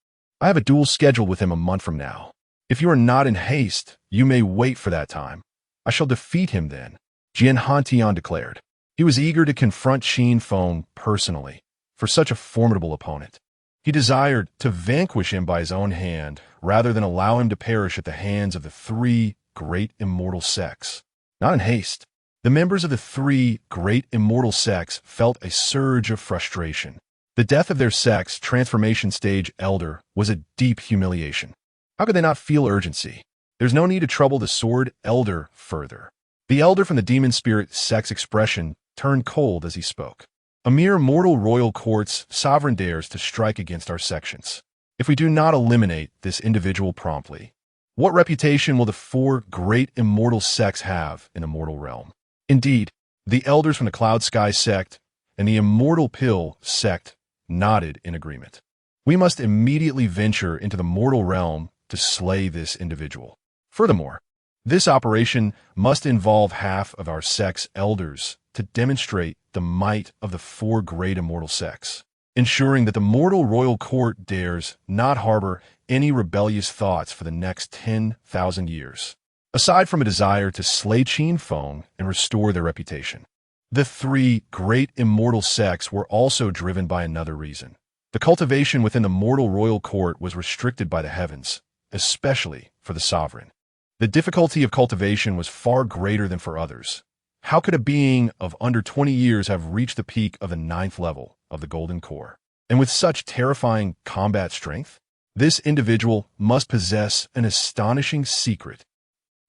I have a duel scheduled with him a month from now. If you are not in haste, you may wait for that time. I shall defeat him then, Qin Hantian declared. He was eager to confront Qin Feng personally, for such a formidable opponent. He desired to vanquish him by his own hand, rather than allow him to perish at the hands of the 3 great immortal sects. Not in haste. The members of the 3 great immortal sects felt a surge of frustration. The death of their sect's transformation stage elder was a deep humiliation. How could they not feel urgency? There's no need to trouble the Sword Elder further. The Elder from the Demon Spirit sect's expression turned cold as he spoke. A mere mortal royal court's sovereign dares to strike against our sections. If we do not eliminate this individual promptly, what reputation will the 4 great immortal sects have in the mortal realm? Indeed, the elders from the Cloud Sky sect and the Immortal Pill sect nodded in agreement. We must immediately venture into the mortal realm to slay this individual. Furthermore, this operation must involve half of our sect's elders to demonstrate the might of the 4 great immortal sects, ensuring that the mortal royal court dares not harbor any rebellious thoughts for the next 10,000 years. Aside from a desire to slay Qin Feng and restore their reputation, the 3 great immortal sects were also driven by another reason. The cultivation within the mortal royal court was restricted by the heavens, especially for the sovereign. The difficulty of cultivation was far greater than for others. How could a being of under 20 years have reached the peak of the 9th level of the Golden Core? And with such terrifying combat strength? This individual must possess an astonishing secret.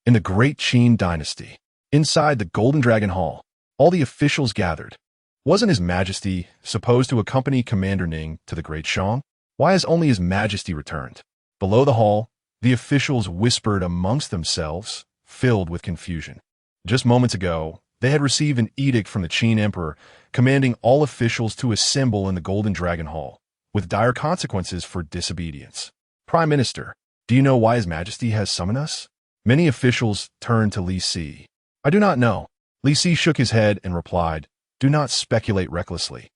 In the Great Qin dynasty, inside the Golden Dragon Hall, all the officials gathered. Wasn't His Majesty supposed to accompany Commander Ning to the Great Shang? Why has only His Majesty returned? Below the hall, the officials whispered amongst themselves, filled with confusion. Just moments ago, they had received an edict from the Qin Emperor commanding all officials to assemble in the Golden Dragon Hall, with dire consequences for disobedience. Prime Minister, do you know why His Majesty has summoned us? Many officials turned to Li Si. I do not know. Li Si shook his head and replied, do not speculate recklessly.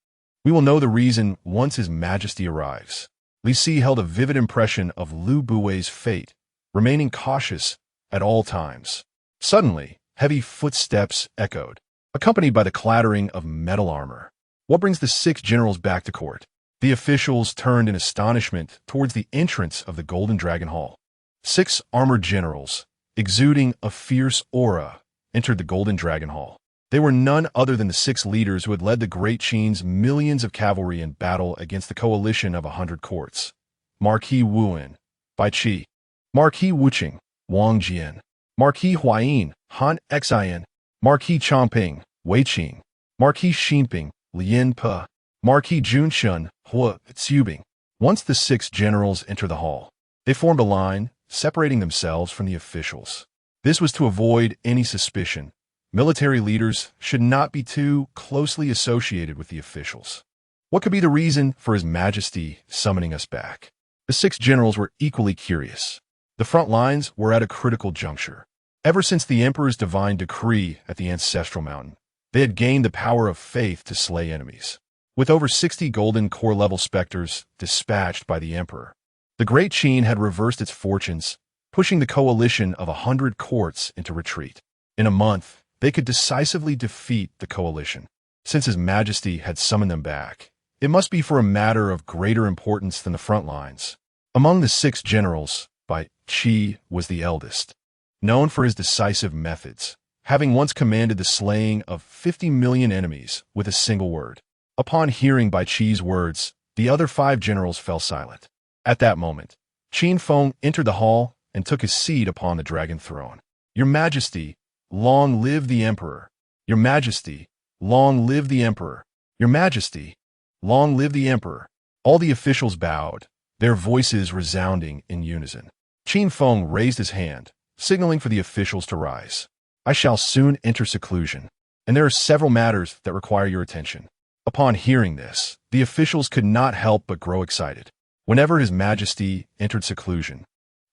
We will know the reason once His Majesty arrives. Li Si held a vivid impression of Lu Bui's fate, remaining cautious at all times. Suddenly, heavy footsteps echoed, accompanied by the clattering of metal armor. What brings the 6 generals back to court? The officials turned in astonishment towards the entrance of the Golden Dragon Hall. 6 armored generals, exuding a fierce aura, entered the Golden Dragon Hall. They were none other than the 6 leaders who had led the Great Qin's millions of cavalry in battle against the coalition of 100 courts. Marquis Wuan, Bai Qi. Marquis Wuqing, Wang Jian. Marquis Huayin, Han Xian. Marquis Chongping, Wei Qing. Marquis Xinping, Lian Pe. Marquis Junshun, Hua Tsubing. Once the 6 generals entered the hall, they formed a line, separating themselves from the officials. This was to avoid any suspicion. Military leaders should not be too closely associated with the officials. What could be the reason for His Majesty summoning us back? The 6 generals were equally curious. The front lines were at a critical juncture. Ever since the Emperor's divine decree at the Ancestral Mountain, They had gained the power of faith to slay enemies. With over 60 golden core-level specters dispatched by the emperor, the Great Qin had reversed its fortunes, pushing the coalition of 100 courts into retreat. In a month, they could decisively defeat the coalition. Since His Majesty had summoned them back, it must be for a matter of greater importance than the front lines. Among the 6 generals, Bai Qi was the eldest. Known for his decisive methods, having once commanded the slaying of 50 million enemies with a single word. Upon hearing Bai Qi's words, the other 5 generals fell silent. At that moment, Qin Feng entered the hall and took his seat upon the dragon throne. "Your Majesty, long live the Emperor! Your Majesty, long live the Emperor! Your Majesty, long live the Emperor!" All the officials bowed, their voices resounding in unison. Qin Feng raised his hand, signaling for the officials to rise. "I shall soon enter seclusion, and there are several matters that require your attention." Upon hearing this, the officials could not help but grow excited. Whenever His Majesty entered seclusion,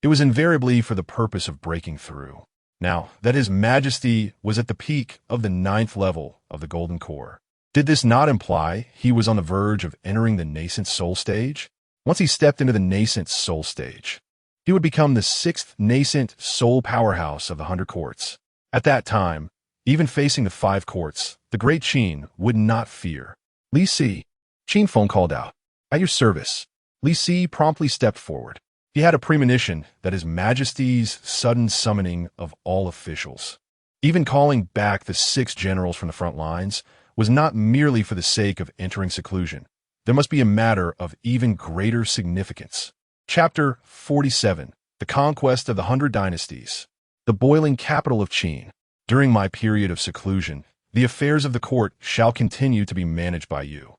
it was invariably for the purpose of breaking through. Now that His Majesty was at the peak of the 9th level of the Golden Core, did this not imply he was on the verge of entering the nascent soul stage? Once he stepped into the nascent soul stage, he would become the 6th nascent soul powerhouse of the 100 courts. At that time, even facing the 5 courts, the Great Qin would not fear. "Li Si," Qin Feng called out. "At your service." Li Si promptly stepped forward. He had a premonition that His Majesty's sudden summoning of all officials, even calling back the 6 generals from the front lines, was not merely for the sake of entering seclusion. There must be a matter of even greater significance. Chapter 47. The Conquest of the 100 Dynasties. The boiling capital of Qin. During my period of seclusion, the affairs of the court shall continue to be managed by you.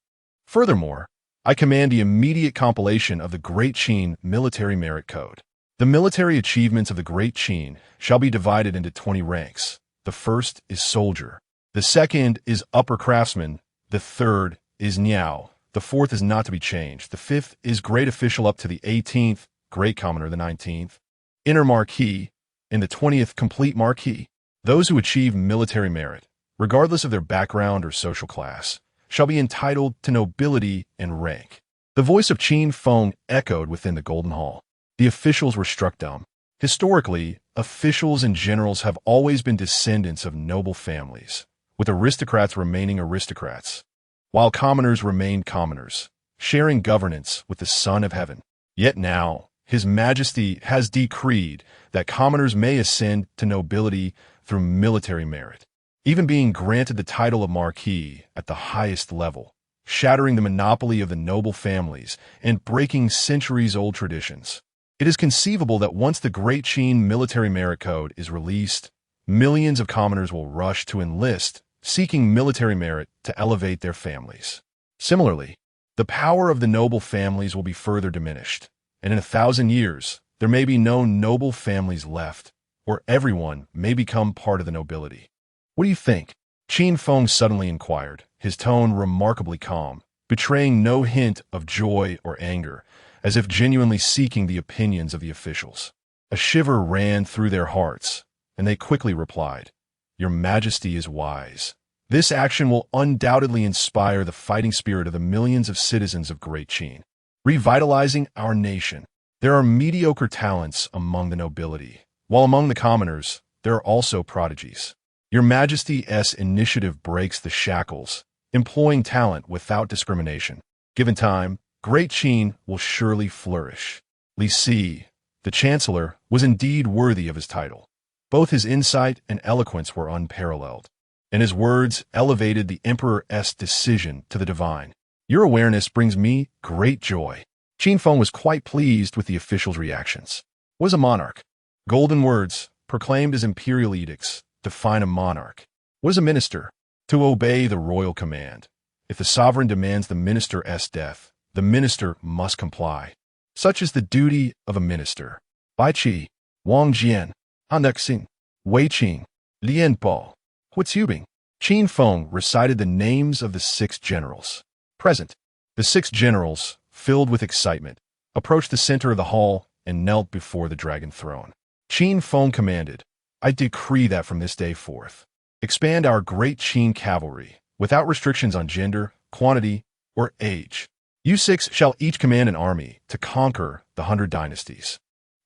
Furthermore, I command the immediate compilation of the Great Qin Military Merit Code. The military achievements of the Great Qin shall be divided into 20 ranks. The first is soldier. The second is upper craftsman. The third is Niao. The fourth is not to be changed. The fifth is great official up to the 18th, great commoner the 19th, inner marquis, and the 20th complete marquis. Those who achieve military merit, regardless of their background or social class, shall be entitled to nobility and rank. The voice of Qin Feng echoed within the Golden Hall. The officials were struck dumb. Historically, officials and generals have always been descendants of noble families, with aristocrats remaining aristocrats, while commoners remained commoners, sharing governance with the Son of Heaven. Yet now, His Majesty has decreed that commoners may ascend to nobility through military merit, even being granted the title of marquis at the highest level, shattering the monopoly of the noble families and breaking centuries-old traditions. It is conceivable that once the Great Qin Military Merit Code is released, millions of commoners will rush to enlist, seeking military merit to elevate their families. Similarly, the power of the noble families will be further diminished, and in 1,000 years, there may be no noble families left, or everyone may become part of the nobility. "What do you think?" Qin Feng suddenly inquired, his tone remarkably calm, betraying no hint of joy or anger, as if genuinely seeking the opinions of the officials. A shiver ran through their hearts, and they quickly replied, "Your Majesty is wise. This action will undoubtedly inspire the fighting spirit of the millions of citizens of Great Qin, revitalizing our nation. There are mediocre talents among the nobility, while among the commoners, there are also prodigies. Your Majesty's initiative breaks the shackles, employing talent without discrimination. Given time, Great Qin will surely flourish." Li Si, the Chancellor, was indeed worthy of his title. Both his insight and eloquence were unparalleled, and his words elevated the Emperor's decision to the divine. "Your awareness brings me great joy." Qin Feng was quite pleased with the officials' reactions. Was a monarch. Golden words, proclaimed as imperial edicts, define a monarch. What is a minister? To obey the royal command. If the sovereign demands the minister's death, the minister must comply. Such is the duty of a minister. Bai Qi, Wang Jian, Han Nexing, Wei Qing, Lian Po, Huizubing. Qin Feng recited the names of the 6 generals present. The 6 generals, filled with excitement, approached the center of the hall and knelt before the dragon throne. Qin Feng commanded, "I decree that from this day forth, Expand our great Qin cavalry, without restrictions on gender, quantity, or age. You six shall each command an army to conquer the 100 dynasties.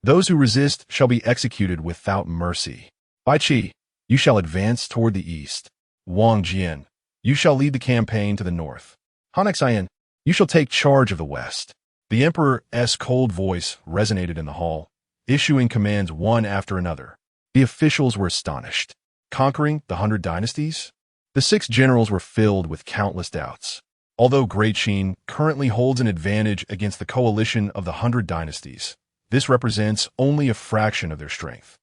Those who resist shall be executed without mercy. Bai Qi, you shall advance toward the east. Wang Jian, you shall lead the campaign to the north. Han Xian, you shall take charge of the west. The emperor's cold voice resonated in the hall, issuing commands one after another. The officials were astonished. Conquering the 100 dynasties? The 6 generals were filled with countless doubts. Although Great Qin currently holds an advantage against the coalition of the 100 dynasties, this represents only a fraction of their strength.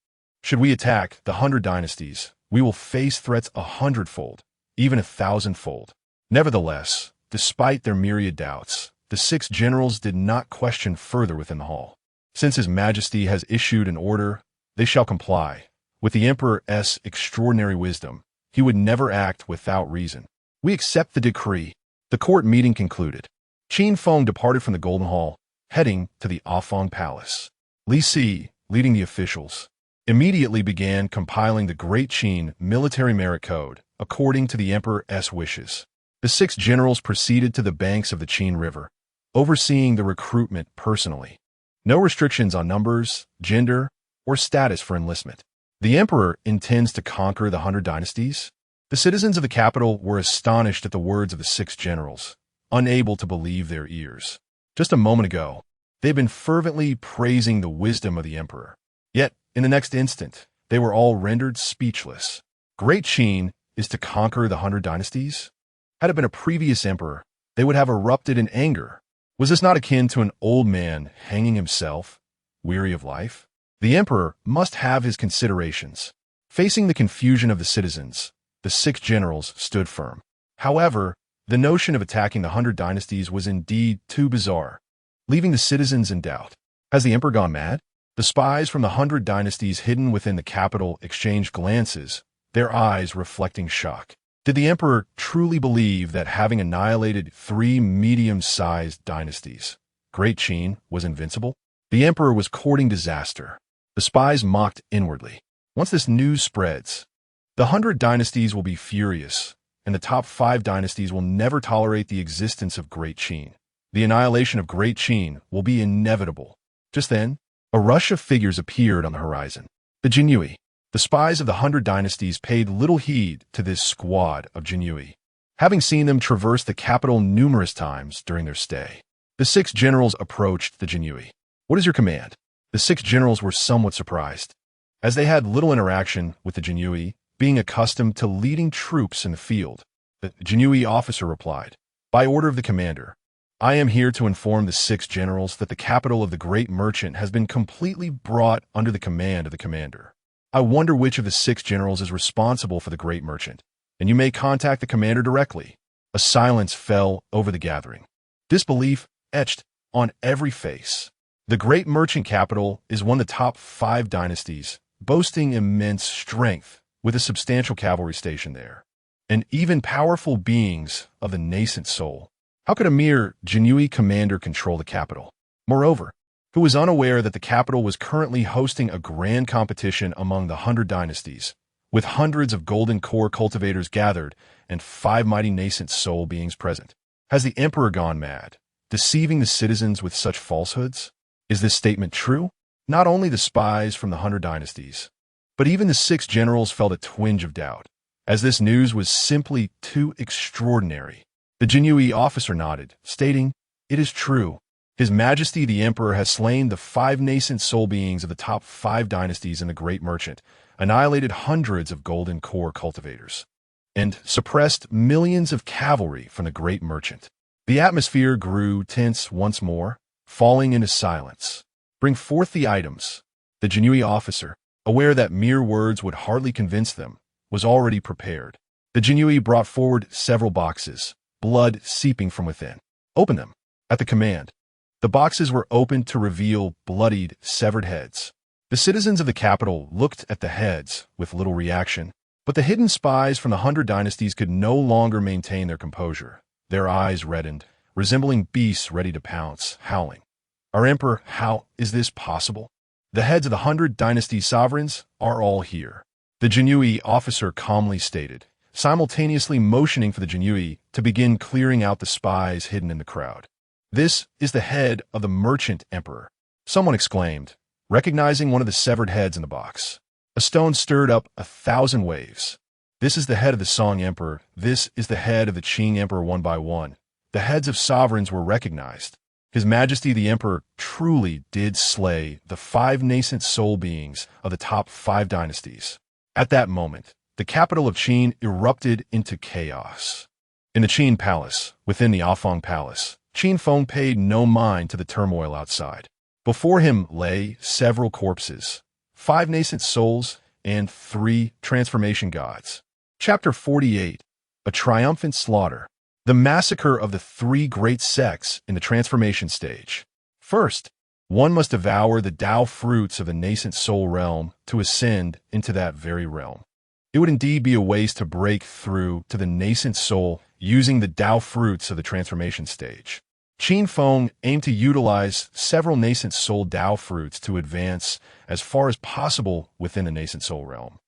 Should we attack the 100 dynasties, we will face threats 100-fold, even 1,000-fold. Nevertheless, despite their myriad doubts, the 6 generals did not question further within the hall. Since His Majesty has issued an order, they shall comply. With the Emperor's extraordinary wisdom, he would never act without reason. We accept the decree. The court meeting concluded. Qin Feng departed from the Golden Hall, heading to the Afong Palace. Li Si, leading the officials, immediately began compiling the Great Qin military merit code according to the Emperor's wishes. The 6 generals proceeded to the banks of the Qin River, overseeing the recruitment personally. No restrictions on numbers, gender, or status for enlistment. The emperor intends to conquer the 100 dynasties? The citizens of the capital were astonished at the words of the 6 generals, unable to believe their ears. Just a moment ago, they'd been fervently praising the wisdom of the emperor. Yet, in the next instant, they were all rendered speechless. Great Qin is to conquer the 100 dynasties? Had it been a previous emperor, they would have erupted in anger. Was this not akin to an old man hanging himself, weary of life? The emperor must have his considerations. Facing the confusion of the citizens, the 6 generals stood firm. However, the notion of attacking the 100 dynasties was indeed too bizarre, leaving the citizens in doubt. Has the emperor gone mad? The spies from the 100 dynasties hidden within the capital exchanged glances, their eyes reflecting shock. Did the emperor truly believe that having annihilated 3 medium-sized dynasties, Great Qin was invincible? The emperor was courting disaster. The spies mocked inwardly. Once this news spreads, the 100 dynasties will be furious, and the top 5 dynasties will never tolerate the existence of Great Qin. The annihilation of Great Qin will be inevitable. Just then, a rush of figures appeared on the horizon. The Jinyue. The spies of the 100 dynasties paid little heed to this squad of Jinyue, having seen them traverse the capital numerous times during their stay. The 6 generals approached the Jinyue. What is your command? The 6 generals were somewhat surprised, as they had little interaction with the Jinyue, being accustomed to leading troops in the field. The Jinyue officer replied, "By order of the commander, I am here to inform the 6 generals that the capital of the great merchant has been completely brought under the command of the commander. I wonder which of the 6 generals is responsible for the great merchant, and you may contact the commander directly." A silence fell over the gathering. Disbelief etched on every face. The great merchant capital is one of the top 5 dynasties, boasting immense strength, with a substantial cavalry station there, and even powerful beings of the nascent soul. How could a mere Jinyue commander control the capital? Moreover, who was unaware that the capital was currently hosting a grand competition among the 100 dynasties, with hundreds of golden core cultivators gathered and 5 mighty nascent soul beings present? Has the emperor gone mad, deceiving the citizens with such falsehoods? Is this statement true? Not only the spies from the 100 dynasties, but even the 6 generals felt a twinge of doubt, as this news was simply too extraordinary. The Jinyue officer nodded, stating, "It is true. His Majesty the Emperor has slain the 5 nascent soul beings of the top 5 dynasties in the Great Merchant, annihilated hundreds of golden core cultivators, and suppressed millions of cavalry from the Great Merchant." The atmosphere grew tense once more, falling into silence. "Bring forth the items." The Jinyue officer, aware that mere words would hardly convince them, was already prepared. The Jinyue brought forward several boxes, blood seeping from within. "Open them." At the command, the boxes were opened to reveal bloodied, severed heads. The citizens of the capital looked at the heads with little reaction, but the hidden spies from the 100 dynasties could no longer maintain their composure. Their eyes reddened, resembling beasts ready to pounce, howling. "Our emperor, how is this possible? The heads of the 100 dynasty sovereigns are all here." The the Jinui officer calmly stated, simultaneously motioning for the Jinui to begin clearing out the spies hidden in the crowd. "This is the head of the merchant emperor," someone exclaimed, recognizing one of the severed heads in the box. A stone stirred up 1,000 waves. "This is the head of the Song emperor. This is the head of the Qing emperor." One by one, the heads of sovereigns were recognized. His Majesty the Emperor truly did slay the 5 nascent soul beings of the top 5 dynasties. At that moment, the capital of Qin erupted into chaos. In the Qin Palace, within the Afong Palace, Qin Feng paid no mind to the turmoil outside. Before him lay several corpses, 5 nascent souls, and 3 transformation gods. Chapter 48, A Triumphant Slaughter. The massacre of the 3 great sects in the transformation stage. First, one must devour the Tao fruits of the nascent soul realm to ascend into that very realm. It would indeed be a waste to break through to the nascent soul using the Tao fruits of the transformation stage. Qin Feng aimed to utilize several nascent soul Tao fruits to advance as far as possible within the nascent soul realm,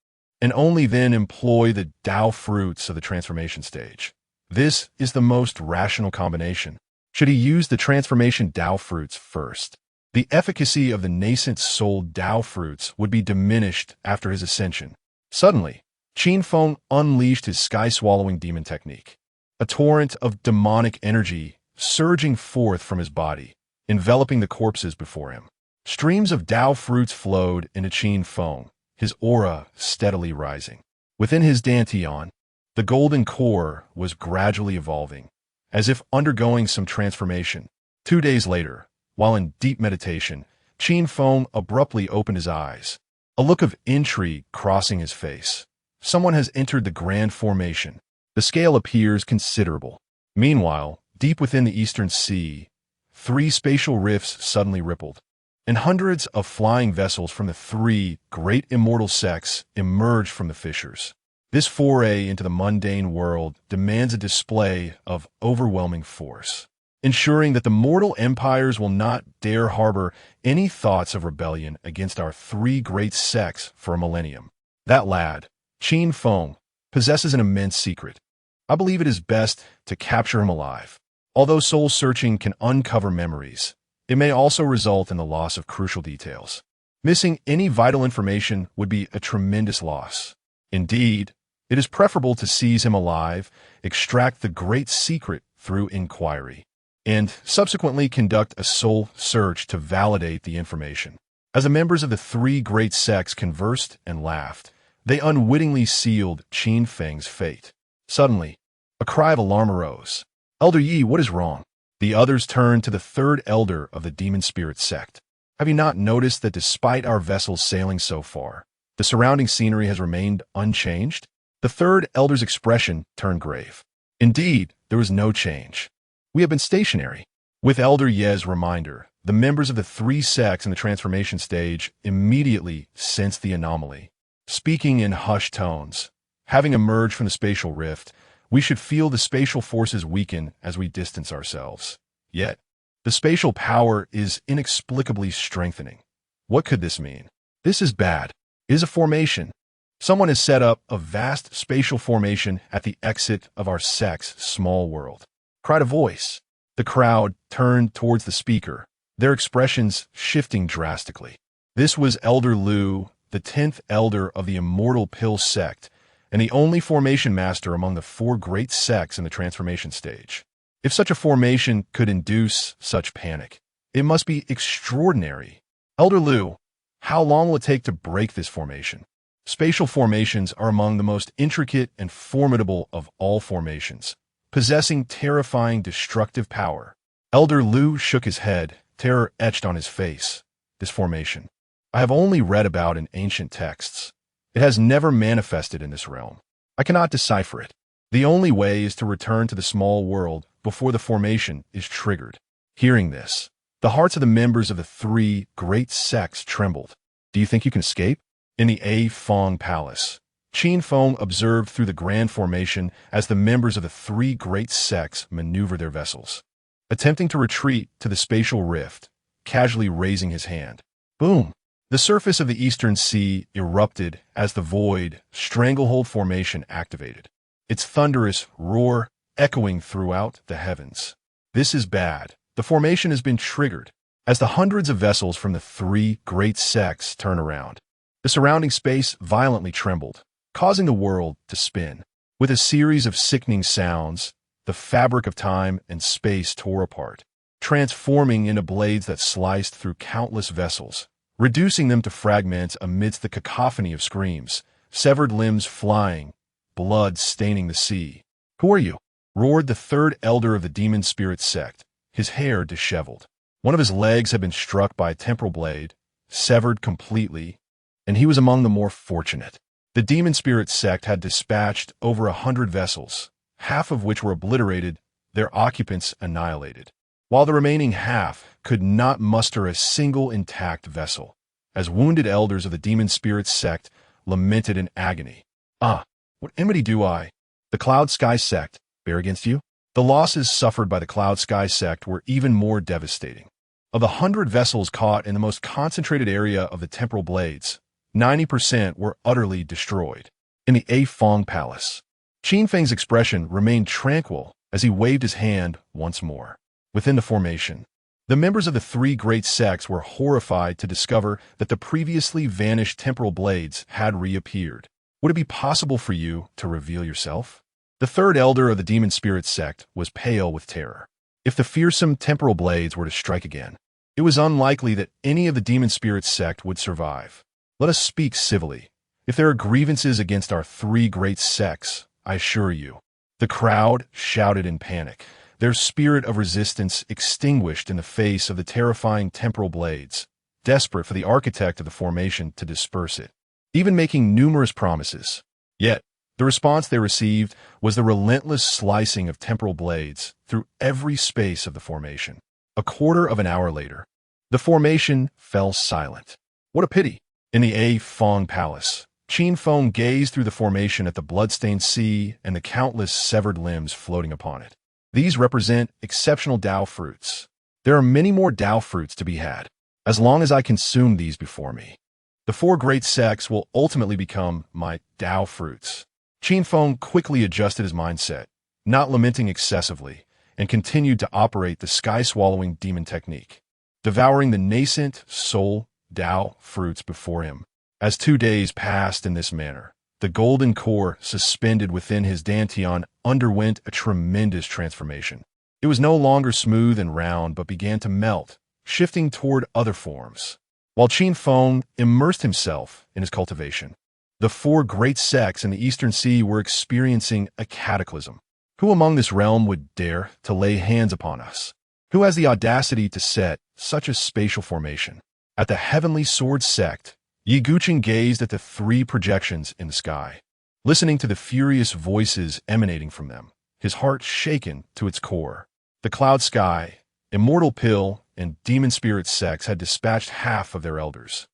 and only then employ the Tao fruits of the transformation stage. This is the most rational combination. Should he use the transformation Tao fruits first, the efficacy of the nascent soul Tao fruits would be diminished after his ascension. Suddenly, Qin Feng unleashed his sky-swallowing demon technique. A torrent of demonic energy surging forth from his body, enveloping the corpses before him. Streams of Tao fruits flowed into Qin Feng, his aura steadily rising. Within his Dantian, the golden core was gradually evolving, as if undergoing some transformation. 2 days later, while in deep meditation, Qin Feng abruptly opened his eyes, a look of intrigue crossing his face. Someone has entered the grand formation. The scale appears considerable. Meanwhile, deep within the eastern sea, 3 spatial rifts suddenly rippled, and hundreds of flying vessels from the 3 great immortal sects emerged from the fissures. This foray into the mundane world demands a display of overwhelming force, ensuring that the mortal empires will not dare harbor any thoughts of rebellion against our 3 great sects for a millennium. That lad, Qin Feng, possesses an immense secret. I believe it is best to capture him alive. Although soul searching can uncover memories, it may also result in the loss of crucial details. Missing any vital information would be a tremendous loss. Indeed, it is preferable to seize him alive, extract the great secret through inquiry, and subsequently conduct a soul search to validate the information. As the members of the 3 great sects conversed and laughed, they unwittingly sealed Qin Feng's fate. Suddenly, a cry of alarm arose. "Elder Yi, what is wrong?" The others turned to the 3rd elder of the demon spirit sect. "Have you not noticed that despite our vessels sailing so far, the surrounding scenery has remained unchanged?" The 3rd elder's expression turned grave. Indeed, there was no change. "We have been stationary." With Elder Ye's reminder, the members of the 3 sects in the transformation stage immediately sensed the anomaly. Speaking in hushed tones, having emerged from the spatial rift, we should feel the spatial forces weaken as we distance ourselves. Yet, the spatial power is inexplicably strengthening. What could this mean? This is bad. It is a formation. Someone has set up a vast spatial formation at the exit of our sect's small world. Cried a voice. The crowd turned towards the speaker, their expressions shifting drastically. This was Elder Lu, the 10th elder of the Immortal Pill sect, and the only formation master among the 4 great sects in the transformation stage. If such a formation could induce such panic, it must be extraordinary. "Elder Lu, how long will it take to break this formation?" Spatial formations are among the most intricate and formidable of all formations, possessing terrifying destructive power. Elder Lu shook his head, terror etched on his face. "This formation, I have only read about in ancient texts. It has never manifested in this realm. I cannot decipher it. The only way is to return to the small world before the formation is triggered." Hearing this, the hearts of the members of the 3 great sects trembled. "Do you think you can escape?" In the Afong Palace, Qin Feng observed through the grand formation as the members of the 3 great sects maneuver their vessels, attempting to retreat to the spatial rift, casually raising his hand. Boom! The surface of the eastern sea erupted as the void stranglehold formation activated, its thunderous roar echoing throughout the heavens. This is bad. The formation has been triggered. As the hundreds of vessels from the three great sects turn around, the surrounding space violently trembled, causing the world to spin. With a series of sickening sounds, the fabric of time and space tore apart, transforming into blades that sliced through countless vessels, reducing them to fragments amidst the cacophony of screams, severed limbs flying, blood staining the sea. "Who are you?" roared the third elder of the demon spirit sect, his hair disheveled. One of his legs had been struck by a temporal blade, severed completely, and he was among the more fortunate. The demon spirit sect had dispatched over 100 vessels, half of which were obliterated, their occupants annihilated, while the remaining half could not muster a single intact vessel, as wounded elders of the demon spirit sect lamented in agony. "Ah, what enmity do I, the Cloud Sky sect, bear against you?" The losses suffered by the Cloud Sky sect were even more devastating. Of the 100 vessels caught in the most concentrated area of the temporal blades, 90% were utterly destroyed. In the A Feng Palace, Qin Feng's expression remained tranquil as he waved his hand once more. Within the formation, the members of the three great sects were horrified to discover that the previously vanished temporal blades had reappeared. "Would it be possible for you to reveal yourself?" The third elder of the demon spirit sect was pale with terror. If the fearsome temporal blades were to strike again, it was unlikely that any of the demon spirit sect would survive. "Let us speak civilly. If there are grievances against our three great sects, I assure you," the crowd shouted in panic, their spirit of resistance extinguished in the face of the terrifying temporal blades, desperate for the architect of the formation to disperse it, even making numerous promises. Yet, the response they received was the relentless slicing of temporal blades through every space of the formation. A quarter of an hour later, the formation fell silent. What a pity! In the A Feng Palace, Qin Feng gazed through the formation at the blood-stained sea and the countless severed limbs floating upon it. These represent exceptional Tao fruits. There are many more Tao fruits to be had, as long as I consume these before me. The four great sects will ultimately become my Tao fruits. Qin Feng quickly adjusted his mindset, not lamenting excessively, and continued to operate the sky-swallowing demon technique, devouring the nascent soul Tao fruits before him. As 2 days passed in this manner, the golden core suspended within his Dantian underwent a tremendous transformation. It was no longer smooth and round, but began to melt, shifting toward other forms. While Qin Feng immersed himself in his cultivation, the four great sects in the Eastern Sea were experiencing a cataclysm. Who among this realm would dare to lay hands upon us? Who has the audacity to set such a spatial formation? At the Heavenly Sword sect, Yi Guqing gazed at the three projections in the sky, listening to the furious voices emanating from them, his heart shaken to its core. The Cloud Sky, Immortal Pill, and Demon Spirit sects had dispatched half of their elders,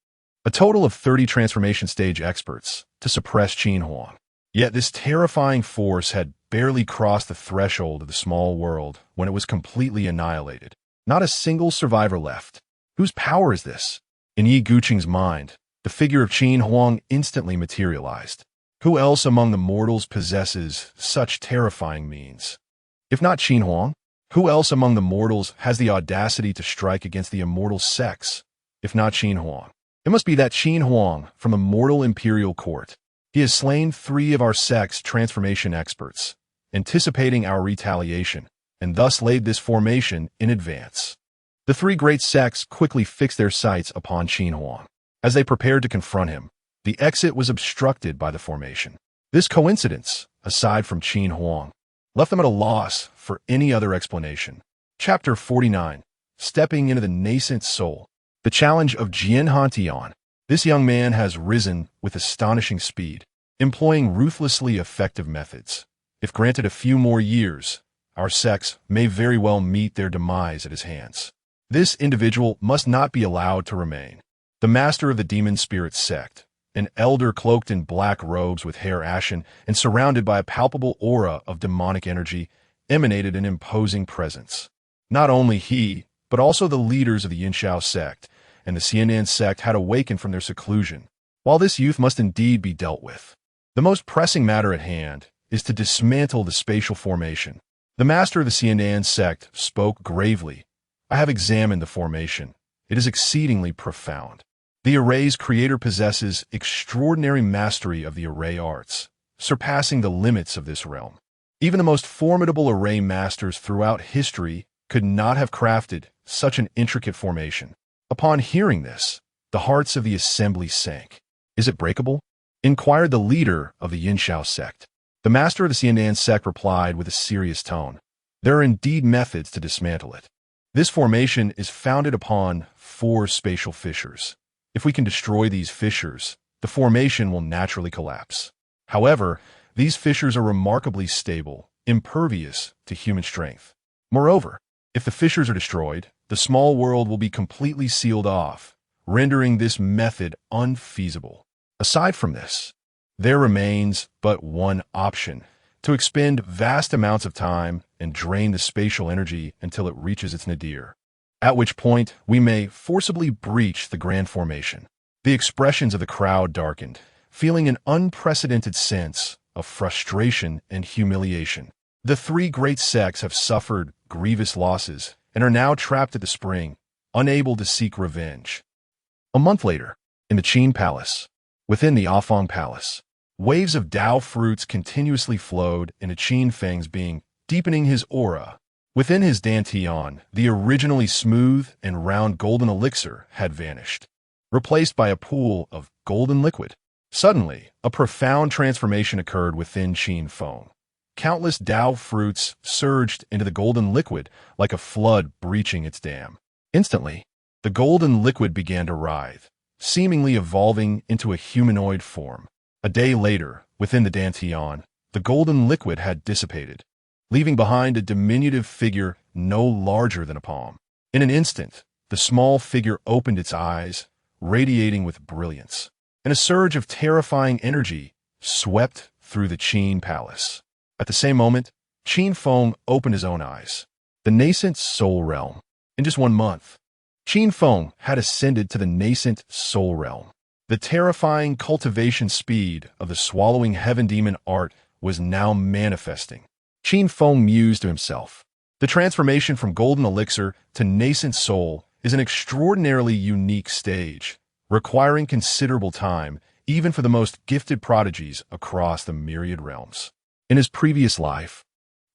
a total of 30 transformation stage experts, to suppress Qin Huang. Yet this terrifying force had barely crossed the threshold of the small world when it was completely annihilated. Not a single survivor left. Whose power is this? In Yi Guqing's mind, the figure of Qin Huang instantly materialized. Who else among the mortals possesses such terrifying means? If not Qin Huang, who else among the mortals has the audacity to strike against the immortal sects? If not Qin Huang, it must be that Qin Huang from the mortal imperial court. He has slain 3 of our sect's transformation experts, anticipating our retaliation, and thus laid this formation in advance. The 3 great sects quickly fixed their sights upon Qin Huang. As they prepared to confront him, the exit was obstructed by the formation. This coincidence, aside from Qin Huang, left them at a loss for any other explanation. Chapter 49. Stepping into the nascent soul. The challenge of Jian Hantian. This young man has risen with astonishing speed, employing ruthlessly effective methods. If granted a few more years, our sects may very well meet their demise at his hands. This individual must not be allowed to remain. The master of the demon spirit sect, an elder cloaked in black robes with hair ashen and surrounded by a palpable aura of demonic energy, emanated an imposing presence. Not only he, but also the leaders of the Yinshao sect and the Xianan sect had awakened from their seclusion. While this youth must indeed be dealt with, the most pressing matter at hand is to dismantle the spatial formation. The master of the Xianan sect spoke gravely. I have examined the formation. It is exceedingly profound. The array's creator possesses extraordinary mastery of the array arts, surpassing the limits of this realm. Even the most formidable array masters throughout history could not have crafted such an intricate formation. Upon hearing this, the hearts of the assembly sank. Is it breakable? Inquired the leader of the Yinshao sect. The master of the Xianan sect replied with a serious tone. There are indeed methods to dismantle it. This formation is founded upon 4 spatial fissures. If we can destroy these fissures, the formation will naturally collapse. However, these fissures are remarkably stable, impervious to human strength. Moreover, if the fissures are destroyed, the small world will be completely sealed off, rendering this method unfeasible. Aside from this, there remains but one option: to expend vast amounts of time and drain the spatial energy until it reaches its nadir, at which point we may forcibly breach the grand formation. The expressions of the crowd darkened, feeling an unprecedented sense of frustration and humiliation. The 3 great sects have suffered grievous losses and are now trapped at the spring, unable to seek revenge. A month later, in the Qin Palace, within the Afong Palace, waves of Dao fruits continuously flowed into Qin Feng's being, deepening his aura. Within his Dantian, the originally smooth and round golden elixir had vanished, replaced by a pool of golden liquid. Suddenly, a profound transformation occurred within Qin Feng. Countless Dao fruits surged into the golden liquid like a flood breaching its dam. Instantly, the golden liquid began to writhe, seemingly evolving into a humanoid form. A day later, within the Dantian, the golden liquid had dissipated, leaving behind a diminutive figure no larger than a palm. In an instant, the small figure opened its eyes, radiating with brilliance, and a surge of terrifying energy swept through the Qin Palace. At the same moment, Qin Feng opened his own eyes. The nascent soul realm. In just 1 month, Qin Feng had ascended to the nascent soul realm. The terrifying cultivation speed of the swallowing heaven demon art was now manifesting. Qin Feng mused to himself. The transformation from golden elixir to nascent soul is an extraordinarily unique stage, requiring considerable time even for the most gifted prodigies across the myriad realms. In his previous life,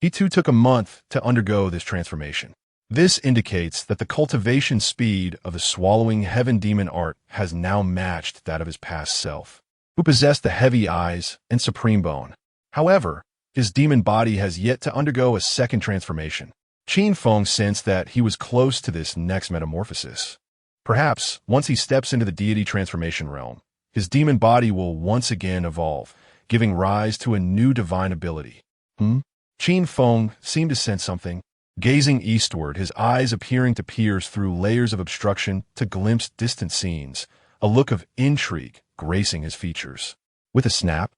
he too took a month to undergo this transformation. This indicates that the cultivation speed of the swallowing heaven demon art has now matched that of his past self, who possessed the heavy eyes and supreme bone. However, his demon body has yet to undergo a second transformation. Qin Feng sensed that he was close to this next metamorphosis. Perhaps, once he steps into the deity transformation realm, his demon body will once again evolve, giving rise to a new divine ability. Qin Feng seemed to sense something. Gazing eastward, his eyes appearing to pierce through layers of obstruction to glimpse distant scenes, a look of intrigue gracing his features. With a snap,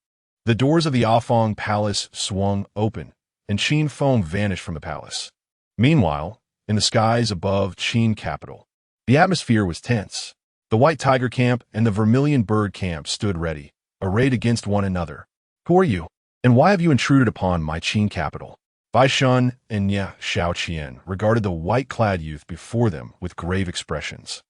the doors of the Afong Palace swung open, and Qin Feng vanished from the palace. Meanwhile, in the skies above Qin capital, the atmosphere was tense. The White Tiger Camp and the Vermilion Bird Camp stood ready, arrayed against one another. Who are you, and why have you intruded upon my Qin capital? Bai Shun and Nya Shaoqian regarded the white-clad youth before them with grave expressions.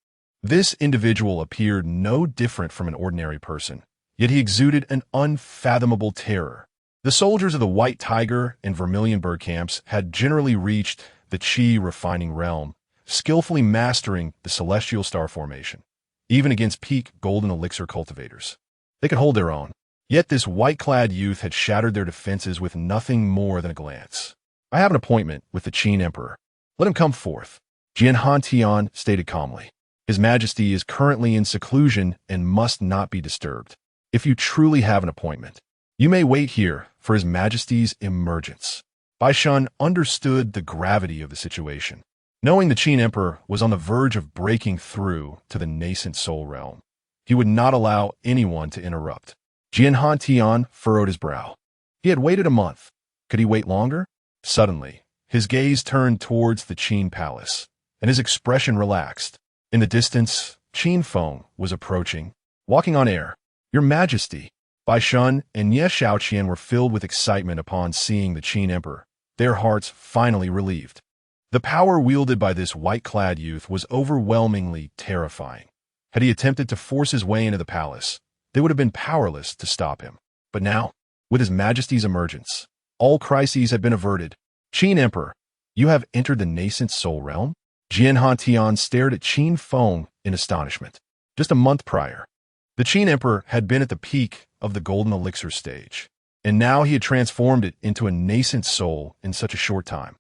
This individual appeared no different from an ordinary person, yet he exuded an unfathomable terror. The soldiers of the White Tiger and Vermilion Bird camps had generally reached the Qi refining realm, skillfully mastering the celestial star formation, even against peak golden elixir cultivators. They could hold their own. Yet this white-clad youth had shattered their defenses with nothing more than a glance. I have an appointment with the Qin Emperor. Let him come forth. Jian Hantian stated calmly. His Majesty is currently in seclusion and must not be disturbed. If you truly have an appointment, you may wait here for His Majesty's emergence. Bai Shun understood the gravity of the situation. Knowing the Qin Emperor was on the verge of breaking through to the nascent soul realm, he would not allow anyone to interrupt. Jian Hantian furrowed his brow. He had waited a month. Could he wait longer? Suddenly, his gaze turned towards the Qin palace, and his expression relaxed. In the distance, Qin Feng was approaching, walking on air. "Your Majesty." Bai Shun and Ye Shaoqian were filled with excitement upon seeing the Qin Emperor, their hearts finally relieved. The power wielded by this white-clad youth was overwhelmingly terrifying. Had he attempted to force his way into the palace, they would have been powerless to stop him. But now, with His Majesty's emergence, all crises had been averted. "Qin Emperor, you have entered the nascent soul realm?" Jian Hantian stared at Qin Feng in astonishment. Just a month prior, the Qin Emperor had been at the peak of the golden elixir stage, and now he had transformed it into a nascent soul in such a short time.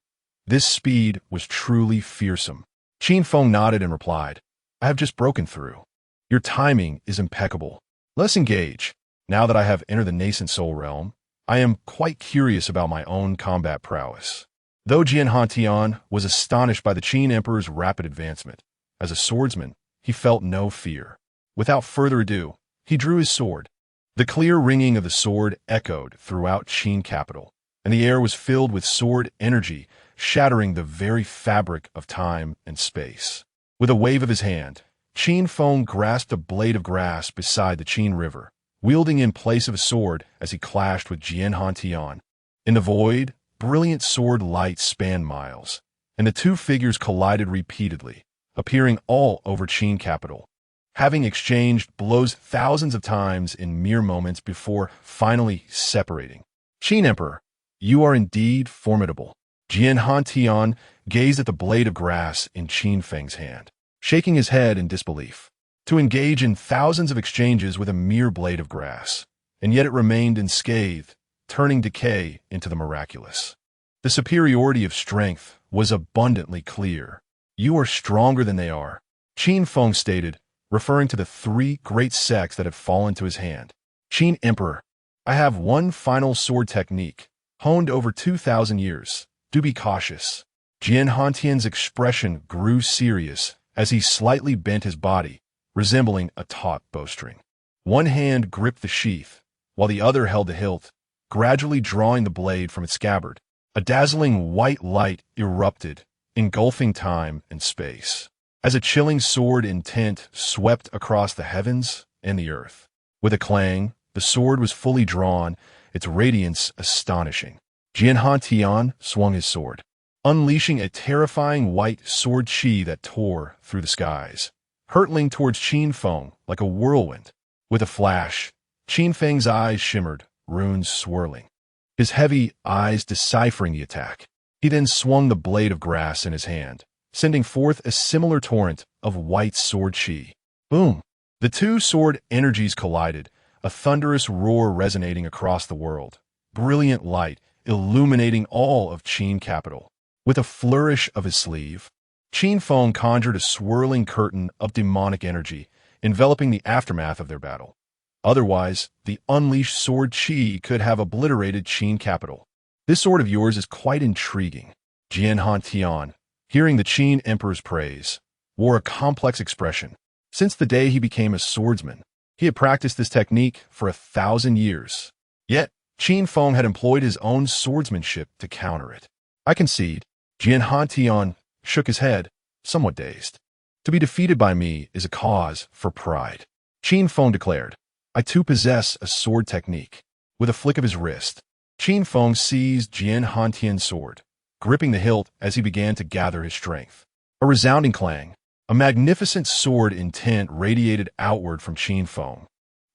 This speed was truly fearsome. Qin Feng nodded and replied, "I have just broken through. Your timing is impeccable. Let's engage. Now that I have entered the nascent soul realm, I am quite curious about my own combat prowess." Though Jian Hantian was astonished by the Qin Emperor's rapid advancement, as a swordsman, he felt no fear. Without further ado, he drew his sword. The clear ringing of the sword echoed throughout Qin capital, and the air was filled with sword energy, shattering the very fabric of time and space. With a wave of his hand, Qin Feng grasped a blade of grass beside the Qin River, wielding in place of a sword as he clashed with Jian Hantian. In the void, brilliant sword light spanned miles, and the two figures collided repeatedly, appearing all over Qin capital, having exchanged blows thousands of times in mere moments before finally separating. "Qin Emperor, you are indeed formidable." Jian Hantian gazed at the blade of grass in Qin Feng's hand, shaking his head in disbelief. To engage in thousands of exchanges with a mere blade of grass, and yet it remained unscathed, turning decay into the miraculous. The superiority of strength was abundantly clear. "You are stronger than they are," Qin Feng stated, referring to the three great sects that had fallen to his hand. "Qin Emperor, I have one final sword technique, honed over 2,000 years. Do be cautious." Jian Hantian's expression grew serious as he slightly bent his body, resembling a taut bowstring. One hand gripped the sheath, while the other held the hilt, gradually drawing the blade from its scabbard. A dazzling white light erupted, engulfing time and space, as a chilling sword intent swept across the heavens and the earth. With a clang, the sword was fully drawn, its radiance astonishing. Jian Hantian swung his sword, unleashing a terrifying white sword chi that tore through the skies, hurtling towards Qin Feng like a whirlwind. With a flash, Qin Feng's eyes shimmered, runes swirling, his heavy eyes deciphering the attack. He then swung the blade of grass in his hand, sending forth a similar torrent of white sword chi. Boom! The two sword energies collided, a thunderous roar resonating across the world, brilliant light illuminating all of Qin capital. With a flourish of his sleeve, Qin Feng conjured a swirling curtain of demonic energy, enveloping the aftermath of their battle. Otherwise, the unleashed sword chi could have obliterated Qin capital. "This sword of yours is quite intriguing." Jian Hantian, hearing the Qin Emperor's praise, wore a complex expression. Since the day he became a swordsman, he had practiced this technique for 1,000 years. Yet, Qin Feng had employed his own swordsmanship to counter it. "I concede." Jian Hantian shook his head, somewhat dazed. "To be defeated by me is a cause for pride." Qin Feng declared, "I too possess a sword technique." With a flick of his wrist, Qin Feng seized Jian Hantian's sword, gripping the hilt as he began to gather his strength. A resounding clang, a magnificent sword intent radiated outward from Qin Feng,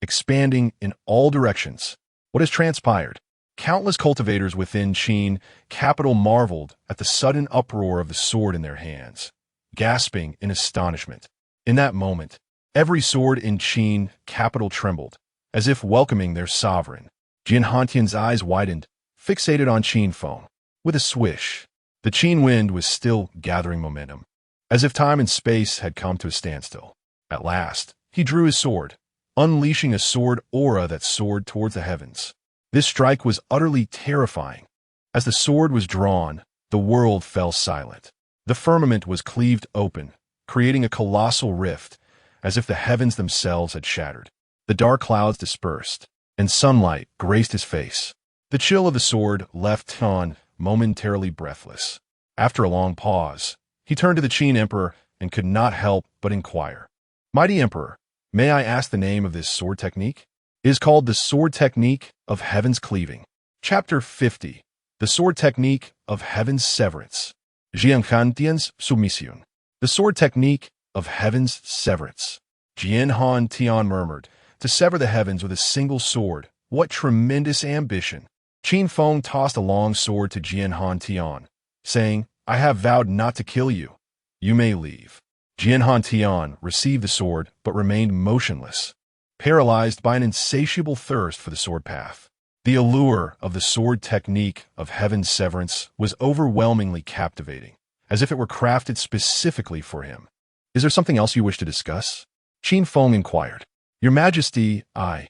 expanding in all directions. What has transpired? Countless cultivators within Qin capital marveled at the sudden uproar of the sword in their hands, gasping in astonishment. In that moment, every sword in Qin capital trembled, as if welcoming their sovereign. Jian Hantian's eyes widened, fixated on Qin Feng. With a swish, the Qin wind was still gathering momentum, as if time and space had come to a standstill. At last, he drew his sword, unleashing a sword aura that soared towards the heavens. This strike was utterly terrifying. As the sword was drawn, the world fell silent. The firmament was cleaved open, creating a colossal rift, as if the heavens themselves had shattered. The dark clouds dispersed, and sunlight graced his face. The chill of the sword left Han momentarily breathless. After a long pause, he turned to the Qin Emperor and could not help but inquire, Mighty Emperor, may I ask the name of this sword technique? It is called the sword technique of heaven's cleaving. Chapter 50. The sword technique of heaven's severance. Jianhantian's submission. The sword technique of heaven's severance. Jianhantian murmured, to sever the heavens with a single sword, what tremendous ambition. Qin Feng tossed a long sword to Jianhantian, saying, I have vowed not to kill you. You may leave. Jianhantian received the sword but remained motionless, paralyzed by an insatiable thirst for the sword path. The allure of the sword technique of heaven's severance was overwhelmingly captivating, as if it were crafted specifically for him. Is there something else you wish to discuss? Qin Feng inquired. Your Majesty, I.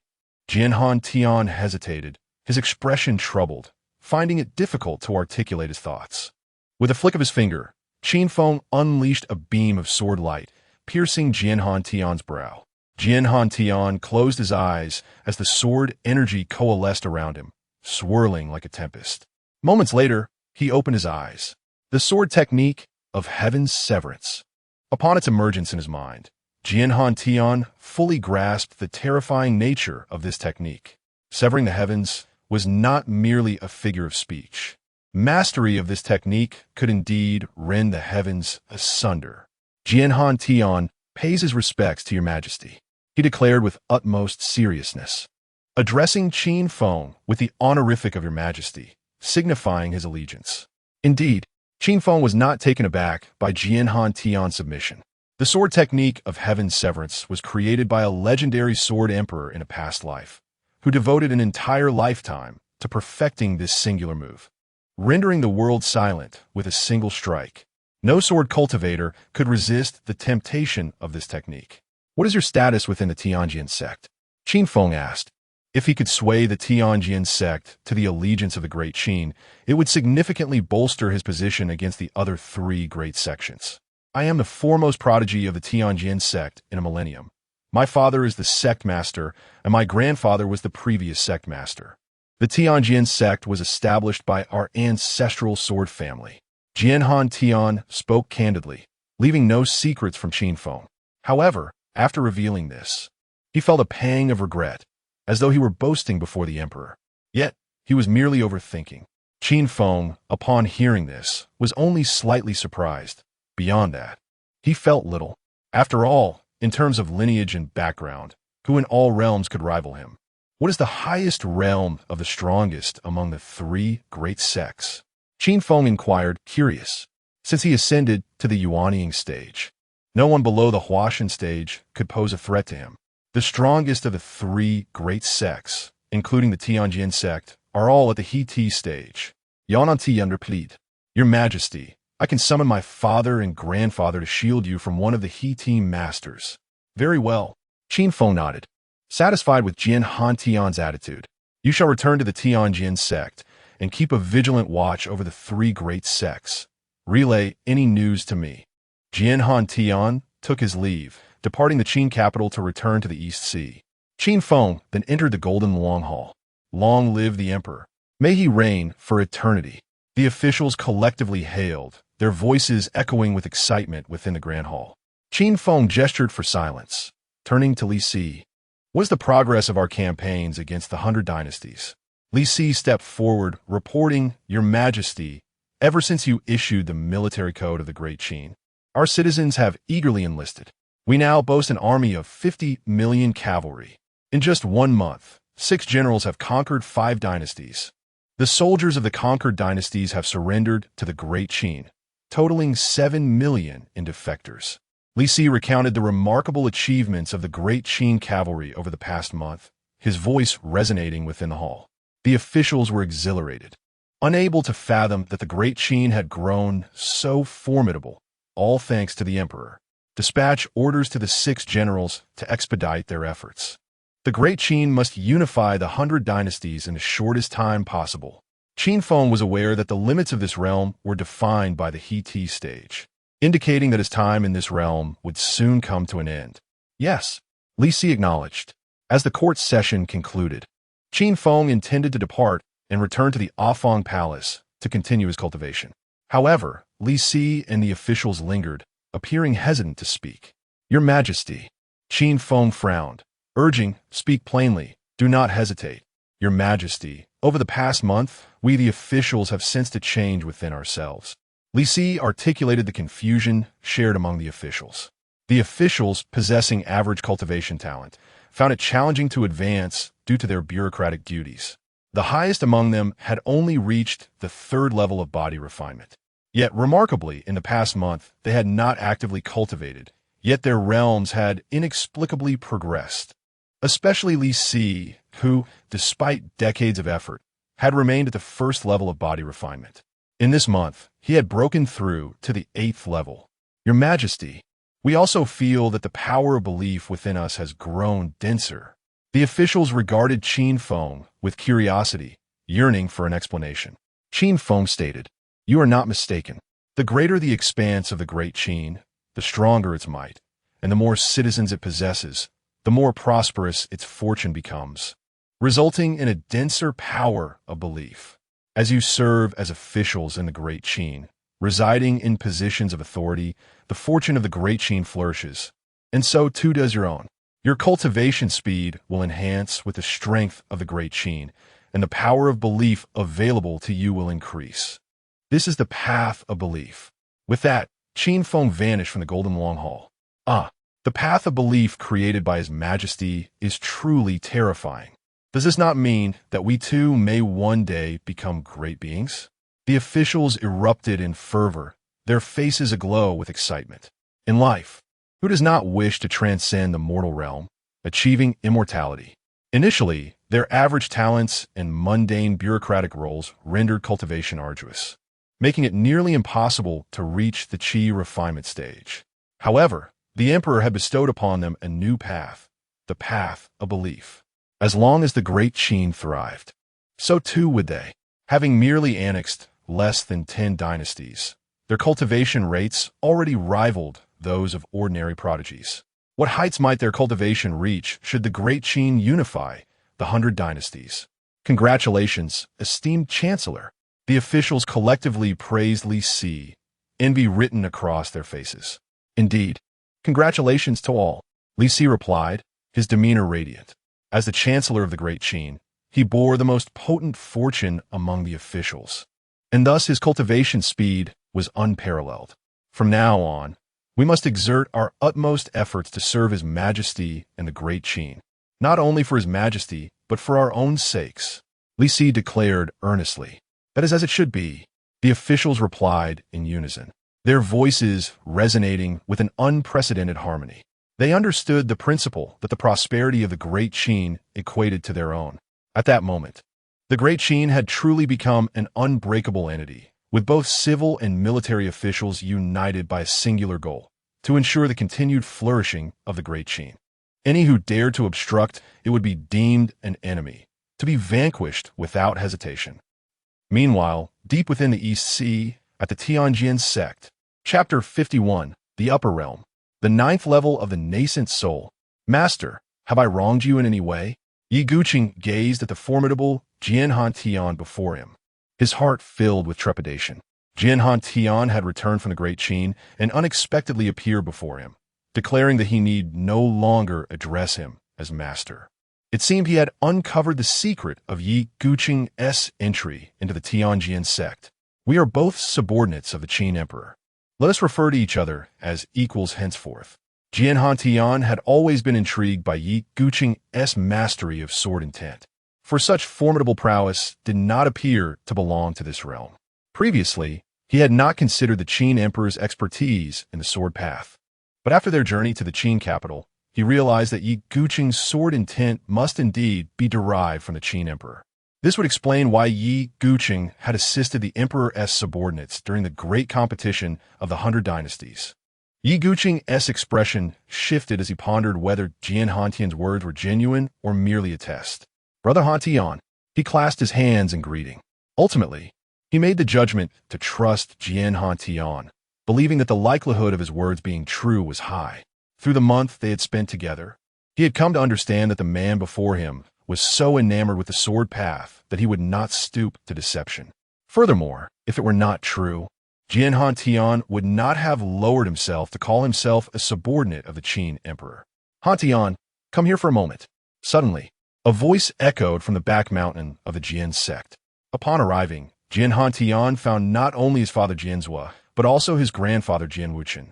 Jianhantian hesitated, his expression troubled, finding it difficult to articulate his thoughts. With a flick of his finger, Qin Feng unleashed a beam of sword light, piercing Jianhantian's brow. Jianhantian closed his eyes as the sword energy coalesced around him, swirling like a tempest. Moments later, he opened his eyes. The sword technique of heaven's severance. Upon its emergence in his mind, Jianhantian fully grasped the terrifying nature of this technique. Severing the heavens was not merely a figure of speech. Mastery of this technique could indeed rend the heavens asunder. Jianhantian pays his respects to your Majesty, he declared with utmost seriousness, addressing Qin Feng with the honorific of your Majesty, signifying his allegiance. Indeed, Qin Feng was not taken aback by Jianhantian's submission. The sword technique of heaven's severance was created by a legendary sword emperor in a past life, who devoted an entire lifetime to perfecting this singular move, rendering the world silent with a single strike. No sword cultivator could resist the temptation of this technique. What is your status within the Tianjin sect? Qin Feng asked. If he could sway the Tianjin sect to the allegiance of the Great Qin, it would significantly bolster his position against the other three great sections. I am the foremost prodigy of the Tianjin sect in a millennium. My father is the sect master, and my grandfather was the previous sect master. The Tianjin sect was established by our ancestral sword family. Jianhantian spoke candidly, leaving no secrets from Qin Feng. However, after revealing this, he felt a pang of regret, as though he were boasting before the emperor. Yet, he was merely overthinking. Qin Feng, upon hearing this, was only slightly surprised. Beyond that, he felt little. After all, in terms of lineage and background, who in all realms could rival him? What is the highest realm of the strongest among the three great sects? Qin Feng inquired, curious. Since he ascended to the Yuanying stage, no one below the Huashan stage could pose a threat to him. The strongest of the three great sects, including the Tianjin sect, are all at the He-Ti stage. Yananti underplead. Your Majesty, I can summon my father and grandfather to shield you from one of the He-Ti masters. Very well. Qin Feng nodded, satisfied with Jianhantian's attitude. You shall return to the Tianjin sect and keep a vigilant watch over the three great sects. Relay any news to me. Jianhantian took his leave, departing the Qin capital to return to the East Sea. Qin Feng then entered the Golden Long Hall. Long live the Emperor. May he reign for eternity. The officials collectively hailed, their voices echoing with excitement within the Grand Hall. Qin Feng gestured for silence, turning to Li Si. What is the progress of our campaigns against the 100 dynasties? Li Si stepped forward, reporting, Your Majesty, ever since you issued the military code of the Great Qin, our citizens have eagerly enlisted. We now boast an army of 50 million cavalry. In just 1 month, 6 generals have conquered 5 dynasties. The soldiers of the conquered dynasties have surrendered to the Great Qin, totaling 7 million in defectors. Li Si recounted the remarkable achievements of the Great Qin cavalry over the past month, his voice resonating within the hall. The officials were exhilarated, unable to fathom that the Great Qin had grown so formidable, all thanks to the emperor. Dispatch orders to the 6 generals to expedite their efforts. The Great Qin must unify the 100 dynasties in the shortest time possible. Qin Feng was aware that the limits of this realm were defined by the He-Ti stage, indicating that his time in this realm would soon come to an end. Yes, Li Si acknowledged. As the court session concluded, Qin Feng intended to depart and return to the Afong Palace to continue his cultivation. However, Li Si and the officials lingered, appearing hesitant to speak. Your Majesty, Qin Feng frowned, urging, "Speak plainly, do not hesitate. Your Majesty, over the past month, we the officials have sensed a change within ourselves." Li Si articulated the confusion shared among the officials. The officials, possessing average cultivation talent, found it challenging to advance due to their bureaucratic duties. The highest among them had only reached the third level of body refinement. Yet, remarkably, in the past month, they had not actively cultivated, yet their realms had inexplicably progressed. Especially Li Si, who, despite decades of effort, had remained at the first level of body refinement. In this month, he had broken through to the 8th level. "Your Majesty, we also feel that the power of belief within us has grown denser." The officials regarded Qin Feng with curiosity, yearning for an explanation. Qin Feng stated, "You are not mistaken. The greater the expanse of the great Qin, the stronger its might, and the more citizens it possesses, the more prosperous its fortune becomes, resulting in a denser power of belief. As you serve as officials in the great Qin, residing in positions of authority, the fortune of the great Qin flourishes, and so too does your own. Your cultivation speed will enhance with the strength of the great Qin, and the power of belief available to you will increase. This is the path of belief." With that, Qin Feng vanished from the Golden Long Hall. The path of belief created by His Majesty is truly terrifying. Does this not mean that we too may one day become great beings? The officials erupted in fervor, their faces aglow with excitement. In life, who does not wish to transcend the mortal realm, achieving immortality? Initially, their average talents and mundane bureaucratic roles rendered cultivation arduous, making it nearly impossible to reach the Qi refinement stage. However, the Emperor had bestowed upon them a new path, the path of belief. As long as the great Qin thrived, so too would they. Having merely annexed less than 10 dynasties, their cultivation rates already rivaled those of ordinary prodigies. What heights might their cultivation reach should the great Qin unify the 100 dynasties? Congratulations, esteemed Chancellor. The officials collectively praised Li Si, envy written across their faces. "Indeed, congratulations to all," Li Si replied, his demeanor radiant. As the Chancellor of the Great Qin, he bore the most potent fortune among the officials, and thus his cultivation speed was unparalleled. From now on, we must exert our utmost efforts to serve His Majesty and the Great Qin, not only for His Majesty, but for our own sakes, Li Si declared earnestly. "That is as it should be," the officials replied in unison, their voices resonating with an unprecedented harmony. They understood the principle that the prosperity of the Great Qin equated to their own. At that moment, the Great Qin had truly become an unbreakable entity, with both civil and military officials united by a singular goal, to ensure the continued flourishing of the Great Qin. Any who dared to obstruct it would be deemed an enemy, to be vanquished without hesitation. Meanwhile, deep within the East Sea, at the Tianjin sect, Chapter 51, The Upper Realm, the 9th level of the nascent soul. "Master, have I wronged you in any way?" Yi Guqing gazed at the formidable Jian Han before him, his heart filled with trepidation. Jian Han had returned from the Great Qin and unexpectedly appeared before him, declaring that he need no longer address him as master. It seemed he had uncovered the secret of Yi Guqing's entry into the Tianjin sect. "We are both subordinates of the Qin Emperor. Let us refer to each other as equals henceforth." Jian Han had always been intrigued by Yi Guqing's mastery of sword intent, for such formidable prowess did not appear to belong to this realm. Previously, he had not considered the Qin Emperor's expertise in the sword path. But after their journey to the Qin capital, he realized that Yi Guqing's sword intent must indeed be derived from the Qin Emperor. This would explain why Yi Guqing had assisted the Emperor's subordinates during the great competition of the 100 dynasties. Yi Guqing's expression shifted as he pondered whether Jian Han words were genuine or merely a test. "Brother Han." He clasped his hands in greeting. Ultimately, he made the judgment to trust Jian Han, believing that the likelihood of his words being true was high. Through the month they had spent together, he had come to understand that the man before him was so enamored with the sword path that he would not stoop to deception. Furthermore, if it were not true, Jian Han would not have lowered himself to call himself a subordinate of the Qin Emperor. Hantian, come here for a moment. Suddenly, a voice echoed from the back mountain of the Jian sect. Upon arriving, Jian Hantian found not only his father Jianzhua, but also his grandfather Jian Wuchen,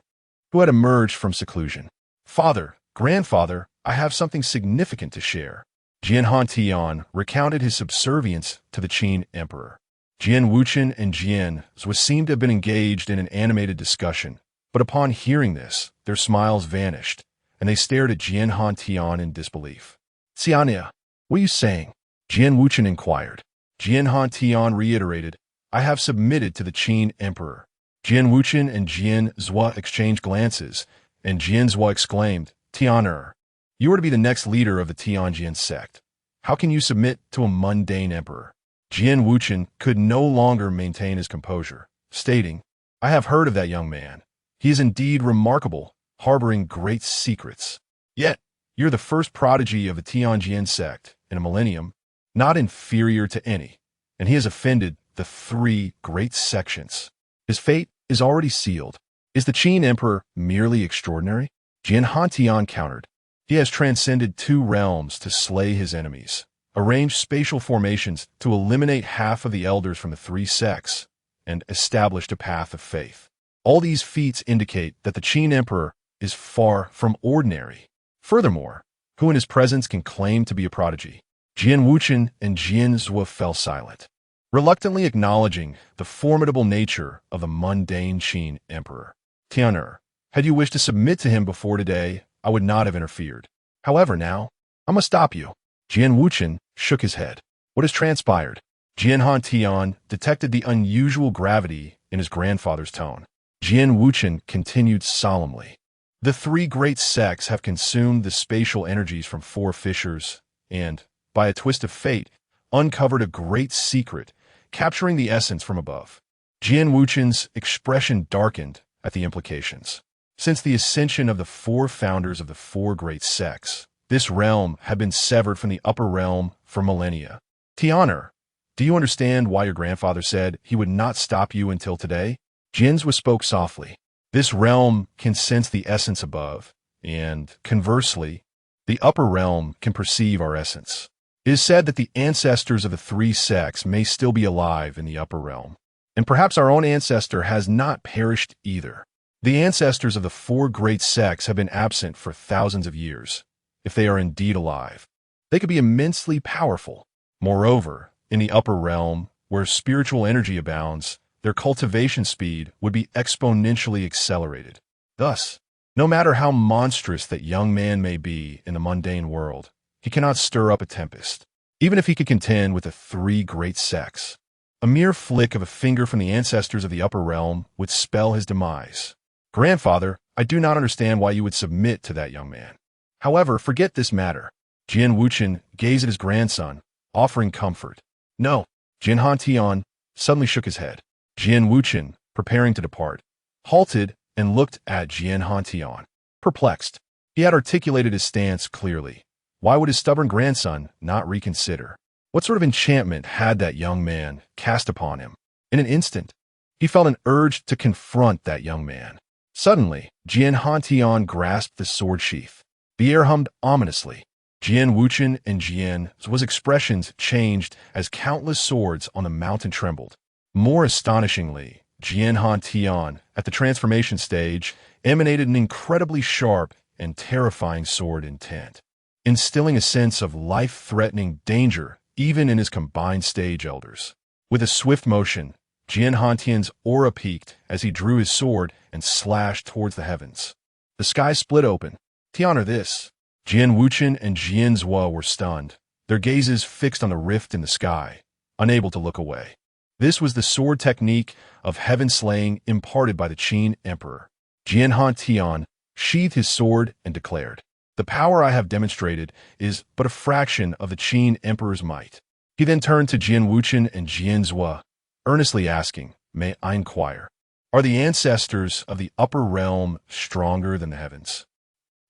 who had emerged from seclusion. Father, grandfather, I have something significant to share. Jian Hantian recounted his subservience to the Qin emperor. Jian Wuchen and Jian Zhua seemed to have been engaged in an animated discussion, but upon hearing this, their smiles vanished, and they stared at Jian Hantian in disbelief. Xianya, what are you saying? Jian Wuchen inquired. Jian Hantian reiterated, I have submitted to the Qin emperor. Jian Wuchen and Jian Zhua exchanged glances, and Jian Zhua exclaimed, Tian'er, you are to be the next leader of the Tianjian sect. How can you submit to a mundane emperor? Jian Wuchen could no longer maintain his composure, stating, I have heard of that young man. He is indeed remarkable, harboring great secrets. Yet, you're the first prodigy of the Tianjian sect in a millennium, not inferior to any, and he has offended the three great sections. His fate is already sealed. Is the Qin emperor merely extraordinary? Jian Hantian countered. He has transcended 2 realms to slay his enemies, arranged spatial formations to eliminate half of the elders from the 3 sects, and established a path of faith. All these feats indicate that the Qin emperor is far from ordinary. Furthermore, who in his presence can claim to be a prodigy? Jian Wuchen and Jian Zhua fell silent, reluctantly acknowledging the formidable nature of the mundane Qin emperor. Tian'er, had you wished to submit to him before today, I would not have interfered. However, now, I must stop you. Jian Wuchen shook his head. What has transpired? Jian Hantian detected the unusual gravity in his grandfather's tone. Jian Wuchen continued solemnly. The 3 great sects have consumed the spatial energies from 4 fissures and, by a twist of fate, uncovered a great secret, capturing the essence from above. Jian Wuchen's expression darkened at the implications. Since the ascension of the 4 founders of the 4 great sects, this realm had been severed from the upper realm for millennia. Tian'er, do you understand why your grandfather said he would not stop you until today? Jianzhua spoke softly. This realm can sense the essence above, and, conversely, the upper realm can perceive our essence. It is said that the ancestors of the 3 sects may still be alive in the upper realm, and perhaps our own ancestor has not perished either. The ancestors of the 4 great sects have been absent for thousands of years. If they are indeed alive, they could be immensely powerful. Moreover, in the upper realm, where spiritual energy abounds, their cultivation speed would be exponentially accelerated. Thus, no matter how monstrous that young man may be in the mundane world, he cannot stir up a tempest, even if he could contend with the 3 great sects. A mere flick of a finger from the ancestors of the upper realm would spell his demise. Grandfather, I do not understand why you would submit to that young man. However, forget this matter. Jian Wuchen gazed at his grandson, offering comfort. No, Jian Hantian suddenly shook his head. Jian Wuchen, preparing to depart, halted and looked at Jian Hantian. Perplexed, he had articulated his stance clearly. Why would his stubborn grandson not reconsider? What sort of enchantment had that young man cast upon him? In an instant, he felt an urge to confront that young man. Suddenly, Jian Hantian grasped the sword sheath. The air hummed ominously. Jian Wuchen and Jian Zhua's expressions changed as countless swords on the mountain trembled. More astonishingly, Jian Hantian, at the transformation stage, emanated an incredibly sharp and terrifying sword intent, instilling a sense of life-threatening danger even in his combined stage elders. With a swift motion, Jian Hantian's aura peaked as he drew his sword and slashed towards the heavens. The sky split open. Tian'er this. Jian Wuchen and Jian Zhua were stunned, their gazes fixed on the rift in the sky, unable to look away. This was the sword technique of heaven-slaying imparted by the Qin emperor. Jian Hantian sheathed his sword and declared, "The power I have demonstrated is but a fraction of the Qin emperor's might." He then turned to Jian Wuchen and Jian Zhua, earnestly asking, "May I inquire, are the ancestors of the upper realm stronger than the heavens?"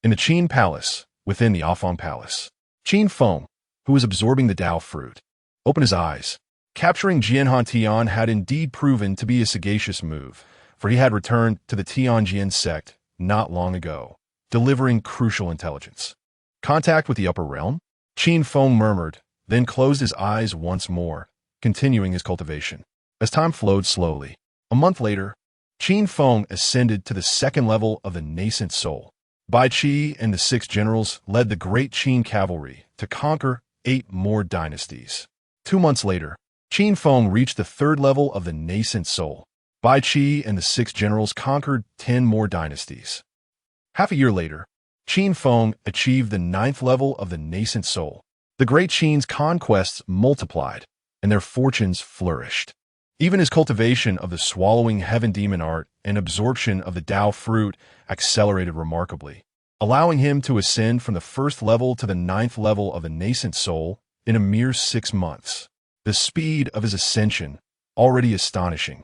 In the Qin palace, within the Afan palace, Qin Feng, who was absorbing the Dao fruit, opened his eyes. Capturing Jian Hantian had indeed proven to be a sagacious move, for he had returned to the Tianjian sect not long ago. delivering crucial intelligence. Contact with the upper realm? Qin Feng murmured, then closed his eyes once more, continuing his cultivation. As time flowed slowly, a month later, Qin Feng ascended to the second level of the nascent soul. Bai Qi and the 6 generals led the great Qin cavalry to conquer 8 more dynasties. 2 months later, Qin Feng reached the third level of the nascent soul. Bai Qi and the 6 generals conquered 10 more dynasties. Half a year later, Qin Feng achieved the 9th level of the nascent soul. The great Qin's conquests multiplied, and their fortunes flourished. Even his cultivation of the swallowing heaven demon art and absorption of the Tao fruit accelerated remarkably, allowing him to ascend from the 1st level to the 9th level of the nascent soul in a mere 6 months. The speed of his ascension, already astonishing,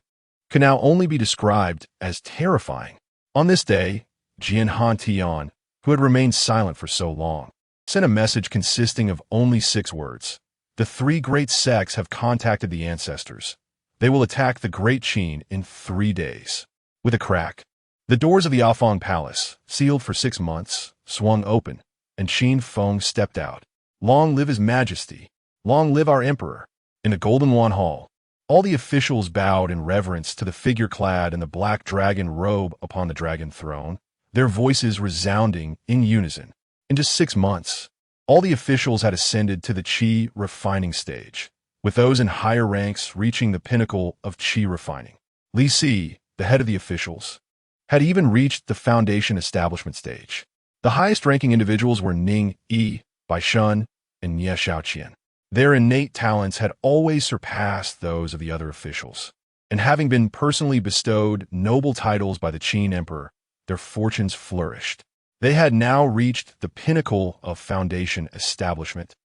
could now only be described as terrifying. On this day, Jian Hantian, who had remained silent for so long, sent a message consisting of only 6 words. The 3 great sects have contacted the ancestors. They will attack the great Qin in 3 days. With a crack, the doors of the Afong Palace, sealed for 6 months, swung open, and Qin Feng stepped out. Long live His Majesty! Long live our Emperor! In the Golden Wan Hall, all the officials bowed in reverence to the figure clad in the black dragon robe upon the dragon throne, their voices resounding in unison. In just 6 months, all the officials had ascended to the Qi refining stage, with those in higher ranks reaching the pinnacle of Qi refining. Li Si, the head of the officials, had even reached the foundation establishment stage. The highest-ranking individuals were Ning Yi, Bai Shun, and Ye Shaoqian. Their innate talents had always surpassed those of the other officials, and having been personally bestowed noble titles by the Qin Emperor, their fortunes flourished. They had now reached the pinnacle of foundation establishment,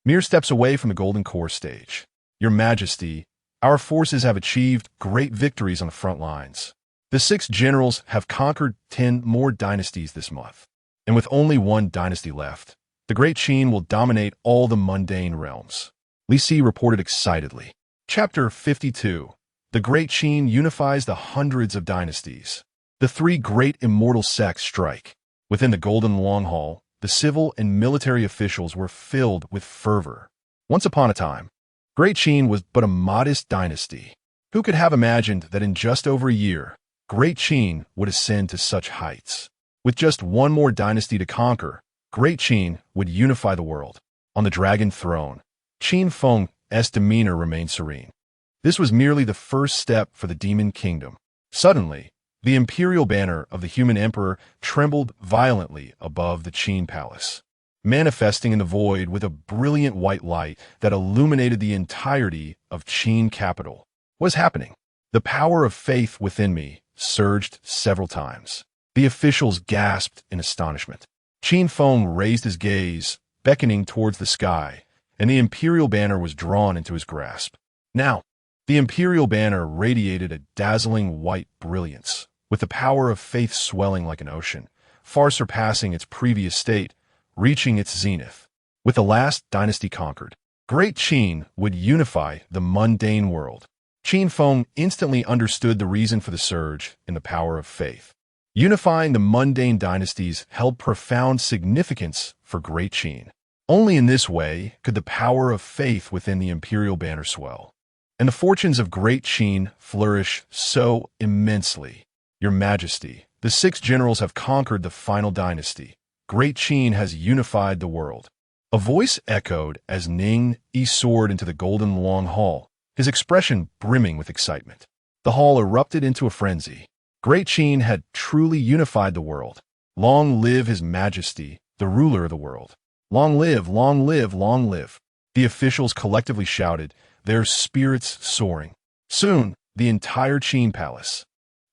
mere steps away from the Golden Core stage. Your Majesty, our forces have achieved great victories on the front lines. The 6 generals have conquered 10 more dynasties this month, and with only 1 dynasty left, the great Qin will dominate all the mundane realms. Li Si reported excitedly. Chapter 52. The great Qin unifies the hundreds of dynasties. The 3 great immortal sects strike. Within the Golden Long Hall, the civil and military officials were filled with fervor. Once upon a time, Great Qin was but a modest dynasty. Who could have imagined that in just over a year, Great Qin would ascend to such heights? With just 1 more dynasty to conquer, Great Qin would unify the world. On the dragon throne, Qin Feng's demeanor remained serene. This was merely the first step for the demon kingdom. Suddenly, the imperial banner of the human emperor trembled violently above the Qin palace, manifesting in the void with a brilliant white light that illuminated the entirety of Qin capital. What was happening? The power of faith within me surged several times. The officials gasped in astonishment. Qin Feng raised his gaze, beckoning towards the sky, and the imperial banner was drawn into his grasp. Now, the imperial banner radiated a dazzling white brilliance, with the power of faith swelling like an ocean, far surpassing its previous state, reaching its zenith. With the last dynasty conquered, Great Qin would unify the mundane world. Qin Feng instantly understood the reason for the surge in the power of faith. Unifying the mundane dynasties held profound significance for Great Qin. Only in this way could the power of faith within the imperial banner swell, and the fortunes of Great Qin flourish so immensely. Your Majesty, the 6 generals have conquered the final dynasty. Great Qin has unified the world. A voice echoed as Ning Yi soared into the Golden Long Hall, his expression brimming with excitement. The hall erupted into a frenzy. Great Qin had truly unified the world. Long live His Majesty, the ruler of the world. Long live, long live, long live. The officials collectively shouted, their spirits soaring. Soon, the entire Qin palace,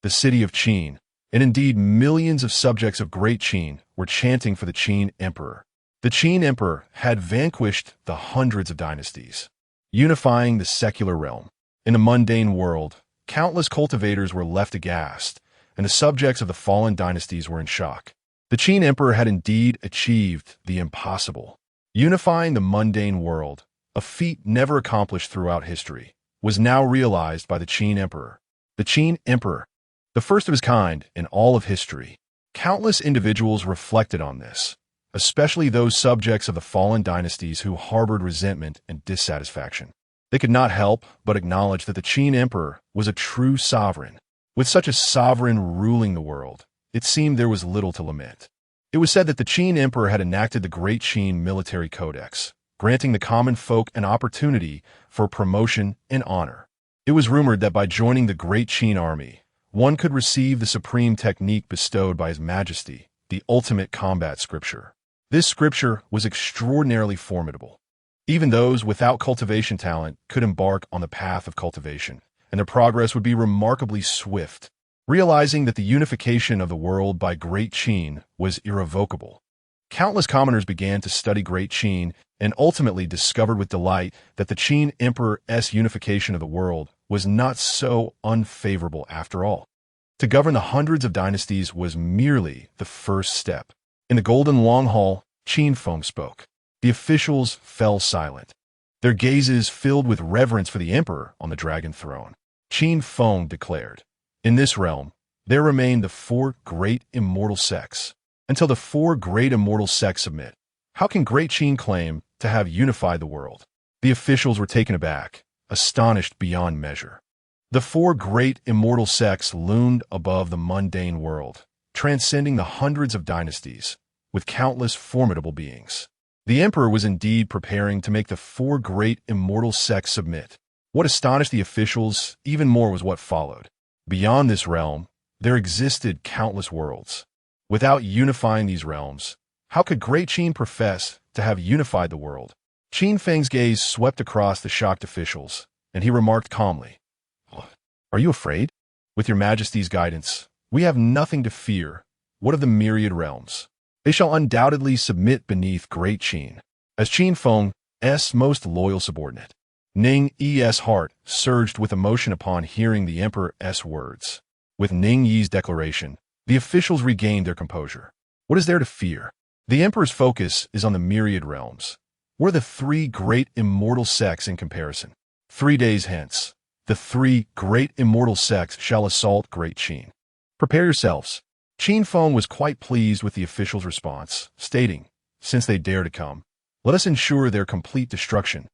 the city of Qin, and indeed millions of subjects of Great Qin were chanting for the Qin Emperor. The Qin Emperor had vanquished the hundreds of dynasties, unifying the secular realm. In the mundane world, countless cultivators were left aghast, and the subjects of the fallen dynasties were in shock. The Qin Emperor had indeed achieved the impossible. Unifying the mundane world, a feat never accomplished throughout history, was now realized by the Qin Emperor. The Qin Emperor, the first of his kind in all of history, Countless individuals reflected on this, especially those subjects of the fallen dynasties who harbored resentment and dissatisfaction. They could not help but acknowledge that the Qin emperor was a true sovereign. With such a sovereign ruling the world, it seemed there was little to lament. It was said that the Qin emperor had enacted the Great Qin Military Codex, granting the common folk an opportunity for promotion and honor. It was rumored that by joining the Great Qin army, one could receive the supreme technique bestowed by His Majesty, the ultimate combat scripture. This scripture was extraordinarily formidable. Even those without cultivation talent could embark on the path of cultivation, and their progress would be remarkably swift. Realizing that the unification of the world by Great Qin was irrevocable, countless commoners began to study Great Qin and ultimately discovered with delight that the Qin emperor's unification of the world was not so unfavorable after all. To govern the hundreds of dynasties was merely the first step. In the Golden Long Hall, Qin Feng spoke. The officials fell silent, their gazes filled with reverence for the emperor on the dragon throne. Qin Feng declared, "In this realm, there remain the four great immortal sects. Until the four great immortal sects submit, how can Great Qin claim to have unified the world?" The officials were taken aback, astonished beyond measure. The four great immortal sects loomed above the mundane world, transcending the hundreds of dynasties, with countless formidable beings. The emperor was indeed preparing to make the four great immortal sects submit. What astonished the officials even more was what followed. Beyond this realm, there existed countless worlds. Without unifying these realms, how could Great Qin profess to have unified the world? Qin Feng's gaze swept across the shocked officials, and he remarked calmly, "Are you afraid? With your Majesty's guidance, we have nothing to fear. What of the myriad realms? They shall undoubtedly submit beneath Great Qin." As Qin Feng's most loyal subordinate, Ning Yi's heart surged with emotion upon hearing the emperor's words. With Ning Yi's declaration, the officials regained their composure. What is there to fear? The emperor's focus is on the myriad realms. What are the three great immortal sects in comparison? 3 days hence, the three great immortal sects shall assault Great Qin. Prepare yourselves. Qin Feng was quite pleased with the officials' response, stating, "Since they dare to come, let us ensure their complete destruction.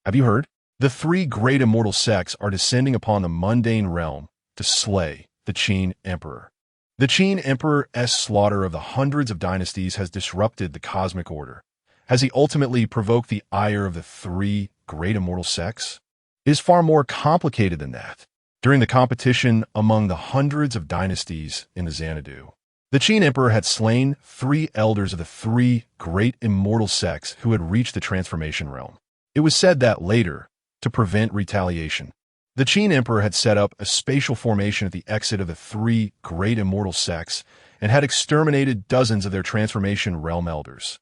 Have you heard? The three great immortal sects are descending upon the mundane realm to slay the Qin emperor." The Qin emperor's slaughter of the hundreds of dynasties has disrupted the cosmic order. Has he ultimately provoked the ire of the three great immortal sects? It is far more complicated than that. During the competition among the hundreds of dynasties in the Xanadu, the Qin emperor had slain 3 elders of the 3 great immortal sects who had reached the transformation realm. It was said that later, to prevent retaliation, the Qin emperor had set up a spatial formation at the exit of the 3 great immortal sects and had exterminated dozens of their transformation realm elders.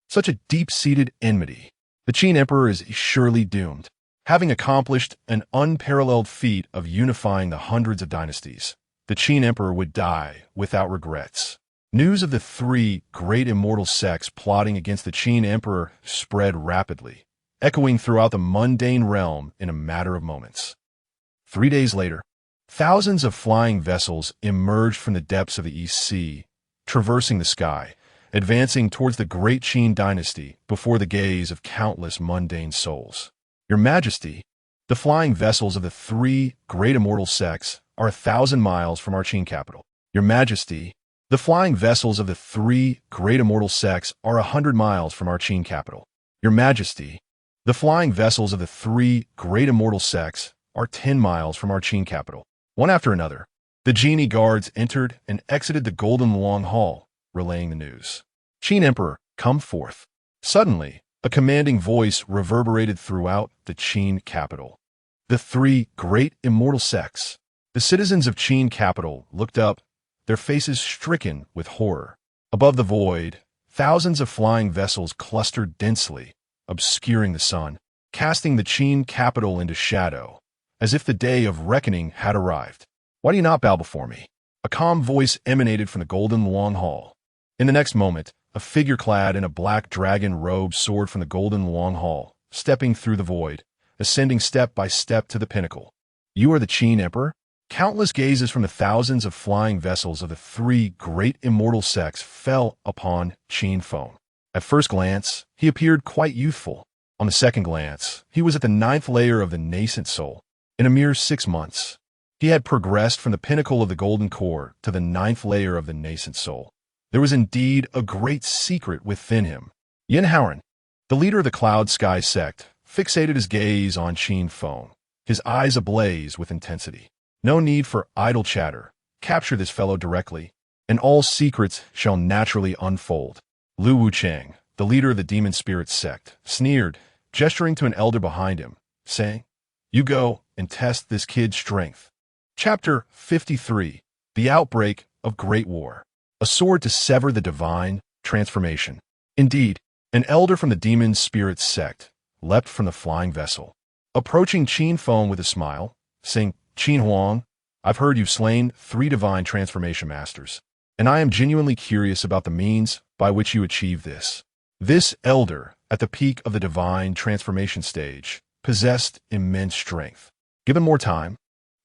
Such a deep-seated enmity. The Qin emperor is surely doomed. Having accomplished an unparalleled feat of unifying the hundreds of dynasties, the Qin emperor would die without regrets. News of the 3 great immortal sects plotting against the Qin emperor spread rapidly, echoing throughout the mundane realm in a matter of moments. 3 days later, thousands of flying vessels emerged from the depths of the East Sea, traversing the sky, advancing towards the Great Qin dynasty before the gaze of countless mundane souls. "Your Majesty, the flying vessels of the 3 great immortal sects are 1,000 miles from our Qin capital." "Your Majesty, the flying vessels of the 3 great immortal sects are 100 miles from our Qin capital." "Your Majesty, the flying vessels of the 3 great immortal sects are 10 miles from our Qin capital." One after another, the genie guards entered and exited the Golden Long Hall, relaying the news. "Qin Emperor, come forth." Suddenly, a commanding voice reverberated throughout the Qin capital. "The 3 great immortal sects." The citizens of Qin capital looked up, their faces stricken with horror. Above the void, thousands of flying vessels clustered densely, obscuring the sun, casting the Qin capital into shadow, as if the day of reckoning had arrived. "Why do you not bow before me?" A calm voice emanated from the Golden Long Hall. In the next moment, a figure clad in a black dragon robe soared from the Golden Long Hall, stepping through the void, ascending step by step to the pinnacle. "You are the Qin Emperor?" Countless gazes from the thousands of flying vessels of the three great immortal sects fell upon Qin Feng. At first glance, he appeared quite youthful. On the second glance, he was at the ninth layer of the nascent soul. In a mere 6 months, he had progressed from the pinnacle of the golden core to the ninth layer of the nascent soul. There was indeed a great secret within him. Yin Haoran, the leader of the Cloud Sky sect, fixated his gaze on Qin Feng, his eyes ablaze with intensity. No need for idle chatter. Capture this fellow directly, and all secrets shall naturally unfold. Lu Wuchang, the leader of the demon spirit sect, sneered, gesturing to an elder behind him, saying, "You go and test this kid's strength." Chapter 53. The Outbreak of Great War. A sword to sever the divine transformation. Indeed, an elder from the demon spirit sect leapt from the flying vessel, approaching Qin Feng with a smile, saying, "Qin Huang, I've heard you've slain 3 divine transformation masters, and I am genuinely curious about the means by which you achieve this." This elder, at the peak of the divine transformation stage, possessed immense strength. Given more time,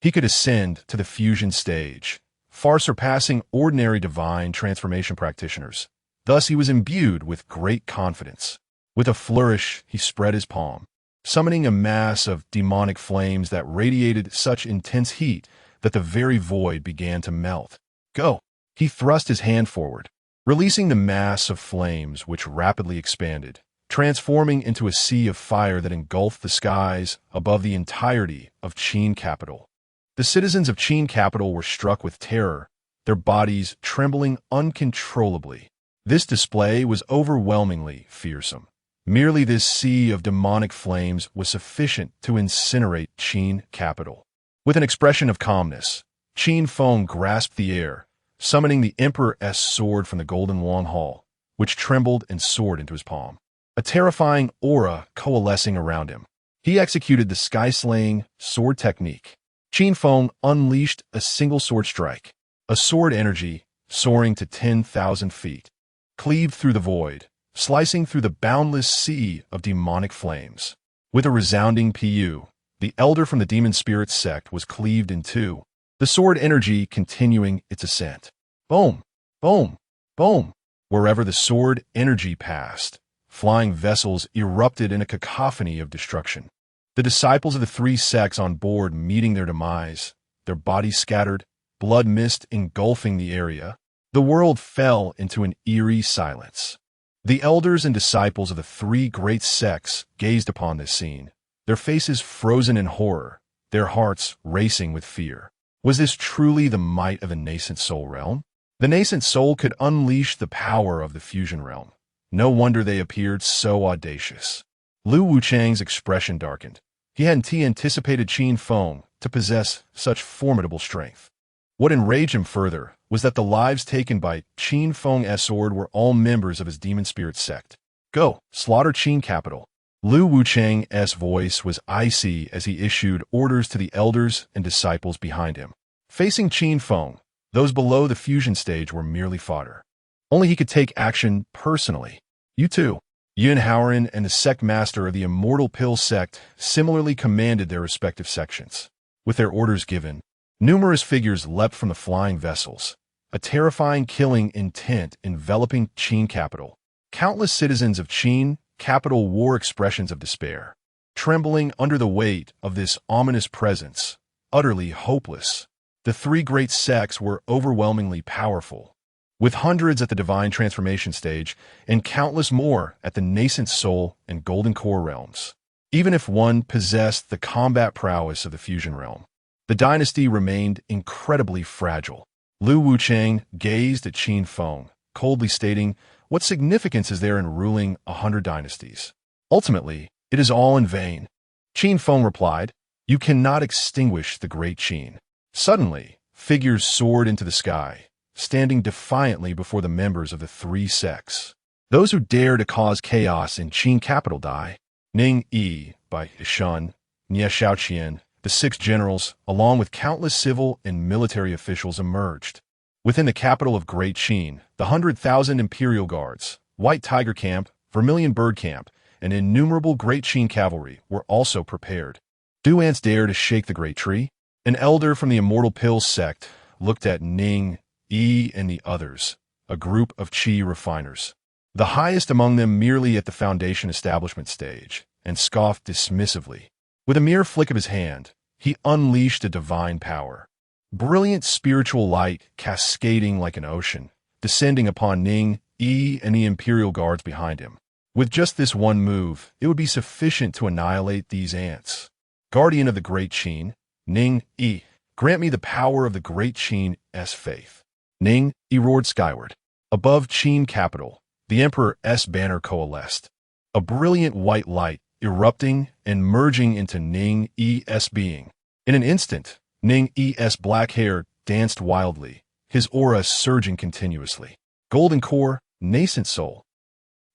he could ascend to the fusion stage, far surpassing ordinary divine transformation practitioners. Thus he was imbued with great confidence. With a flourish, he spread his palm, summoning a mass of demonic flames that radiated such intense heat that the very void began to melt. "Go!" He thrust his hand forward, releasing the mass of flames which rapidly expanded, transforming into a sea of fire that engulfed the skies above the entirety of Qin capital. The citizens of Qin capital were struck with terror, their bodies trembling uncontrollably. This display was overwhelmingly fearsome. Merely this sea of demonic flames was sufficient to incinerate Qin capital. With an expression of calmness, Qin Feng grasped the air, summoning the Emperor's sword from the Golden Long Hall, which trembled and soared into his palm, a terrifying aura coalescing around him. He executed the sky-slaying sword technique. Qin Feng unleashed a single sword strike, a sword energy soaring to 10,000 feet, cleaved through the void, slicing through the boundless sea of demonic flames. With a resounding pu, the elder from the demon spirit sect was cleaved in two, the sword energy continuing its ascent. Boom! Boom! Boom! Wherever the sword energy passed, flying vessels erupted in a cacophony of destruction. The disciples of the 3 sects on board meeting their demise, their bodies scattered, blood mist engulfing the area. The world fell into an eerie silence. The elders and disciples of the 3 great sects gazed upon this scene, their faces frozen in horror, their hearts racing with fear. Was this truly the might of the nascent soul realm? The nascent soul could unleash the power of the fusion realm. No wonder they appeared so audacious. Lu Wuchang's expression darkened. He hadn't anticipated Qin Feng to possess such formidable strength. What enraged him further was that the lives taken by Qin Feng's sword were all members of his demon spirit sect. "Go, slaughter Qin capital." Lu Wuchang's voice was icy as he issued orders to the elders and disciples behind him. Facing Qin Feng, those below the fusion stage were merely fodder. Only he could take action personally. You too. Yin Haoran and the sect master of the Immortal Pill sect similarly commanded their respective sections. With their orders given, numerous figures leapt from the flying vessels, a terrifying killing intent enveloping Qin capital. Countless citizens of Qin capital wore expressions of despair, trembling under the weight of this ominous presence, utterly hopeless. The 3 great sects were overwhelmingly powerful, with hundreds at the divine transformation stage and countless more at the nascent soul and golden core realms. Even if one possessed the combat prowess of the fusion realm, the dynasty remained incredibly fragile. Lu Wuchang gazed at Qin Feng, coldly stating, "What significance is there in ruling 100 dynasties? Ultimately, it is all in vain." Qin Feng replied, "You cannot extinguish the great Qin." Suddenly, figures soared into the sky, standing defiantly before the members of the 3 sects. Those who dare to cause chaos in Qin capital die. Ning Yi by Shun, Nie Shaoqian, the 6 generals, along with countless civil and military officials, emerged. Within the capital of Great Qin, the 100,000 imperial guards, White Tiger Camp, Vermilion Bird Camp, and innumerable Great Qin cavalry were also prepared. Do ants dare to shake the great tree? An elder from the Immortal Pill sect looked at Ning, Yi, and the others, a group of Qi refiners, the highest among them merely at the foundation establishment stage, and scoffed dismissively. With a mere flick of his hand, he unleashed a divine power. Brilliant spiritual light cascading like an ocean, descending upon Ning, Yi, and the imperial guards behind him. With just this one move, it would be sufficient to annihilate these ants. Guardian of the Great Qin, Ning, Yi, grant me the power of the Great Qin's faith. Ning, Yi roared skyward. Above Qin capital, the Emperor's banner coalesced. A brilliant white light erupting and merging into Ning, Yi's being. In an instant, Ning, Yi's black hair danced wildly, his aura surging continuously. Golden core, nascent soul.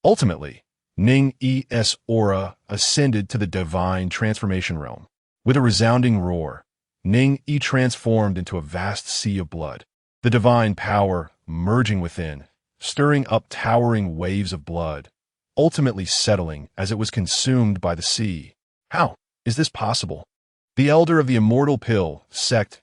Ultimately, Ning, Yi's aura ascended to the divine transformation realm. With a resounding roar, Ning, Yi transformed into a vast sea of blood. The divine power merging within, stirring up towering waves of blood, ultimately settling as it was consumed by the sea. How is this possible? The elder of the Immortal Pill sect's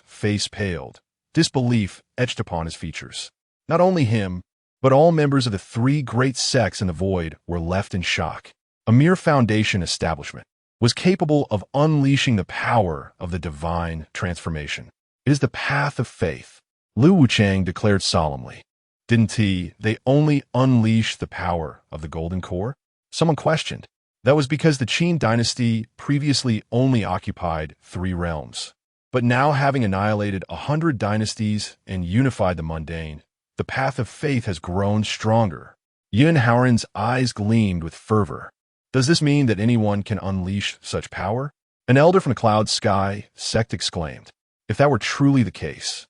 face paled, disbelief etched upon his features. Not only him, but all members of the three great sects in the void were left in shock. A mere foundation establishment was capable of unleashing the power of the divine transformation. It is the path of faith, Lu Wuchang declared solemnly. Didn't they only unleash the power of the golden core? Someone questioned. That was because the Qin dynasty previously only occupied 3 realms. But now, having annihilated 100 dynasties and unified the mundane, the path of faith has grown stronger. Yun Haoran's eyes gleamed with fervor. Does this mean that anyone can unleash such power? An elder from the cloud sky sect exclaimed. If that were truly the case,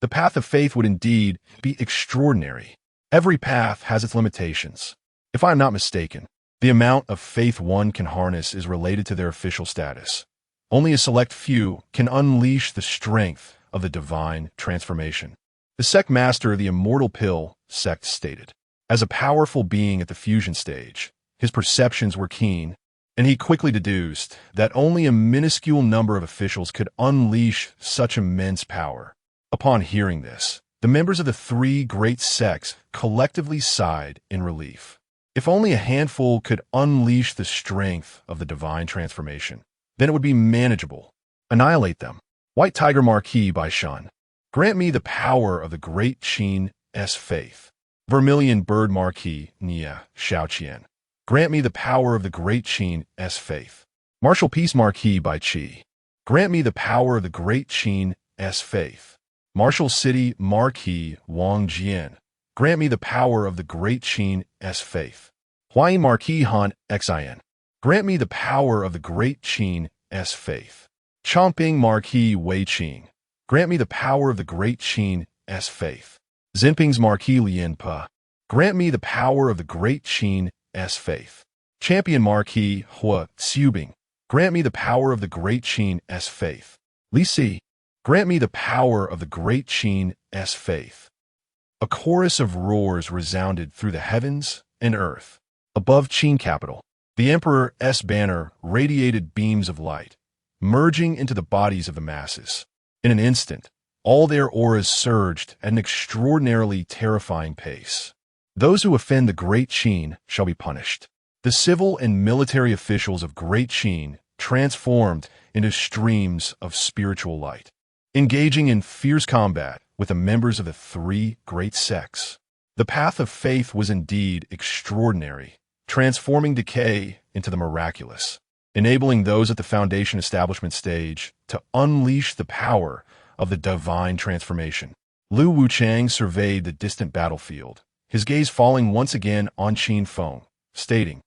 the path of faith would indeed be extraordinary. Every path has its limitations. If I am not mistaken, the amount of faith one can harness is related to their official status. Only a select few can unleash the strength of the divine transformation. The sect master of the Immortal Pill sect stated. As a powerful being at the fusion stage, his perceptions were keen, and he quickly deduced that only a minuscule number of officials could unleash such immense power. Upon hearing this, the members of the 3 great sects collectively sighed in relief. If only a handful could unleash the strength of the divine transformation, then it would be manageable. Annihilate them. White Tiger Marquis by Shan. Grant me the power of the Great Qin's faith. Vermilion Bird Marquis, Nia, Xiaoqian. Grant me the power of the Great Qin's faith. Martial Peace Marquis by Qi. Grant me the power of the Great Qin's faith. Martial City Marquis Wang Jian. Grant me the power of the Great Qin's faith. Huai Marquis Han Xin. Grant me the power of the Great Qin's faith. Chomping Marquis Wei Qing. Grant me the power of the Great Qin's faith. Zinping's Marquis Lian Pa. Grant me the power of the Great Qin's faith. Champion Marquis Hua Xiubing. Grant me the power of the Great Qin's faith. Li Si. Grant me the power of the Great Qin's faith. A chorus of roars resounded through the heavens and earth. Above Qin capital, the Emperor's banner radiated beams of light, merging into the bodies of the masses. In an instant, all their auras surged at an extraordinarily terrifying pace. Those who offend the Great Qin shall be punished. The civil and military officials of Great Qin transformed into streams of spiritual light, engaging in fierce combat with the members of the 3 great sects. The path of faith was indeed extraordinary, transforming decay into the miraculous, enabling those at the foundation establishment stage to unleash the power of the divine transformation. Lu Wuchang surveyed the distant battlefield, his gaze falling once again on Qin Feng, stating,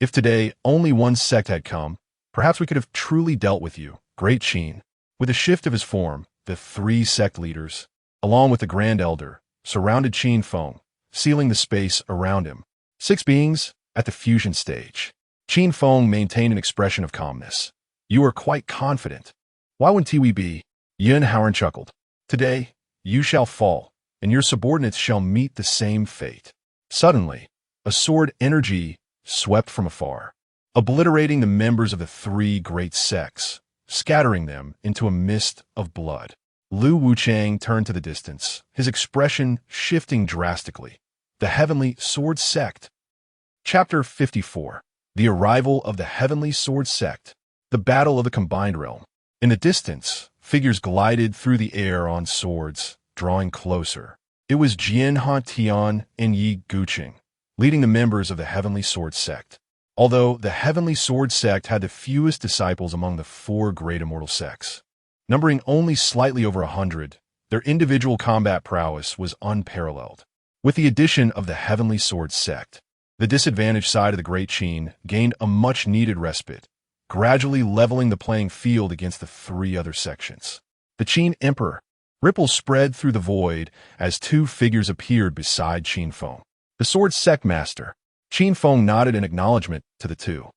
if today only one sect had come, perhaps we could have truly dealt with you, Great Qin. With a shift of his form, the 3 sect leaders, along with the Grand Elder, surrounded Qin Feng, sealing the space around him. 6 beings at the fusion stage. Qin Feng maintained an expression of calmness. You are quite confident. Why wouldn't we be? Yun Haoran chuckled. Today, you shall fall, and your subordinates shall meet the same fate. Suddenly, a sword energy swept from afar, obliterating the members of the 3 great sects, scattering them into a mist of blood. Lu Wuchang turned to the distance, his expression shifting drastically. The Heavenly Sword Sect. Chapter 54. The Arrival of the Heavenly Sword Sect. The Battle of the Combined Realm. In the distance, figures glided through the air on swords, drawing closer. It was Jian Hantian and Yi Guqing, leading the members of the Heavenly Sword Sect. Although the Heavenly Sword Sect had the fewest disciples among the four great immortal sects, numbering only slightly over 100, their individual combat prowess was unparalleled. With the addition of the Heavenly Sword Sect, the disadvantaged side of the Great Qin gained a much-needed respite, gradually leveling the playing field against the three other sections. The Qin Emperor. Ripples spread through the void as two figures appeared beside Qin Feng. The Sword Sect Master. Qin Feng nodded in acknowledgement to the two.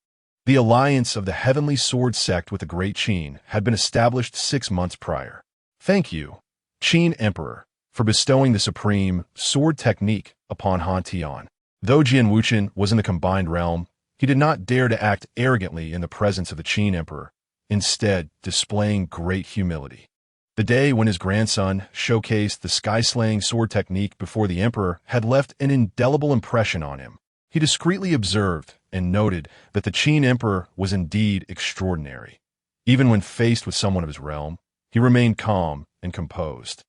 The alliance of the Heavenly Sword Sect with the Great Qin had been established 6 months prior. Thank you, Qin Emperor, for bestowing the supreme sword technique upon Han Tian. Though Jian Wuchen was in the combined realm, he did not dare to act arrogantly in the presence of the Qin Emperor, instead displaying great humility. The day when his grandson showcased the sky-slaying sword technique before the Emperor had left an indelible impression on him. He discreetly observed and noted that the Qin Emperor was indeed extraordinary. Even when faced with someone of his realm, he remained calm and composed,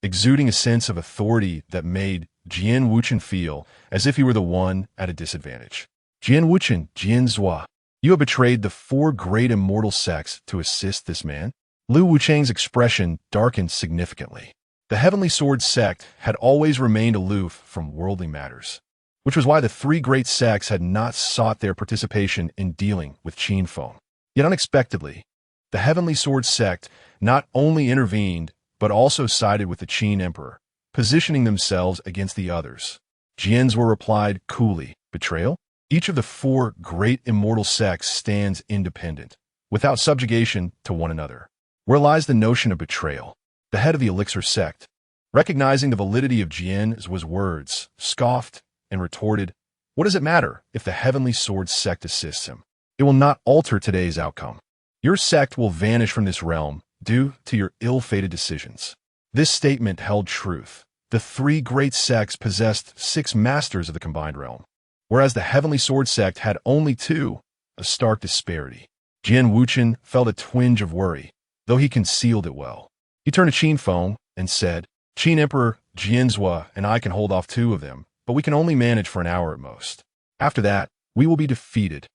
exuding a sense of authority that made Jian Wuchen feel as if he were the one at a disadvantage. Jian Wuchen, Jian Zhua, you have betrayed the four great immortal sects to assist this man? Lu Wuchang's expression darkened significantly. The Heavenly Sword Sect had always remained aloof from worldly matters, which was why the three great sects had not sought their participation in dealing with Qin Feng. Yet unexpectedly, the Heavenly Sword Sect not only intervened, but also sided with the Qin Emperor, positioning themselves against the others. Jianzhua replied coolly, betrayal? Each of the four great immortal sects stands independent, without subjugation to one another. Where lies the notion of betrayal? The head of the Elixir sect, recognizing the validity of Jianzhua's words, scoffed and retorted, what does it matter if the Heavenly Sword Sect assists him? It will not alter today's outcome. Your sect will vanish from this realm due to your ill-fated decisions. This statement held truth. The three great sects possessed 6 masters of the combined realm, whereas the Heavenly Sword Sect had only 2, a stark disparity. Jian Wuchen felt a twinge of worry, though he concealed it well. He turned to Qin Feng and said, Qin Emperor, Jianzhua, and I can hold off 2 of them, but we can only manage for an hour at most. After that, we will be defeated.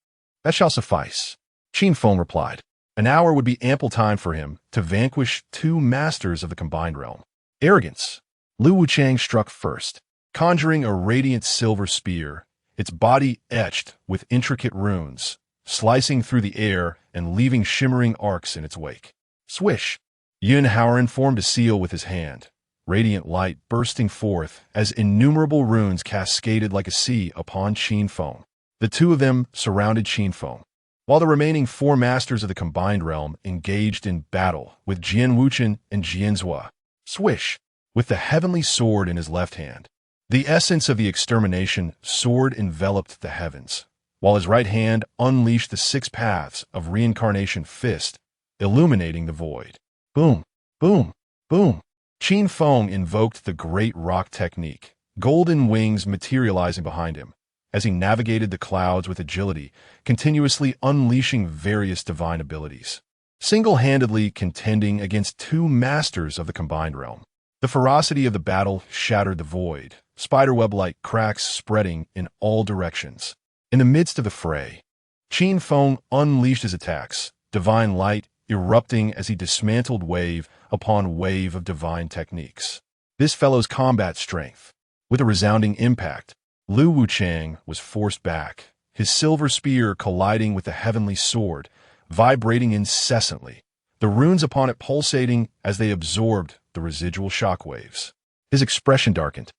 That shall suffice. Qin Feng replied. An hour would be ample time for him to vanquish 2 masters of the combined realm. Arrogance. Lu Wuchang struck first, conjuring a radiant silver spear, its body etched with intricate runes, slicing through the air and leaving shimmering arcs in its wake. Swish! Yun Haoran formed a seal with his hand, radiant light bursting forth as innumerable runes cascaded like a sea upon Qin Feng. The 2 of them surrounded Qin Feng, while the remaining 4 masters of the combined realm engaged in battle with Jian Wuchen and Jianzhua. Swish! With the heavenly sword in his left hand. The essence of the extermination sword enveloped the heavens, while his right hand unleashed the 6 paths of reincarnation fist, illuminating the void. Boom, boom, boom. Qin Feng invoked the great rock technique, golden wings materializing behind him, as he navigated the clouds with agility, continuously unleashing various divine abilities, single-handedly contending against 2 masters of the combined realm. The ferocity of the battle shattered the void, spiderweb-like cracks spreading in all directions. In the midst of the fray, Qin Feng unleashed his attacks, divine light erupting as he dismantled wave upon wave of divine techniques. This fellow's combat strength, with a resounding impact, Lu Wuchang was forced back, his silver spear colliding with the heavenly sword, vibrating incessantly, the runes upon it pulsating as they absorbed the residual shockwaves. His expression darkened,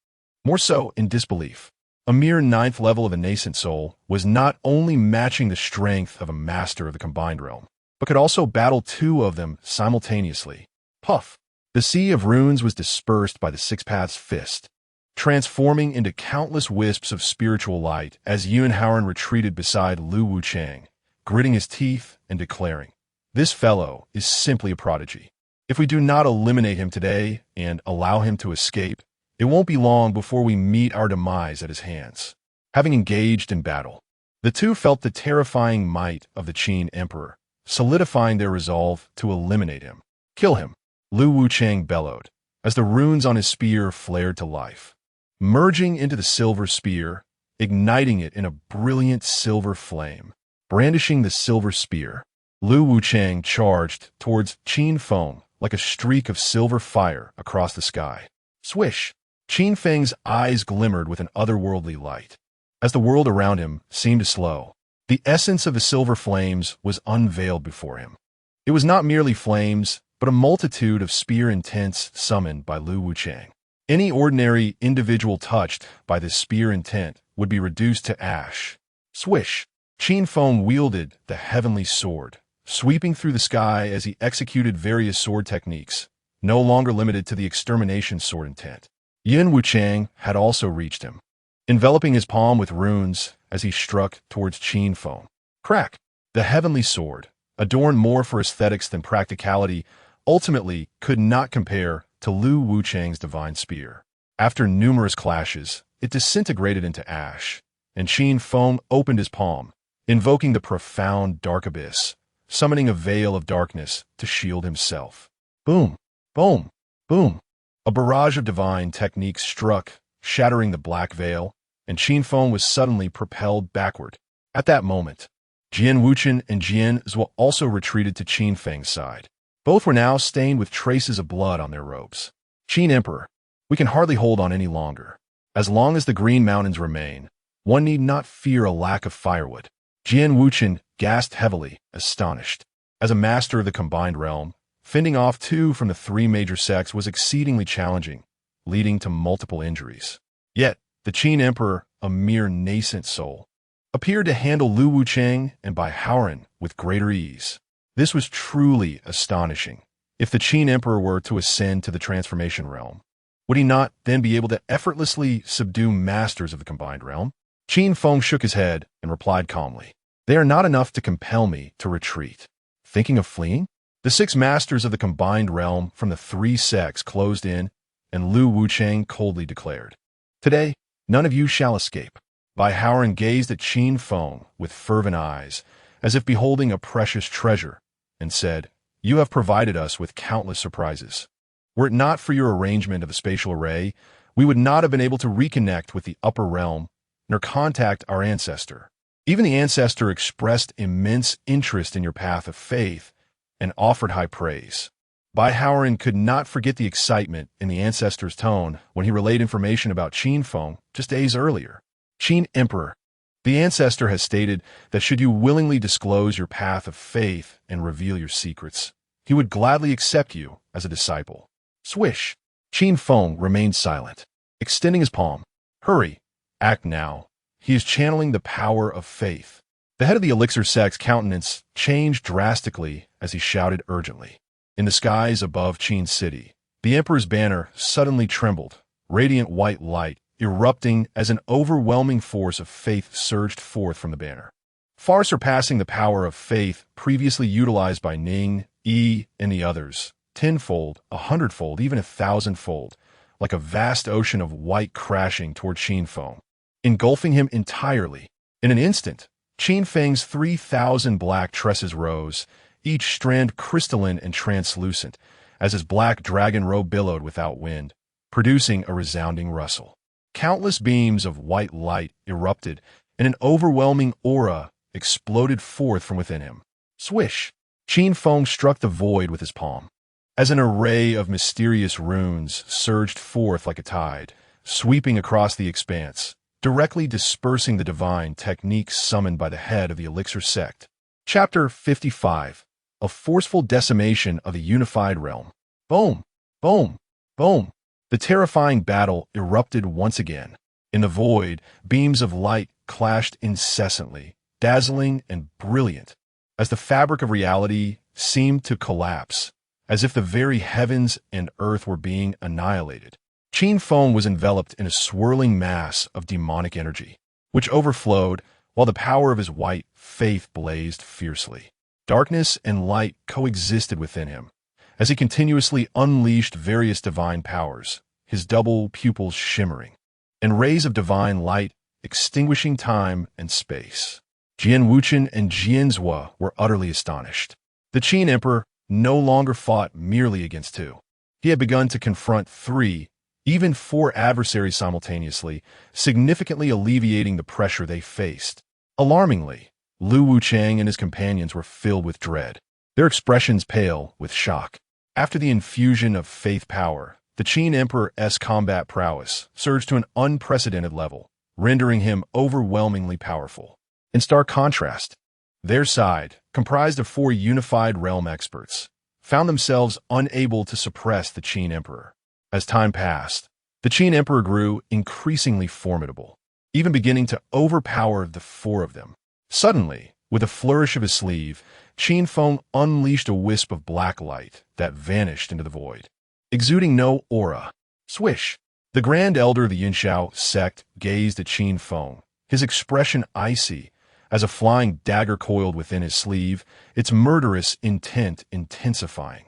more so in disbelief. A mere 9th level of a nascent soul was not only matching the strength of a master of the combined realm, but could also battle 2 of them simultaneously. Puff! The sea of runes was dispersed by the 6 paths fist, transforming into countless wisps of spiritual light as Yun Haoran retreated beside Lu Wuchang, gritting his teeth and declaring, This fellow is simply a prodigy. If we do not eliminate him today and allow him to escape, it won't be long before we meet our demise at his hands. Having engaged in battle, the two felt the terrifying might of the Qin emperor, solidifying their resolve to eliminate him. Kill him, Lu Wuchang bellowed, as the runes on his spear flared to life. Merging into the silver spear, igniting it in a brilliant silver flame. Brandishing the silver spear, Lu Wuchang charged towards Qin Feng like a streak of silver fire across the sky. Swish! Qin Feng's eyes glimmered with an otherworldly light. As the world around him seemed to slow, the essence of the silver flames was unveiled before him. It was not merely flames, but a multitude of spear intents summoned by Lu Wuchang. Any ordinary individual touched by this spear intent would be reduced to ash. Swish! Qin Feng wielded the heavenly sword, sweeping through the sky as he executed various sword techniques, no longer limited to the extermination sword intent. Yin Wuchang had also reached him, enveloping his palm with runes as he struck towards Qin Feng. Crack! The heavenly sword, adorned more for aesthetics than practicality, ultimately could not compare to Lu Wuchang's divine spear. After numerous clashes, it disintegrated into ash, and Qin Feng opened his palm, invoking the profound dark abyss, summoning a veil of darkness to shield himself. Boom! Boom! Boom! A barrage of divine techniques struck, shattering the black veil, and Qin Feng was suddenly propelled backward. At that moment, Jian Wuchen and Jian Zhuo also retreated to Qin Feng's side. Both were now stained with traces of blood on their robes. Qin Emperor, we can hardly hold on any longer. As long as the Green Mountains remain, one need not fear a lack of firewood. Jian Wuchen gasped heavily, astonished. As a master of the combined realm, fending off two from the three major sects was exceedingly challenging, leading to multiple injuries. Yet, the Qin Emperor, a mere nascent soul, appeared to handle Lu Wuchang and Bai Haoran with greater ease. This was truly astonishing. If the Qin Emperor were to ascend to the transformation realm, would he not then be able to effortlessly subdue masters of the combined realm? Qin Feng shook his head and replied calmly, "They are not enough to compel me to retreat." Thinking of fleeing? The 6 masters of the combined realm from the 3 sects closed in, and Lu Wuchang coldly declared, "Today, none of you shall escape." Bai Haoran gazed at Qin Feng with fervent eyes, as if beholding a precious treasure, and said, "You have provided us with countless surprises. Were it not for your arrangement of the spatial array, we would not have been able to reconnect with the upper realm, nor contact our ancestor. Even the ancestor expressed immense interest in your path of faith, and offered high praise." Bai Haoran could not forget the excitement in the ancestor's tone when he relayed information about Qin Feng just days earlier. "Qin Emperor, the ancestor has stated that should you willingly disclose your path of faith and reveal your secrets, he would gladly accept you as a disciple." Swish! Qin Feng remained silent, extending his palm. "Hurry, act now. He is channeling the power of faith." The head of the Elixir sect's countenance changed drastically as he shouted urgently. In the skies above Qin City, the Emperor's banner suddenly trembled, radiant white light erupting as an overwhelming force of faith surged forth from the banner, far surpassing the power of faith previously utilized by Ning, Yi, and the others, 10-fold, 100-fold, even 1,000-fold, like a vast ocean of white crashing toward Qin Feng, engulfing him entirely. In an instant, Qin Feng's 3,000 black tresses rose, each strand crystalline and translucent, as his black dragon robe billowed without wind, producing a resounding rustle. Countless beams of white light erupted, and an overwhelming aura exploded forth from within him. Swish! Qin Feng struck the void with his palm, as an array of mysterious runes surged forth like a tide, sweeping across the expanse, directly dispersing the divine techniques summoned by the head of the Elixir sect. Chapter 55. A forceful decimation of the unified realm. Boom! Boom! Boom! The terrifying battle erupted once again. In the void, beams of light clashed incessantly, dazzling and brilliant, as the fabric of reality seemed to collapse, as if the very heavens and earth were being annihilated. Qin Feng was enveloped in a swirling mass of demonic energy, which overflowed while the power of his white faith blazed fiercely. Darkness and light coexisted within him, as he continuously unleashed various divine powers, his double pupils shimmering, and rays of divine light extinguishing time and space. Jian Wuchen and Jian Zhua were utterly astonished. The Qin emperor no longer fought merely against two. He had begun to confront three, even four adversaries simultaneously, significantly alleviating the pressure they faced. Alarmingly, Lu Wuchang and his companions were filled with dread, their expressions pale with shock. After the infusion of faith power, the Qin emperor's combat prowess surged to an unprecedented level, rendering him overwhelmingly powerful. In stark contrast, their side, comprised of four unified realm experts, found themselves unable to suppress the Qin emperor. As time passed, the Qin emperor grew increasingly formidable, even beginning to overpower the four of them. Suddenly, with a flourish of his sleeve, Qin Feng unleashed a wisp of black light that vanished into the void, exuding no aura. Swish! The Grand Elder of the Yunxiao sect gazed at Qin Feng, his expression icy, as a flying dagger coiled within his sleeve, its murderous intent intensifying.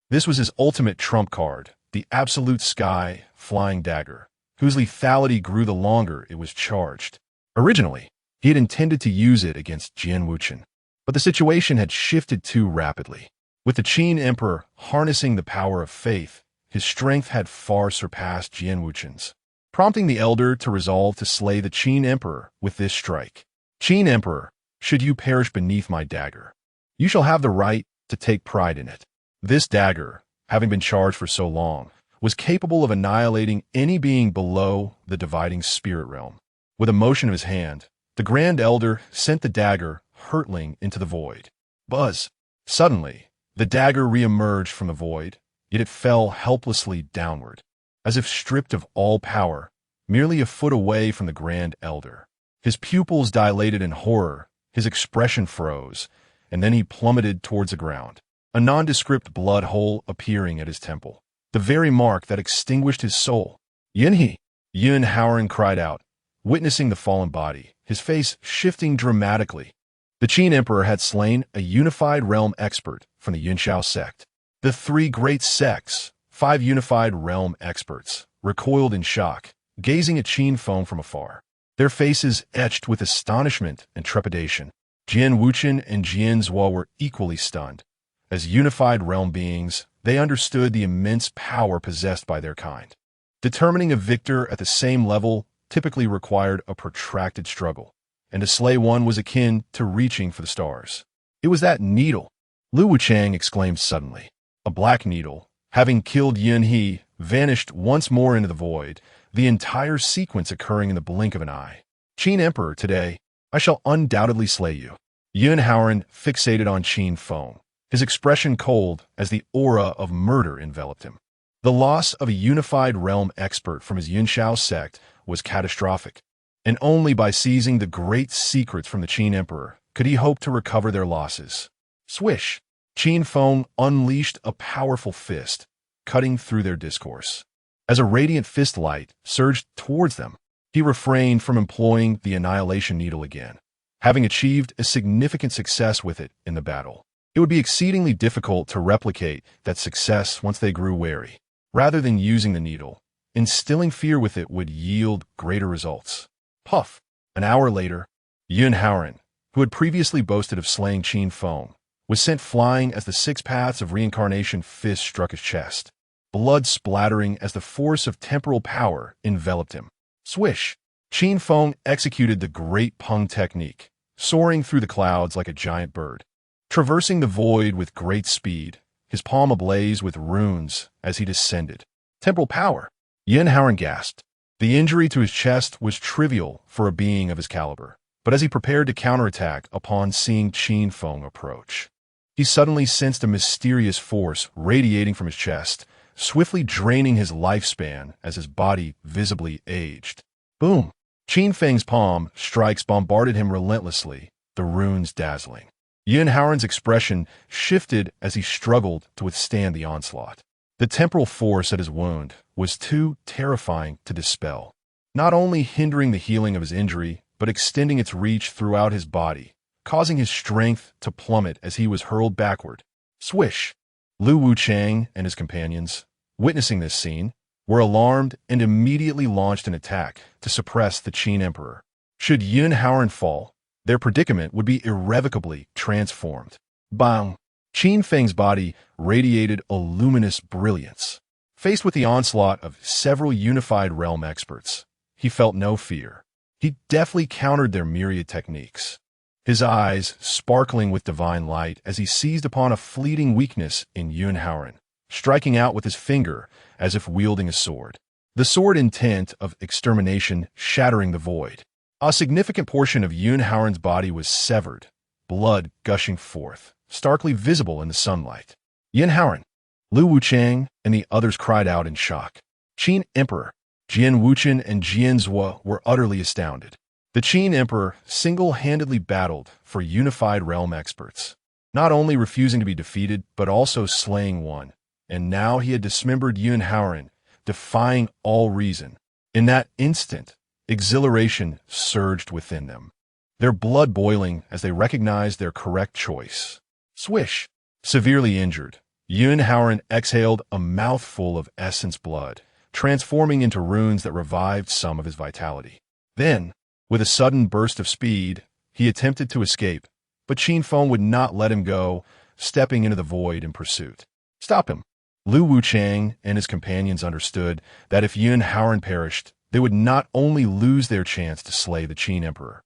This was his ultimate trump card, the absolute sky flying dagger, whose lethality grew the longer it was charged. Originally, he had intended to use it against Jian Wuchen, but the situation had shifted too rapidly. With the Qin emperor harnessing the power of faith, his strength had far surpassed Jian Wuchen's, prompting the elder to resolve to slay the Qin emperor with this strike. Qin emperor, should you perish beneath my dagger, you shall have the right to take pride in it. This dagger, having been charged for so long, was capable of annihilating any being below the dividing spirit realm. With a motion of his hand, the Grand Elder sent the dagger hurtling into the void. Buzz! Suddenly, the dagger re-emerged from the void, yet it fell helplessly downward, as if stripped of all power, merely a foot away from the Grand Elder. His pupils dilated in horror, his expression froze, and then he plummeted towards the ground, a nondescript blood hole appearing at his temple, the very mark that extinguished his soul. Yunhe! Yun Haoran cried out, witnessing the fallen body, his face shifting dramatically. The Qin emperor had slain a unified realm expert from the Yunxiao sect. The three great sects, 5 unified realm experts, recoiled in shock, gazing at Qin Feng from afar, their faces etched with astonishment and trepidation. Jian Wuchen and Jian Zhua were equally stunned. As unified realm beings, they understood the immense power possessed by their kind. Determining a victor at the same level typically required a protracted struggle, and to slay one was akin to reaching for the stars. It was that needle, Lu Wuchang exclaimed suddenly. A black needle, having killed Yun He, vanished once more into the void, the entire sequence occurring in the blink of an eye. Qin Emperor, today, I shall undoubtedly slay you. Yun Haoran fixated on Qin Feng, his expression cold as the aura of murder enveloped him. The loss of a unified realm expert from his Yunxiao sect was catastrophic, and only by seizing the great secrets from the Qin Emperor could he hope to recover their losses. Swish! Qin Feng unleashed a powerful fist, cutting through their discourse. As a radiant fist light surged towards them, he refrained from employing the annihilation needle again, having achieved a significant success with it in the battle. It would be exceedingly difficult to replicate that success once they grew wary. Rather than using the needle, instilling fear with it would yield greater results. Puff! An hour later, Yun Haoran, who had previously boasted of slaying Qin Feng, was sent flying as the 6 paths of reincarnation fist struck his chest, blood splattering as the force of temporal power enveloped him. Swish! Qin Feng executed the great Peng technique, soaring through the clouds like a giant bird, traversing the void with great speed, his palm ablaze with runes as he descended. Temporal power! Yun Haoran gasped. The injury to his chest was trivial for a being of his caliber, but as he prepared to counterattack upon seeing Qin Feng approach, he suddenly sensed a mysterious force radiating from his chest, swiftly draining his lifespan as his body visibly aged. Boom! Qin Feng's palm strikes bombarded him relentlessly, the runes dazzling. Yun Haoran's expression shifted as he struggled to withstand the onslaught. The temporal force at his wound was too terrifying to dispel, not only hindering the healing of his injury, but extending its reach throughout his body, causing his strength to plummet as he was hurled backward. Swish! Lu Wuchang and his companions, witnessing this scene, were alarmed and immediately launched an attack to suppress the Qin emperor. Should Yun Haoran fall, their predicament would be irrevocably transformed. Bang! Qin Feng's body radiated a luminous brilliance. Faced with the onslaught of several unified realm experts, he felt no fear. He deftly countered their myriad techniques, his eyes sparkling with divine light as he seized upon a fleeting weakness in Yun Haoran, striking out with his finger as if wielding a sword. The sword intent of extermination shattering the void. A significant portion of Yun Haoran's body was severed, blood gushing forth, starkly visible in the sunlight. Yun Haoran, Lu Wuchang, and the others cried out in shock. Qin Emperor, Jian Wuchen and Jian Zhuo were utterly astounded. The Qin Emperor single-handedly battled for unified realm experts, not only refusing to be defeated, but also slaying one. And now he had dismembered Yun Haoran, defying all reason. In that instant, exhilaration surged within them, their blood boiling as they recognized their correct choice. Swish! Severely injured, Yun Haoran exhaled a mouthful of essence blood, transforming into runes that revived some of his vitality. Then, with a sudden burst of speed, he attempted to escape, but Qin Feng would not let him go, stepping into the void in pursuit. Stop him! Lu Wuchang and his companions understood that if Yun Haoran perished, they would not only lose their chance to slay the Qin Emperor,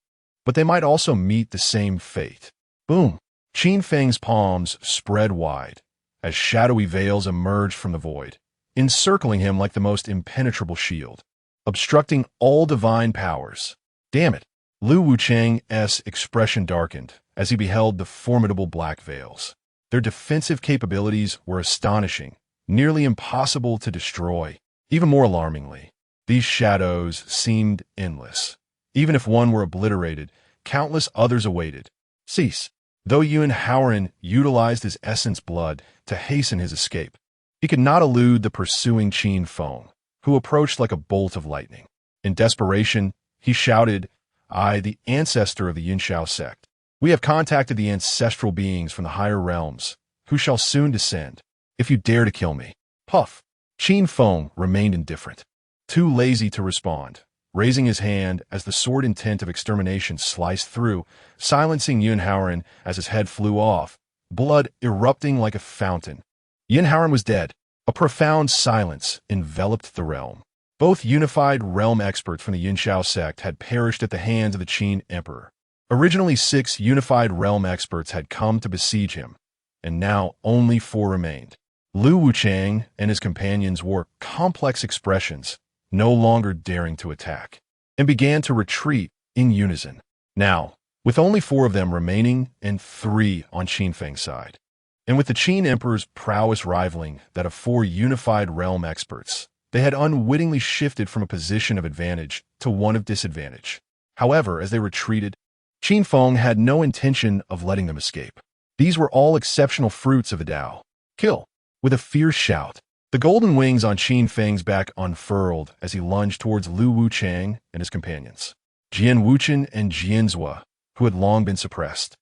but they might also meet the same fate. Boom! Qin Feng's palms spread wide as shadowy veils emerged from the void, encircling him like the most impenetrable shield, obstructing all divine powers. Damn it! Lu Wuchang's expression darkened as he beheld the formidable black veils. Their defensive capabilities were astonishing, nearly impossible to destroy. Even more alarmingly, these shadows seemed endless. Even if one were obliterated, countless others awaited. Cease. Though Yun Haoran utilized his essence blood to hasten his escape, he could not elude the pursuing Qin Feng, who approached like a bolt of lightning. In desperation, he shouted, "I, the ancestor of the Yunshao sect. We have contacted the ancestral beings from the higher realms, who shall soon descend. If you dare to kill me." Puff! Qin Feng remained indifferent, too lazy to respond, raising his hand as the sword intent of extermination sliced through, silencing Yun Haoran as his head flew off, blood erupting like a fountain. Yun Haoran was dead. A profound silence enveloped the realm. Both unified realm experts from the Yunshao sect had perished at the hands of the Qin Emperor. Originally 6 unified realm experts had come to besiege him, and now only 4 remained. Lu Wuchang and his companions wore complex expressions, no longer daring to attack, and began to retreat in unison. Now, with only 4 of them remaining and 3 on Qin Feng's side, and with the Qin Emperor's prowess rivaling that of 4 unified realm experts, they had unwittingly shifted from a position of advantage to one of disadvantage. However, as they retreated, Qin Feng had no intention of letting them escape. These were all exceptional fruits of the Tao. Kill! With a fierce shout, the golden wings on Qin Feng's back unfurled as he lunged towards Lu Wuchang and his companions. Jian Wuchen and Jian Zhuo, who had long been suppressed,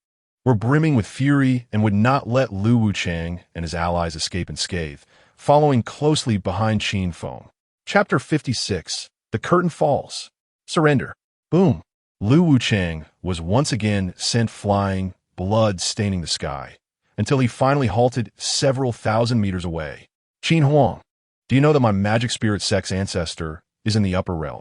were brimming with fury and would not let Lu Wuchang and his allies escape unscathed, following closely behind Qin Feng. Chapter 56. The Curtain Falls. Surrender. Boom. Lu Wuchang was once again sent flying, blood staining the sky, until he finally halted several thousand meters away. Qin Huang, do you know that my magic spirit sect's ancestor is in the upper realm?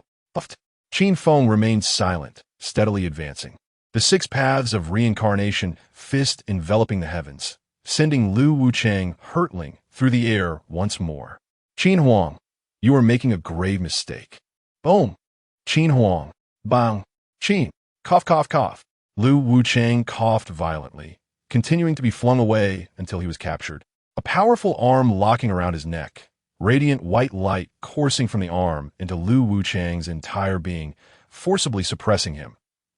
Qin Feng remained silent, steadily advancing. The 6 paths of reincarnation fist enveloping the heavens, sending Lu Wuchang hurtling through the air once more. Qin Huang, you are making a grave mistake. Boom! Qin Huang, bang! Qin, cough, cough, cough. Lu Wuchang coughed violently, continuing to be flung away until he was captured. A powerful arm locking around his neck, radiant white light coursing from the arm into Lu Wuchang's entire being, forcibly suppressing him.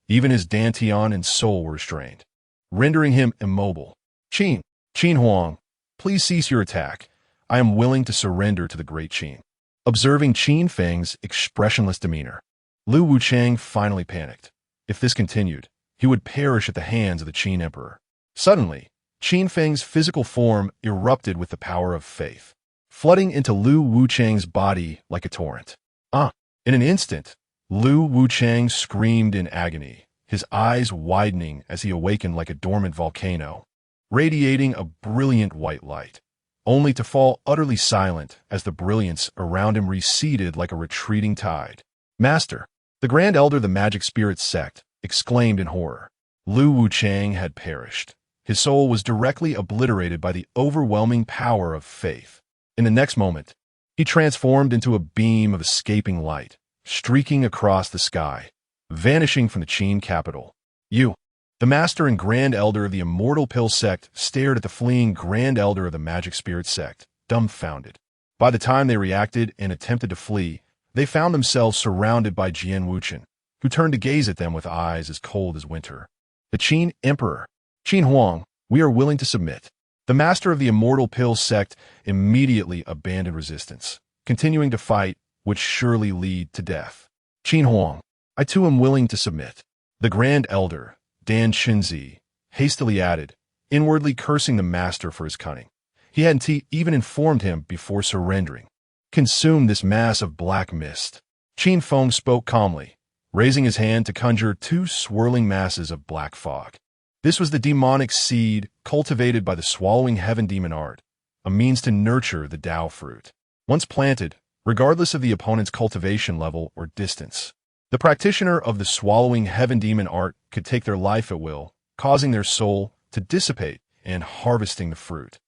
Even his Dantian and soul were restrained, rendering him immobile. Qin Huang, please cease your attack. I am willing to surrender to the great Qin. Observing Qin Feng's expressionless demeanor, Lu Wuchang finally panicked. If this continued, he he would perish at the hands of the Qin emperor. Suddenly, Qin Feng's physical form erupted with the power of faith, flooding into Lu Wuchang's body like a torrent. In an instant, Lu Wuchang screamed in agony, his eyes widening as he awakened like a dormant volcano, radiating a brilliant white light, only to fall utterly silent as the brilliance around him receded like a retreating tide. "Master!" The Grand Elder of the Magic Spirit sect exclaimed in horror. Lu Wuchang had perished. His soul was directly obliterated by the overwhelming power of faith. In the next moment, he transformed into a beam of escaping light, streaking across the sky, vanishing from the Qin capital. "You!" The Master and Grand Elder of the Immortal Pill sect stared at the fleeing Grand Elder of the Magic Spirit sect, dumbfounded. By the time they reacted and attempted to flee, they found themselves surrounded by Jian Wuchen, who turned to gaze at them with eyes as cold as winter. "The Qin Emperor! Qin Huang, we are willing to submit." The Master of the Immortal Pill sect immediately abandoned resistance, continuing to fight would surely lead to death. "Qin Huang, I too am willing to submit." The Grand Elder, Dantian, hastily added, inwardly cursing the Master for his cunning. He hadn't even informed him before surrendering. "Consume this mass of black mist." Qin Feng spoke calmly, raising his hand to conjure two swirling masses of black fog. This was the demonic seed cultivated by the swallowing heaven demon art, a means to nurture the Tao fruit. Once planted, regardless of the opponent's cultivation level or distance, the practitioner of the swallowing heaven demon art could take their life at will, causing their soul to dissipate and harvesting the fruit.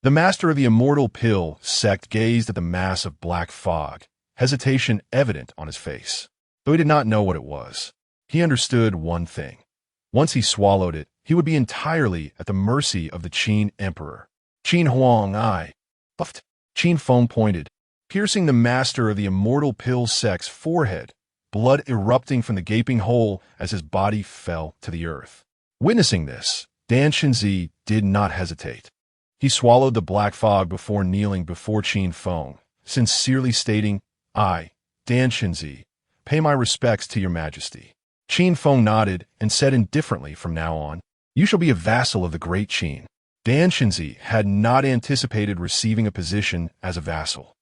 The Master of the Immortal Pill sect gazed at the mass of black fog, hesitation evident on his face. Though he did not know what it was, he understood one thing. Once he swallowed it, he would be entirely at the mercy of the Qin Emperor. "Qin Huang, I." Puffed. Qin Feng pointed, piercing the Master of the Immortal Pill sect's forehead, blood erupting from the gaping hole as his body fell to the earth. Witnessing this, Dantian did not hesitate. He swallowed the black fog before kneeling before Qin Feng, sincerely stating, "I, Dantian, pay my respects to your majesty." Qin Feng nodded and said indifferently from now on, "You shall be a vassal of the great Qin." Dantian had not anticipated receiving a position as a vassal.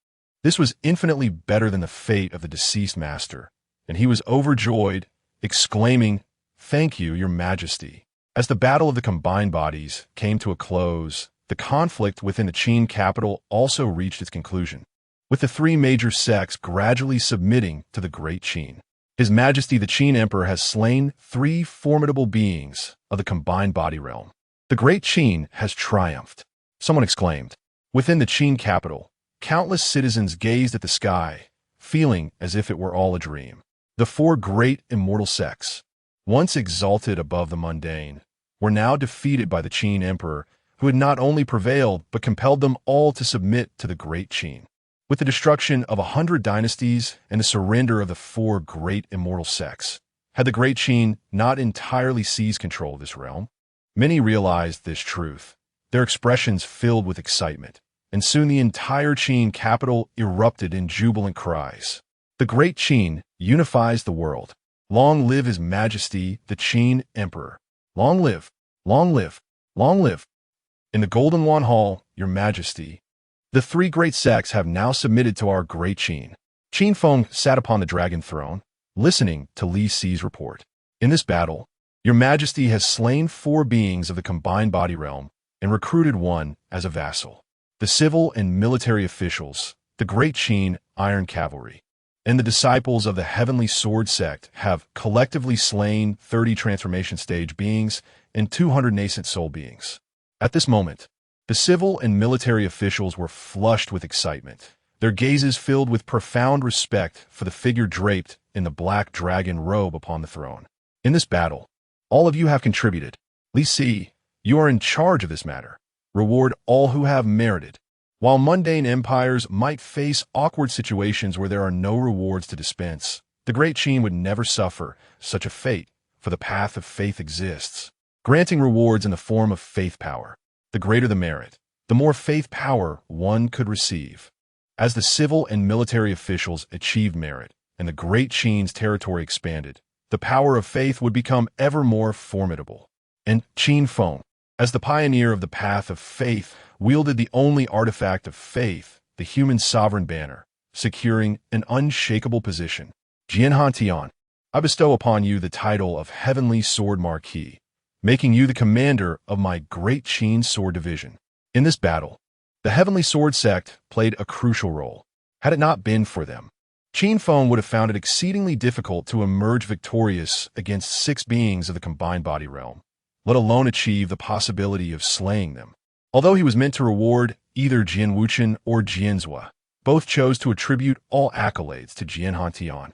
This was infinitely better than the fate of the deceased master, and he was overjoyed, exclaiming, "Thank you, your majesty." As the battle of the combined bodies came to a close, the conflict within the Qin capital also reached its conclusion, with the three major sects gradually submitting to the great Qin. His Majesty the Qin Emperor has slain three formidable beings of the combined body realm. The great Qin has triumphed, someone exclaimed. Within the Qin capital, countless citizens gazed at the sky, feeling as if it were all a dream. The four great immortal sects, once exalted above the mundane, were now defeated by the Qin Emperor, who had not only prevailed but compelled them all to submit to the great Qin. With the destruction of 100 dynasties and the surrender of the four great immortal sects, had the great Qin not entirely seized control of this realm? Many realized this truth, their expressions filled with excitement, and soon the entire Qin capital erupted in jubilant cries. The great Qin unifies the world. Long live His Majesty the Qin Emperor. Long live, long live, long live. In the Golden Wan Hall, Your Majesty, the three great sects have now submitted to our great Qin. Qin Feng sat upon the dragon throne, listening to Li Si's report. In this battle, Your Majesty has slain four beings of the combined body realm and recruited one as a vassal. The civil and military officials, the great Qin Iron Cavalry, and the disciples of the Heavenly Sword sect have collectively slain 30 transformation stage beings and 200 nascent soul beings. At this moment, the civil and military officials were flushed with excitement, their gazes filled with profound respect for the figure draped in the black dragon robe upon the throne. In this battle, all of you have contributed. Li Si, you are in charge of this matter. Reward all who have merited. While mundane empires might face awkward situations where there are no rewards to dispense, the great Qin would never suffer such a fate, for the path of faith exists, granting rewards in the form of faith power. The greater the merit, the more faith power one could receive. As the civil and military officials achieved merit and the great Qin's territory expanded, the power of faith would become ever more formidable. And Qin Feng, as the pioneer of the path of faith, wielded the only artifact of faith, the human sovereign banner, securing an unshakable position. Jianhantian, I bestow upon you the title of Heavenly Sword Marquis, making you the commander of my great Qin sword division. In this battle, the Heavenly Sword sect played a crucial role. Had it not been for them, Qin Feng would have found it exceedingly difficult to emerge victorious against 6 beings of the combined body realm, let alone achieve the possibility of slaying them. Although he was meant to reward either Jian Wuchen or Jianzhua, both chose to attribute all accolades to Jianhantian.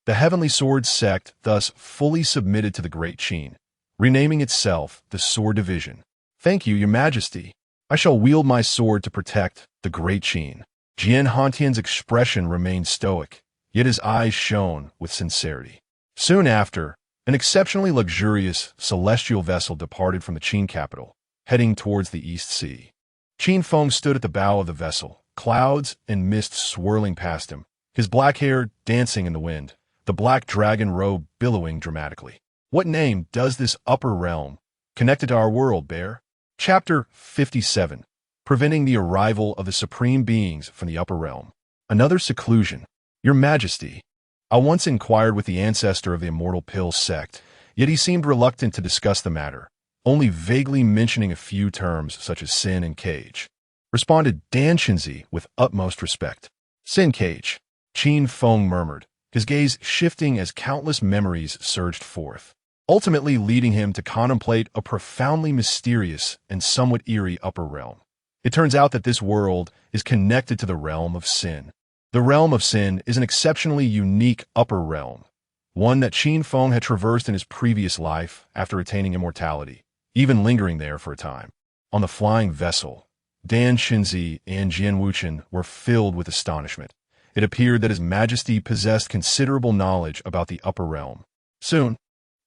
The Heavenly Sword sect thus fully submitted to the Great Qin, renaming itself the Sword Division. Thank you, Your Majesty. I shall wield my sword to protect the Great Qin. Jianhantian's expression remained stoic, yet his eyes shone with sincerity. Soon after, an exceptionally luxurious celestial vessel departed from the Qin capital, heading towards the East Sea. Qin Feng stood at the bow of the vessel, clouds and mist swirling past him, his black hair dancing in the wind, the black dragon robe billowing dramatically. What name does this upper realm connected to our world bear? Chapter 57. Preventing the arrival of the supreme beings from the upper realm. Another seclusion. Your Majesty, I once inquired with the ancestor of the Immortal Pill sect, yet he seemed reluctant to discuss the matter, only vaguely mentioning a few terms such as sin and cage. Responded Dantian with utmost respect. Sin cage, Qin Feng murmured, his gaze shifting as countless memories surged forth, ultimately leading him to contemplate a profoundly mysterious and somewhat eerie upper realm. It turns out that this world is connected to the realm of sin. The realm of sin is an exceptionally unique upper realm, one that Qin Feng had traversed in his previous life after attaining immortality, even lingering there for a time. On the flying vessel, Dantian and Jian Wuchen were filled with astonishment. It appeared that His Majesty possessed considerable knowledge about the upper realm. Soon,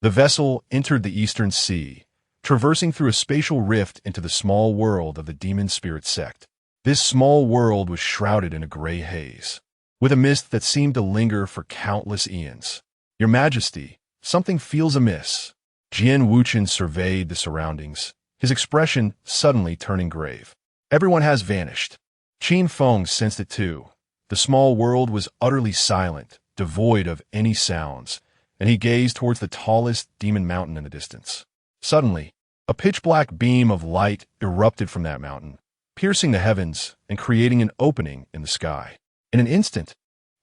the vessel entered the Eastern Sea, traversing through a spatial rift into the small world of the demon spirit sect. This small world was shrouded in a gray haze, with a mist that seemed to linger for countless eons. Your Majesty, something feels amiss. Jian Wuchen surveyed the surroundings, his expression suddenly turning grave. Everyone has vanished. Qin Feng sensed it too. The small world was utterly silent, devoid of any sounds, and he gazed towards the tallest demon mountain in the distance. Suddenly, a pitch-black beam of light erupted from that mountain, piercing the heavens and creating an opening in the sky. In an instant,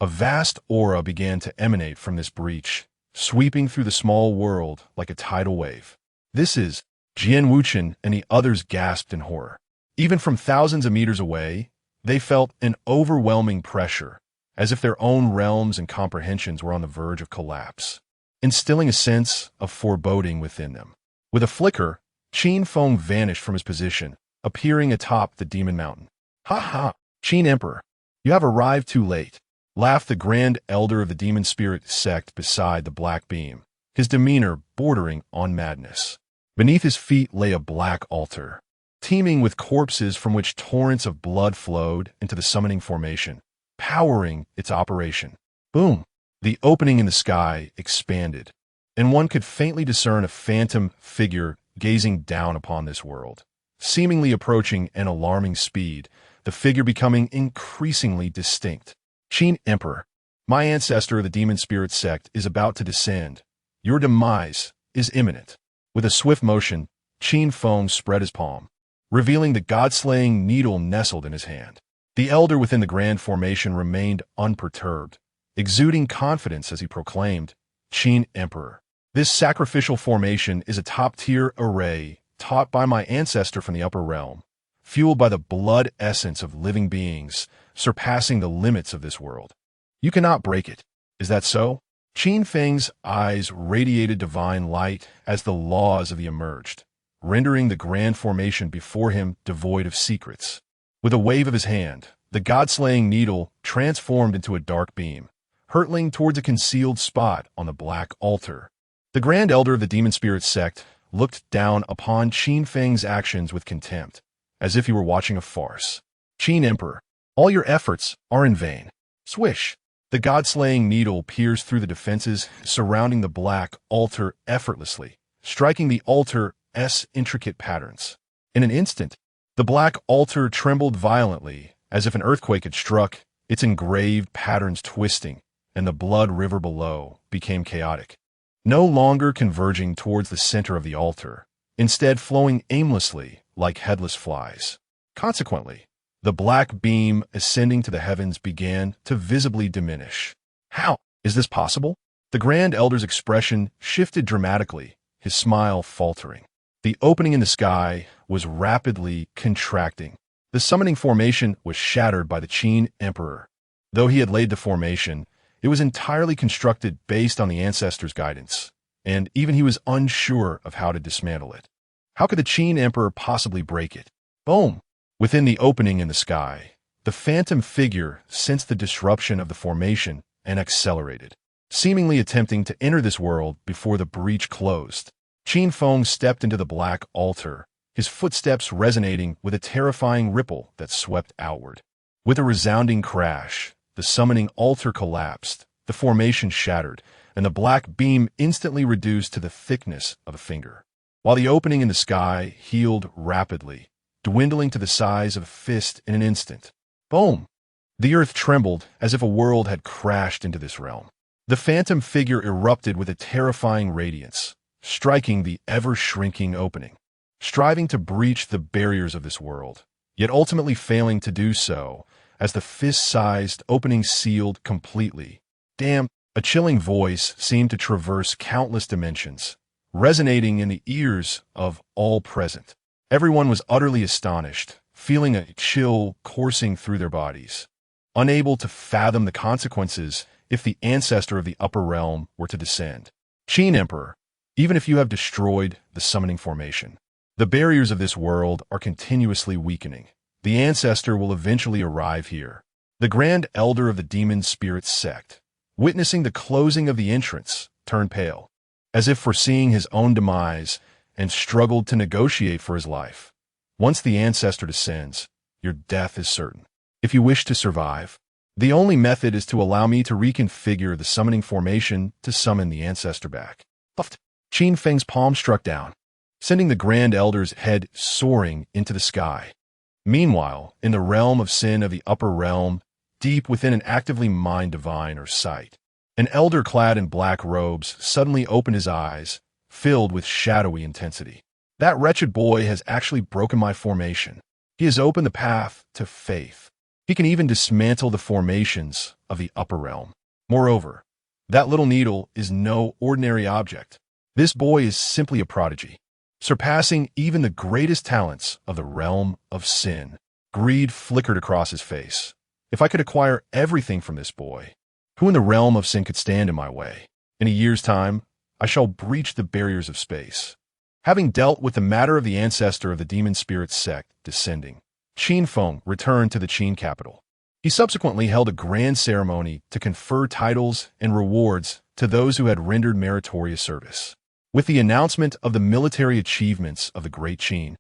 a vast aura began to emanate from this breach, sweeping through the small world like a tidal wave. This is Jian Wuchen and the others gasped in horror. Even from thousands of meters away, they felt an overwhelming pressure, as if their own realms and comprehensions were on the verge of collapse, instilling a sense of foreboding within them. With a flicker, Qin Feng vanished from his position, appearing atop the demon mountain. Ha ha, Qin Emperor, you have arrived too late, laughed the grand elder of the demon spirit sect beside the black beam, his demeanor bordering on madness. Beneath his feet lay a black altar, teeming with corpses from which torrents of blood flowed into the summoning formation, powering its operation. Boom! The opening in the sky expanded, and one could faintly discern a phantom figure gazing down upon this world. Seemingly approaching an alarming speed, the figure becoming increasingly distinct. Qin Emperor, my ancestor of the demon spirit sect is about to descend. Your demise is imminent. With a swift motion, Qin Feng spread his palm, revealing the god-slaying needle nestled in his hand. The elder within the grand formation remained unperturbed, exuding confidence as he proclaimed, Qin Emperor. This sacrificial formation is a top-tier array taught by my ancestor from the upper realm, fueled by the blood essence of living beings, surpassing the limits of this world. You cannot break it. Is that so? Qin Feng's eyes radiated divine light as the laws of the emerged, rendering the grand formation before him devoid of secrets. With a wave of his hand, the god-slaying needle transformed into a dark beam, hurtling towards a concealed spot on the black altar. The Grand Elder of the Demon Spirit sect looked down upon Qin Feng's actions with contempt, as if he were watching a farce. Qin Emperor, all your efforts are in vain. Swish! The god-slaying needle pierced through the defenses surrounding the black altar effortlessly, striking the altar's intricate patterns. In an instant, the black altar trembled violently, as if an earthquake had struck, its engraved patterns twisting, and the blood river below became chaotic, no longer converging towards the center of the altar, instead flowing aimlessly like headless flies. Consequently, the black beam ascending to the heavens began to visibly diminish. How is this possible? The Grand Elder's expression shifted dramatically, his smile faltering. The opening in the sky was rapidly contracting. The summoning formation was shattered by the Qin Emperor. Though he had laid the formation, it was entirely constructed based on the ancestors' guidance, and even he was unsure of how to dismantle it. How could the Qin Emperor possibly break it? Boom! Within the opening in the sky, the phantom figure sensed the disruption of the formation and accelerated, seemingly attempting to enter this world before the breach closed. Qin Feng stepped into the black altar, his footsteps resonating with a terrifying ripple that swept outward. With a resounding crash, the summoning altar collapsed, the formation shattered, and the black beam instantly reduced to the thickness of a finger, while the opening in the sky healed rapidly, dwindling to the size of a fist in an instant. Boom! The earth trembled as if a world had crashed into this realm. The phantom figure erupted with a terrifying radiance, striking the ever-shrinking opening, striving to breach the barriers of this world, yet ultimately failing to do so, as the fist-sized opening sealed completely. Damn! A chilling voice seemed to traverse countless dimensions, resonating in the ears of all present. Everyone was utterly astonished, feeling a chill coursing through their bodies, unable to fathom the consequences if the ancestor of the upper realm were to descend. Qin Emperor, even if you have destroyed the summoning formation, the barriers of this world are continuously weakening. The ancestor will eventually arrive here. The Grand Elder of the Demon Spirit sect, witnessing the closing of the entrance, turned pale, as if foreseeing his own demise, and struggled to negotiate for his life. Once the ancestor descends, your death is certain. If you wish to survive, the only method is to allow me to reconfigure the summoning formation to summon the ancestor back. Puffed. Qin Feng's palm struck down, sending the Grand Elder's head soaring into the sky. Meanwhile, in the realm of sin of the upper realm, deep within an actively mind divine or sight, an elder clad in black robes suddenly opened his eyes, filled with shadowy intensity. That wretched boy has actually broken my formation. He has opened the path to faith. He can even dismantle the formations of the upper realm. Moreover, that little needle is no ordinary object. This boy is simply a prodigy, surpassing even the greatest talents of the realm of sin. Greed flickered across his face. If I could acquire everything from this boy, who in the realm of sin could stand in my way? In a year's time, I shall breach the barriers of space. Having dealt with the matter of the ancestor of the demon spirit sect descending, Qin Feng returned to the Qin capital. He subsequently held a grand ceremony to confer titles and rewards to those who had rendered meritorious service. With the announcement of the military achievements of the Great Qin,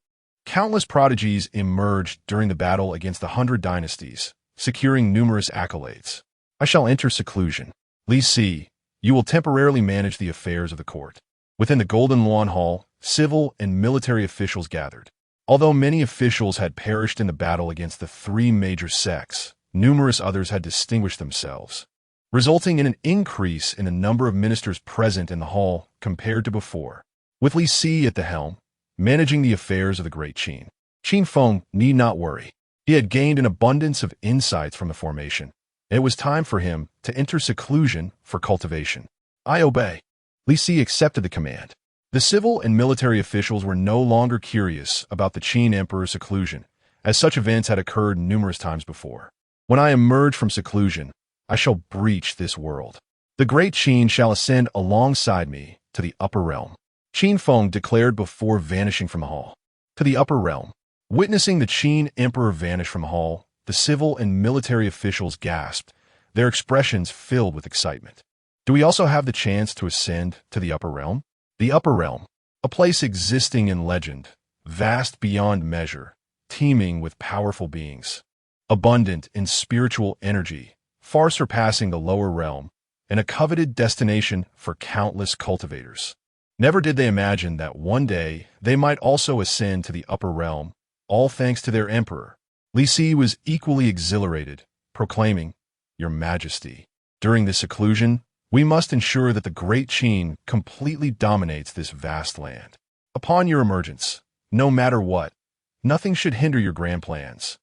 countless prodigies emerged during the battle against the 100 dynasties, securing numerous accolades. I shall enter seclusion. Li Si, you will temporarily manage the affairs of the court. Within the Golden Lawn Hall, civil and military officials gathered. Although many officials had perished in the battle against the three major sects, numerous others had distinguished themselves, resulting in an increase in the number of ministers present in the hall compared to before. With Li Si at the helm, managing the affairs of the Great Qin, Qin Feng need not worry. He had gained an abundance of insights from the formation. It was time for him to enter seclusion for cultivation. I obey. Li Si accepted the command. The civil and military officials were no longer curious about the Qin Emperor's seclusion, as such events had occurred numerous times before. When I emerge from seclusion, I shall breach this world. The Great Qin shall ascend alongside me to the upper realm. Qin Feng declared before vanishing from the hall. To the upper realm. Witnessing the Qin Emperor vanish from the hall, the civil and military officials gasped, their expressions filled with excitement. Do we also have the chance to ascend to the upper realm? The upper realm, a place existing in legend, vast beyond measure, teeming with powerful beings, abundant in spiritual energy, far surpassing the lower realm, and a coveted destination for countless cultivators. Never did they imagine that one day they might also ascend to the upper realm, all thanks to their emperor. Li Si was equally exhilarated, proclaiming, "Your Majesty, during this seclusion, we must ensure that the great Qin completely dominates this vast land. Upon your emergence, no matter what, nothing should hinder your grand plans."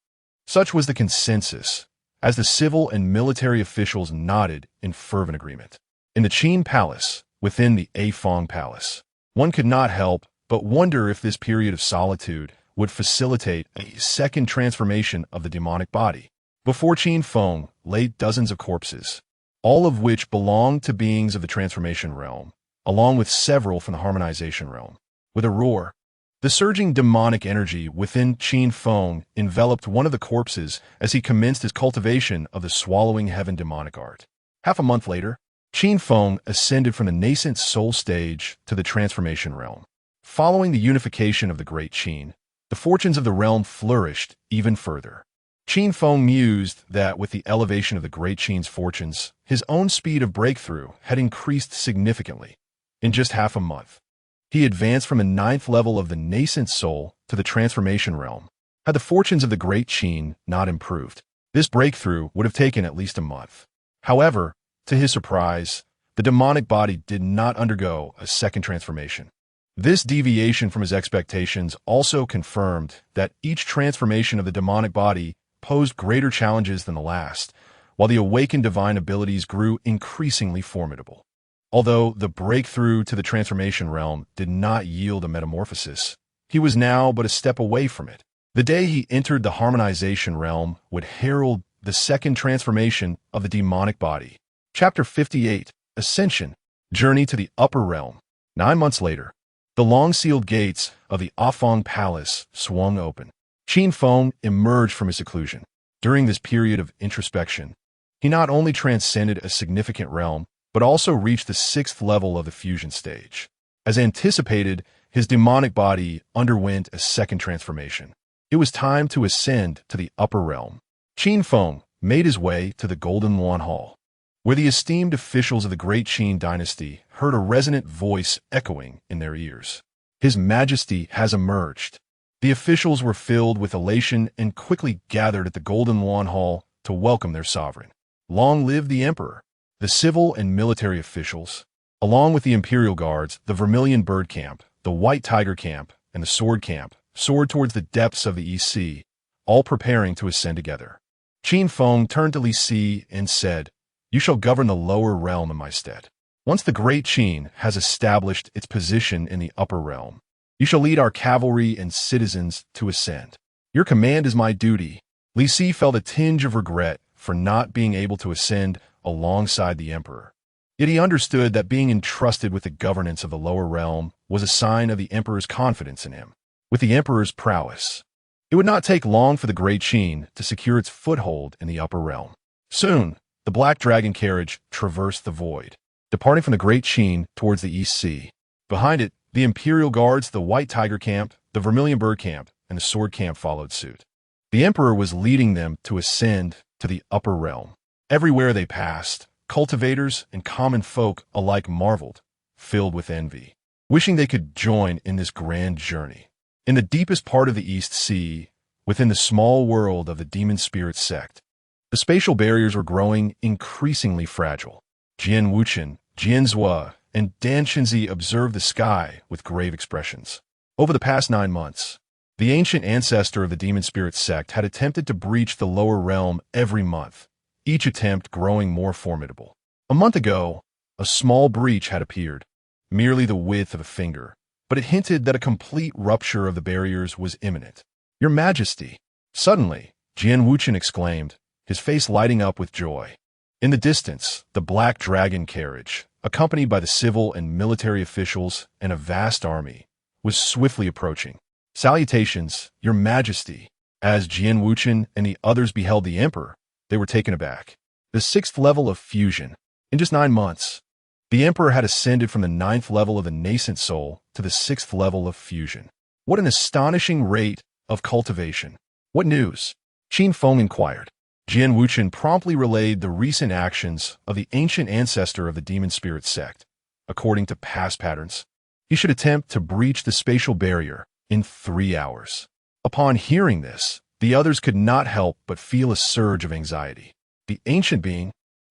Such was the consensus, as the civil and military officials nodded in fervent agreement. In the Qin Palace, within the Afong Palace, one could not help but wonder if this period of solitude would facilitate a second transformation of the demonic body. Before Qin Feng lay dozens of corpses, all of which belonged to beings of the transformation realm, along with several from the harmonization realm. With a roar, the surging demonic energy within Qin Feng enveloped one of the corpses as he commenced his cultivation of the swallowing heaven demonic art. Half a month later, Qin Feng ascended from the nascent soul stage to the transformation realm. Following the unification of the great Qin, the fortunes of the realm flourished even further. Qin Feng mused that with the elevation of the great Qin's fortunes, his own speed of breakthrough had increased significantly. In just half a month, he advanced from the 9th level of the nascent soul to the transformation realm. Had the fortunes of the great Qin not improved, this breakthrough would have taken at least a month. However, to his surprise, the demonic body did not undergo a second transformation. This deviation from his expectations also confirmed that each transformation of the demonic body posed greater challenges than the last, while the awakened divine abilities grew increasingly formidable. Although the breakthrough to the transformation realm did not yield a metamorphosis, he was now but a step away from it. The day he entered the harmonization realm would herald the second transformation of the demonic body. Chapter 58, Ascension, Journey to the Upper Realm. 9 months later, the long-sealed gates of the Afong Palace swung open. Qin Feng emerged from his seclusion. During this period of introspection, he not only transcended a significant realm, but also reached the 6th level of the fusion stage. As anticipated, his demonic body underwent a second transformation. It was time to ascend to the upper realm. Qin Feng made his way to the Golden Yuan Hall, where the esteemed officials of the great Qin dynasty heard a resonant voice echoing in their ears. "His Majesty has emerged." The officials were filled with elation and quickly gathered at the Golden Yuan Hall to welcome their sovereign. Long live the emperor! The civil and military officials, along with the imperial guards, the Vermilion Bird Camp, the White Tiger Camp, and the Sword Camp, soared towards the depths of the East Sea, all preparing to ascend together. Qin Feng turned to Li Si and said, "You shall govern the lower realm in my stead. Once the great Qin has established its position in the upper realm, you shall lead our cavalry and citizens to ascend. Your command is my duty." Li Si felt a tinge of regret for not being able to ascend alongside the emperor. Yet he understood that being entrusted with the governance of the lower realm was a sign of the emperor's confidence in him. With the emperor's prowess, it would not take long for the great Qin to secure its foothold in the upper realm. Soon, the black dragon carriage traversed the void, departing from the great Qin towards the East Sea. Behind it, the imperial guards, the White Tiger Camp, the Vermilion Bird Camp, and the Sword Camp followed suit. The emperor was leading them to ascend to the upper realm. Everywhere they passed, cultivators and common folk alike marveled, filled with envy, wishing they could join in this grand journey. In the deepest part of the East Sea, within the small world of the demon spirit sect, the spatial barriers were growing increasingly fragile. Jian Wuchen, Jian Zhua, and Dantian observed the sky with grave expressions. Over the past 9 months, the ancient ancestor of the demon spirit sect had attempted to breach the lower realm every month, each attempt growing more formidable. A month ago, a small breach had appeared, merely the width of a finger, but it hinted that a complete rupture of the barriers was imminent. "Your Majesty!" Suddenly, Jian Wuchen exclaimed, his face lighting up with joy. In the distance, the black dragon carriage, accompanied by the civil and military officials and a vast army, was swiftly approaching. "Salutations, Your Majesty!" As Jian Wuchen and the others beheld the emperor, they were taken aback. The 6th level of fusion. In just 9 months, the emperor had ascended from the 9th level of the nascent soul to the 6th level of fusion. What an astonishing rate of cultivation. "What news?" Qin Feng inquired. Jian Wuchen promptly relayed the recent actions of the ancient ancestor of the demon spirit sect. According to past patterns, he should attempt to breach the spatial barrier in 3 hours. Upon hearing this, the others could not help but feel a surge of anxiety. The ancient being,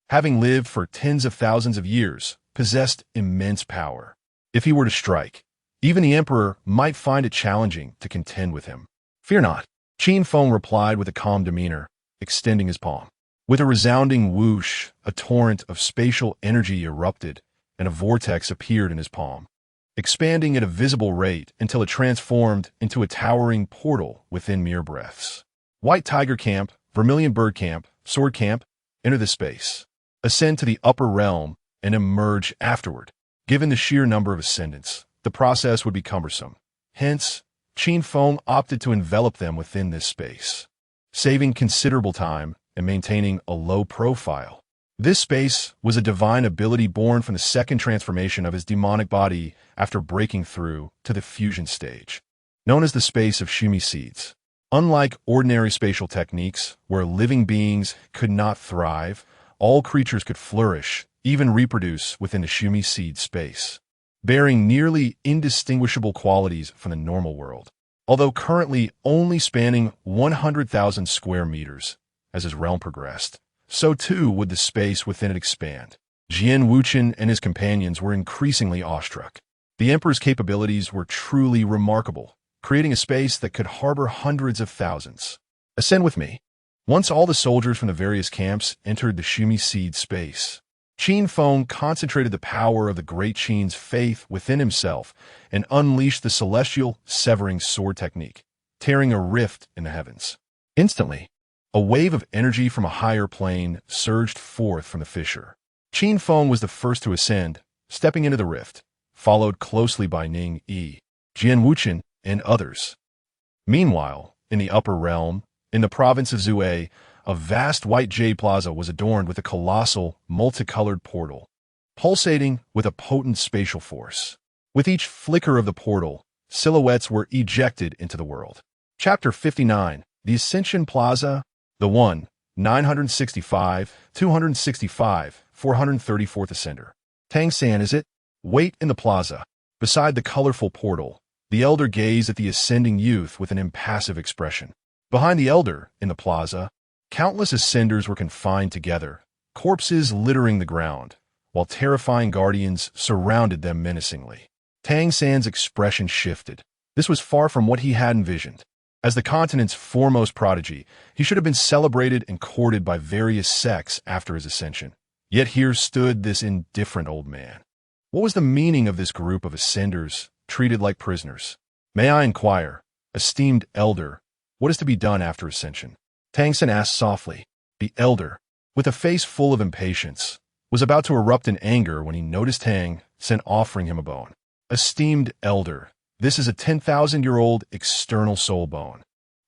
having lived for tens of thousands of years, possessed immense power. If he were to strike, even the emperor might find it challenging to contend with him. "Fear not," Qin Feng replied with a calm demeanor, extending his palm. With a resounding whoosh, a torrent of spatial energy erupted, and a vortex appeared in his palm, expanding at a visible rate until it transformed into a towering portal within mere breaths. White Tiger Camp, Vermilion Bird Camp, Sword Camp, enter the space. Ascend to the upper realm and emerge afterward. Given the sheer number of ascendants, the process would be cumbersome. Hence, Qin Feng opted to envelop them within this space, saving considerable time and maintaining a low profile. This space was a divine ability born from the second transformation of his demonic body after breaking through to the fusion stage, known as the space of Shumi seeds. Unlike ordinary spatial techniques, where living beings could not thrive, all creatures could flourish, even reproduce within the Shumi seed space, bearing nearly indistinguishable qualities from the normal world. Although currently only spanning 100,000 square meters, as his realm progressed, so too would the space within it expand. Jian Wuchen and his companions were increasingly awestruck. The emperor's capabilities were truly remarkable, creating a space that could harbor hundreds of thousands. Ascend with me. Once all the soldiers from the various camps entered the Shumi seed space, Qin Feng concentrated the power of the great Qin's faith within himself and unleashed the celestial severing sword technique, tearing a rift in the heavens. Instantly, a wave of energy from a higher plane surged forth from the fissure. Qin Feng was the first to ascend, stepping into the rift, followed closely by Ning Yi, Jian Wuchen, and others. Meanwhile, in the upper realm, in the province of Zhuai, a vast white jade plaza was adorned with a colossal, multicolored portal, pulsating with a potent spatial force. With each flicker of the portal, silhouettes were ejected into the world. Chapter 59, The Ascension Plaza, the 965, 265, 434th Ascender. Tang San, is it? Wait in the plaza. Beside the colorful portal, the elder gazed at the ascending youth with an impassive expression. Behind the elder, in the plaza, countless ascenders were confined together, corpses littering the ground, while terrifying guardians surrounded them menacingly. Tang San's expression shifted. This was far from what he had envisioned. As the continent's foremost prodigy, he should have been celebrated and courted by various sects after his ascension. Yet here stood this indifferent old man. What was the meaning of this group of ascenders treated like prisoners? "May I inquire, esteemed elder, what is to be done after ascension?" Tang San asked softly. The elder, with a face full of impatience, was about to erupt in anger when he noticed Tang San offering him a bone. "Esteemed elder, this is a 10,000-year-old external soul bone.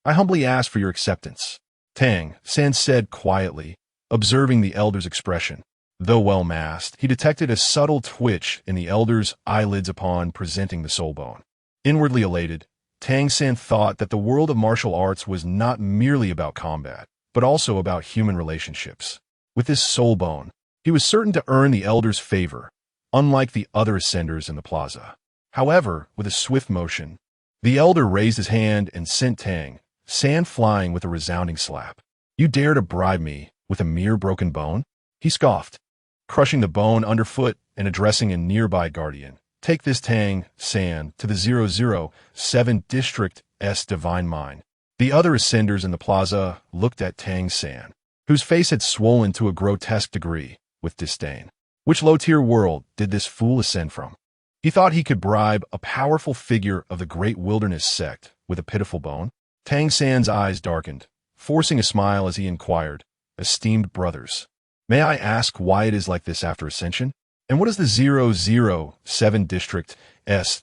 I humbly ask for your acceptance," Tang San said quietly, observing the elder's expression. Though well masked, he detected a subtle twitch in the elder's eyelids upon presenting the soul bone. Inwardly elated, Tang San thought that the world of martial arts was not merely about combat, but also about human relationships. With this soul bone, he was certain to earn the elder's favor, unlike the other ascenders in the plaza. However, with a swift motion, the elder raised his hand and sent Tang San flying with a resounding slap. "You dare to bribe me with a mere broken bone?" he scoffed, crushing the bone underfoot and addressing a nearby guardian. "Take this Tang San to the 007 District's Divine Mine." The other ascenders in the plaza looked at Tang San, whose face had swollen to a grotesque degree, with disdain. Which low-tier world did this fool ascend from? He thought he could bribe a powerful figure of the great wilderness sect with a pitiful bone. Tang San's eyes darkened, forcing a smile as he inquired, "Esteemed brothers, may I ask why it is like this after ascension? And what does the 007 District's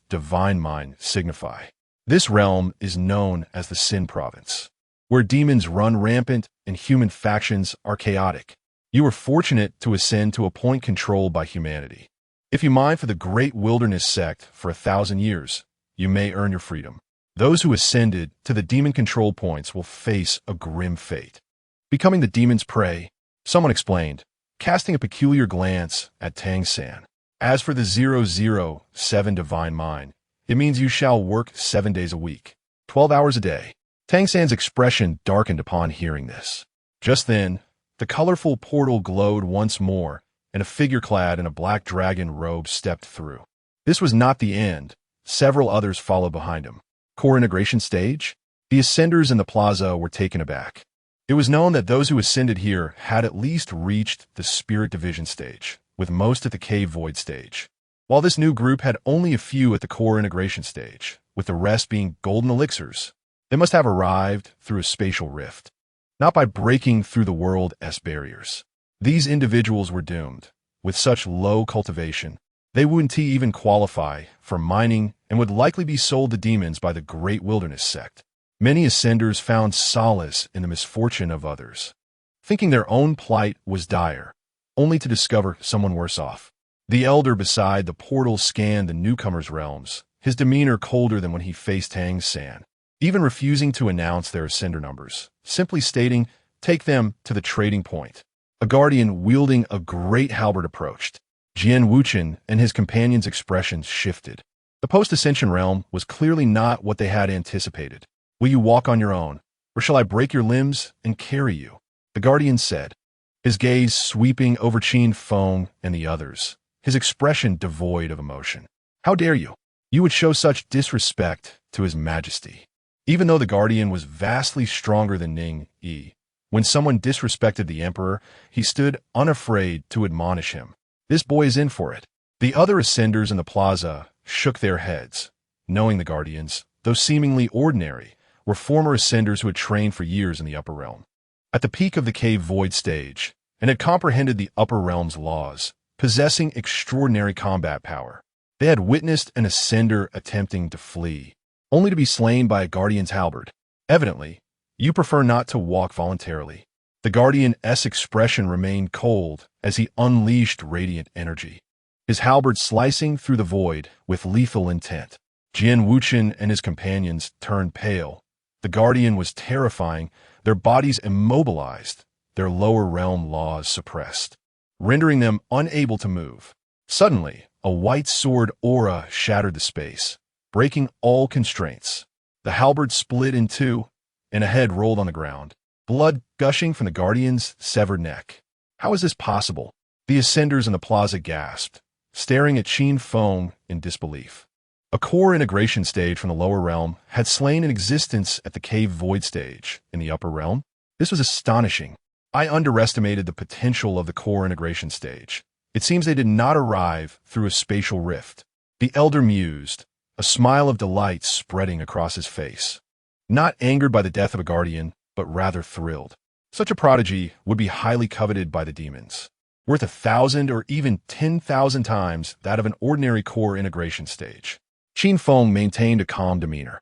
Divine Mine signify?" This realm is known as the Sin Province, where demons run rampant and human factions are chaotic. You were fortunate to ascend to a point controlled by humanity. If you mine for the great wilderness sect for 1,000 years, you may earn your freedom. Those who ascended to the demon control points will face a grim fate. becoming the demon's prey, someone explained, casting a peculiar glance at Tang San. As for the 007 divine mind, it means you shall work 7 days a week, 12 hours a day. Tang San's expression darkened upon hearing this. Just then, the colorful portal glowed once more, and a figure clad in a black dragon robe stepped through. This was not the end. Several others followed behind him. Core integration stage? The ascenders in the plaza were taken aback. It was known that those who ascended here had at least reached the spirit division stage, with most at the cave void stage. While this new group had only a few at the core integration stage, with the rest being golden elixirs, they must have arrived through a spatial rift, not by breaking through the world's barriers. These individuals were doomed. With such low cultivation, they wouldn't even qualify for mining and would likely be sold to demons by the Great Wilderness sect. Many ascenders found solace in the misfortune of others, thinking their own plight was dire, only to discover someone worse off. The elder beside the portal scanned the newcomer's realms, his demeanor colder than when he faced Tang San, even refusing to announce their ascender numbers, simply stating, "Take them to the trading point." A guardian wielding a great halberd approached. Jian Wuchen and his companions' expressions shifted. The post-ascension realm was clearly not what they had anticipated. "Will you walk on your own, or shall I break your limbs and carry you?" the guardian said, his gaze sweeping over Qin Feng and the others, his expression devoid of emotion. "How dare you? You would show such disrespect to His Majesty." Even though the guardian was vastly stronger than Ning Yi, when someone disrespected the emperor, he stood unafraid to admonish him. This boy is in for it. The other ascenders in the plaza shook their heads, knowing the guardians, though seemingly ordinary, were former ascenders who had trained for years in the upper realm, at the peak of the cave void stage, and had comprehended the upper realm's laws, possessing extraordinary combat power. They had witnessed an ascender attempting to flee, only to be slain by a guardian's halberd. Evidently, you prefer not to walk voluntarily. The guardian's expression remained cold as he unleashed radiant energy, his halberd slicing through the void with lethal intent. Jian Wuchen and his companions turned pale. The guardian was terrifying, their bodies immobilized, their lower realm laws suppressed, rendering them unable to move. Suddenly, a white sword aura shattered the space, breaking all constraints. The halberd split in two, and a head rolled on the ground, blood gushing from the guardian's severed neck. How is this possible? The ascenders in the plaza gasped, staring at Qin Feng in disbelief. A core integration stage from the lower realm had slain an existence at the cave void stage in the upper realm. This was astonishing. I underestimated the potential of the core integration stage. It seems they did not arrive through a spatial rift. The elder mused, a smile of delight spreading across his face. Not angered by the death of a guardian, but rather thrilled. Such a prodigy would be highly coveted by the demons, worth 1,000 or even 10,000 times that of an ordinary core integration stage. Qin Feng maintained a calm demeanor,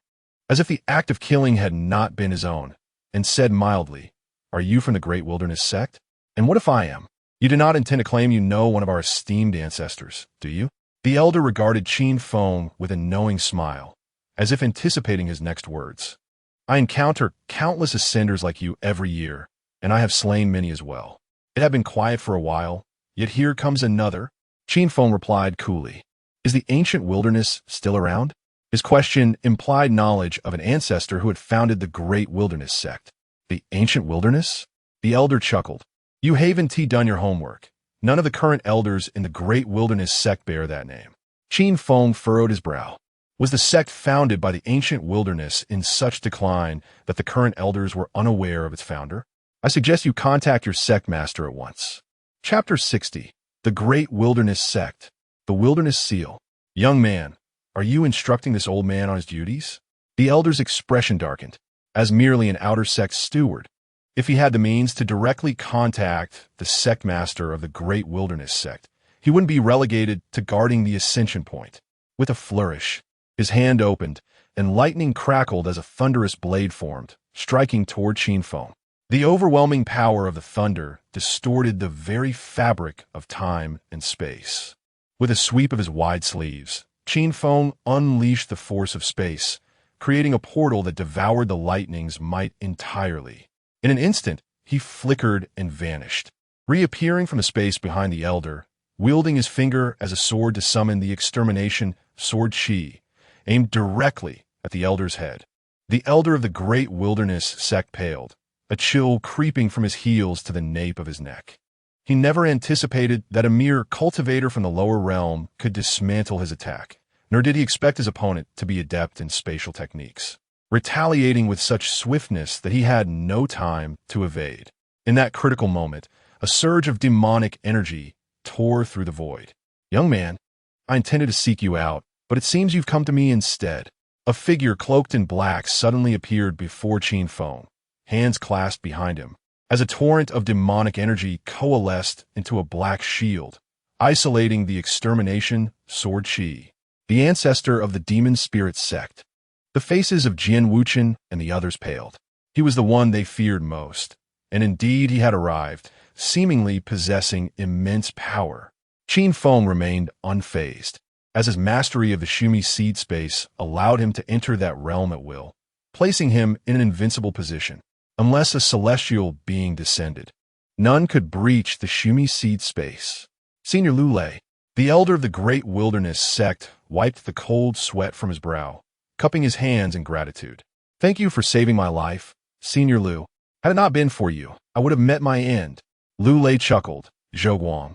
as if the act of killing had not been his own, and said mildly, "Are you from the Great Wilderness sect? And what if I am? You do not intend to claim you know one of our esteemed ancestors, do you?" The elder regarded Qin Feng with a knowing smile, as if anticipating his next words. "I encounter countless ascenders like you every year, and I have slain many as well. It had been quiet for a while, yet here comes another." Qin Feng replied coolly, "Is the ancient wilderness still around?" His question implied knowledge of an ancestor who had founded the Great Wilderness sect. "The ancient wilderness?" The elder chuckled. "You haven't done your homework. None of the current elders in the Great Wilderness sect bear that name." Qin Feng furrowed his brow. Was the sect founded by the ancient wilderness in such decline that the current elders were unaware of its founder? I suggest you contact your sect master at once. Chapter 60. The Great Wilderness Sect. The Wilderness Seal. "Young man, are you instructing this old man on his duties?" The elder's expression darkened. As merely an outer sect steward, if he had the means to directly contact the sect master of the Great Wilderness sect, he wouldn't be relegated to guarding the ascension point. With a flourish, his hand opened, and lightning crackled as a thunderous blade formed, striking toward Qin Feng. The overwhelming power of the thunder distorted the very fabric of time and space. With a sweep of his wide sleeves, Qin Feng unleashed the force of space, creating a portal that devoured the lightning's might entirely. In an instant, he flickered and vanished, reappearing from the space behind the elder, wielding his finger as a sword to summon the extermination sword Qi, aimed directly at the elder's head. The elder of the great wilderness sect paled, a chill creeping from his heels to the nape of his neck. He never anticipated that a mere cultivator from the lower realm could dismantle his attack, nor did he expect his opponent to be adept in spatial techniques, retaliating with such swiftness that he had no time to evade. In that critical moment, a surge of demonic energy tore through the void. "Young man, I intended to seek you out, but it seems you've come to me instead." A figure cloaked in black suddenly appeared before Qin Feng, hands clasped behind him, as a torrent of demonic energy coalesced into a black shield, isolating the extermination sword Qi, the ancestor of the demon spirit sect. The faces of Jian Wuchen and the others paled. He was the one they feared most, and indeed he had arrived, seemingly possessing immense power. Qin Feng remained unfazed, as his mastery of the Shumi seed space allowed him to enter that realm at will, placing him in an invincible position. Unless a celestial being descended, none could breach the Shumi seed space. Senior Lu Lei, the elder of the great wilderness sect, wiped the cold sweat from his brow, cupping his hands in gratitude. "Thank you for saving my life, Senior Lu. Had it not been for you, I would have met my end." Lu Lei chuckled. "Zhou Guang,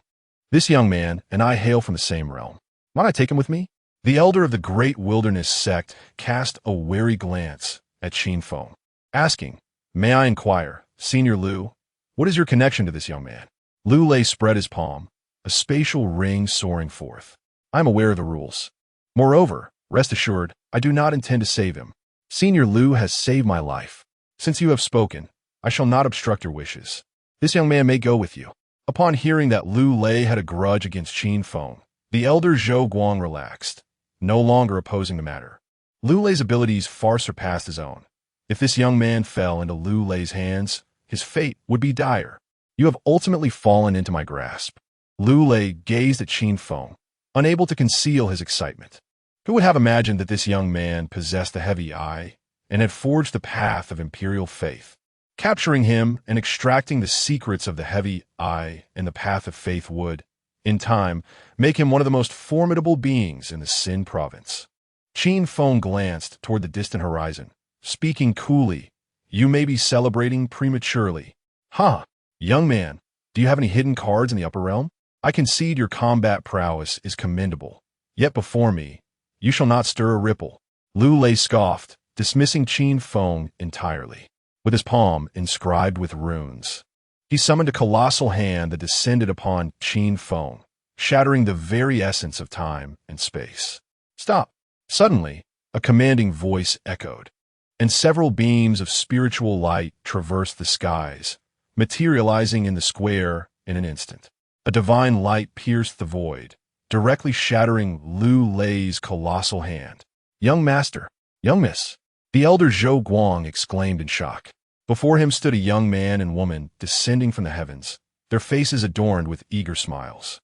this young man and I hail from the same realm. Might I take him with me?" The elder of the great wilderness sect cast a wary glance at Qin Feng, asking, "May I inquire, Senior Lu, what is your connection to this young man?" Lu Lei spread his palm, a spatial ring soaring forth. "I am aware of the rules. Moreover, rest assured, I do not intend to save him. Senior Lu has saved my life. Since you have spoken, I shall not obstruct your wishes. This young man may go with you." Upon hearing that Lu Lei had a grudge against Qin Feng, the elder Zhou Guang relaxed, no longer opposing the matter. Lu Lei's abilities far surpassed his own. If this young man fell into Lu Lei's hands, his fate would be dire. "You have ultimately fallen into my grasp." Lu Lei gazed at Qin Feng, unable to conceal his excitement. Who would have imagined that this young man possessed the heavy eye and had forged the path of imperial faith? Capturing him and extracting the secrets of the heavy eye and the path of faith would, in time, make him one of the most formidable beings in the Xin province. Qin Feng glanced toward the distant horizon, speaking coolly. "You may be celebrating prematurely. Huh, young man, do you have any hidden cards in the upper realm? I concede your combat prowess is commendable. Yet before me, you shall not stir a ripple." Lu Lei scoffed, dismissing Qin Feng entirely. With his palm inscribed with runes, he summoned a colossal hand that descended upon Qin Feng, shattering the very essence of time and space. "Stop!" Suddenly, a commanding voice echoed, and several beams of spiritual light traversed the skies, materializing in the square in an instant. A divine light pierced the void, directly shattering Lu Lei's colossal hand. "Young master, young miss," the elder Zhou Guang exclaimed in shock. Before him stood a young man and woman descending from the heavens, their faces adorned with eager smiles.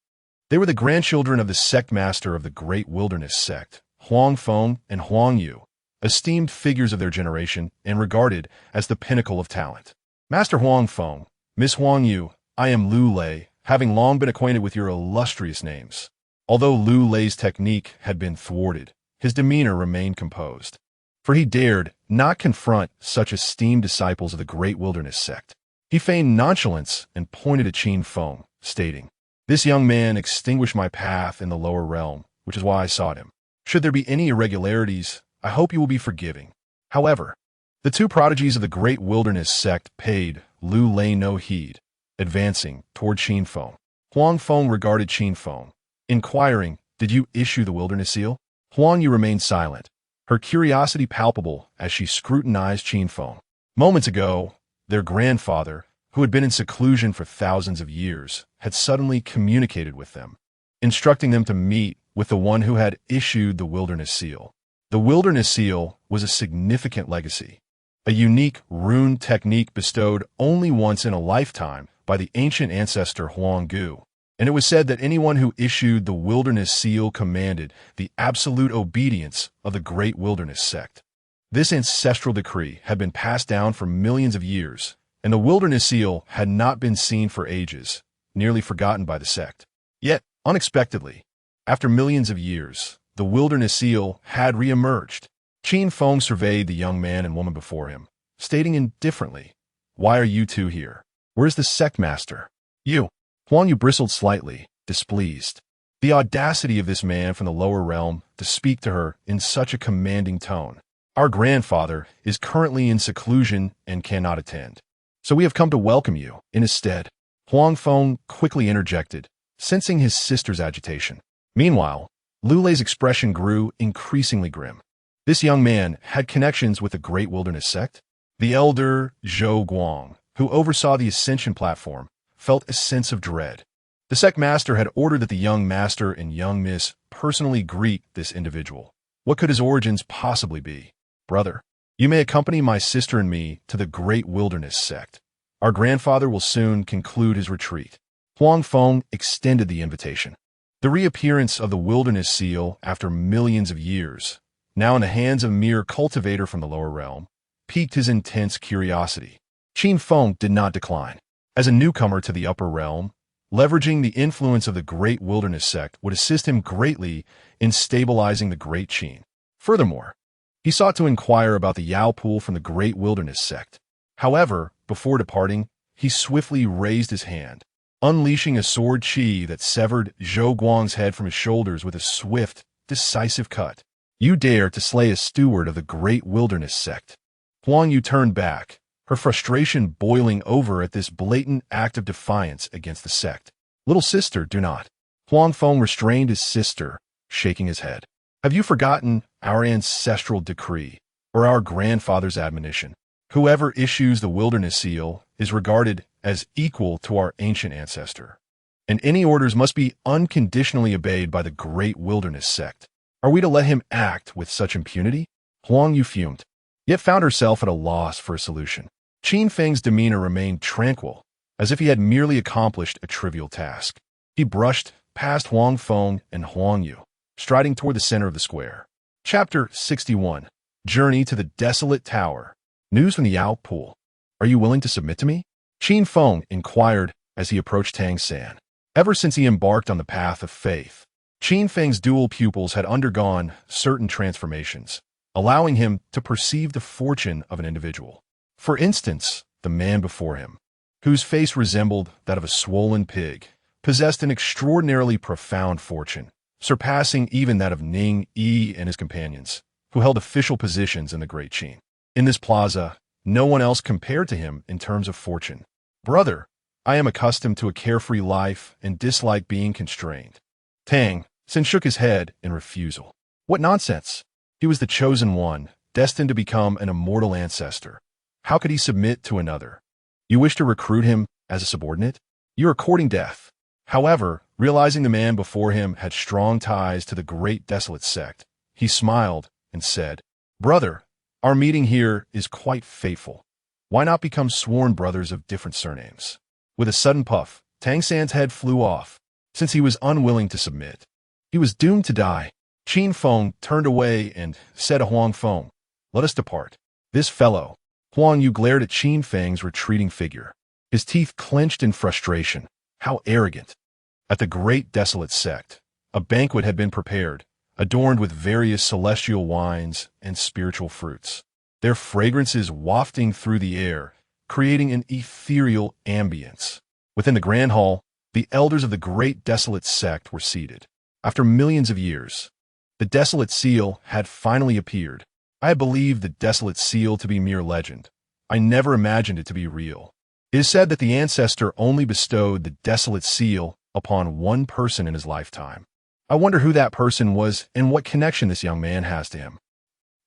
They were the grandchildren of the sect master of the great wilderness sect, Huang Feng and Huang Yu, esteemed figures of their generation and regarded as the pinnacle of talent. "Master Huang Feng, Miss Huang Yu, I am Lu Lei, having long been acquainted with your illustrious names." Although Lu Lei's technique had been thwarted, his demeanor remained composed, for he dared not confront such esteemed disciples of the great wilderness sect. He feigned nonchalance and pointed at Qin Feng, stating, "This young man extinguished my path in the lower realm, which is why I sought him. Should there be any irregularities, I hope you will be forgiving." However, the two prodigies of the great wilderness sect paid Lu Lei no heed, advancing toward Qin Feng. Huang Feng regarded Qin Feng, inquiring, "Did you issue the wilderness seal?" Huang Yu remained silent, her curiosity palpable as she scrutinized Qin Feng. Moments ago, their grandfather, who had been in seclusion for thousands of years, had suddenly communicated with them, instructing them to meet with the one who had issued the wilderness seal. The wilderness seal was a significant legacy, a unique rune technique bestowed only once in a lifetime by the ancient ancestor Huang Gu, and it was said that anyone who issued the wilderness seal commanded the absolute obedience of the great wilderness sect. This ancestral decree had been passed down for millions of years, and the wilderness seal had not been seen for ages, nearly forgotten by the sect. Yet, unexpectedly, after millions of years, the wilderness seal had re-emerged. Qin Feng surveyed the young man and woman before him, stating indifferently, "Why are you two here? Where's the sect master?" "You." Huang Yu bristled slightly, displeased. The audacity of this man from the lower realm to speak to her in such a commanding tone. "Our grandfather is currently in seclusion and cannot attend. So we have come to welcome you in his stead." Huang Feng quickly interjected, sensing his sister's agitation. Meanwhile, Lu Lei's expression grew increasingly grim. This young man had connections with the Great Wilderness sect. The elder Zhou Guang, who oversaw the ascension platform, felt a sense of dread. The sect master had ordered that the young master and young miss personally greet this individual. What could his origins possibly be? "Brother, you may accompany my sister and me to the Great Wilderness sect. Our grandfather will soon conclude his retreat." Huang Feng extended the invitation. The reappearance of the wilderness seal after millions of years, now in the hands of a mere cultivator from the lower realm, piqued his intense curiosity. Qin Feng did not decline. As a newcomer to the upper realm, leveraging the influence of the Great Wilderness sect would assist him greatly in stabilizing the Great Qin. Furthermore, he sought to inquire about the Yao pool from the Great Wilderness sect. However, before departing, he swiftly raised his hand, unleashing a sword chi that severed Zhou Guang's head from his shoulders with a swift, decisive cut. "You dare to slay a steward of the Great Wilderness sect." Huang Yu turned back, her frustration boiling over at this blatant act of defiance against the sect. "Little sister, do not." Huang Feng restrained his sister, shaking his head. "Have you forgotten our ancestral decree, or our grandfather's admonition? Whoever issues the wilderness seal is regarded as equal to our ancient ancestor, and any orders must be unconditionally obeyed by the Great Wilderness sect. Are we to let him act with such impunity?" Huang Yu fumed, yet found herself at a loss for a solution. Qin Feng's demeanor remained tranquil, as if he had merely accomplished a trivial task. He brushed past Huang Feng and Huang Yu, striding toward the center of the square. Chapter 61. Journey to the Desolate Tower. News from the Yao pool. "Are you willing to submit to me?" Qin Feng inquired as he approached Tang San. Ever since he embarked on the path of faith, Qin Feng's dual pupils had undergone certain transformations, allowing him to perceive the fortune of an individual. For instance, the man before him, whose face resembled that of a swollen pig, possessed an extraordinarily profound fortune, surpassing even that of Ning Yi and his companions, who held official positions in the Great Qin. In this plaza, no one else compared to him in terms of fortune. "Brother, I am accustomed to a carefree life and dislike being constrained." Tang San shook his head in refusal. What nonsense! He was the chosen one, destined to become an immortal ancestor. How could he submit to another? "You wish to recruit him as a subordinate? You are courting death." However, realizing the man before him had strong ties to the Great Desolate sect, he smiled and said, "Brother, our meeting here is quite fateful. Why not become sworn brothers of different surnames?" With a sudden puff, Tang San's head flew off, since he was unwilling to submit. He was doomed to die. Qin Feng turned away and said to Huang Feng, "Let us depart." This fellow. Huang Yu glared at Qin Feng's retreating figure. His teeth clenched in frustration. How arrogant. At the Great Desolate sect, a banquet had been prepared, adorned with various celestial wines and spiritual fruits, their fragrances wafting through the air, creating an ethereal ambience. Within the grand hall, the elders of the Great Desolate sect were seated. After millions of years, the Desolate Seal had finally appeared. I had believed the Desolate Seal to be mere legend. I never imagined it to be real. It is said that the ancestor only bestowed the Desolate Seal upon one person in his lifetime. I wonder who that person was and what connection this young man has to him.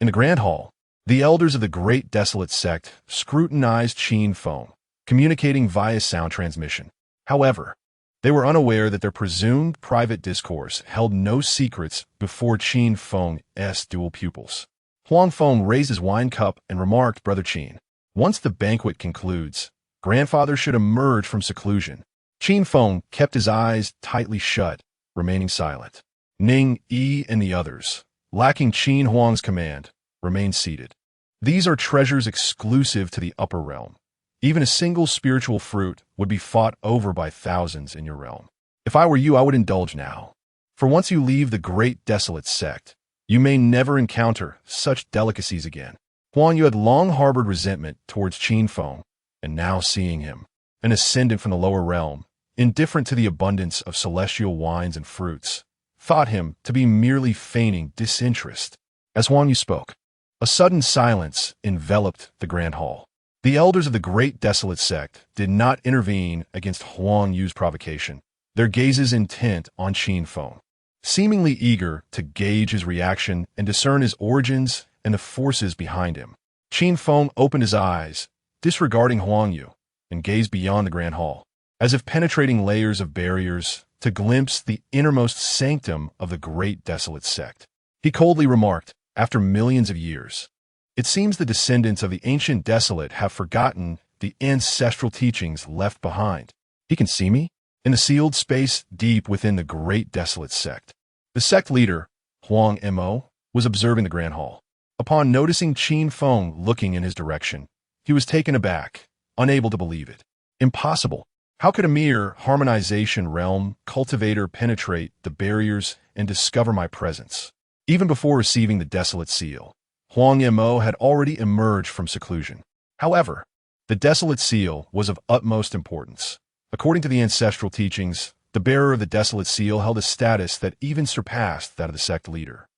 In the grand hall, the elders of the Great Desolate sect scrutinized Qin Feng, communicating via sound transmission. However, they were unaware that their presumed private discourse held no secrets before Qin Feng's dual pupils. Huang Feng raised his wine cup and remarked, "Brother Qin, once the banquet concludes, grandfather should emerge from seclusion." Qin Feng kept his eyes tightly shut, remaining silent. Ning Yi and the others, lacking Qin Huang's command, remained seated. These are treasures exclusive to the upper realm. Even a single spiritual fruit would be fought over by thousands in your realm. If I were you, I would indulge now. For once you leave the great desolate sect, you may never encounter such delicacies again. Huang Yu had long harbored resentment towards Qin Feng, and now seeing him, an ascendant from the lower realm, indifferent to the abundance of celestial wines and fruits, thought him to be merely feigning disinterest. As Huang Yu spoke, a sudden silence enveloped the grand hall. The elders of the great desolate sect did not intervene against Huang Yu's provocation, their gazes intent on Qin Feng, seemingly eager to gauge his reaction and discern his origins and the forces behind him. Qin Feng opened his eyes, disregarding Huang Yu, and gazed beyond the grand hall, as if penetrating layers of barriers to glimpse the innermost sanctum of the great desolate sect. He coldly remarked, after millions of years, "It seems the descendants of the ancient desolate have forgotten the ancestral teachings left behind. He can see me?" In the sealed space deep within the great desolate sect, the sect leader, Huang Mo, was observing the grand hall. Upon noticing Qin Feng looking in his direction, he was taken aback, unable to believe it. Impossible. How could a mere harmonization realm cultivator penetrate the barriers and discover my presence? Even before receiving the desolate seal, Huang Mo had already emerged from seclusion. However, the desolate seal was of utmost importance. According to the ancestral teachings, the bearer of the desolate seal held a status that even surpassed that of the sect leader.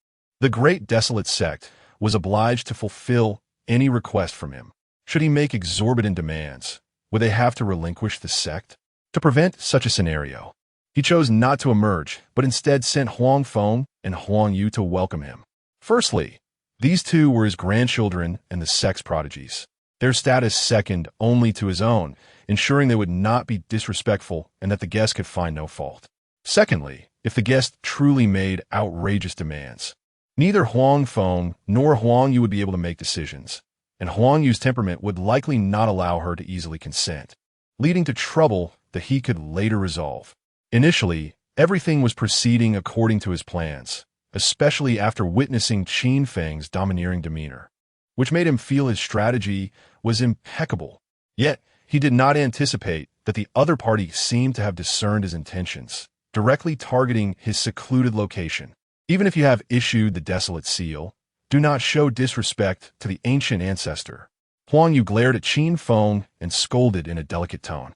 The great desolate sect was obliged to fulfill any request from him. Should he make exorbitant demands, would they have to relinquish the sect? To prevent such a scenario, he chose not to emerge, but instead sent Huang Feng and Huang Yu to welcome him. Firstly, these two were his grandchildren and the sect's prodigies, their status second only to his own, ensuring they would not be disrespectful and that the guest could find no fault. Secondly, if the guest truly made outrageous demands, neither Huang Feng nor Huang Yu would be able to make decisions, and Huang Yu's temperament would likely not allow her to easily consent, leading to trouble that he could later resolve. Initially, everything was proceeding according to his plans, especially after witnessing Qin Feng's domineering demeanor, which made him feel his strategy was impeccable. Yet, he did not anticipate that the other party seemed to have discerned his intentions, directly targeting his secluded location. Even if you have issued the desolate seal, do not show disrespect to the ancient ancestor. Huang Yu glared at Qin Feng and scolded in a delicate tone.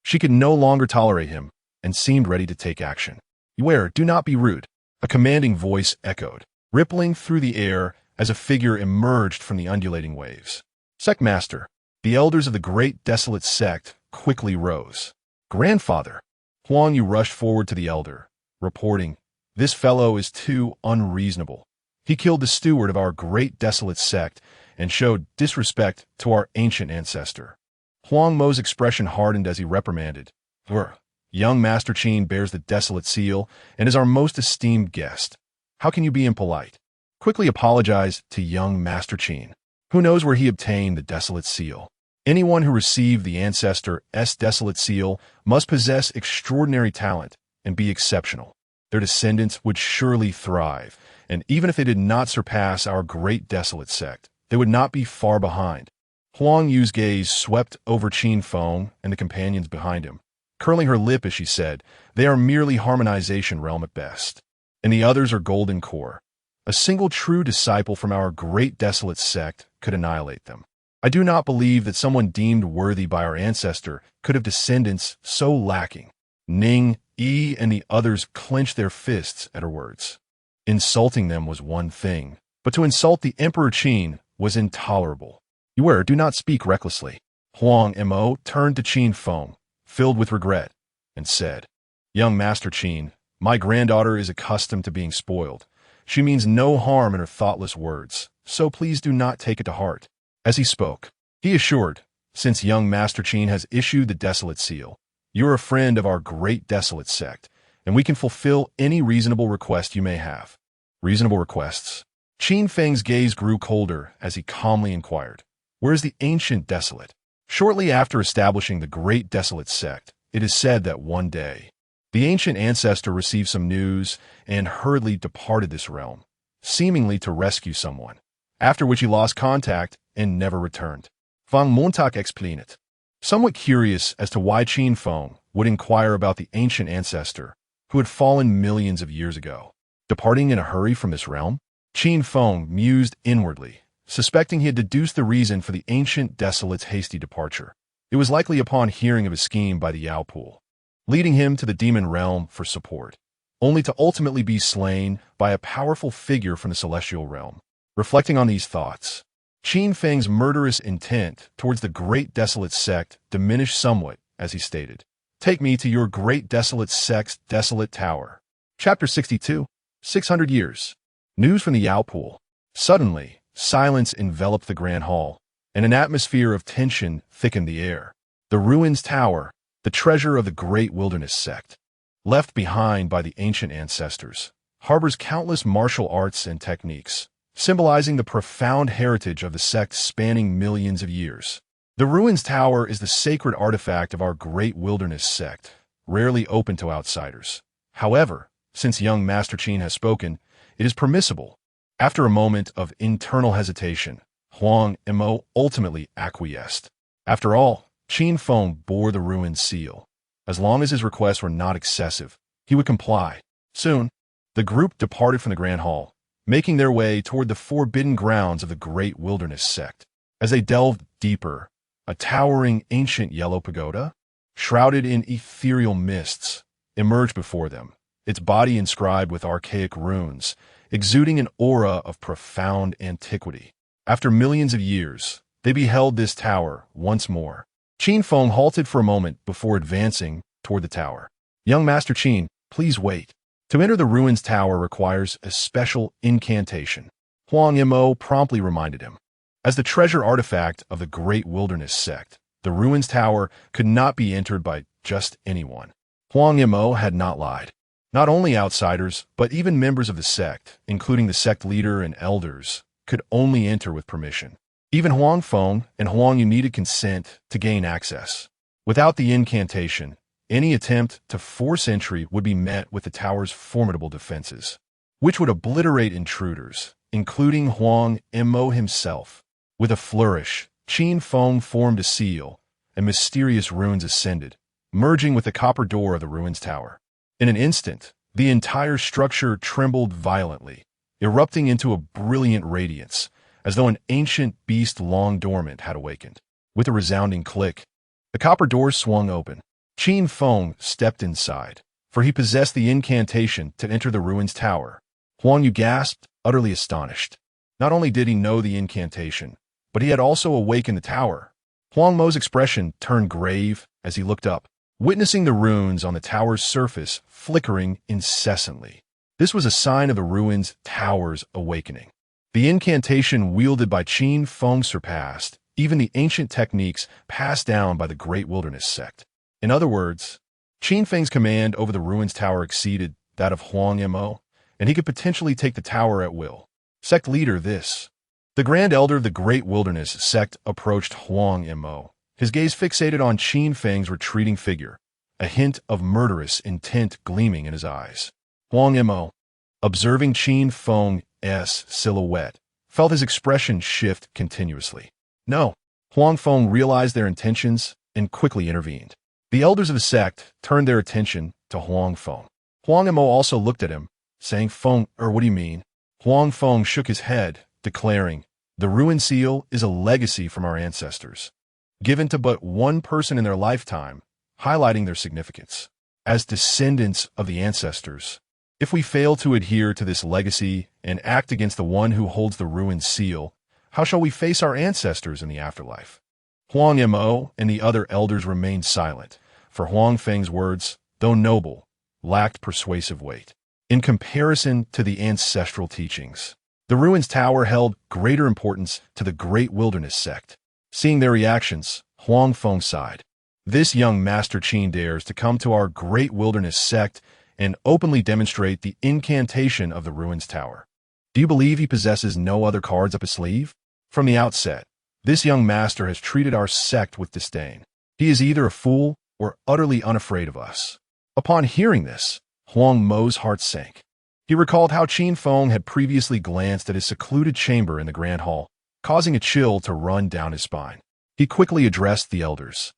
She could no longer tolerate him and seemed ready to take action. "Beware, do not be rude," a commanding voice echoed, rippling through the air as a figure emerged from the undulating waves. Sect Master, the elders of the great desolate sect quickly rose. "Grandfather!" Huang Yu rushed forward to the elder, reporting, "This fellow is too unreasonable. He killed the steward of our great desolate sect and showed disrespect to our ancient ancestor." Huang Mo's expression hardened as he reprimanded, "Young Master Qin bears the desolate seal and is our most esteemed guest. How can you be impolite? Quickly apologize to young Master Qin. Who knows where he obtained the desolate seal? Anyone who received the ancestor's desolate seal must possess extraordinary talent and be exceptional. Their descendants would surely thrive, and even if they did not surpass our great desolate sect, they would not be far behind." Huang Yu's gaze swept over Qin Feng and the companions behind him, curling her lip as she said, "They are merely harmonization realm at best, and the others are golden core. A single true disciple from our great desolate sect could annihilate them. I do not believe that someone deemed worthy by our ancestor could have descendants so lacking." Ning, Yi, and the others clenched their fists at her words. Insulting them was one thing, but to insult the Emperor Qin was intolerable. "Beware, do not speak recklessly." Huang Mo turned to Qin Feng, filled with regret, and said, "Young Master Qin, my granddaughter is accustomed to being spoiled. She means no harm in her thoughtless words, so please do not take it to heart." As he spoke, he assured, "Since young Master Qin has issued the desolate seal, you are a friend of our great desolate sect, and we can fulfill any reasonable request you may have." "Reasonable requests?" Qin Feng's gaze grew colder as he calmly inquired, "Where is the ancient desolate?" Shortly after establishing the great desolate sect, it is said that one day, the ancient ancestor received some news and hurriedly departed this realm, seemingly to rescue someone, after which he lost contact and never returned. Fang Montag explained it. Somewhat curious as to why Qin Feng would inquire about the ancient ancestor who had fallen millions of years ago. Departing in a hurry from this realm, Qin Feng mused inwardly, suspecting he had deduced the reason for the ancient desolate's hasty departure. It was likely upon hearing of his scheme by the Yao Pool, leading him to the demon realm for support, only to ultimately be slain by a powerful figure from the celestial realm. Reflecting on these thoughts, Qin Feng's murderous intent towards the great desolate sect diminished somewhat as he stated, "Take me to your great desolate sect's desolate tower." Chapter 62, 600 Years. News from the Yao Pool. Suddenly, silence enveloped the Grand Hall, and an atmosphere of tension thickened the air. The ruins tower, the treasure of the great wilderness sect, left behind by the ancient ancestors, harbors countless martial arts and techniques, symbolizing the profound heritage of the sect spanning millions of years. The ruins tower is the sacred artifact of our great wilderness sect, rarely open to outsiders. However, since young Master Qin has spoken, it is permissible. After a moment of internal hesitation, Huang Mo ultimately acquiesced. After all, Qin Feng bore the ruin's seal. As long as his requests were not excessive, he would comply. Soon, the group departed from the Grand Hall, making their way toward the forbidden grounds of the great wilderness sect. As they delved deeper, a towering ancient yellow pagoda, shrouded in ethereal mists, emerged before them, its body inscribed with archaic runes, exuding an aura of profound antiquity. After millions of years, they beheld this tower once more. Qin Feng halted for a moment before advancing toward the tower. "Young Master Qin, please wait. To enter the ruins tower requires a special incantation," Huang Mo promptly reminded him. As the treasure artifact of the great wilderness sect, the ruins tower could not be entered by just anyone. Huang Mo had not lied. Not only outsiders, but even members of the sect, including the sect leader and elders, could only enter with permission. Even Huang Feng and Huang Yu needed consent to gain access. Without the incantation, any attempt to force entry would be met with the tower's formidable defenses, which would obliterate intruders, including Huang Mo himself. With a flourish, Qin Feng formed a seal, and mysterious runes ascended, merging with the copper door of the ruins tower. In an instant, the entire structure trembled violently, erupting into a brilliant radiance, as though an ancient beast long dormant had awakened. With a resounding click, the copper doors swung open. Qin Feng stepped inside, for he possessed the incantation to enter the ruins tower. Huang Yu gasped, utterly astonished. Not only did he know the incantation, but he had also awakened the tower. Huang Mo's expression turned grave as he looked up, witnessing the runes on the tower's surface flickering incessantly. This was a sign of the ruins tower's awakening. The incantation wielded by Qin Feng surpassed even the ancient techniques passed down by the great wilderness sect. In other words, Qin Feng's command over the ruins tower exceeded that of Huang Mo, and he could potentially take the tower at will. Sect leader this. The Grand Elder of the Great Wilderness sect approached Huang Mo, his gaze fixated on Qin Feng's retreating figure, a hint of murderous intent gleaming in his eyes. Huang Mo, observing Qin Feng's silhouette, felt his expression shift continuously. No, Huang Feng realized their intentions and quickly intervened. The elders of the sect turned their attention to Huang Feng. Huang Mo also looked at him, saying, What do you mean?" Huang Feng shook his head, declaring, "The ruin seal is a legacy from our ancestors, given to but one person in their lifetime, highlighting their significance. As descendants of the ancestors, if we fail to adhere to this legacy and act against the one who holds the ruin seal, how shall we face our ancestors in the afterlife?" Huang Mo and the other elders remained silent, for Huang Feng's words, though noble, lacked persuasive weight. In comparison to the ancestral teachings, the ruins tower held greater importance to the great wilderness sect. Seeing their reactions, Huang Feng sighed. This young Master Qin dares to come to our great wilderness sect and openly demonstrate the incantation of the ruins tower. Do you believe he possesses no other cards up his sleeve? From the outset, this young master has treated our sect with disdain. He is either a fool or utterly unafraid of us. Upon hearing this, Huang Mo's heart sank. He recalled how Qin Feng had previously glanced at his secluded chamber in the Grand Hall, causing a chill to run down his spine. He quickly addressed the elders.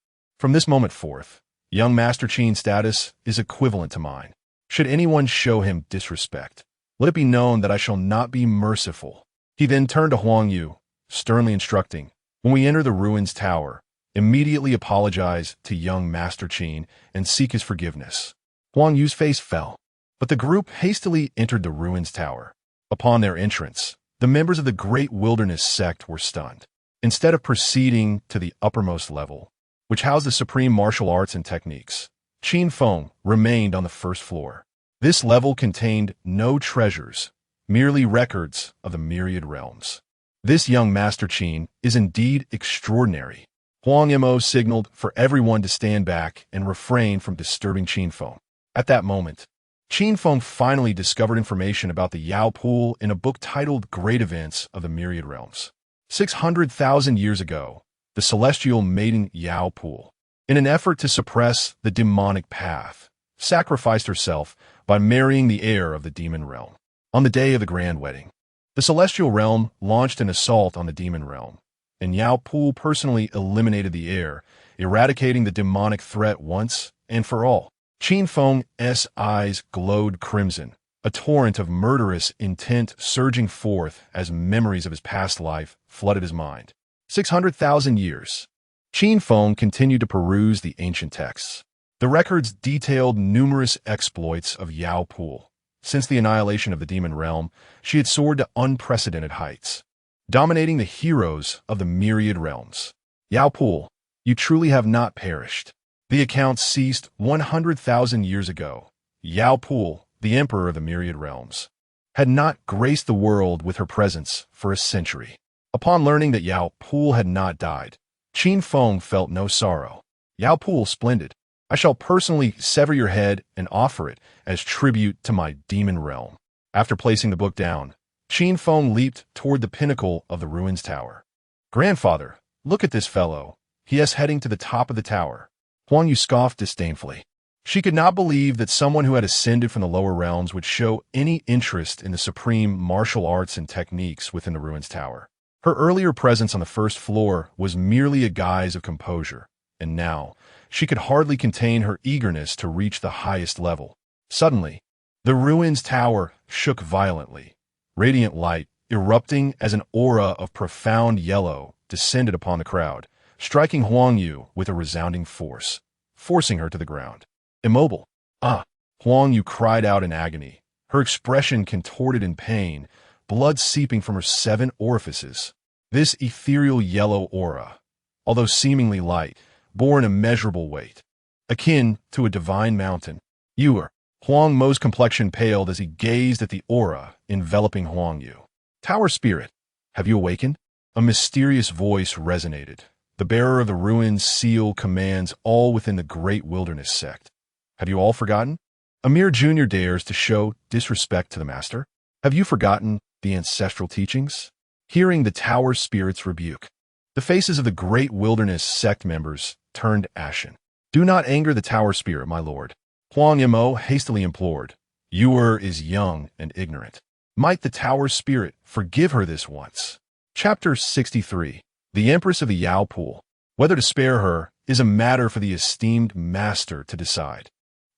From this moment forth, young Master Qin's status is equivalent to mine. Should anyone show him disrespect, let it be known that I shall not be merciful." He then turned to Huang Yu, sternly instructing, "When we enter the ruins tower, immediately apologize to young Master Qin and seek his forgiveness." Huang Yu's face fell, but the group hastily entered the ruins tower. Upon their entrance, the members of the Great Wilderness sect were stunned. Instead of proceeding to the uppermost level, which housed the supreme martial arts and techniques, Qin Feng remained on the first floor. This level contained no treasures, merely records of the myriad realms. "This young Master Qin is indeed extraordinary." Huang Mo signaled for everyone to stand back and refrain from disturbing Qin Feng. At that moment, Qin Feng finally discovered information about the Yao Pool in a book titled Great Events of the Myriad Realms. 600,000 years ago, the celestial maiden Yao Pool, in an effort to suppress the demonic path, sacrificed herself by marrying the heir of the demon realm. On the day of the grand wedding, the celestial realm launched an assault on the demon realm, and Yao Pool personally eliminated the heir, eradicating the demonic threat once and for all. Qin Feng's eyes glowed crimson, a torrent of murderous intent surging forth as memories of his past life flooded his mind. 600,000 years. Qin Feng continued to peruse the ancient texts. The records detailed numerous exploits of Yao Pool. Since the annihilation of the demon realm, she had soared to unprecedented heights, dominating the heroes of the myriad realms. "Yao Pool, you truly have not perished." The account ceased 100,000 years ago. Yao Pool, the emperor of the myriad realms, had not graced the world with her presence for a century. Upon learning that Yao Pool had not died, Qin Feng felt no sorrow. "Yao Pool, splendid. I shall personally sever your head and offer it as tribute to my demon realm." After placing the book down, Qin Feng leaped toward the pinnacle of the ruins tower. "Grandfather, look at this fellow. He is heading to the top of the tower." Huang Yu scoffed disdainfully. She could not believe that someone who had ascended from the lower realms would show any interest in the supreme martial arts and techniques within the ruins tower. Her earlier presence on the first floor was merely a guise of composure, and now she could hardly contain her eagerness to reach the highest level. Suddenly, the ruins tower shook violently. Radiant light, erupting as an aura of profound yellow, descended upon the crowd, striking Huang Yu with a resounding force, forcing her to the ground. Immobile. "Ah!" Huang Yu cried out in agony, her expression contorted in pain, blood seeping from her 7 orifices. This ethereal yellow aura, although seemingly light, bore an immeasurable weight, akin to a divine mountain. "You are..." Huang Mo's complexion paled as he gazed at the aura enveloping Huang Yu. "Tower spirit, have you awakened?" A mysterious voice resonated. The bearer of the ruins seal commands all within the Great Wilderness sect. Have you all forgotten? A mere junior dares to show disrespect to the master? Have you forgotten the ancestral teachings? Hearing the tower spirit's rebuke, the faces of the Great Wilderness sect members turned ashen. "Do not anger the tower spirit, my lord," Huang Mo hastily implored. "Yuer is young and ignorant. Might the tower spirit forgive her this once?" Chapter 63. The Empress of the Yao Pool. Whether to spare her is a matter for the esteemed master to decide.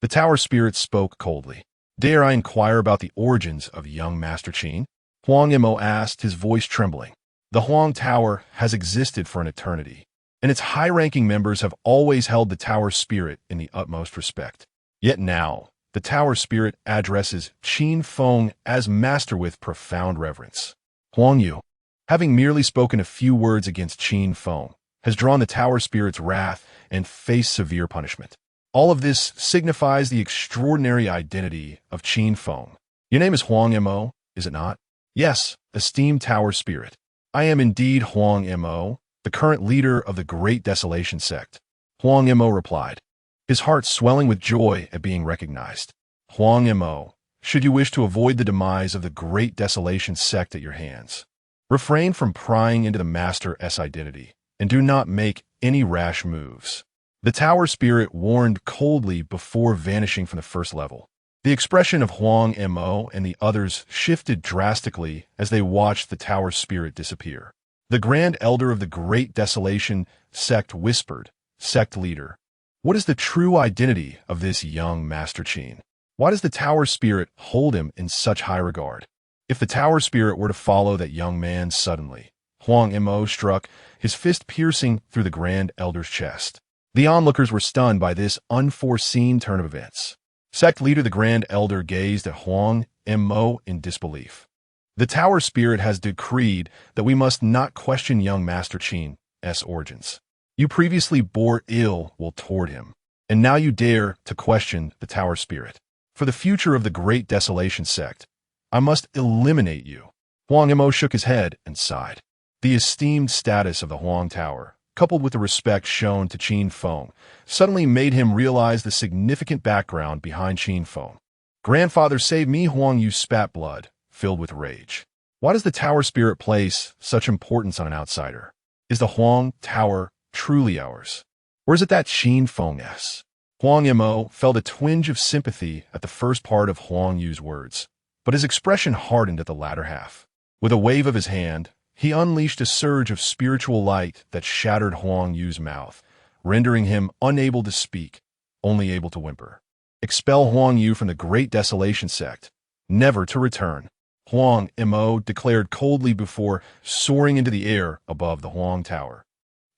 The tower spirit spoke coldly. "Dare I inquire about the origins of young Master Qin?" Huang Mo asked, his voice trembling. The Huang Tower has existed for an eternity, and its high-ranking members have always held the tower spirit in the utmost respect. Yet now, the tower spirit addresses Qin Feng as master with profound reverence. Huang Yu, having merely spoken a few words against Qin Feng, has drawn the tower spirit's wrath and faced severe punishment. All of this signifies the extraordinary identity of Qin Feng. "Your name is Huang Mo, is it not?" "Yes, esteemed tower spirit. I am indeed Huang Mo, the current leader of the Great Desolation sect," Huang Mo replied, his heart swelling with joy at being recognized. "Huang Mo, should you wish to avoid the demise of the Great Desolation sect at your hands, refrain from prying into the master's identity, and do not make any rash moves." The tower spirit warned coldly before vanishing from the first level. The expression of Huang Mo and the others shifted drastically as they watched the tower spirit disappear. The Grand Elder of the Great Desolation sect whispered, sect leader. What is the true identity of this young Master Qin? Why does the Tower Spirit hold him in such high regard? If the Tower Spirit were to follow that young man suddenly, Huang Mo struck, his fist piercing through the Grand Elder's chest. The onlookers were stunned by this unforeseen turn of events. Sect leader the Grand Elder gazed at Huang Mo in disbelief. The Tower Spirit has decreed that we must not question young Master Qin's origins. You previously bore ill will toward him, and now you dare to question the Tower Spirit. For the future of the Great Desolation sect, I must eliminate you. Huang Mo shook his head and sighed. The esteemed status of the Huang Tower, coupled with the respect shown to Qin Feng, suddenly made him realize the significant background behind Qin Feng. Grandfather, save me! Huang Yu spat blood, filled with rage. Why does the Tower Spirit place such importance on an outsider? Is the Huang Tower truly ours? Or is it that Qin Feng's? Huang Mo felt a twinge of sympathy at the first part of Huang Yu's words, but his expression hardened at the latter half. With a wave of his hand, he unleashed a surge of spiritual light that shattered Huang Yu's mouth, rendering him unable to speak, only able to whimper. Expel Huang Yu from the Great Desolation sect, never to return. Huang Mo declared coldly before soaring into the air above the Huang Tower.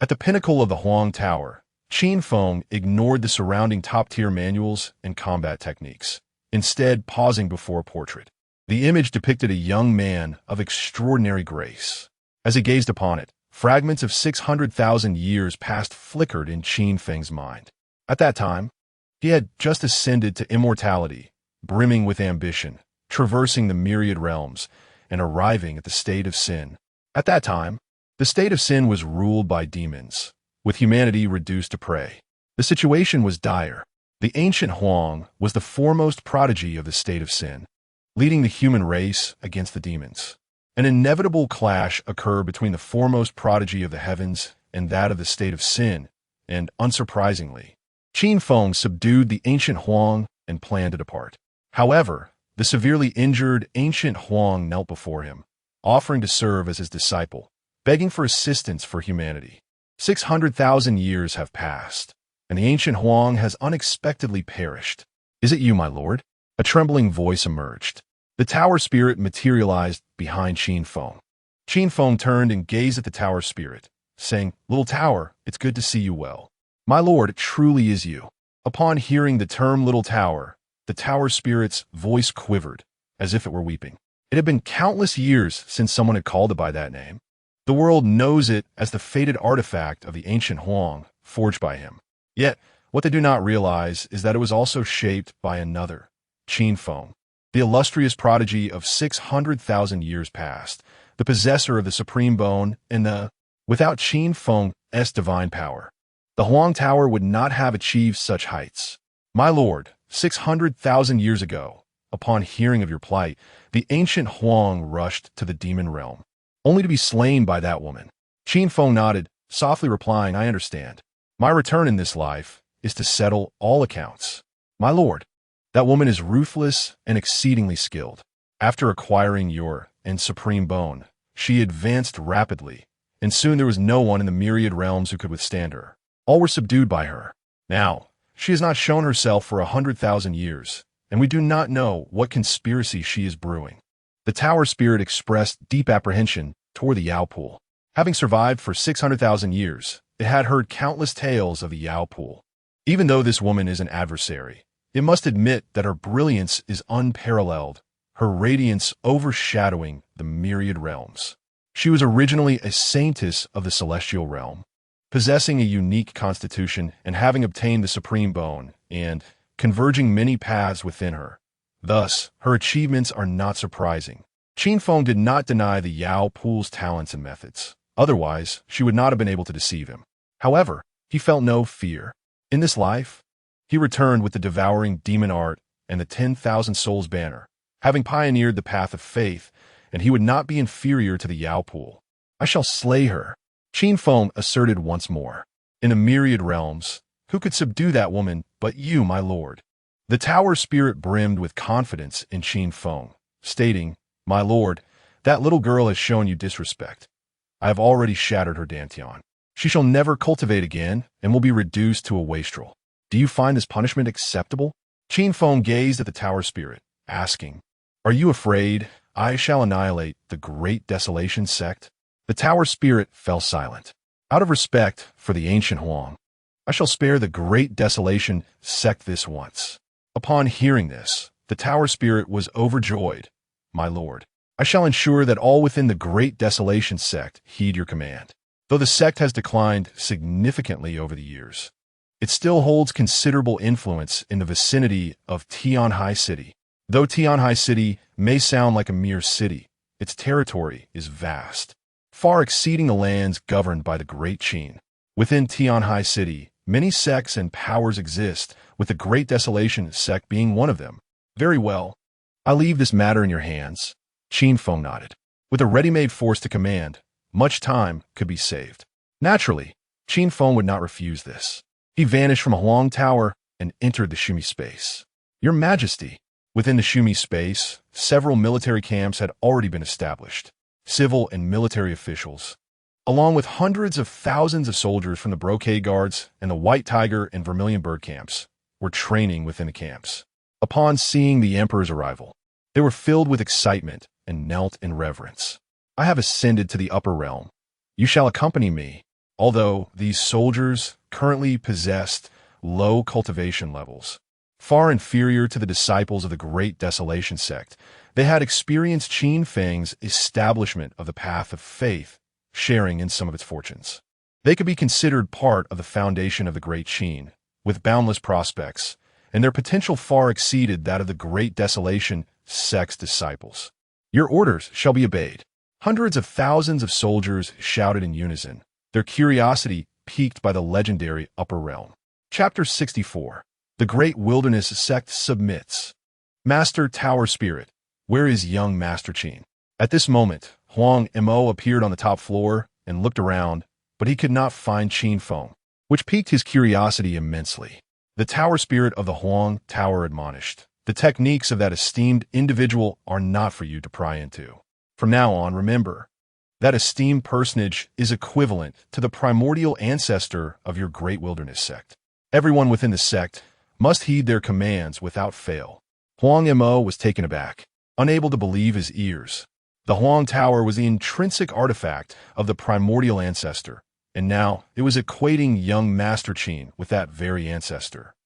At the pinnacle of the Huang Tower, Qin Feng ignored the surrounding top-tier manuals and combat techniques, instead pausing before a portrait. The image depicted a young man of extraordinary grace. As he gazed upon it, fragments of 600,000 years past flickered in Qin Feng's mind. At that time, he had just ascended to immortality, brimming with ambition, traversing the myriad realms, and arriving at the state of sin. At that time, the state of sin was ruled by demons, with humanity reduced to prey. The situation was dire. The ancient Huang was the foremost prodigy of the state of sin, leading the human race against the demons. An inevitable clash occurred between the foremost prodigy of the heavens and that of the state of sin, and, unsurprisingly, Qin Feng subdued the ancient Huang and planned to depart. However, the severely injured ancient Huang knelt before him, offering to serve as his disciple, begging for assistance for humanity. 600,000 years have passed, and the ancient Huang has unexpectedly perished. Is it you, my lord? A trembling voice emerged. The Tower Spirit materialized behind Qin Feng. Qin Feng turned and gazed at the Tower Spirit, saying, "Little Tower, it's good to see you well. My lord, it truly is you." Upon hearing the term Little Tower, the Tower Spirit's voice quivered, as if it were weeping. It had been countless years since someone had called it by that name. The world knows it as the fated artifact of the ancient Huang, forged by him. Yet, what they do not realize is that it was also shaped by another, Qin Feng, the illustrious prodigy of 600,000 years past, the possessor of the supreme bone and without Qin Feng's divine power, the Huang Tower would not have achieved such heights. My lord, 600,000 years ago, upon hearing of your plight, the ancient Huang rushed to the demon realm, only to be slain by that woman. Qin Feng nodded, softly replying, "I understand. My return in this life is to settle all accounts. My lord, that woman is ruthless and exceedingly skilled. After acquiring your supreme bone, she advanced rapidly, and soon there was no one in the myriad realms who could withstand her. All were subdued by her. Now, she has not shown herself for 100,000 years, and we do not know what conspiracy she is brewing." The Tower Spirit expressed deep apprehension toward the Yao Pool. Having survived for 600,000 years, it had heard countless tales of the Yao Pool. Even though this woman is an adversary, it must admit that her brilliance is unparalleled, her radiance overshadowing the myriad realms. She was originally a saintess of the celestial realm, possessing a unique constitution and having obtained the supreme bone and converging many paths within her. Thus, her achievements are not surprising. Qin Feng did not deny the Yao Pool's talents and methods. Otherwise, she would not have been able to deceive him. However, he felt no fear. In this life, he returned with the devouring demon art and the 10,000 souls banner, having pioneered the path of faith, and he would not be inferior to the Yao Pool. "I shall slay her," Qin Feng asserted once more. "In the myriad realms, who could subdue that woman but you, my lord?" The Tower Spirit brimmed with confidence in Qin Feng, stating, "My lord, that little girl has shown you disrespect. I have already shattered her Dantian. She shall never cultivate again and will be reduced to a wastrel. Do you find this punishment acceptable? Qin Feng gazed at the tower spirit, asking, Are you afraid I shall annihilate the great desolation sect? The tower spirit fell silent. Out of respect for the ancient Huang, I shall spare the great desolation sect this once. Upon hearing this, the tower spirit was overjoyed. My lord, I shall ensure that all within the great desolation sect heed your command. Though the sect has declined significantly over the years, it still holds considerable influence in the vicinity of Tianhai City. Though Tianhai City may sound like a mere city, its territory is vast, far exceeding the lands governed by the Great Qin. Within Tianhai City, many sects and powers exist, with the Great Desolation sect being one of them. Very well. I leave this matter in your hands. Qin Feng nodded. With a ready-made force to command, much time could be saved. Naturally, Qin Feng would not refuse this. He vanished from a Huang Tower and entered the Shumi space. Your Majesty, within the Shumi space, several military camps had already been established. Civil and military officials, along with hundreds of thousands of soldiers from the Brocade Guards and the White Tiger and Vermilion Bird camps, were training within the camps. Upon seeing the Emperor's arrival, they were filled with excitement and knelt in reverence. I have ascended to the upper realm. You shall accompany me. Although these soldiers currently possessed low cultivation levels, far inferior to the disciples of the Great Desolation sect, they had experienced Qin Feng's establishment of the path of faith, sharing in some of its fortunes. They could be considered part of the foundation of the Great Qin, with boundless prospects, and their potential far exceeded that of the Great Desolation sect's disciples. Your orders shall be obeyed. Hundreds of thousands of soldiers shouted in unison, their curiosity piqued by the legendary Upper Realm. Chapter 64. The Great Wilderness Sect Submits. Master Tower Spirit, where is young Master Qin? At this moment, Huang Mo appeared on the top floor and looked around, but he could not find Qin Feng, which piqued his curiosity immensely. The Tower Spirit of the Huang Tower admonished, the techniques of that esteemed individual are not for you to pry into. From now on, remember, that esteemed personage is equivalent to the primordial ancestor of your Great Wilderness sect. Everyone within the sect must heed their commands without fail. Huang Mo was taken aback, unable to believe his ears. The Huang Tower was the intrinsic artifact of the primordial ancestor, and now it was equating young Master Qin with that very ancestor.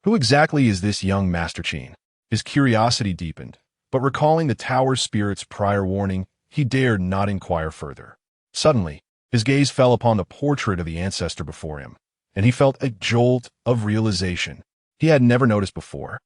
Who exactly is this young Master Qin? His curiosity deepened, but recalling the Tower Spirit's prior warning, he dared not inquire further. Suddenly, his gaze fell upon the portrait of the ancestor before him, and he felt a jolt of realization he had never noticed before.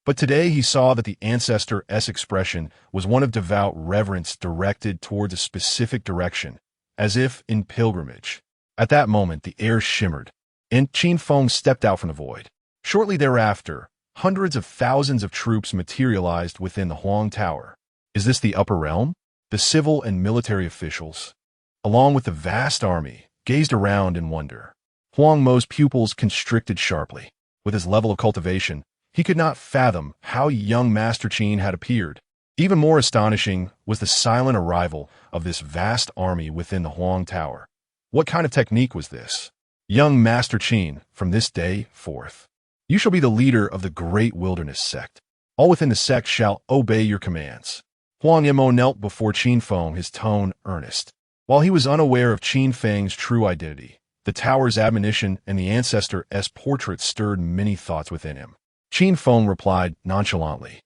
But today he saw that the ancestor's expression was one of devout reverence directed towards a specific direction, as if in pilgrimage. At that moment, the air shimmered, and Qin Feng stepped out from the void. Shortly thereafter, hundreds of thousands of troops materialized within the Huang Tower. Is this the upper realm? The civil and military officials, along with the vast army, gazed around in wonder. Huang Mo's pupils constricted sharply. With his level of cultivation, he could not fathom how young Master Qin had appeared. Even more astonishing was the silent arrival of this vast army within the Huang Tower. What kind of technique was this? Young Master Qin, from this day forth, you shall be the leader of the Great Wilderness sect. All within the sect shall obey your commands. Huang Mo knelt before Qin Feng, his tone earnest. While he was unaware of Qin Feng's true identity, the tower's admonition and the ancestor's portrait stirred many thoughts within him. Qin Feng replied nonchalantly,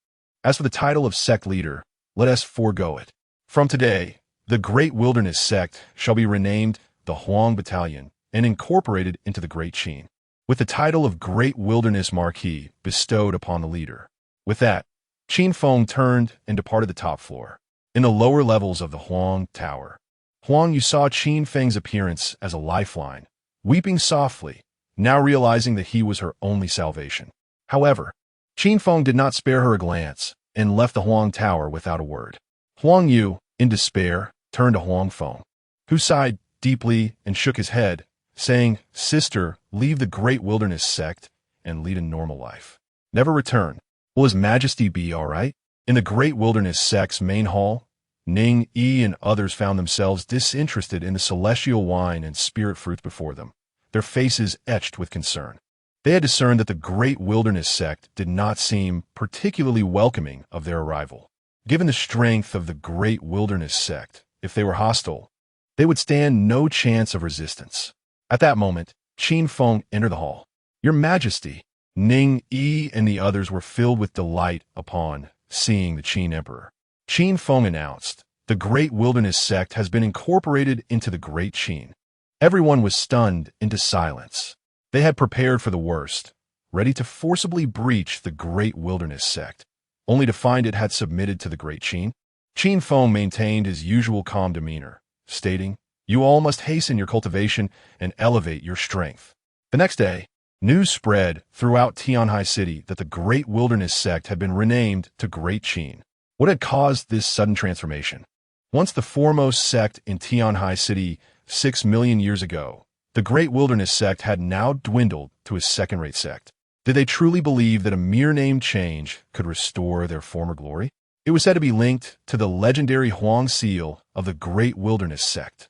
As for the title of sect leader, let us forego it. From today, the Great Wilderness sect shall be renamed the Huang Battalion and incorporated into the Great Qin, with the title of Great Wilderness Marquis bestowed upon the leader. With that, Qin Feng turned and departed the top floor. In the lower levels of the Huang Tower, Huang Yu saw Qin Feng's appearance as a lifeline, weeping softly, now realizing that he was her only salvation. However, Qin Feng did not spare her a glance and left the Huang Tower without a word. Huang Yu, in despair, turned to Huang Feng, who sighed deeply and shook his head, saying, Sister, leave the Great Wilderness sect and lead a normal life. Never return. Will His Majesty be all right? In the Great Wilderness sect's main hall, Ning Yi and others found themselves disinterested in the celestial wine and spirit fruits before them, their faces etched with concern. They had discerned that the great wilderness sect did not seem particularly welcoming of their arrival. Given the strength of the great wilderness sect, if they were hostile, they would stand no chance of resistance. At that moment, Qin Feng entered the hall. "Your Majesty," Ning Yi and the others were filled with delight upon seeing the Qin Emperor. Qin Feng announced, "The great wilderness sect has been incorporated into the Great Qin." Everyone was stunned into silence. They had prepared for the worst, ready to forcibly breach the great wilderness sect, only to find it had submitted to the Great Qin. Qin Feng maintained his usual calm demeanor, stating, "You all must hasten your cultivation and elevate your strength." The next day, news spread throughout Tianhai City that the great wilderness sect had been renamed to Great Qin. What had caused this sudden transformation? Once the foremost sect in Tianhai City 6 million years ago, the great wilderness sect had now dwindled to a second-rate sect. Did they truly believe that a mere name change could restore their former glory? It was said to be linked to the legendary Huang seal of the great wilderness sect.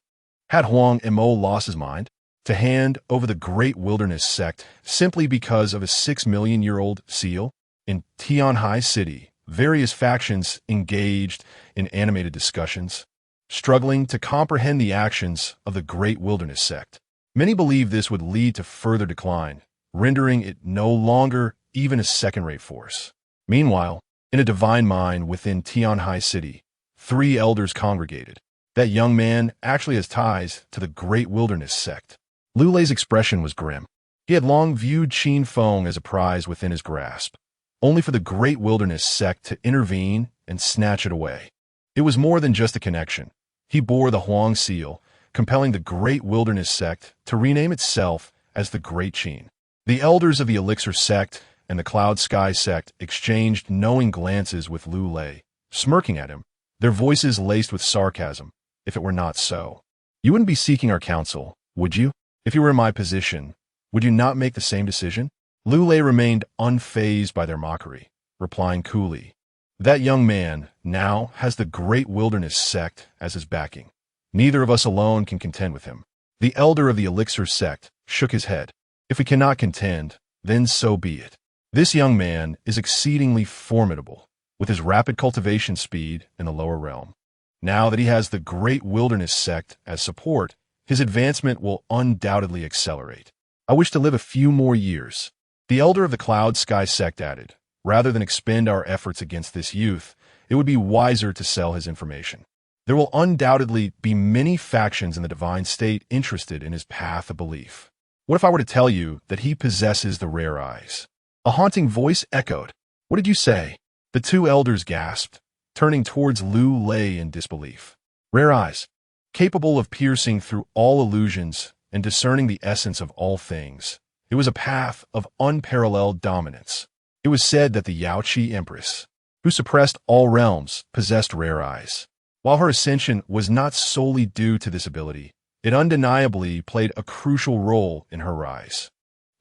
Had Huang Mo lost his mind to hand over the great wilderness sect simply because of a 6 million-year-old seal? In Tianhai City, various factions engaged in animated discussions, struggling to comprehend the actions of the great wilderness sect. Many believed this would lead to further decline, rendering it no longer even a second-rate force. Meanwhile, in a divine mine within Tianhai City, 3 elders congregated. That young man actually has ties to the great wilderness sect. Lu Lei's expression was grim. He had long viewed Qin Feng as a prize within his grasp, only for the great wilderness sect to intervene and snatch it away. It was more than just a connection. He bore the Huang seal, compelling the great wilderness sect to rename itself as the Great Qin. The elders of the Elixir sect and the Cloud Sky sect exchanged knowing glances with Lu Lei, smirking at him, their voices laced with sarcasm. If it were not so, you wouldn't be seeking our counsel, would you? If you were in my position, would you not make the same decision? Lu Lei remained unfazed by their mockery, replying coolly, "That young man now has the great wilderness sect as his backing. Neither of us alone can contend with him." The elder of the Elixir sect shook his head. "If we cannot contend, then so be it. This young man is exceedingly formidable, with his rapid cultivation speed in the lower realm. Now that he has the great wilderness sect as support, his advancement will undoubtedly accelerate. I wish to live a few more years." The elder of the Cloud Sky sect added, "Rather than expend our efforts against this youth, it would be wiser to sell his information. There will undoubtedly be many factions in the divine state interested in his path of belief. What if I were to tell you that he possesses the rare eyes?" A haunting voice echoed, "What did you say?" The 2 elders gasped, turning towards Lu Lei in disbelief. Rare eyes, capable of piercing through all illusions and discerning the essence of all things. It was a path of unparalleled dominance. It was said that the Yaoqi Empress, who suppressed all realms, possessed rare eyes. While her ascension was not solely due to this ability, it undeniably played a crucial role in her rise.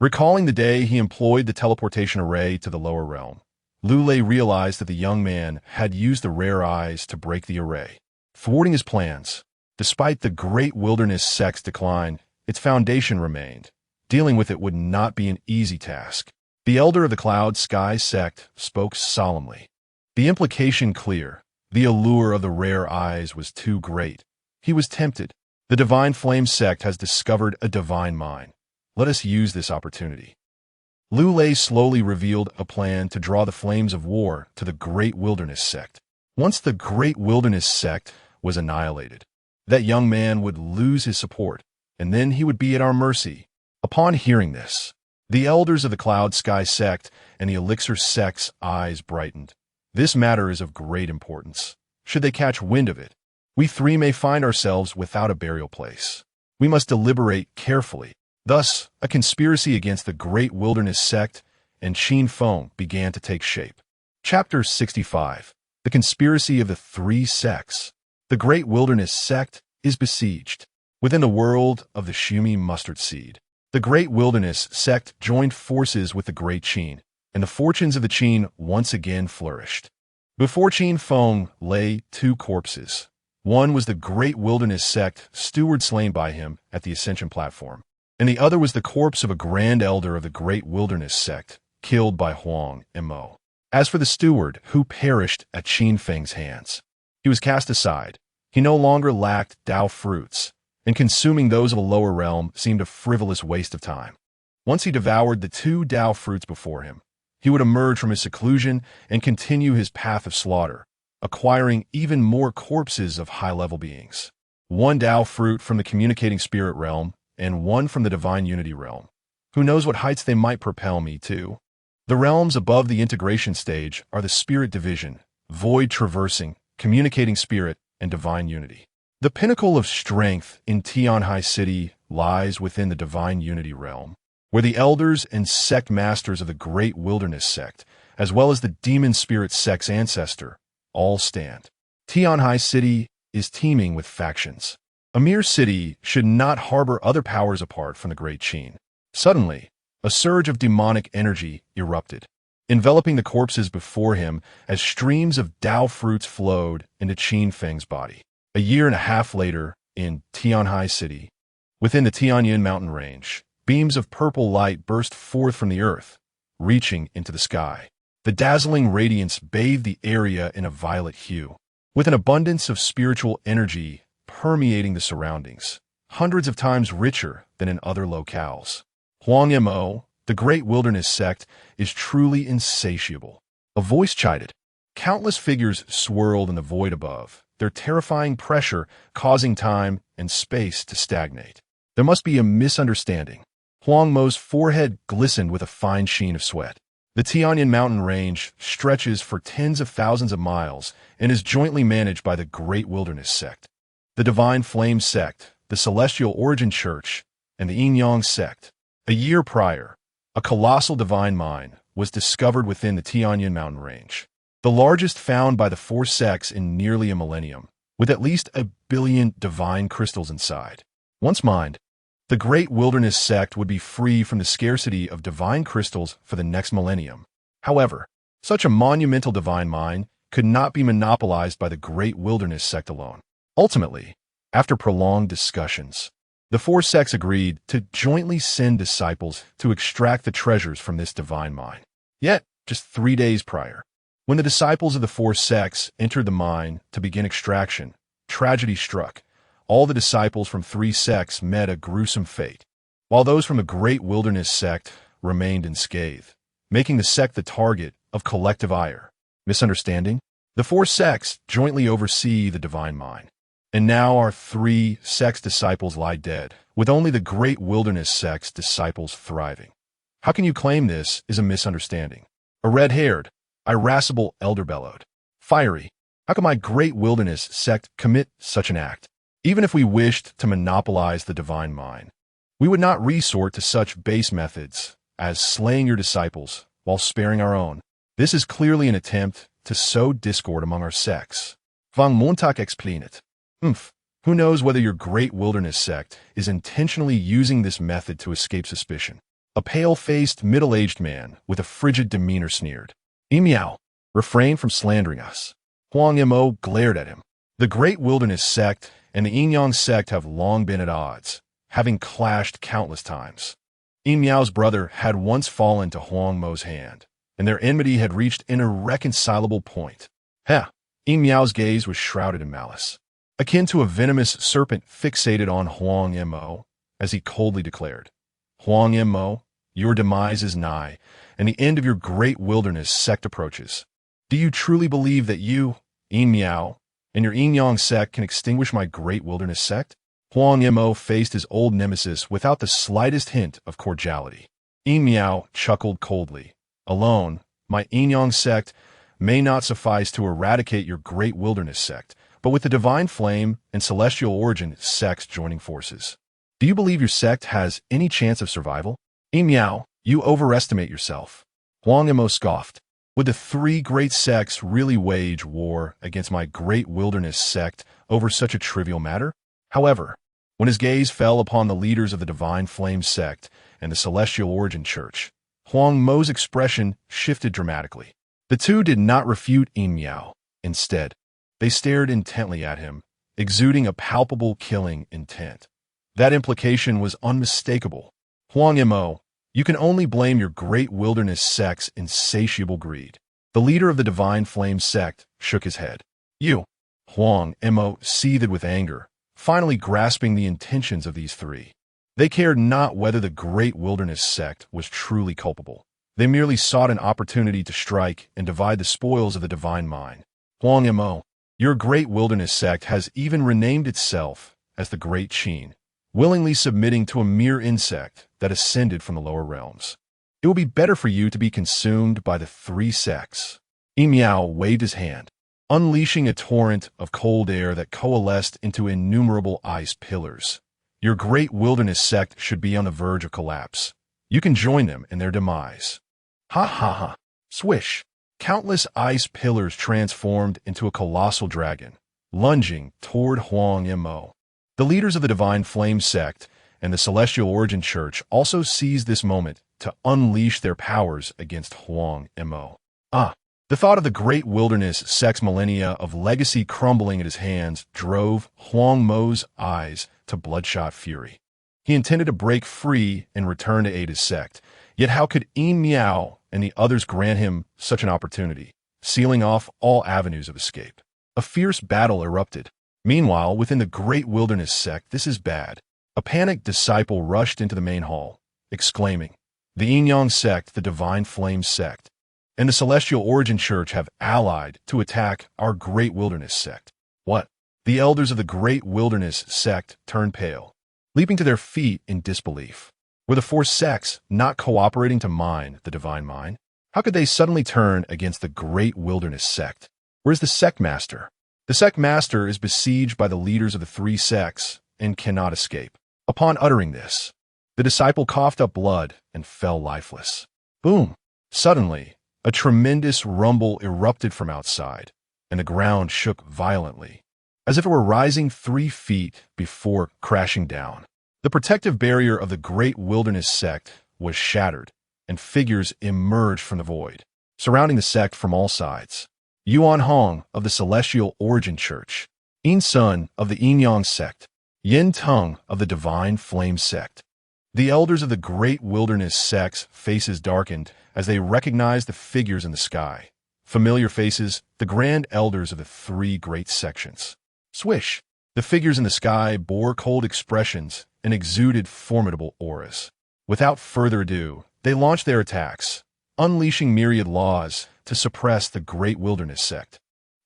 Recalling the day he employed the teleportation array to the lower realm, Lu Lei realized that the young man had used the rare eyes to break the array, thwarting his plans. Despite the great wilderness sect's decline, its foundation remained. Dealing with it would not be an easy task. The elder of the Cloud Sky sect spoke solemnly. The implication clear. The allure of the rare eyes was too great. He was tempted. The Divine Flame sect has discovered a divine mine. Let us use this opportunity. Lu Lei slowly revealed a plan to draw the flames of war to the great wilderness sect. Once the great wilderness sect was annihilated, that young man would lose his support, and then he would be at our mercy. Upon hearing this, the elders of the Cloud Sky sect and the Elixir sect's eyes brightened. This matter is of great importance. Should they catch wind of it, we 3 may find ourselves without a burial place. We must deliberate carefully. Thus, a conspiracy against the great wilderness sect and Qin Feng began to take shape. Chapter 65. The Conspiracy of the 3 Sects. The great wilderness sect is besieged. Within the world of the Shumi mustard seed, the great wilderness sect joined forces with the great Qin, and the fortunes of the Qin once again flourished. Before Qin Feng lay two corpses. One was the great wilderness sect steward slain by him at the ascension platform, and the other was the corpse of a grand elder of the great wilderness sect, killed by Huang and Mo. As for the steward, who perished at Qin Feng's hands, he was cast aside. He no longer lacked Dao fruits, and consuming those of a lower realm seemed a frivolous waste of time. Once he devoured the two Dao fruits before him, he would emerge from his seclusion and continue his path of slaughter, acquiring even more corpses of high-level beings. One Dao fruit from the communicating spirit realm, and one from the divine unity realm. Who knows what heights they might propel me to? The realms above the integration stage are the spirit division, void traversing, communicating spirit, and divine unity. The pinnacle of strength in Tianhai City lies within the divine unity realm, where the elders and sect masters of the great wilderness sect, as well as the demon spirit sect's ancestor, all stand. Tianhai City is teeming with factions. A mere city should not harbor other powers apart from the great Qin. Suddenly, a surge of demonic energy erupted, enveloping the corpses before him as streams of Dao fruits flowed into Qin Feng's body. A year and a half later, in Tianhai City, within the Tianyin mountain range, beams of purple light burst forth from the earth, reaching into the sky. The dazzling radiance bathed the area in a violet hue, with an abundance of spiritual energy permeating the surroundings, hundreds of times richer than in other locales. Huang Mo, the great wilderness sect, is truly insatiable. A voice chided. Countless figures swirled in the void above, their terrifying pressure causing time and space to stagnate. There must be a misunderstanding. Huang Mo's forehead glistened with a fine sheen of sweat. The Tianyin mountain range stretches for tens of thousands of miles and is jointly managed by the Great Wilderness Sect, the Divine Flame Sect, the Celestial Origin Church, and the Yin Sect. A year prior, a colossal divine mine was discovered within the Tianyin mountain range, the largest found by the four sects in nearly a millennium, with at least 1 billion divine crystals inside. Once mined, the Great Wilderness Sect would be free from the scarcity of divine crystals for the next millennium. However, such a monumental divine mine could not be monopolized by the Great Wilderness Sect alone. Ultimately, after prolonged discussions, the four sects agreed to jointly send disciples to extract the treasures from this divine mine. Yet, just 3 days prior, when the disciples of the four sects entered the mine to begin extraction, tragedy struck. All the disciples from 3 sects met a gruesome fate, while those from the Great Wilderness Sect remained unscathed, making the sect the target of collective ire. Misunderstanding? The 4 sects jointly oversee the divine mine, and now our 3 sects' disciples lie dead, with only the Great Wilderness Sect's disciples thriving. How can you claim this is a misunderstanding? A red-haired, irascible elder bellowed. Fiery, how can my Great Wilderness Sect commit such an act? Even if we wished to monopolize the divine mine, we would not resort to such base methods as slaying your disciples while sparing our own. This is clearly an attempt to sow discord among our sects. Vang Montag explained. Who knows whether your Great Wilderness Sect is intentionally using this method to escape suspicion? A pale-faced, middle-aged man with a frigid demeanor sneered. Miao, refrain from slandering us. Huang Mo glared at him. The Great Wilderness Sect and the Yin sect have long been at odds, having clashed countless times. Yin Miao's brother had once fallen to Huang Mo's hand, and their enmity had reached an irreconcilable point. Yin Miao's gaze was shrouded in malice, akin to a venomous serpent fixated on Huang Mo, as he coldly declared, Huang Mo, your demise is nigh, and the end of your Great Wilderness Sect approaches. Do you truly believe that you, Yin Miao, and your Yin sect can extinguish my Great Wilderness Sect? Huang Mo faced his old nemesis without the slightest hint of cordiality. Yin Miao chuckled coldly. Alone, my Yin sect may not suffice to eradicate your Great Wilderness Sect, but with the Divine Flame and Celestial Origin sects joining forces, do you believe your sect has any chance of survival? Yin Miao, you overestimate yourself. Huang Mo scoffed. Would the 3 great sects really wage war against my Great Wilderness Sect over such a trivial matter? However, when his gaze fell upon the leaders of the Divine Flame Sect and the Celestial Origin Church, Huang Mo's expression shifted dramatically. The two did not refute Yin Miao. Instead, they stared intently at him, exuding a palpable killing intent. That implication was unmistakable. Huang Mo, you can only blame your great wilderness sect's insatiable greed. The leader of the Divine Flame sect shook his head. You. Huang Mo seethed with anger, finally grasping the intentions of these three. They cared not whether the great wilderness sect was truly culpable. They merely sought an opportunity to strike and divide the spoils of the divine mind. Huang Mo, your great wilderness sect has even renamed itself as the Great Qin, willingly submitting to a mere insect that ascended from the lower realms. It will be better for you to be consumed by the three sects. Yin Miao waved his hand, unleashing a torrent of cold air that coalesced into innumerable ice pillars. Your great wilderness sect should be on the verge of collapse. You can join them in their demise. Ha ha ha. Swish. Countless ice pillars transformed into a colossal dragon, lunging toward Huang Mo. The leaders of the Divine Flame sect and the Celestial Origin Church also seized this moment to unleash their powers against Huang Mo. The thought of the great wilderness sect's millennia of legacy crumbling at his hands drove Huang Mo's eyes to bloodshot fury. He intended to break free and return to aid his sect, yet how could Yin Miao and the others grant him such an opportunity, sealing off all avenues of escape? A fierce battle erupted. Meanwhile, within the great wilderness sect, this is bad. A panicked disciple rushed into the main hall, exclaiming, "The Yin Yang sect, the Divine Flame sect, and the Celestial Origin Church have allied to attack our great wilderness sect." What? The elders of the great wilderness sect turned pale, leaping to their feet in disbelief. Were the four sects not cooperating to mine the divine mind? How could they suddenly turn against the great wilderness sect? Where's the sect master? The sect master is besieged by the leaders of the three sects and cannot escape. Upon uttering this, the disciple coughed up blood and fell lifeless. Boom! Suddenly, a tremendous rumble erupted from outside, and the ground shook violently, as if it were rising 3 feet before crashing down. The protective barrier of the great wilderness sect was shattered, and figures emerged from the void, surrounding the sect from all sides. Yuan Hong of the Celestial Origin Church, Yin Sun of the Yin Yang sect, Yin Tung of the Divine Flame sect. The elders of the great wilderness sect's faces darkened as they recognized the figures in the sky. Familiar faces, the grand elders of the 3 great sections. Swish! The figures in the sky bore cold expressions and exuded formidable auras. Without further ado, they launched their attacks, unleashing myriad laws to suppress the great wilderness sect,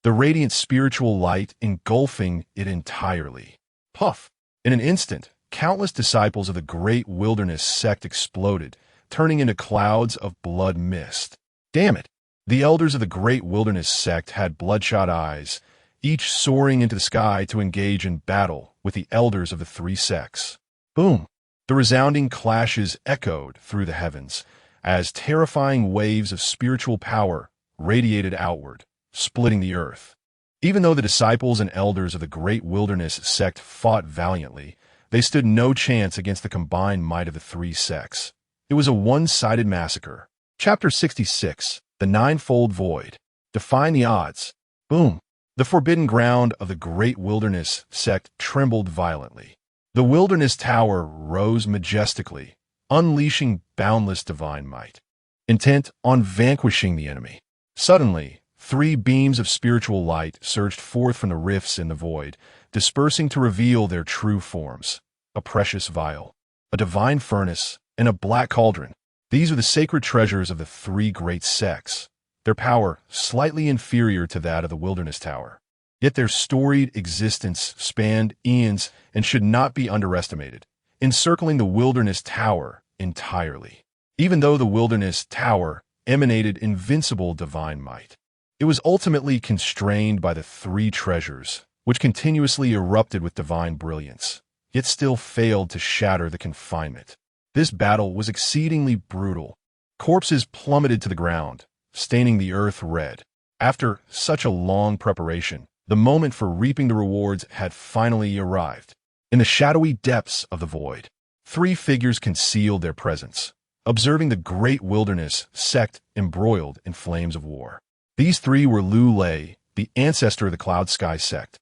the radiant spiritual light engulfing it entirely. Puff! In an instant, countless disciples of the great wilderness sect exploded, turning into clouds of blood mist. Damn it! The elders of the great wilderness sect had bloodshot eyes, each soaring into the sky to engage in battle with the elders of the 3 sects. Boom! The resounding clashes echoed through the heavens as terrifying waves of spiritual power radiated outward, splitting the earth. Even though the disciples and elders of the great wilderness sect fought valiantly, they stood no chance against the combined might of the 3 sects. It was a one-sided massacre. Chapter 66, The Ninefold Void. Defying the odds. Boom! The forbidden ground of the great wilderness sect trembled violently. The wilderness tower rose majestically, unleashing boundless divine might, intent on vanquishing the enemy. Suddenly, 3 beams of spiritual light surged forth from the rifts in the void, dispersing to reveal their true forms: a precious vial, a divine furnace, and a black cauldron. These are the sacred treasures of the 3 great sects, their power slightly inferior to that of the wilderness tower. Yet their storied existence spanned eons and should not be underestimated, encircling the wilderness tower entirely. Even though the wilderness tower emanated invincible divine might, it was ultimately constrained by the 3 treasures, which continuously erupted with divine brilliance, yet still failed to shatter the confinement. This battle was exceedingly brutal. Corpses plummeted to the ground, staining the earth red. After such a long preparation, the moment for reaping the rewards had finally arrived. In the shadowy depths of the void, 3 figures concealed their presence, observing the great wilderness sect embroiled in flames of war. These three were Lu Lei, the ancestor of the Cloud Sky sect,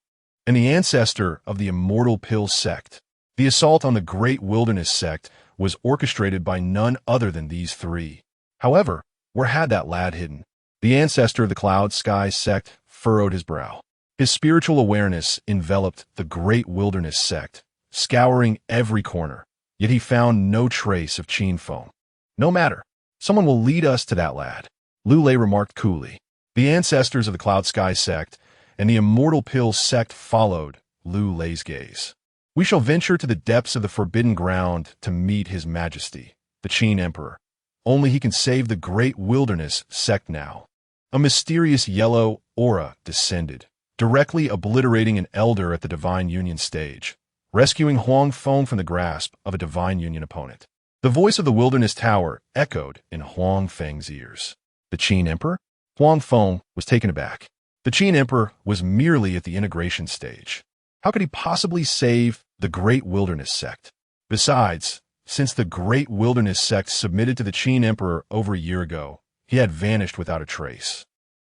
and the ancestor of the Immortal Pill sect. The assault on the Great Wilderness sect was orchestrated by none other than these three. However, where had that lad hidden? The ancestor of the Cloud Sky sect furrowed his brow. His spiritual awareness enveloped the Great Wilderness sect, scouring every corner, yet he found no trace of Qin Feng. No matter. Someone will lead us to that lad, Lu Lei remarked coolly. The ancestors of the Cloud Sky sect and the Immortal Pill sect followed Lu Lei's gaze. We shall venture to the depths of the forbidden ground to meet His Majesty, the Qin Emperor. Only he can save the Great Wilderness sect now. A mysterious yellow aura descended, directly obliterating an elder at the Divine Union stage, rescuing Huang Feng from the grasp of a Divine Union opponent. The voice of the Wilderness Tower echoed in Huang Feng's ears. The Qin Emperor? Huang Feng was taken aback. The Qin Emperor was merely at the integration stage. How could he possibly save the Great Wilderness sect? Besides, since the Great Wilderness sect submitted to the Qin Emperor over a year ago, he had vanished without a trace,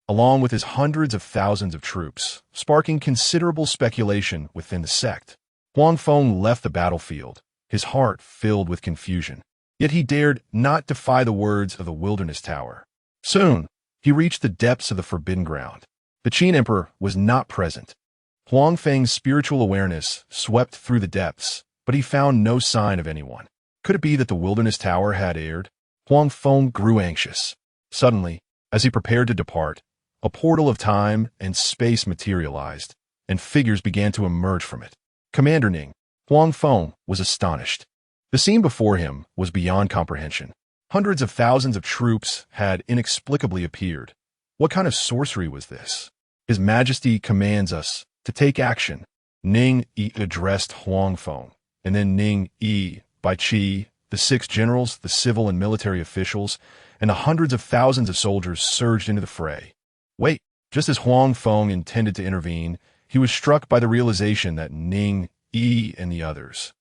along with his hundreds of thousands of troops, sparking considerable speculation within the sect. Huang Feng left the battlefield, his heart filled with confusion. Yet he dared not defy the words of the Wilderness Tower. Soon, he reached the depths of the Forbidden Ground. The Qin Emperor was not present. Huang Feng's spiritual awareness swept through the depths, but he found no sign of anyone. Could it be that the Wilderness Tower had erred? Huang Feng grew anxious. Suddenly, as he prepared to depart, a portal of time and space materialized, and figures began to emerge from it. Commander Ning. Huang Feng was astonished. The scene before him was beyond comprehension. Hundreds of thousands of troops had inexplicably appeared. What kind of sorcery was this? His Majesty commands us to take action. Ning Yi addressed Huang Feng, and then Ning Yi, Bai Qi, the 6 generals, the civil and military officials, and the hundreds of thousands of soldiers surged into the fray. Wait, just as Huang Feng intended to intervene, he was struck by the realization that Ning Yi and the others,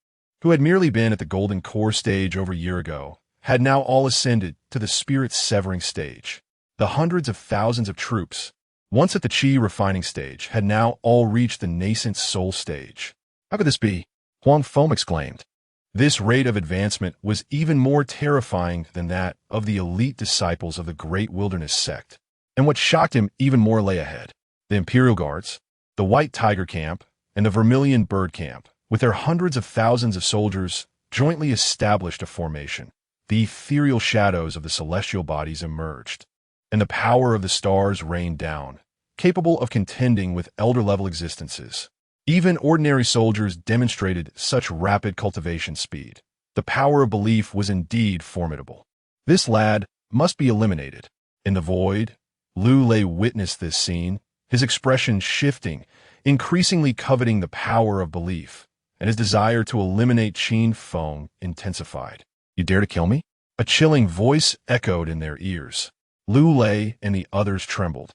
who had merely been at the Golden Core stage over a year ago, had now all ascended to the spirit-severing stage. The hundreds of thousands of troops, once at the Qi refining stage, had now all reached the nascent soul stage. How could this be? Huang Feng exclaimed. This rate of advancement was even more terrifying than that of the elite disciples of the Great Wilderness sect. And what shocked him even more lay ahead. The Imperial Guards, the White Tiger Camp, and the Vermilion Bird Camp, with their hundreds of thousands of soldiers, jointly established a formation. The ethereal shadows of the celestial bodies emerged, and the power of the stars rained down, capable of contending with elder-level existences. Even ordinary soldiers demonstrated such rapid cultivation speed. The power of belief was indeed formidable. This lad must be eliminated. In the void, Lu Lei witnessed this scene, his expression shifting, increasingly coveting the power of belief, and his desire to eliminate Qin Feng intensified. You dare to kill me? A chilling voice echoed in their ears. Lu Lei and the others trembled,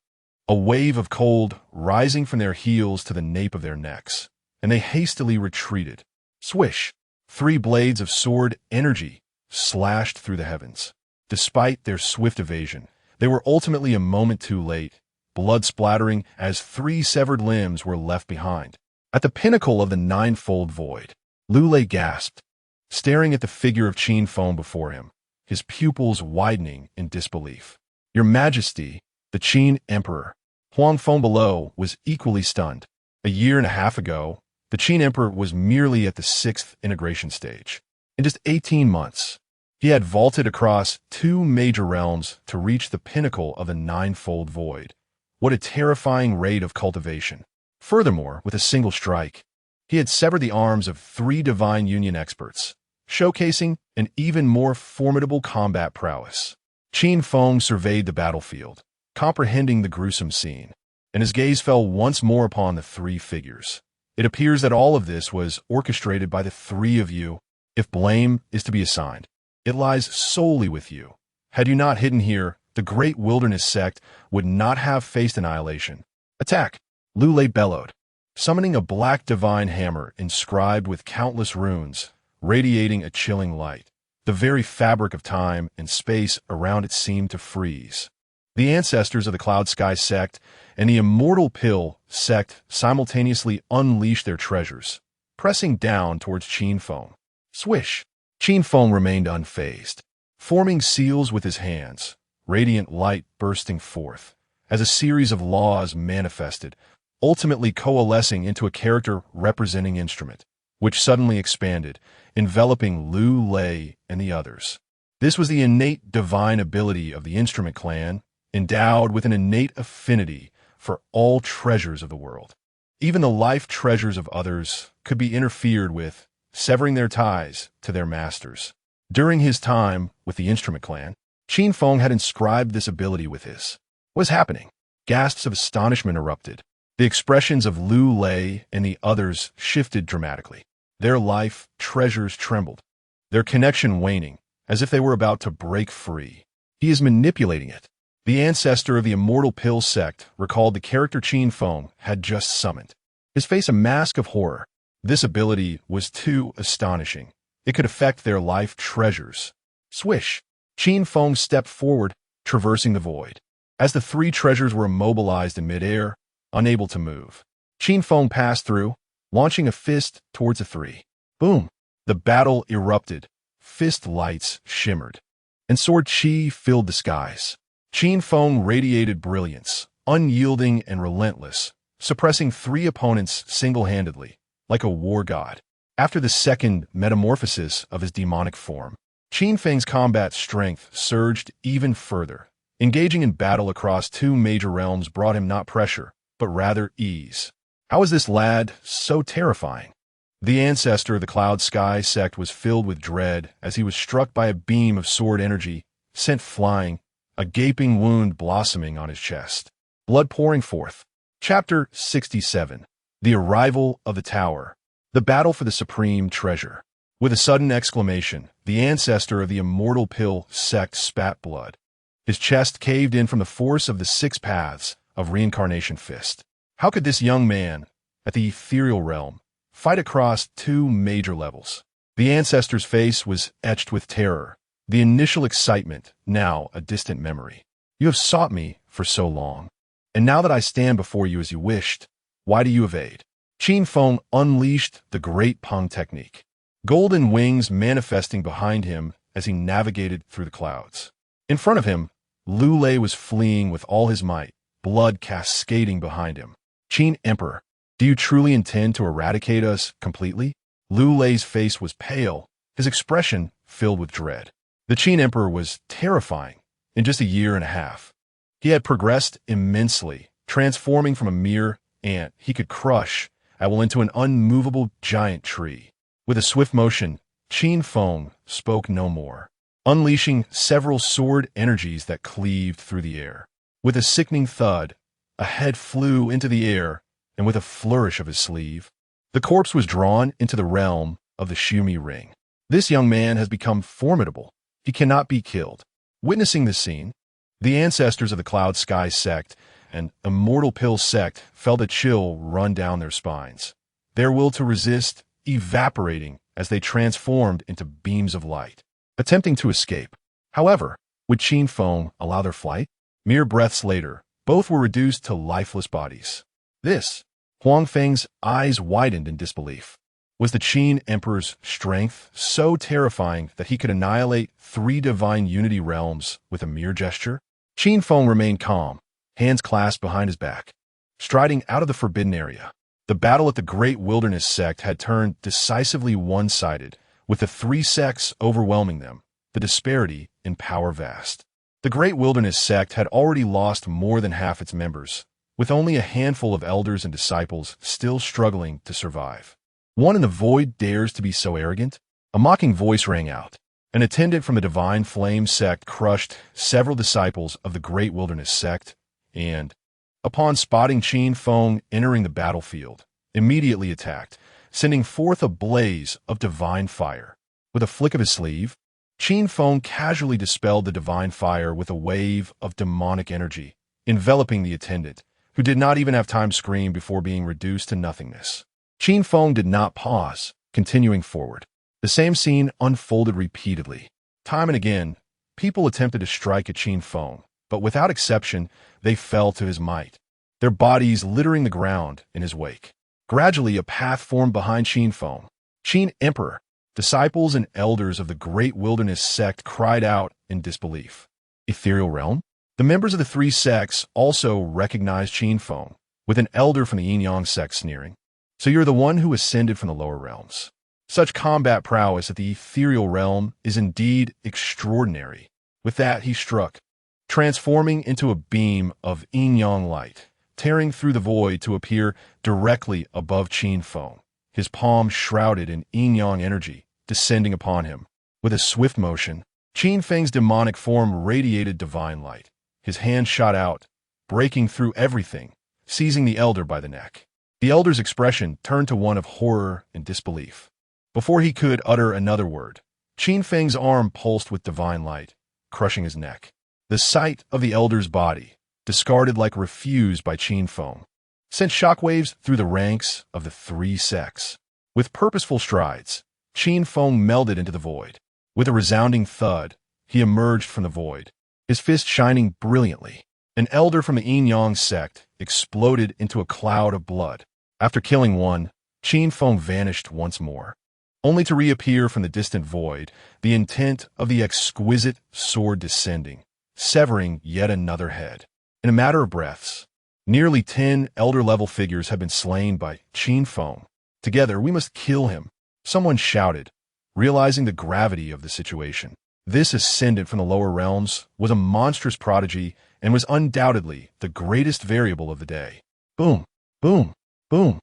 a wave of cold rising from their heels to the nape of their necks, and they hastily retreated. Swish! 3 blades of sword energy slashed through the heavens. Despite their swift evasion, they were ultimately a moment too late, blood splattering as 3 severed limbs were left behind. At the pinnacle of the ninefold void, Lu Lei gasped, staring at the figure of Qin Feng before him, his pupils widening in disbelief. Your Majesty, the Qin Emperor. Huang Feng below was equally stunned. A year and a half ago, the Qin Emperor was merely at the 6th integration stage. In just 18 months, he had vaulted across 2 major realms to reach the pinnacle of the ninefold void. What a terrifying rate of cultivation. Furthermore, with a single strike, he had severed the arms of 3 Divine Union experts, showcasing an even more formidable combat prowess. Qin Feng surveyed the battlefield, comprehending the gruesome scene, and his gaze fell once more upon the 3 figures. It appears that all of this was orchestrated by the 3 of you. If blame is to be assigned, it lies solely with you. Had you not hidden here, the Great Wilderness sect would not have faced annihilation. Attack! Lu Lei bellowed, summoning a black divine hammer inscribed with countless runes, radiating a chilling light. The very fabric of time and space around it seemed to freeze. The ancestors of the Cloud Sky sect and the Immortal Pill sect simultaneously unleashed their treasures, pressing down towards Qin Feng. Swish! Qin Feng remained unfazed, forming seals with his hands, radiant light bursting forth, as a series of laws manifested, ultimately coalescing into a character representing instrument, which suddenly expanded, enveloping Lu Lei and the others. This was the innate divine ability of the instrument clan, endowed with an innate affinity for all treasures of the world. Even the life treasures of others could be interfered with, severing their ties to their masters. During his time with the instrument clan, Qin Feng had inscribed this ability with his. What was happening? Gasps of astonishment erupted. The expressions of Lu Lei and the others shifted dramatically. Their life treasures trembled, their connection waning, as if they were about to break free. He is manipulating it. The ancestor of the Immortal Pill sect recalled the character Qin Feng had just summoned, his face a mask of horror. This ability was too astonishing. It could affect their life treasures. Swish! Qin Feng stepped forward, traversing the void. As the three treasures were immobilized in midair, unable to move, Qin Feng passed through, launching a fist towards the three. Boom! The battle erupted. Fist lights shimmered, and sword chi filled the skies. Qin Feng radiated brilliance, unyielding and relentless, suppressing three opponents single-handedly, like a war god. After the second metamorphosis of his demonic form, Qin Feng's combat strength surged even further. Engaging in battle across two major realms brought him not pressure, but rather ease. How was this lad so terrifying? The ancestor of the Cloud Sky sect was filled with dread as he was struck by a beam of sword energy, sent flying, a gaping wound blossoming on his chest. Blood pouring forth. Chapter 67. The Arrival of the Tower. The Battle for the Supreme Treasure. With a sudden exclamation, the ancestor of the Immortal Pill sect spat blood. His chest caved in from the force of the 6 paths of reincarnation fist. How could this young man, at the ethereal realm, fight across 2 major levels? The ancestor's face was etched with terror, the initial excitement now a distant memory. You have sought me for so long, and now that I stand before you as you wished, why do you evade? Qin Feng unleashed the Great Peng technique, golden wings manifesting behind him as he navigated through the clouds. In front of him, Lu Lei was fleeing with all his might, blood cascading behind him. Qin Emperor, do you truly intend to eradicate us completely? Lu Lei's face was pale, his expression filled with dread. The Qin Emperor was terrifying in just a year and a half. He had progressed immensely, transforming from a mere ant he could crush at will into an unmovable giant tree. With a swift motion, Qin Feng spoke no more, unleashing several sword energies that cleaved through the air. With a sickening thud, a head flew into the air, and with a flourish of his sleeve, the corpse was drawn into the realm of the Shumi Ring. This young man has become formidable. He cannot be killed. Witnessing this scene, the ancestors of the Cloud Sky sect and Immortal Pill sect felt a chill run down their spines, their will to resist evaporating as they transformed into beams of light, attempting to escape. However, would Qin Feng allow their flight? Mere breaths later, both were reduced to lifeless bodies. This, Huang Feng's eyes widened in disbelief. Was the Qin Emperor's strength so terrifying that he could annihilate 3 divine unity realms with a mere gesture? Qin Feng remained calm, hands clasped behind his back. Striding out of the forbidden area, the battle at the Great Wilderness sect had turned decisively one-sided, with the 3 sects overwhelming them, the disparity in power vast. The Great Wilderness sect had already lost more than half its members, with only a handful of elders and disciples still struggling to survive. One in the void dares to be so arrogant? A mocking voice rang out. An attendant from the Divine Flame sect crushed several disciples of the Great Wilderness sect, and, upon spotting Qin Feng entering the battlefield, immediately attacked, sending forth a blaze of divine fire. With a flick of his sleeve, Qin Feng casually dispelled the divine fire with a wave of demonic energy, enveloping the attendant, who did not even have time to scream before being reduced to nothingness. Qin Feng did not pause, continuing forward. The same scene unfolded repeatedly. Time and again, people attempted to strike at Qin Feng, but without exception, they fell to his might, their bodies littering the ground in his wake. Gradually, a path formed behind Qin Feng. Qin Emperor, disciples and elders of the great wilderness sect cried out in disbelief. Ethereal realm? The members of the three sects also recognized Qin Feng, with an elder from the Yin-Yang sect sneering. So you're the one who ascended from the lower realms. Such combat prowess at the ethereal realm is indeed extraordinary. With that, he struck, transforming into a beam of yin-yang light, tearing through the void to appear directly above Qin Feng, his palm shrouded in yin-yang energy, descending upon him. With a swift motion, Qin Feng's demonic form radiated divine light. His hand shot out, breaking through everything, seizing the elder by the neck. The elder's expression turned to one of horror and disbelief. Before he could utter another word, Qin Feng's arm pulsed with divine light, crushing his neck. The sight of the elder's body, discarded like refuse by Qin Feng, sent shockwaves through the ranks of the three sects. With purposeful strides, Qin Feng melded into the void. With a resounding thud, he emerged from the void, his fist shining brilliantly. An elder from the Yin-Yang sect exploded into a cloud of blood. After killing one, Qin Feng vanished once more, only to reappear from the distant void, the intent of the exquisite sword descending, severing yet another head. In a matter of breaths, nearly 10 elder-level figures had been slain by Qin Feng. Together, we must kill him, someone shouted, realizing the gravity of the situation. This ascendant from the lower realms was a monstrous prodigy and was undoubtedly the greatest variable of the day. Boom, boom, boom.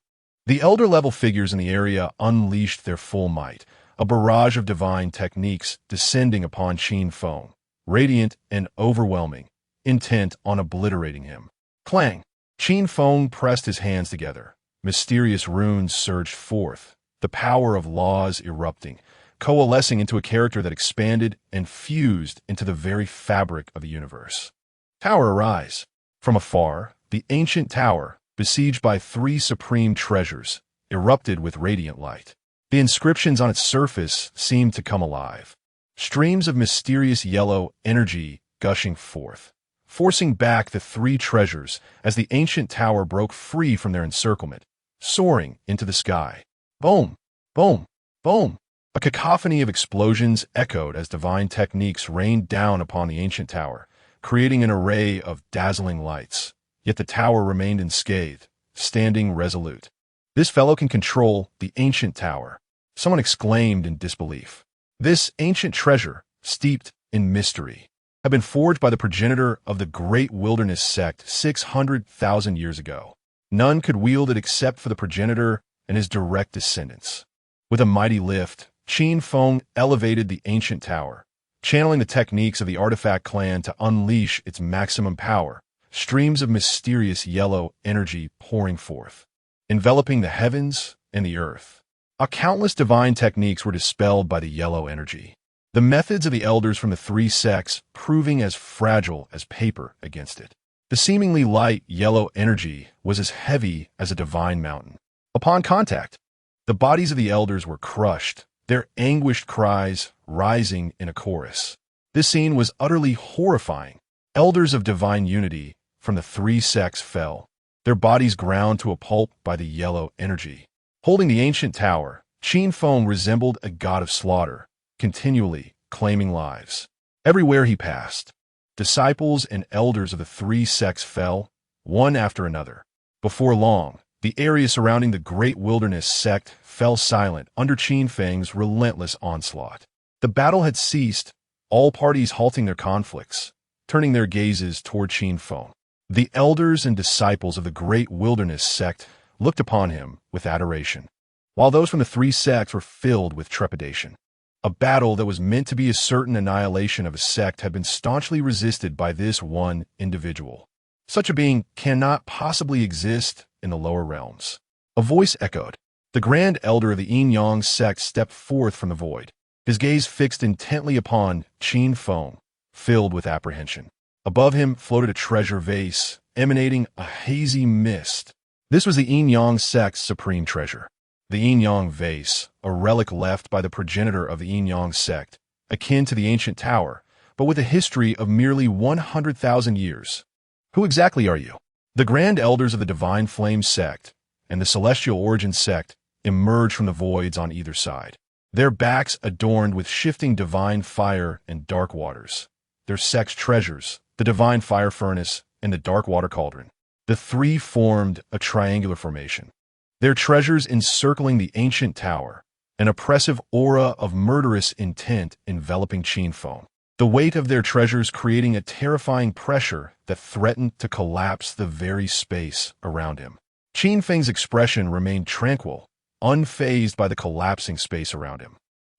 The elder-level figures in the area unleashed their full might, a barrage of divine techniques descending upon Qin Feng, radiant and overwhelming, intent on obliterating him. Clang! Qin Feng pressed his hands together. Mysterious runes surged forth, the power of laws erupting, coalescing into a character that expanded and fused into the very fabric of the universe. Tower arise. From afar, the ancient tower, besieged by three supreme treasures, erupted with radiant light. The inscriptions on its surface seemed to come alive, streams of mysterious yellow energy gushing forth, forcing back the three treasures as the ancient tower broke free from their encirclement, soaring into the sky. Boom! Boom! Boom! A cacophony of explosions echoed as divine techniques rained down upon the ancient tower, creating an array of dazzling lights. Yet the tower remained unscathed, standing resolute. This fellow can control the ancient tower, someone exclaimed in disbelief. This ancient treasure, steeped in mystery, had been forged by the progenitor of the great wilderness sect 600,000 years ago. None could wield it except for the progenitor and his direct descendants. With a mighty lift, Qin Feng elevated the ancient tower, channeling the techniques of the artifact clan to unleash its maximum power, streams of mysterious yellow energy pouring forth, enveloping the heavens and the earth. Countless divine techniques were dispelled by the yellow energy, the methods of the elders from the three sects proving as fragile as paper against it. The seemingly light yellow energy was as heavy as a divine mountain. Upon contact, the bodies of the elders were crushed, their anguished cries rising in a chorus. This scene was utterly horrifying. Elders of divine unity from the three sects fell, their bodies ground to a pulp by the yellow energy. Holding the ancient tower, Qin Feng resembled a god of slaughter, continually claiming lives. Everywhere he passed, disciples and elders of the three sects fell, one after another. Before long, the area surrounding the great wilderness sect fell silent under Qin Feng's relentless onslaught. The battle had ceased, all parties halting their conflicts, turning their gazes toward Qin Feng. The elders and disciples of the great wilderness sect looked upon him with adoration, while those from the three sects were filled with trepidation. A battle that was meant to be a certain annihilation of a sect had been staunchly resisted by this one individual. Such a being cannot possibly exist in the lower realms. A voice echoed. The grand elder of the Yin-Yang sect stepped forth from the void, his gaze fixed intently upon Qin Feng, filled with apprehension. Above him floated a treasure vase, emanating a hazy mist. This was the Yin-Yang sect's supreme treasure. The Yin-Yang vase, a relic left by the progenitor of the Yin-Yang sect, akin to the ancient tower, but with a history of merely 100,000 years. Who exactly are you? The Grand Elders of the Divine Flame sect and the Celestial Origin sect emerge from the voids on either side, their backs adorned with shifting divine fire and dark waters. Their sect's treasures, the divine fire furnace and the dark water cauldron. The three formed a triangular formation, their treasures encircling the ancient tower, an oppressive aura of murderous intent enveloping Qin Feng. The weight of their treasures creating a terrifying pressure that threatened to collapse the very space around him. Qin Feng's expression remained tranquil, unfazed by the collapsing space around him,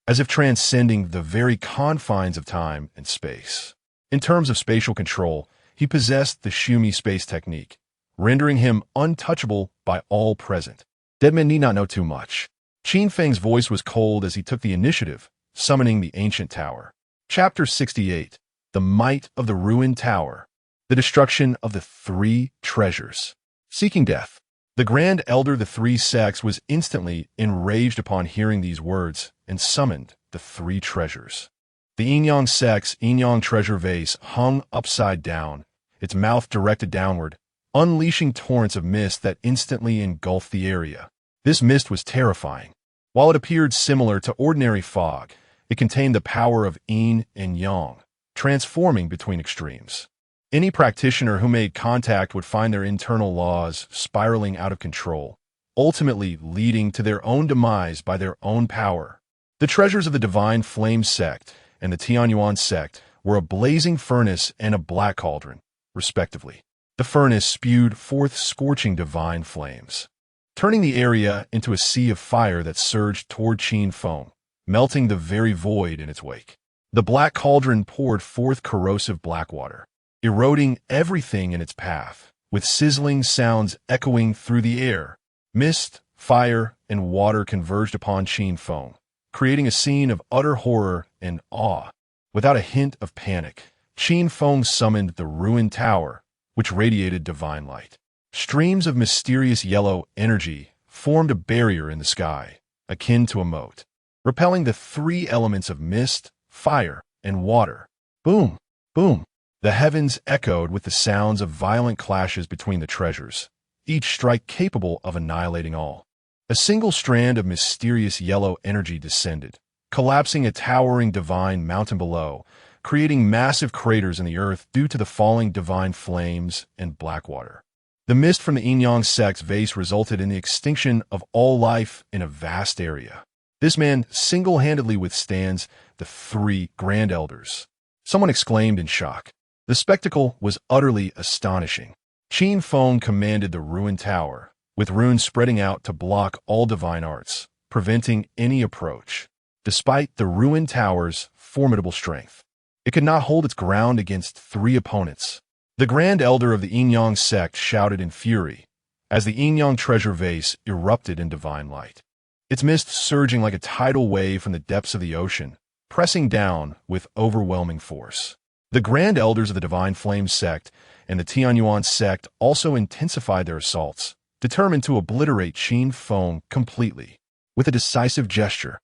as if transcending the very confines of time and space. In terms of spatial control, he possessed the Shumi space technique, rendering him untouchable by all present. Dead men need not know too much. Qin Feng's voice was cold as he took the initiative, summoning the ancient tower. Chapter 68. The Might of the Ruined Tower. The Destruction of the Three Treasures. Seeking death. The Grand Elder of the Three Sects was instantly enraged upon hearing these words and summoned the Three Treasures. The Yin-Yang sect's Yin-Yang treasure vase hung upside down, its mouth directed downward, unleashing torrents of mist that instantly engulfed the area. This mist was terrifying. While it appeared similar to ordinary fog, it contained the power of yin and yang, transforming between extremes. Any practitioner who made contact would find their internal laws spiraling out of control, ultimately leading to their own demise by their own power. The treasures of the Divine Flame sect and the Tianyuan sect were a blazing furnace and a black cauldron, respectively. The furnace spewed forth scorching divine flames, turning the area into a sea of fire that surged toward Qin Feng, melting the very void in its wake. The black cauldron poured forth corrosive black water, eroding everything in its path, with sizzling sounds echoing through the air. Mist, fire, and water converged upon Qin Feng, creating a scene of utter horror and awe. Without a hint of panic, Qin Feng summoned the ruined tower, which radiated divine light. Streams of mysterious yellow energy formed a barrier in the sky, akin to a moat, repelling the three elements of mist, fire, and water. Boom! Boom! The heavens echoed with the sounds of violent clashes between the treasures, each strike capable of annihilating all. A single strand of mysterious yellow energy descended, collapsing a towering divine mountain below, creating massive craters in the earth due to the falling divine flames and black water. The mist from the Yin-Yang sect's vase resulted in the extinction of all life in a vast area. This man single-handedly withstands the three Grand Elders. Someone exclaimed in shock. The spectacle was utterly astonishing. Qin Feng commanded the ruined tower, with runes spreading out to block all divine arts, preventing any approach. Despite the ruined tower's formidable strength, it could not hold its ground against three opponents. The Grand Elder of the Yin-Yang sect shouted in fury, as the Yin-Yang treasure vase erupted in divine light, its mist surging like a tidal wave from the depths of the ocean, pressing down with overwhelming force. The Grand Elders of the Divine Flame sect and the Tianyuan sect also intensified their assaults, determined to obliterate Qin Feng completely. With a decisive gesture,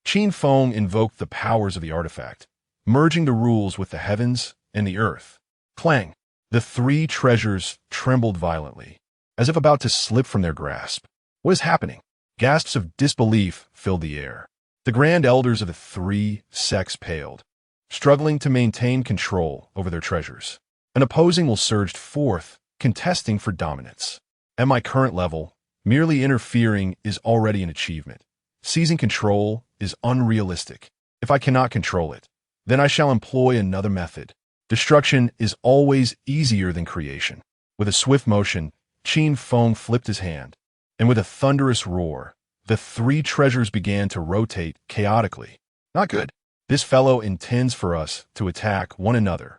Qin Feng invoked the powers of the artifact, merging the rules with the heavens and the earth. Clang! The three treasures trembled violently, as if about to slip from their grasp. What is happening? Gasps of disbelief filled the air. The Grand Elders of the three sects paled, struggling to maintain control over their treasures. An opposing will surged forth, contesting for dominance. At my current level, merely interfering is already an achievement. Seizing control is unrealistic. If I cannot control it, then I shall employ another method. Destruction is always easier than creation. With a swift motion, Qin Feng flipped his hand, and with a thunderous roar, the three treasures began to rotate chaotically. Not good. This fellow intends for us to attack one another.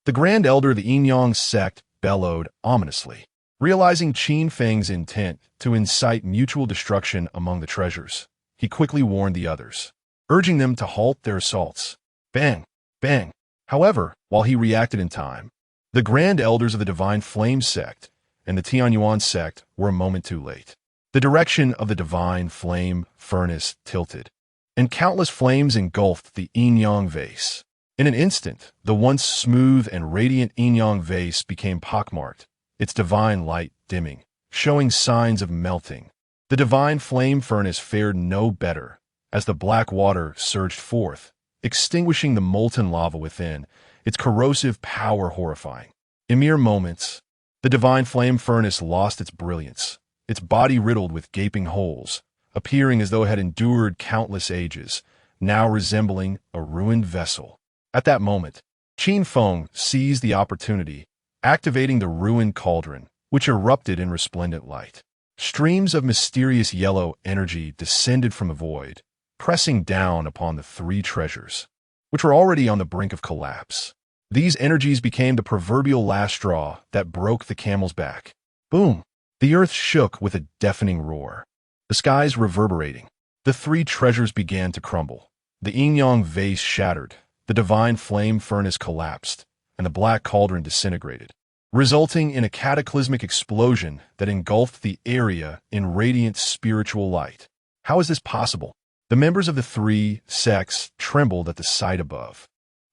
The Grand Elder of the Yin-Yang sect bellowed ominously, realizing Qin Feng's intent to incite mutual destruction among the treasures. He quickly warned the others, urging them to halt their assaults. Bang! Bang! However, while he reacted in time, the Grand Elders of the Divine Flame sect and the Tianyuan sect were a moment too late. The direction of the Divine Flame furnace tilted, and countless flames engulfed the Yin-Yang vase. In an instant, the once smooth and radiant yin-yang vase became pockmarked, its divine light dimming, showing signs of melting. The divine flame furnace fared no better, as the black water surged forth, extinguishing the molten lava within, its corrosive power horrifying. In mere moments, the divine flame furnace lost its brilliance, its body riddled with gaping holes, appearing as though it had endured countless ages, now resembling a ruined vessel. At that moment, Qin Feng seized the opportunity, activating the ruined cauldron, which erupted in resplendent light. Streams of mysterious yellow energy descended from the void, pressing down upon the three treasures, which were already on the brink of collapse. These energies became the proverbial last straw that broke the camel's back. Boom! The earth shook with a deafening roar, the skies reverberating. The three treasures began to crumble. The yin-yang vase shattered, the divine flame furnace collapsed, and the black cauldron disintegrated, resulting in a cataclysmic explosion that engulfed the area in radiant spiritual light. How is this possible? The members of the three sects trembled at the sight above.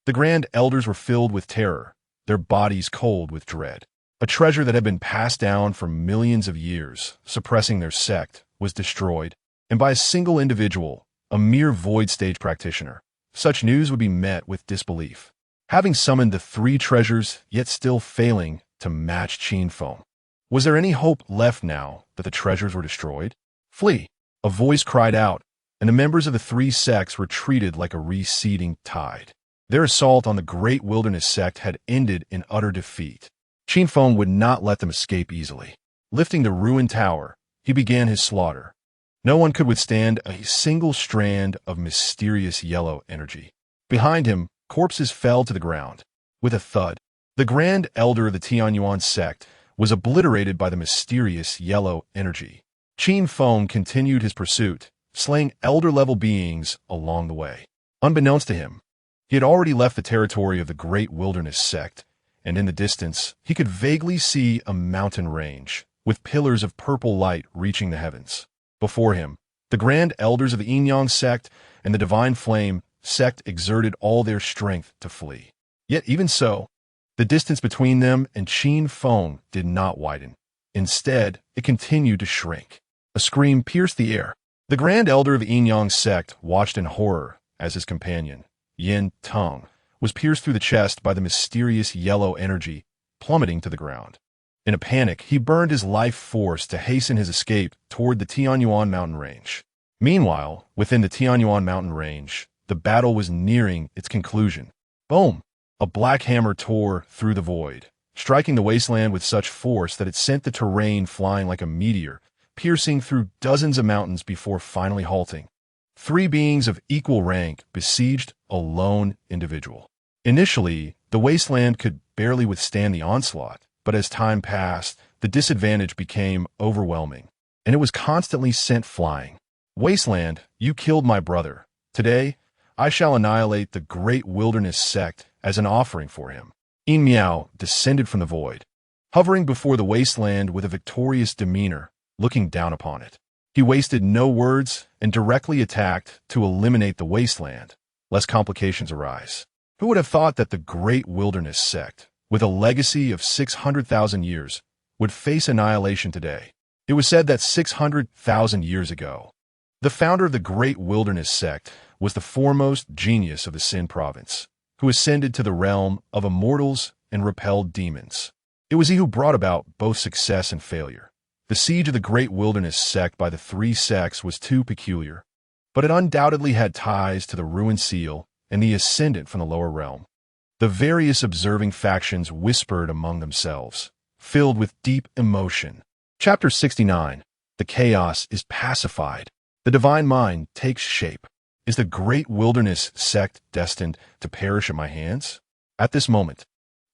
The grand elders were filled with terror, their bodies cold with dread. A treasure that had been passed down for millions of years, suppressing their sect, was destroyed, and by a single individual, a mere void stage practitioner. Such news would be met with disbelief. Having summoned the three treasures, yet still failing to match Qin Feng. Was there any hope left now that the treasures were destroyed? Flee! A voice cried out, and the members of the three sects were treated like a receding tide. Their assault on the great wilderness sect had ended in utter defeat. Qin Feng would not let them escape easily. Lifting the ruined tower, he began his slaughter. No one could withstand a single strand of mysterious yellow energy. Behind him, corpses fell to the ground. With a thud, the grand elder of the Tianyuan sect was obliterated by the mysterious yellow energy. Qin Feng continued his pursuit, slaying elder-level beings along the way. Unbeknownst to him, he had already left the territory of the great wilderness sect, and in the distance, he could vaguely see a mountain range, with pillars of purple light reaching the heavens. Before him, the grand elders of the yin-yang sect and the divine flame sect exerted all their strength to flee. Yet even so, the distance between them and Qin Feng did not widen. Instead, it continued to shrink. A scream pierced the air. The grand elder of the yin-yang sect watched in horror as his companion, Yin Teng, was pierced through the chest by the mysterious yellow energy, plummeting to the ground. In a panic, he burned his life force to hasten his escape toward the Tianyuan mountain range. Meanwhile, within the Tianyuan mountain range, the battle was nearing its conclusion. Boom! A black hammer tore through the void, striking the wasteland with such force that it sent the terrain flying like a meteor, piercing through dozens of mountains before finally halting. Three beings of equal rank besieged a lone individual. Initially, the wasteland could barely withstand the onslaught, but as time passed, the disadvantage became overwhelming, and it was constantly sent flying. Wasteland, you killed my brother. Today, I shall annihilate the great wilderness sect as an offering for him. Yin Miao descended from the void, hovering before the wasteland with a victorious demeanor, looking down upon it. He wasted no words and directly attacked to eliminate the wasteland, lest complications arise. Who would have thought that the great wilderness sect, with a legacy of 600,000 years, would face annihilation today? It was said that 600,000 years ago, the founder of the great wilderness sect was the foremost genius of the Xin province, who ascended to the realm of immortals and repelled demons. It was he who brought about both success and failure. The siege of the great wilderness sect by the three sects was too peculiar, but it undoubtedly had ties to the ruined seal and the ascendant from the lower realm. The various observing factions whispered among themselves, filled with deep emotion. Chapter 69. The chaos is pacified. The divine mind takes shape. Is the great wilderness sect destined to perish at my hands? At this moment,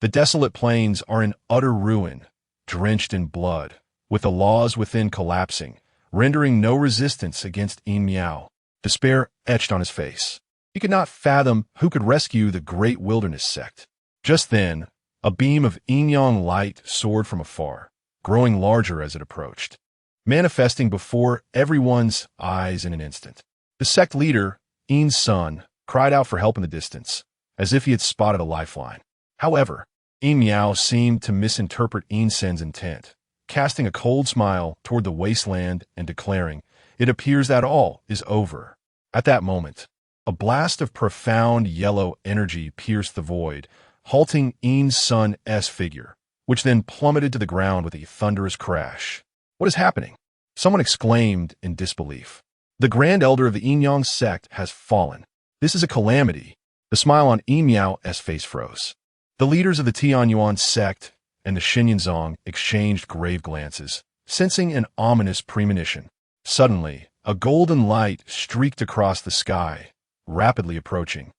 the desolate plains are in utter ruin, drenched in blood, with the laws within collapsing, rendering no resistance against Yin Miao. Despair etched on his face. He could not fathom who could rescue the great wilderness sect. Just then, a beam of yin-yang light soared from afar, growing larger as it approached, manifesting before everyone's eyes in an instant. The sect leader, Yin's son, cried out for help in the distance, as if he had spotted a lifeline. However, Yin Miao seemed to misinterpret Yin Sen's intent, casting a cold smile toward the wasteland and declaring, "It appears that all is over." At that moment, a blast of profound yellow energy pierced the void, halting Yin Sun's figure, which then plummeted to the ground with a thunderous crash. "What is happening?" Someone exclaimed in disbelief. "The Grand Elder of the Yin Yang sect has fallen. This is a calamity." The smile on Yin Miao's face froze. The leaders of the Tianyuan sect and the Xinyanzong exchanged grave glances, sensing an ominous premonition. Suddenly, a golden light streaked across the sky, rapidly approaching,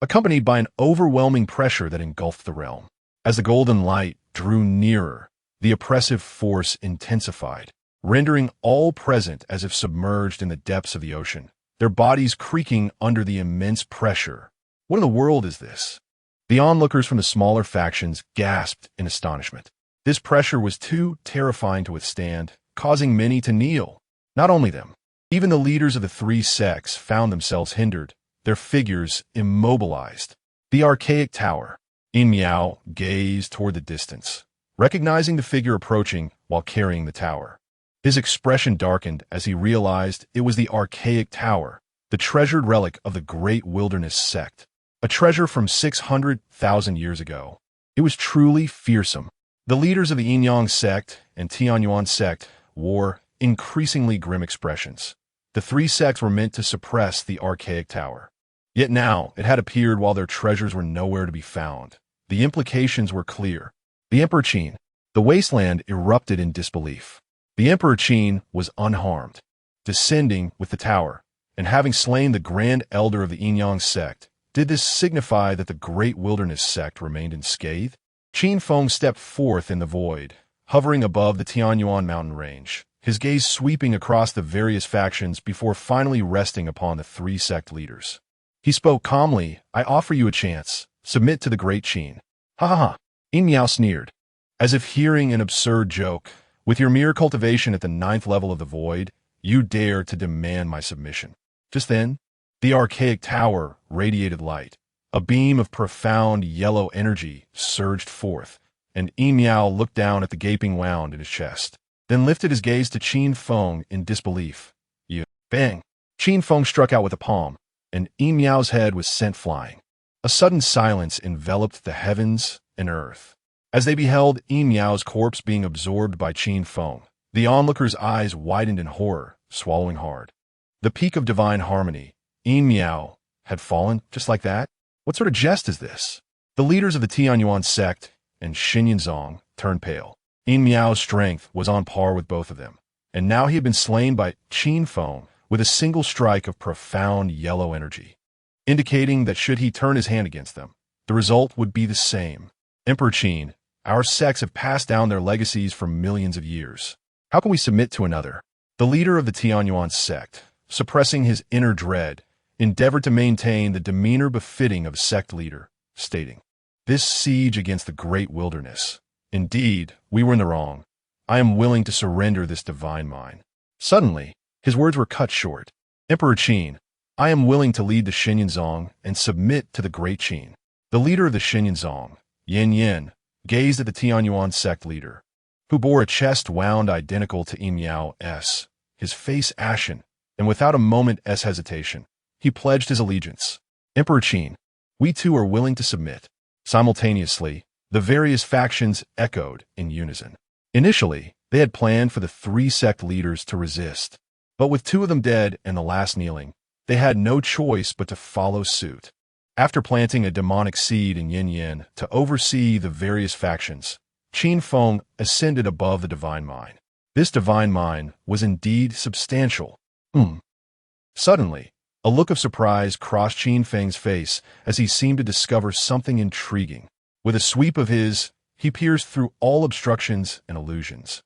accompanied by an overwhelming pressure that engulfed the realm. As the golden light drew nearer, the oppressive force intensified, rendering all present as if submerged in the depths of the ocean, their bodies creaking under the immense pressure. "What in the world is this?" The onlookers from the smaller factions gasped in astonishment. This pressure was too terrifying to withstand, causing many to kneel. Not only them, even the leaders of the three sects found themselves hindered, their figures immobilized. The archaic tower. Yin Miao gazed toward the distance, recognizing the figure approaching while carrying the tower. His expression darkened as he realized it was the archaic tower, the treasured relic of the great wilderness sect. A treasure from 600,000 years ago. It was truly fearsome. The leaders of the Yin Yang sect and Tianyuan sect wore increasingly grim expressions. The three sects were meant to suppress the archaic tower. Yet now it had appeared while their treasures were nowhere to be found. The implications were clear. The Emperor Qin. The wasteland erupted in disbelief. The Emperor Qin was unharmed, descending with the tower, and having slain the Grand Elder of the Yin Yang sect. Did this signify that the great wilderness sect remained unscathed? Qin Feng stepped forth in the void, hovering above the Tianyuan mountain range, his gaze sweeping across the various factions before finally resting upon the three sect leaders. He spoke calmly, "I offer you a chance. Submit to the great Qin." "Ha ha ha." Yin Miao sneered, as if hearing an absurd joke. "With your mere cultivation at the 9th level of the void, you dare to demand my submission." Just then, the archaic tower radiated light. A beam of profound yellow energy surged forth, and Yin Miao looked down at the gaping wound in his chest, then lifted his gaze to Qin Feng in disbelief. "You..." Bang! Qin Feng struck out with a palm, and Yin Miao's head was sent flying. A sudden silence enveloped the heavens and earth. As they beheld Yin Miao's corpse being absorbed by Qin Feng, the onlookers' eyes widened in horror, swallowing hard. The peak of divine harmony, Yin Miao, had fallen just like that? What sort of jest is this? The leaders of the Tianyuan sect and Xinyanzong turned pale. Yin Miao's strength was on par with both of them, and now he had been slain by Qin Feng with a single strike of profound yellow energy, indicating that should he turn his hand against them, the result would be the same. "Emperor Qin, our sects have passed down their legacies for millions of years. How can we submit to another?" The leader of the Tianyuan sect, suppressing his inner dread, endeavored to maintain the demeanor befitting of a sect leader, stating, "This siege against the great wilderness. Indeed, we were in the wrong. I am willing to surrender this divine mine." Suddenly, his words were cut short. "Emperor Qin, I am willing to lead the Xinyanzong and submit to the great Qin." The leader of the Xinyanzong, Yin Yin, gazed at the Tianyuan sect leader, who bore a chest wound identical to Yin Miao's, his face ashen, and without a moment's hesitation, he pledged his allegiance. "Emperor Qin, we too are willing to submit." Simultaneously, the various factions echoed in unison. Initially, they had planned for the three sect leaders to resist, but with two of them dead and the last kneeling, they had no choice but to follow suit. After planting a demonic seed in Yin Yin to oversee the various factions, Qin Feng ascended above the divine mind. This divine mind was indeed substantial. Suddenly, a look of surprise crossed Qin Feng's face as he seemed to discover something intriguing. With a sweep of he pierced through all obstructions and illusions,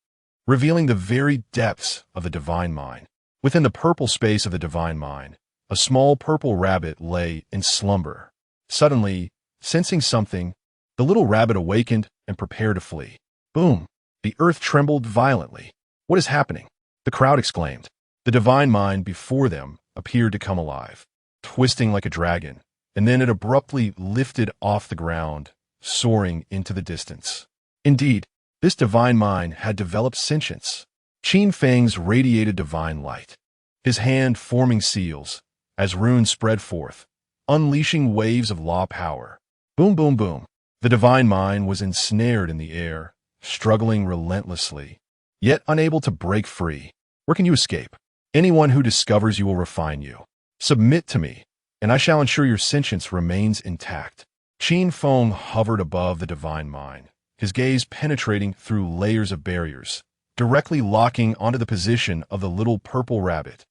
revealing the very depths of the divine mind. Within the purple space of the divine mind, a small purple rabbit lay in slumber. Suddenly, sensing something, the little rabbit awakened and prepared to flee. Boom! The earth trembled violently. "What is happening?" the crowd exclaimed. The divine mind before them appeared to come alive. Twisting like a dragon, and then it abruptly lifted off the ground, soaring into the distance. Indeed, this divine mind had developed sentience. Qin Feng's radiated divine light, his hand forming seals, as runes spread forth, unleashing waves of law power. Boom, boom, boom. The divine mind was ensnared in the air, struggling relentlessly, yet unable to break free. Where can you escape? Anyone who discovers you will refine you. Submit to me, and I shall ensure your sentience remains intact. Qin Feng hovered above the divine mind, his gaze penetrating through layers of barriers, directly locking onto the position of the little purple rabbit.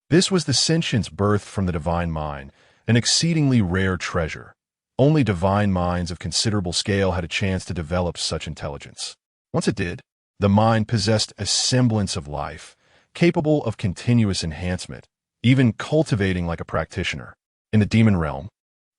This was the sentience birthed from the divine mind, an exceedingly rare treasure. Only divine minds of considerable scale had a chance to develop such intelligence. Once it did, the mind possessed a semblance of life, capable of continuous enhancement, even cultivating like a practitioner. In the demon realm,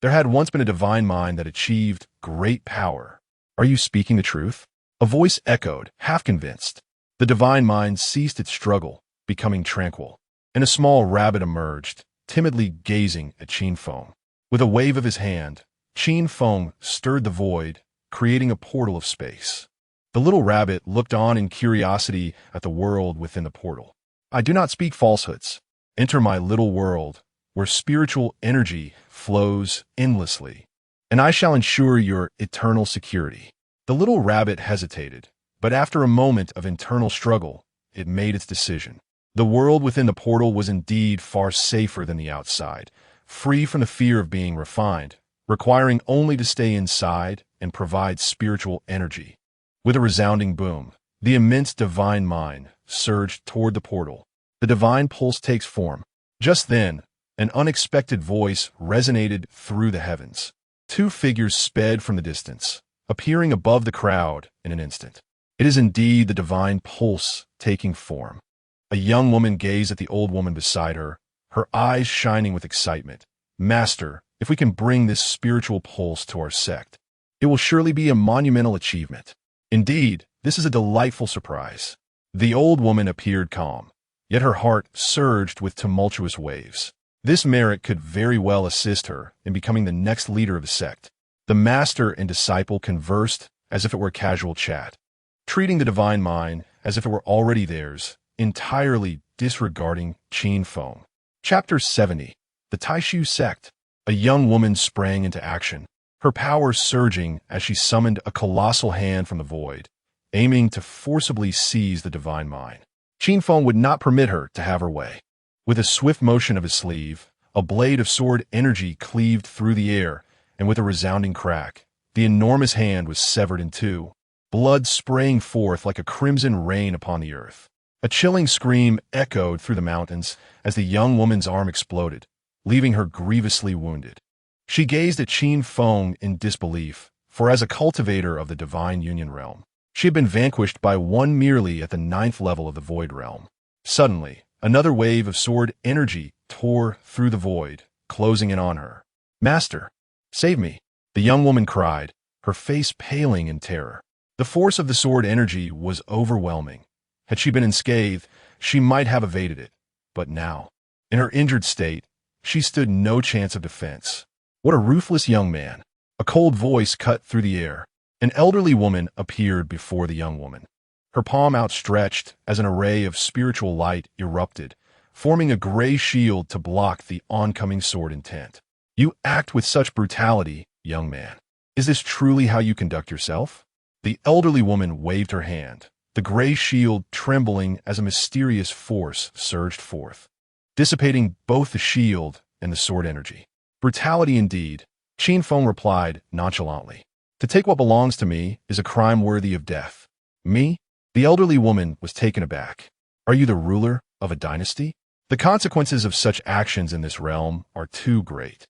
there had once been a divine mind that achieved great power. Are you speaking the truth? A voice echoed, half convinced. The divine mind ceased its struggle, becoming tranquil, and a small rabbit emerged, timidly gazing at Qin Feng. With a wave of his hand, Qin Feng stirred the void, creating a portal of space. The little rabbit looked on in curiosity at the world within the portal. I do not speak falsehoods. Enter my little world, where spiritual energy flows endlessly, and I shall ensure your eternal security. The little rabbit hesitated, but after a moment of internal struggle, it made its decision. The world within the portal was indeed far safer than the outside, free from the fear of being refined, requiring only to stay inside and provide spiritual energy. With a resounding boom, the immense divine mind surged toward the portal. The divine pulse takes form. Just then, an unexpected voice resonated through the heavens. Two figures sped from the distance, appearing above the crowd in an instant. It is indeed the divine pulse taking form. A young woman gazed at the old woman beside her, her eyes shining with excitement. Master, if we can bring this spiritual pulse to our sect, it will surely be a monumental achievement. Indeed, this is a delightful surprise. The old woman appeared calm, yet her heart surged with tumultuous waves. This merit could very well assist her in becoming the next leader of the sect. The master and disciple conversed as if it were casual chat, treating the divine mind as if it were already theirs, entirely disregarding Qin Feng. Chapter 70. The Taishu Sect. A young woman sprang into action, her power surging as she summoned a colossal hand from the void, aiming to forcibly seize the divine mind. Qin Feng would not permit her to have her way. With a swift motion of his sleeve, a blade of sword energy cleaved through the air, and with a resounding crack, the enormous hand was severed in two, blood spraying forth like a crimson rain upon the earth. A chilling scream echoed through the mountains as the young woman's arm exploded, leaving her grievously wounded. She gazed at Qin Feng in disbelief, for as a cultivator of the divine union realm, she had been vanquished by one merely at the 9th level of the void realm. Suddenly, another wave of sword energy tore through the void, closing in on her. Master, save me, the young woman cried, her face paling in terror. The force of the sword energy was overwhelming. Had she been unscathed, she might have evaded it, but now, in her injured state, she stood no chance of defense. What a ruthless young man! A cold voice cut through the air. An elderly woman appeared before the young woman, her palm outstretched as an array of spiritual light erupted, forming a gray shield to block the oncoming sword intent. You act with such brutality, young man. Is this truly how you conduct yourself? The elderly woman waved her hand, the gray shield trembling as a mysterious force surged forth, dissipating both the shield and the sword energy. Brutality indeed, Qin Feng replied nonchalantly. To take what belongs to me is a crime worthy of death. Me? The elderly woman was taken aback. Are you the ruler of a dynasty? The consequences of such actions in this realm are too great,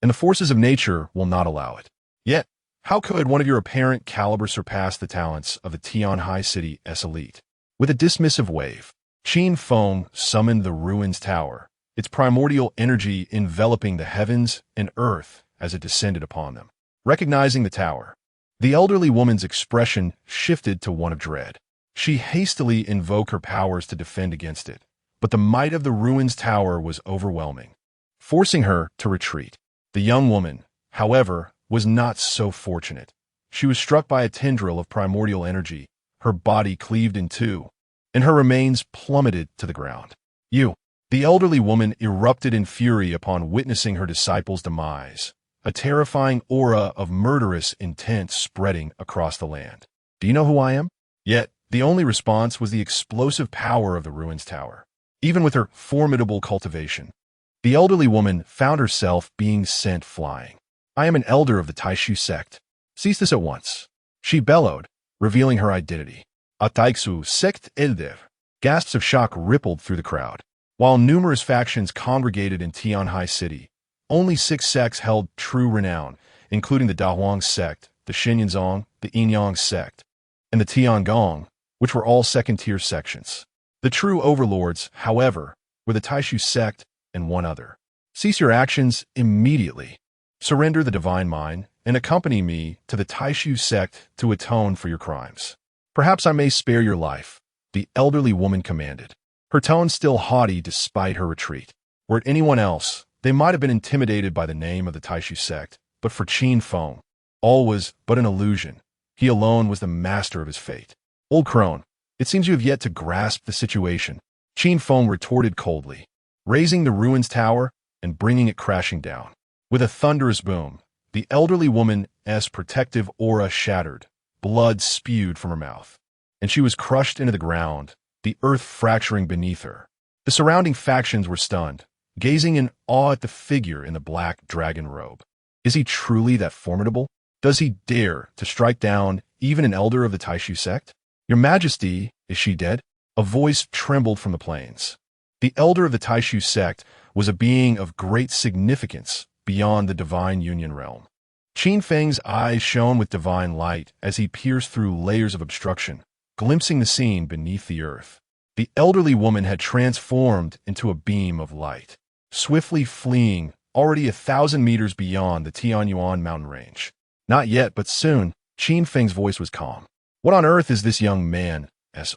and the forces of nature will not allow it. Yet, how could one of your apparent caliber surpass the talents of the Tian High City S elite? With a dismissive wave, Qin Feng summoned the ruins tower, its primordial energy enveloping the heavens and earth as it descended upon them. Recognizing the tower, the elderly woman's expression shifted to one of dread. She hastily invoked her powers to defend against it, but the might of the ruins tower was overwhelming, forcing her to retreat. The young woman, however, was not so fortunate. She was struck by a tendril of primordial energy, her body cleaved in two, and her remains plummeted to the ground. You! The elderly woman erupted in fury upon witnessing her disciple's demise, a terrifying aura of murderous intent spreading across the land. Do you know who I am? Yet, the only response was the explosive power of the ruins tower. Even with her formidable cultivation, the elderly woman found herself being sent flying. I am an elder of the Taishu sect. Cease this at once. She bellowed, revealing her identity. Ataiksu sect elder. Gasps of shock rippled through the crowd. While numerous factions congregated in Tianhai City, only 6 sects held true renown, including the Dahuang sect, the Xinyanzong, the Yinyang sect, and the Tiangong, which were all second-tier sections. The true overlords, however, were the Taishu sect and one other. Cease your actions immediately. Surrender the divine mind and accompany me to the Taishu sect to atone for your crimes. Perhaps I may spare your life, the elderly woman commanded, her tone still haughty despite her retreat. Were it anyone else, they might have been intimidated by the name of the Taishu sect, but for Qin Feng, all was but an illusion. He alone was the master of his fate. Old crone, it seems you have yet to grasp the situation, Qin Feng retorted coldly, raising the ruins tower and bringing it crashing down. With a thunderous boom, the elderly woman's protective aura shattered, blood spewed from her mouth, and she was crushed into the ground, the earth fracturing beneath her. The surrounding factions were stunned, gazing in awe at the figure in the black dragon robe. Is he truly that formidable? Does he dare to strike down even an elder of the Taishu sect? Your Majesty, is she dead? A voice trembled from the plains. The elder of the Taishu sect was a being of great significance beyond the divine union realm. Qin Feng's eyes shone with divine light as he pierced through layers of obstruction, glimpsing the scene beneath the earth. The elderly woman had transformed into a beam of light, swiftly fleeing already 1,000 meters beyond the Tianyuan mountain range. Not yet, but soon, Qin Feng's voice was calm. What on earth is this young man's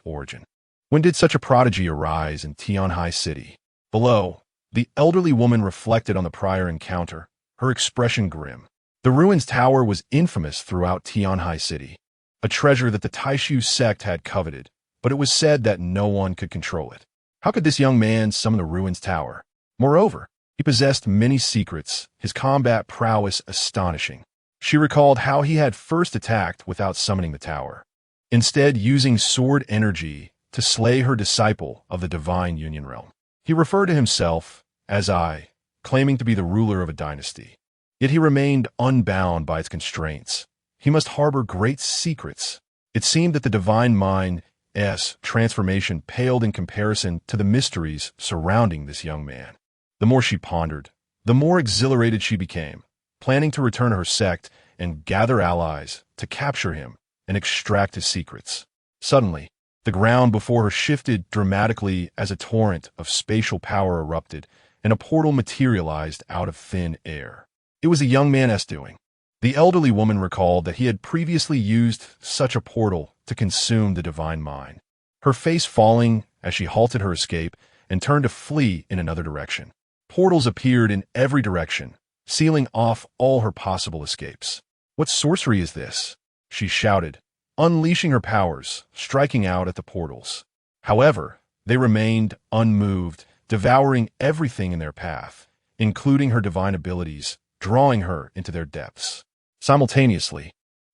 origin? When did such a prodigy arise in Tianhai City? Below, the elderly woman reflected on the prior encounter, her expression grim. The ruins tower was infamous throughout Tianhai City, a treasure that the Taishu sect had coveted, but it was said that no one could control it. How could this young man summon the ruins tower? Moreover, he possessed many secrets, his combat prowess astonishing. She recalled how he had first attacked without summoning the tower, instead using sword energy to slay her disciple of the divine union realm. He referred to himself as I, claiming to be the ruler of a dynasty. Yet he remained unbound by its constraints. He must harbor great secrets. It seemed that the divine mind's transformation paled in comparison to the mysteries surrounding this young man. The more she pondered, the more exhilarated she became, planning to return to her sect and gather allies to capture him and extract his secrets. Suddenly, the ground before her shifted dramatically as a torrent of spatial power erupted, and a portal materialized out of thin air. It was the young man's doing. The elderly woman recalled that he had previously used such a portal to consume the divine mind, her face falling as she halted her escape and turned to flee in another direction. Portals appeared in every direction, sealing off all her possible escapes. What sorcery is this? She shouted, unleashing her powers, striking out at the portals. However, they remained unmoved, devouring everything in their path, including her divine abilities, drawing her into their depths. Simultaneously,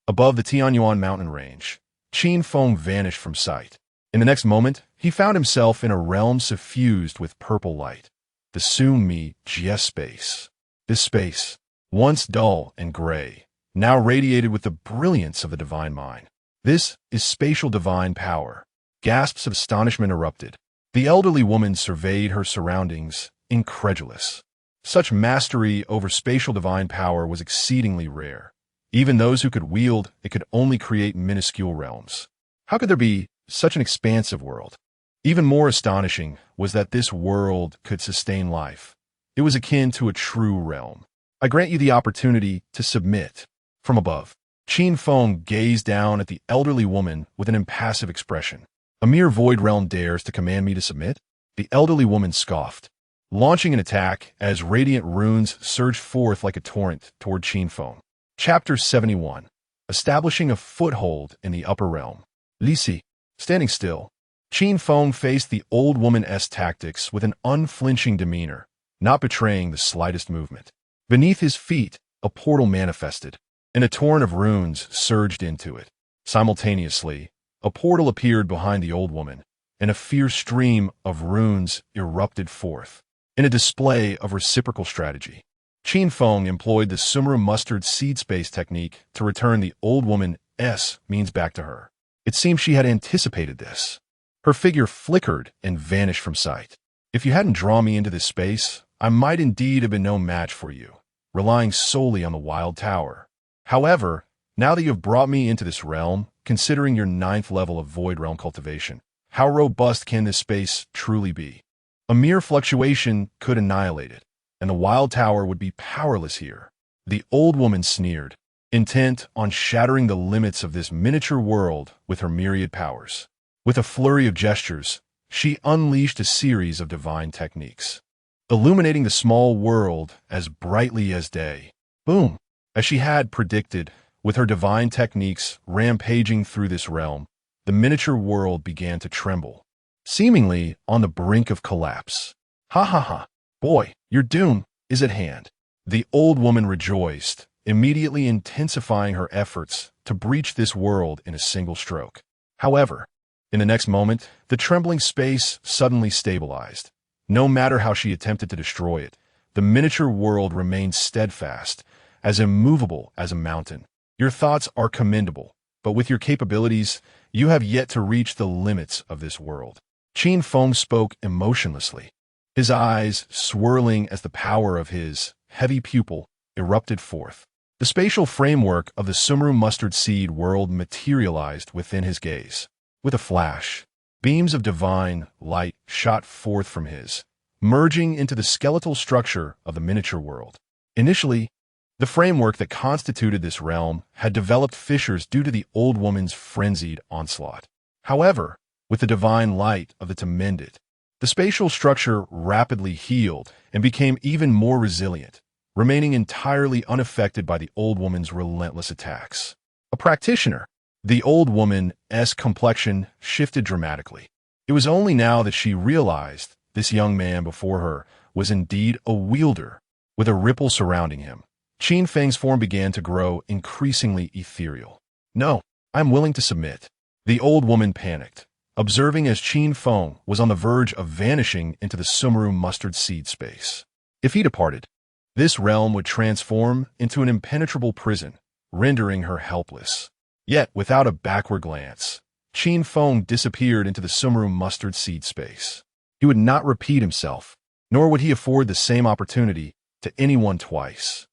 above the Tianyuan mountain range, Qin Feng vanished from sight. In the next moment, he found himself in a realm suffused with purple light, the Sumi Jie space. This space, once dull and gray, now radiated with the brilliance of the divine mind. This is spatial divine power. Gasps of astonishment erupted. The elderly woman surveyed her surroundings, incredulous. Such mastery over spatial divine power was exceedingly rare. Even those who could wield it could only create minuscule realms. How could there be such an expansive world? Even more astonishing was that this world could sustain life. It was akin to a true realm. I grant you the opportunity to submit. From above, Qin Feng gazed down at the elderly woman with an impassive expression. A mere void realm dares to command me to submit? The elderly woman scoffed. launching an attack as radiant runes surged forth like a torrent toward Qin Feng. Chapter 71. Establishing a foothold in the upper realm. Lisi, standing still, Qin Feng faced the old woman's tactics with an unflinching demeanor, not betraying the slightest movement. Beneath his feet, a portal manifested, and a torrent of runes surged into it. Simultaneously, a portal appeared behind the old woman, and a fierce stream of runes erupted forth. In a display of reciprocal strategy, Qin Feng employed the Sumeru mustard seed space technique to return the old woman's means back to her. It seemed she had anticipated this. Her figure flickered and vanished from sight. If you hadn't drawn me into this space, I might indeed have been no match for you, relying solely on the wild tower. However, now that you have brought me into this realm, considering your 9th level of void realm cultivation, how robust can this space truly be? A mere fluctuation could annihilate it, and the wild tower would be powerless here. The old woman sneered, intent on shattering the limits of this miniature world with her myriad powers. With a flurry of gestures, she unleashed a series of divine techniques, illuminating the small world as brightly as day. Boom! As she had predicted, with her divine techniques rampaging through this realm, the miniature world began to tremble, seemingly on the brink of collapse. Ha ha ha! Boy, your doom is at hand. The old woman rejoiced, immediately intensifying her efforts to breach this world in a single stroke. However, in the next moment, the trembling space suddenly stabilized. No matter how she attempted to destroy it, the miniature world remained steadfast, as immovable as a mountain. Your thoughts are commendable, but with your capabilities, you have yet to reach the limits of this world. Qin Feng spoke emotionlessly, his eyes swirling as the power of his heavy pupil erupted forth. The spatial framework of the Sumeru mustard seed world materialized within his gaze. With a flash, beams of divine light shot forth from his, merging into the skeletal structure of the miniature world. Initially, the framework that constituted this realm had developed fissures due to the old woman's frenzied onslaught. However, with the divine light of it to mend it, the spatial structure rapidly healed and became even more resilient, remaining entirely unaffected by the old woman's relentless attacks. A practitioner, the old woman's complexion shifted dramatically. It was only now that she realized this young man before her was indeed a wielder, with a ripple surrounding him. Qin Feng's form began to grow increasingly ethereal. No, I'm willing to submit. The old woman panicked, observing as Qin Feng was on the verge of vanishing into the Sumeru mustard seed space. If he departed, this realm would transform into an impenetrable prison, rendering her helpless. Yet, without a backward glance, Qin Feng disappeared into the Sumeru mustard seed space. He would not repeat himself, nor would he afford the same opportunity to anyone twice.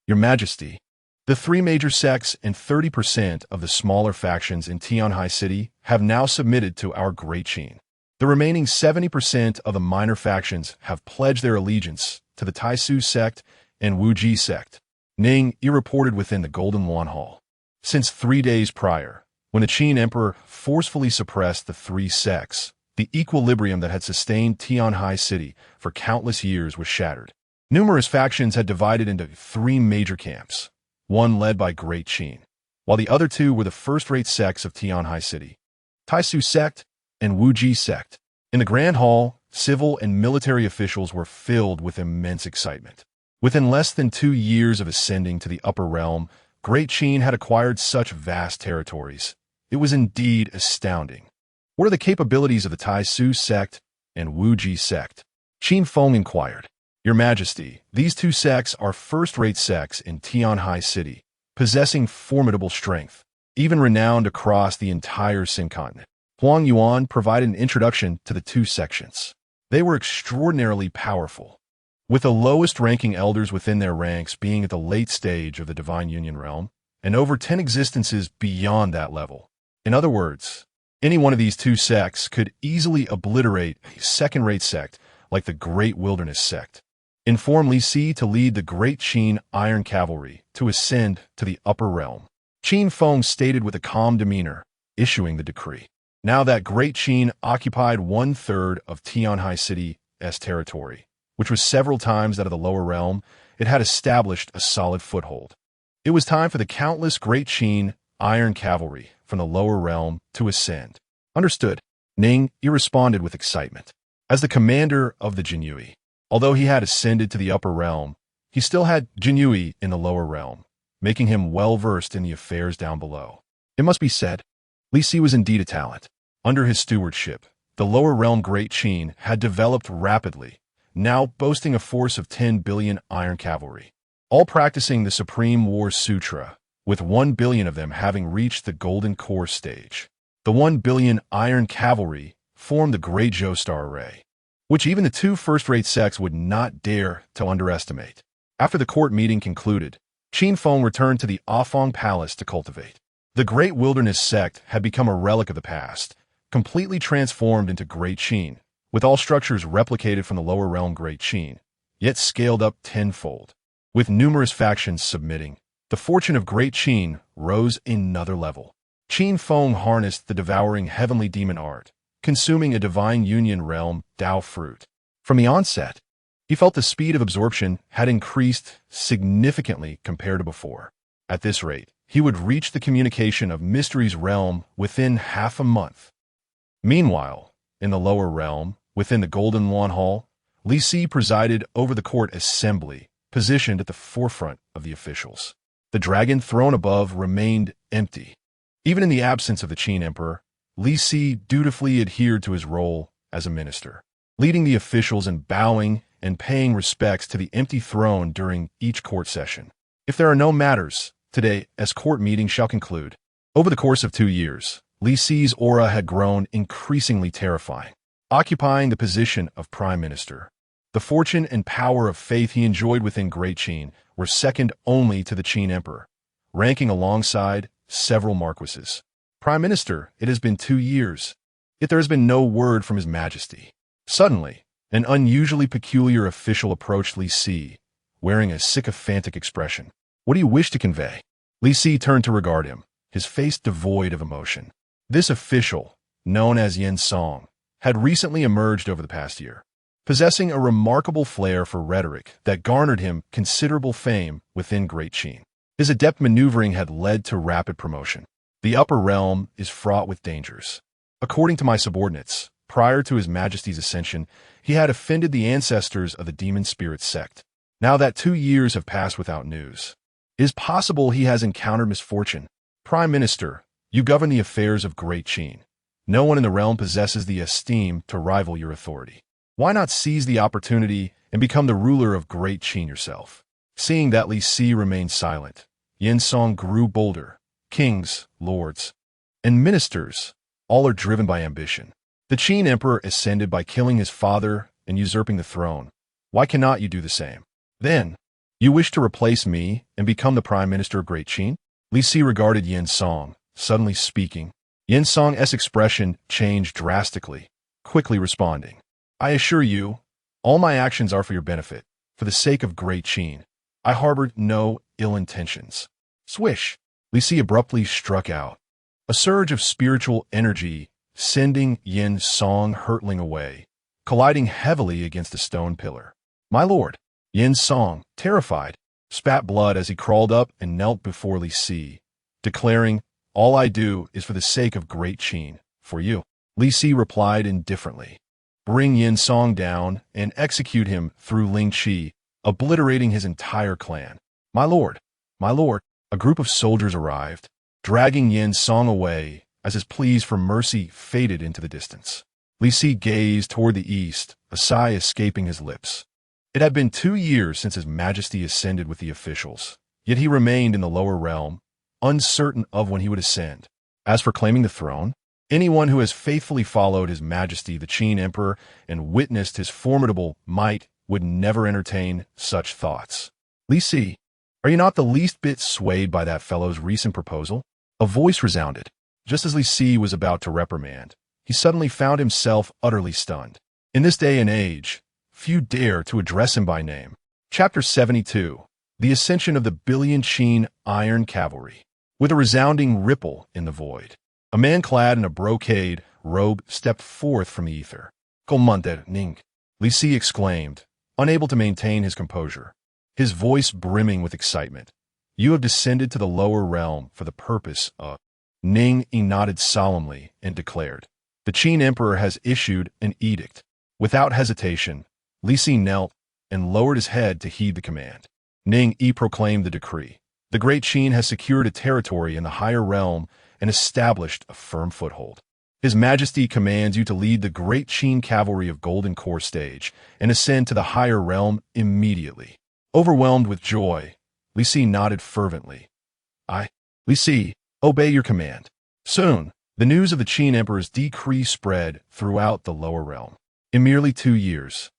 Your Majesty, the 3 major sects and 30% of the smaller factions in Tianhai City have now submitted to our Great Qin. The remaining 70% of the minor factions have pledged their allegiance to the Taisu sect and Wuji sect. Ning reported within the Golden Lawn Hall. Since 3 days prior, when the Qin Emperor forcefully suppressed the 3 sects, the equilibrium that had sustained Tianhai City for countless years was shattered. Numerous factions had divided into 3 major camps, one led by Great Qin, while the other 2 were the first-rate sects of Tianhai City, Taisu sect and Wuji sect. In the Grand Hall, civil and military officials were filled with immense excitement. Within less than 2 years of ascending to the upper realm, Great Qin had acquired such vast territories. It was indeed astounding. What are the capabilities of the Taisu sect and Wuji sect? Qin Feng inquired. Your Majesty, these 2 sects are first-rate sects in Tianhai City, possessing formidable strength, even renowned across the entire Sin continent. Huang Yuan provided an introduction to the 2 sections. They were extraordinarily powerful, with the lowest-ranking elders within their ranks being at the late stage of the Divine Union realm, and over 10 existences beyond that level. In other words, any one of these 2 sects could easily obliterate a second-rate sect like the Great Wilderness sect. Inform Li Si to lead the Great Qin Iron Cavalry to ascend to the upper realm. Qin Feng stated with a calm demeanor, issuing the decree. Now that Great Qin occupied 1/3 of Tianhai City's territory, which was several times that of the lower realm, it had established a solid foothold. It was time for the countless great Qin iron cavalry from the lower realm to ascend. Understood. Ning, he responded with excitement. As the commander of the Jinyui, although he had ascended to the upper realm, he still had Jinyui in the lower realm, making him well-versed in the affairs down below. It must be said, Li Si was indeed a talent. Under his stewardship, the lower realm Great Qin had developed rapidly, now boasting a force of 10 billion iron cavalry, all practicing the Supreme War Sutra, with 1 billion of them having reached the Golden Core stage. The 1 billion iron cavalry formed the Great Joestar Array, which even the two first-rate sects would not dare to underestimate. After the court meeting concluded, Qin Feng returned to the Afong Palace to cultivate. The Great Wilderness sect had become a relic of the past, completely transformed into Great Qin, with all structures replicated from the lower realm Great Qin, yet scaled up tenfold. With numerous factions submitting, the fortune of Great Qin rose another level. Qin Feng harnessed the devouring heavenly demon art, consuming a divine union realm Tao fruit. From the onset, he felt the speed of absorption had increased significantly compared to before. At this rate, he would reach the communication of Mystery's realm within half a month. Meanwhile, in the lower realm, within the Golden Lawn Hall, Li Si presided over the court assembly, positioned at the forefront of the officials. The dragon throne above remained empty. Even in the absence of the Qin Emperor, Li Si dutifully adhered to his role as a minister, leading the officials in bowing and paying respects to the empty throne during each court session. If there are no matters, today, as court meeting shall conclude. Over the course of 2 years, Li Si's aura had grown increasingly terrifying, occupying the position of prime minister. The fortune and power of faith he enjoyed within Great Qin were second only to the Qin Emperor, ranking alongside several marquises. Prime Minister, it has been 2 years, yet there has been no word from His Majesty. Suddenly, an unusually peculiar official approached Li Si, wearing a sycophantic expression. What do you wish to convey? Li Si turned to regard him, his face devoid of emotion. This official, known as Yen Song, had recently emerged over the past year, possessing a remarkable flair for rhetoric that garnered him considerable fame within Great Qin. His adept maneuvering had led to rapid promotion. The upper realm is fraught with dangers. According to my subordinates, prior to His Majesty's ascension, he had offended the ancestors of the demon spirit sect. Now that 2 years have passed without news, it is possible he has encountered misfortune. Prime Minister, you govern the affairs of Great Qin. No one in the realm possesses the esteem to rival your authority. Why not seize the opportunity and become the ruler of Great Qin yourself? Seeing that Li Si remained silent, Yen Song grew bolder. Kings, lords, and ministers, all are driven by ambition. The Qin Emperor ascended by killing his father and usurping the throne. Why cannot you do the same? Then, you wish to replace me and become the Prime Minister of Great Qin? Li Si regarded Yen Song, suddenly speaking. Yen Song's expression changed drastically, quickly responding. I assure you, all my actions are for your benefit, for the sake of Great Qin. I harbored no ill intentions. Swish! Li Si abruptly struck out. A surge of spiritual energy, sending Yen Song hurtling away, colliding heavily against a stone pillar. My lord! Yen Song, terrified, spat blood as he crawled up and knelt before Li Si, declaring, All I do is for the sake of Great Qin, for you. Li Si replied indifferently. Bring Yen Song down and execute him through Ling Qi, obliterating his entire clan. My lord! My lord! A group of soldiers arrived, dragging Yen Song away as his pleas for mercy faded into the distance. Li Si gazed toward the east, a sigh escaping his lips. It had been 2 years since His Majesty ascended with the officials, yet he remained in the lower realm, uncertain of when he would ascend. As for claiming the throne, anyone who has faithfully followed His Majesty the Qin Emperor and witnessed his formidable might would never entertain such thoughts. Li Si, are you not the least bit swayed by that fellow's recent proposal? A voice resounded. Just as Li Si was about to reprimand, he suddenly found himself utterly stunned. In this day and age, few dare to address him by name. Chapter 72. The Ascension of the Billion Qin Iron Cavalry. With a resounding ripple in the void, a man clad in a brocade robe stepped forth from the ether. Commander Ning, Li Si exclaimed, unable to maintain his composure, his voice brimming with excitement. "You have descended to the lower realm for the purpose of—" Ning nodded solemnly and declared, "The Qin Emperor has issued an edict." Without hesitation, Li Si knelt and lowered his head to heed the command. Ning proclaimed the decree. "The great Qin has secured a territory in the higher realm and established a firm foothold. His Majesty commands you to lead the great Qin cavalry of Golden Core stage and ascend to the higher realm immediately." Overwhelmed with joy, Li Si nodded fervently. Li Si, obey your command." Soon, the news of the Qin Emperor's decree spread throughout the lower realm. In merely 2 years,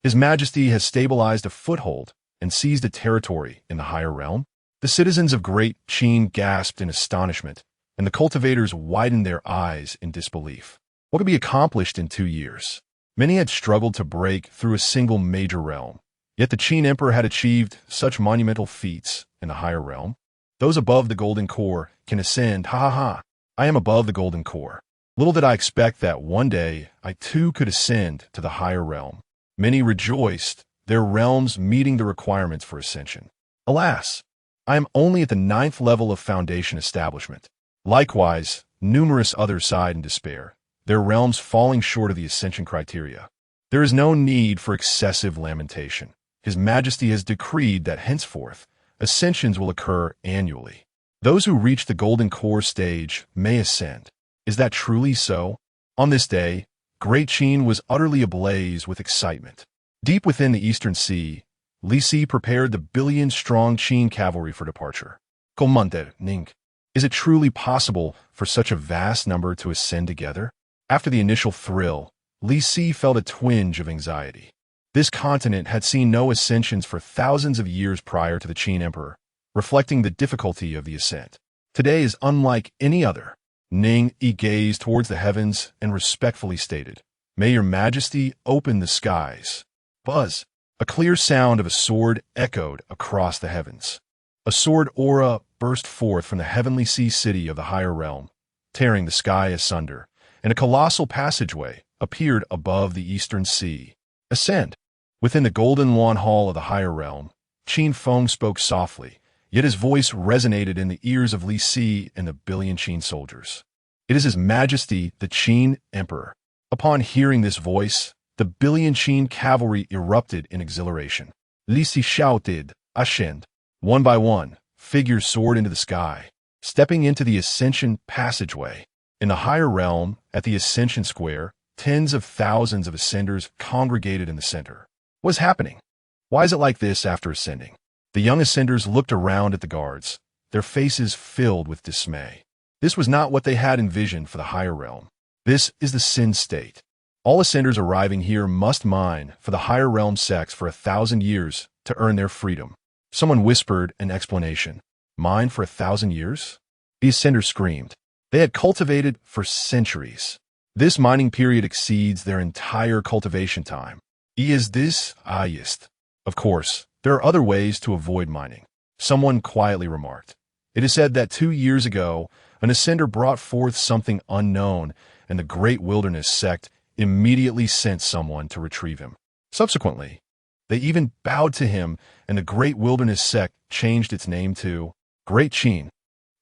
His Majesty has stabilized a foothold and seized a territory in the higher realm. The citizens of Great Qin gasped in astonishment, and the cultivators widened their eyes in disbelief. What could be accomplished in 2 years? Many had struggled to break through a single major realm, yet the Qin Emperor had achieved such monumental feats in the higher realm. Those above the Golden Core can ascend, ha ha ha. I am above the Golden Core. Little did I expect that one day I too could ascend to the higher realm. Many rejoiced, their realms meeting the requirements for ascension. Alas, I am only at the 9th level of foundation establishment. Likewise, numerous others sighed in despair, their realms falling short of the ascension criteria. There is no need for excessive lamentation. His Majesty has decreed that henceforth, ascensions will occur annually. Those who reach the Golden Core stage may ascend. Is that truly so? On this day, Great Qin was utterly ablaze with excitement. Deep within the Eastern Sea, Li Si prepared the billion-strong Qin cavalry for departure. Commander Ning, is it truly possible for such a vast number to ascend together? After the initial thrill, Li Si felt a twinge of anxiety. This continent had seen no ascensions for thousands of years prior to the Qin Emperor, reflecting the difficulty of the ascent. Today is unlike any other. Ning gazed towards the heavens and respectfully stated, "May your Majesty open the skies." Buzz! A clear sound of a sword echoed across the heavens. A sword aura burst forth from the heavenly sea city of the higher realm, tearing the sky asunder, and a colossal passageway appeared above the Eastern Sea. "Ascend!" Within the golden lawn hall of the higher realm, Qin Feng spoke softly, yet his voice resonated in the ears of Li Si and the billion Qin soldiers. "It is His Majesty, the Qin Emperor." Upon hearing this voice, the billion Qin cavalry erupted in exhilaration. Li Si shouted, "Ascend!" One by one, figures soared into the sky, stepping into the ascension passageway. In the higher realm, at the ascension square, tens of thousands of ascenders congregated in the center. What is happening? Why is it like this after ascending? The young ascenders looked around at the guards, their faces filled with dismay. This was not what they had envisioned for the higher realm. This is the sin state. All ascenders arriving here must mine for the higher realm sects for 1,000 years to earn their freedom. Someone whispered an explanation. Mine for 1,000 years? The ascenders screamed. They had cultivated for centuries. This mining period exceeds their entire cultivation time. Is this highest? Of course, there are other ways to avoid mining. Someone quietly remarked. It is said that 2 years ago, an ascender brought forth something unknown, and the Great Wilderness sect immediately sent someone to retrieve him. Subsequently, they even bowed to him, and the Great Wilderness sect changed its name to Great Qin.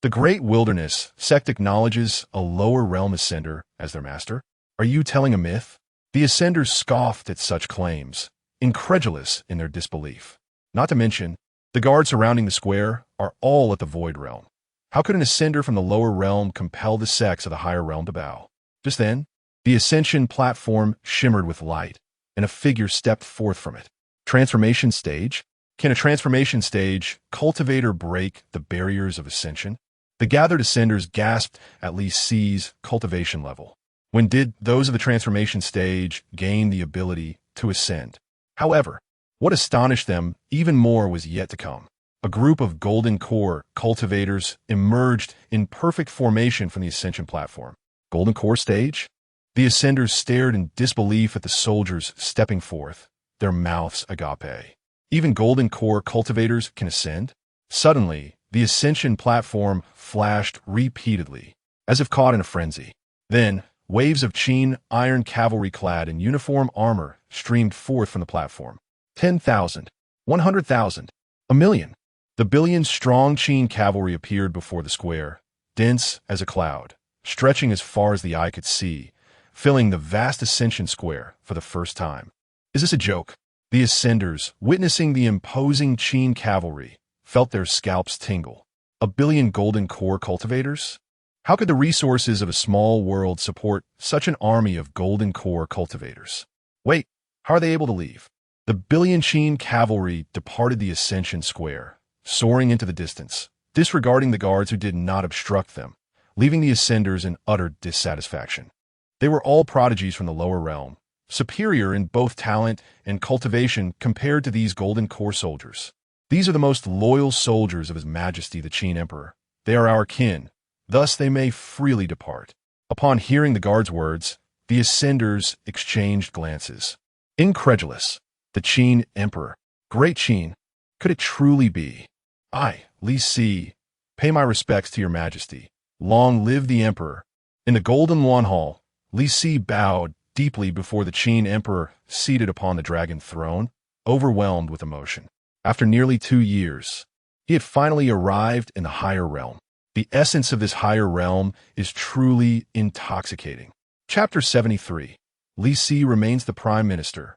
The Great Wilderness sect acknowledges a lower realm ascender as their master. Are you telling a myth? The ascenders scoffed at such claims, incredulous in their disbelief. Not to mention, the guards surrounding the square are all at the void realm. How could an ascender from the lower realm compel the sects of the higher realm to bow? Just then, the ascension platform shimmered with light, and a figure stepped forth from it. Transformation stage? Can a transformation stage cultivator break the barriers of ascension? The gathered ascenders gasped at Li Si's cultivation level. When did those of the transformation stage gain the ability to ascend? However, what astonished them even more was yet to come. A group of Golden Core cultivators emerged in perfect formation from the ascension platform. Golden Core stage? The ascenders stared in disbelief at the soldiers stepping forth, their mouths agape. Even Golden Core cultivators can ascend? Suddenly, the ascension platform flashed repeatedly, as if caught in a frenzy. Then, waves of Qin iron cavalry clad in uniform armor streamed forth from the platform. 10,000, 100,000, a million. The billion-strong Qin cavalry appeared before the square, dense as a cloud, stretching as far as the eye could see, filling the vast ascension square for the first time. Is this a joke? The ascenders, witnessing the imposing Qin cavalry, felt their scalps tingle. A billion golden core cultivators? How could the resources of a small world support such an army of golden core cultivators? Wait, how are they able to leave? The billion Qin cavalry departed the ascension square, soaring into the distance, disregarding the guards who did not obstruct them, leaving the ascenders in utter dissatisfaction. They were all prodigies from the lower realm, superior in both talent and cultivation compared to these golden core soldiers. These are the most loyal soldiers of His Majesty the Qin Emperor. They are our kin, thus they may freely depart. Upon hearing the guard's words, the ascenders exchanged glances. Incredulous, the Qin Emperor, Great Qin, could it truly be? I, Li Si, pay my respects to your majesty. Long live the emperor. In the Golden Yuan Hall, Li Si bowed deeply before the Qin emperor seated upon the dragon throne, overwhelmed with emotion. After nearly 2 years, he had finally arrived in the higher realm. The essence of this higher realm is truly intoxicating. Chapter 73. Li Si remains the prime minister.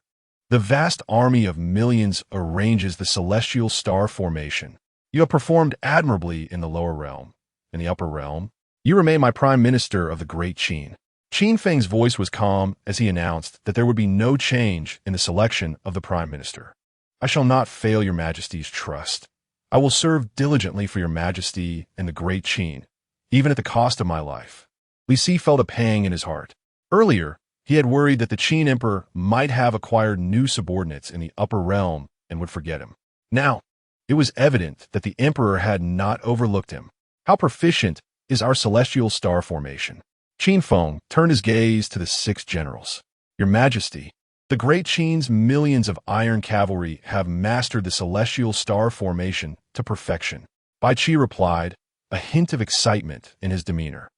The vast army of millions arranges the celestial star formation. You have performed admirably in the lower realm. In the upper realm, you remain my prime minister of the Great Qin. Qin Feng's voice was calm as he announced that there would be no change in the selection of the prime minister. I shall not fail your majesty's trust. I will serve diligently for your majesty and the Great Qin, even at the cost of my life. Li Si felt a pang in his heart. Earlier, he had worried that the Qin emperor might have acquired new subordinates in the upper realm and would forget him. Now, it was evident that the emperor had not overlooked him. How proficient is our celestial star formation? Qin Feng turned his gaze to the 6 generals. Your majesty, the Great Qin's millions of iron cavalry have mastered the celestial star formation to perfection. Bai Qi replied, a hint of excitement in his demeanor.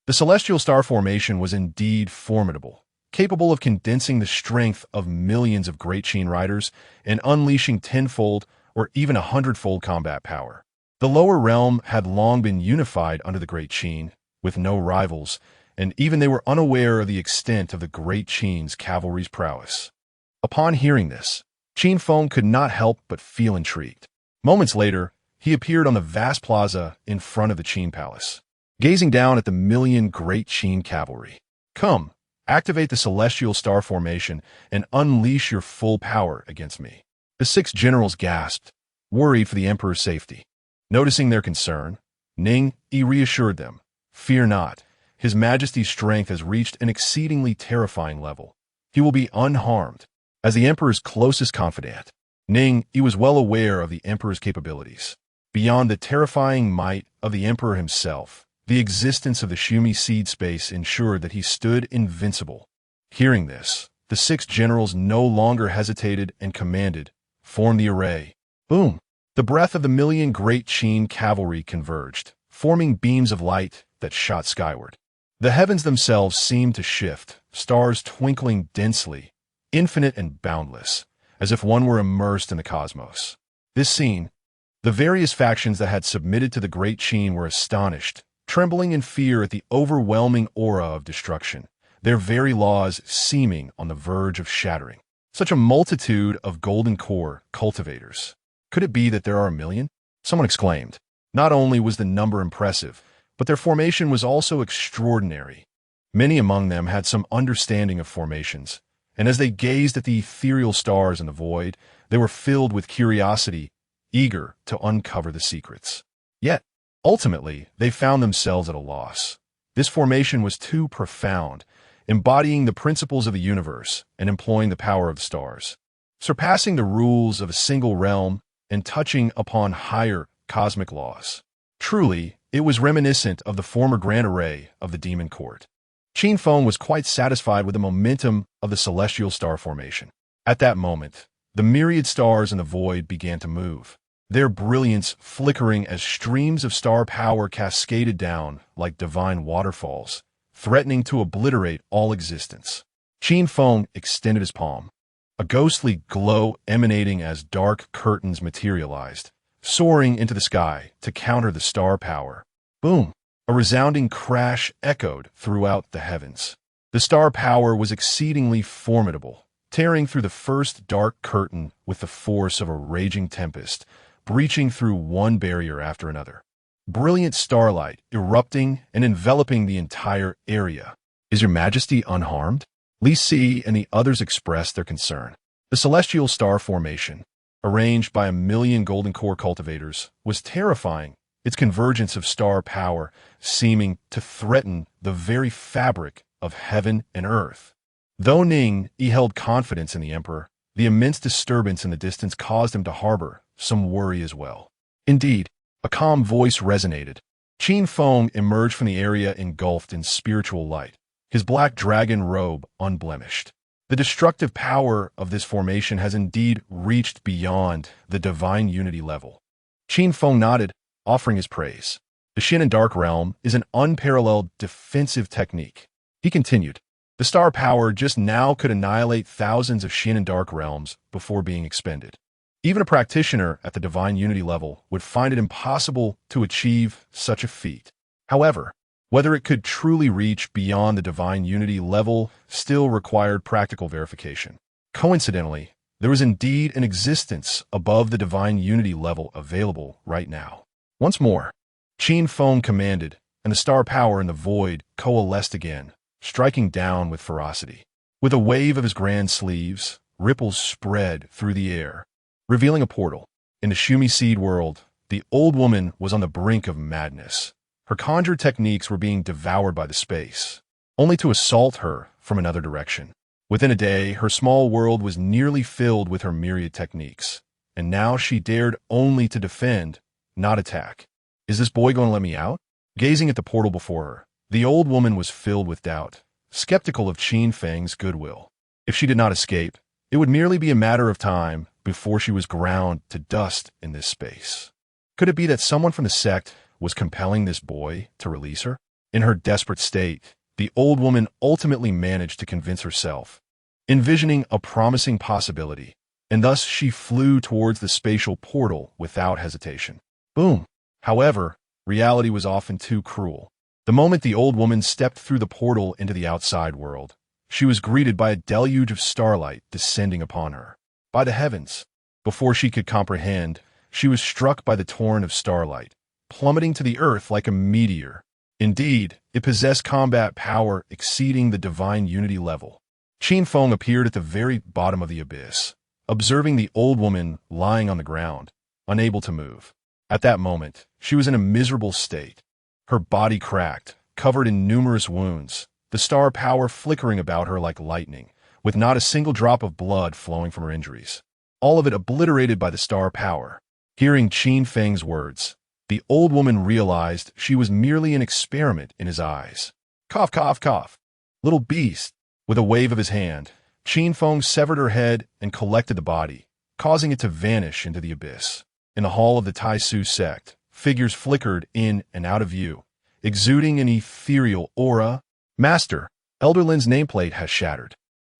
The celestial star formation was indeed formidable, capable of condensing the strength of millions of Great Qin riders and unleashing tenfold or even 100-fold combat power. The lower realm had long been unified under the Great Qin, with no rivals, and even they were unaware of the extent of the Great Qin's cavalry's prowess. Upon hearing this, Qin Feng could not help but feel intrigued. Moments later, he appeared on the vast plaza in front of the Qin palace, gazing down at the million Great Qin cavalry. Come, activate the celestial star formation and unleash your full power against me. The 6 generals gasped, worried for the emperor's safety. Noticing their concern, Ning Yi reassured them, fear not. His Majesty's strength has reached an exceedingly terrifying level. He will be unharmed. As the Emperor's closest confidant, Ning Yi was well aware of the Emperor's capabilities. Beyond the terrifying might of the Emperor himself, the existence of the Shumi seed space ensured that he stood invincible. Hearing this, the 6 generals no longer hesitated and commanded, form the array. Boom! The breath of the million Great Qin cavalry converged, forming beams of light that shot skyward. The heavens themselves seemed to shift, stars twinkling densely, infinite and boundless, as if one were immersed in the cosmos. This scene, the various factions that had submitted to the Great Qin were astonished, trembling in fear at the overwhelming aura of destruction, their very laws seeming on the verge of shattering. Such a multitude of golden core cultivators. Could it be that there are 1 million? Someone exclaimed. Not only was the number impressive, but their formation was also extraordinary. Many among them had some understanding of formations, and as they gazed at the ethereal stars in the void, they were filled with curiosity, eager to uncover the secrets. Yet, ultimately, they found themselves at a loss. This formation was too profound, embodying the principles of the universe and employing the power of the stars, surpassing the rules of a single realm and touching upon higher cosmic laws. Truly, it was reminiscent of the former grand array of the demon court. Qin Feng was quite satisfied with the momentum of the celestial star formation. At that moment, the myriad stars in the void began to move, their brilliance flickering as streams of star power cascaded down like divine waterfalls, threatening to obliterate all existence. Qin Feng extended his palm. a ghostly glow emanating as dark curtains materialized, soaring into the sky to counter the star power. Boom! A resounding crash echoed throughout the heavens. The star power was exceedingly formidable, tearing through the first dark curtain with the force of a raging tempest, breaching through one barrier after another. Brilliant starlight erupting and enveloping the entire area. Is your majesty unharmed? Li Si and the others expressed their concern. The celestial star formation, arranged by 1,000,000 golden core cultivators, was terrifying, its convergence of star power seeming to threaten the very fabric of heaven and earth. Though Ning Yi held confidence in the emperor, the immense disturbance in the distance caused him to harbor some worry as well. Indeed, a calm voice resonated. Qin Feng emerged from the area engulfed in spiritual light, his black dragon robe unblemished. The destructive power of this formation has indeed reached beyond the divine unity level. Qin Feng nodded, offering his praise. The Shin and Dark Realm is an unparalleled defensive technique. He continued, the star power just now could annihilate thousands of Shin and Dark Realms before being expended. Even a practitioner at the divine unity level would find it impossible to achieve such a feat. However, whether it could truly reach beyond the divine unity level still required practical verification. Coincidentally, there was indeed an existence above the divine unity level available right now. Once more, Qin Feng commanded, and the star power in the void coalesced again, striking down with ferocity. With a wave of his grand sleeves, ripples spread through the air, revealing a portal. In the Shumi Seed world, the old woman was on the brink of madness. Her conjure techniques were being devoured by the space, only to assault her from another direction. Within a day, her small world was nearly filled with her myriad techniques, and now she dared only to defend, not attack. Is this boy going to let me out? Gazing at the portal before her, the old woman was filled with doubt, skeptical of Qin Feng's goodwill. If she did not escape, it would merely be a matter of time before she was ground to dust in this space. Could it be that someone from the sect was compelling this boy to release her? In her desperate state, the old woman ultimately managed to convince herself, envisioning a promising possibility, and thus she flew towards the spatial portal without hesitation. Boom! However, reality was often too cruel. The moment the old woman stepped through the portal into the outside world, she was greeted by a deluge of starlight descending upon her. By the heavens! Before she could comprehend, she was struck by the torrent of starlight, plummeting to the earth like a meteor. Indeed, it possessed combat power exceeding the divine unity level. Qin Feng appeared at the very bottom of the abyss, observing the old woman lying on the ground, unable to move. At that moment, she was in a miserable state. Her body cracked, covered in numerous wounds, the star power flickering about her like lightning, with not a single drop of blood flowing from her injuries. All of it obliterated by the star power. Hearing Qin Feng's words, the old woman realized she was merely an experiment in his eyes. Cough, cough, cough. Little beast. With a wave of his hand, Qin Feng severed her head and collected the body, causing it to vanish into the abyss. In the hall of the Tai Su sect, figures flickered in and out of view, exuding an ethereal aura. Master, Elder Lin's nameplate has shattered.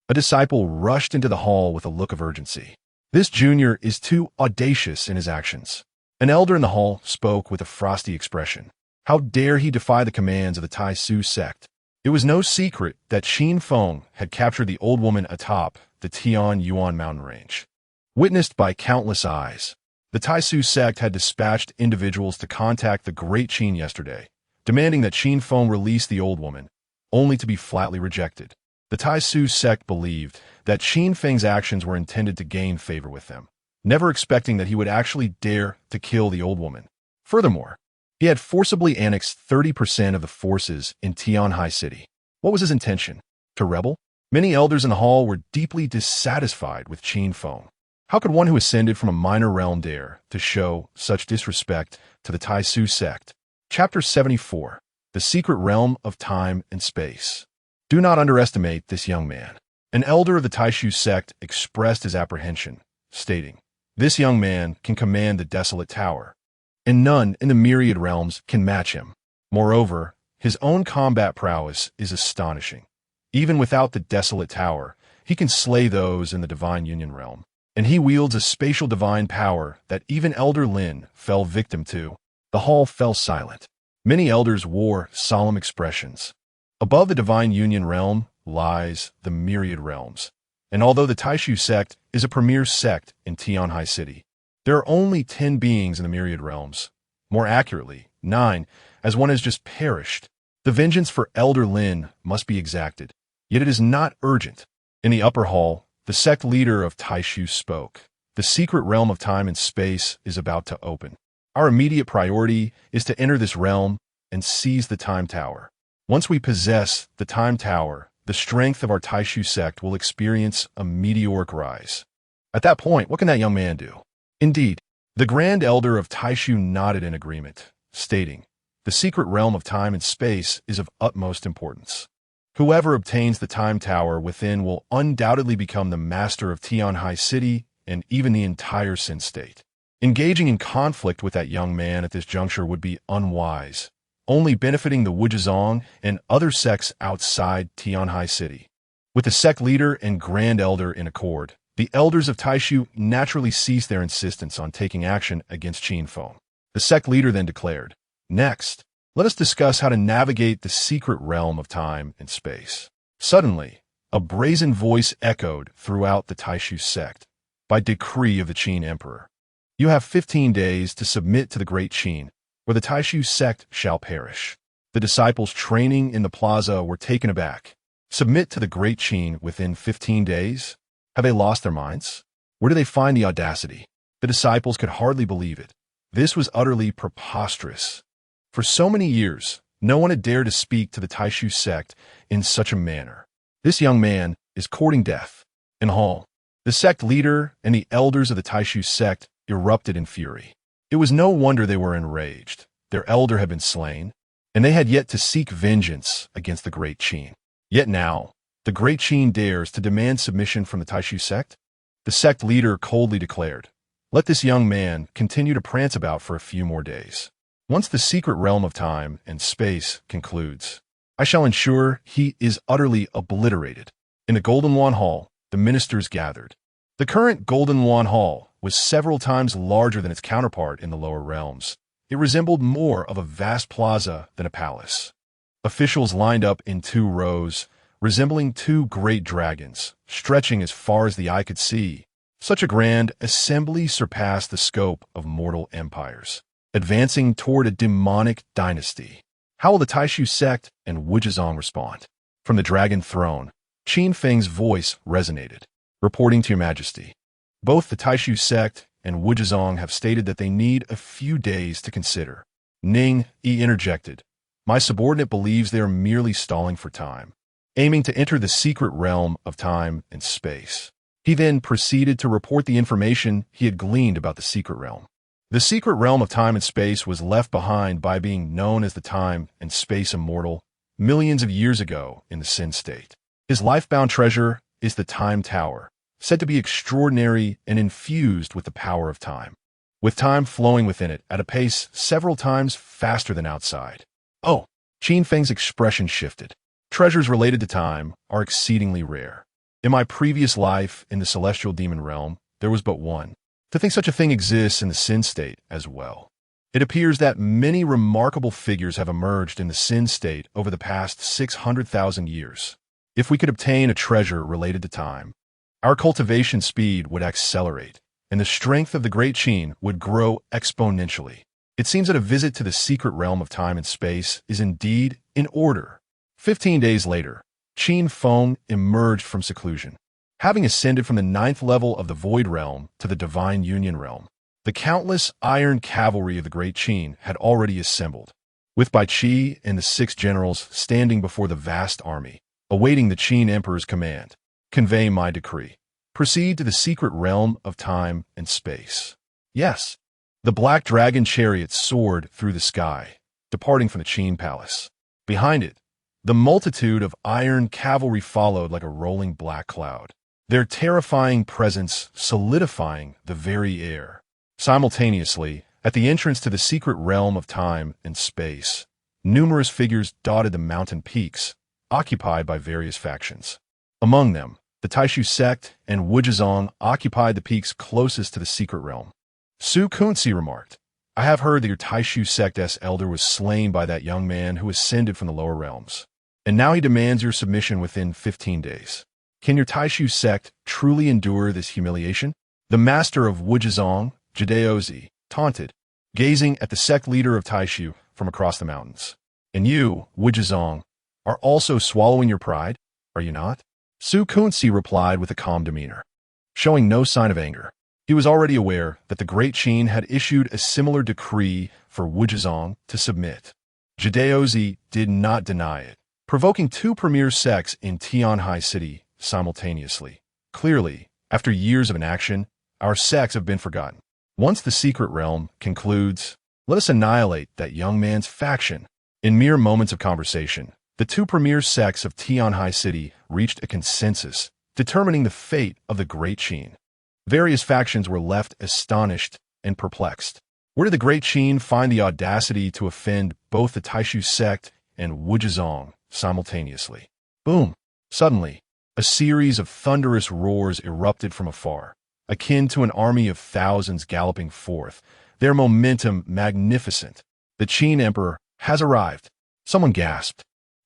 A disciple rushed into the hall with a look of urgency. This junior is too audacious in his actions. An elder in the hall spoke with a frosty expression. How dare he defy the commands of the Tai Su sect? It was no secret that Qin Feng had captured the old woman atop the Tian Yuan mountain range. Witnessed by countless eyes, the Tai Su sect had dispatched individuals to contact the Great Qin yesterday, demanding that Qin Feng release the old woman, only to be flatly rejected. The Tai Su sect believed that Qin Feng's actions were intended to gain favor with them, never expecting that he would actually dare to kill the old woman. Furthermore, he had forcibly annexed 30% of the forces in Tianhai City. What was his intention? To rebel? Many elders in the hall were deeply dissatisfied with Qin Feng. How could one who ascended from a minor realm dare to show such disrespect to the Tai Su sect? Chapter 74. The Secret Realm of Time and Space. Do not underestimate this young man. An elder of the Tai Su sect expressed his apprehension, stating, this young man can command the desolate tower, and none in the myriad realms can match him. Moreover, his own combat prowess is astonishing. Even without the desolate tower, he can slay those in the divine union realm. And he wields a spatial divine power that even Elder Lin fell victim to. The hall fell silent. Many elders wore solemn expressions. Above the divine union realm lies the myriad realms. And although the Taishu sect is a premier sect in Tianhai City, there are only 10 beings in the myriad realms. More accurately, 9, as one has just perished. The vengeance for Elder Lin must be exacted, yet it is not urgent. In the upper hall, the sect leader of Taishu spoke. The secret realm of time and space is about to open. Our immediate priority is to enter this realm and seize the Time Tower. Once we possess the Time Tower, the strength of our Taishu sect will experience a meteoric rise. At that point, what can that young man do? Indeed, the Grand Elder of Taishu nodded in agreement, stating, "The secret realm of time and space is of utmost importance. Whoever obtains the Time Tower within will undoubtedly become the master of Tianhai City and even the entire Sin State. Engaging in conflict with that young man at this juncture would be unwise, only benefiting the Wujizong and other sects outside Tianhai City." With the sect leader and Grand Elder in accord, the elders of Taishu naturally ceased their insistence on taking action against Qin Feng. The sect leader then declared, "Next, let us discuss how to navigate the secret realm of time and space." Suddenly, a brazen voice echoed throughout the Taishu sect. "By decree of the Qin Emperor, you have 15 days to submit to the Great Qin, or the Taishu sect shall perish." The disciples training in the plaza were taken aback. Submit to the Great Qin within 15 days? Have they lost their minds? Where do they find the audacity? The disciples could hardly believe it. This was utterly preposterous. For so many years, no one had dared to speak to the Taishu sect in such a manner. This young man is courting death. In hall, the sect leader and the elders of the Taishu sect erupted in fury. It was no wonder they were enraged. Their elder had been slain, and they had yet to seek vengeance against the Great Qin. Yet now, the Great Qin dares to demand submission from the Taishu sect? The sect leader coldly declared, "Let this young man continue to prance about for a few more days. Once the secret realm of time and space concludes, I shall ensure he is utterly obliterated." In the Golden Wan Hall, the ministers gathered. The current Golden Wan Hall was several times larger than its counterpart in the lower realms. It resembled more of a vast plaza than a palace. Officials lined up in 2 rows, resembling 2 great dragons, stretching as far as the eye could see. Such a grand assembly surpassed the scope of mortal empires, advancing toward a demonic dynasty. How will the Taishu sect and Wujizong respond? From the dragon throne, Qin Feng's voice resonated. "Reporting to Your Majesty, both the Taishu sect and Wujizong have stated that they need a few days to consider." Ning Yi interjected, "My subordinate believes they are merely stalling for time, aiming to enter the secret realm of time and space." He then proceeded to report the information he had gleaned about the secret realm. The secret realm of time and space was left behind by being known as the Time and Space Immortal millions of years ago in the Sin State. His life-bound treasure is the Time Tower, said to be extraordinary and infused with the power of time, with time flowing within it at a pace several times faster than outside. "Oh," Qin Feng's expression shifted. "Treasures related to time are exceedingly rare. In my previous life in the celestial demon realm, there was but one. To think such a thing exists in the Sin State as well. It appears that many remarkable figures have emerged in the Sin State over the past 600,000 years. If we could obtain a treasure related to time, our cultivation speed would accelerate, and the strength of the Great Qin would grow exponentially. It seems that a visit to the secret realm of time and space is indeed in order." 15 days later, Qin Feng emerged from seclusion. Having ascended from the 9th level of the Void Realm to the Divine Union Realm, the countless iron cavalry of the Great Qin had already assembled, with Bai Qi and the 6 generals standing before the vast army, awaiting the Qin Emperor's command. "Convey my decree. Proceed to the secret realm of time and space." Yes, the black dragon chariot soared through the sky, departing from the Qin Palace. Behind it, the multitude of iron cavalry followed like a rolling black cloud, their terrifying presence solidifying the very air. Simultaneously, at the entrance to the secret realm of time and space, numerous figures dotted the mountain peaks, occupied by various factions. Among them, The Taishu sect and Wuzhizong occupied the peaks closest to the secret realm. Su Kunci remarked, I have heard that your Taishu sect's elder was slain by that young man who ascended from the lower realms, and now he demands your submission within 15 days. Can your Taishu sect truly endure this humiliation? The master of Wuzhizong, Jidaozi, taunted, gazing at the sect leader of Taishu from across the mountains. And you, Wuzhizong, are also swallowing your pride, are you not? Su Kunci replied with a calm demeanor, showing no sign of anger. He was already aware that the Great Qin had issued a similar decree for Wuzhizong to submit. Jidaozi did not deny it, provoking two premier sects in Tianhai City simultaneously. Clearly, after years of inaction, our sects have been forgotten. Once the secret realm concludes, let us annihilate that young man's faction. In mere moments of conversation, the two premier sects of Tianhai City reached a consensus, determining the fate of the Great Qin. Various factions were left astonished and perplexed. Where did the Great Qin find the audacity to offend both the Taishu sect and Wuzhizong simultaneously? Boom! Suddenly, a series of thunderous roars erupted from afar, akin to an army of thousands galloping forth, their momentum magnificent. The Qin Emperor has arrived. Someone gasped,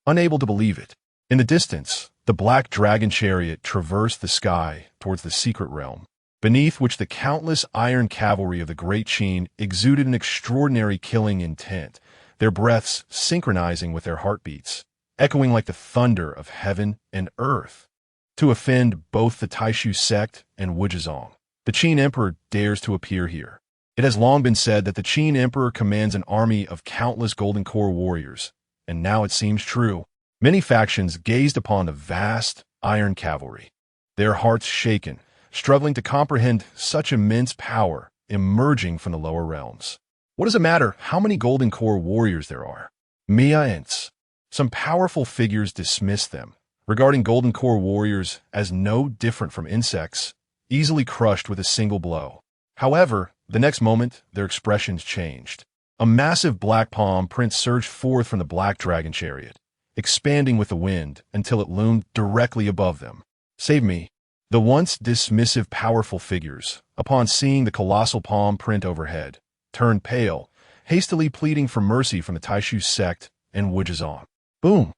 unable to believe it. In the distance, the black dragon chariot traversed the sky towards the secret realm, beneath which the countless iron cavalry of the Great Qin exuded an extraordinary killing intent, their breaths synchronizing with their heartbeats, echoing like the thunder of heaven and earth. To offend both the Taishu sect and Wuzhizong, the Qin Emperor dares to appear here. It has long been said that the Qin Emperor commands an army of countless Golden Core warriors, and now it seems true. Many factions gazed upon the vast iron cavalry, their hearts shaken, struggling to comprehend such immense power emerging from the lower realms. What does it matter how many Golden Core warriors there are? Mia Ents. Some powerful figures dismiss them, regarding Golden Core warriors as no different from insects, easily crushed with a single blow. However, the next moment, their expressions changed. A massive black palm print surged forth from the black dragon chariot, expanding with the wind until it loomed directly above them. Save me. The once dismissive powerful figures, upon seeing the colossal palm print overhead, turned pale, hastily pleading for mercy from the Taishu sect and Wuzhizong. Boom!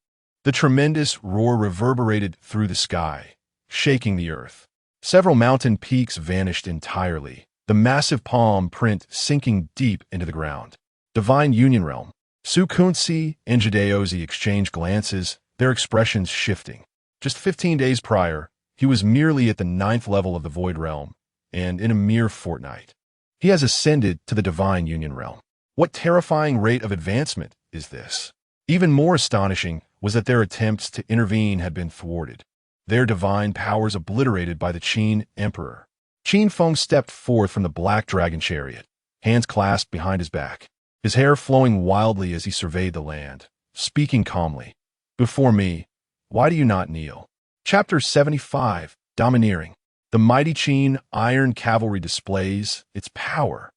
The tremendous roar reverberated through the sky, shaking the earth. Several mountain peaks vanished entirely, the massive palm print sinking deep into the ground. Divine Union Realm. Su Kunci and Jidaozi exchanged glances, their expressions shifting. Just 15 days prior, he was merely at the 9th level of the Void Realm, and in a mere fortnight, he has ascended to the Divine Union Realm. What terrifying rate of advancement is this? Even more astonishing was that their attempts to intervene had been thwarted, their divine powers obliterated by the Qin Emperor. Qin Feng stepped forth from the black dragon chariot, hands clasped behind his back, his hair flowing wildly as he surveyed the land, speaking calmly. Before me, why do you not kneel? Chapter 75, Domineering. The mighty Qin iron cavalry displays its power.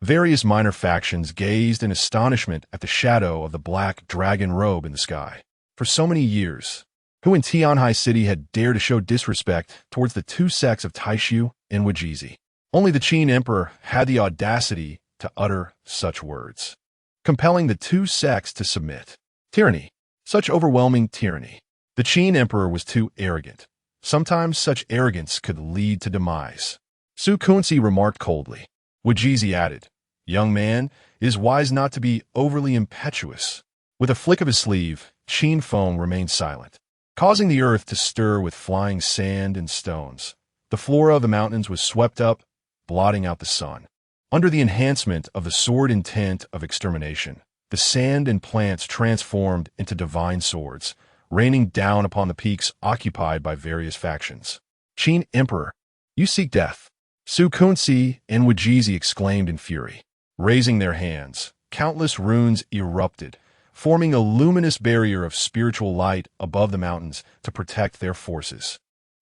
Various minor factions gazed in astonishment at the shadow of the black dragon robe in the sky. For so many years, who in Tianhai City had dared to show disrespect towards the two sects of Taishu and Wujizi? Only the Qin Emperor had the audacity to utter such words, compelling the two sects to submit. Tyranny. Such overwhelming tyranny. The Qin Emperor was too arrogant. Sometimes such arrogance could lead to demise. Su Kunci remarked coldly. Wujizi added, Young man, it is wise not to be overly impetuous. With a flick of his sleeve, Qin Feng remained silent, causing the earth to stir with flying sand and stones. The flora of the mountains was swept up, blotting out the sun. Under the enhancement of the sword intent of extermination, the sand and plants transformed into divine swords, raining down upon the peaks occupied by various factions. Qin Emperor, you seek death. Su Kunci and Wujizi exclaimed in fury. Raising their hands, countless runes erupted, forming a luminous barrier of spiritual light above the mountains to protect their forces.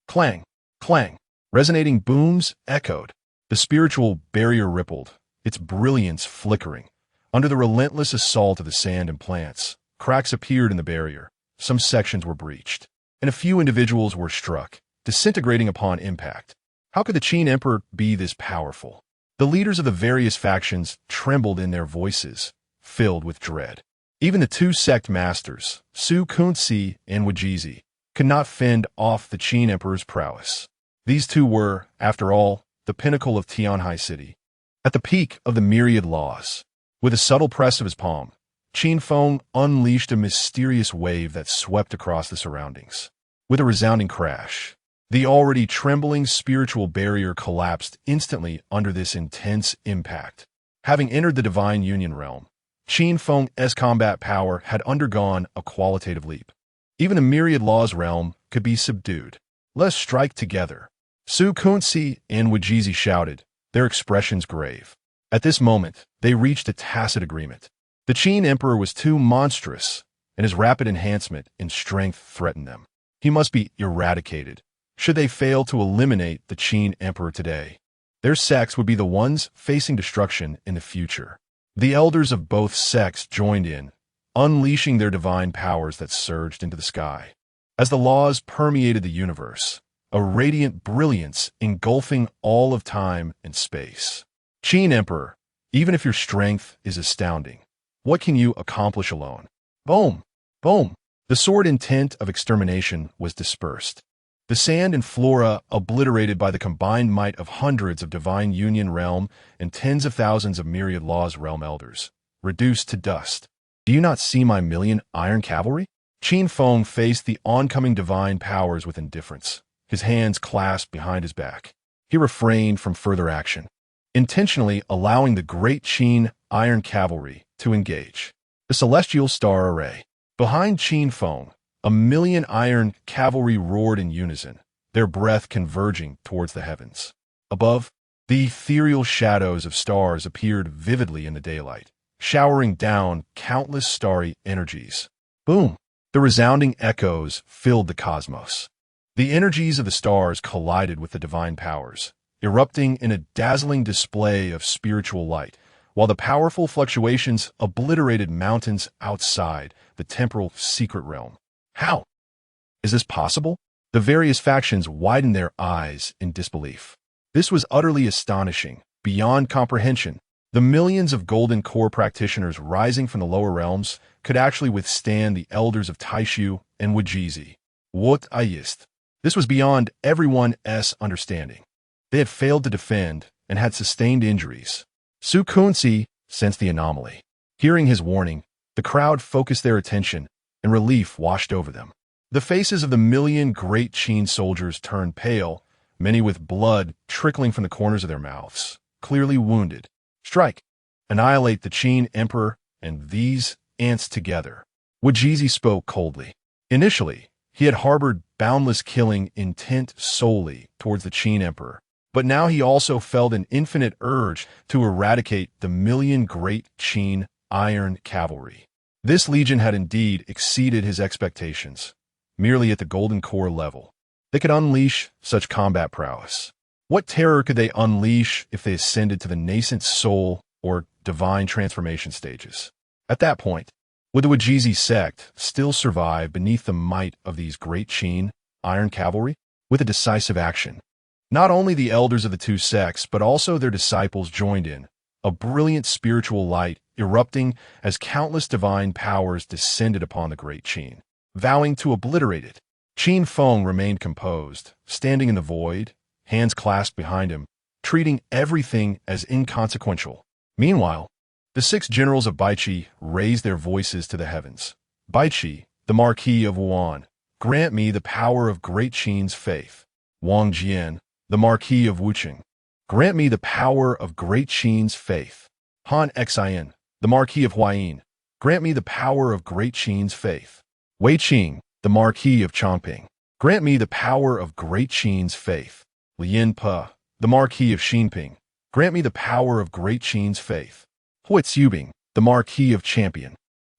Clang, clang, resonating booms echoed. The spiritual barrier rippled, its brilliance flickering. Under the relentless assault of the sand and plants, cracks appeared in the barrier. Some sections were breached, and a few individuals were struck, disintegrating upon impact. How could the Qin Emperor be this powerful? The leaders of the various factions trembled in their voices, filled with dread. Even the two sect masters, Su Kunci and Wajizi, could not fend off the Qin Emperor's prowess. These two were, after all, the pinnacle of Tianhai City. At the peak of the myriad laws, with a subtle press of his palm, Qin Feng unleashed a mysterious wave that swept across the surroundings. With a resounding crash, the already trembling spiritual barrier collapsed instantly under this intense impact. Having entered the divine union realm, Qin Feng's combat power had undergone a qualitative leap. Even the myriad laws realm could be subdued. Let us strike together. Su Kunci and Wajizi shouted, their expressions grave. At this moment, they reached a tacit agreement. The Qin Emperor was too monstrous, and his rapid enhancement in strength threatened them. He must be eradicated, should they fail to eliminate the Qin Emperor today. Their sects would be the ones facing destruction in the future. The elders of both sects joined in, unleashing their divine powers that surged into the sky. As the laws permeated the universe, a radiant brilliance engulfing all of time and space. Qin Emperor, even if your strength is astounding, what can you accomplish alone? Boom! Boom! The sword intent of extermination was dispersed. The sand and flora obliterated by the combined might of hundreds of divine union realm and tens of thousands of myriad laws realm elders, reduced to dust. Do you not see my million iron cavalry? Qin Feng faced the oncoming divine powers with indifference, his hands clasped behind his back. He refrained from further action, intentionally allowing the great Qin iron cavalry to engage. The celestial star array. Behind Qin Feng, a million iron cavalry roared in unison, their breath converging towards the heavens. Above, the ethereal shadows of stars appeared vividly in the daylight, showering down countless starry energies. Boom! The resounding echoes filled the cosmos. The energies of the stars collided with the divine powers, erupting in a dazzling display of spiritual light, while the powerful fluctuations obliterated mountains outside the temporal secret realm. How? Is this possible? The various factions widened their eyes in disbelief. This was utterly astonishing, beyond comprehension. The millions of golden core practitioners rising from the lower realms could actually withstand the elders of Taishu and Wajizi. What ayist? This was beyond everyone's understanding. They had failed to defend and had sustained injuries. Su Kunci sensed the anomaly. Hearing his warning, the crowd focused their attention, and relief washed over them. The faces of the million great Qin soldiers turned pale, many with blood trickling from the corners of their mouths, clearly wounded. Strike! Annihilate the Qin Emperor and these ants together. Wajizi spoke coldly. Initially, he had harbored boundless killing intent solely towards the Qin Emperor, but now he also felt an infinite urge to eradicate the million great Qin iron cavalry. This legion had indeed exceeded his expectations, merely at the golden core level. They could unleash such combat prowess. What terror could they unleash if they ascended to the nascent soul or divine transformation stages? At that point, would the Wajizi sect still survive beneath the might of these great Qin iron cavalry? With a decisive action, not only the elders of the two sects, but also their disciples joined in, a brilliant spiritual light erupting as countless divine powers descended upon the great Qin, vowing to obliterate it. Qin Feng remained composed, standing in the void, hands clasped behind him, treating everything as inconsequential. Meanwhile, the 6 generals of Baiqi raised their voices to the heavens. Baiqi, the Marquis of Wuan, grant me the power of great Qin's faith. Wang Jian, the Marquis of Wucheng, grant me the power of great Qin's faith. Han Xian, the Marquis of Huayin, grant me the power of great Qin's faith. Wei Qing, the Marquis of Chongping, grant me the power of great Qin's faith. Lian Pe, the Marquis of Xinping, grant me the power of great Qin's faith. Hui Yubing, the Marquis of Champion,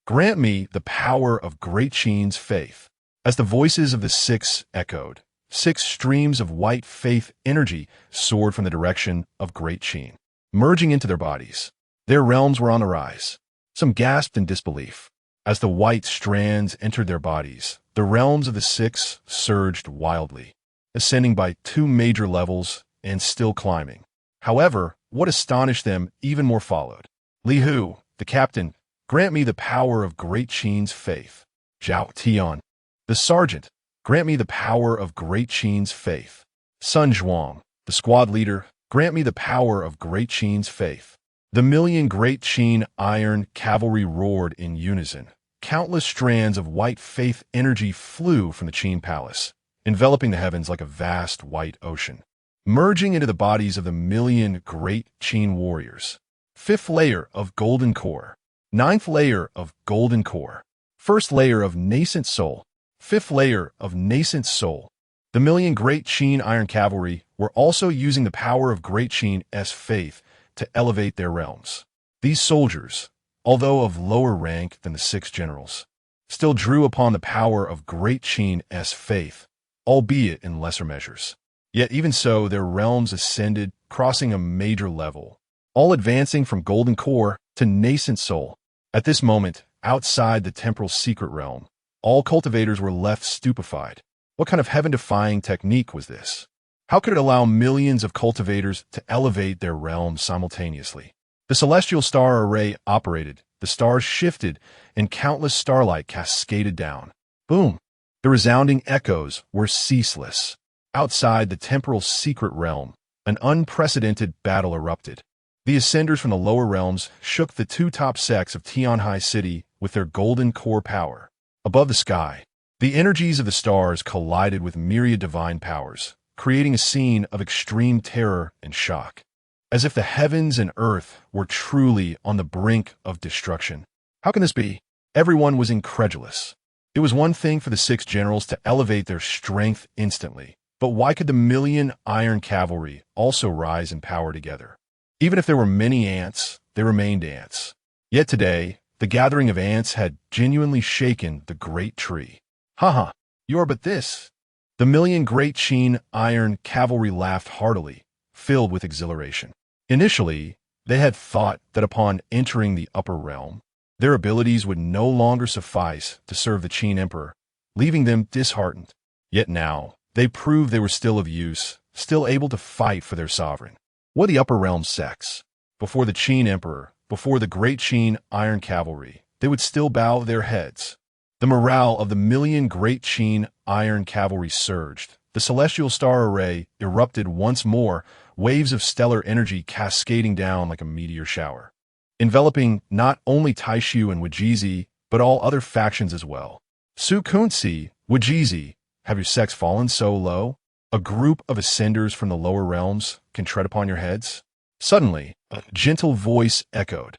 grant me the power of great Qin's faith. As the voices of the 6 echoed, 6 streams of white faith energy soared from the direction of great Qin, merging into their bodies. Their realms were on the rise. Some gasped in disbelief. As the white strands entered their bodies, the realms of the 6 surged wildly. ascending by 2 major levels and still climbing. However, what astonished them even more followed. Li Hu, the captain, grant me the power of Great Qin's faith. Zhao Tian, the sergeant, grant me the power of Great Qin's faith. Sun Zhuang, the squad leader, grant me the power of Great Qin's faith. The million Great Qin iron cavalry roared in unison. Countless strands of white faith energy flew from the Qin palace, enveloping the heavens like a vast white ocean, merging into the bodies of the million Great Qin warriors. 5th layer of golden core. 9th layer of golden core. 1st layer of nascent soul. 5th layer of nascent soul. The million Great Qin iron cavalry were also using the power of Great Qin's faith to elevate their realms. These soldiers, although of lower rank than the 6 generals, still drew upon the power of Great Qin's faith, albeit in lesser measures. Yet even so, their realms ascended, crossing a major level, all advancing from golden core to nascent soul. At this moment, outside the temporal secret realm, all cultivators were left stupefied. What kind of heaven-defying technique was this? How could it allow millions of cultivators to elevate their realms simultaneously? The celestial star array operated, the stars shifted, and countless starlight cascaded down. Boom! The resounding echoes were ceaseless. Outside the temporal secret realm, an unprecedented battle erupted. The ascenders from the lower realms shook the 2 top sects of Tianhai City with their golden core power. Above the sky, the energies of the stars collided with myriad divine powers, creating a scene of extreme terror and shock, as if the heavens and earth were truly on the brink of destruction. How can this be? Everyone was incredulous. It was one thing for the 6 generals to elevate their strength instantly, but why could the million iron cavalry also rise in power together? Even if there were many ants, they remained ants. Yet today, the gathering of ants had genuinely shaken the great tree. Haha, you are but this. The million Great Qin iron cavalry laughed heartily, filled with exhilaration. Initially, they had thought that upon entering the upper realm, their abilities would no longer suffice to serve the Qin emperor, leaving them disheartened. Yet now, they proved they were still of use, still able to fight for their sovereign. What the upper realm sects? Before the Qin emperor, before the Great Qin iron cavalry, they would still bow their heads. The morale of the million Great Qin iron cavalry surged. The celestial star array erupted once more, waves of stellar energy cascading down like a meteor shower, enveloping not only Taishu and Wajizi, but all other factions as well. Su Kunzi, Wajizi, have your sects fallen so low? A group of ascenders from the lower realms can tread upon your heads? Suddenly, a gentle voice echoed.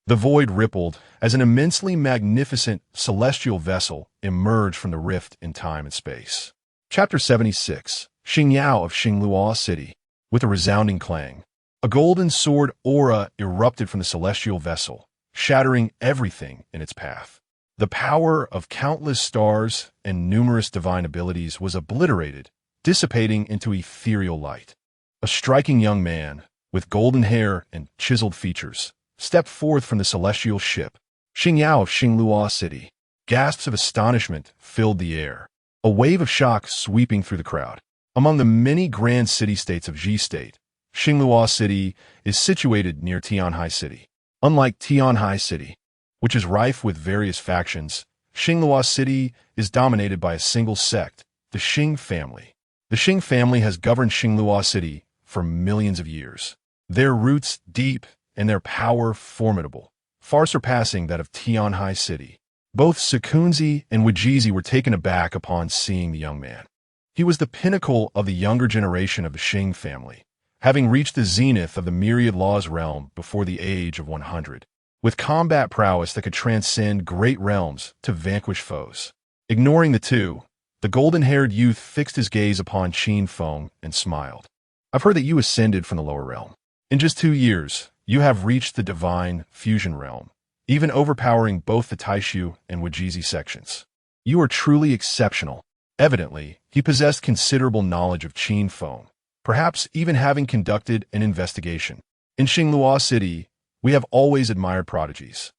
The void rippled as an immensely magnificent celestial vessel emerged from the rift in time and space. Chapter 76, Xingyao of Xingluo City. With a resounding clang, a golden sword aura erupted from the celestial vessel, shattering everything in its path. The power of countless stars and numerous divine abilities was obliterated, dissipating into ethereal light. A striking young man, with golden hair and chiseled features, stepped forth from the celestial ship. Xingyao of Xingluo City. Gasps of astonishment filled the air, a wave of shock sweeping through the crowd. Among the many grand city-states of Ji State, Xingluo City is situated near Tianhai City. Unlike Tianhai City, which is rife with various factions, Xingluo City is dominated by a single sect, the Qin family. The Qin family has governed Xingluo City for millions of years. Their roots deep and their power formidable, far surpassing that of Tianhai City. Both Sukunzi and Wajizi were taken aback upon seeing the young man. He was the pinnacle of the younger generation of the Qin family, having reached the zenith of the myriad laws realm before the age of 100, with combat prowess that could transcend great realms to vanquish foes. Ignoring the two, the golden-haired youth fixed his gaze upon Qin Feng and smiled. I've heard that you ascended from the lower realm. In just 2 years, you have reached the divine fusion realm, even overpowering both the Taishu and Wajizi sections. You are truly exceptional. Evidently, he possessed considerable knowledge of Qin Feng, perhaps even having conducted an investigation. In Xingluo City, we have always admired prodigies.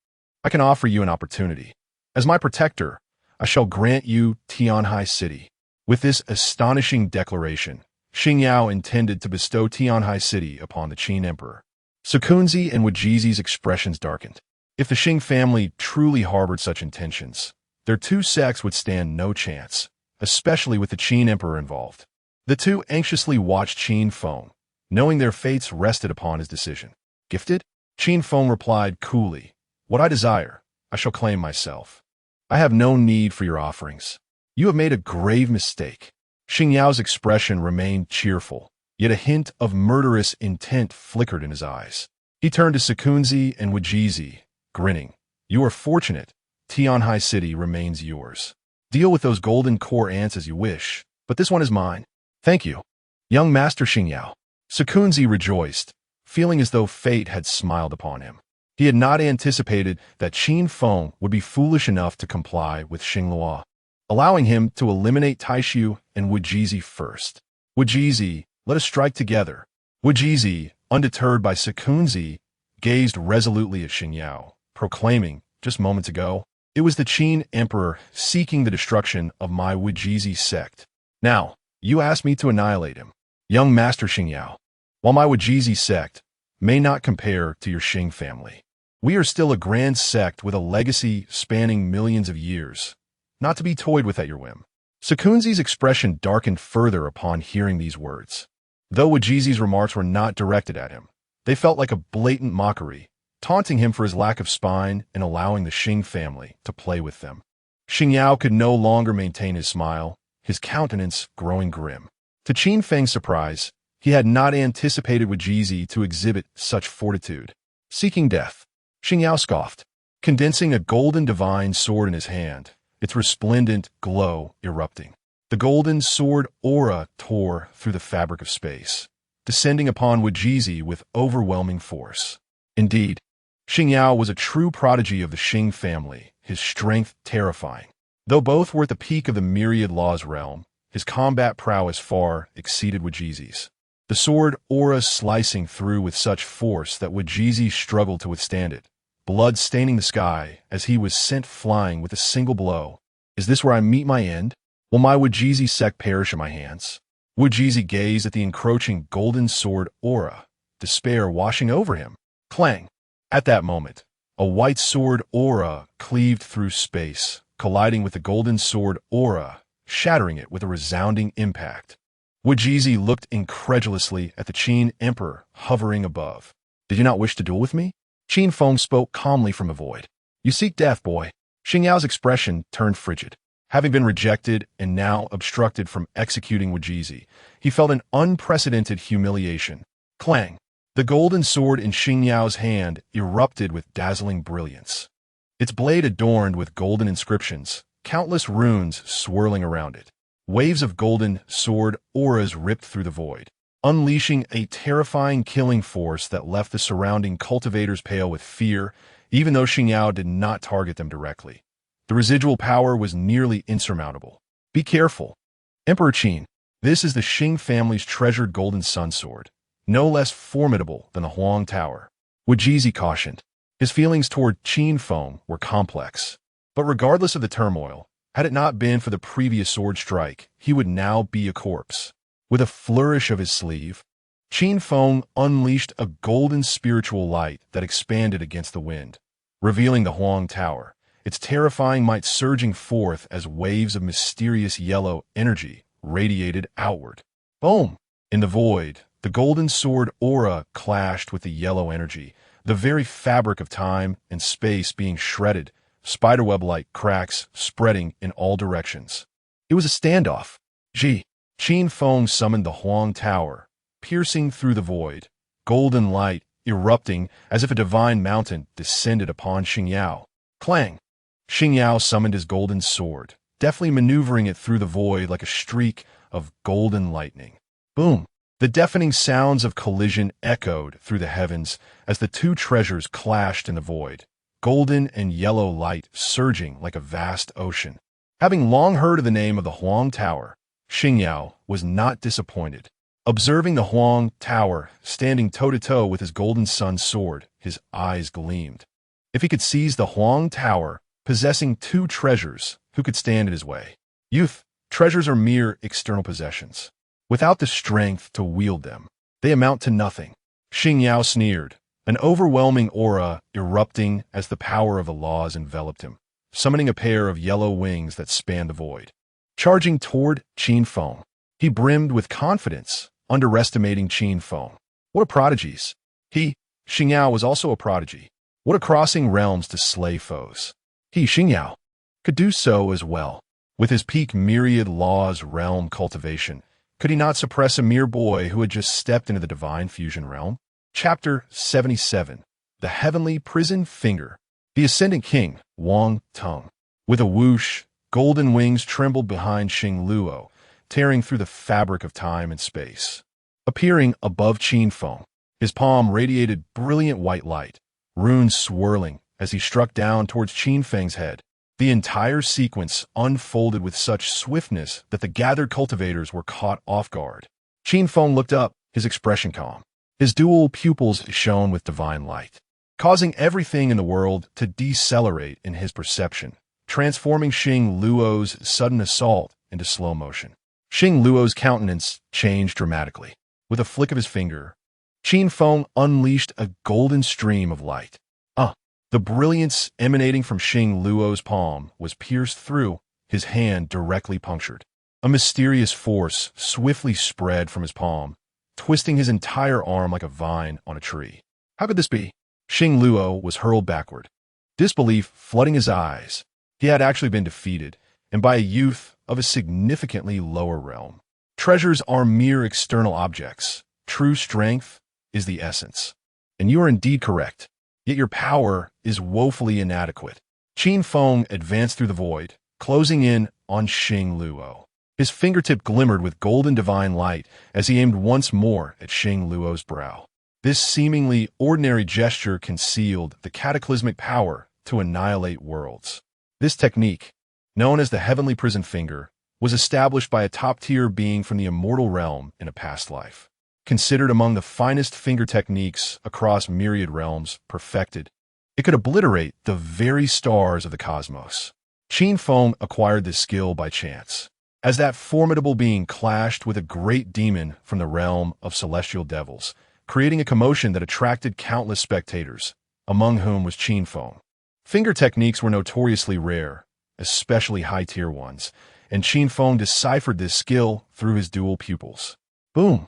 I can offer you an opportunity. As my protector, I shall grant you Tianhai City. With this astonishing declaration, Xingyao intended to bestow Tianhai City upon the Qin Emperor. Sukunzi and Wajizi's expressions darkened. If the Qing family truly harbored such intentions, their two sects would stand no chance, especially with the Qin Emperor involved. The two anxiously watched Qin Feng, knowing their fates rested upon his decision. Gifted? Qin Feng replied coolly, "What I desire, I shall claim myself. I have no need for your offerings. You have made a grave mistake." Xingyao's expression remained cheerful, yet a hint of murderous intent flickered in his eyes. He turned to Sukunzi and Wajizi, grinning. "You are fortunate. Tianhai City remains yours. Deal with those golden core ants as you wish, but this one is mine." "Thank you, young Master Xingyao." Sukunzi rejoiced, feeling as though fate had smiled upon him. He had not anticipated that Qin Feng would be foolish enough to comply with Xinglua, allowing him to eliminate Taishu and Wajizi first. "Wajizi, let us strike together." Wajizi, undeterred by Sukunzi, gazed resolutely at Xingyao, proclaiming, just moments ago, "It was the Qin Emperor seeking the destruction of my Wajizi sect. Now, you ask me to annihilate him. Young Master Xingyao, while my Wajizi sect may not compare to your Qing family, we are still a grand sect with a legacy spanning millions of years, not to be toyed with at your whim." Sukunzi's expression darkened further upon hearing these words. Though Wajizi's remarks were not directed at him, they felt like a blatant mockery, taunting him for his lack of spine and allowing the Qing family to play with them. Xingyao could no longer maintain his smile, his countenance growing grim. To Qin Feng's surprise, he had not anticipated Wajizi to exhibit such fortitude. "Seeking death," Xingyao scoffed, condensing a golden divine sword in his hand, its resplendent glow erupting. The golden sword aura tore through the fabric of space, descending upon Wajizi with overwhelming force. Indeed, Xingyao was a true prodigy of the Qing family, his strength terrifying. Though both were at the peak of the myriad laws realm, his combat prowess far exceeded Wajizi's. The sword aura slicing through with such force that Wajizi struggled to withstand it, blood staining the sky as he was sent flying with a single blow. "Is this where I meet my end? Will my Wajizi sect perish in my hands?" Wajizi gazed at the encroaching golden sword aura, despair washing over him. Clang! At that moment, a white sword aura cleaved through space, colliding with the golden sword aura, shattering it with a resounding impact. Wajizi looked incredulously at the Qin Emperor hovering above. "Did you not wish to duel with me?" Qin Feng spoke calmly from the void. "You seek death, boy." Xingyao's expression turned frigid. Having been rejected and now obstructed from executing Wajizi, he felt an unprecedented humiliation. Clang! The golden sword in Xingyao's hand erupted with dazzling brilliance. Its blade adorned with golden inscriptions, countless runes swirling around it. Waves of golden sword auras ripped through the void, unleashing a terrifying killing force that left the surrounding cultivators pale with fear, even though Xingyao did not target them directly. The residual power was nearly insurmountable. "Be careful, Emperor Qin. This is the Qing family's treasured golden sun sword, no less formidable than the Huang Tower." Wajizi cautioned. His feelings toward Qin Feng were complex. But regardless of the turmoil, had it not been for the previous sword strike, he would now be a corpse. With a flourish of his sleeve, Qin Feng unleashed a golden spiritual light that expanded against the wind, revealing the Huang Tower, its terrifying might surging forth as waves of mysterious yellow energy radiated outward. Boom! In the void, the golden sword aura clashed with the yellow energy, the very fabric of time and space being shredded, spiderweb-like cracks spreading in all directions. It was a standoff. Qin Feng summoned the Huang Tower, piercing through the void, golden light erupting as if a divine mountain descended upon Xingyao. Clang! Xingyao summoned his golden sword, deftly maneuvering it through the void like a streak of golden lightning. Boom! The deafening sounds of collision echoed through the heavens as the two treasures clashed in the void, golden and yellow light surging like a vast ocean. Having long heard of the name of the Huang Tower, Xingyao was not disappointed. Observing the Huang Tower standing toe-to-toe with his golden sun sword, his eyes gleamed. If he could seize the Huang Tower, possessing two treasures, who could stand in his way? Youth, Treasures are mere external possessions. Without the strength to wield them, they amount to nothing. Xing Yao sneered, an overwhelming aura erupting as the power of the laws enveloped him, summoning a pair of yellow wings that spanned the void. Charging toward Qin Feng, he brimmed with confidence, underestimating Qin Feng. What a prodigies! Xing Yao, was also a prodigy. What a crossing realms to slay foes. Xing Yao, could do so as well. With his peak myriad laws realm cultivation, could he not suppress a mere boy who had just stepped into the divine fusion realm? Chapter 77. The Heavenly Prison Finger. The Ascendant King, Wang Tung. With a whoosh, golden wings trembled behind Xing Luo, tearing through the fabric of time and space. Appearing above Qin Feng, his palm radiated brilliant white light, runes swirling as he struck down towards Qin Feng's head. The entire sequence unfolded with such swiftness that the gathered cultivators were caught off guard. Qin Feng looked up, his expression calm. His dual pupils shone with divine light, causing everything in the world to decelerate in his perception, transforming Xing Luo's sudden assault into slow motion. Xing Luo's countenance changed dramatically. With a flick of his finger, Qin Feng unleashed a golden stream of light. The brilliance emanating from Xing Luo's palm was pierced through, his hand directly punctured. A mysterious force swiftly spread from his palm, twisting his entire arm like a vine on a tree. How could this be? Xing Luo was hurled backward, disbelief flooding his eyes. He had actually been defeated, and by a youth of a significantly lower realm. Treasures are mere external objects. True strength is the essence. And you are indeed correct. Yet your power is woefully inadequate. Qin Feng advanced through the void, closing in on Xing Luo. His fingertip glimmered with golden divine light as he aimed once more at Xing Luo's brow. This seemingly ordinary gesture concealed the cataclysmic power to annihilate worlds. This technique, known as the Heavenly Prison Finger, was established by a top-tier being from the immortal realm in a past life. Considered among the finest finger techniques across myriad realms perfected, it could obliterate the very stars of the cosmos. Qin Feng acquired this skill by chance, as that formidable being clashed with a great demon from the realm of celestial devils, creating a commotion that attracted countless spectators, among whom was Qin Feng. Finger techniques were notoriously rare, especially high-tier ones, and Qin Feng deciphered this skill through his dual pupils. Boom!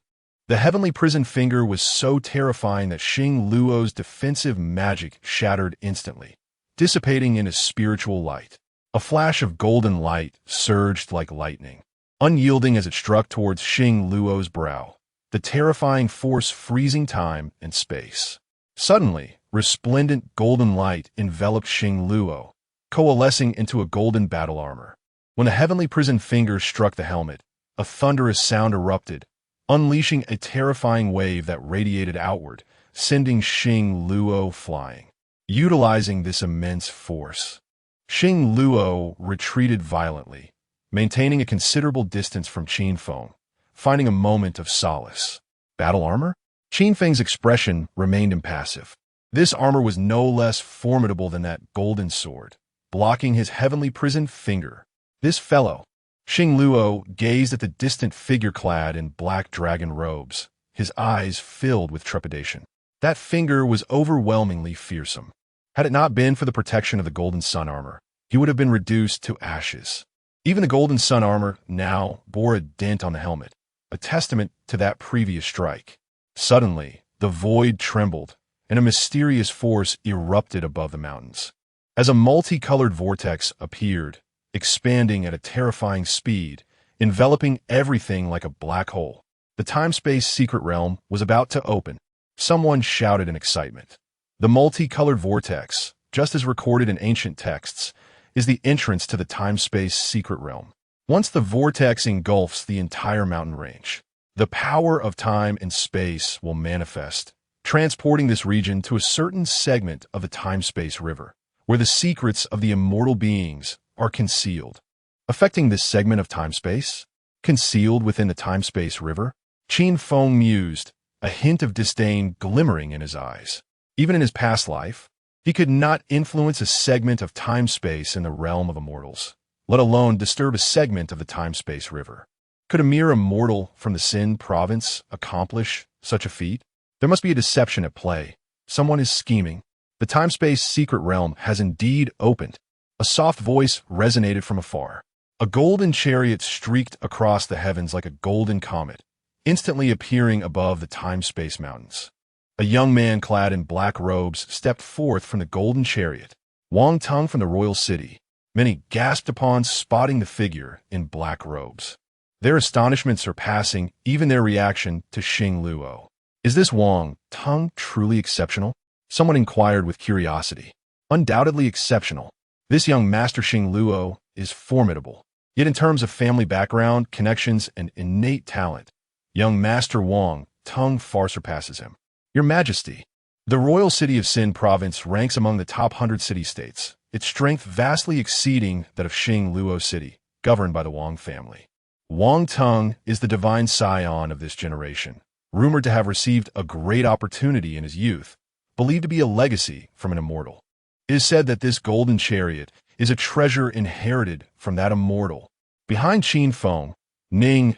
The Heavenly Prison Finger was so terrifying that Xing Luo's defensive magic shattered instantly, dissipating in a spiritual light. A flash of golden light surged like lightning, unyielding as it struck towards Xing Luo's brow, the terrifying force freezing time and space. Suddenly, resplendent golden light enveloped Xing Luo, coalescing into a golden battle armor. When the Heavenly Prison Finger struck the helmet, a thunderous sound erupted, unleashing a terrifying wave that radiated outward, sending Xing Luo flying. Utilizing this immense force, Xing Luo retreated violently, maintaining a considerable distance from Qin Feng, finding a moment of solace. Battle armor? Qin Feng's expression remained impassive. This armor was no less formidable than that golden sword, blocking his Heavenly Prison Finger. This fellow, Xing Luo gazed at the distant figure clad in black dragon robes, his eyes filled with trepidation. That finger was overwhelmingly fearsome. Had it not been for the protection of the Golden Sun armor, he would have been reduced to ashes. Even the Golden Sun armor now bore a dent on the helmet, a testament to that previous strike. Suddenly, the void trembled, and a mysterious force erupted above the mountains. As a multicolored vortex appeared, expanding at a terrifying speed, enveloping everything like a black hole. The time-space secret realm was about to open. Someone shouted in excitement. The multicolored vortex, just as recorded in ancient texts, is the entrance to the time-space secret realm. Once the vortex engulfs the entire mountain range, the power of time and space will manifest, transporting this region to a certain segment of the time-space river, where the secrets of the immortal beings are concealed. Affecting this segment of time-space, concealed within the time-space river, Qin Feng mused, a hint of disdain glimmering in his eyes. Even in his past life, he could not influence a segment of time-space in the realm of immortals. let alone disturb a segment of the time-space river. Could a mere immortal from the Qin province accomplish such a feat? There must be a deception at play. Someone is scheming. The time-space secret realm has indeed opened. A soft voice resonated from afar. A golden chariot streaked across the heavens like a golden comet, instantly appearing above the time-space mountains. A young man clad in black robes stepped forth from the golden chariot. Wang Teng from the royal city. Many gasped upon spotting the figure in black robes, their astonishment surpassing even their reaction to Xing Luo. Is this Wang Teng truly exceptional? Someone inquired with curiosity. Undoubtedly exceptional. This young master Xing Luo is formidable. Yet in terms of family background, connections, and innate talent, young master Wang Teng far surpasses him. Your Majesty, the royal city of Qin province ranks among the top 100 city-states, its strength vastly exceeding that of Xing Luo City, governed by the Wang family. Wang Teng is the divine scion of this generation, rumored to have received a great opportunity in his youth, believed to be a legacy from an immortal. It is said that this golden chariot is a treasure inherited from that immortal. Behind Qin Feng, Ning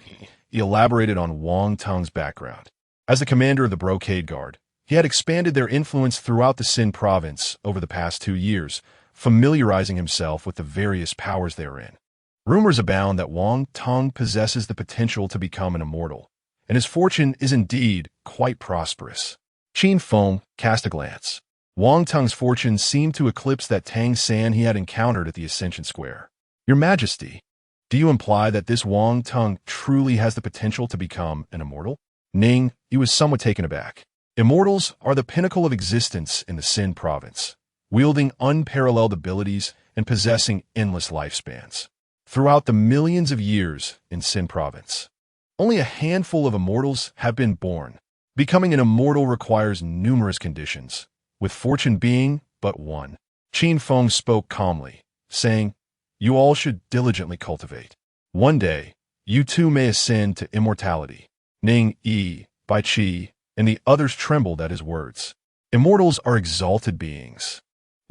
elaborated on Wang Teng's background. As the commander of the Brocade Guard, he had expanded their influence throughout the Qin province over the past 2 years, familiarizing himself with the various powers therein. Rumors abound that Wang Teng possesses the potential to become an immortal, and his fortune is indeed quite prosperous. Qin Feng cast a glance. Wang Teng's fortune seemed to eclipse that Tang San he had encountered at the Ascension Square. Your Majesty, do you imply that this Wang Teng truly has the potential to become an immortal? Ning, he was somewhat taken aback. Immortals are the pinnacle of existence in the Qin province, wielding unparalleled abilities and possessing endless lifespans. Throughout the millions of years in Qin province, only a handful of immortals have been born. Becoming an immortal requires numerous conditions, with fortune being but one. Qin Feng spoke calmly, saying, "You all should diligently cultivate. One day, you too may ascend to immortality." Ning Yi, Bai Qi, and the others trembled at his words. Immortals are exalted beings,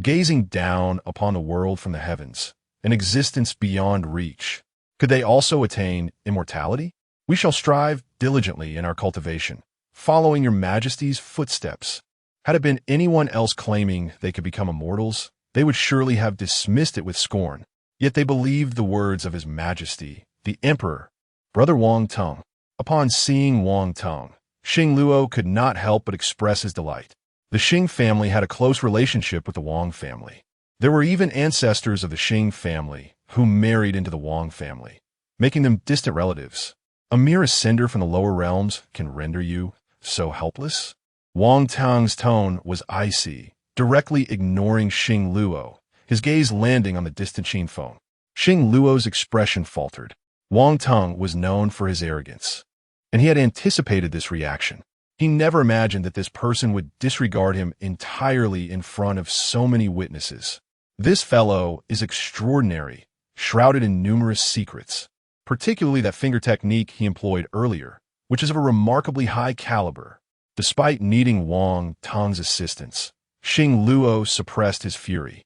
gazing down upon the world from the heavens, an existence beyond reach. Could they also attain immortality? We shall strive diligently in our cultivation, following your Majesty's footsteps. Had it been anyone else claiming they could become immortals, they would surely have dismissed it with scorn. Yet they believed the words of His Majesty, the Emperor, Brother Wang Teng. Upon seeing Wang Teng, Xing Luo could not help but express his delight. The Xing family had a close relationship with the Wang family. There were even ancestors of the Xing family who married into the Wang family, making them distant relatives. A mere ascender from the lower realms can render you so helpless? Wang Teng's tone was icy, directly ignoring Xing Luo, his gaze landing on the distant Qin Feng. Xing Luo's expression faltered. Wang Teng was known for his arrogance, and he had anticipated this reaction. He never imagined that this person would disregard him entirely in front of so many witnesses. This fellow is extraordinary, shrouded in numerous secrets, particularly that finger technique he employed earlier, which is of a remarkably high caliber. Despite needing Wang Teng's assistance, Xing Luo suppressed his fury,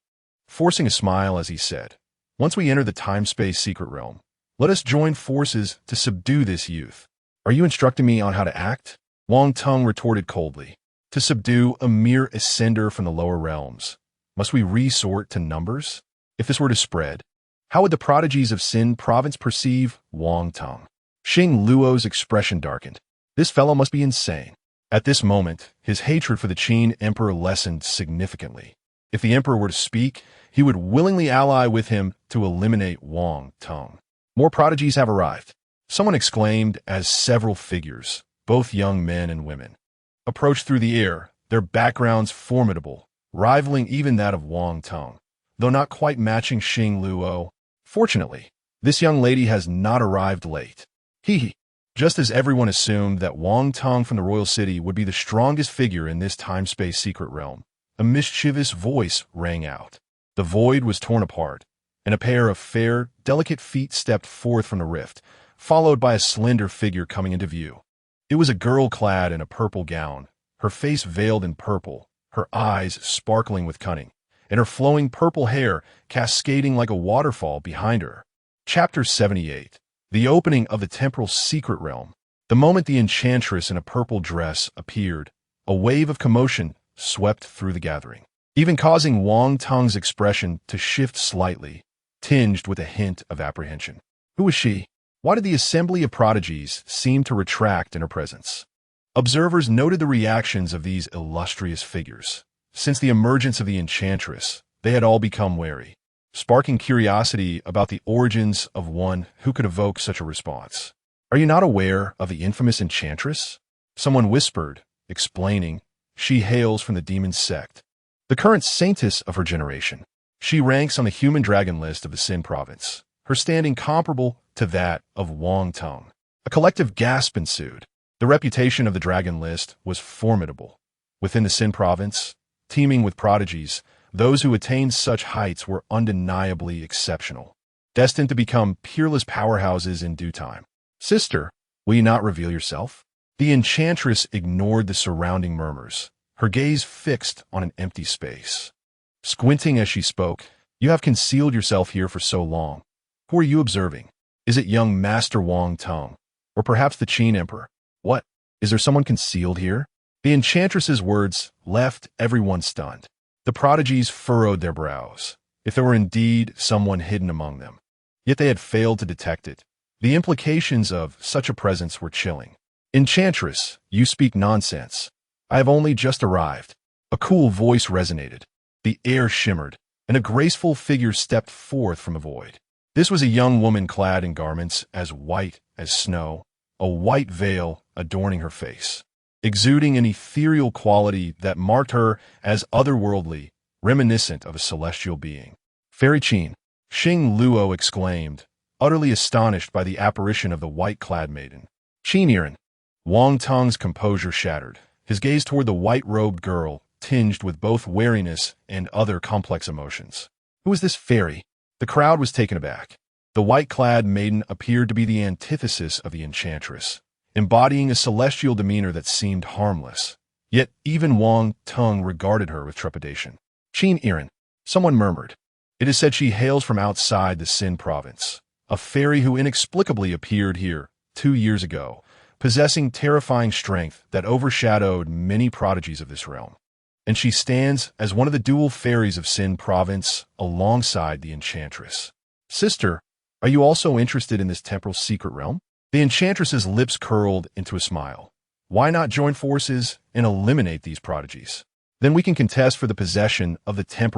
forcing a smile as he said, "Once we enter the time-space secret realm, let us join forces to subdue this youth." "Are you instructing me on how to act?" Wang Teng retorted coldly. "To subdue a mere ascender from the lower realms, must we resort to numbers? If this were to spread, how would the prodigies of Qin province perceive Wang Teng?" Xing Luo's expression darkened. This fellow must be insane. At this moment, his hatred for the Qin emperor lessened significantly. If the emperor were to speak, he would willingly ally with him to eliminate Wang Teng. More prodigies have arrived, someone exclaimed as several figures, both young men and women, approached through the air, their backgrounds formidable, rivaling even that of Wang Teng, though not quite matching Xing Luo. Fortunately, this young lady has not arrived late. Just as everyone assumed that Wang Teng from the royal city would be the strongest figure in this time-space secret realm, a mischievous voice rang out. The void was torn apart, and a pair of fair, delicate feet stepped forth from the rift, followed by a slender figure coming into view. It was a girl clad in a purple gown, her face veiled in purple, her eyes sparkling with cunning, and her flowing purple hair cascading like a waterfall behind her. Chapter 78. The opening of the temporal secret realm. The moment the enchantress in a purple dress appeared, a wave of commotion swept through the gathering, even causing Wang Tung's expression to shift slightly, tinged with a hint of apprehension. Who was she? Why did the assembly of prodigies seem to retract in her presence? Observers noted the reactions of these illustrious figures. Since the emergence of the enchantress, they had all become wary, sparking curiosity about the origins of one who could evoke such a response. "Are you not aware of the infamous enchantress?" Someone whispered, explaining, "She hails from the demon sect, the current saintess of her generation. She ranks on the human dragon list of the Qin province, her standing comparable to that of Wang Tung." A collective gasp ensued. The reputation of the dragon list was formidable. Within the Qin province, teeming with prodigies, those who attained such heights were undeniably exceptional, destined to become peerless powerhouses in due time. "Sister, will you not reveal yourself?" The enchantress ignored the surrounding murmurs, her gaze fixed on an empty space. Squinting as she spoke, "You have concealed yourself here for so long. Who are you observing? Is it young Master Wang Tung? Or perhaps the Qin Emperor? What? Is there someone concealed here?" The enchantress's words left everyone stunned. The prodigies furrowed their brows. If there were indeed someone hidden among them, yet they had failed to detect it, the implications of such a presence were chilling. "Enchantress, you speak nonsense. I have only just arrived." A cool voice resonated. The air shimmered, and a graceful figure stepped forth from the void. This was a young woman clad in garments as white as snow, a white veil adorning her face, exuding an ethereal quality that marked her as otherworldly, reminiscent of a celestial being. "Fairy Qin," Xing Luo exclaimed, utterly astonished by the apparition of the white-clad maiden. "Qin Iran." Wang Tung's composure shattered, his gaze toward the white-robed girl, tinged with both wariness and other complex emotions. Who was this fairy? The crowd was taken aback. The white-clad maiden appeared to be the antithesis of the enchantress, embodying a celestial demeanor that seemed harmless. Yet even Wang Tung regarded her with trepidation. "Qin Iran," someone murmured. "It is said she hails from outside the Qin province, a fairy who inexplicably appeared here 2 years ago, possessing terrifying strength that overshadowed many prodigies of this realm. And she stands as one of the dual fairies of Qin province alongside the enchantress. Sister, are you also interested in this temporal secret realm?" The enchantress's lips curled into a smile. "Why not join forces and eliminate these prodigies? Then we can contest for the possession of the temporal